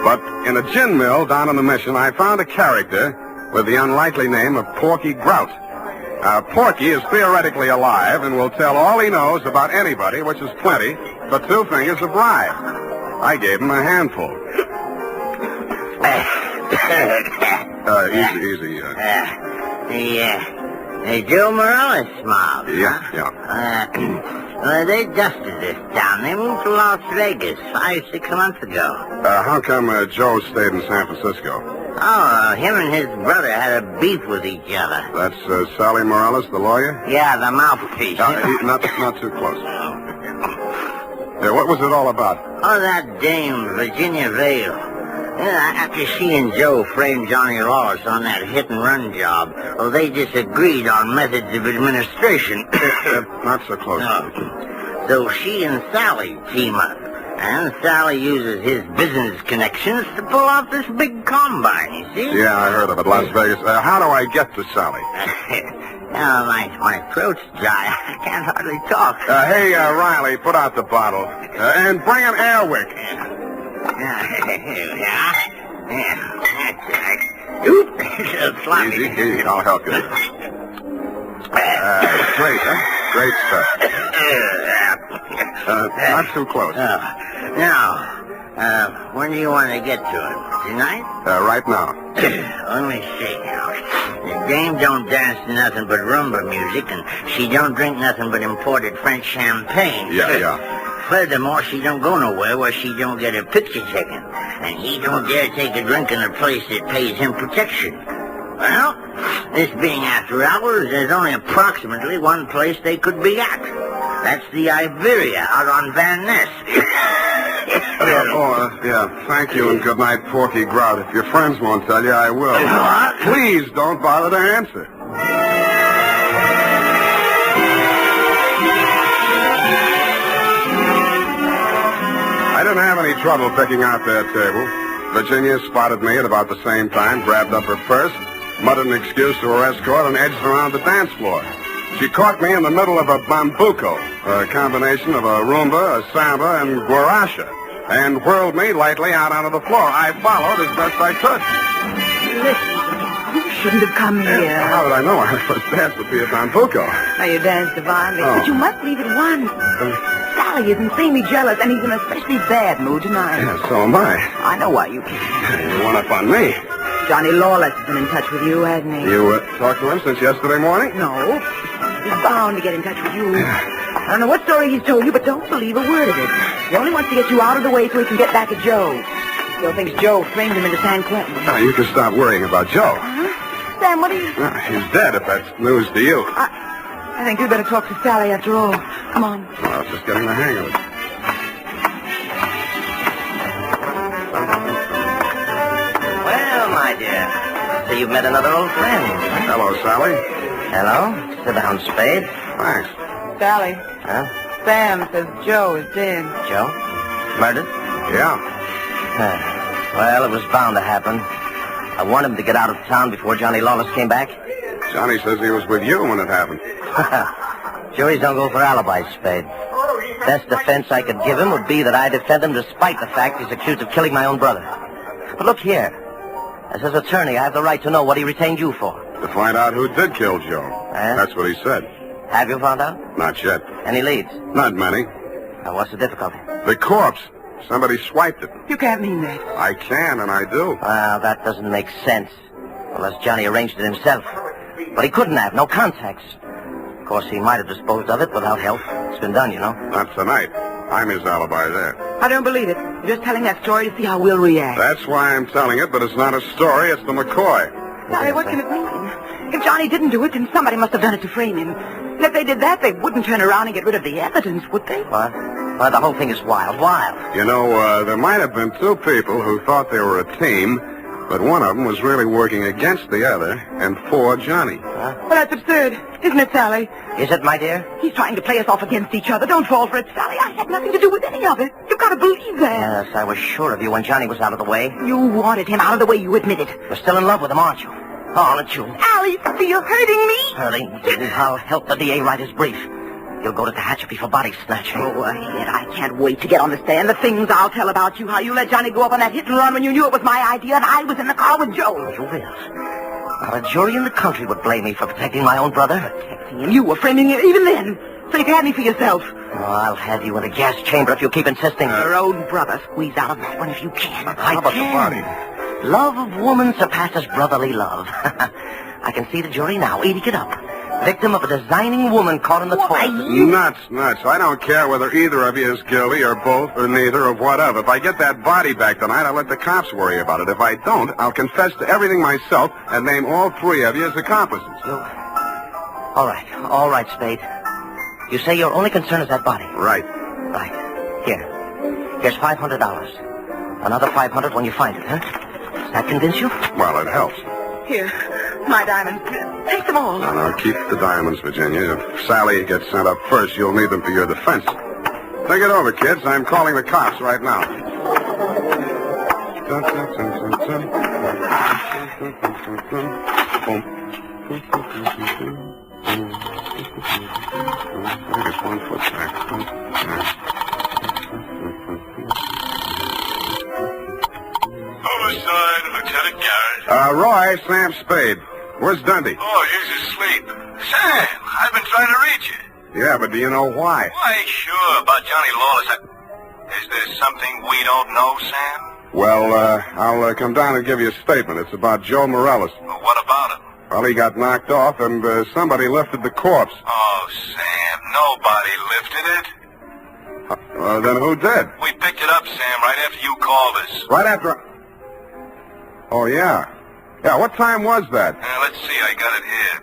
But in a gin mill down on the Mission, I found a character with the unlikely name of Porky Grout. Porky is theoretically alive and will tell all he knows about anybody, which is plenty, for 2 fingers a bribe. I gave him a handful. Easy.
The Joe Morales mob.
Yeah.
They dusted this town. They moved to Las Vegas 5-6 months ago.
How come Joe stayed in San Francisco?
Oh, him and his brother had a beef with each other.
That's Sally Morales, the lawyer?
Yeah, the mouthpiece.
Not too close. What was it all about?
Oh, that dame, Virginia Vale. After she and Joe framed Johnny Lawless on that hit-and-run job, well, they disagreed on methods of administration.
Not so close.
No. So she and Sally team up. And Sally uses his business connections to pull off this big combine, you see?
Yeah, I heard of it, Las Vegas. How do I get to Sally?
My throat's dry. I can't hardly talk.
Hey, Riley, put out the bottle. And bring an air wick. Easy, I'll help you. Great, huh? Great stuff. Not too close.
Now, when do you want to get to him? Tonight?
Right now.
Let me see now. The dame don't dance to nothing but rumba music, and she don't drink nothing but imported French champagne.
Yeah.
Furthermore, she don't go nowhere where she don't get her picture taken. And he don't dare take a drink in a place that pays him protection. Well, this being after hours, there's only approximately one place they could be at. That's the Iberia out on Van Ness.
Thank you and good night, Porky Grout. If your friends won't tell you, I will.
What?
Please don't bother to answer. I didn't have any trouble picking out their table. Virginia spotted me at about the same time, grabbed up her purse, muttered an excuse to her escort, and edged around the dance floor. She caught me in the middle of a bambuco, a combination of a rumba, a samba, and guaracha, and whirled me lightly out onto the floor. I followed as best I could.
Listen, you shouldn't have come here.
How did I know our first dance would be a bambuco?
Now, you danced divinely,
Oh.
but you must leave at once. Sally is insanely jealous, and he's in a especially bad mood tonight.
Yeah, so am I.
I know why you came.
You one up on me.
Johnny Lawless has been in touch with you, hasn't he?
You talked to him since yesterday morning?
No. He's bound to get in touch with you. I don't know what story he's told you, but don't believe a word of it. He only wants to get you out of the way so he can get back at Joe. Still thinks Joe framed him into San Quentin.
Now, you can stop worrying about Joe.
Huh? Sam, what are you...
He's dead, if that's news to you.
I think you'd better talk to Sally after all. Come on.
Well, I was just getting the hang of it.
Well, my dear, so you've met another old friend.
Hello, Sally.
Hello? Sit down, Spade.
Thanks.
Sally.
Huh?
Sam says Joe is dead.
Joe? Murdered?
Yeah.
Well, it was bound to happen. A
I want him to get out of town before Johnny Lawless came back.
Johnny says he was with you when it happened.
Juries don't go for alibis, Spade. Best defense I could give him would be that I defend him despite the fact he's accused of killing my own brother. But look here. As his attorney, I have the right to know what he retained you for.
To find out who did kill Joe. That's what he said.
Have you found out?
Not yet.
Any leads?
Not many.
Now, what's the difficulty?
The corpse. Somebody swiped it.
You can't mean that.
I can, and I do.
Well, that doesn't make sense. Unless Johnny arranged it himself. But he couldn't have. No contacts. Of course, he might have disposed of it without help. It's been done, you know.
Not tonight. I'm his alibi there.
I don't believe it. You're just telling that story to see how we'll react.
That's why I'm telling it, but it's not a story. It's the McCoy.
Sally, what can it mean? If Johnny didn't do it, then somebody must have done it to frame him. And if they did that, they wouldn't turn around and get rid of the evidence, would they?
What? Well, the whole thing is wild.
You know, there might have been two people who thought they were a team, but one of them was really working against the other and for Johnny.
Well, that's absurd, isn't it, Sally?
Is it, my dear?
He's trying to play us off against each other. Don't fall for it, Sally. I had nothing to do with any of it. You've got to believe that.
Yes, I was sure of you when Johnny was out of the way.
You wanted him out of the way, you admit it.
You're still in love with him, aren't you? Oh, aren't you?
Alice, you're hurting me.
Hurting? I'll help the DA write his brief. You'll go to Tehachapi for body snatching.
Go ahead. I can't wait to get on the stand. The things I'll tell about you, how you let Johnny go up on that hit and run when you knew it was my idea and I was in the car with Joe.
You will. Not a jury in the country would blame me for protecting my own brother.
Protecting him? You were framing him even then. So you can have me for yourself.
Oh, I'll have you in a gas chamber if you keep insisting.
Your own brother. Squeeze out of that one if you can.
I
about the body?
Love of woman surpasses brotherly love. I can see the jury now, eating it up. Victim of a designing woman caught in the toilet.
Nuts. I don't care whether either of you is guilty or both or neither or whatever. If I get that body back tonight, I'll let the cops worry about it. If I don't, I'll confess to everything myself and name all three of you as accomplices.
All right, Spade. You say your only concern is that body?
Right.
Here's $500. Another $500 when you find it, huh? Does that convince you?
Well, it helps.
Here, my diamonds. Take them all.
No, keep the diamonds, Virginia. If Sally gets sent up first, you'll need them for your defense. Think it over, kids. I'm calling the cops right now. I guess 1 foot back.
Homicide, Lieutenant Garrett.
Roy, Sam Spade. Where's Dundee?
Oh, he's asleep. Sam, I've been trying to reach you.
Yeah, but do you know why?
Why, sure, about Johnny Lawless. Is there something we don't know, Sam?
Well, I'll come down and give you a statement. It's about Joe Morales.
Well, what about him?
Well, he got knocked off, and somebody lifted the corpse.
Oh, Sam, nobody lifted it.
Then who did?
We picked it up, Sam, right after you called us.
Right after... Oh, yeah. Yeah, what time was that?
Let's see, I got it here.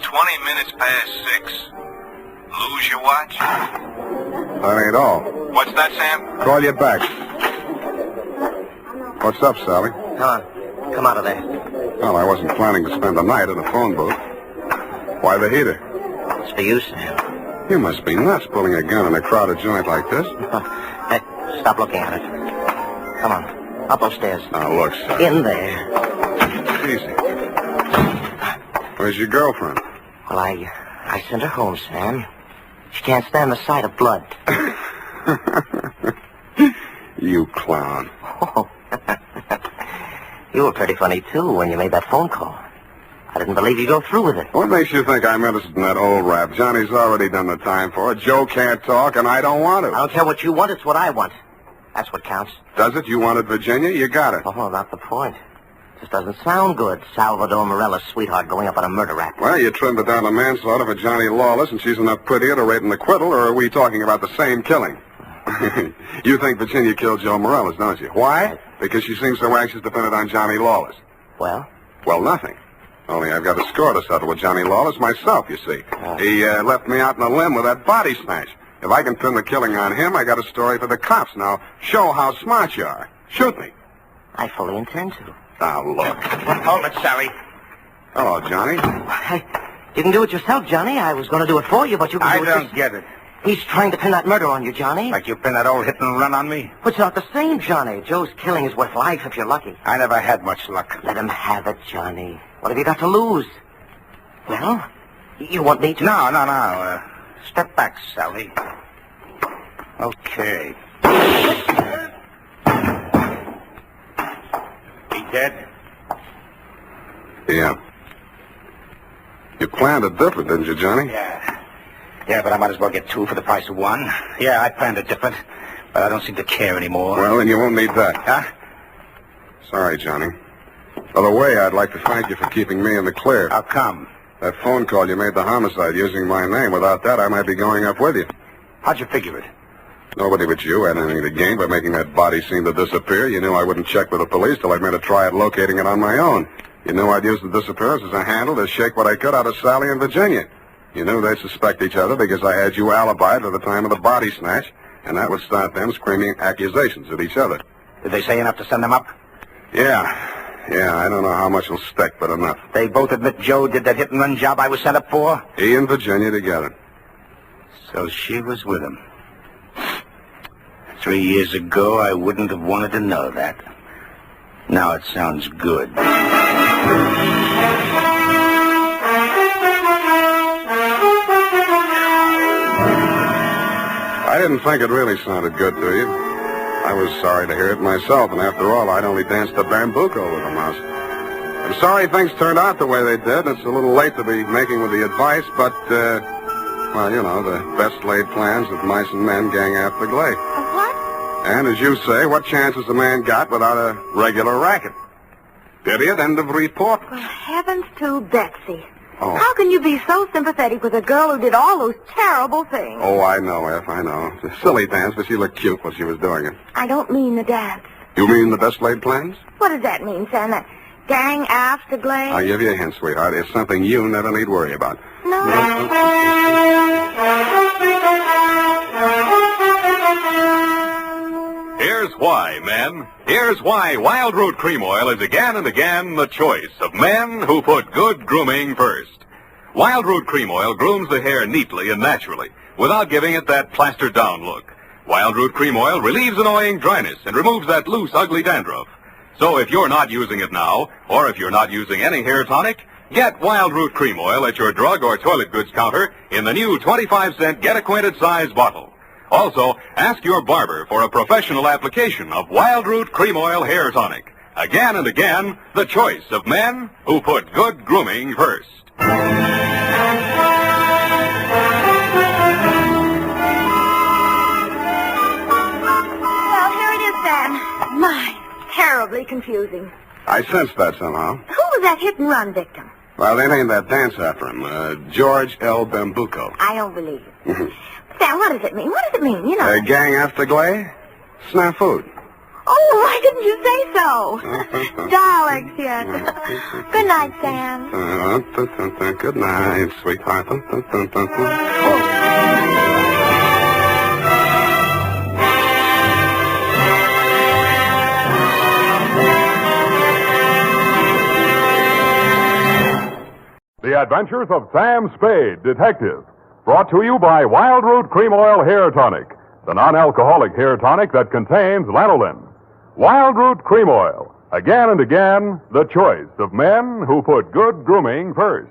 20 minutes past 6. Lose your watch?
That ain't all.
What's that, Sam?
Call you back. What's up, Sally?
Come on. Come out of there.
Well, I wasn't planning to spend the night in a phone booth. Why the heater?
It's for you, Sam.
You must be nuts pulling a gun in a crowded joint like this.
Hey, stop looking at it. Come on. Up those stairs.
Now, look, Sally.
In there.
Easy. Where's your girlfriend?
Well, I sent her home, Sam. She can't stand the sight of blood.
You clown.
Oh. You were pretty funny, too, when you made that phone call. I didn't believe you'd go through with it.
What makes you think I'm interested in that old rap? Johnny's already done the time for it. Joe can't talk, and I don't want to.
I don't care what you want. It's what I want. That's what counts.
Does it? You wanted Virginia? You got it.
Oh, not the point. Just doesn't sound good. Salvador Morella's sweetheart going up on a murder rap.
Well, you trimmed it down to manslaughter for Johnny Lawless, and she's enough prettier to rate an acquittal, or are we talking about the same killing? You think Virginia killed Joe Morales, don't you? Why? Because she seems so anxious to pin it on Johnny Lawless.
Well?
Well, nothing. Only I've got a score to settle with Johnny Lawless myself, you see. He left me out in a limb with that body snatch. If I can pin the killing on him, I got a story for the cops. Now, show how smart you are. Shoot me.
I fully intend to.
Now, look.
Hold it, sorry.
Hello, Johnny.
Hey, you can do it yourself, Johnny. I was going to do it for you, but you can do it
I don't get it.
He's trying to pin that murder on you, Johnny.
Like you pinned that old hit and run on me?
It's not the same, Johnny. Joe's killing is worth life if you're lucky.
I never had much luck.
Let him have it, Johnny. What have you got to lose? Well, you want me to?
No. Step back, Sally. Okay. He dead?
Yeah. You planned it different, didn't you, Johnny?
Yeah, but I might as well get two for the price of one. Yeah, I planned it different, but I don't seem to care anymore.
Well, then you won't need that.
Huh?
Sorry, Johnny. By the way, I'd like to thank you for keeping me in the clear.
How come?
That phone call you made the homicide using my name. Without that, I might be going up with you.
How'd you figure it?
Nobody but you had anything to gain by making that body seem to disappear. You knew I wouldn't check with the police till I'd made a try at locating it on my own. You knew I'd use the disappearance as a handle to shake what I could out of Sally and Virginia. You knew they'd suspect each other because I had you alibied at the time of the body snatch, and that would start them screaming accusations at each other.
Did they say enough to send them up?
Yeah, I don't know how much will stick, but enough.
They both admit Joe did that hit-and-run job I was sent up for?
He and Virginia together.
So she was with him. 3 years ago, I wouldn't have wanted to know that. Now it sounds good.
I didn't think it really sounded good to you. I was sorry to hear it myself, and after all, I'd only danced a bambuco with a mouse. I'm sorry things turned out the way they did. It's a little late to be making with the advice, but, well, you know, the best laid plans of mice and men gang after Glade.
What?
And as you say, what chance has a man got without a regular racket? Period. End of report.
Well, heavens to Betsy.
Oh.
How can you be so sympathetic with a girl who did all those terrible things?
Oh, I know, F, I know. It's a silly dance, but she looked cute while she was doing it.
I don't mean the dance.
You mean the best laid plans?
What does that mean, Sam? That gang after Glade?
I'll give you a hint, sweetheart. It's something you never need worry about.
No.
Here's why, men. Here's why Wild Root Cream Oil is again and again the choice of men who put good grooming first. Wild Root Cream Oil grooms the hair neatly and naturally without giving it that plastered down look. Wild Root Cream Oil relieves annoying dryness and removes that loose, ugly dandruff. So if you're not using it now, or if you're not using any hair tonic, get Wild Root Cream Oil at your drug or toilet goods counter in the new 25-cent Get Acquainted size bottle. Also, ask your barber for a professional application of Wild Root Cream Oil Hair Tonic. Again and again, the choice of men who put good grooming first.
Well, here it is, Sam. My, terribly confusing.
I sensed that somehow.
Who was that hit-and-run victim?
Well, they named that dance after him, George L. Bambuco.
I don't believe it. Sam, what does it mean? What does it mean, you know?
Gang after Glade? Snafu.
Oh, why didn't you say so? Darlings, yes. Good night, Sam.
Good night, sweetheart.
The Adventures of Sam Spade, Detective. Brought to you by Wild Root Cream Oil Hair Tonic, the non-alcoholic hair tonic that contains lanolin. Wild Root Cream Oil. Again and again, the choice of men who put good grooming first.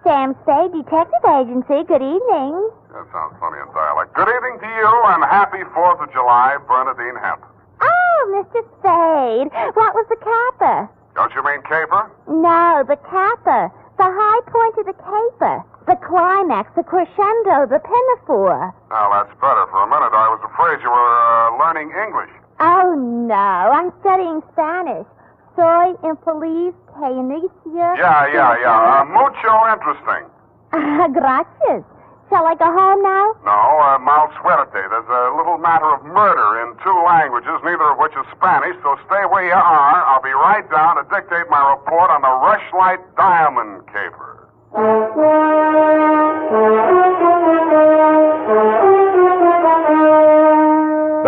Sam Spade, Detective Agency. Good evening.
That sounds funny in dialect. Good evening to you, and happy 4th of July, Bernadine Hemp.
Oh, Mr. Spade. What was the capper?
Don't you mean caper?
No, the capper. The high point of the caper. The climax, the crescendo, the pinafore.
Now, that's better. For a minute, I was afraid you were learning English.
Oh, no. I'm studying Spanish. Soy infeliz que inicia...
Yeah. Mucho interesting.
Gracias. Shall I go home now?
No, mal suerte. There's a little matter of murder in 2 languages, neither of which is Spanish, so stay where you are. I'll be right down to dictate my report on the Rushlight diamond caper.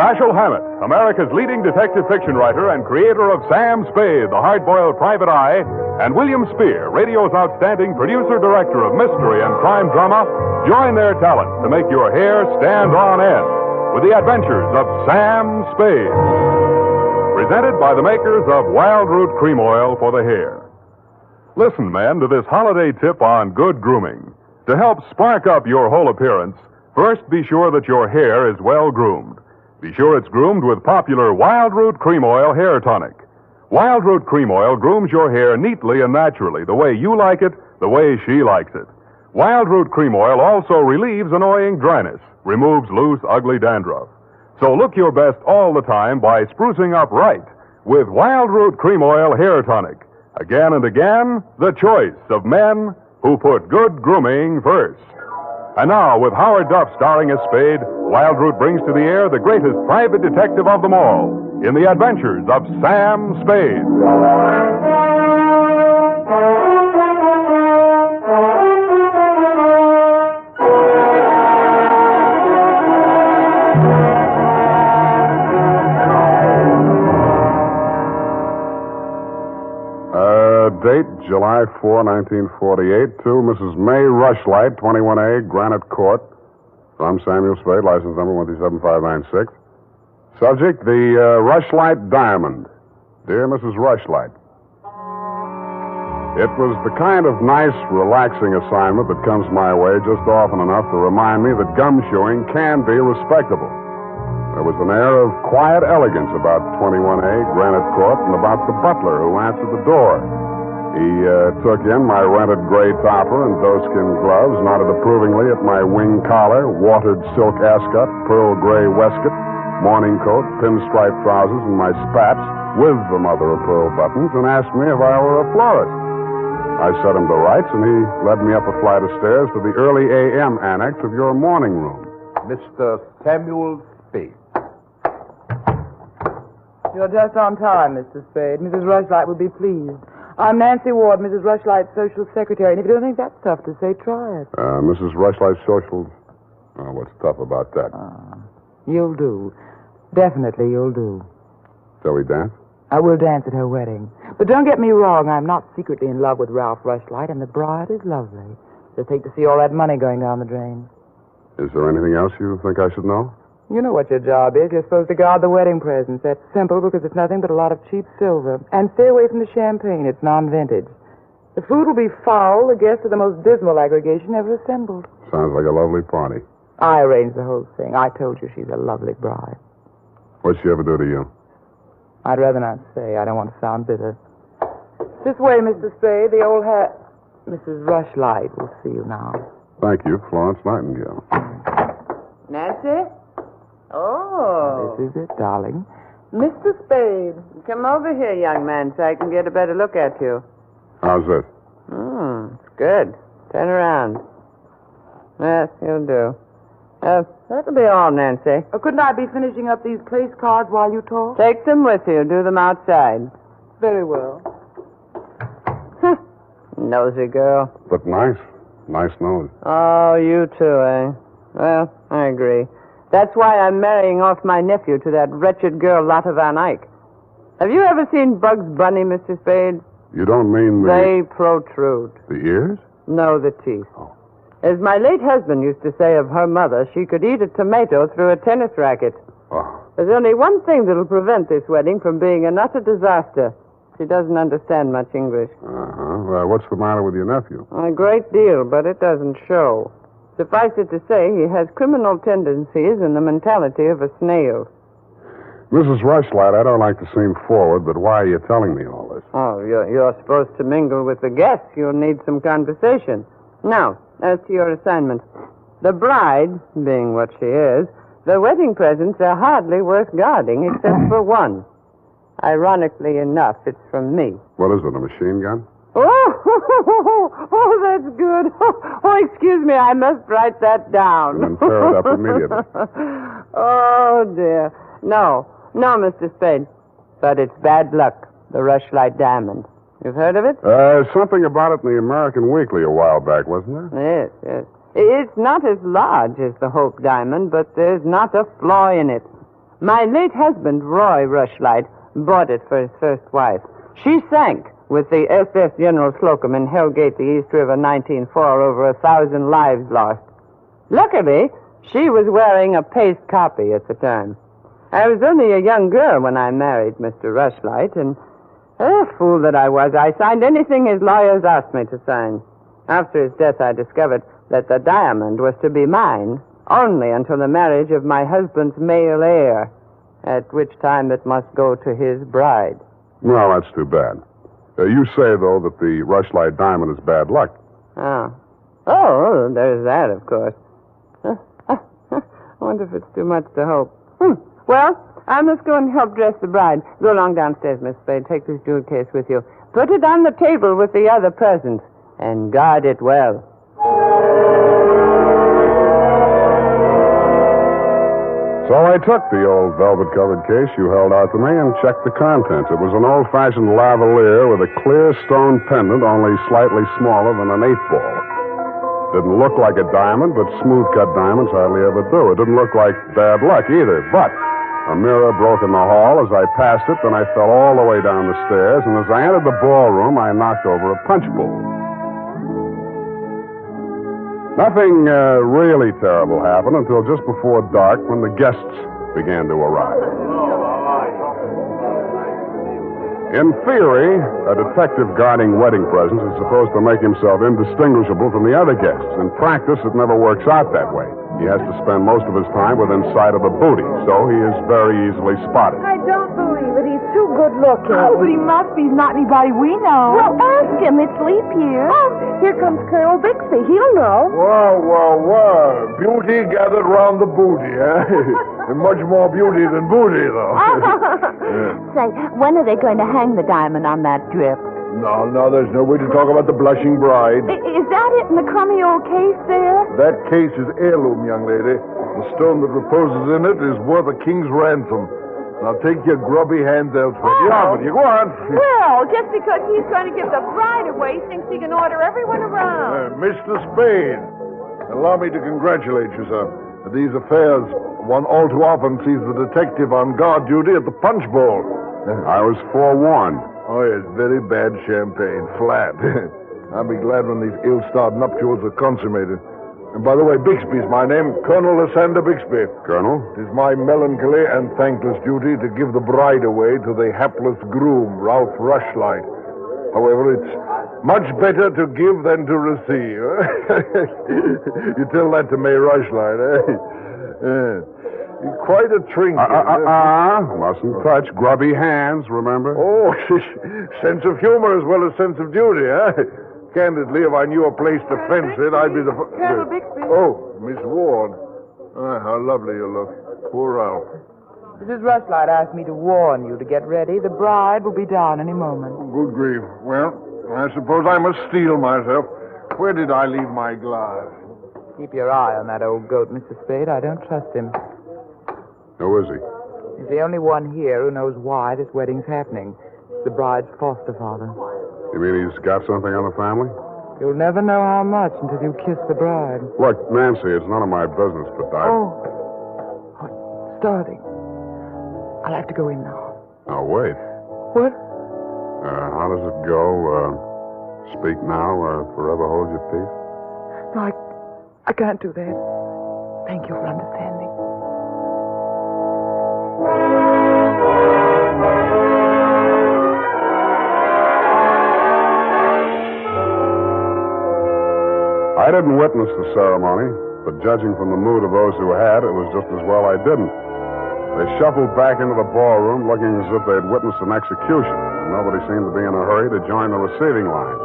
Dashiell Hammett, America's leading detective fiction writer and creator of Sam Spade, the hard-boiled private eye, and William Spear, radio's outstanding producer-director of mystery and crime drama, join their talents to make your hair stand on end with the Adventures of Sam Spade. Presented by the makers of Wild Root Cream Oil for the hair. Listen, men, to this holiday tip on good grooming. To help spark up your whole appearance, first be sure that your hair is well groomed. Be sure it's groomed with popular Wild Root Cream Oil Hair Tonic. Wild Root Cream Oil grooms your hair neatly and naturally, the way you like it, the way she likes it. Wild Root Cream Oil also relieves annoying dryness, removes loose, ugly dandruff. So look your best all the time by sprucing up right with Wild Root Cream Oil Hair Tonic. Again and again, the choice of men who put good grooming first. And now, with Howard Duff starring as Spade, Wild Root brings to the air the greatest private detective of them all in the Adventures of Sam Spade.
Date, July 4, 1948, to Mrs. May Rushlight, 21A, Granite Court, from Samuel Spade, license number 137596. Subject, the Rushlight Diamond. Dear Mrs. Rushlight, it was the kind of nice, relaxing assignment that comes my way just often enough to remind me that gum chewing can be respectable. There was an air of quiet elegance about 21A, Granite Court, and about the butler who answered the door. He took in my rented gray topper and doeskin gloves, nodded approvingly at my wing collar, watered silk ascot, pearl gray waistcoat, morning coat, pinstripe trousers, and my spats with the mother of pearl buttons, and asked me if I were a florist. I set him to rights, and he led me up a flight of stairs to the early A.M. annex of your morning room.
Mr. Samuel Spade.
You're just on time, Mr. Spade. Mrs. Rushlight will be pleased. I'm Nancy Ward, Mrs. Rushlight's social secretary, and if you don't think that's tough to say, try it.
Mrs. Rushlight's social... what's tough about that?
You'll do. Definitely you'll do.
Shall we dance?
I will dance at her wedding. But don't get me wrong, I'm not secretly in love with Ralph Rushlight, and the bride is lovely. Just hate to see all that money going down the drain.
Is there anything else you think I should know?
You know what your job is. You're supposed to guard the wedding presents. That's simple because it's nothing but a lot of cheap silver. And stay away from the champagne. It's non-vintage. The food will be foul. The guests are the most dismal aggregation ever assembled.
Sounds like a lovely party.
I arranged the whole thing. I told you she's a lovely bride.
What'd she ever do to you?
I'd rather not say. I don't want to sound bitter. This way, Mr. Spade. The old hat. Mrs. Rushlight will see you now.
Thank you, Florence Nightingale.
Nancy? Oh.
This is it, darling.
Mr. Spade, come over here, young man, so I can get a better look at you.
How's this?
It's good. Turn around. Yes, you'll do. That'll be all, Nancy.
Couldn't I be finishing up these place cards while you talk?
Take them with you. Do them outside.
Very well.
Nosy girl.
But nice. Nice nose.
Oh, you too, eh? Well, I agree. That's why I'm marrying off my nephew to that wretched girl, Lotta Van Eyck. Have you ever seen Bugs Bunny, Mr. Spade?
You don't mean the...
They protrude.
The ears?
No, the teeth.
Oh.
As my late husband used to say of her mother, she could eat a tomato through a tennis racket.
Oh.
There's only one thing that'll prevent this wedding from being an utter disaster. She doesn't understand much English.
Uh-huh. What's the matter with your nephew?
A great deal, but it doesn't show. Suffice it to say, he has criminal tendencies and the mentality of a snail.
Mrs. Rushlight, I don't like to seem forward, but why are you telling me all this?
Oh, you're supposed to mingle with the guests. You'll need some conversation. Now, as to your assignment. The bride, being what she is, the wedding presents are hardly worth guarding except for one. Ironically enough, it's from me.
What is it, a machine gun?
Oh, that's good. Oh, excuse me, I must write that down.
And then tear it up immediately.
Oh, dear. No, Mr. Spade. But it's bad luck, the Rushlight Diamond. You've heard of it?
Something about it in the American Weekly a while back, wasn't there?
Yes. It's not as large as the Hope Diamond, but there's not a flaw in it. My late husband, Roy Rushlight, bought it for his first wife. She sank with the SS General Slocum in Hellgate, the East River, 1904, over 1,000 lives lost. Luckily, she was wearing a paste copy at the time. I was only a young girl when I married Mr. Rushlight, and fool that I was, I signed anything his lawyers asked me to sign. After his death, I discovered that the diamond was to be mine only until the marriage of my husband's male heir, at which time it must go to his bride.
Well, that's too bad. You say, though, that the Rushlight diamond is bad luck.
Oh, there's that, of course. I wonder if it's too much to hope. Well, I must go and help dress the bride. Go along downstairs, Miss Spade. Take this jewel case with you. Put it on the table with the other presents, and guard it well.
So I took the old velvet-covered case you held out to me and checked the contents. It was an old-fashioned lavalier with a clear stone pendant only slightly smaller than an 8-ball. Didn't look like a diamond, but smooth-cut diamonds hardly ever do. It didn't look like bad luck either, but a mirror broke in the hall as I passed it, then I fell all the way down the stairs, and as I entered the ballroom, I knocked over a punch bowl. Nothing really terrible happened until just before dark when the guests began to arrive. In theory, a detective guarding wedding presents is supposed to make himself indistinguishable from the other guests. In practice, it never works out that way. He has to spend most of his time within sight of the booty, so he is very easily spotted.
I don't believe it. He's too good looking.
Oh, but he must be. He's not anybody we know.
Well, ask him. It's leap year. Oh, here comes Colonel Bixby. He'll know.
Well. Beauty gathered round the booty, eh? And much more beauty than booty, though.
Say, when are they going to hang the diamond on that drip?
No, there's no way to talk about the blushing bride.
Is that it in the crummy old case there?
That case is heirloom, young lady. The stone that reposes in it is worth a king's ransom. Now take your grubby hands elsewhere. Get on with you. Go on.
Well, just because he's going to give the bride away, thinks he can order everyone around.
Mr. Spade, allow me to congratulate you, sir. At these affairs, one all too often sees the detective on guard duty at the punch bowl.
I was forewarned.
Oh, yes, very bad champagne. Flat. I'll be glad when these ill-starred nuptials are consummated. And by the way, Bixby's my name, Colonel Lysander Bixby.
Colonel?
It is my melancholy and thankless duty to give the bride away to the hapless groom, Ralph Rushlight. However, it's much better to give than to receive. You tell that to May Rushlight, eh? You're quite a trinket.
Mustn't touch grubby hands, remember?
Oh, sense of humor as well as sense of duty, eh? Candidly, if I knew a place to fence it, I'd be the...
Colonel Bixby.
Oh, Miss Ward. How lovely you look. Poor Ralph.
Mrs. Rushlight asked me to warn you to get ready. The bride will be down any moment.
Good grief. Well, I suppose I must steel myself. Where did I leave my glass?
Keep your eye on that old goat, Mr. Spade. I don't trust him.
Who is he?
He's the only one here who knows why this wedding's happening. It's the bride's foster father.
You mean he's got something on the family?
You'll never know how much until you kiss the bride.
Look, Nancy, it's none of my business, but
Starting. I'll have to go in now.
Now, wait.
What?
How does it go? Speak now or forever hold your peace?
No, I can't do that. Thank you for understanding.
I didn't witness the ceremony, but judging from the mood of those who had, it was just as well I didn't. They shuffled back into the ballroom looking as if they'd witnessed an execution, and nobody seemed to be in a hurry to join the receiving line.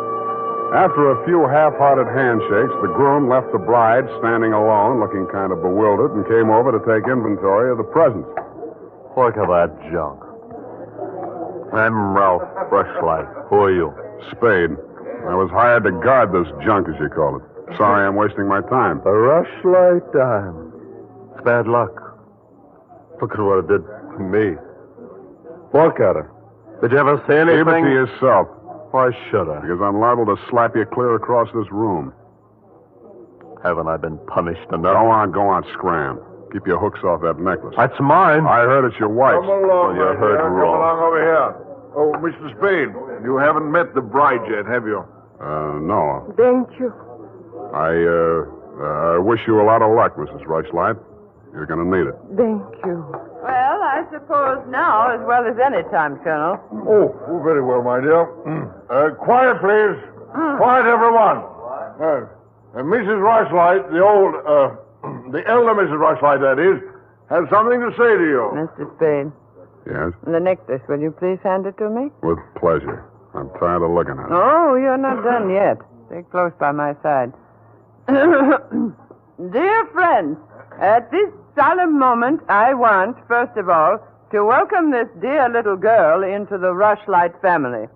After a few half-hearted handshakes, the groom left the bride standing alone, looking kind of bewildered, and came over to take inventory of the presents.
Look at that junk. I'm Ralph Rushlight. Who are you?
Spade. I was hired to guard this junk, as you call it. Sorry I'm wasting my time.
The Rushlight dime. It's bad luck. Look at what it did to me. Look at it. Did you ever say anything?
Keep it to yourself.
Why should I?
Because I'm liable to slap you clear across this room.
Haven't I been punished enough?
Go on, scram. Keep your hooks off that necklace.
That's mine.
I heard it's your wife's.
Come along,
you
my
heard
dear. Come
wrong.
along over here. Oh, Mr. Spade, you haven't met the bride yet, have you?
No.
Thank you.
I wish you a lot of luck, Mrs. Rushlight. You're going to need it.
Thank you.
Well, I suppose now, as well as any time, Colonel.
Oh, very well, my dear. Quiet, please. Quiet, everyone. Mrs. Rushlight, the elder Mrs. Rushlight, that is, has something to say to you.
Mr. Spade,
Yes?
the necklace, will you please hand it to me?
With pleasure. I'm tired of looking at it.
Oh, you're not done yet. Stay close by my side. Dear friends, at this solemn moment, I want, first of all, to welcome this dear little girl into the Rushlight family.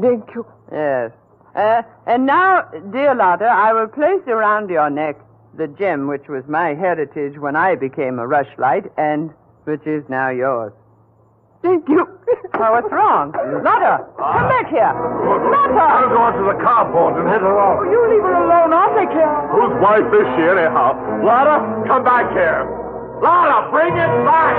Thank you.
Yes. And now, dear Lotta, I will place around your neck the gem which was my heritage when I became a Rushlight and which is now yours.
Thank you.
Oh, what's wrong? Lotta, come back here. Lotta!
I'll go out to the carport and hit her off.
You leave her alone. I'll take care of her.
Whose wife is she, anyhow? Lotta, come back here. Lotta, bring it back!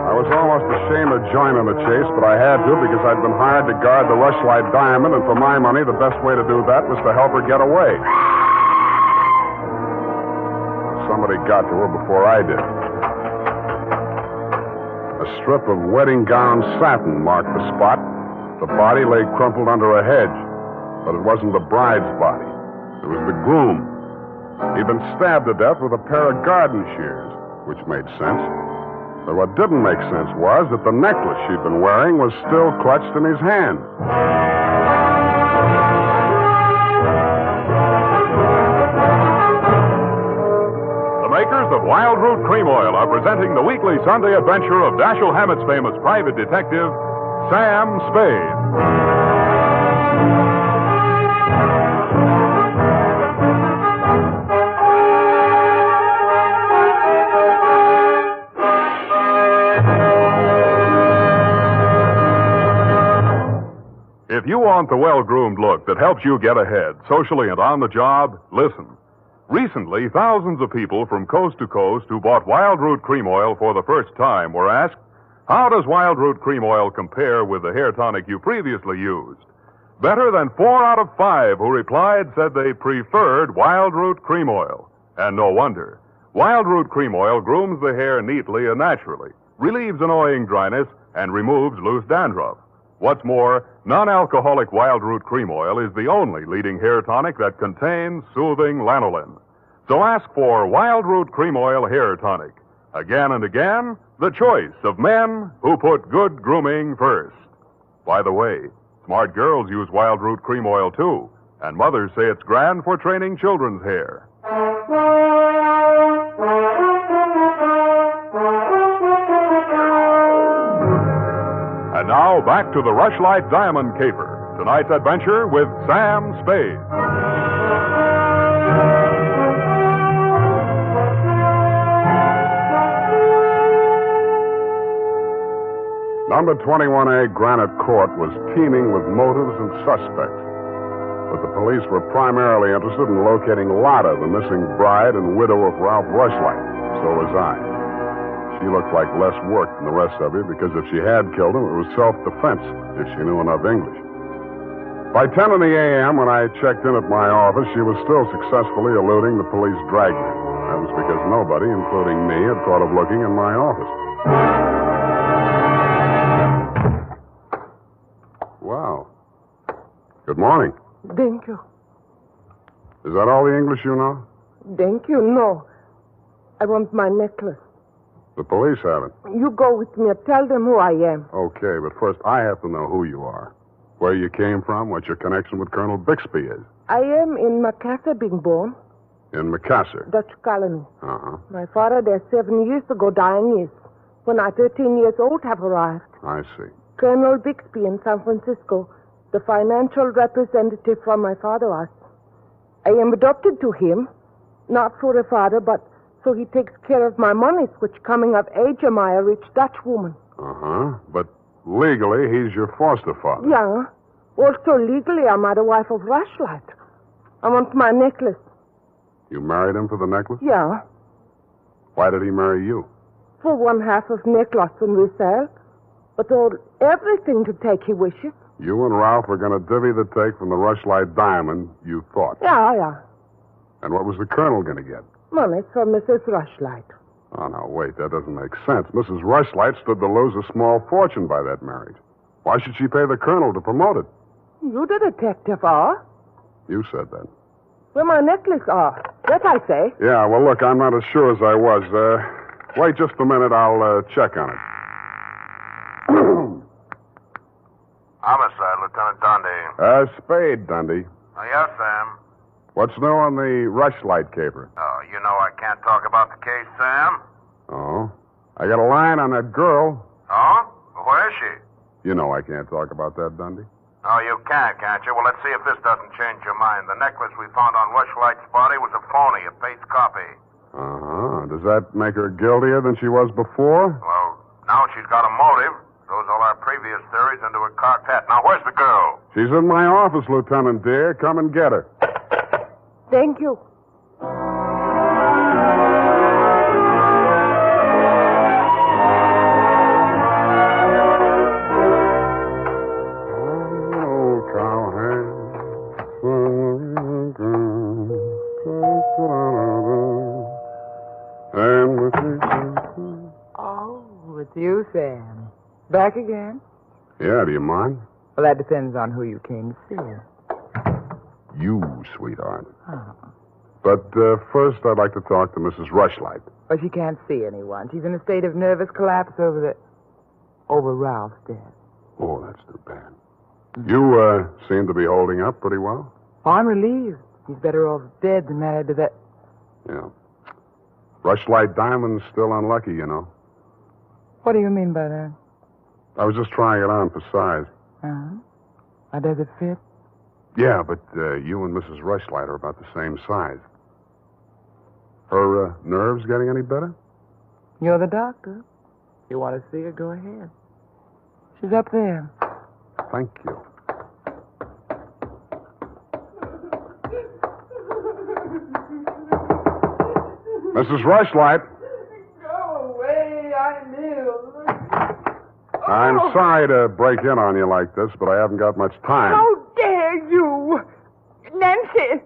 I was almost ashamed of joining the chase, but I had to because I'd been hired to guard the Rushlight diamond, and for my money, the best way to do that was to help her get away. Somebody got to her before I did. A strip of wedding gown satin marked the spot. The body lay crumpled under a hedge, but it wasn't the bride's body. It was the groom. He'd been stabbed to death with a pair of garden shears, which made sense. But what didn't make sense was that the necklace she'd been wearing was still clutched in his hand.
The makers of Wild Root Cream Oil are presenting the weekly Sunday adventure of Dashiell Hammett's famous private detective, Sam Spade. If you want the well-groomed look that helps you get ahead, socially and on the job, listen. Recently, thousands of people from coast to coast who bought Wild Root Cream Oil for the first time were asked, how does Wild Root Cream Oil compare with the hair tonic you previously used? Better than 4 out of 5 who replied said they preferred Wild Root Cream Oil. And no wonder. Wild Root Cream Oil grooms the hair neatly and naturally, relieves annoying dryness, and removes loose dandruff. What's more, non-alcoholic Wild Root Cream Oil is the only leading hair tonic that contains soothing lanolin. So ask for Wild Root Cream Oil Hair Tonic. Again and again, the choice of men who put good grooming first. By the way, smart girls use Wild Root Cream Oil too, and mothers say it's grand for training children's hair. And now, back to the Rushlight Diamond Caper. Tonight's adventure with Sam Spade.
Number 21A Granite Court was teeming with motives and suspects. But the police were primarily interested in locating Lotta, the missing bride and widow of Ralph Rushlight. So was I. She looked like less work than the rest of you because if she had killed him, it was self-defense, if she knew enough English. By 10 in the a.m., when I checked in at my office, she was still successfully eluding the police dragnet. That was because nobody, including me, had thought of looking in my office. Wow. Good morning.
Thank you.
Is that all the English you know?
Thank you. No. I want my necklace.
The police have it.
You go with me. Tell them who I am.
Okay, but first I have to know who you are. Where you came from, what your connection with Colonel Bixby is.
I am in Macassar being born.
In Macassar?
Dutch colony.
Uh-huh.
My father there 7 years ago dying is. When I 13 years old have arrived.
I see.
Colonel Bixby in San Francisco, the financial representative from my father was. I am adopted to him, not for a father, but so he takes care of my monies, which coming of age am I a rich Dutch woman.
Uh-huh. But legally, he's your foster father.
Yeah.
Also, legally, I'm the wife of Rushlight. I want my necklace.
You married him for the necklace?
Yeah.
Why did he marry you?
For one half of necklace when we sell. But all everything to take he wishes.
You and Ralph were going to divvy the take from the Rushlight diamond, you thought.
Yeah.
And what was the colonel going to get?
Money for Mrs. Rushlight.
Oh, no, wait, that doesn't make sense. Mrs. Rushlight stood to lose a small fortune by that marriage. Why should she pay the colonel to promote it?
You the detective are?
You said that.
Where my necklace are. That I say.
Yeah, well, look, I'm not as sure as I was. Wait just a minute. I'll check on it.
Homicide, Lieutenant Dundee.
Spade, Dundee.
Oh, yes, Sam.
What's new on the Rushlight caper?
Oh, you know I can't talk about the case, Sam.
Oh? I got a line on that girl.
Oh? Where is she?
You know I can't talk about that, Dundee.
Oh, you can't you? Well, let's see if this doesn't change your mind. The necklace we found on Rushlight's body was a phony, a paste copy.
Uh-huh. Does that make her guiltier than she was before?
Well, now she's got a motive. Throws all our previous theories into a cocked hat. Now, where's the girl?
She's in my office, Lieutenant dear. Come and get her.
Thank you.
Oh, it's you, Sam. Back again?
Yeah, do you mind?
Well, that depends on who you came to see.
You, sweetheart.
Oh.
But first, I'd like to talk to Mrs. Rushlight.
Well, she can't see anyone. She's in a state of nervous collapse over Ralph's death.
Oh, that's too bad. You seem to be holding up pretty well.
Oh, I'm relieved. He's better off dead than married to that.
Yeah. Rushlight Diamond's still unlucky, you know.
What do you mean by that?
I was just trying it on for size.
Uh-huh. How does it fit?
Yeah, but you and Mrs. Rushlight are about the same size. Her nerves getting any better?
You're the doctor. You want to see her? Go ahead. She's up there.
Thank you. Mrs. Rushlight.
Go away, I'm ill.
I'm sorry to break in on you like this, but I haven't got much time.
How dare you? Nancy!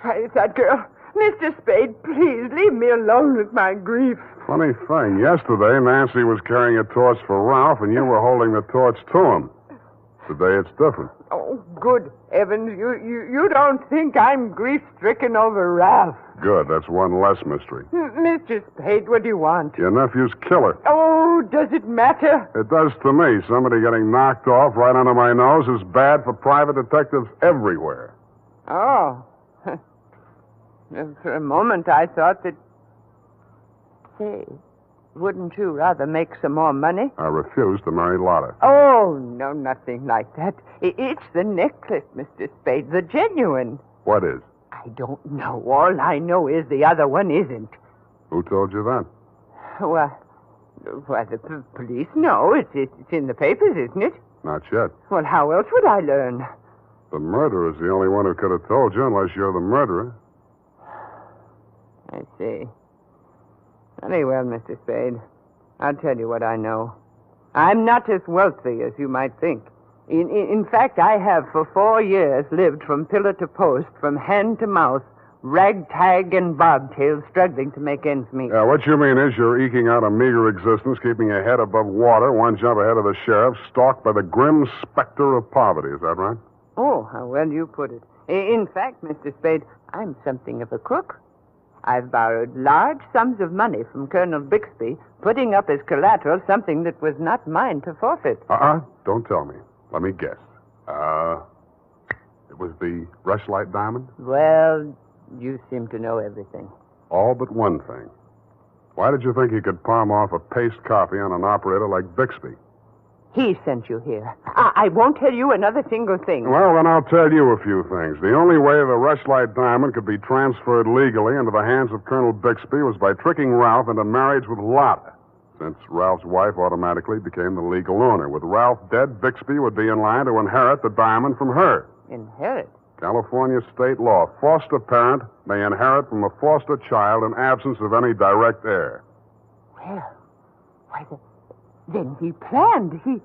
Try it, that girl. Mr. Spade, please leave me alone with my grief.
Funny thing, yesterday Nancy was carrying a torch for Ralph, and you were holding the torch to him. Today it's different.
Oh, good heavens, you don't think I'm grief-stricken over Ralph.
Good, that's one less mystery.
Mr. Spade, what do you want?
Your nephew's killer.
Oh, does it matter?
It does to me. Somebody getting knocked off right under my nose is bad for private detectives everywhere.
Oh. For a moment, I thought that... Say, wouldn't you rather make some more money?
I refuse to marry Lotta.
Oh, no, nothing like that. It's the necklace, Mr. Spade, the genuine.
What is?
I don't know. All I know is the other one isn't.
Who told you that?
Well, the police know. It's in the papers, isn't it?
Not yet.
Well, how else would I learn?
The murderer's the only one who could have told you, unless you're the murderer.
I see. Very well, Mr. Spade. I'll tell you what I know. I'm not as wealthy as you might think. In fact, I have for 4 years lived from pillar to post, from hand to mouth, ragtag and bobtail, struggling to make ends meet.
Yeah, what you mean is you're eking out a meager existence, keeping your head above water, one jump ahead of the sheriff, stalked by the grim specter of poverty. Is that right?
Oh, how well you put it. In fact, Mr. Spade, I'm something of a crook. I've borrowed large sums of money from Colonel Bixby, putting up as collateral something that was not mine to forfeit.
Don't tell me. Let me guess. It was the Rushlight diamond?
Well, you seem to know everything.
All but one thing. Why did you think he could palm off a paste copy on an operator like Bixby?
He sent you here. I won't tell you another single thing.
Well, then I'll tell you a few things. The only way the Rushlight diamond could be transferred legally into the hands of Colonel Bixby was by tricking Ralph into marriage with Lotta. since Ralph's wife automatically became the legal owner. With Ralph dead, Bixby would be in line to inherit the diamond from her.
Inherit?
California state law. Foster parent may inherit from a foster child in absence of any direct heir.
Well, why, then he planned. He'd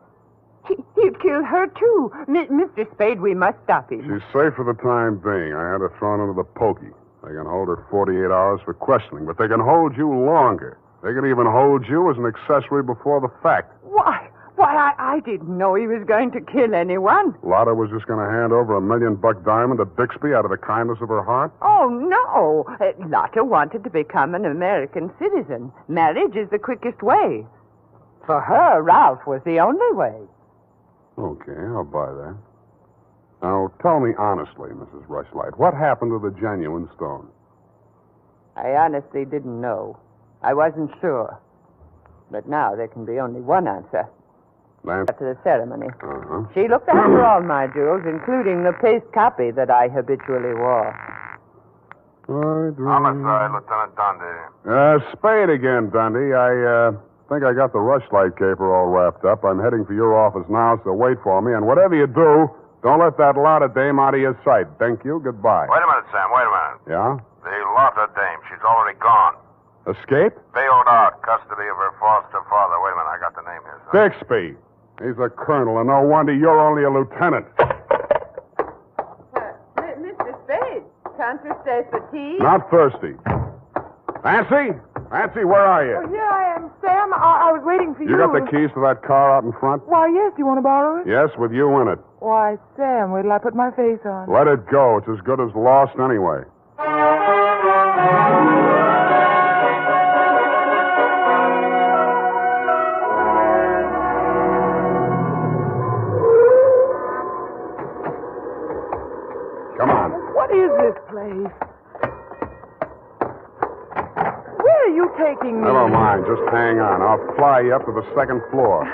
kill her, too. Mr. Spade, we must stop him.
She's safe for the time being. I had her thrown into the pokey. They can hold her 48 hours for questioning, but they can hold you longer. They can even hold you as an accessory before the fact.
Why, I didn't know he was going to kill anyone.
Lotta was just going to hand over $1 million diamond to Bixby out of the kindness of her heart?
Oh, no. Lotta wanted to become an American citizen. Marriage is the quickest way. For her, Ralph was the only way.
Okay, I'll buy that. Now, tell me honestly, Mrs. Rushlight, what happened to the genuine stone?
I honestly didn't know. I wasn't sure. But now there can be only one answer. After the ceremony.
Uh-huh.
She looked after all my jewels, including the paste copy that I habitually wore.
Homicide, Lieutenant Dundee.
Spade again, Dundee. I think I got the Rushlight caper all wrapped up. I'm heading for your office now, so wait for me. And whatever you do, don't let that Lotta dame out of your sight. Thank you. Goodbye.
Wait a minute, Sam. Wait a minute.
Yeah?
The Lotta dame. She's already gone.
Escape?
Bailed out. Custody of her foster father. Wait a minute. I got the name here, son.
Bixby. He's a colonel, and no wonder you're only a lieutenant.
Mr. Spade, can't you stay for tea?
Not thirsty. Nancy? Nancy, where are you?
Oh, here I am, Sam. I was waiting for you.
You got the keys to that car out in front?
Why, yes. Do you want to borrow it?
Yes, with you in it.
Why, Sam, wait till I put my face on.
Let it go. It's as good as lost anyway. Come on.
What is this place? Where are you taking me?
Never mind. Just hang on. I'll fly you up to the second floor.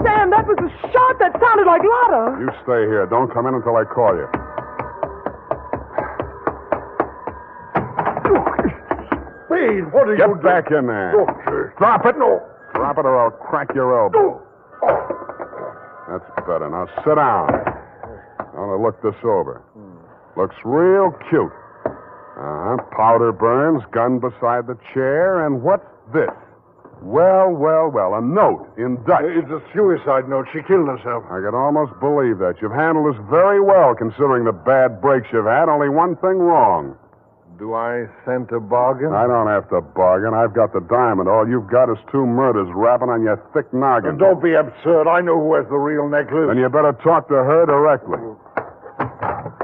Sam, that was a shot that sounded like Lotta.
You stay here. Don't come in until I call you.
Spade, what are you doing?
Get back in there.
Drop it. No.
Drop it or I'll crack your elbow. That's better. Now sit down. I want to look this over. Looks real cute. Powder burns, gun beside the chair, and what's this? Well, a note in Dutch.
It's a suicide note. She killed herself.
I could almost believe that. You've handled this very well, considering the bad breaks you've had. Only one thing wrong.
Do I scent a bargain?
I don't have to bargain. I've got the diamond. All you've got is 2 murders rapping on your thick noggin.
Don't be absurd. I know who has the real necklace.
Then you better talk to her directly.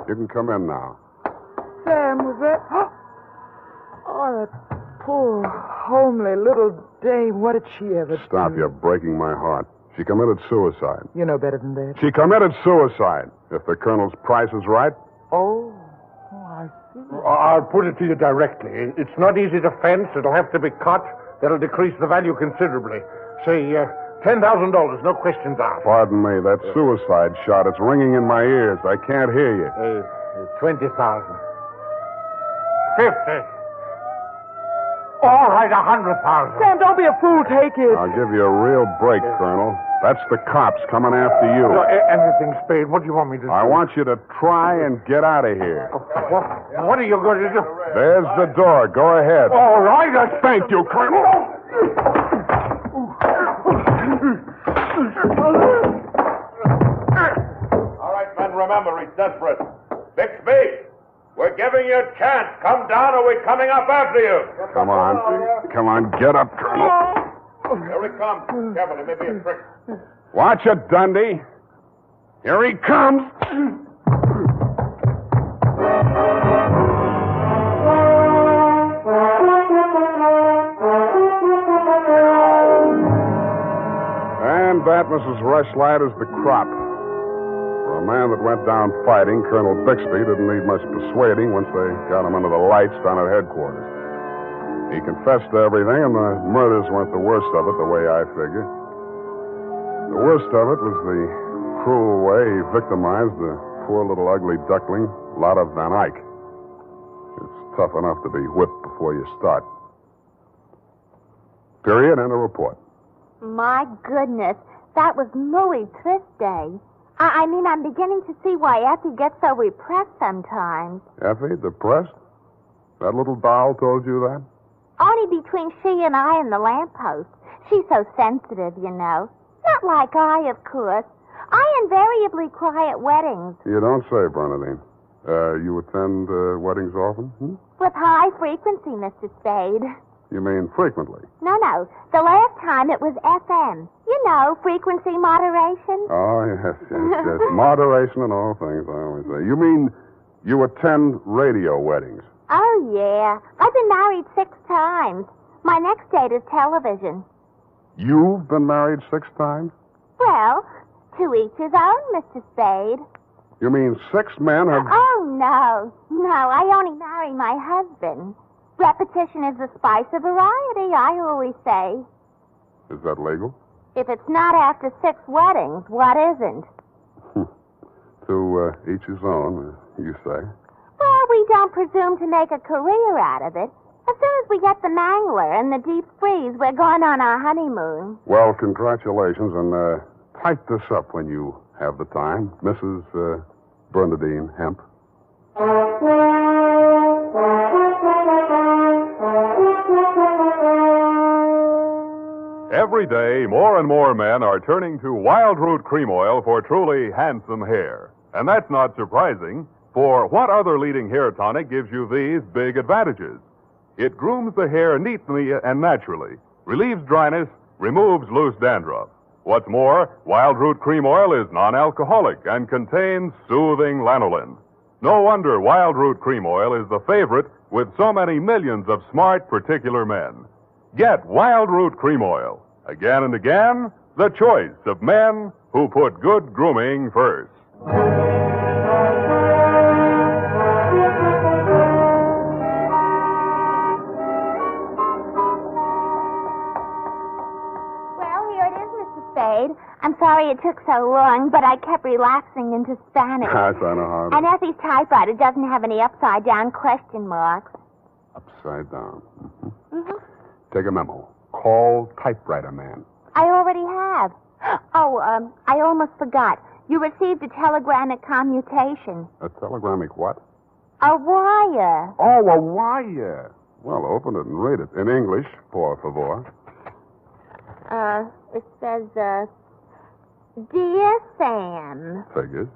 You can come in now.
Sam, was that... Oh, that poor, homely little dame. What did she ever do?
Stop, you're breaking my heart. She committed suicide.
You know better than that.
She committed suicide. If the colonel's price is right.
Oh, I see.
I'll put it to you directly. It's not easy to fence. It'll have to be cut. That'll decrease the value considerably. Say, $10,000, no questions asked.
Pardon me, that suicide shot, it's ringing in my ears. I can't hear you.
20,000. 50. All right, 100,000.
Sam, don't be a fool. Take it.
I'll give you a real break, Colonel. That's the cops coming after you.
No, anything, Spade. What do you want me to do?
I want you to try and get out of here.
What are you going to do?
There's the door. Go ahead.
All right.
Thank you, Colonel.
All right, men, remember, he's desperate. Bixby, we're giving you a chance. Come down or we're coming up after you.
Come on, get up, Colonel.
Here he comes. Careful, it may be a trick.
Watch it, Dundee. Here he comes. And that, Mrs. Rushlight, is the crop. For a man that went down fighting, Colonel Bixby didn't need much persuading once they got him under the lights down at headquarters. He confessed to everything, and the murders weren't the worst of it, the way I figure. The worst of it was the cruel way he victimized the poor little ugly duckling, Lotta Van Eyck. It's tough enough to be whipped before you start. Period. End of report.
My goodness, that was muy triste. I mean, I'm beginning to see why Effie gets so repressed sometimes.
Effie, depressed? That little doll told you that?
Only between she and I and the lamppost. She's so sensitive, you know. Not like I, of course. I invariably cry at weddings.
You don't say, Bernadine. You attend weddings often?
With high frequency, Mr. Spade.
You mean frequently?
No. The last time it was FM. You know, frequency moderation.
Oh, yes. Moderation in all things, I always say. You mean you attend radio weddings?
Oh, yeah. I've been married 6 times. My next date is television.
You've been married 6 times?
Well, to each his own, Mr. Spade.
You mean 6 men have...
Oh, no. I only marry my husband. Repetition is the spice of variety, I always say.
Is that legal?
If it's not after 6 weddings, what isn't?
To each his own, you say.
Well, we don't presume to make a career out of it. As soon as we get the mangler and the deep freeze, we're going on our honeymoon.
Well, congratulations, and type this up when you have the time. Mrs. Bernadine Hemp.
Every day, more and more men are turning to Wild Root Cream Oil for truly handsome hair. And that's not surprising, for what other leading hair tonic gives you these big advantages? It grooms the hair neatly and naturally, relieves dryness, removes loose dandruff. What's more, Wild Root Cream Oil is non-alcoholic and contains soothing lanolin. No wonder Wild Root Cream Oil is the favorite with so many millions of smart, particular men. Get Wild Root Cream Oil. Again and again, the choice of men who put good grooming first.
I'm sorry it took so long, but I kept relapsing into Spanish.
Yes, I know how.
And Effie's typewriter doesn't have any upside-down question marks.
Upside down. Take a memo. Call typewriter man.
I already have. Oh, I almost forgot. You received a telegramic commutation.
A telegramic what?
A wire.
Oh, a wire. Well, open it and read it. In English, por favor.
It says, Dear Sam.
Figures.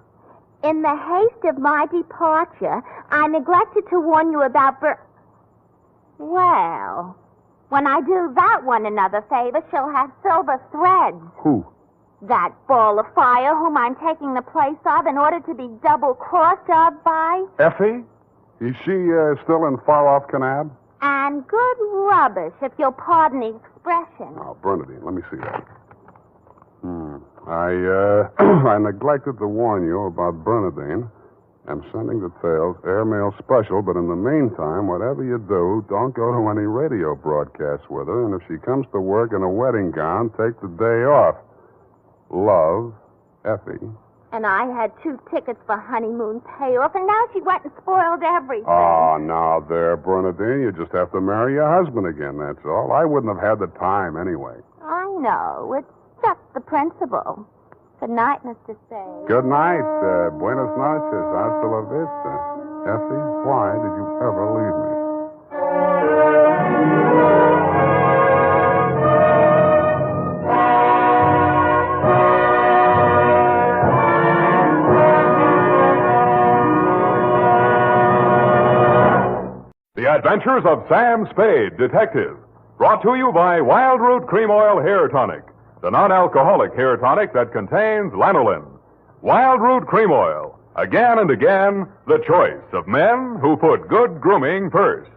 In the haste of my departure, I neglected to warn you about Well, when I do that one another favor, she'll have silver threads.
Who?
That ball of fire whom I'm taking the place of in order to be double-crossed of by.
Effie? Is she still in far-off Canab?
And good rubbish, if you'll pardon the expression.
Oh, Bernadine, let me see that. I neglected to warn you about Bernadine. I'm sending details, airmail special, but in the meantime, whatever you do, don't go to any radio broadcasts with her, and if she comes to work in a wedding gown, take the day off. Love, Effie.
And I had 2 tickets for honeymoon payoff, and now she went and spoiled everything.
Oh, now there, Bernadine, you just have to marry your husband again, that's all. I wouldn't have had the time anyway.
I know. It's just the principle. Good night, Mr. Spade.
Good night. Buenas noches. Hasta la vista. Effie, why did you ever leave me?
The Adventures of Sam Spade, Detective. Brought to you by Wild Root Cream Oil Hair Tonic, the non-alcoholic hair tonic that contains lanolin. Wild Root Cream Oil. Again and again, the choice of men who put good grooming first.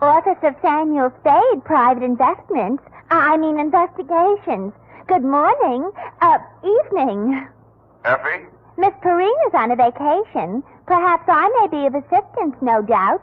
Office of Samuel Spade, Private Investments. Investigations. Good morning. Evening.
Effie?
Miss Perrina's on a vacation. Perhaps I may be of assistance, no doubt.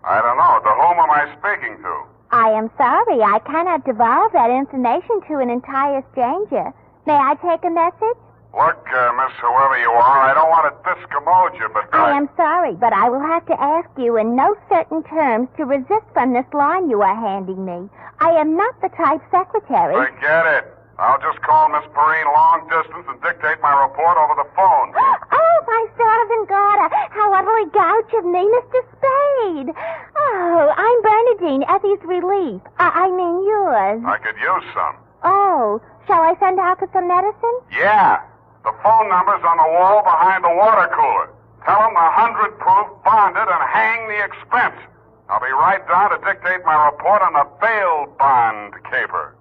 I don't know. To whom am I speaking to?
I am sorry. I cannot divulge that information to an entire stranger. May I take a message?
Look, Miss Whoever you are, I don't want to discommode you, but
I am sorry, but I will have to ask you in no certain terms to resist from this line you are handing me. I am not the type secretary.
Forget it. I'll just call Miss Perrine long distance and dictate my report over the phone.
Oh, my stars and garter. How utterly gouch of me, Mr. Spade. Oh, I'm Bernadine, Effie's relief. I mean yours.
I could use some.
Oh, shall I send out for some medicine?
Yeah. The phone number's on the wall behind the water cooler. Tell them the 100 proof bonded and hang the expense. I'll be right down to dictate my report on the bail bond caper.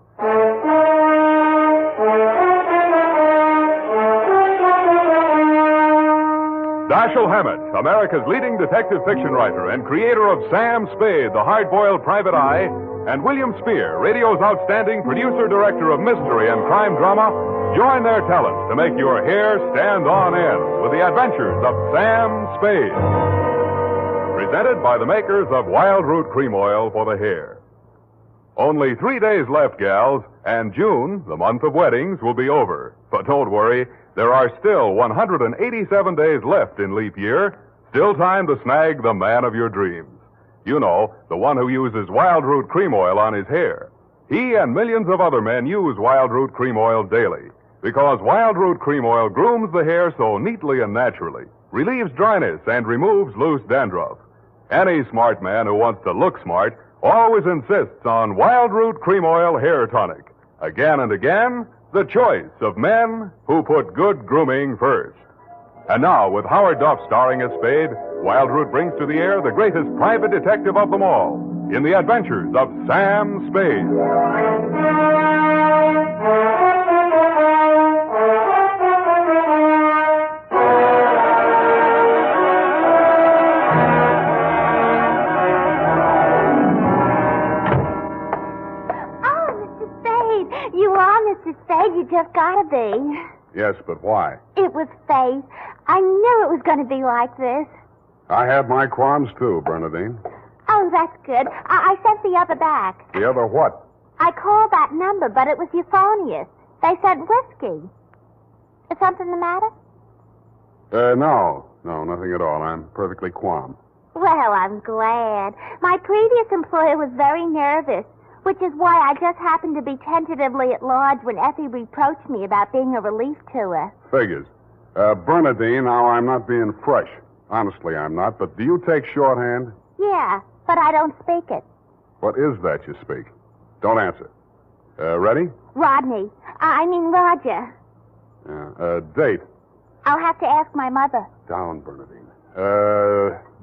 Dashiell Hammett, America's leading detective fiction writer and creator of Sam Spade, the hard-boiled private eye, and William Spear, radio's outstanding producer-director of mystery and crime drama, join their talents to make your hair stand on end with the adventures of Sam Spade. Presented by the makers of Wild Root Cream Oil for the hair. Only 3 days left, gals, and June, the month of weddings, will be over. But don't worry, there are still 187 days left in leap year, still time to snag the man of your dreams. You know, the one who uses Wild Root Cream Oil on his hair. He and millions of other men use Wild Root Cream Oil daily, because Wild Root Cream Oil grooms the hair so neatly and naturally, relieves dryness, and removes loose dandruff. Any smart man who wants to look smart always insists on Wild Root Cream Oil Hair Tonic. Again and again, the choice of men who put good grooming first. And now, with Howard Duff starring as Spade, Wild Root brings to the air the greatest private detective of them all, in the adventures of Sam Spade.
Mr. Spade, you just gotta be.
Yes, but why?
It was fate. I knew it was going to be like this.
I have my qualms, too, Bernadine.
Oh, that's good. I sent the other back.
The other what?
I called that number, but it was euphonious. They said whiskey. Is something the matter?
No, nothing at all. I'm perfectly calm.
Well, I'm glad. My previous employer was very nervous, which is why I just happened to be tentatively at large when Effie reproached me about being a relief to her.
Figures. Bernadine, now I'm not being fresh. Honestly, I'm not. But do you take shorthand?
Yeah, but I don't speak it.
What is that you speak? Don't answer. Ready?
Rodney. I mean Roger.
Date.
I'll have to ask my mother.
Down, Bernadine.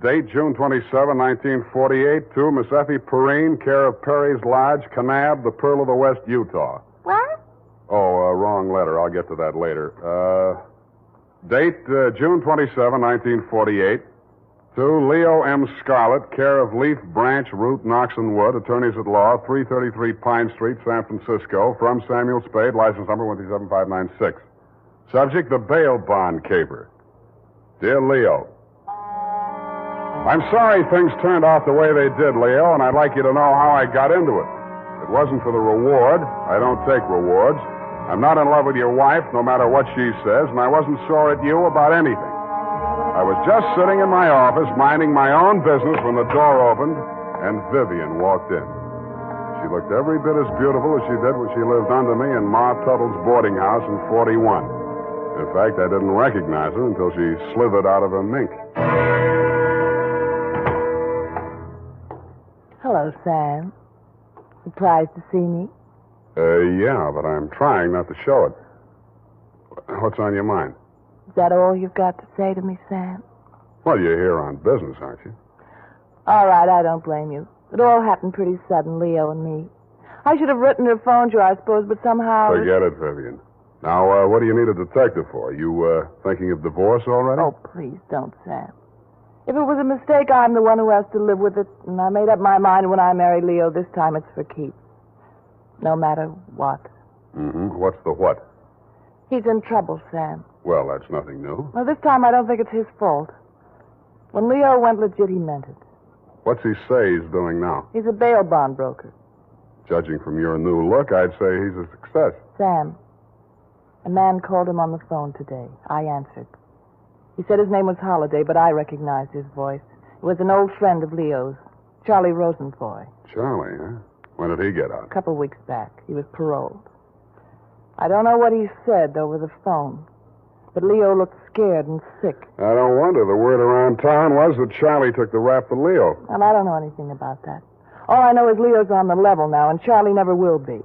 Date, June 27, 1948, to Miss Effie Perrine, care of Perry's Lodge, Kanab, the Pearl of the West, Utah.
What?
Oh, wrong letter. I'll get to that later. Date, June 27, 1948, to Leo M. Scarlett, care of Leaf Branch, Root, Knox and Wood, attorneys at law, 333 Pine Street, San Francisco, from Samuel Spade, license number 127596. Subject, the bail bond caper. Dear Leo, I'm sorry things turned out the way they did, Leo, and I'd like you to know how I got into it. It wasn't for the reward. I don't take rewards. I'm not in love with your wife, no matter what she says, and I wasn't sore at you about anything. I was just sitting in my office, minding my own business, when the door opened, and Vivian walked in. She looked every bit as beautiful as she did when she lived under me in Ma Tuttle's boarding house in 41. In fact, I didn't recognize her until she slithered out of her mink.
Hello, Sam. Surprised to see me?
Yeah, but I'm trying not to show it. What's on your mind?
Is that all you've got to say to me, Sam?
Well, you're here on business, aren't you?
All right, I don't blame you. It all happened pretty sudden, Leo and me. I should have written or phoned you, I suppose, but somehow...
Forget it, Vivian. Now, what do you need a detective for? You, thinking of divorce already?
Oh, please don't, Sam. If it was a mistake, I'm the one who has to live with it. And I made up my mind when I married Leo. This time it's for keeps. No matter what.
Mm-hmm. What's the what?
He's in trouble, Sam.
Well, that's nothing new.
Well, this time I don't think it's his fault. When Leo went legit, he meant it.
What's he say he's doing now?
He's a bail bond broker.
Judging from your new look, I'd say he's a success.
Sam. A man called him on the phone today. I answered. He said his name was Holliday, but I recognized his voice. It was an old friend of Leo's, Charlie Rosenfoy.
Charlie, huh? When did he get out?
A couple of weeks back. He was paroled. I don't know what he said over the phone, but Leo looked scared and sick.
I don't wonder. The word around town was that Charlie took the rap for Leo.
And I don't know anything about that. All I know is Leo's on the level now, and Charlie never will be.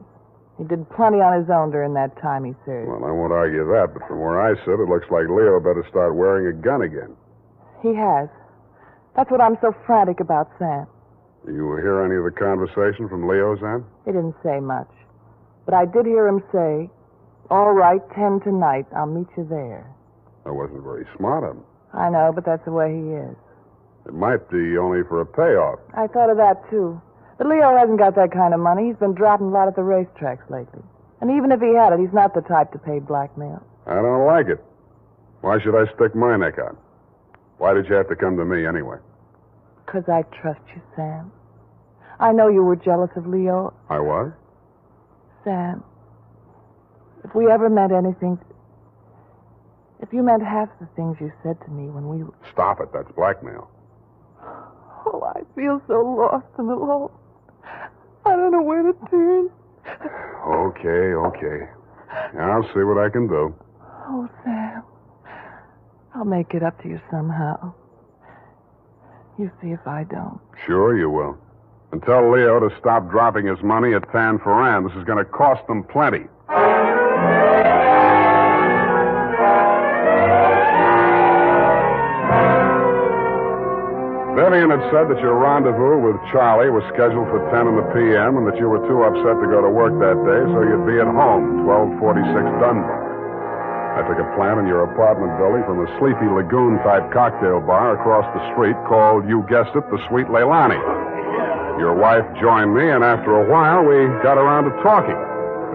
He did plenty on his own during that time he served.
Well, I won't argue that, but from where I sit, it looks like Leo better start wearing a gun again.
He has. That's what I'm so frantic about, Sam.
You hear any of the conversation from Leo's end?
He didn't say much. But I did hear him say, "All right, 10 tonight. I'll meet you there."
That wasn't very smart of him.
I know, but that's the way he is.
It might be only for a payoff.
I thought of that, too. But Leo hasn't got that kind of money. He's been dropping a lot at the racetracks lately. And even if he had it, he's not the type to pay blackmail.
I don't like it. Why should I stick my neck out? Why did you have to come to me anyway?
'Cause I trust you, Sam. I know you were jealous of Leo.
I was?
Sam, if we ever meant anything... If you meant half the things you said to me when we...
Stop it. That's blackmail.
Oh, I feel so lost and alone. I don't know where to turn.
Okay. I'll see what I can do.
Oh, Sam. I'll make it up to you somehow. You see if I don't.
Sure you will. And tell Leo to stop dropping his money at Tan Ferran. This is going to cost them plenty. Vivian had said that your rendezvous with Charlie was scheduled for 10 in the p.m. and that you were too upset to go to work that day, so you'd be at home, 1246 Dunbar. I took a plant in your apartment building from the Sleepy Lagoon-type cocktail bar across the street called, you guessed it, the Sweet Leilani. Your wife joined me, and after a while, we got around to talking.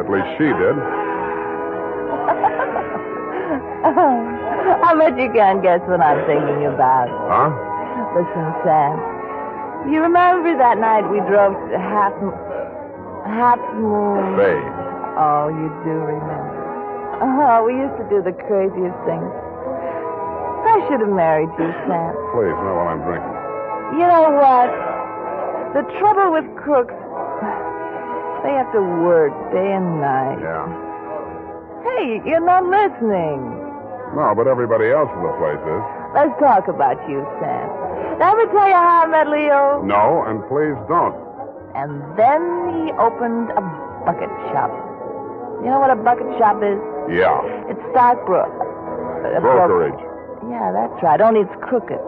At least she did.
I bet you can't guess what I'm thinking about.
Huh?
Listen, Sam. You remember that night we drove to Half Moon?
Bay.
Oh, you do remember. Oh, we used to do the craziest things. I should have married you, Sam.
Please, not while I'm drinking.
You know what? The trouble with crooks, they have to work day and night.
Yeah.
Hey, you're not listening.
No, but everybody else in the place is.
Let's talk about you, Sam. Did I ever tell you how I met Leo?
No, and please don't.
And then he opened a bucket shop. You know what a bucket shop is?
Yeah.
It's stockbrokerage.
Brokerage.
Yeah, that's right. Only it's crooked.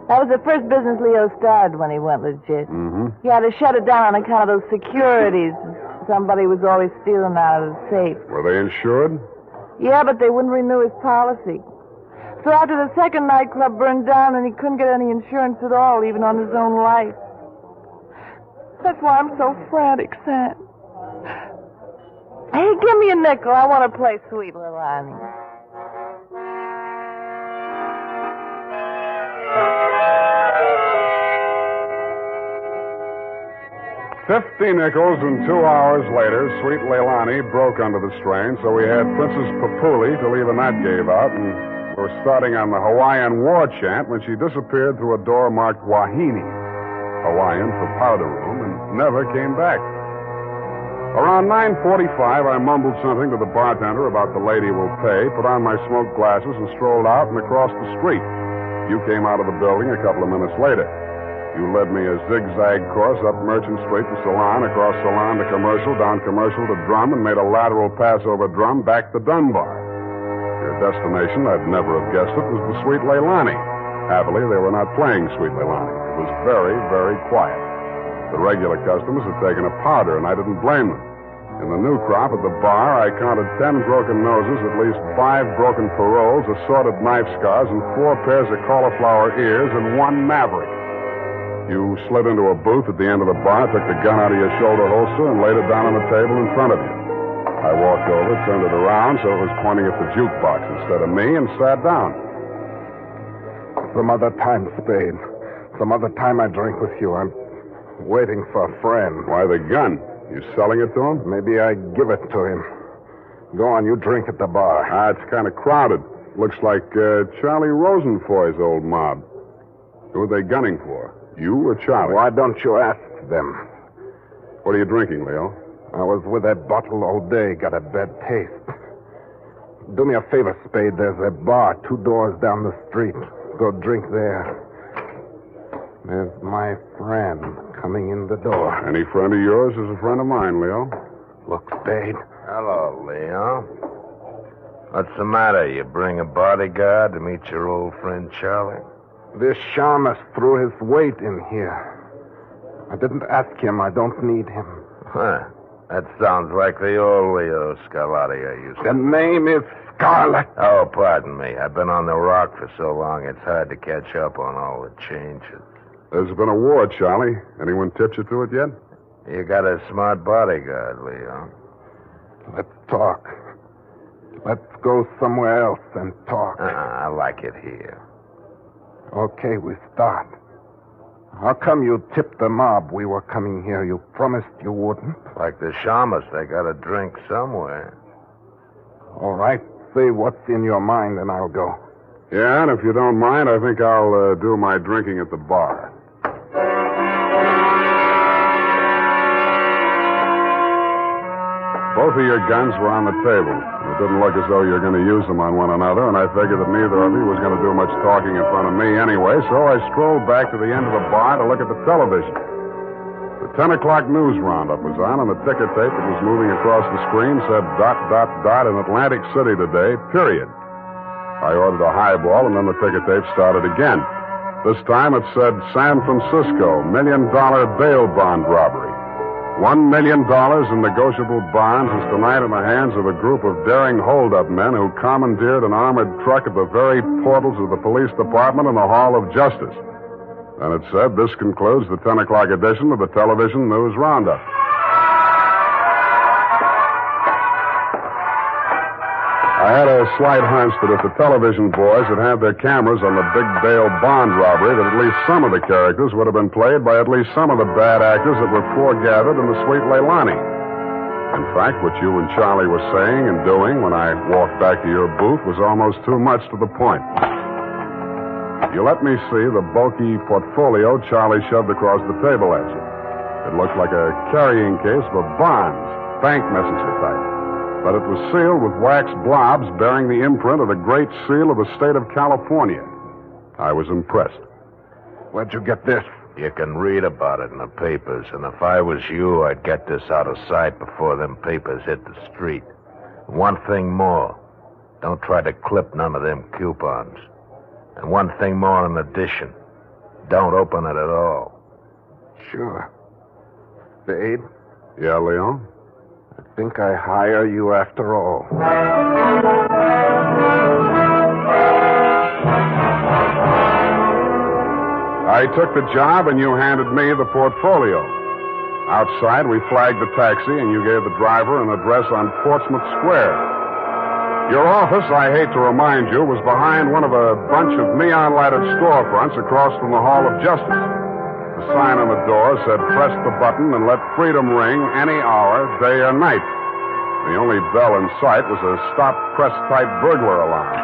That was the first business Leo started when he went legit.
Mm-hmm.
He had to shut it down on account of those securities. Somebody was always stealing out of the safe.
Were they insured?
Yeah, but they wouldn't renew his policy. So after the second nightclub burned down and he couldn't get any insurance at all, even on his own life. That's why I'm so frantic, Sam. Hey, give me a nickel. I want to play Sweet Little Annie.
$50 and 2 hours later, Sweet Leilani broke under the strain, so we had Princess Papuli to leave a knot gave out, and we were starting on the Hawaiian war chant when she disappeared through a door marked Wahine, Hawaiian for powder room, and never came back. Around 9:45, I mumbled something to the bartender about the lady will pay, put on my smoke glasses, and strolled out and across the street. You came out of the building a couple of minutes later. You led me a zigzag course up Merchant Street to Salon, across Salon to Commercial, down Commercial to Drum, and made a lateral pass over Drum back to Dunbar. Your destination, I'd never have guessed it, was the Sweet Leilani. Happily, they were not playing Sweet Leilani. It was very, very quiet. The regular customers had taken a powder, and I didn't blame them. In the new crop at the bar, I counted 10 broken noses, at least 5 broken paroles, assorted knife scars, and 4 pairs of cauliflower ears, and 1 maverick. You slid into a booth at the end of the bar, took the gun out of your shoulder holster, and laid it down on the table in front of you. I walked over, turned it around so it was pointing at the jukebox instead of me, and sat down.
Some other time, Spade.
Some other time I drink with you. I'm waiting for a friend.
Why the gun? You selling it to him?
Maybe I give it to him. Go on, you drink at the bar.
It's kind of crowded. Looks like Charlie Rosenfoy's old mob. Who are they gunning for? You or Charlie?
Why don't you ask them?
What are you drinking, Leo?
I was with that bottle all day. Got a bad taste. Do me a favor, Spade. There's a bar 2 doors down the street. Go drink there. There's my friend coming in the door.
Any friend of yours is a friend of mine, Leo.
Look, Spade.
Hello, Leo. What's the matter? You bring a bodyguard to meet your old friend Charlie?
This shamus threw his weight in here. I didn't ask him. I don't need him.
Huh. That sounds like the old Leo Scarlatti I used to...
The name is Scarlet.
Oh, pardon me. I've been on the rock for so long, it's hard to catch up on all the changes.
There's been a war, Charlie. Anyone tipped you to it yet?
You got a smart bodyguard, Leo.
Let's talk. Let's go somewhere else and talk.
I like it here.
Okay, we start. How come you tipped the mob we were coming here? You promised you wouldn't.
Like the shamus, they got a drink somewhere.
All right. Say what's in your mind, and I'll go.
Yeah, and if you don't mind, I think I'll do my drinking at the bar. Both of your guns were on the table. It didn't look as though you were going to use them on one another, and I figured that neither of you was going to do much talking in front of me anyway, so I strolled back to the end of the bar to look at the television. The 10 o'clock news roundup was on, and the ticker tape that was moving across the screen said ... in Atlantic City today, period. I ordered a highball, and then the ticker tape started again. This time it said San Francisco, $1 million bail bond robbery. $1 million in negotiable bonds is tonight in the hands of a group of daring hold-up men who commandeered an armored truck at the very portals of the police department and the Hall of Justice. And it said, this concludes the 10 o'clock edition of the Television News Roundup. I had a slight hunch that if the television boys had had their cameras on the big bail bond robbery, that at least some of the characters would have been played by at least some of the bad actors that were foregathered in the Sweet Leilani. In fact, what you and Charlie were saying and doing when I walked back to your booth was almost too much to the point. You let me see the bulky portfolio Charlie shoved across the table at you. It looked like a carrying case for bonds, bank messenger type. But it was sealed with wax blobs bearing the imprint of the Great Seal of the state of California. I was impressed.
Where'd you get this?
You can read about it in the papers, and if I was you, I'd get this out of sight before them papers hit the street. One thing more. Don't try to clip none of them coupons. And one thing more in addition. Don't open it at all.
Sure. Spade?
Yeah, Leo?
I think I hire you after all.
I took the job, and you handed me the portfolio. Outside, we flagged the taxi, and you gave the driver an address on Portsmouth Square. Your office, I hate to remind you, was behind one of a bunch of neon-lighted storefronts across from the Hall of Justice. The sign on the door said, press the button and let freedom ring any hour, day or night. The only bell in sight was a stop-press-type burglar alarm.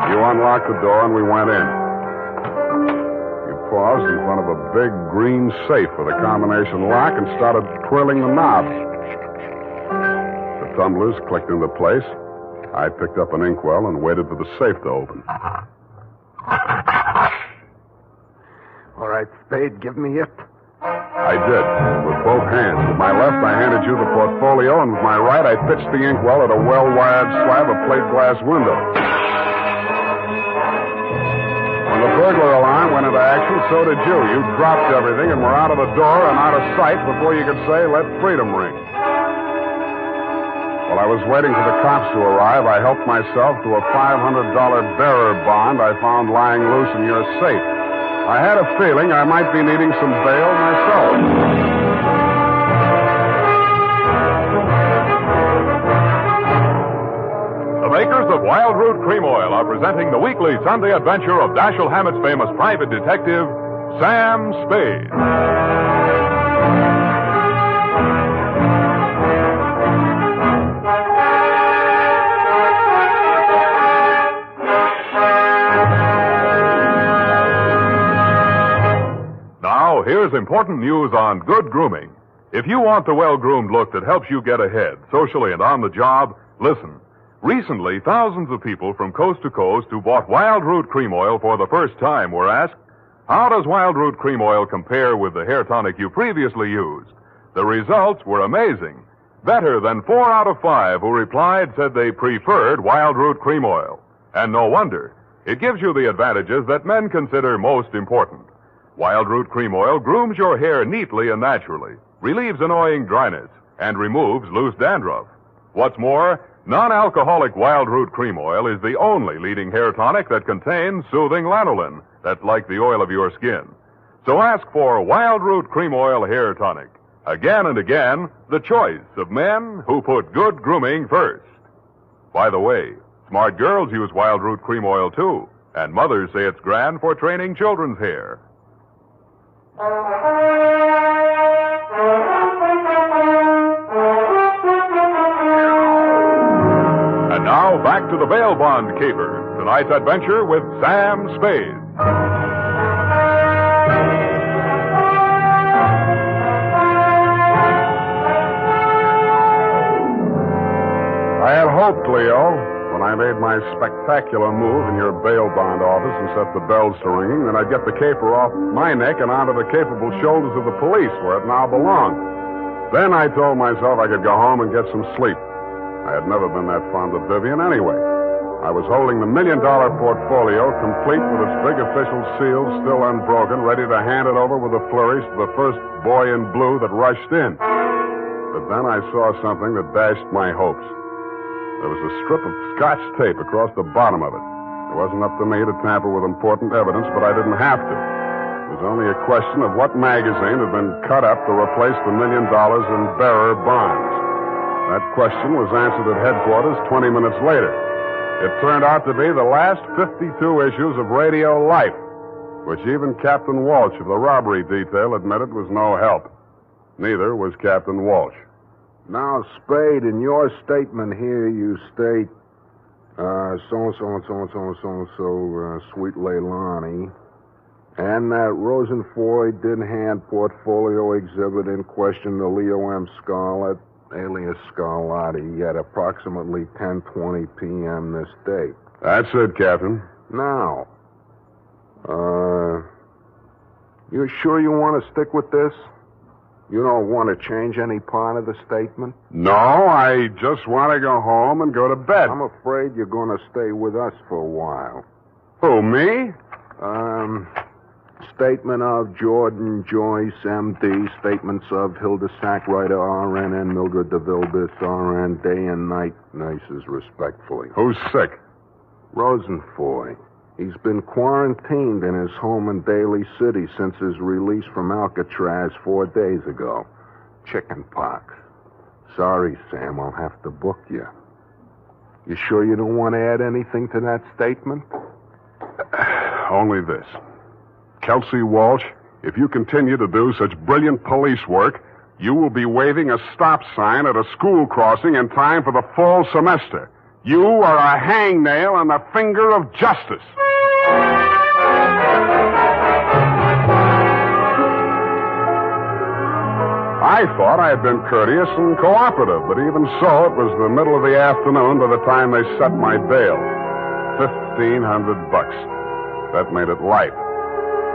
You unlocked the door and we went in. You paused in front of a big green safe with a combination lock and started twirling the knobs. The tumblers clicked into place. I picked up an inkwell and waited for the safe to open.
All right, Spade, give me it.
I did, with both hands. With my left, I handed you the portfolio, and with my right, I pitched the inkwell at a well-wired slab of plate glass window. When the burglar alarm went into action, so did you. You dropped everything and were out of the door and out of sight before you could say, let freedom ring. While I was waiting for the cops to arrive, I helped myself to a $500 bearer bond I found lying loose in your safe. I had a feeling I might be needing some bail myself.
The makers of Wild Root Cream Oil are presenting the weekly weekly Sunday adventure of Dashiell Hammett's famous private detective, Sam Spade. Now, here's important news on good grooming. If you want the well-groomed look that helps you get ahead, socially and on the job, listen. Recently, thousands of people from coast to coast who bought Wild Root Cream Oil for the first time were asked, how does Wild Root Cream Oil compare with the hair tonic you previously used? The results were amazing. Better than 4 out of 5 who replied said they preferred Wild Root Cream Oil. And no wonder. It gives you the advantages that men consider most important. Wild Root Cream Oil grooms your hair neatly and naturally, relieves annoying dryness, and removes loose dandruff. What's more, non-alcoholic Wild Root Cream Oil is the only leading hair tonic that contains soothing lanolin that's like the oil of your skin. So ask for Wild Root Cream Oil Hair Tonic. Again and again, the choice of men who put good grooming first. By the way, smart girls use Wild Root Cream Oil too, and mothers say it's grand for training children's hair. And now, back to the bail bond caper. Tonight's adventure with Sam Spade.
I had hoped, Leo, when I made my spectacular move in your bail bond office and set the bells to ringing, that I'd get the caper off my neck and onto the capable shoulders of the police, where it now belonged. Then I told myself I could go home and get some sleep. I had never been that fond of Vivian anyway. I was holding the $1 million portfolio, complete with its big official seal still unbroken, ready to hand it over with a flourish to the first boy in blue that rushed in. But then I saw something that dashed my hopes. There was a strip of Scotch tape across the bottom of it. It wasn't up to me to tamper with important evidence, but I didn't have to. It was only a question of what magazine had been cut up to replace the $1 million in bearer bonds. That question was answered at headquarters 20 minutes later. It turned out to be the last 52 issues of Radio Life, which even Captain Walsh of the robbery detail admitted was no help. Neither was Captain Walsh.
Now, Spade, in your statement here, you state, so-and-so and so-and-so and so-and-so, Sweet Leilani, and that Rosenfoy did hand portfolio exhibit in question to Leo M. Scarlett, alias Scarlatti, at approximately 10:20 p.m. this date.
That's it, Captain.
Now, you sure you want to stick with this? You don't want to change any part of the statement?
No, I just want to go home and go to bed.
I'm afraid you're going to stay with us for a while.
Who, me?
Statement of Jordan Joyce, M.D. Statements of Hilda Sackwriter, R.N. and Mildred DeVille, R.N. Day and night nurses, respectfully.
Who's sick?
Rosenfoy. He's been quarantined in his home in Daly City since his release from Alcatraz 4 days ago. Chicken pox. Sorry, Sam, I'll have to book you. You sure you don't want to add anything to that statement?
Only this. Kelsey Walsh, if you continue to do such brilliant police work, you will be waving a stop sign at a school crossing in time for the fall semester. You are a hangnail on the finger of justice. I thought I had been courteous and cooperative, but even so, it was the middle of the afternoon by the time they set my bail. $1,500. That made it light.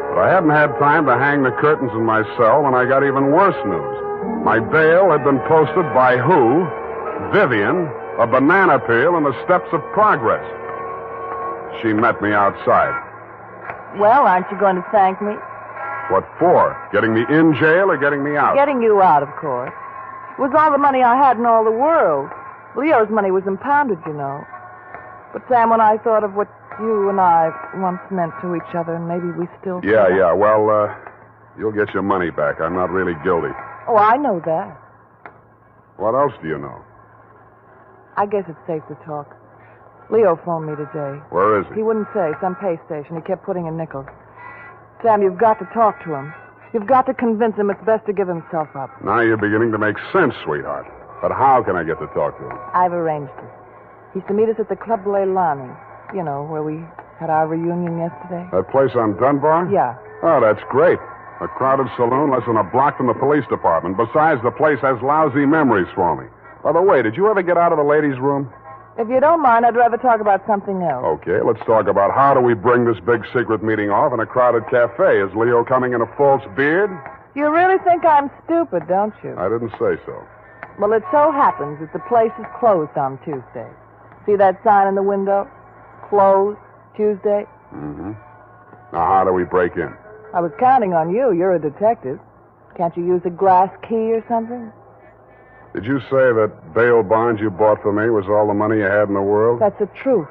But I hadn't had time to hang the curtains in my cell when I got even worse news. My bail had been posted by who? Vivian, a banana peel in the steps of progress. She met me outside.
Well, aren't you going to thank me?
What for? Getting me in jail or getting me out?
Getting you out, of course. It was all the money I had in all the world. Leo's money was impounded, you know. But, Sam, when I thought of what you and I once meant to each other, and maybe we still...
Yeah. Well, you'll get your money back. I'm not really guilty.
Oh, I know that.
What else do you know?
I guess it's safe to talk. Leo phoned me today.
Where is he?
He wouldn't say. Some pay station. He kept putting in nickels. Sam, you've got to talk to him. You've got to convince him it's best to give himself up.
Now you're beginning to make sense, sweetheart. But how can I get to talk to him?
I've arranged it. He's to meet us at the Club Leilani. You know, where we had our reunion yesterday.
That place on Dunbar?
Yeah.
Oh, that's great. A crowded saloon less than a block from the police department. Besides, the place has lousy memories for me. By the way, did you ever get out of the ladies' room?
If you don't mind, I'd rather talk about something else.
Okay, let's talk about how do we bring this big secret meeting off in a crowded cafe. Is Leo coming in a false beard?
You really think I'm stupid, don't you?
I didn't say so.
Well, it so happens that the place is closed on Tuesday. See that sign in the window? Closed Tuesday?
Mm-hmm. Now, how do we break in?
I was counting on you. You're a detective. Can't you use a glass key or something?
Did you say that bail bond you bought for me was all the money you had in the world?
That's the truth.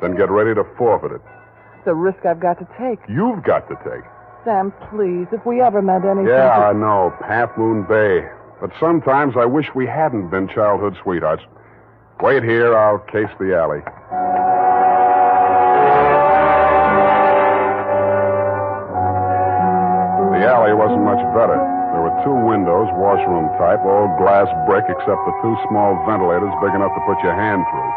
Then get ready to forfeit it.
It's a risk I've got to take.
You've got to take.
Sam, please, if we ever meant anything...
Yeah, I know. Half Moon Bay. But sometimes I wish we hadn't been childhood sweethearts. Wait here. I'll case the alley. The alley wasn't much better. There were 2 windows, washroom type, all glass brick except for 2 small ventilators big enough to put your hand through.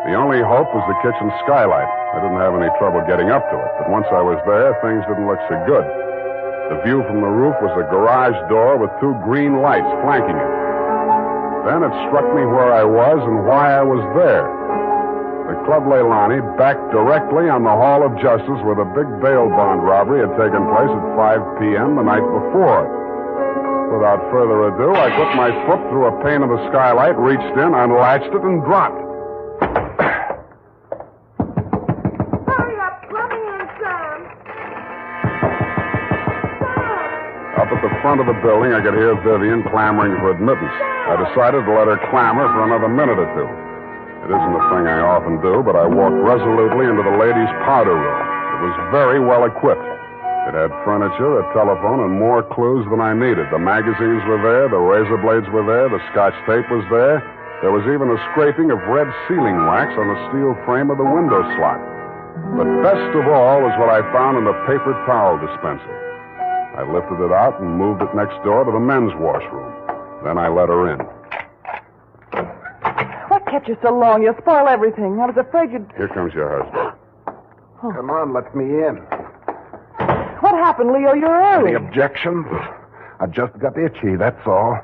The only hope was the kitchen skylight. I didn't have any trouble getting up to it, but once I was there, things didn't look so good. The view from the roof was a garage door with 2 green lights flanking it. Then it struck me where I was and why I was there. The Club Leilani backed directly on the Hall of Justice where the big bail bond robbery had taken place at 5 p.m. the night before. Without further ado, I put my foot through a pane of the skylight, reached in, unlatched it, and dropped.
Hurry up. Let me in, Sam.
Up at the front of the building, I could hear Vivian clamoring for admittance. I decided to let her clamor for another minute or two. It isn't a thing I often do, but I walked resolutely into the ladies' powder room. It was very well equipped. It had furniture, a telephone, and more clues than I needed. The magazines were there, the razor blades were there, the Scotch tape was there. There was even a scraping of red sealing wax on the steel frame of the window slot. But best of all was what I found in the paper towel dispenser. I lifted it out and moved it next door to the men's washroom. Then I let her in.
What kept you so long? You'll spoil everything. I was afraid you'd...
Here comes your husband.
Come on, let me in.
What happened, Leo? You're early.
Any objections? I just got itchy, that's all.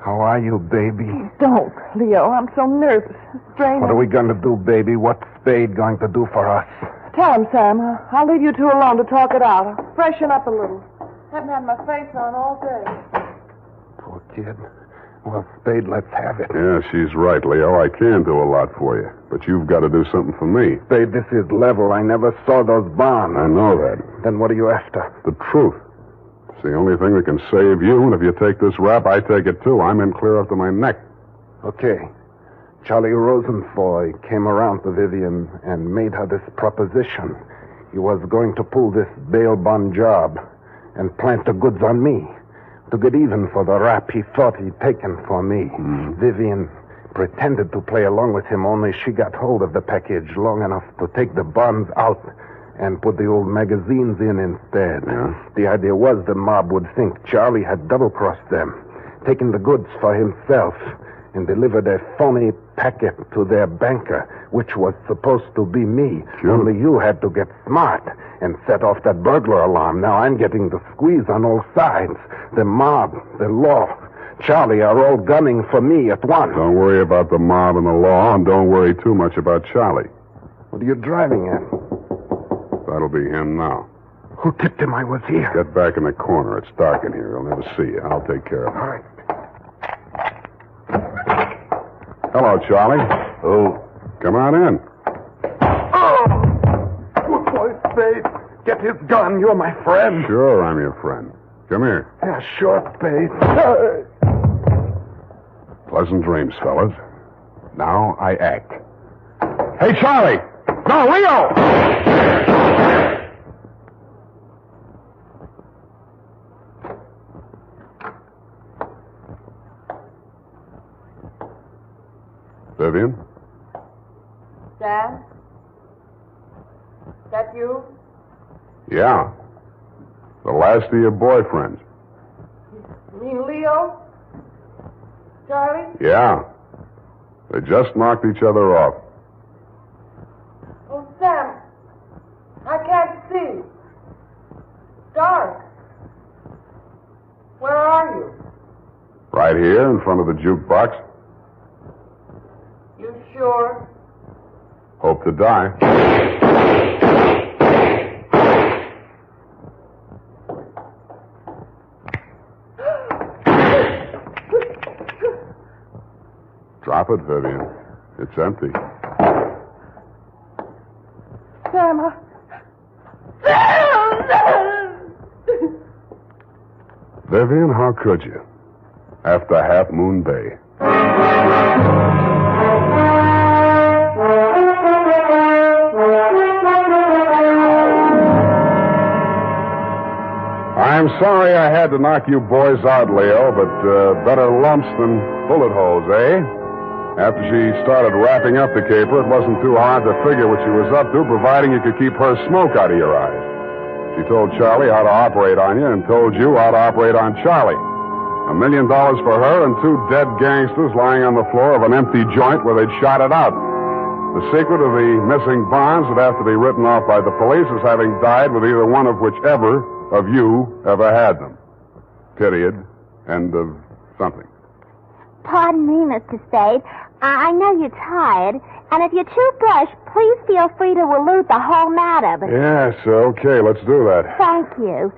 How are you, baby?
Don't, Leo. I'm so nervous. Straining.
What are we going to do, baby? What's Spade going to do for us?
Tell him, Sam. I'll leave you 2 alone to talk it out. I'll freshen up a little. Haven't had my face on all day.
Poor kid. Well, Spade, let's have it.
Yeah, she's right, Leo. I can do a lot for you. But you've got to do something for me.
Spade, this is level. I never saw those bonds.
I know that.
Then what are you after?
The truth. It's the only thing that can save you, and if you take this rap, I take it too. I'm in clear up to my neck.
Okay. Charlie Rosenfoy came around to Vivian and made her this proposition. He was going to pull this bail bond job and plant the goods on me to get even for the rap he thought he'd taken for me. Vivian pretended to play along with him, only she got hold of the package long enough to take the bonds out and put the old magazines in instead.
Yeah.
The idea was the mob would think Charlie had double-crossed them, taken the goods for himself, and delivered a phony packet to their banker, which was supposed to be me.
Sure.
Only you had to get smart and set off that burglar alarm. Now I'm getting the squeeze on all sides. The mob, the law, Charlie are all gunning for me at once.
Don't worry about the mob and the law, and don't worry too much about Charlie.
What are you driving at?
That'll be him now.
Who tipped him I was here?
Get back in the corner. It's dark in here. He'll never see you. I'll take care of him.
All right.
Hello, Charlie.
Oh.
Come on in.
Oh! Good boy, Spade. Get his gun. You're my friend.
Sure, I'm your friend. Come here.
Yeah, sure, Spade.
Pleasant dreams, fellas. Now I act. Hey, Charlie! No, Leo! Vivian?
Sam? Is that you?
Yeah. The last of your boyfriends.
You mean Leo? Charlie?
Yeah. They just knocked each other off.
Oh, Sam. I can't see. It's dark. Where are you?
Right here in front of the jukebox.
You sure?
Hope to die. Drop it, Vivian. It's empty.
Sam,
Vivian, how could you? After Half Moon Bay. I'm sorry I had to knock you boys out, Leo, but better lumps than bullet holes, eh? After she started wrapping up the caper, it wasn't too hard to figure what she was up to, providing you could keep her smoke out of your eyes. She told Charlie how to operate on you and told you how to operate on Charlie. $1 million for her and 2 dead gangsters lying on the floor of an empty joint where they'd shot it out. The secret of the missing bonds would have to be written off by the police as having died with either one of whichever of you ever had them. Period. End of something.
Pardon me, Mr. Spade. I know you're tired, and if you're too brushed, please feel free to elude the whole matter. But
Yes, okay, let's do that.
thank you.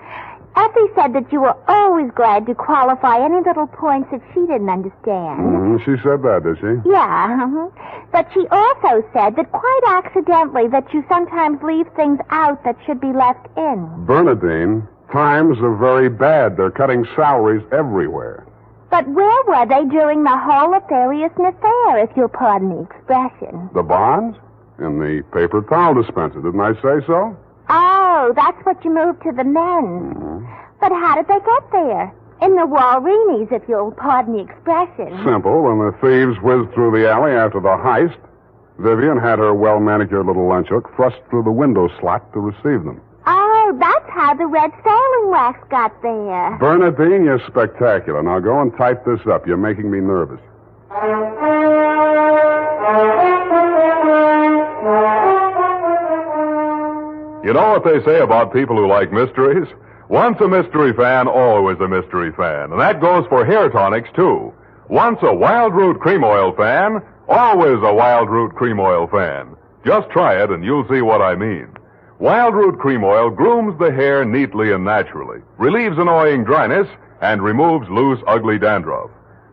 Effie said that you were always glad to qualify any little points that she didn't understand.
She said that, did she?
Yeah, but she also said that quite accidentally that you sometimes leave things out that should be left in.
Bernadine, times are very bad. They're cutting salaries everywhere.
But where were they during the whole nefarious affair, if you'll pardon the expression?
The bonds? In the paper towel dispenser, didn't I say so?
Oh, that's what you moved to the men. But how did they get there? In the Walreenies, if you'll pardon the expression.
Simple. When the thieves whizzed through the alley after the heist, Vivian had her well-manicured little lunch hook thrust through the window slot to receive them.
Oh, that's how the red sailing wax got there.
Bernadine, you're spectacular. Now go and type this up. You're making me nervous.
You know what they say about people who like mysteries? Once a mystery fan, always a mystery fan. And that goes for hair tonics, too. Once a Wild Root Cream Oil fan, always a Wild Root Cream Oil fan. Just try it and you'll see what I mean. Wild Root Cream Oil grooms the hair neatly and naturally, relieves annoying dryness, and removes loose, ugly dandruff.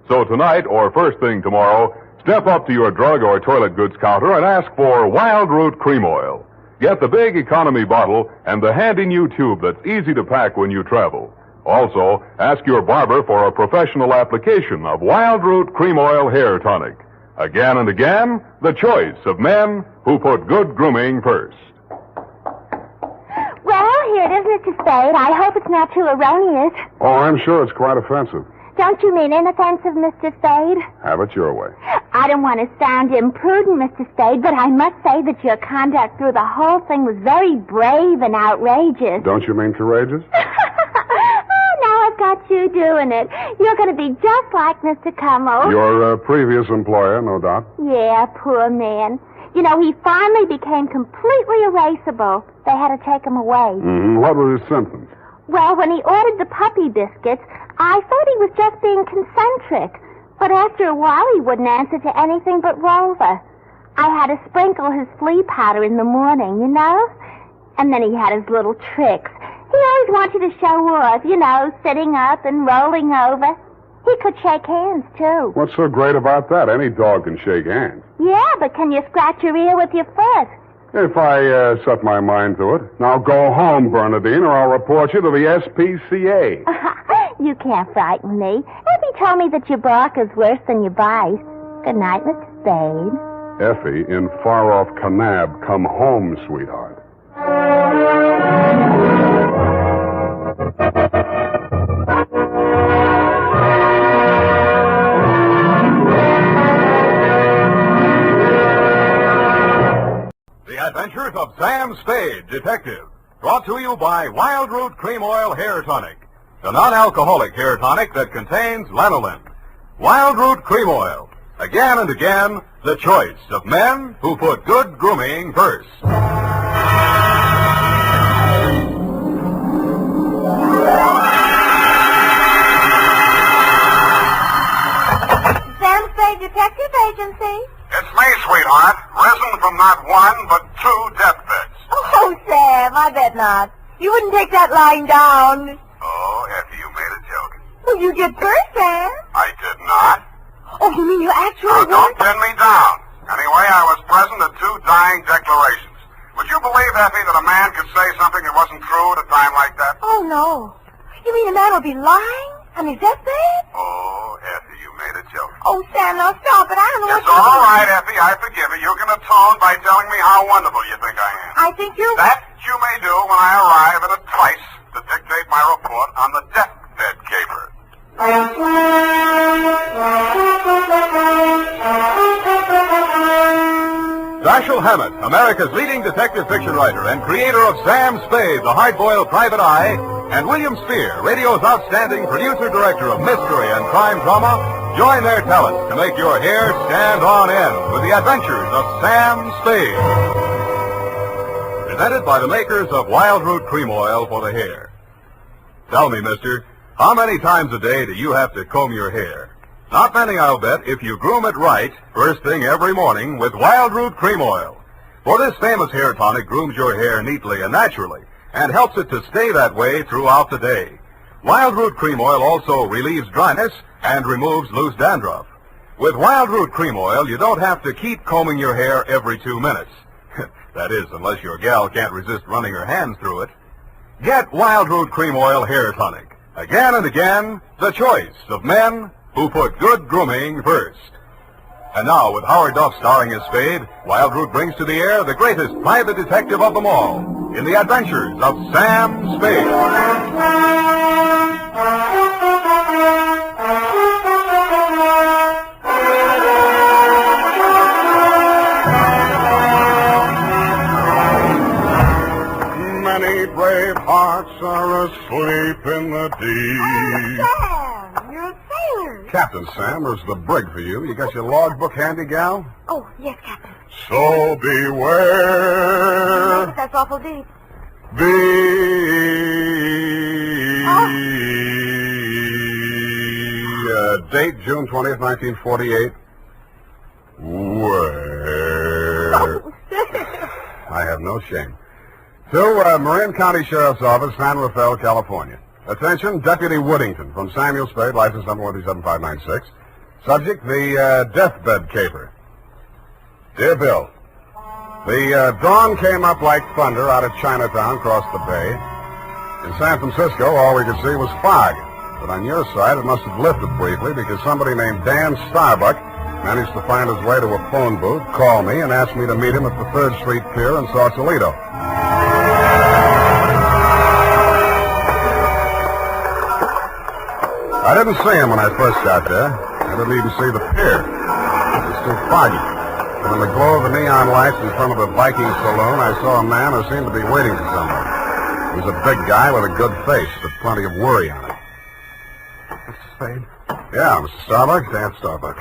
So tonight, or first thing tomorrow, step up to your drug or toilet goods counter and ask for Wild Root Cream Oil. Get the big economy bottle and the handy new tube that's easy to pack when you travel. Also, ask your barber for a professional application of Wild Root Cream Oil Hair Tonic. Again and again, the choice of men who put good grooming first.
Well, here it is, Mr. Spade. I hope it's not too erroneous.
Oh, I'm sure it's quite offensive.
Don't you mean inoffensive, Mr. Spade?
Have it your way.
I don't want to sound imprudent, Mr. Spade, but I must say that your conduct through the whole thing was very brave and outrageous.
Don't you mean courageous?
Oh, now I've got you doing it. You're going to be just like Mr. Cummel.
Your previous employer, no doubt.
Yeah, poor man. You know, he finally became completely erasable. They had to take him away.
What were his symptoms?
Well, when he ordered the puppy biscuits, I thought he was just being concentric. But after a while, he wouldn't answer to anything but Rover. I had to sprinkle his flea powder in the morning, you know? And then he had his little tricks. He always wanted to show off, you know, sitting up and rolling over. He could shake hands, too.
What's so great about that? Any dog can shake hands.
Yeah, but can you scratch your ear with your foot?
If I set my mind to it. Now go home, Bernadine, or I'll report you to the SPCA.
You can't frighten me. Effie told me that your bark is worse than your bite. Good night, Mr. Spade.
Effie, in far-off Kanab, come home, sweetheart.
Adventures of Sam Spade, Detective. Brought to you by Wild Root Cream Oil Hair Tonic, the non-alcoholic hair tonic that contains lanolin. Wild Root Cream Oil. Again and again, the choice of men who put good grooming first.
Sam Spade Detective Agency.
It's me, sweetheart. Risen from not one, but 2 deathbeds.
Oh, Sam, I bet not. You wouldn't take that lying down.
Oh, Effie, you made a joke.
Well, you did first, Sam.
I did not.
Oh, you mean you actually
Oh, don't pin me down. Anyway, I was present at 2 dying declarations. Would you believe, Effie, that a man could say something that wasn't true at a time like that?
Oh, no. You mean a man would be lying on his deathbed?
Oh, Effie, you made a joke.
Oh, Sam, now stop it. I don't know
It's all right, Effie. I forgive you. You can atone by telling me how wonderful you think I am.
I think you're...
That you may do when I arrive at a place to dictate my report on the deathbed caper.
Dashiell Hammett, America's leading detective fiction writer and creator of Sam Spade, the hard-boiled private eye, and William Spear, radio's outstanding producer-director of mystery and crime drama, join their talents to make your hair stand on end with the Adventures of Sam Spade. Presented by the makers of Wild Root Cream Oil for the hair. Tell me, mister, how many times a day do you have to comb your hair? Not many, I'll bet, if you groom it right first thing every morning with Wild Root Cream Oil. For this famous hair tonic grooms your hair neatly and naturally and helps it to stay that way throughout the day. Wild Root Cream Oil also relieves dryness and removes loose dandruff. With Wild Root Cream Oil, you don't have to keep combing your hair every 2 minutes. That is, unless your gal can't resist running her hands through it. Get Wild Root Cream Oil Hair Tonic. Again and again, the choice of men who put good grooming first. And now, with Howard Duff starring as Spade, Wild Root brings to the air the greatest private detective of them all in the Adventures of Sam Spade.
Many brave hearts are asleep in the deep.
Sam, you're a sailor.
Captain Sam, there's the brig for you. You got your logbook handy, gal?
Oh, yes, Captain.
So beware.
That's awful deep.
Date June 20th, 1948. Where? I have no shame. To Marin County Sheriff's Office, San Rafael, California. Attention, Deputy Woodington from Samuel Spade, license number 17596. Subject, the deathbed caper. Dear Bill, the dawn came up like thunder out of Chinatown across the bay. In San Francisco, all we could see was fog. But on your side, it must have lifted briefly because somebody named Dan Starbuck managed to find his way to a phone booth, call me, and ask me to meet him at the 3rd Street Pier in Sausalito. I didn't see him when I first got there. I didn't even see the pier. It was too foggy. But in the glow of the neon lights in front of the Viking saloon, I saw a man who seemed to be waiting for someone. He was a big guy with a good face, but plenty of worry on it. Mr. Spade? Yeah, Mr. Starbuck. Dan Starbuck.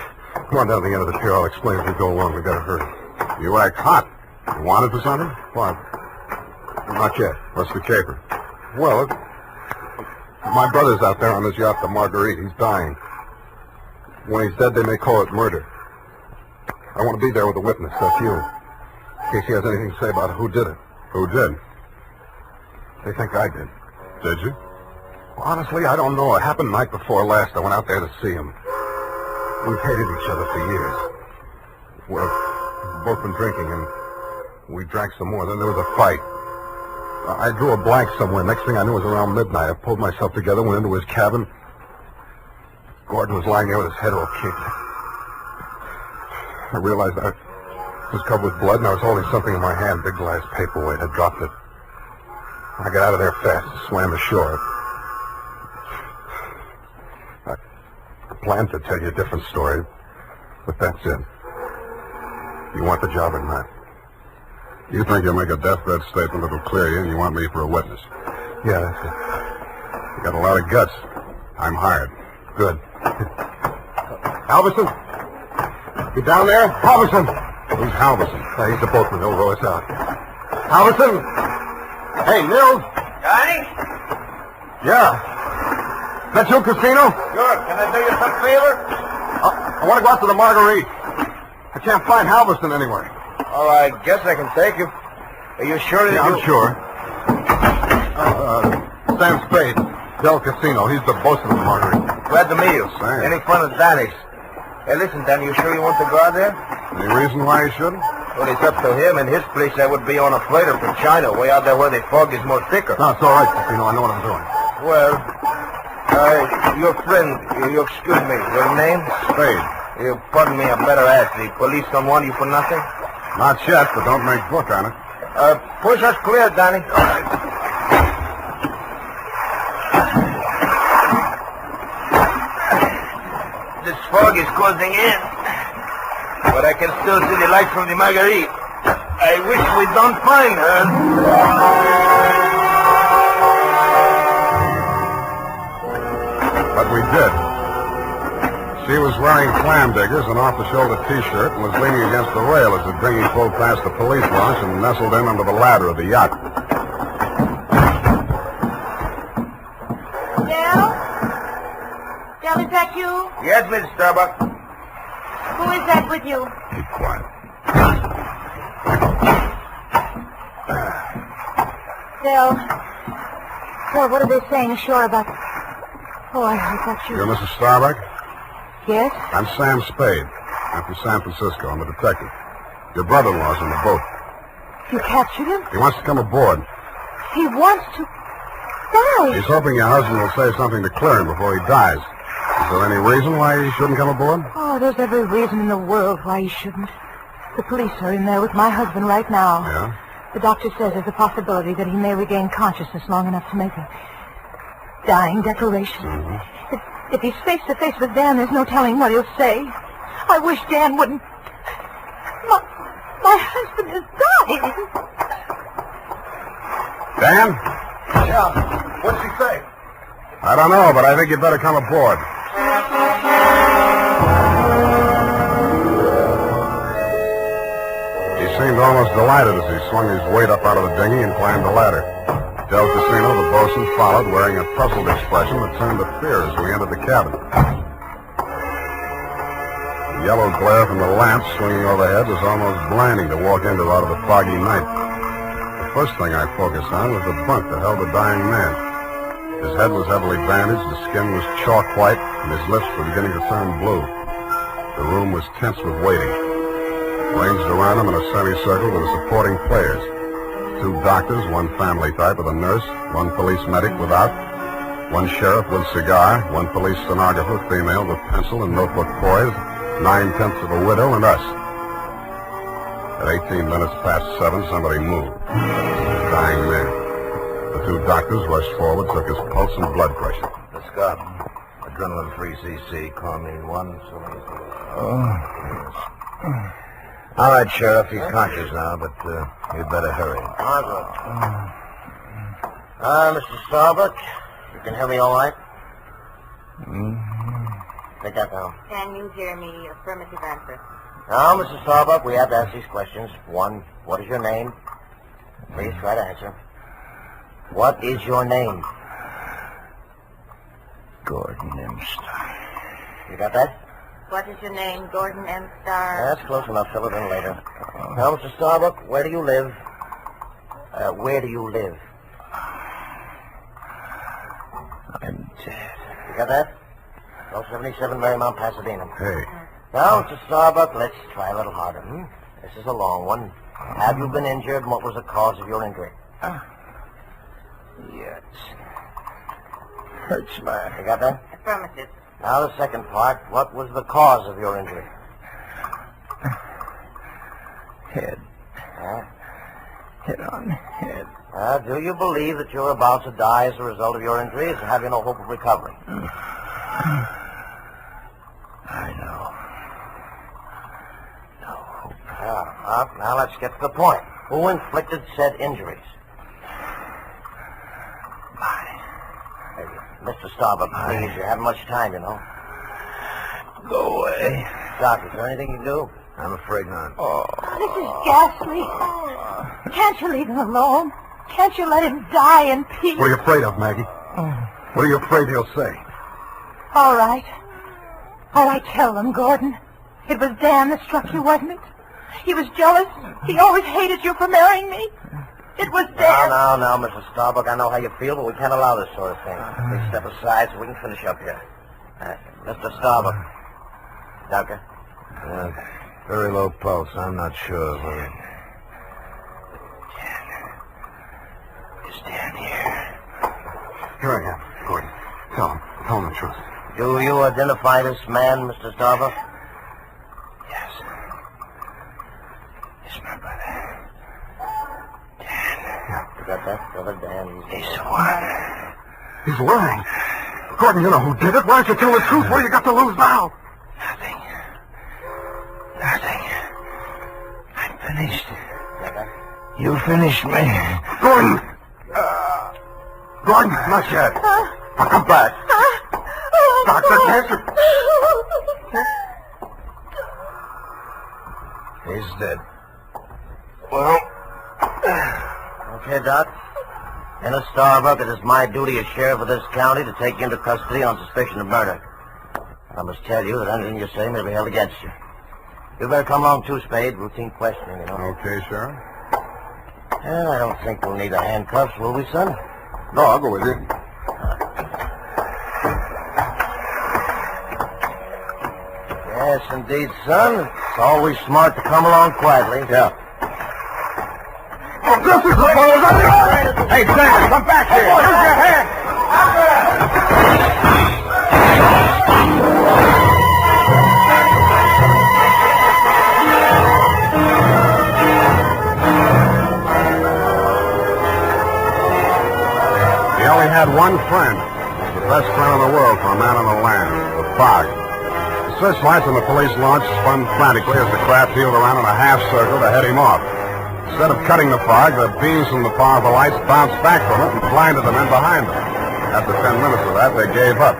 Come on down to the end of the pier. I'll explain as we go along. We've got to hurry. You act hot. You wanted for something? What? Not yet. What's the caper? Well, my brother's out there on his yacht, the Marguerite. He's dying. When he's dead, they may call it murder. I want to be there with a witness. That's you. In case he has anything to say about who did it. Who did? They think I did. Did you? Well, honestly, I don't know. It happened the night before last. I went out there to see him. We've hated each other for years. We've both been drinking, and we drank some more. Then there was a fight. I drew a blank somewhere. Next thing I knew, it was around midnight. I pulled myself together, went into his cabin. Gordon was lying there with his head all kicked. I realized I was covered with blood, and I was holding something in my hand, big glass paperweight. I dropped it. I got out of there fast, swam ashore. I planned to tell you a different story, but that's it. You want the job or not?
You think you'll make a deathbed statement that'll clear you, and you want me for a witness?
Yeah, that's it.
You got a lot of guts. I'm hired.
Good. Halverson? You down there? Halverson!
Who's Halverson?
He's the boatman. He'll row us out. Halverson! Hey, Nils!
Johnny?
Yeah. That you, Casino?
Sure. Can I do you some favor?
I want to go out to the Marguerite. I can't find Halverson anywhere.
Oh, I guess I can take you. Are you sure that
I'm sure. Sam Spade, Del Casino. He's the boss of the Marguerite.
Glad to meet you.
Sam.
Any fun at Danny's? Hey, listen, Danny, you sure you want to go out there?
Any reason why you shouldn't?
Well, it's up to him. In his place, I would be on a freighter from China, way out there where the fog is more thicker.
No, it's all right, Casino. I know what I'm doing.
Well, your friend, you excuse me, your name?
Spade.
You pardon me, I better ask. The police don't want you for nothing?
Not yet, but don't make book on it.
Push us clear, Danny. All right. This fog is closing in, but I can still see the light from the Marguerite. I wish we don't find her.
But we did. She was wearing clam diggers, an off-the-shoulder T-shirt, and was leaning against the rail as the dinghy pulled past the police launch and nestled in under the ladder of the yacht.
Del, is that you?
Yes, Miss Starbuck.
Who is that with you?
Keep quiet.
Del, what are they saying ashore about... Oh, I thought you...
You're Mrs. Starbuck?
Yes?
I'm Sam Spade. I'm from San Francisco. I'm a detective. Your brother-in-law's on the boat.
You captured him?
He wants to come aboard.
He wants to die.
He's hoping your husband will say something to clear him before he dies. Is there any reason why he shouldn't come aboard?
Oh, there's every reason in the world why he shouldn't. The police are in there with my husband right now.
Yeah?
The doctor says there's a possibility that he may regain consciousness long enough to make a dying declaration.
Mm-hmm.
If he's face to face with Dan, there's no telling what he'll say. I wish Dan wouldn't... My husband has died.
Dan?
Yeah. What's he say?
I don't know, but I think you'd better come aboard. He seemed almost delighted as he swung his weight up out of the dinghy and climbed the ladder. Del Casino, the bosun, followed, wearing a puzzled expression that turned to fear as we entered the cabin. The yellow glare from the lamp swinging overhead was almost blinding to walk into out of the foggy night. The first thing I focused on was the bunk that held the dying man. His head was heavily bandaged, his skin was chalk white, and his lips were beginning to turn blue. The room was tense with waiting. Ranged around him in a semicircle were the supporting players. 2 doctors, 1 family type with a nurse, 1 police medic without, 1 sheriff with cigar, 1 police stenographer, female with pencil and notebook poised, 9/10 of a widow, and us. At 18 minutes past 7, somebody moved. The dying man. The 2 doctors rushed forward, took his pulse and blood pressure.
Let's go. Adrenaline 3cc, chlorine 1, so all right, Sheriff, he's conscious now, but you'd better hurry. Mr. Starbuck, you can hear me all right? Take that down.
Can you hear me? Affirmative answer.
Now, Mr. Starbuck, we have to ask these questions. 1, what is your name? Please try to answer. What is your name?
Gordon M. Starr.
You got that?
What is your name? Gordon M. Starr.
That's close enough. Fill it in later. Now, Mr. Starbuck, where do you live? Where do you live?
I'm dead.
You got that? 1277 Marymount, Pasadena.
Hey.
Now, Mr. Starbuck, let's try a little harder. This is a long one. Have you been injured, and what was the cause of your injury?
Yes. Hurts my...
You got that?
Affirmative.
Now, the second part. What was the cause of your injury?
Head. Head on head.
Do you believe that you're about to die as a result of your injuries, or have you no hope of recovery?
I know.
Now let's get to the point.
Who inflicted said injuries? Hey, Mr. Starbuck, please, you haven't much time, you know.
Go away.
Doc, is there anything you can do?
I'm afraid not.
This is ghastly. Can't you leave him alone? Can't you let him die in peace?
What are you afraid of, Maggie? What are you afraid he'll say?
All right. All right, tell them, Gordon. It was Dan that struck you, wasn't it? He was jealous. He always hated you for marrying me. It was Dan.
Now, Mrs. Starbuck, I know how you feel, but we can't allow this sort of thing. Please step aside so we can finish up here. Mr. Starbuck. Doctor?
Very low pulse. I'm not sure whether...
Is Dan here? Here I am, Gordon. Tell him the truth.
Do you identify this man, Mr. Starbuck?
Yes. It's my brother. Dan.
Yeah. You got that, brother Dan?
He's lying. He's lying. Gordon, you know who did it. Why don't you tell the truth? What do you got to lose now? Nothing. I'm finished. You finished me. Gordon! Gordon, not yet. I'll come back. Doctor, cancer.
He's dead.
Well... Okay, Doc. Dennis Starbuck, it is my duty as sheriff of this county to take you into custody on suspicion of murder. I must tell you that anything you say may be held against you. You better come along too, Spade. Routine questioning, you know.
Okay, Sheriff.
Well, I don't think we'll need the handcuffs, will we, son?
No, I'll go with you.
Yes, indeed, son. It's always smart to come along quietly.
Yeah. Oh, this is the fellow. Hey, Sam, come back here. Use your hand. He only had one friend. The best friend in the world for a man on the land. The fog. The searchlights and the police launch spun frantically as the craft heeled around in a half circle to head him off. Instead of cutting the fog, the beams from the powerful lights bounced back from it and blinded the men behind them. After 10 minutes of that, they gave up.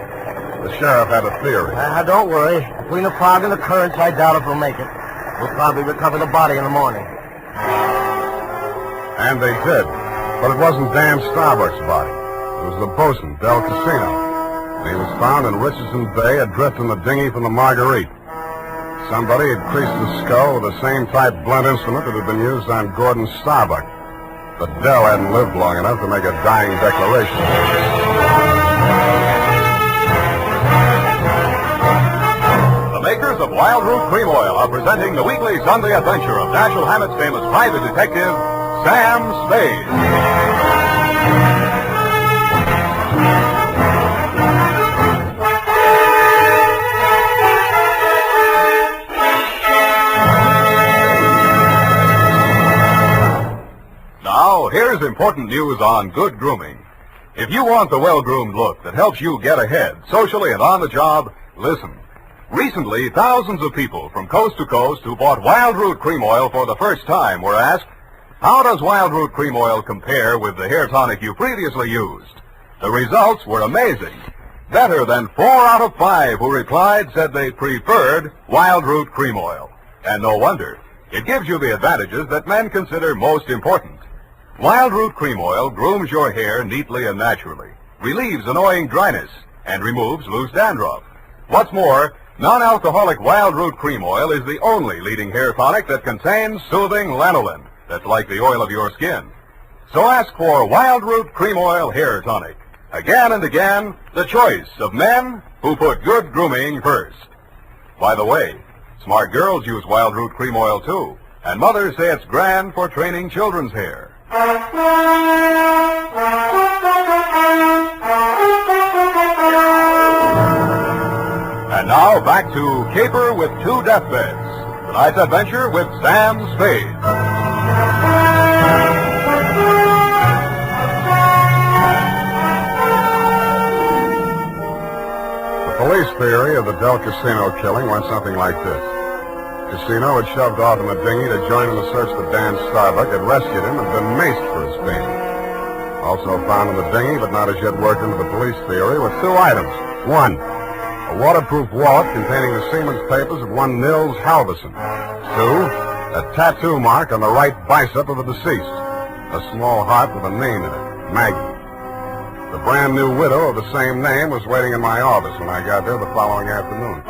The sheriff had a theory.
Don't worry. Between the fog and the currents, I doubt if we'll make it. We'll probably recover the body in the morning.
And they did. But it wasn't Dan Starbuck's body. It was the bosun, Del Casino. And he was found in Richardson Bay, adrift in the dinghy from the Marguerite. Somebody had creased the skull with the same type blunt instrument that had been used on Gordon Starbuck. But Del hadn't lived long enough to make a dying declaration.
The makers of Wild Root Cream Oil are presenting the weekly Sunday adventure of Dashiell Hammett's famous private detective, Sam Spade. Now, here's important news on good grooming. If you want the well-groomed look that helps you get ahead, socially and on the job, listen. Recently, thousands of people from coast to coast who bought Wild Root Cream Oil for the first time were asked, how does Wild Root Cream Oil compare with the hair tonic you previously used? The results were amazing. Better than 4 out of 5 who replied said they preferred Wild Root Cream Oil. And no wonder. It gives you the advantages that men consider most important. Wild Root Cream Oil grooms your hair neatly and naturally, relieves annoying dryness, and removes loose dandruff. What's more, non-alcoholic Wild Root Cream Oil is the only leading hair tonic that contains soothing lanolin, that's like the oil of your skin. So ask for Wild Root Cream Oil Hair Tonic. Again and again, the choice of men who put good grooming first. By the way, smart girls use Wild Root Cream Oil too, and mothers say it's grand for training children's hair. And now back to Caper with 2 Deathbeds. Tonight's adventure with Sam Spade. The police theory of the Del Casino killing went something like this.
casino had shoved off in a dinghy to join in the search for Dan Starbuck, had rescued him and been maced for his pains. Also found in the dinghy, but not as yet worked into the police theory, were 2 items. 1, a waterproof wallet containing the seaman's papers of one Nils Halverson. 2, a tattoo mark on the right bicep of the deceased. A small heart with a name in it, Maggie. The brand new widow of the same name was waiting in my office when I got there the following afternoon.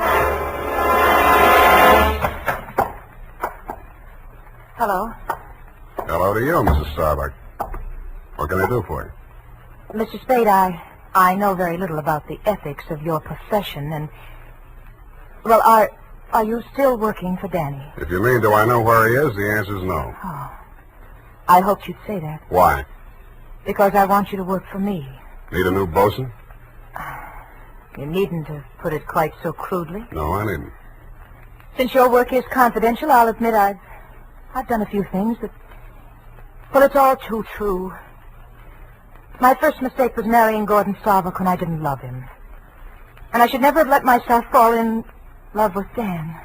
Hello.
Hello to you, Mrs. Starbuck. What can I do for you?
Mr. Spade, I know very little about the ethics of your profession, and... Well, are you still working for Danny?
If you mean do I know where he is, the answer's no.
Oh. I hoped you'd say that.
Why?
Because I want you to work for me.
Need a new bosun?
You needn't have put it quite so crudely.
No, I needn't.
Since your work is confidential, I'll admit I've done a few things that... Well, it's all too true. My first mistake was marrying Gordon Starbuck when I didn't love him. And I should never have let myself fall in love with Dan.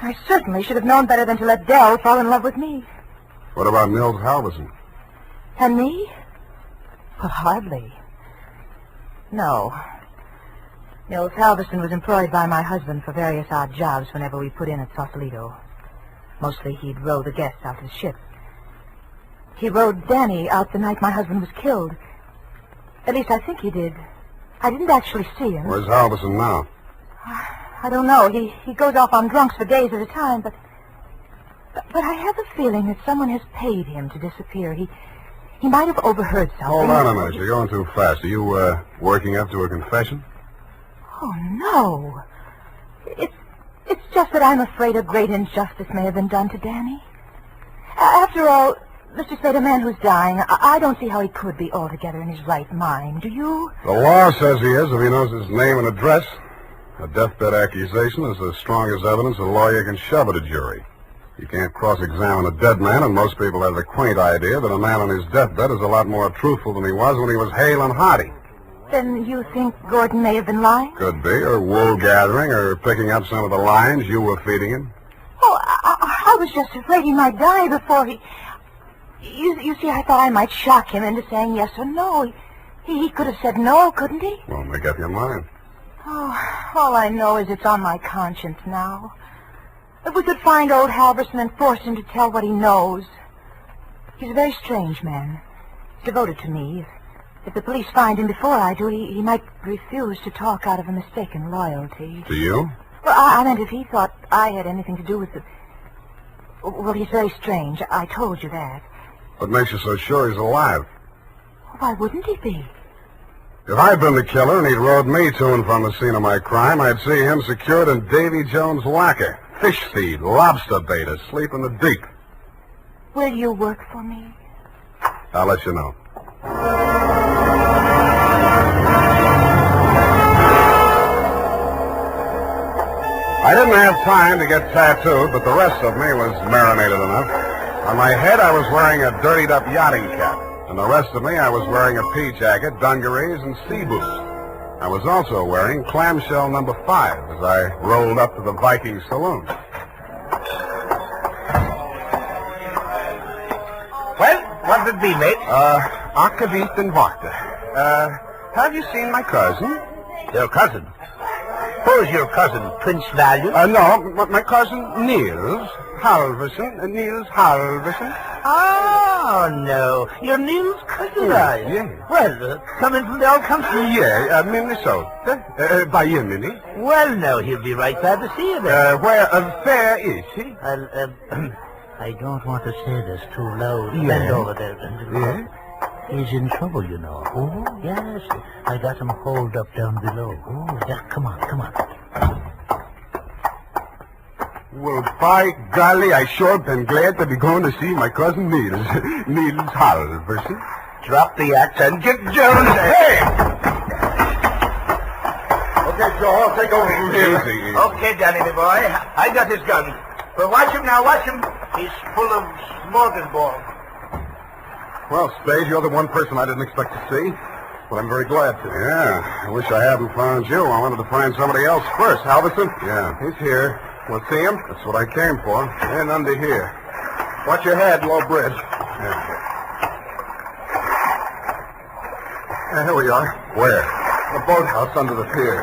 I certainly should have known better than to let Dell fall in love with me.
What about Nils Halverson?
And me? Well, hardly. No. Nils Halverson was employed by my husband for various odd jobs whenever we put in at Sausalito. Mostly he'd row the guests out to the ship. He rowed Danny out the night my husband was killed. At least I think he did. I didn't actually see him.
Where's Halverson now?
I don't know. He goes off on drunks for days at a time, but I have a feeling that someone has paid him to disappear. He might have overheard something.
Hold on a minute. You're going too fast. Are you, working up to a confession?
Oh, no. It's just that I'm afraid a great injustice may have been done to Danny. After all, Mr. Spade, a man who's dying, I don't see how he could be altogether in his right mind. Do you?
The law says he is if he knows his name and address. A deathbed accusation is as strong as evidence a lawyer can shove at a jury. You can't cross-examine a dead man, and most people have the quaint idea that a man on his deathbed is a lot more truthful than he was when he was hale and hearty.
Then you think Gordon may have been lying?
Could be, or wool gathering, or picking up some of the lines you were feeding him.
Oh, I was just afraid he might die before he... You see, I thought I might shock him into saying yes or no. He could have said no, couldn't he?
Well, make up your mind.
Oh, all I know is it's on my conscience now. If we could find old Halverson and force him to tell what he knows. He's a very strange man. He's devoted to me. If the police find him before I do, he might refuse to talk out of a mistaken loyalty.
To you?
Well, I meant if he thought I had anything to do with it. Well, he's very strange. I told you that.
What makes you so sure he's alive?
Why wouldn't he be?
If I'd been the killer and he'd rode me to and from the scene of my crime, I'd see him secured in Davy Jones' locker. Fish feed, lobster bait, asleep in the deep.
Will you work for me?
I'll let you know. I didn't have time to get tattooed, but the rest of me was marinated enough. On my head, I was wearing a dirtied-up yachting cap. And the rest of me, I was wearing a pea jacket, dungarees, and sea boots. I was also wearing clamshell number 5 as I rolled up to the Viking saloon.
Well, what did it be, mate?
Akavit and Vodka. Have you seen my cousin?
Your cousin? Who's your cousin, Prince Valiant?
No, my cousin Niels Halverson. Niels Halverson.
Oh, no. You're Neil's cousin, are you?
Yeah.
Well, coming from the old country?
Yeah, Minnesota. By you, Minnie.
Well, no, he'll be right glad to see you there.
Where is he?
I don't want to say this too loud.
Yeah.
Bend over there.
Yeah?
He's in trouble, you know. Oh, yes. I got him holed up down below. Oh, yeah, come on.
Well, by golly, I sure been glad to be going to see my cousin Niels. Niels Halverson.
Drop the axe and get Jones. Hey!
Okay, Joe, I'll take over from here. Easy.
Okay, Danny, my boy. I got his gun. But watch him now, watch him. He's full of smorgasbord.
Well, Spade, you're the one person I didn't expect to see. But I'm very glad to. Yeah, I wish I hadn't found you. I wanted to find somebody else first. Halverson? Yeah, he's here. Want to see him? That's what I came for. And under here. Watch your head, low bridge. Yeah, here we are. Where? The boathouse under the pier.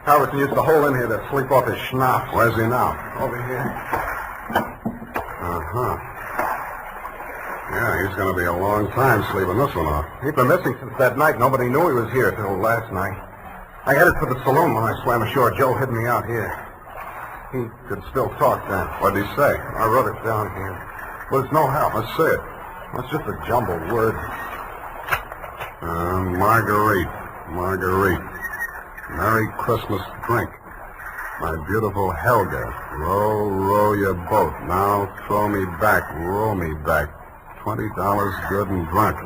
Howard used to hole in here to sleep off his schnapp. Where's he now? Over here. Uh-huh. Yeah, he's going to be a long time sleeping this one off. He's been missing since that night. Nobody knew he was here till last night. I headed for the saloon when I swam ashore. Joe hid me out here. He could still talk then. What'd he say? I wrote it down here. But it's no help. Let's see it. That's just a jumbled word. Marguerite. Merry Christmas drink. My beautiful Helga. Row, row your boat. Now throw me back. Row me back. $20 good and drunk.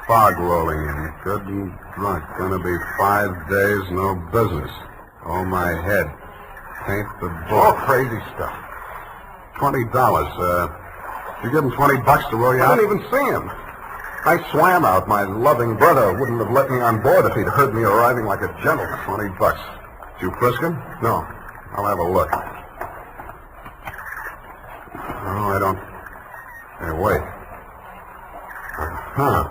Fog rolling in. Good and drunk. Gonna be 5 days, no business. Oh, my head. Paint the boat. All crazy stuff. $20. You give him $20 to row you out? I didn't even see him. I swam out. My loving brother wouldn't have let me on board if he'd heard me arriving like a gentleman. $20. Did you frisk him? No. I'll have a look. Oh, I don't... Hey, wait. Huh.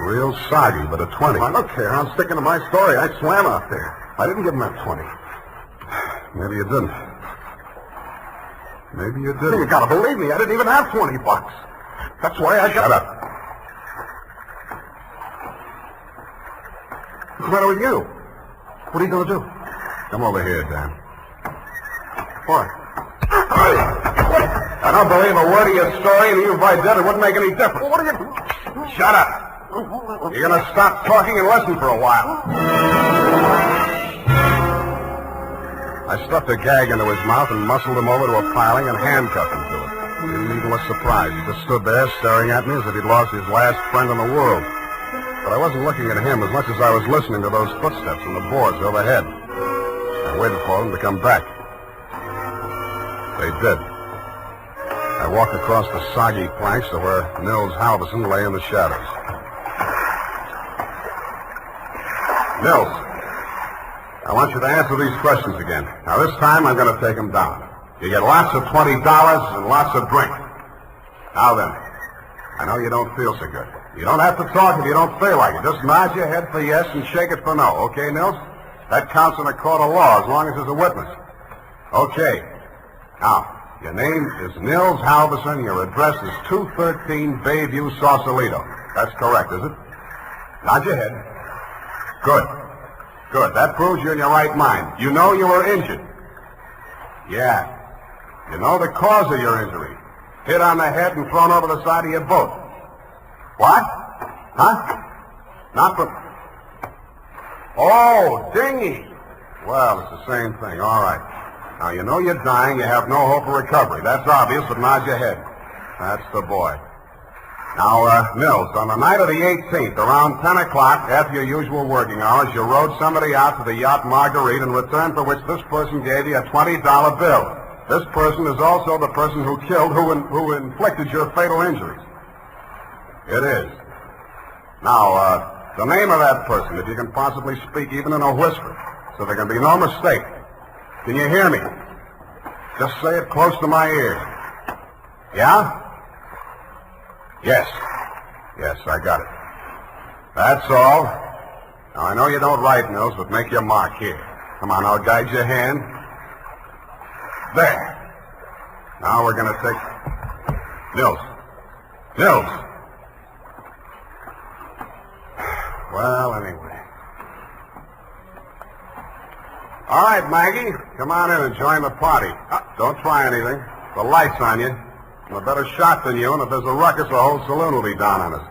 Real soggy, but a 20. Now, look here. I'm sticking to my story. I swam out there. I didn't give him that 20. Maybe you didn't. Maybe you didn't. You gotta believe me. I didn't even have $20. That's why I got... Shut up. What's the matter with you? What are you going to do? Come over here, Dan. What? I don't believe a word of your story, and even if I did, it wouldn't make any difference. Well, what are you... Shut up. You're going to stop talking and listen for a while. I stuffed a gag into his mouth and muscled him over to a piling and handcuffed him to it. He didn't even look surprised. He just stood there staring at me as if he'd lost his last friend in the world. But I wasn't looking at him as much as I was listening to those footsteps on the boards overhead. I waited for them to come back. They did. I walked across the soggy planks to where Nils Halverson lay in the shadows. Nils, I want you to answer these questions again. Now, this time I'm going to take them down. You get lots of $20 and lots of drink. Now then, I know you don't feel so good. You don't have to talk if you don't feel like it. Just nod your head for yes and shake it for no. Okay, Nils? That counts in a court of law as long as there's a witness. Okay. Now, your name is Nils Halverson. Your address is 213 Bayview, Sausalito. That's correct, is it? Nod your head. Good. Good. That proves you're in your right mind. You know you were injured. Yeah. You know the cause of your injury. Hit on the head and thrown over the side of your boat. What? Huh? Not from... Oh, dinghy. Well, it's the same thing. All right. Now, you know you're dying. You have no hope of recovery. That's obvious, but nod your head. That's the boy. Now, Nils, on the night of the 18th, around 10 o'clock, after your usual working hours, you rowed somebody out to the yacht Marguerite in return for which this person gave you a $20 bill. This person is also the person who killed, who inflicted your fatal injuries. It is. Now, the name of that person, if you can possibly speak even in a whisper, so there can be no mistake. Can you hear me? Just say it close to my ear. Yeah? Yes. Yes, I got it. That's all. Now, I know you don't write, Nils, but make your mark here. Come on, I'll guide your hand. There. Now we're going to take... Nils. Nils. Well, anyway. All right, Maggie. Come on in and join the party. Don't try anything. The light's on you. I'm a better shot than you, and if there's a ruckus, the whole saloon will be down on us.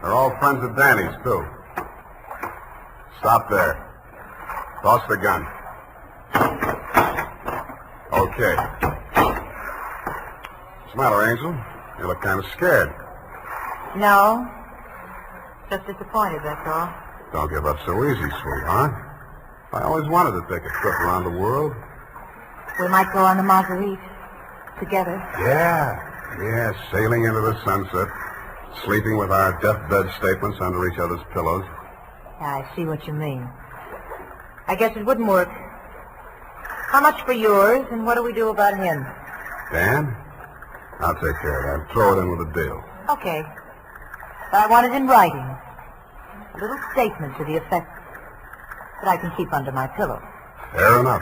They're all friends of Danny's, too. Stop there. Toss the gun. Okay. What's the matter, Angel? You look kind of scared.
No. Just disappointed, that's all.
Don't give up so easy, sweetheart. I always wanted to take a trip around the world.
We might go on the Marguerite together.
Yeah, sailing into the sunset, sleeping with our deathbed statements under each other's pillows.
Yeah, I see what you mean. I guess it wouldn't work. How much for yours, and what do we do about him?
Dan? I'll take care of that. Throw it in with a deal.
Okay. But I want it in writing. A little statement to the effect that I can keep under my pillow.
Fair enough.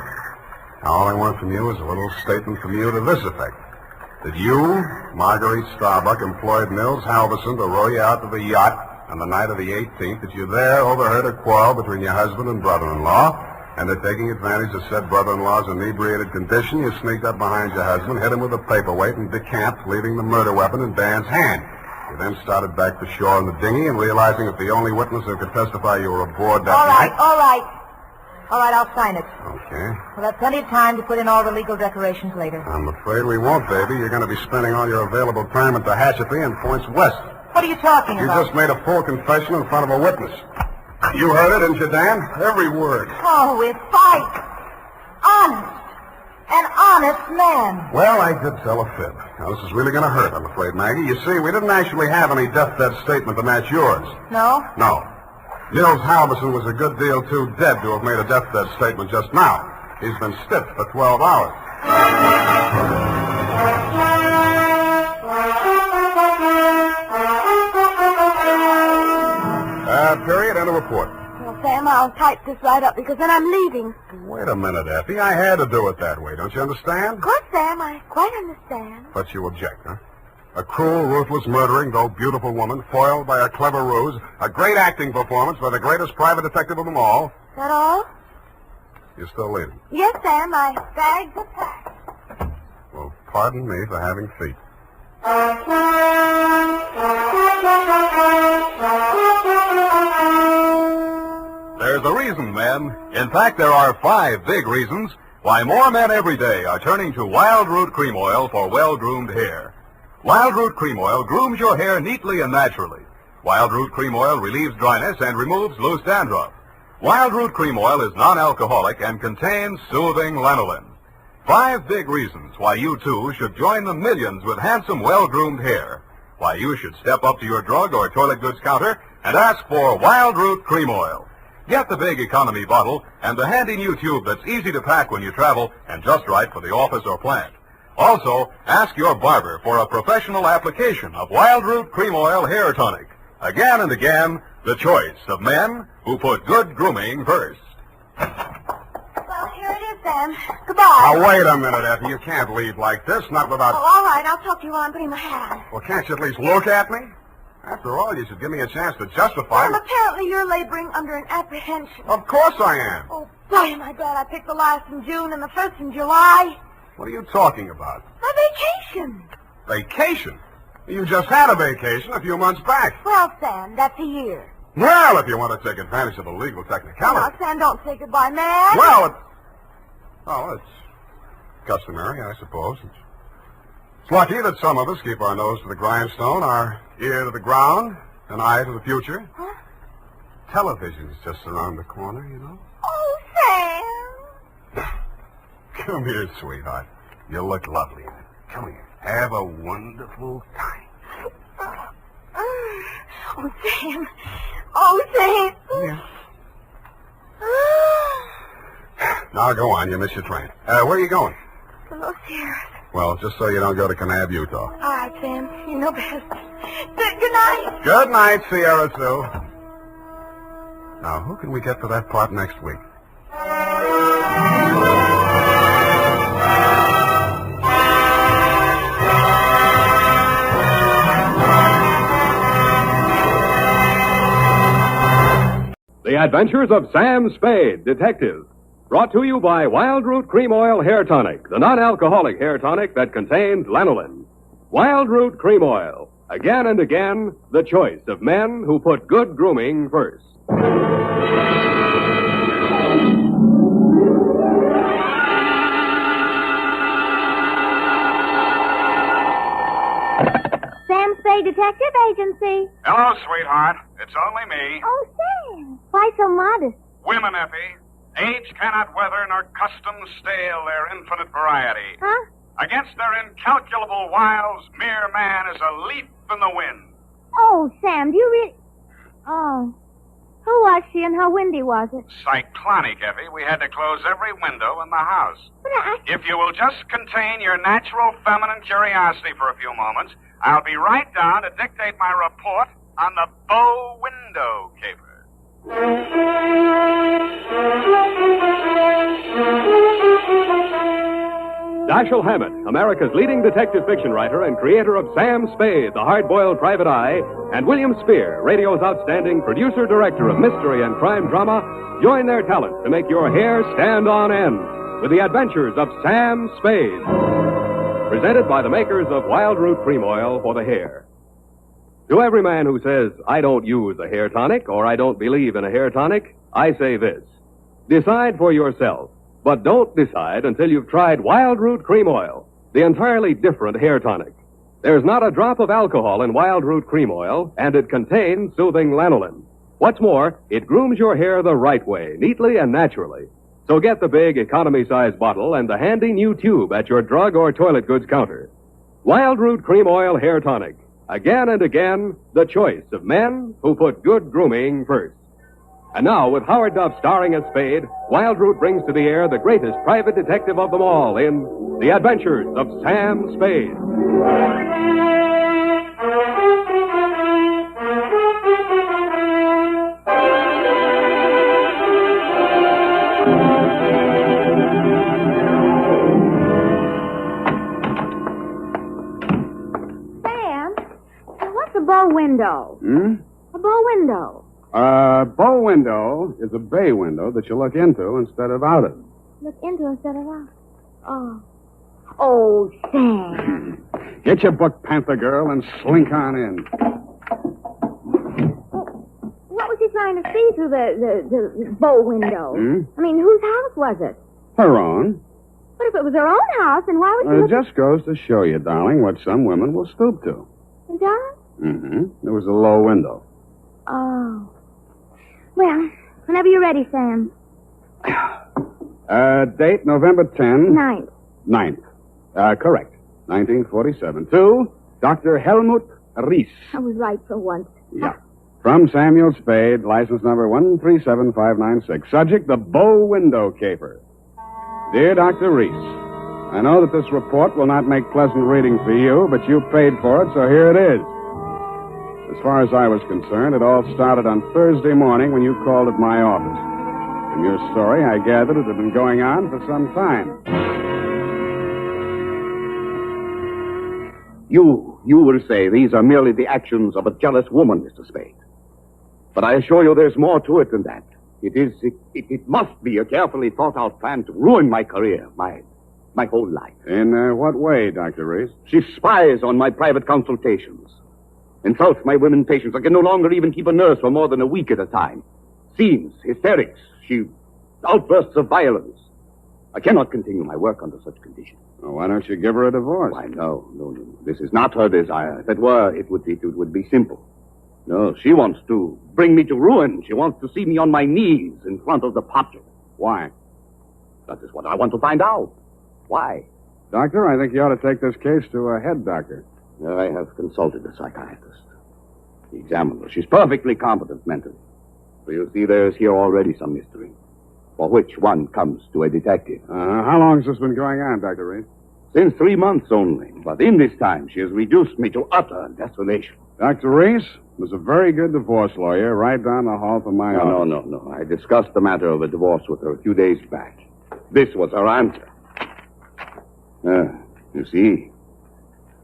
Now, all I want from you is a little statement from you to this effect. That you, Marguerite Starbuck, employed Nils Halverson to row you out to the yacht on the night of the 18th, that you there overheard a quarrel between your husband and brother-in-law, and that taking advantage of said brother-in-law's inebriated condition, you sneaked up behind your husband, hit him with a paperweight, and decamped, leaving the murder weapon in Dan's hand. You then started back to shore in the dinghy, and realizing that the only witness who could testify you were aboard that night...
All right. All right, I'll sign it.
Okay.
We'll have plenty of time to put in all the legal decorations later.
I'm afraid we won't, baby. You're going to be spending all your available time at the Tehachapi and points west.
What are you talking about?
You just made a full confession in front of a witness. You heard it, didn't you, Dan? Every word.
Oh, it's Figg. Honest. An honest man.
Well, I did tell a fib. Now, this is really going to hurt, I'm afraid, Maggie. You see, we didn't actually have any deathbed statement to match yours.
No?
No. Nils Halverson was a good deal too dead to have made a deathbed statement just now. He's been stiff for 12 hours. Period. End of report.
Well, Sam, I'll type this right up because then I'm leaving.
Wait a minute, Effie. I had to do it that way. Don't you understand?
Of course, Sam, I quite understand.
But you object, huh? A cruel, ruthless, murdering, though beautiful woman, foiled by a clever ruse, a great acting performance by the greatest private detective of them all.
Is that all?
You're still leaving.
Yes, Sam, my bags are packed.
Well, pardon me for having feet.
There's a reason, men. In fact, there are 5 big reasons why more men every day are turning to Wild Root Cream Oil for well-groomed hair. Wild Root Cream Oil grooms your hair neatly and naturally. Wild Root Cream Oil relieves dryness and removes loose dandruff. Wild Root Cream Oil is non-alcoholic and contains soothing lanolin. 5 big reasons why you, too, should join the millions with handsome, well-groomed hair. Why you should step up to your drug or toilet goods counter and ask for Wild Root Cream Oil. Get the big economy bottle and the handy new tube that's easy to pack when you travel and just right for the office or plant. Also, ask your barber for a professional application of Wild Root Cream Oil Hair Tonic. Again and again, the choice of men who put good grooming first.
Well, here it is, Sam. Goodbye.
Now, wait a minute, Effie. You can't leave like this, not without...
Oh, all right, I'll talk to you while I'm putting my hat on.
Well, can't you at least look at me? After all, you should give me a chance to justify...
Sam, apparently you're laboring under an apprehension.
Of course I am.
Oh, boy, am I glad I picked the last in June and the first in July.
What are you talking about?
My vacation.
Vacation? You just had a vacation a few months back.
Well, Sam, that's a year.
Well, if you want to take advantage of a legal technicality...
Now, Sam, don't say goodbye, man.
Well, it's customary, I suppose. It's lucky that some of us keep our nose to the grindstone, our ear to the ground, an eye to the future.
Huh?
Television's just around the corner, you know.
Oh, Sam.
Come here, sweetheart. You look lovely in it. Come here. Have a wonderful time.
Oh, Sam. Oh, Sam.
Yeah. Now, go on. You missed your train. Where are you going?
To Los Sierras.
Well, just so you don't go to Kanab, Utah.
All right, Sam. You know best. Good night.
Good night, Sierra Sue. Now, who can we get for that part next week?
The Adventures of Sam Spade, Detective. Brought to you by Wild Root Cream Oil Hair Tonic, the non-alcoholic hair tonic that contains lanolin. Wild Root Cream Oil. Again and again, the choice of men who put good grooming first.
Sam Spade Detective Agency.
Hello, sweetheart. It's only me.
Oh, Sam. Why so modest?
Women, Effie. Age cannot weather nor custom stale their infinite variety.
Huh?
Against their incalculable wiles, mere man is a leaf in the wind.
Oh, Sam, do you really... Oh. Who was she and how windy was it?
Cyclonic, Effie. We had to close every window in the house.
But
If you will just contain your natural feminine curiosity for a few moments, I'll be right down to dictate my report on the bow window caper.
Dashiell Hammett, America's leading detective fiction writer and creator of Sam Spade, the hard-boiled private eye, and William Spear, radio's outstanding producer-director of mystery and crime drama, join their talents to make your hair stand on end with the Adventures of Sam Spade. Presented by the makers of Wild Root Cream Oil for the hair. To every man who says, I don't use a hair tonic or I don't believe in a hair tonic, I say this. Decide for yourself. But don't decide until you've tried Wild Root Cream Oil, the entirely different hair tonic. There's not a drop of alcohol in Wild Root Cream Oil, and it contains soothing lanolin. What's more, it grooms your hair the right way, neatly and naturally. So get the big economy-size bottle and the handy new tube at your drug or toilet goods counter. Wild Root Cream Oil Hair Tonic. Again and again, the choice of men who put good grooming first. And now, with Howard Duff starring as Spade, Wild Root brings to the air the greatest private detective of them all in The Adventures of Sam Spade.
Sam, what's a bow window? A bow window.
Bow window is a bay window that you look into instead of out of.
Look into instead of out. Oh, Sam.
Get your book, Panther Girl, and slink on in.
What was he trying to see through the bow window? I mean, whose house was it?
Her own.
But if it was her own house, then why was she
It
looking...
just goes to show you, darling, what some women will stoop to.
It does?
There was a low window.
Oh. Well, whenever you're ready, Sam.
Date November 10.
9th.
Correct. 1947. To Dr. Helmut Ries.
I was right for once.
Yeah. From Samuel Spade, license number 137596. Subject, the bow window caper. Dear Dr. Ries, I know that this report will not make pleasant reading for you, but you paid for it, so here it is. As far as I was concerned, it all started on Thursday morning when you called at my office. From your story, I gathered it had been going on for some time.
You will say these are merely the actions of a jealous woman, Mr. Spade. But I assure you there's more to it than that. It must be a carefully thought-out plan to ruin my career, my whole life.
In what way, Dr. Reese?
She spies on my private consultations. Insults my women patients. I can no longer even keep a nurse for more than a week at a time. Scenes, hysterics, outbursts of violence. I cannot continue my work under such conditions.
Well, why don't you give her a divorce?
Why, no. This is not her desire. If it were, it would be simple. No, she wants to bring me to ruin. She wants to see me on my knees in front of the public.
Why?
That is what I want to find out. Why?
Doctor, I think you ought to take this case to a head doctor.
I have consulted a psychiatrist. He examined her. She's perfectly competent mentally. So you see, there's here already some mystery, for which one comes to a detective.
How long has this been going on, Dr. Reed?
Since 3 months only. But in this time, she has reduced me to utter desolation.
Dr. Reese was a very good divorce lawyer right down the hall from my office.
No. I discussed the matter of a divorce with her a few days back. This was her answer. You see,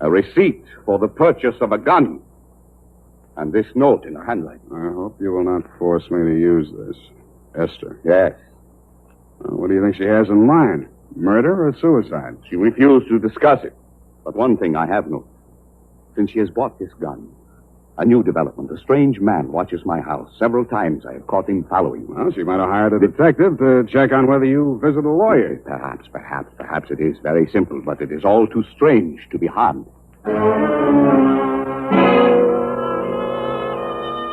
a receipt for the purchase of a gun. And this note in her handwriting.
I hope you will not force me to use this. Esther.
Yes.
What do you think she has in mind? Murder or suicide?
She refused to discuss it. But one thing I have noticed. Since she has bought this gun, a new development. A strange man watches my house. Several times I have caught him following me.
Well, she might have hired a detective to check on whether you visit a lawyer.
Perhaps it is very simple, but it is all too strange to be harmed.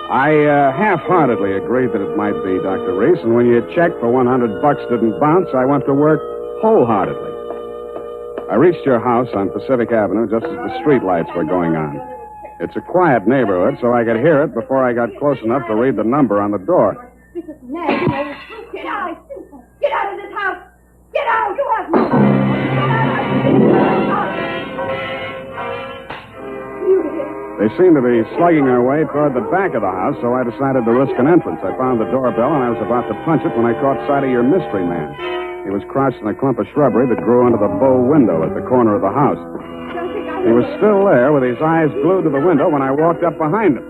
I half-heartedly agreed that it might be, Dr. Reese, and when your check for $100 didn't bounce, I went to work wholeheartedly. I reached your house on Pacific Avenue just as the street lights were going on. It's a quiet neighborhood, so I could hear it before I got close enough to read the number on the door.
This is nasty. Get out. Get out of this house. Get out. You have no.
They seemed to be slugging their way toward the back of the house, so I decided to risk an entrance. I found the doorbell, and I was about to punch it when I caught sight of your mystery man. He was crouched in a clump of shrubbery that grew under the bow window at the corner of the house. He was still there with his eyes glued to the window when I walked up behind him.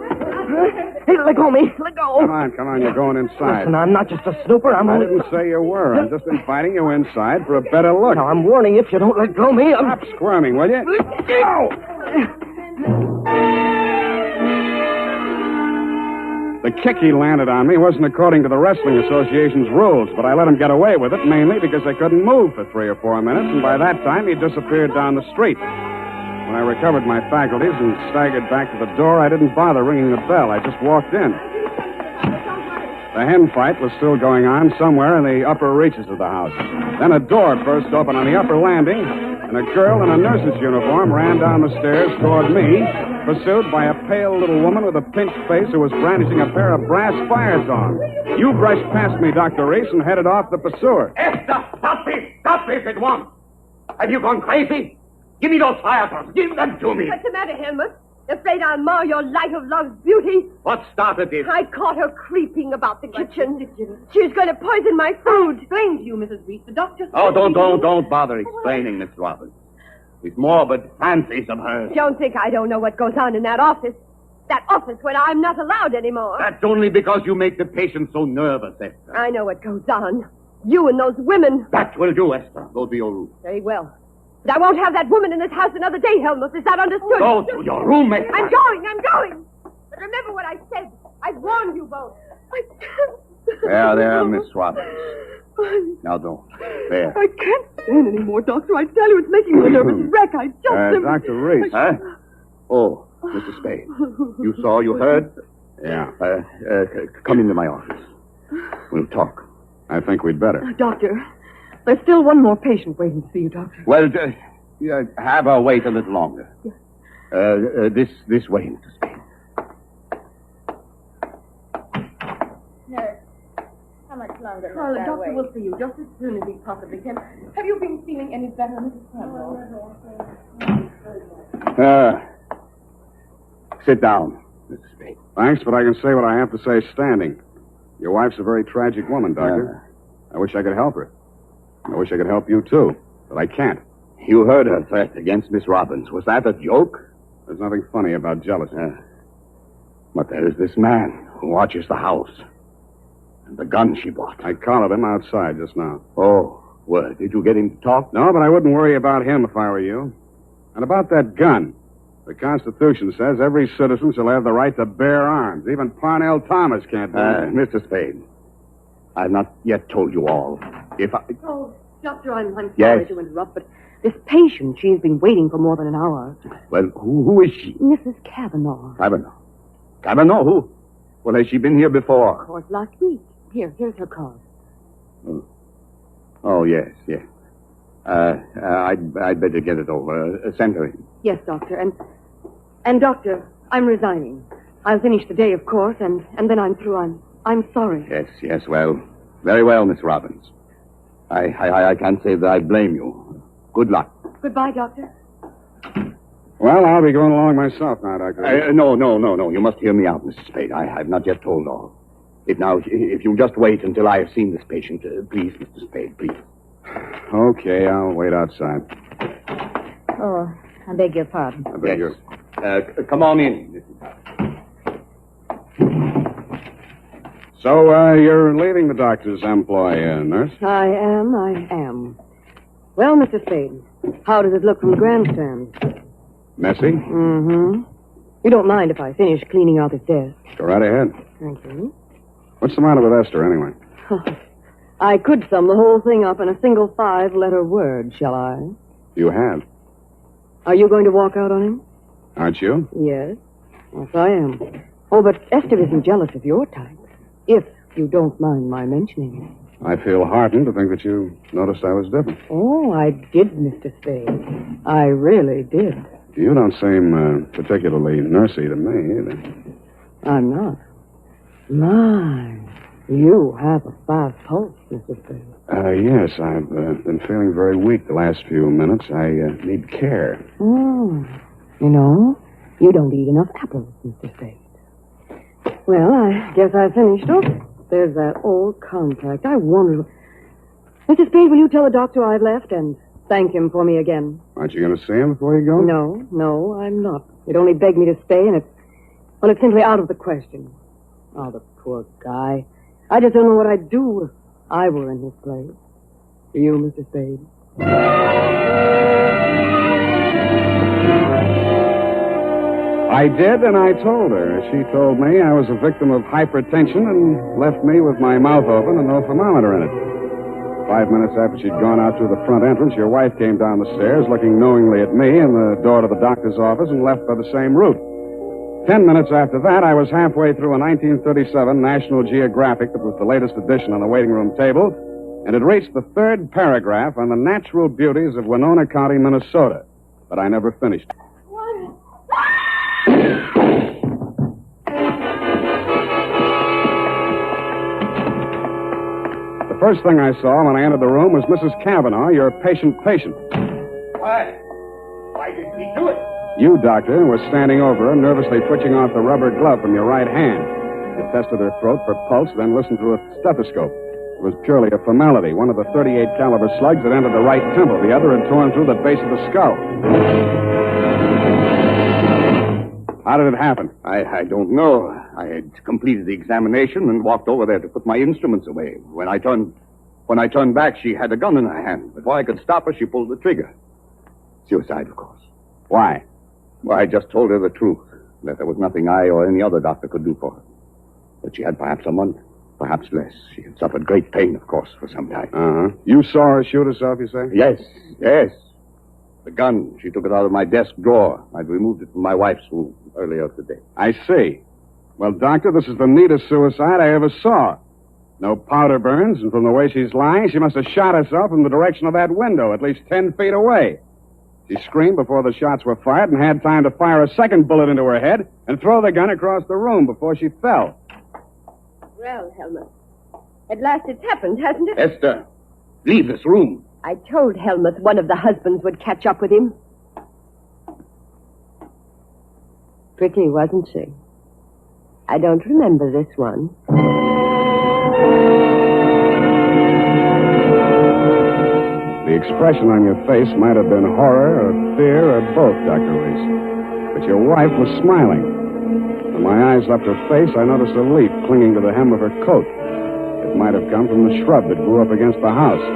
Hey, let go of me. Let go.
Come on, you're going inside.
Listen, I'm not just a snooper.
I didn't say you were. I'm just inviting you inside for a better look.
Now, I'm warning you, if you don't let go of me,
Stop squirming, will you?
Go!
The kick he landed on me wasn't according to the Wrestling Association's rules, but I let him get away with it mainly because I couldn't move for 3 or 4 minutes, and by that time he disappeared down the street. When I recovered my faculties and staggered back to the door, I didn't bother ringing the bell. I just walked in. The hen fight was still going on somewhere in the upper reaches of the house. Then a door burst open on the upper landing, and a girl in a nurse's uniform ran down the stairs toward me, pursued by a pale little woman with a pinched face who was brandishing a pair of brass fire tongs. You brushed past me, Dr. Reese, and headed off the pursuer.
Esther, stop this! Stop this at once! Have you gone crazy? Give me those fire tongs. Give them to me.
What's the matter, Helmut? Afraid I'll mar your light of love's beauty?
What started this?
I caught her creeping about the kitchen. She's going to poison my food.
Explain to you, Mrs. Reese. The doctor...
Oh, don't bother explaining, Miss Robbins. These morbid fancies of hers.
Don't think I don't know what goes on in that office. That office where I'm not allowed anymore.
That's only because you make the patient so nervous, Esther.
I know what goes on. You and those women.
That will do, Esther. Go to your room.
Very well. But I won't have that woman in this house another day, Helmut. Is that understood?
Go to your room, Esther.
I'm going. But remember what I said. I warned you both. I can't.
There, Miss Robbins. Now don't. There.
I can't stand anymore, Doctor. I tell you, it's making me a nervous wreck. I just...
Dr. Reese.
Huh? Oh, Mr. Spade. You saw, you heard?
Yeah.
Come into my office. We'll talk.
I think we'd better.
Doctor, there's still one more patient waiting to see you, Doctor.
Well, have her wait a little longer. This way, Mr. Spade.
Nurse, how much longer?
Well, the doctor will see you just as soon as he possibly can. Have you been feeling any better, Mrs. Prodigal?
Sit down, Mr. Spade.
Thanks, but I can say what I have to say standing. Your wife's a very tragic woman, Doctor. I wish I could help her. I wish I could help you, too. But I can't.
You heard her threat against Miss Robbins. Was that a joke?
There's nothing funny about jealousy.
But there is this man who watches the house. And the gun she bought.
I collared him outside just now.
Oh, well, did you get him to talk?
No, but I wouldn't worry about him if I were you. And about that gun. The Constitution says every citizen shall have the right to bear arms. Even Parnell Thomas can't do that.
Mr. Spade, I've not yet told you all. If I...
Oh, Doctor, I'm sorry
Yes?
to interrupt, but this patient, she's been waiting for more than an hour.
Well, who is she?
Mrs. Kavanaugh.
Kavanaugh, who? Well, has she been here before?
Of course, last week. Here's her card.
Oh, yes. I'd better get it over. Send her in.
Yes, Doctor, and Doctor, I'm resigning. I'll finish today, of course, and then I'm through. I'm sorry.
Yes, well, very well, Miss Robbins. I can't say that I blame you. Good luck.
Goodbye, Doctor.
Well, I'll be going along myself now, Doctor.
No. You must hear me out, Mrs. Spade. I've not yet told all. If you'll just wait until I have seen this patient, please, Mr. Spade, please.
Okay, I'll wait outside.
Oh, I beg your pardon.
I beg yours.
Come on in.
So, you're leaving the doctor's employ, nurse?
I am. Well, Mr. Spade, how does it look from the grandstand?
Messy?
Mm-hmm. You don't mind if I finish cleaning out his desk?
Go right ahead.
Thank you.
What's the matter with Esther, anyway?
I could sum the whole thing up in a single 5-letter word, shall I?
You have.
Are you going to walk out on him?
Aren't you?
Yes. Yes, I am. Oh, but Esther isn't jealous of your type. If you don't mind my mentioning it.
I feel heartened to think that you noticed I was different.
Oh, I did, Mr. Spade. I really did.
You don't seem particularly nursey to me, either.
I'm not. My, you have a fast pulse, Mr. Spade.
Yes, I've been feeling very weak the last few minutes. I need care.
Oh, you know, you don't eat enough apples, Mr. Spade. Well, I guess I finished. Oh, there's that old contact. I wonder... Mr. Spade, will you tell the doctor I've left and thank him for me again?
Aren't you going to see him before you go?
No, I'm not. He'd only begged me to stay, and it's simply out of the question. Oh, the poor guy. I just don't know what I'd do if I were in his place. For you, Mr. Spade.
I did, and I told her. She told me I was a victim of hypertension and left me with my mouth open and no thermometer in it. 5 minutes after she'd gone out through the front entrance, your wife came down the stairs looking knowingly at me and the door to the doctor's office and left by the same route. 10 minutes after that, I was halfway through a 1937 National Geographic that was the latest edition on the waiting room table, and had reached the third paragraph on the natural beauties of Winona County, Minnesota. But I never finished. The first thing I saw when I entered the room was Mrs. Cavanaugh, your patient.
Why did he do it?
You, Doctor, were standing over her, nervously twitching off the rubber glove from your right hand. You tested her throat for pulse, then listened to a stethoscope. It was purely a formality. One of the .38 caliber slugs had entered the right temple. The other had torn through the base of the skull. How did it happen?
I don't know. I had completed the examination and walked over there to put my instruments away. When I turned back, she had a gun in her hand. Before I could stop her, she pulled the trigger. Suicide, of course.
Why?
Well, I just told her the truth, that there was nothing I or any other doctor could do for her. That she had perhaps a month, perhaps less. She had suffered great pain, of course, for some time.
Uh-huh. You saw her shoot herself, you say?
Yes. The gun, she took it out of my desk drawer. I'd removed it from my wife's room earlier today.
I see. Well, Doctor, this is the neatest suicide I ever saw. No powder burns, and from the way she's lying, she must have shot herself from the direction of that window, at least 10 feet away. She screamed before the shots were fired and had time to fire a second bullet into her head and throw the gun across the room before she fell.
Well, Helmut, at last it's happened, hasn't it?
Esther, leave this room.
I told Helmut one of the husbands would catch up with him. Pretty, wasn't she? I don't remember this one.
The expression on your face might have been horror or fear or both, Dr. Reese. But your wife was smiling. When my eyes left her face, I noticed a leaf clinging to the hem of her coat. It might have come from the shrub that grew up against the house.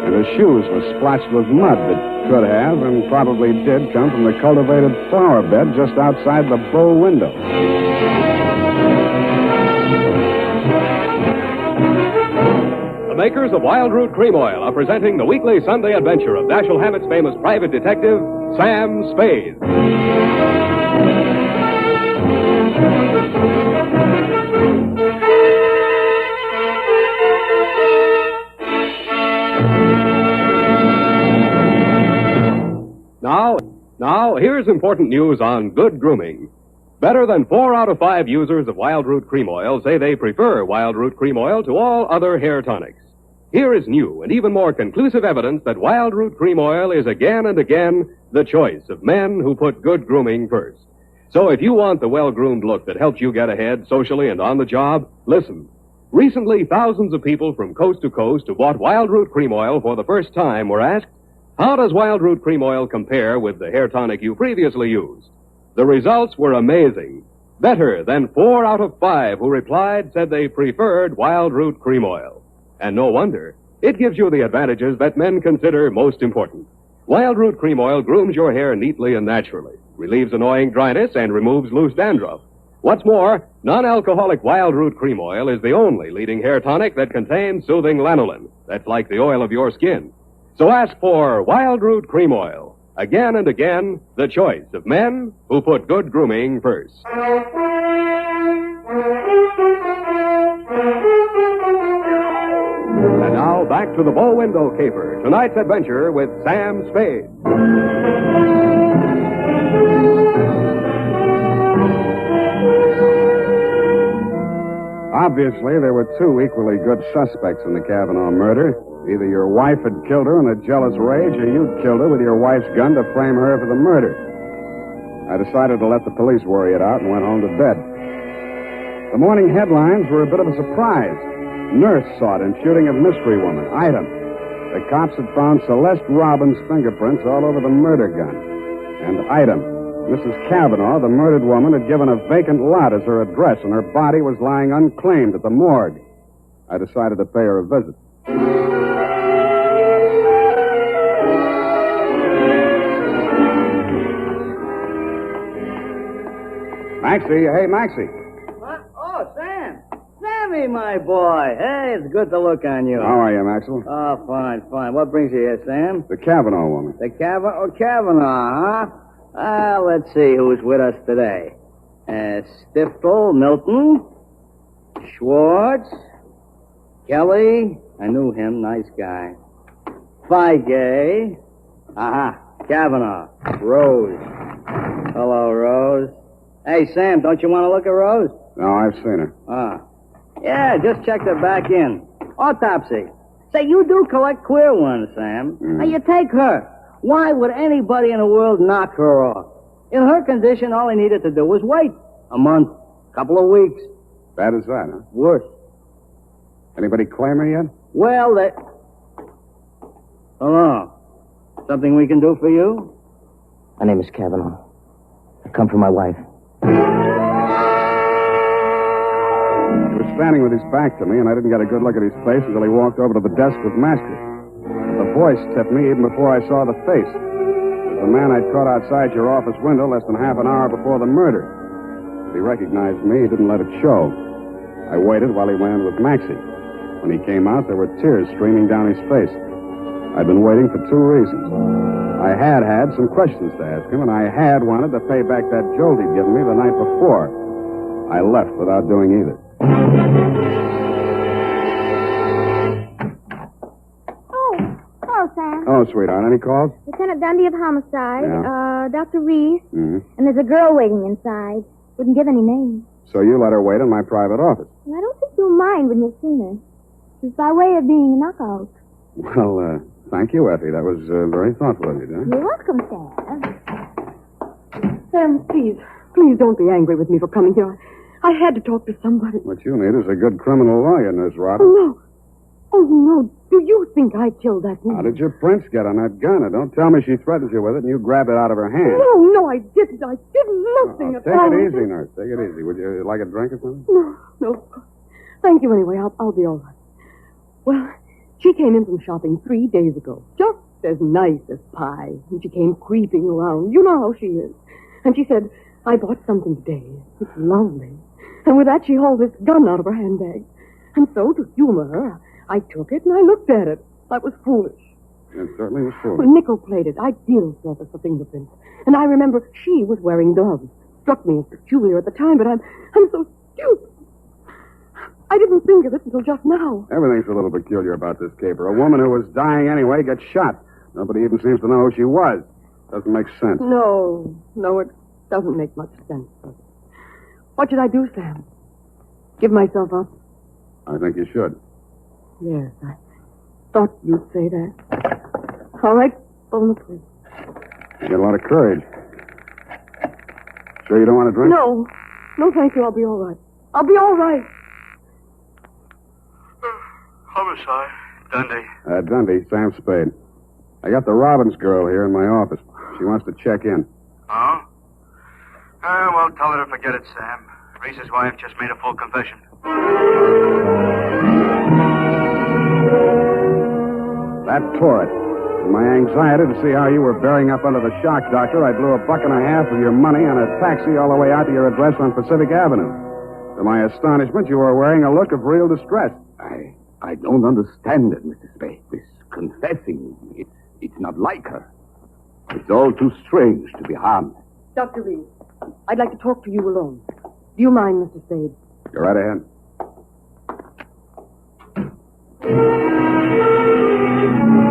And her shoes were splotched with mud that could have and probably did come from the cultivated flower bed just outside the bow window.
The makers of Wild Root Cream Oil are presenting the weekly Sunday adventure of Dashiell Hammett's famous private detective, Sam Spade. Now, here's important news on good grooming. Better than 4 out of 5 users of Wild Root Cream Oil say they prefer Wild Root Cream Oil to all other hair tonics. Here is new and even more conclusive evidence that Wild Root Cream Oil is again and again the choice of men who put good grooming first. So if you want the well-groomed look that helps you get ahead socially and on the job, listen. Recently, thousands of people from coast to coast who bought Wild Root Cream Oil for the first time were asked, how does Wild Root Cream Oil compare with the hair tonic you previously used? The results were amazing. Better than 4 out of 5 who replied said they preferred Wild Root Cream Oil. And no wonder. It gives you the advantages that men consider most important. Wild Root Cream Oil grooms your hair neatly and naturally, relieves annoying dryness, and removes loose dandruff. What's more, non-alcoholic Wild Root Cream Oil is the only leading hair tonic that contains soothing lanolin. That's like the oil of your skin. So ask for Wild Root Cream Oil. Again and again, the choice of men who put good grooming first. And now back to the bow window caper. Tonight's adventure with Sam Spade.
Obviously, there were two equally good suspects in the Kavanaugh murder. Either your wife had killed her in a jealous rage, or you'd killed her with your wife's gun to frame her for the murder. I decided to let the police worry it out and went home to bed. The morning headlines were a bit of a surprise. Nurse sought in shooting of mystery woman. Item. The cops had found Celeste Robbins' fingerprints all over the murder gun. And item. Mrs. Kavanaugh, the murdered woman, had given a vacant lot as her address, and her body was lying unclaimed at the morgue. I decided to pay her a visit. Maxie, hey, Maxie.
What? Oh, Sam. Sammy, my boy. Hey, it's good to look on you.
How are you, Maxwell?
Oh, fine, fine. What brings you here, Sam?
The Kavanaugh woman.
The Kavanaugh, huh? Let's see who's with us today. Stiftel, Milton, Schwartz, Kelly. I knew him. Nice guy. Figg. Aha. Kavanaugh. Rose. Hello, Rose. Hey, Sam, don't you want to look at Rose?
No, I've seen her.
Yeah, just checked her back in. Autopsy. Say, you do collect queer ones, Sam. Now, you take her. Why would anybody in the world knock her off? In her condition, all he needed to do was wait. A month. Couple of weeks.
Bad as that, huh?
Worse.
Anybody claim her yet?
Well, Hello. Something we can do for you?
My name is Kavanaugh. I come for my wife.
He was standing with his back to me, and I didn't get a good look at his face until he walked over to the desk with Master. The voice tipped me even before I saw the face. It was the man I'd caught outside your office window less than half an hour before the murder. If he recognized me, he didn't let it show. I waited while he went in with Maxie. When he came out, there were tears streaming down his face. I'd been waiting for two reasons. I had some questions to ask him, and I had wanted to pay back that jolt he'd given me the night before. I left without doing either.
Hello, Sam.
Oh, sweetheart. Any calls?
Lieutenant Dundee of Homicide,
Yeah.
Dr. Reese,
Mm-hmm.
and there's a girl waiting inside. Wouldn't give any names.
So you let her wait in my private office.
And I don't think you'll mind when you've seen her. She's by way of being a knockout.
Well, thank you, Effie. That was very thoughtful of you, dear.
You're welcome, Sam.
Sam, please don't be angry with me for coming here. I had to talk to somebody.
What you need is a good criminal lawyer, Nurse Rowdy.
Oh, no. Do you think I killed that woman?
How did your prints get on that gun? Now, don't tell me she threatens you with it and you grab it out of her hand.
No, I didn't. I did nothing at all.
Take it easy, Nurse. Take it easy. Would you like a drink or something?
No. Thank you anyway. I'll be all right. Well, she came in from shopping 3 days ago. Just as nice as pie. And she came creeping around. You know how she is. And she said, I bought something today. It's lovely. And with that, she hauled this gun out of her handbag. And so, to humor her, I took it and I looked at it. That was foolish.
It certainly was foolish.
Well, nickel-plated, ideal surface for fingerprints. And I remember she was wearing gloves. Struck me as peculiar at the time, but I'm so stupid. I didn't think of it until just now.
Everything's a little peculiar about this caper. A woman who was dying anyway gets shot. Nobody even seems to know who she was. Doesn't make sense.
No, it doesn't make much sense. What should I do, Sam? Give myself up?
I think you should.
Yes, I thought you'd say that. All right, phone the police.
You got a lot of courage. Sure you don't want to drink?
No, thank you. I'll be all right. I'll be all right.
Homicide, Dundee.
Dundee, Sam Spade. I got the Robbins girl here in my office. She wants to check in.
Oh? Well, tell her to forget it, Sam. Reese's wife just made a full confession.
That tore it. In my anxiety to see how you were bearing up under the shock, Doctor, I blew $1.50 of your money on a taxi all the way out to your address on Pacific Avenue. To my astonishment, you were wearing a look of real distress.
I don't understand it, Mr. Spade. This confessing, it's not like her. It's all too strange to be harmed.
Dr. Reed, I'd like to talk to you alone. Do you mind, Mr. Spade?
Go right ahead.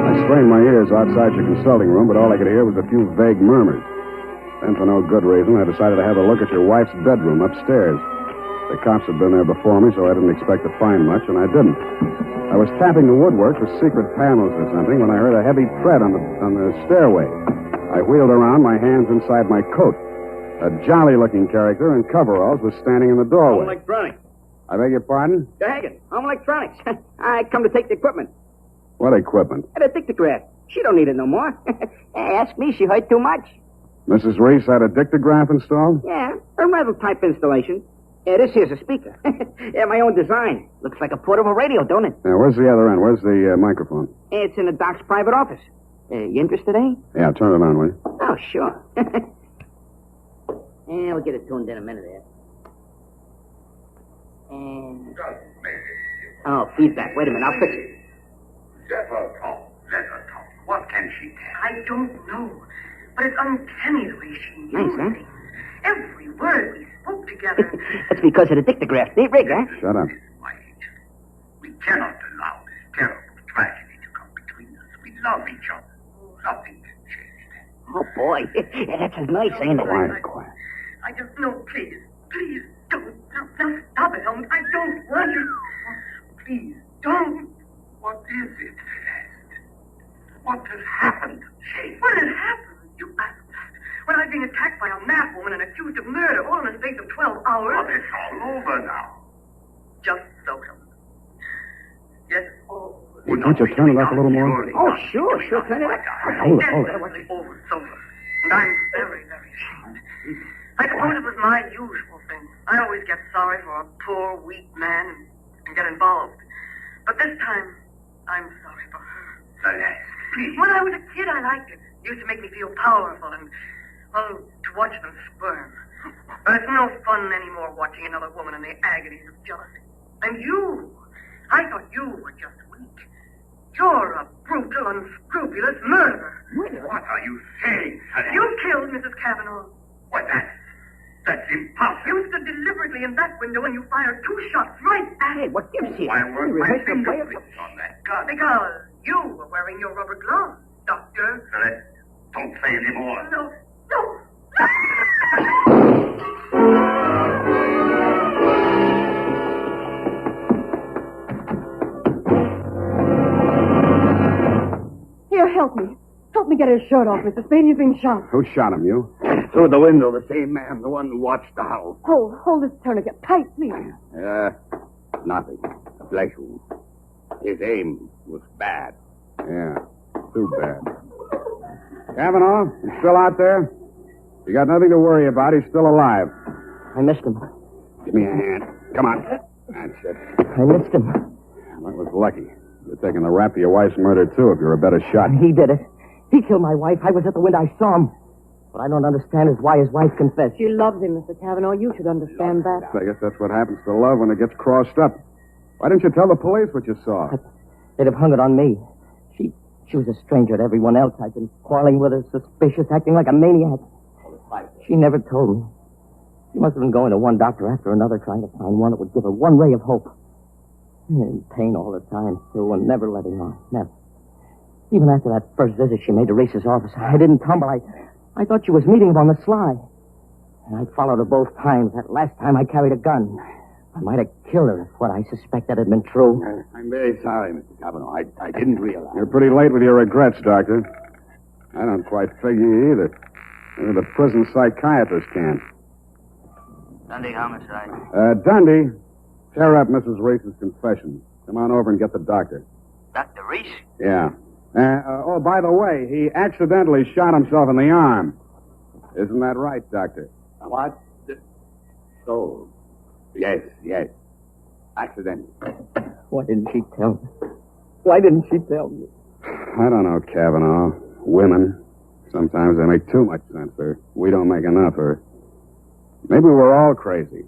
I strained my ears outside your consulting room, but all I could hear was a few vague murmurs. Then, for no good reason, I decided to have a look at your wife's bedroom upstairs.
The cops had been there before me, so I didn't expect to find much, and I didn't. I was tapping the woodwork for secret panels or something when I heard a heavy tread on the stairway. I wheeled around, my hands inside my coat. A jolly-looking character in coveralls was standing in the doorway.
Home electronics.
I beg your pardon?
Daggett, home electronics. I come to take the equipment.
What equipment?
The dictograph. She don't need it no more. Ask me, she heard too much.
Mrs. Reese had a dictograph installed?
Yeah, a rental type installation. This here's a speaker. Yeah, my own design. Looks like a portable radio, don't it?
Now, where's the other end? Where's the microphone?
It's in the doc's private office. You interested, eh?
Yeah, turn it on, will you?
Oh, sure. Yeah, we'll get it tuned in a minute there. And... Oh, feedback. Wait a minute, I'll fix it.
Let her talk. What can she tell?
I don't know. But it's uncanny the way she knew
Nice, huh?
things. Every word we spoke together.
That's because of the dictograph. Neat rig, huh?
Shut up.
We cannot allow this terrible tragedy to come between us. We love each other. Nothing can change that.
Oh, boy. Yeah, that's nice, ain't it?
Quiet.
I just know, please don't. Now stop it, Helmut. I don't want you. Please don't.
What is it, Celeste? What has happened to Jane?
What has happened? You asked that. When I'm being attacked by a mad woman and accused of murder all in the space of 12 hours.
Well, it's all over now.
Just so, Helmut. Yes, all over.
Won't you turn it up a little more?
Oh, sure. Turn it up.
Hold it.
Definitely over sober. And I'm very, very ashamed. I suppose it was my usual thing. I always get sorry for a poor, weak man and get involved. But this time, I'm sorry for her.
Celeste, please.
When I was a kid, I liked it. It used to make me feel powerful and, well, to watch them squirm. But it's no fun anymore watching another woman in the agonies of jealousy. And you, I thought you were just weak. You're a brutal, unscrupulous murderer.
What are you saying, Celeste?
You killed Mrs. Cavanaugh.
What, that's impossible.
You stood deliberately in that window and you fired 2 shots right at it.
What gives you?
Why weren't my fingerprints on that gun?
Because you were wearing your rubber gloves, Doctor.
Celeste, don't say any more.
No.
Here, help me. Help me get his shirt off, Mr. Spade. He's been shot.
Who shot him, you?
Through the window, the same man, the one who watched the house.
Hold this tourniquet tight, please.
Nothing. A flesh wound. His aim was bad.
Yeah, too bad. Cavanaugh, you still out there? You got nothing to worry about. He's still alive.
I missed him.
Give me a hand. Come on. That's it.
I missed him.
That was lucky. You're taking the rap for your wife's murder, too, if you're a better shot.
He did it. He killed my wife. I was at the window. I saw him. What I don't understand is why his wife confessed.
She loves him, Mr. Cavanaugh. You should understand that.
I guess that's what happens to love when it gets crossed up. Why didn't you tell the police what you saw?
They'd have hung it on me. She was a stranger to everyone else. I'd been quarreling with her, suspicious, acting like a maniac. She never told me. She must have been going to one doctor after another, trying to find one that would give her one ray of hope. In pain all the time, still, and never letting on. Never. Even after that first visit she made to Reese's office, I didn't tumble. I thought she was meeting him on the sly. And I followed her both times. That last time I carried a gun. I might have killed her if what I suspected had been true.
I'm very sorry, Mr. Cavanaugh. I didn't realize.
You're pretty late with your regrets, Doctor. I don't quite figure either. Maybe the prison psychiatrist can.
Dundee homicide.
Dundee, tear up Mrs. Reese's confession. Come on over and get the doctor.
Dr. Reese?
Yeah. By the way, he accidentally shot himself in the arm. Isn't that right, Doctor?
What? So, yes. Accident.
Why didn't she tell me? Why didn't she tell me?
I don't know, Cavanaugh. Women. Sometimes they make too much sense, or we don't make enough, or maybe we're all crazy.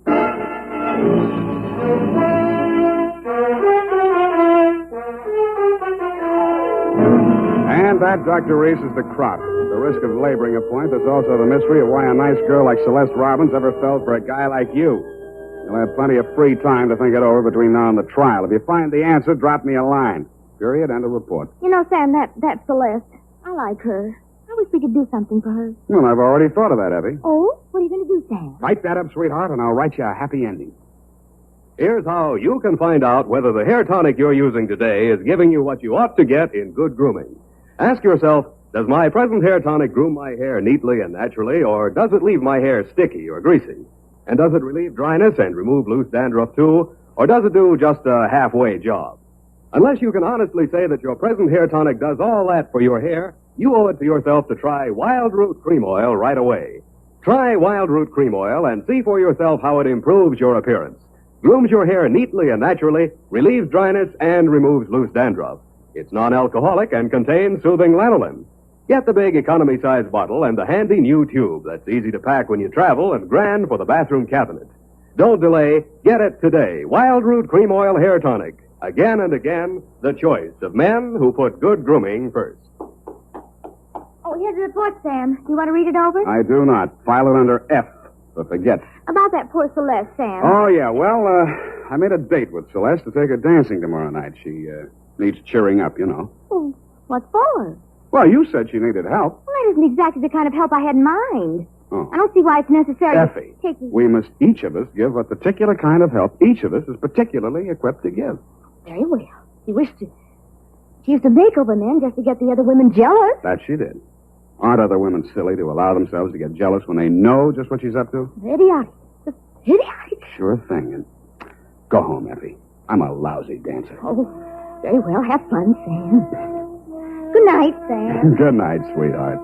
And that, Dr. Reese, is the crop. The risk of laboring a point. There's also the mystery of why a nice girl like Celeste Robbins ever fell for a guy like you. You'll have plenty of free time to think it over between now and the trial. If you find the answer, drop me a line. Period. End of report.
You know, Sam, that's Celeste. I like her. I wish we could do something for her.
Well, I've already thought of that, Effie.
Oh? What are you going to do, Sam?
Write that up, sweetheart, and I'll write you a happy ending.
Here's how you can find out whether the hair tonic you're using today is giving you what you ought to get in good grooming. Ask yourself, does my present hair tonic groom my hair neatly and naturally, or does it leave my hair sticky or greasy? And does it relieve dryness and remove loose dandruff too, or does it do just a halfway job? Unless you can honestly say that your present hair tonic does all that for your hair, you owe it to yourself to try Wild Root Cream Oil right away. Try Wild Root Cream Oil and see for yourself how it improves your appearance, grooms your hair neatly and naturally, relieves dryness, and removes loose dandruff. It's non-alcoholic and contains soothing lanolin. Get the big economy-size bottle and the handy new tube that's easy to pack when you travel and grand for the bathroom cabinet. Don't delay. Get it today. Wild Root Cream Oil Hair Tonic. Again and again, the choice of men who put good grooming first.
Oh, here's the report, Sam. You want to read it over?
I do not. File it under F for forget.
About that poor Celeste, Sam.
Oh, yeah. Well, I made a date with Celeste to take her dancing tomorrow night. She needs cheering up, you know.
Oh, what for?
Well, you said she needed help.
Well, that isn't exactly the kind of help I had in mind.
Oh.
I don't see why it's necessary
Effie,
to take...
we must each of us give a particular kind of help each of us is particularly equipped to give.
Very well. She wished to... She used to make over men just to get the other women jealous.
That she did. Aren't other women silly to allow themselves to get jealous when they know just what she's up to?
Idiotic. Just idiotic.
Sure thing. And go home, Effie. I'm a lousy dancer.
Oh, very well. Have fun, Sam. Good night, Sam.
Good night, sweetheart.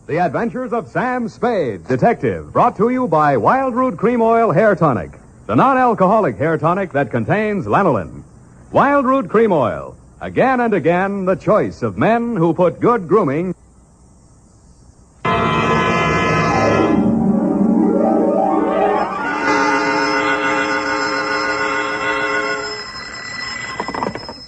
The Adventures of Sam Spade, Detective, brought to you by Wild Root Cream Oil Hair Tonic, the non-alcoholic hair tonic that contains lanolin. Wild Root Cream Oil, again and again the choice of men who put good grooming...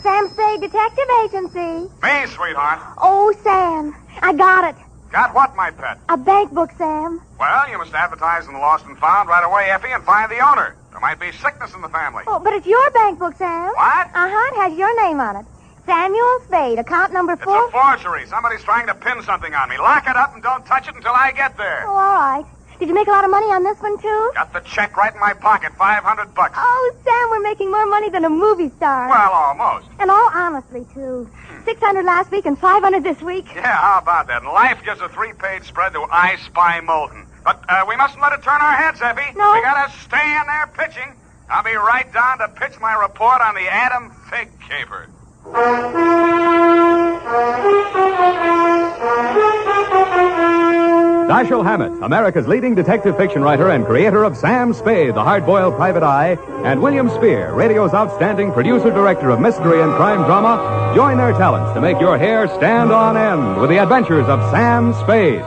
Sam Spade Detective Agency.
Me, sweetheart.
Oh, Sam, I got it.
Got what, my pet?
A bank book, Sam.
Well, you must advertise in the Lost and Found right away, Effie, and find the owner. There might be sickness in the family.
Oh, but it's your bank book, Sam.
What?
Uh-huh, it has your name on it. Samuel Spade, account number 4.
It's a forgery. Somebody's trying to pin something on me. Lock it up and don't touch it until I get there.
Oh, all right. Did you make a lot of money on this one, too?
Got the check right in my pocket, $500.
Oh, Sam, we're making more money than a movie star.
Well, almost.
And all honestly, too. 600 last week and 500 this week.
Yeah, how about that? And life gives a 3-page spread to I Spy Molten. But we mustn't let it turn our heads, Effie.
No.
We gotta stay in there pitching. I'll be right down to pitch my report on the Adam Figg caper.
Dashiell Hammett, America's leading detective fiction writer and creator of Sam Spade, the hard-boiled private eye, and William Spear, radio's outstanding producer-director of mystery and crime drama, join their talents to make your hair stand on end with the Adventures of Sam Spade.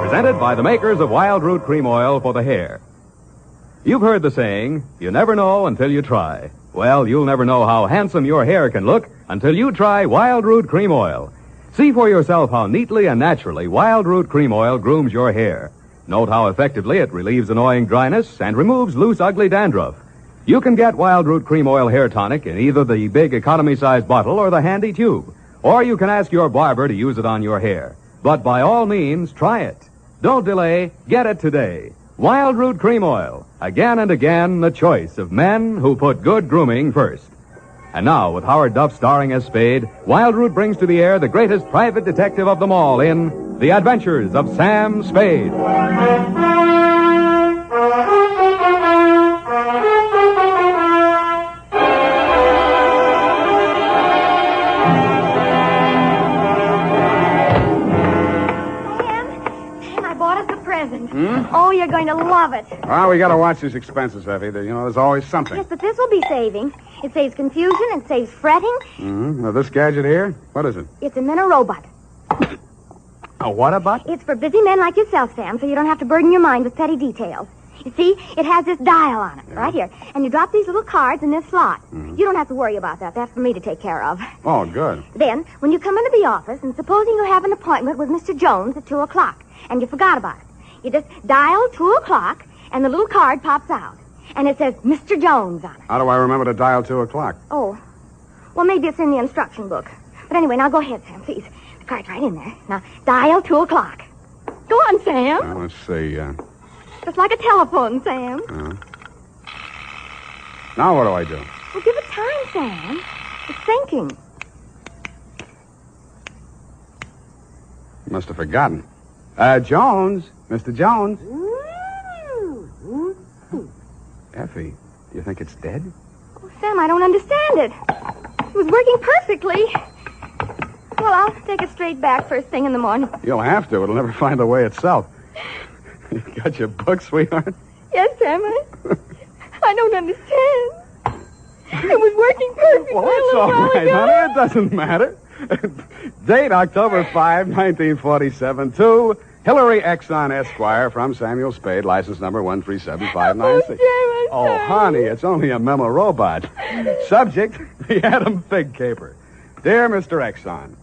Presented by the makers of Wild Root Cream Oil for the hair. You've heard the saying, you never know until you try. Well, you'll never know how handsome your hair can look until you try Wild Root Cream Oil. See for yourself how neatly and naturally Wild Root Cream Oil grooms your hair. Note how effectively it relieves annoying dryness and removes loose, ugly dandruff. You can get Wild Root Cream Oil Hair Tonic in either the big economy-size bottle or the handy tube. Or you can ask your barber to use it on your hair. But by all means, try it. Don't delay. Get it today. Wild Root Cream Oil. Again and again, the choice of men who put good grooming first. And now, with Howard Duff starring as Spade, Wild Root brings to the air the greatest private detective of them all in The Adventures of Sam Spade.
Oh, you're going to love it.
Well, we got to watch these expenses, Effie. There's always something.
Yes, but this will be saving. It saves confusion. It saves fretting.
Mm-hmm. Now, this gadget here, what is it?
It's a minute robot.
A what about?
It's for busy men like yourself, Sam, so you don't have to burden your mind with petty details. You see, it has this dial on it, right here. And you drop these little cards in this slot.
Mm-hmm.
You don't have to worry about that. That's for me to take care of.
Oh, good.
Then, when you come into the office, and supposing you have an appointment with Mr. Jones at 2 o'clock, and you forgot about it, you just dial 2 o'clock, and the little card pops out. And it says Mr. Jones on it.
How do I remember to dial 2 o'clock?
Oh, Well, maybe it's in the instruction book. But anyway, now go ahead, Sam, please. The card's right in there. Now, dial 2 o'clock. Go on, Sam.
Let's see.
Just like a telephone, Sam.
Now what do I do?
Well, give it time, Sam. It's thinking.
You must have forgotten. Jones. Mr. Jones. Effie, do you think it's dead?
Oh, Sam, I don't understand it. It was working perfectly. Well, I'll take it straight back first thing in the morning.
You'll have to. It'll never find the way itself. You got your book, sweetheart?
Yes, Sam, I don't understand. It was working perfectly.
Well, it's all right, honey. It doesn't matter. Date October 5, 1947, to Hillary Exxon Esquire from Samuel Spade, license number 137596. Oh, honey, it's only a memo robot. Subject, the Adam Figg caper. Dear Mr. Exxon,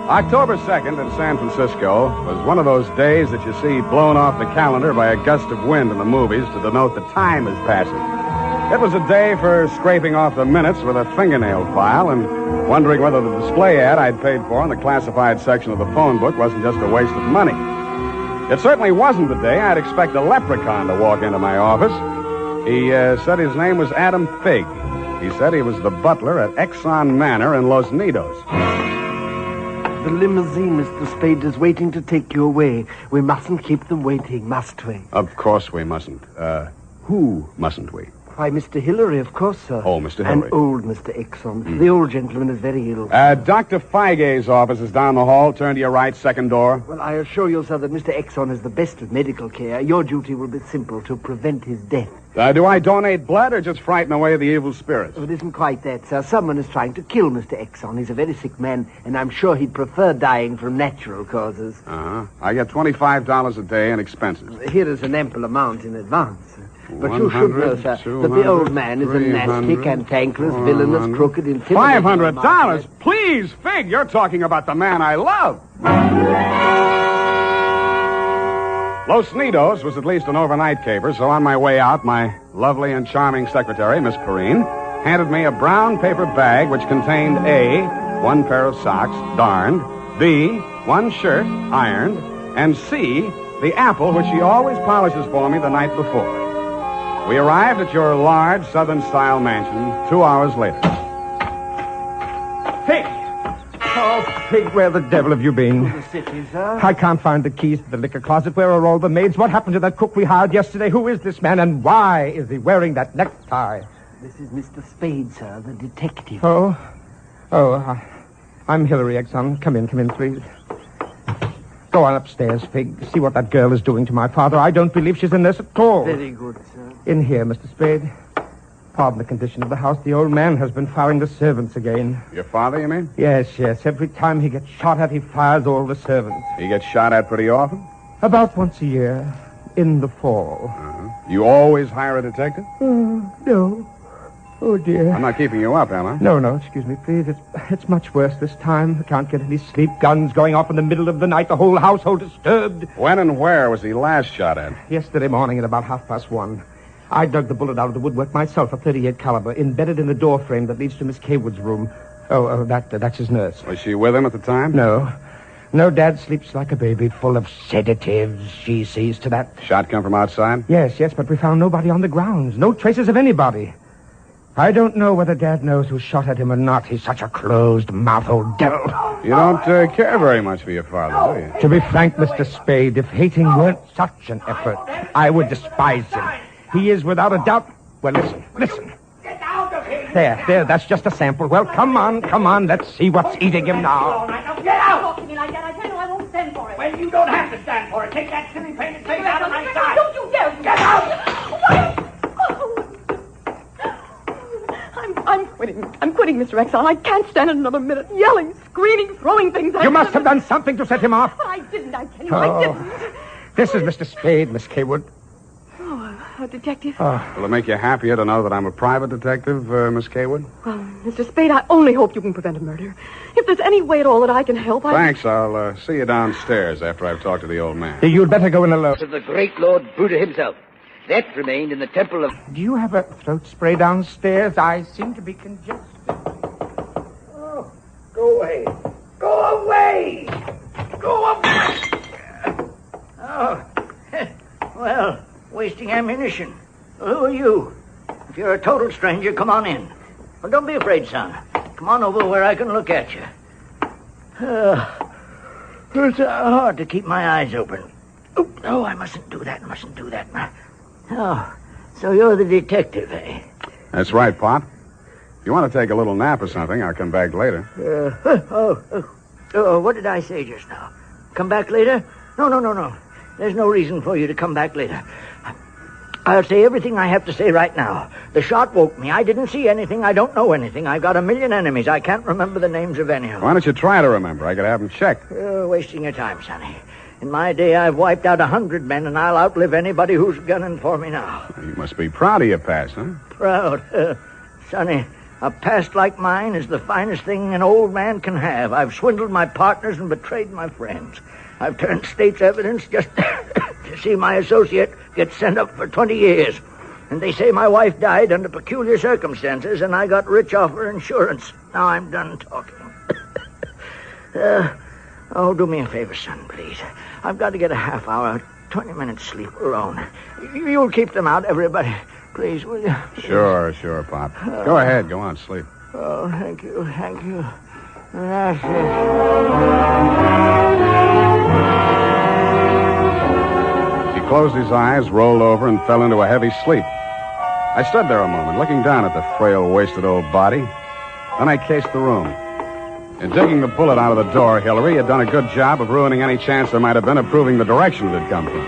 October 2nd in San Francisco was one of those days that you see blown off the calendar by a gust of wind in the movies to denote the time is passing. It was a day for scraping off the minutes with a fingernail file and wondering whether the display ad I'd paid for in the classified section of the phone book wasn't just a waste of money. It certainly wasn't the day I'd expect a leprechaun to walk into my office. He said his name was Adam Figg. He said he was the butler at Exxon Manor in Los Nidos.
The limousine, Mr. Spade, is waiting to take you away. We mustn't keep them waiting, must we?
Of course we mustn't. Who mustn't we?
Why, Mr. Hillary, of course, sir.
Oh, Mr. Hillary.
And old Mr. Exxon. The old gentleman is very ill.
Dr. Feig's office is down the hall. Turn to your right, second door.
Well, I assure you, sir, that Mr. Exxon is the best of medical care. Your duty will be simple, to prevent his death.
Do I donate blood or just frighten away the evil spirits?
Oh, it isn't quite that, sir. Someone is trying to kill Mr. Exxon. He's a very sick man, and I'm sure he'd prefer dying from natural causes.
I get $25 a day in expenses.
Here is an ample amount in advance. But you should know, sir, that the old man is a nasty, cantankerous, villainous, crooked, intimidating...
$500? Please, Figg, you're talking about the man I love. Los Nidos was at least an overnight caper, so on my way out, my lovely and charming secretary, Miss Perrine, handed me a brown paper bag which contained A, one pair of socks, darned, B, one shirt, ironed, and C, the apple which she always polishes for me the night before. We arrived at your large Southern-style mansion 2 hours later.
Figg! Oh, Figg, where the devil have you been?
The city, sir.
I can't find the keys to the liquor closet. Where are all the maids? What happened to that cook we hired yesterday? Who is this man, and why is he wearing that necktie?
This is Mr. Spade, sir, the detective.
I'm Hillary Exxon. Come in, please. Go on upstairs, Figg. See what that girl is doing to my father. I don't believe she's in this at all.
Very good, sir.
In here, Mr. Spade. Pardon the condition of the house. The old man has been firing the servants again.
Your father, you mean?
Yes. Every time he gets shot at, he fires all the servants.
He gets shot at pretty often?
About once a year. In the fall.
You always hire a detective?
No. Oh, dear.
I'm not keeping you up, am I?
No, excuse me, please. It's much worse this time. I can't get any sleep. Guns going off in the middle of the night. The whole household disturbed.
When and where was he last shot at?
Yesterday morning at about 1:30. I dug the bullet out of the woodwork myself, a .38 caliber, embedded in the door frame that leads to Miss Kaywood's room. That's his nurse.
Was she with him at the time?
No, Dad sleeps like a baby, full of sedatives. She sees to that.
Shot come from outside?
Yes, but we found nobody on the grounds. No traces of anybody. I don't know whether Dad knows who shot at him or not. He's such a closed-mouthed old devil.
You don't care very much for your father, do you?
To be frank, Mr. Spade, if hating weren't such an effort, I would despise him. He is without a doubt... Well, listen.
Get out of here!
There, that's just a sample. Well, come on, let's see what's eating him now.
Get out! Talk to me like that. I tell you I won't stand for it. Well, you don't have to stand for it. Take that silly painted face out of my sight. Don't you dare! Get out!
I'm quitting, Mr. Exxon. I can't stand it another minute. Yelling, screaming, throwing things at him.
You must have done something to set him off.
I didn't, I tell you, I didn't.
This is Mr. Spade, Miss Kaywood.
A detective?
Will it make you happier to know that I'm a private detective, Miss Kaywood?
Well, Mr. Spade, I only hope you can prevent a murder. If there's any way at all that I can help,
Thanks. I'll see you downstairs after I've talked to the old man.
You'd better go in alone.
Of the great Lord Buddha himself. That remained in the temple of...
Do you have a throat spray downstairs? I seem to be congested.
Go away. Go away. Go away. Oh. Well, wasting ammunition. Who are you? If you're a total stranger, come on in. Well, don't be afraid, son. Come on over where I can look at you. It's hard to keep my eyes open. Oh, I mustn't do that. Oh, so you're the detective, eh?
That's right, Pop. If you want to take a little nap or something, I'll come back later.
What did I say just now? Come back later? No. There's no reason for you to come back later. I'll say everything I have to say right now. The shot woke me. I didn't see anything. I don't know anything. I've got a million enemies. I can't remember the names of any of them.
Why don't you try to remember? I could have them checked.
You're wasting your time, Sonny. In my day, I've wiped out 100 men, and I'll outlive anybody who's gunning for me now.
You must be proud of your past, huh?
Proud? Sonny, a past like mine is the finest thing an old man can have. I've swindled my partners and betrayed my friends. I've turned state's evidence just to see my associate get sent up for 20 years. And they say my wife died under peculiar circumstances, and I got rich off her insurance. Now I'm done talking. Do me a favor, son, please. I've got to get a half hour, 20 minutes sleep alone. You'll keep them out, everybody. Please, will you?
Sure, Pop. Go ahead. Go on, sleep.
Oh, thank you.
He closed his eyes, rolled over, and fell into a heavy sleep. I stood there a moment, looking down at the frail, wasted old body. Then I cased the room. In digging the bullet out of the door, Hillary had done a good job of ruining any chance there might have been of proving the direction it had come from.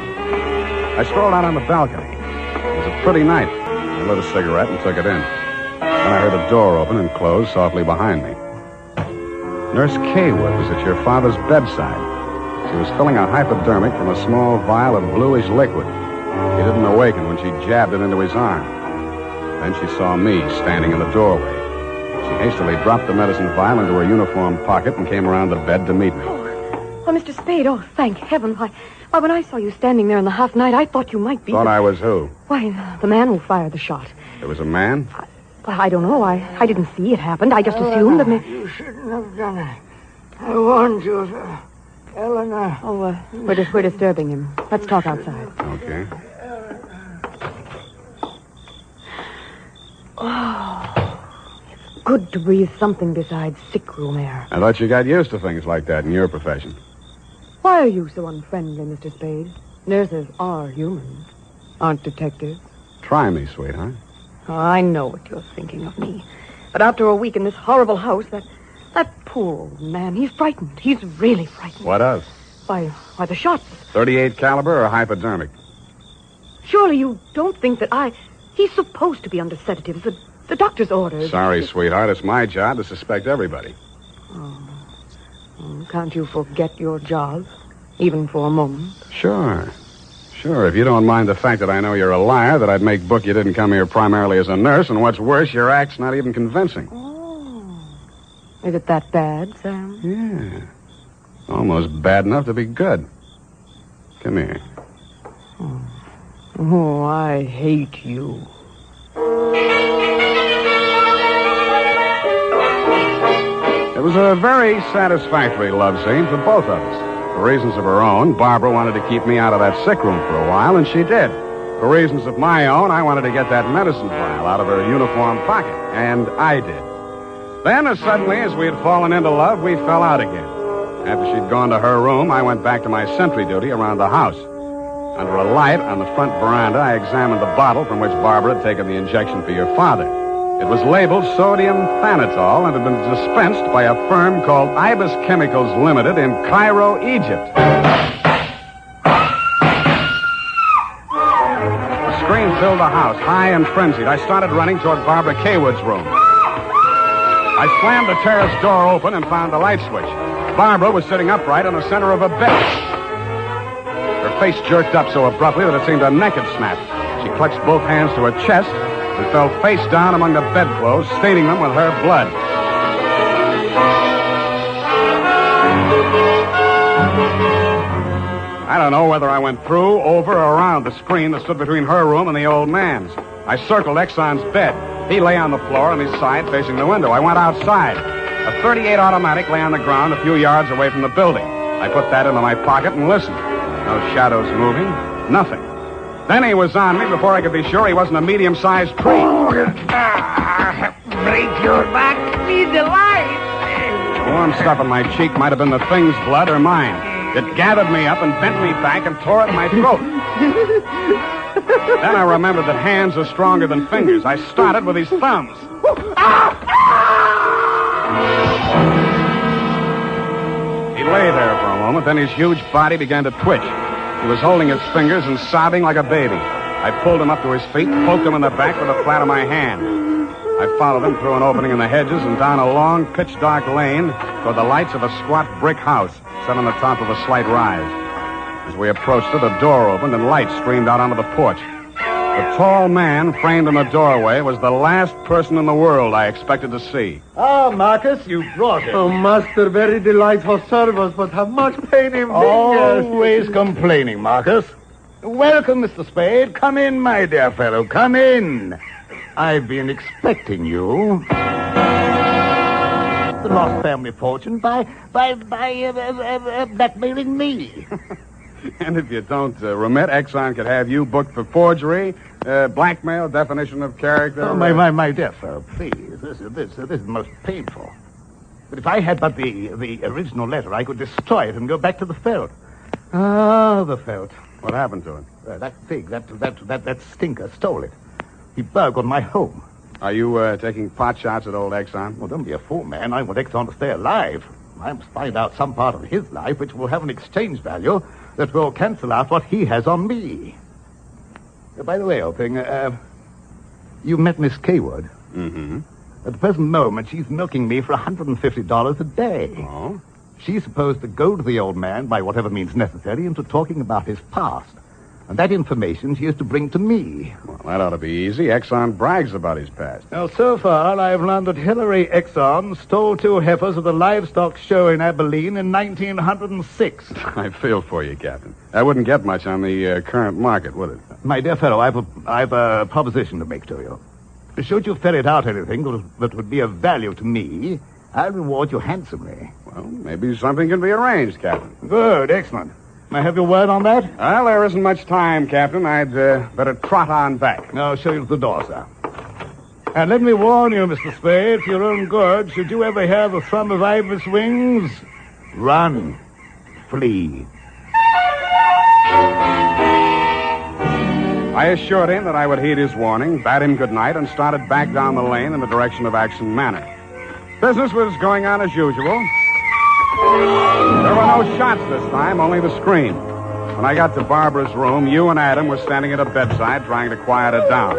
I strolled out on the balcony. It was a pretty night. I lit a cigarette and took it in. Then I heard a door open and close softly behind me. Nurse Kaywood was at your father's bedside. She was filling a hypodermic from a small vial of bluish liquid. He didn't awaken when she jabbed it into his arm. Then she saw me standing in the doorway. She hastily dropped the medicine vial into her uniform pocket and came around the bed to meet me.
Oh, Mr. Spade, thank heaven. Why, when I saw you standing there in the half night, I thought you might be...
Thought I was who?
Why, the man who fired the shot.
There was a man?
I don't know. I didn't see it happen. I just assumed that...
You shouldn't have done it. I warned you, Eleanor.
Oh, we're disturbing him. Let's talk outside.
Okay.
Oh, it's good to breathe something besides sick room air.
I thought you got used to things like that in your profession.
Why are you so unfriendly, Mr. Spade? Nurses are humans, aren't detectives.
Try me, sweetheart.
Oh, I know what you're thinking of me. But after a week in this horrible house, that poor old man, he's frightened. He's really frightened.
What of?
Why, the shots.
38 caliber or hypodermic?
Surely you don't think that He's supposed to be under sedatives. The doctor's orders.
Sorry, sweetheart. It's my job to suspect everybody.
Oh, can't you forget your job, even for a moment?
Sure. If you don't mind the fact that I know you're a liar, that I'd make book you didn't come here primarily as a nurse, and what's worse, your act's not even convincing.
Oh. Is it that bad, Sam?
Yeah. Almost bad enough to be good. Come here.
Oh, I hate you.
It was a very satisfactory love scene for both of us. For reasons of her own, Barbara wanted to keep me out of that sick room for a while, and she did. For reasons of my own, I wanted to get that medicine vial out of her uniform pocket, and I did. Then, as suddenly as we had fallen into love, we fell out again. After she'd gone to her room, I went back to my sentry duty around the house. Under a light on the front veranda, I examined the bottle from which Barbara had taken the injection for your father. It was labeled sodium thanatol and had been dispensed by a firm called Ibis Chemicals Limited in Cairo, Egypt. A scream filled the house, high and frenzied. I started running toward Barbara Kaywood's room. I slammed the terrace door open and found the light switch. Barbara was sitting upright in the center of a bed. Her face jerked up so abruptly that it seemed her neck had snapped. She clutched both hands to her chest and fell face down among the bedclothes, staining them with her blood. I don't know whether I went through, over, or around the screen that stood between her room and the old man's. I circled Exxon's bed. He lay on the floor on his side facing the window. I went outside. A A .38 automatic lay on the ground a few yards away from the building. I put that into my pocket and listened. No shadows moving. Nothing. Then he was on me before I could be sure he wasn't a medium-sized tree.
Break your back, see the light.
The warm stuff in my cheek might have been the thing's blood or mine. It gathered me up and bent me back and tore at my throat. Then I remembered that hands are stronger than fingers. I started with his thumbs. He lay there for a moment, then his huge body began to twitch. He was holding his fingers and sobbing like a baby. I pulled him up to his feet, poked him in the back with the flat of my hand. I followed him through an opening in the hedges and down a long, pitch-dark lane toward the lights of a squat brick house set on the top of a slight rise. As we approached it, a door opened and light streamed out onto the porch. The tall man framed in the doorway was the last person in the world I expected to see.
Ah, Marcus, you brought it.
Oh, master, very delightful service, but how much pain in fingers.
Always complaining, Marcus. Welcome, Mr. Spade. Come in, my dear fellow. Come in. I've been expecting you. The lost family fortune by blackmailing me.
And if you don't remit, Exxon could have you booked for forgery, blackmail, definition of character.
Oh, my dear fellow, please. This is most painful. But if I had but the original letter, I could destroy it and go back to the Felt. Ah, the Felt.
What happened to it?
That Figg, that stinker stole it. He burgled my home.
Are you taking pot shots at old Exxon?
Well, don't be a fool, man. I want Exxon to stay alive. I must find out some part of his life which will have an exchange value that will cancel out what he has on me. By the way, old thing, you met Miss Kaywood.
Mm-hmm.
At the present moment, she's milking me for $150 a day.
Oh?
She's supposed to goad the old man, by whatever means necessary, into talking about his past. And that information she is to bring to me.
Well, that ought to be easy. Exxon brags about his past.
Now, so far, I've learned that Hillary Exxon stole 2 heifers at the livestock show in Abilene in 1906.
I feel for you, Captain. That wouldn't get much on the current market, would it?
My dear fellow, I've a proposition to make to you. Should you ferret out anything that would be of value to me, I'll reward you handsomely.
Well, maybe something can be arranged, Captain.
Good, excellent. May I have your word on that?
Well, there isn't much time, Captain. I'd better trot on back.
I'll show you to the door, sir. And let me warn you, Mr. Spade, for your own good, should you ever hear the thrum of Ibis wings, run, flee.
I assured him that I would heed his warning, bade him good night, and started back down the lane in the direction of Action Manor. Business was going on as usual. There were no shots this time, only the scream. When I got to Barbara's room, you and Adam were standing at her bedside trying to quiet her down.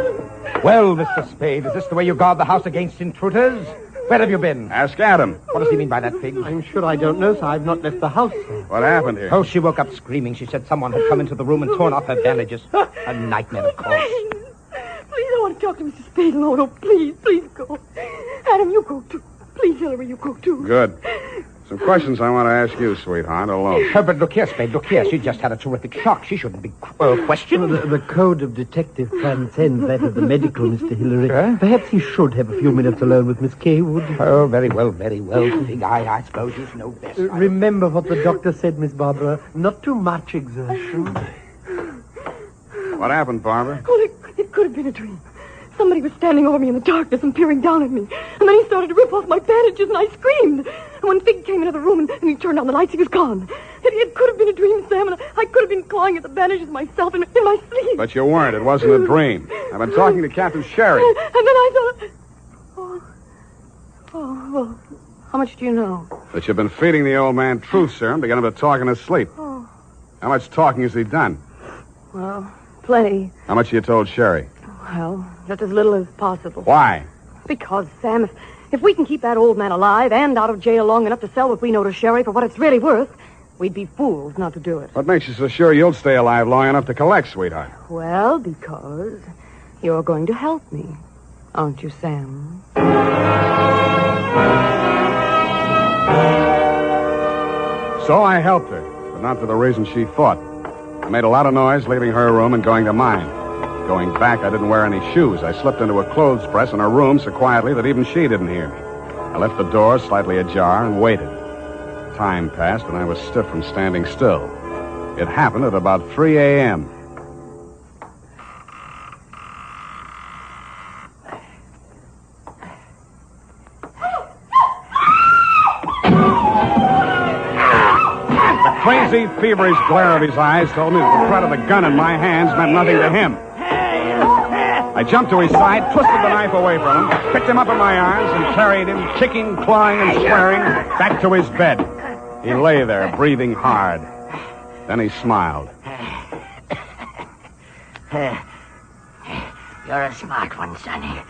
Well, Mr. Spade, is this the way you guard the house against intruders? Where have you been?
Ask Adam.
What does he mean by that, Figg?
I'm sure I don't know, sir. I've not left the house, sir.
What happened here?
Oh, she woke up screaming. She said someone had come into the room and torn off her bandages. A nightmare, of course.
Please, I want to talk to Mr. Spade alone. Oh, please go. Adam, you go too. Please, Hillary, you go too.
Good. Some questions I want to ask you, sweetheart, alone.
But look here, Spade, look here. She just had a terrific shock. She shouldn't be questioned.
The code of detective transcends that of the medical, Mr. Hillary. Perhaps he should have a few minutes alone with Miss Kaywood.
Oh, very well, Figg. I suppose you know best.
Remember what the doctor said, Miss Barbara. Not too much exertion.
What happened, Barbara?
Oh, it could have been a dream. Somebody was standing over me in the darkness and peering down at me. And then he started to rip off my bandages, and I screamed. And when Figg came into the room and he turned on the lights, he was gone. It could have been a dream, Sam, and I could have been clawing at the bandages myself in my sleep.
But you weren't. It wasn't a dream. I've been talking to Captain Sherry.
And then I thought... Oh, well, how much do you know?
That you've been feeding the old man truth serum to get him to talk in his sleep.
Oh,
How much talking has he done?
well, plenty.
How much you told Sherry?
Well, just as little as possible.
Why?
Because, Sam, if we can keep that old man alive and out of jail long enough to sell what we know to Sherry for what it's really worth, we'd be fools not to do it.
What makes you so sure you'll stay alive long enough to collect, sweetheart?
Well, because you're going to help me, aren't you, Sam?
So I helped her, but not for the reason she thought. I made a lot of noise leaving her room and going to mine. Going back, I didn't wear any shoes. I slipped into a clothes press in her room so quietly that even she didn't hear me. I left the door slightly ajar and waited. Time passed, and I was stiff from standing still. It happened at about 3 a.m. The crazy, feverish glare of his eyes told me that the threat of the gun in my hands meant nothing to him. I jumped to his side, twisted the knife away from him, picked him up in my arms, and carried him, kicking, clawing, and swearing, back to his bed. He lay there, breathing hard. Then he smiled.
You're a smart one, Sonny.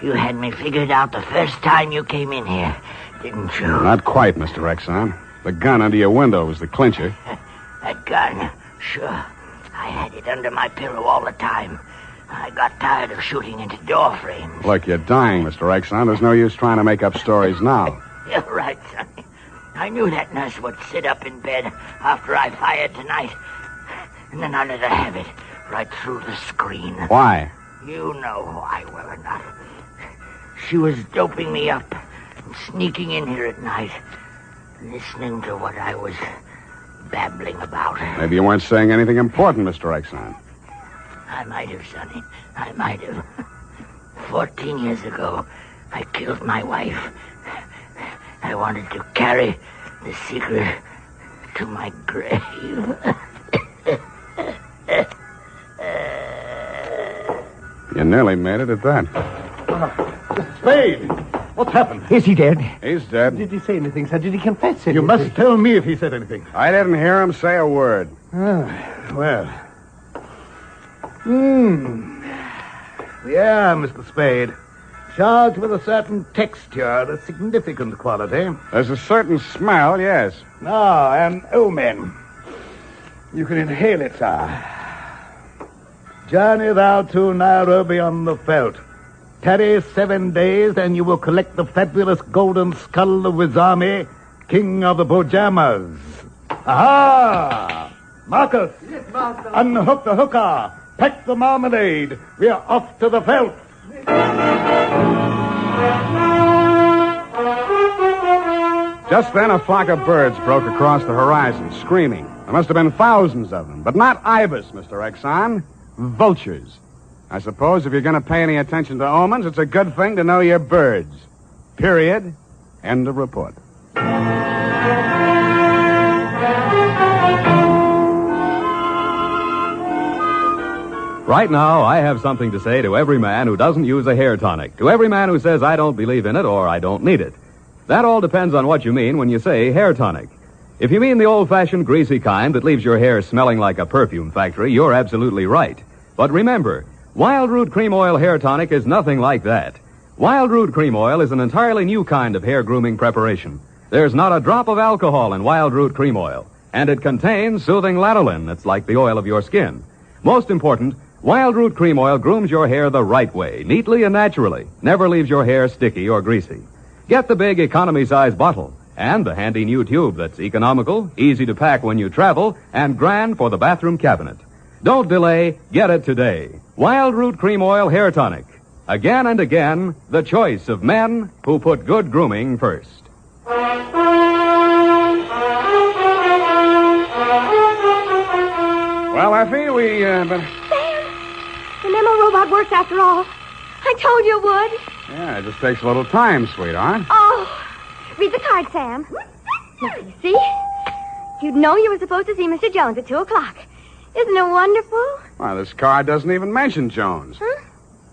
You had me figured out the first time you came in here, didn't you?
Not quite, Mr. Exxon. The gun under your window was the clincher.
That gun? Sure. I had it under my pillow all the time. I got tired of shooting into door frames.
Look, you're dying, Mr. Exxon. There's no use trying to make up stories now.
You're right, Sonny. I knew that nurse would sit up in bed after I fired tonight. And then I let her have it right through the screen.
Why?
You know why, well or not. She was doping me up and sneaking in here at night, listening to what I was babbling about.
Maybe you weren't saying anything important, Mr. Exxon.
I might have, Sonny. I might have. 14 years ago, I killed my wife. I wanted to carry the secret to my grave.
You nearly made it at that.
Spade! What's happened?
Is he dead?
He's dead.
Did he say anything, sir? Did he confess anything?
You must tell me if he said anything.
I didn't hear him say a word.
Well. Yeah, Mr. Spade. Charged with a certain texture, a significant quality.
There's a certain smell, yes.
An omen. You can inhale it, sir. Journey thou to Nairobi on the veldt. Tarry 7 days, and you will collect the fabulous golden skull of Wizami, king of the Bojamas. Aha! Marcus!
Yes, master.
Unhook the hooker. Pack the marmalade. We are off to the veldt.
Just then, a flock of birds broke across the horizon, screaming. There must have been thousands of them, but not ibis, Mr. Exxon. Vultures. I suppose if you're going to pay any attention to omens, it's a good thing to know your birds. Period. End of report.
Right now, I have something to say to every man who doesn't use a hair tonic, to every man who says I don't believe in it or I don't need it. That all depends on what you mean when you say hair tonic. If you mean the old-fashioned greasy kind that leaves your hair smelling like a perfume factory, you're absolutely right. But remember, Wild Root Cream Oil Hair Tonic is nothing like that. Wild Root Cream Oil is an entirely new kind of hair grooming preparation. There's not a drop of alcohol in Wild Root Cream Oil, and it contains soothing lanolin that's like the oil of your skin. Most important, Wild Root Cream Oil grooms your hair the right way, neatly and naturally. Never leaves your hair sticky or greasy. Get the big economy-size bottle and the handy new tube that's economical, easy to pack when you travel, and grand for the bathroom cabinet. Don't delay. Get it today. Wild Root Cream Oil Hair Tonic. Again and again, the choice of men who put good grooming first.
Well, Effie, we,
Sam, the memo robot works after all. I told you it would.
Yeah, it just takes a little time, sweetheart.
Oh, read the card, Sam. Now, you see? You'd know you were supposed to see Mr. Jones at 2 o'clock. Isn't it wonderful?
Well, this card doesn't even mention Jones.
Huh?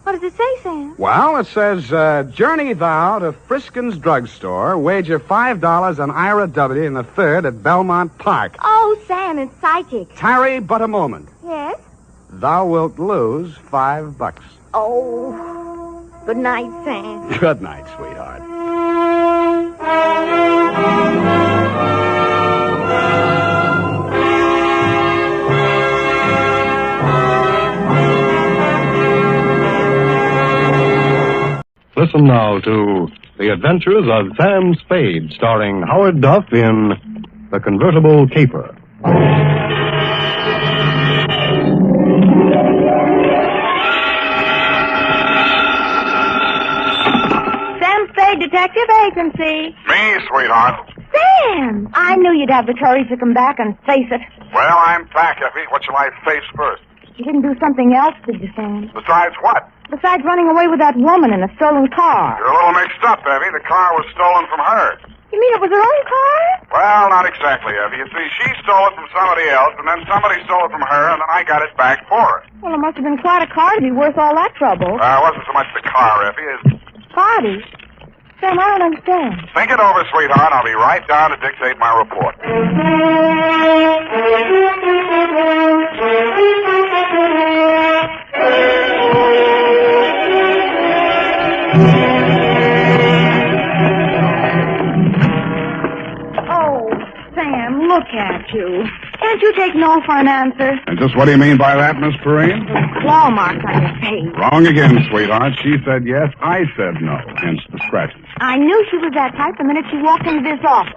What does it say, Sam?
Well, it says, journey thou to Friskin's drugstore, wager $5 on Ira W. in the 3rd at Belmont Park.
Oh, Sam, it's psychic.
Tarry but a moment.
Yes?
Thou wilt lose $5.
Oh, good night, Sam.
Good night, sweetheart.
Listen now to The Adventures of Sam Spade, starring Howard Duff in The Convertible Caper.
Sam Spade, Detective, vacancy.
Me, sweetheart.
Sam! I knew you'd have the courage to come back and face it.
Well, I'm back, Effie. What shall I face first?
You didn't do something else, did you, Sam?
Besides what?
Besides running away with that woman in a stolen car.
You're a little mixed up, Effie. The car was stolen from her.
You mean it was her own car?
Well, not exactly, Effie. You see, she stole it from somebody else, and then somebody stole it from her, and then I got it back for her.
Well, it must have been quite a car to be worth all that trouble.
It wasn't so much the car, Effie, as...
Party? Sam, I don't understand.
Think it over, sweetheart. I'll be right down to dictate my report.
Sam, look at you. Can't you take no for an answer?
And just what do you mean by that, Miss Perrine?
Claw marks on your face.
Wrong again, sweetheart. She said yes, I said no, hence the scratches.
I knew she was that type the minute she walked into this office.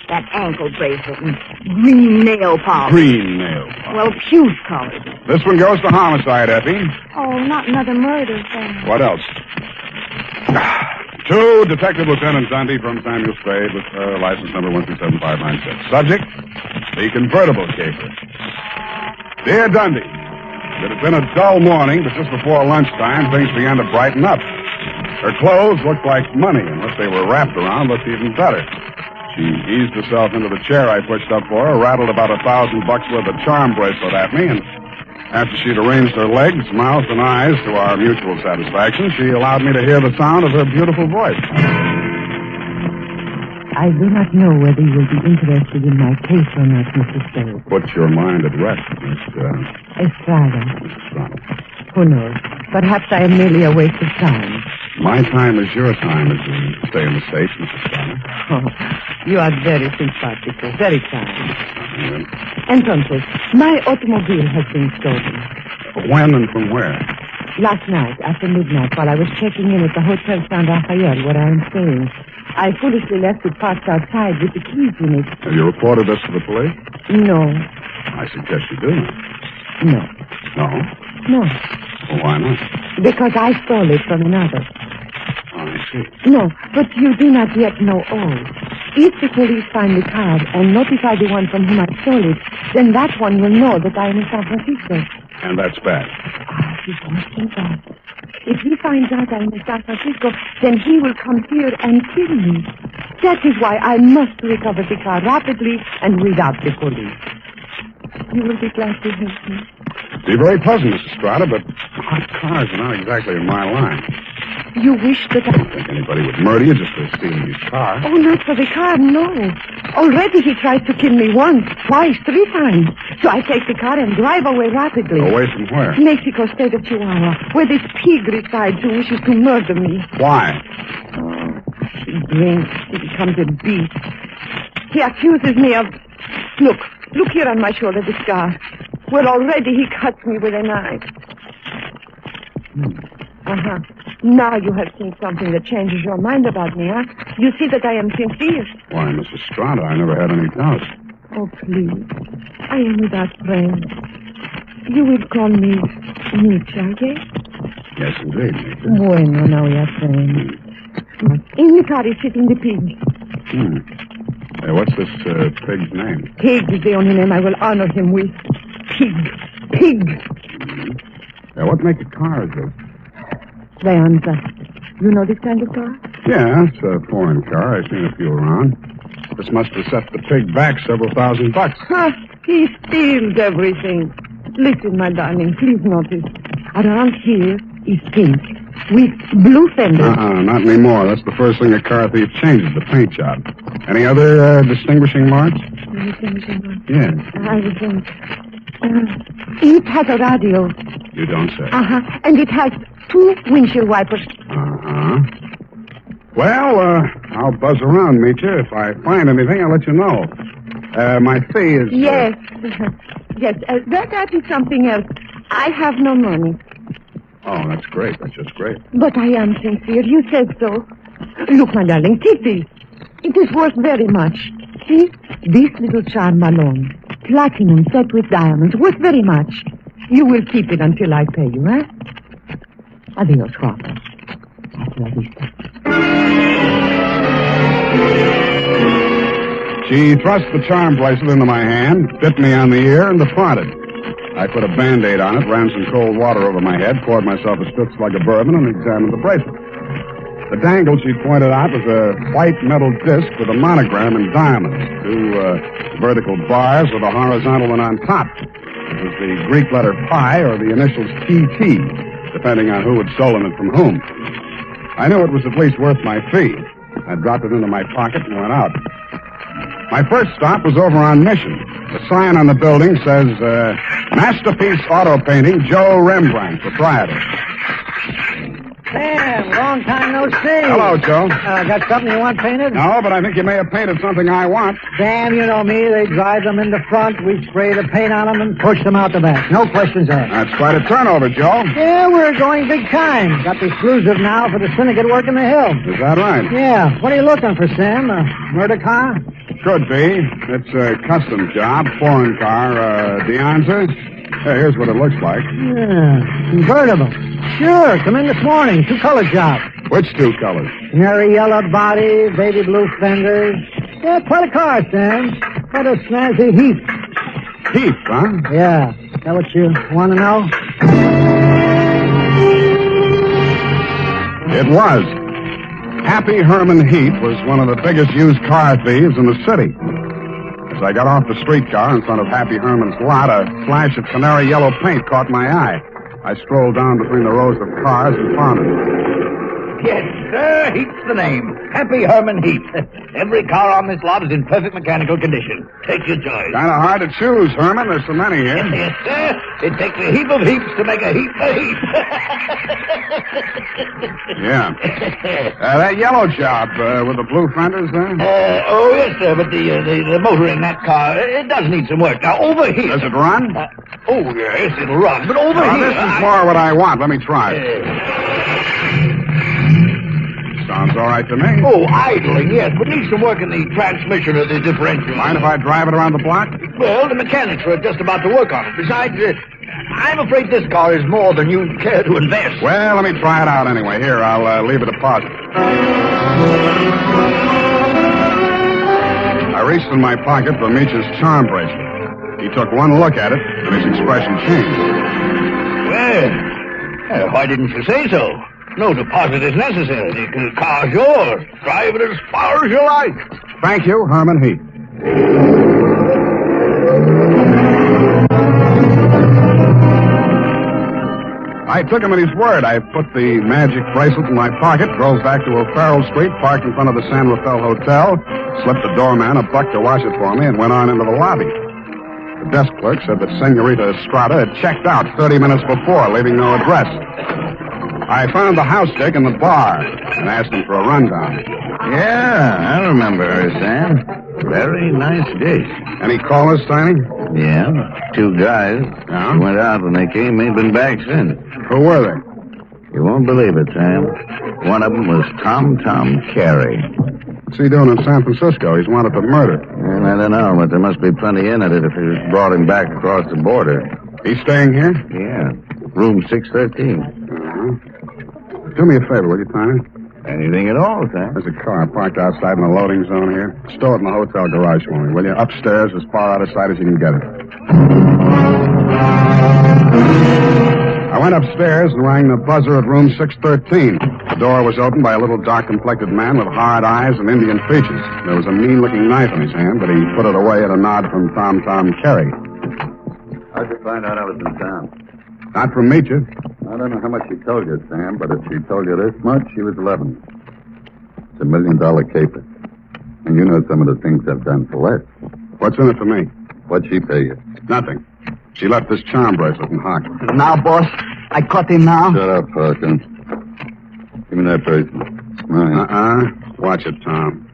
That ankle bracelet and green nail polish.
Green nail polish.
Well, puce colors.
This one goes to homicide, Effie.
Oh, not another murder, Sam.
What else? To Detective Lieutenant Dundee from Samuel Spade with license number 127-596. Subject, the convertible caper. Dear Dundee, it had been a dull morning, but just before lunchtime, things began to brighten up. Her clothes looked like money, and what they were wrapped around looked even better. She eased herself into the chair I pushed up for her, rattled about $1,000 worth of charm bracelet at me, and after she'd arranged her legs, mouth, and eyes to our mutual satisfaction, she allowed me to hear the sound of her beautiful voice.
I do not know whether you will be interested in my case or not, Mr. Spade.
Put your mind at rest, Miss
Estrada.
Estrada.
Who knows? Perhaps I am merely a waste of time.
My time is your time, as we say in the States, Mrs. Estrada.
Oh, you are very simpático, very kind. Entonces, my automobile has been stolen.
When and from where?
Last night, after midnight, while I was checking in at the Hotel San Rafael, where I am staying, I foolishly left it parked outside with the keys in it.
Have you reported this to the police?
No.
I suggest you do.
No.
No?
No.
Well, why not?
Because I stole it from another.
Oh, I see.
No, but you do not yet know all. If the police find the car and notify the one from whom I stole it, then that one will know that I am in San Francisco.
And that's bad.
He won't do that. If he finds out I am in San Francisco, then he will come here and kill me. That is why I must recover the car rapidly and without the police. You will be glad to help me.
Be very pleasant, Mrs. Estrada, but hot cars are not exactly in my line.
You wish that
I don't think anybody would murder you just for stealing his car.
Oh, not for the car, no. Already he tried to kill me once, twice, 3 times. So I take the car and drive away rapidly.
Away from where?
Mexico, state of Chihuahua, where this pig resides who wishes to murder me.
Why?
Oh, he drinks. He becomes a beast. He accuses me of... Look here on my shoulder, the scar. Where already he cuts me with a knife. Uh-huh. Now you have seen something that changes your mind about me, huh? You see that I am sincere.
Why, Mrs. Estrada, I never had any doubts.
Oh, please. I am without friends. You will call me Nietzsche, yes?
Yes, indeed, Nietzsche.
Bueno, now we are friends. In the car is sitting the pig.
Hey, what's this pig's name?
Pig is the only name I will honor him with. Pig.
Hey, what make a car, Joe?
Leonza. You know this kind of car?
Yeah, it's a foreign car. I've seen a few around. This must have set the pig back several $1,000.
Huh, he steals everything. Listen, my darling, please notice. Around here is pink with blue fenders.
Not anymore. That's the first thing a car thief changes, the paint job. Any other distinguishing marks?
Distinguishing marks?
Yes.
I would think. It has a radio.
You don't say.
And it has 2 windshield wipers.
Well, I'll buzz around, meet you. If I find anything, I'll let you know. My fee is...
Yes. Yes, that is something else. I have no money.
Oh, that's great. That's just great.
But I am sincere. You said so. Look, my darling, take this. It is worth very much. See? This little charm alone. Platinum set with diamonds. Worth very much. You will keep it until I pay you, eh? Adios, guapo. Hasta la vista.
She thrust the charm bracelet into my hand, bit me on the ear, and departed. I put a Band-Aid on it, ran some cold water over my head, poured myself a stiff slug of bourbon, and examined the bracelet. The dangle she pointed out was a white metal disc with a monogram in diamonds, 2 vertical bars with a horizontal one on top. It was the Greek letter pi or the initials TT, depending on who had stolen it from whom. I knew it was at least worth my fee. I dropped it into my pocket and went out. My first stop was over on Mission. The sign on the building says, Masterpiece Auto Painting, Joe Rembrandt, proprietor.
Sam, long time no see.
Hello, Joe.
Got something you want painted?
No, but I think you may have painted something I want.
Sam, you know me. They drive them in the front. We spray the paint on them and push them out the back. No questions asked.
That's quite a turnover, Joe.
Yeah, we're going big time. Got the exclusive now for the syndicate work in the hill.
Is that right?
Yeah. What are you looking for, Sam? A murder car?
Could be. It's a custom job, foreign car, Dowser. Hey, here's what it looks like.
Yeah, convertible. Sure, come in this morning. 2-color job.
Which 2 colors?
Canary yellow body, baby blue fenders. Yeah, quite a car, Sam. Quite a snazzy heap.
Heap, huh?
Yeah. Is that what you want to know?
It was. Happy Herman Heath was one of the biggest used car thieves in the city. As I got off the streetcar in front of Happy Herman's lot, a flash of canary yellow paint caught my eye. I strolled down between the rows of cars and found it.
Yes, sir. Heath's the name. Happy Herman Heath. Every car on this lot is in perfect mechanical condition. Take your choice.
Kind of hard to choose, Herman. There's so many here.
Yes, sir. It takes a heap of heaps to make a heap of heap.
Yeah. That yellow job with the blue fenders there?
Oh, yes, sir, but the motor in that car, it does need some work. Now, over here...
Does it run?
Oh, yes, it'll run, but over here...
This is more what I want. Let me try it. Sounds all right to me.
Oh, idling, yes, but needs some work in the transmission of the differential.
Mind if I drive it around the block?
Well, the mechanics are just about to work on it. Besides, I'm afraid this car is more than you care to invest.
Well, let me try it out anyway. Here, I'll leave a deposit. I reached in my pocket for Meech's charm bracelet. He took one look at it, and his expression changed.
Well, why didn't you say so? No deposit is necessary. The car's yours. Drive it as far as you like.
Thank you, Herman Heath. I took him at his word. I put the magic bracelet in my pocket, drove back to O'Farrell Street, parked in front of the San Rafael Hotel, slipped the doorman a buck to wash it for me, and went on into the lobby. The desk clerk said that Senorita Estrada had checked out 30 minutes before, leaving no address. I found the house dick in the bar and asked him for a rundown.
Yeah, I remember her, Sam. Very nice dish.
Any callers, Tiny?
Yeah, 2 guys.
Yeah?
Went out when they came, ain't been back since.
Who were they?
You won't believe it, Sam. One of them was Tom Carey.
What's he doing in San Francisco? He's wanted for murder.
And I don't know, but there must be plenty in it if he brought him back across the border.
He's staying here?
Yeah, room 613.
Do me a favor, will you, Tiny?
Anything at all, Sam.
There's a car parked outside in the loading zone here. Stow it in the hotel garage for me, will you? Upstairs, as far out of sight as you can get it. I went upstairs and rang the buzzer at room 613. The door was opened by a little dark-complected man with hard eyes and Indian features. There was a mean-looking knife in his hand, but he put it away at a nod from Tom Carey.
How'd you find out I was in town?
Not from Meecha.
I don't know how much she told you, Sam, but if she told you this much, she was 11. It's $1 million caper. And you know some of the things I've done for less.
What's in it for me?
What'd she pay you?
Nothing. She left this charm bracelet in Hawk.
Now, boss, I caught him now.
Shut up, Hawkins. Give me that bracelet. Mine.
Watch it, Tom.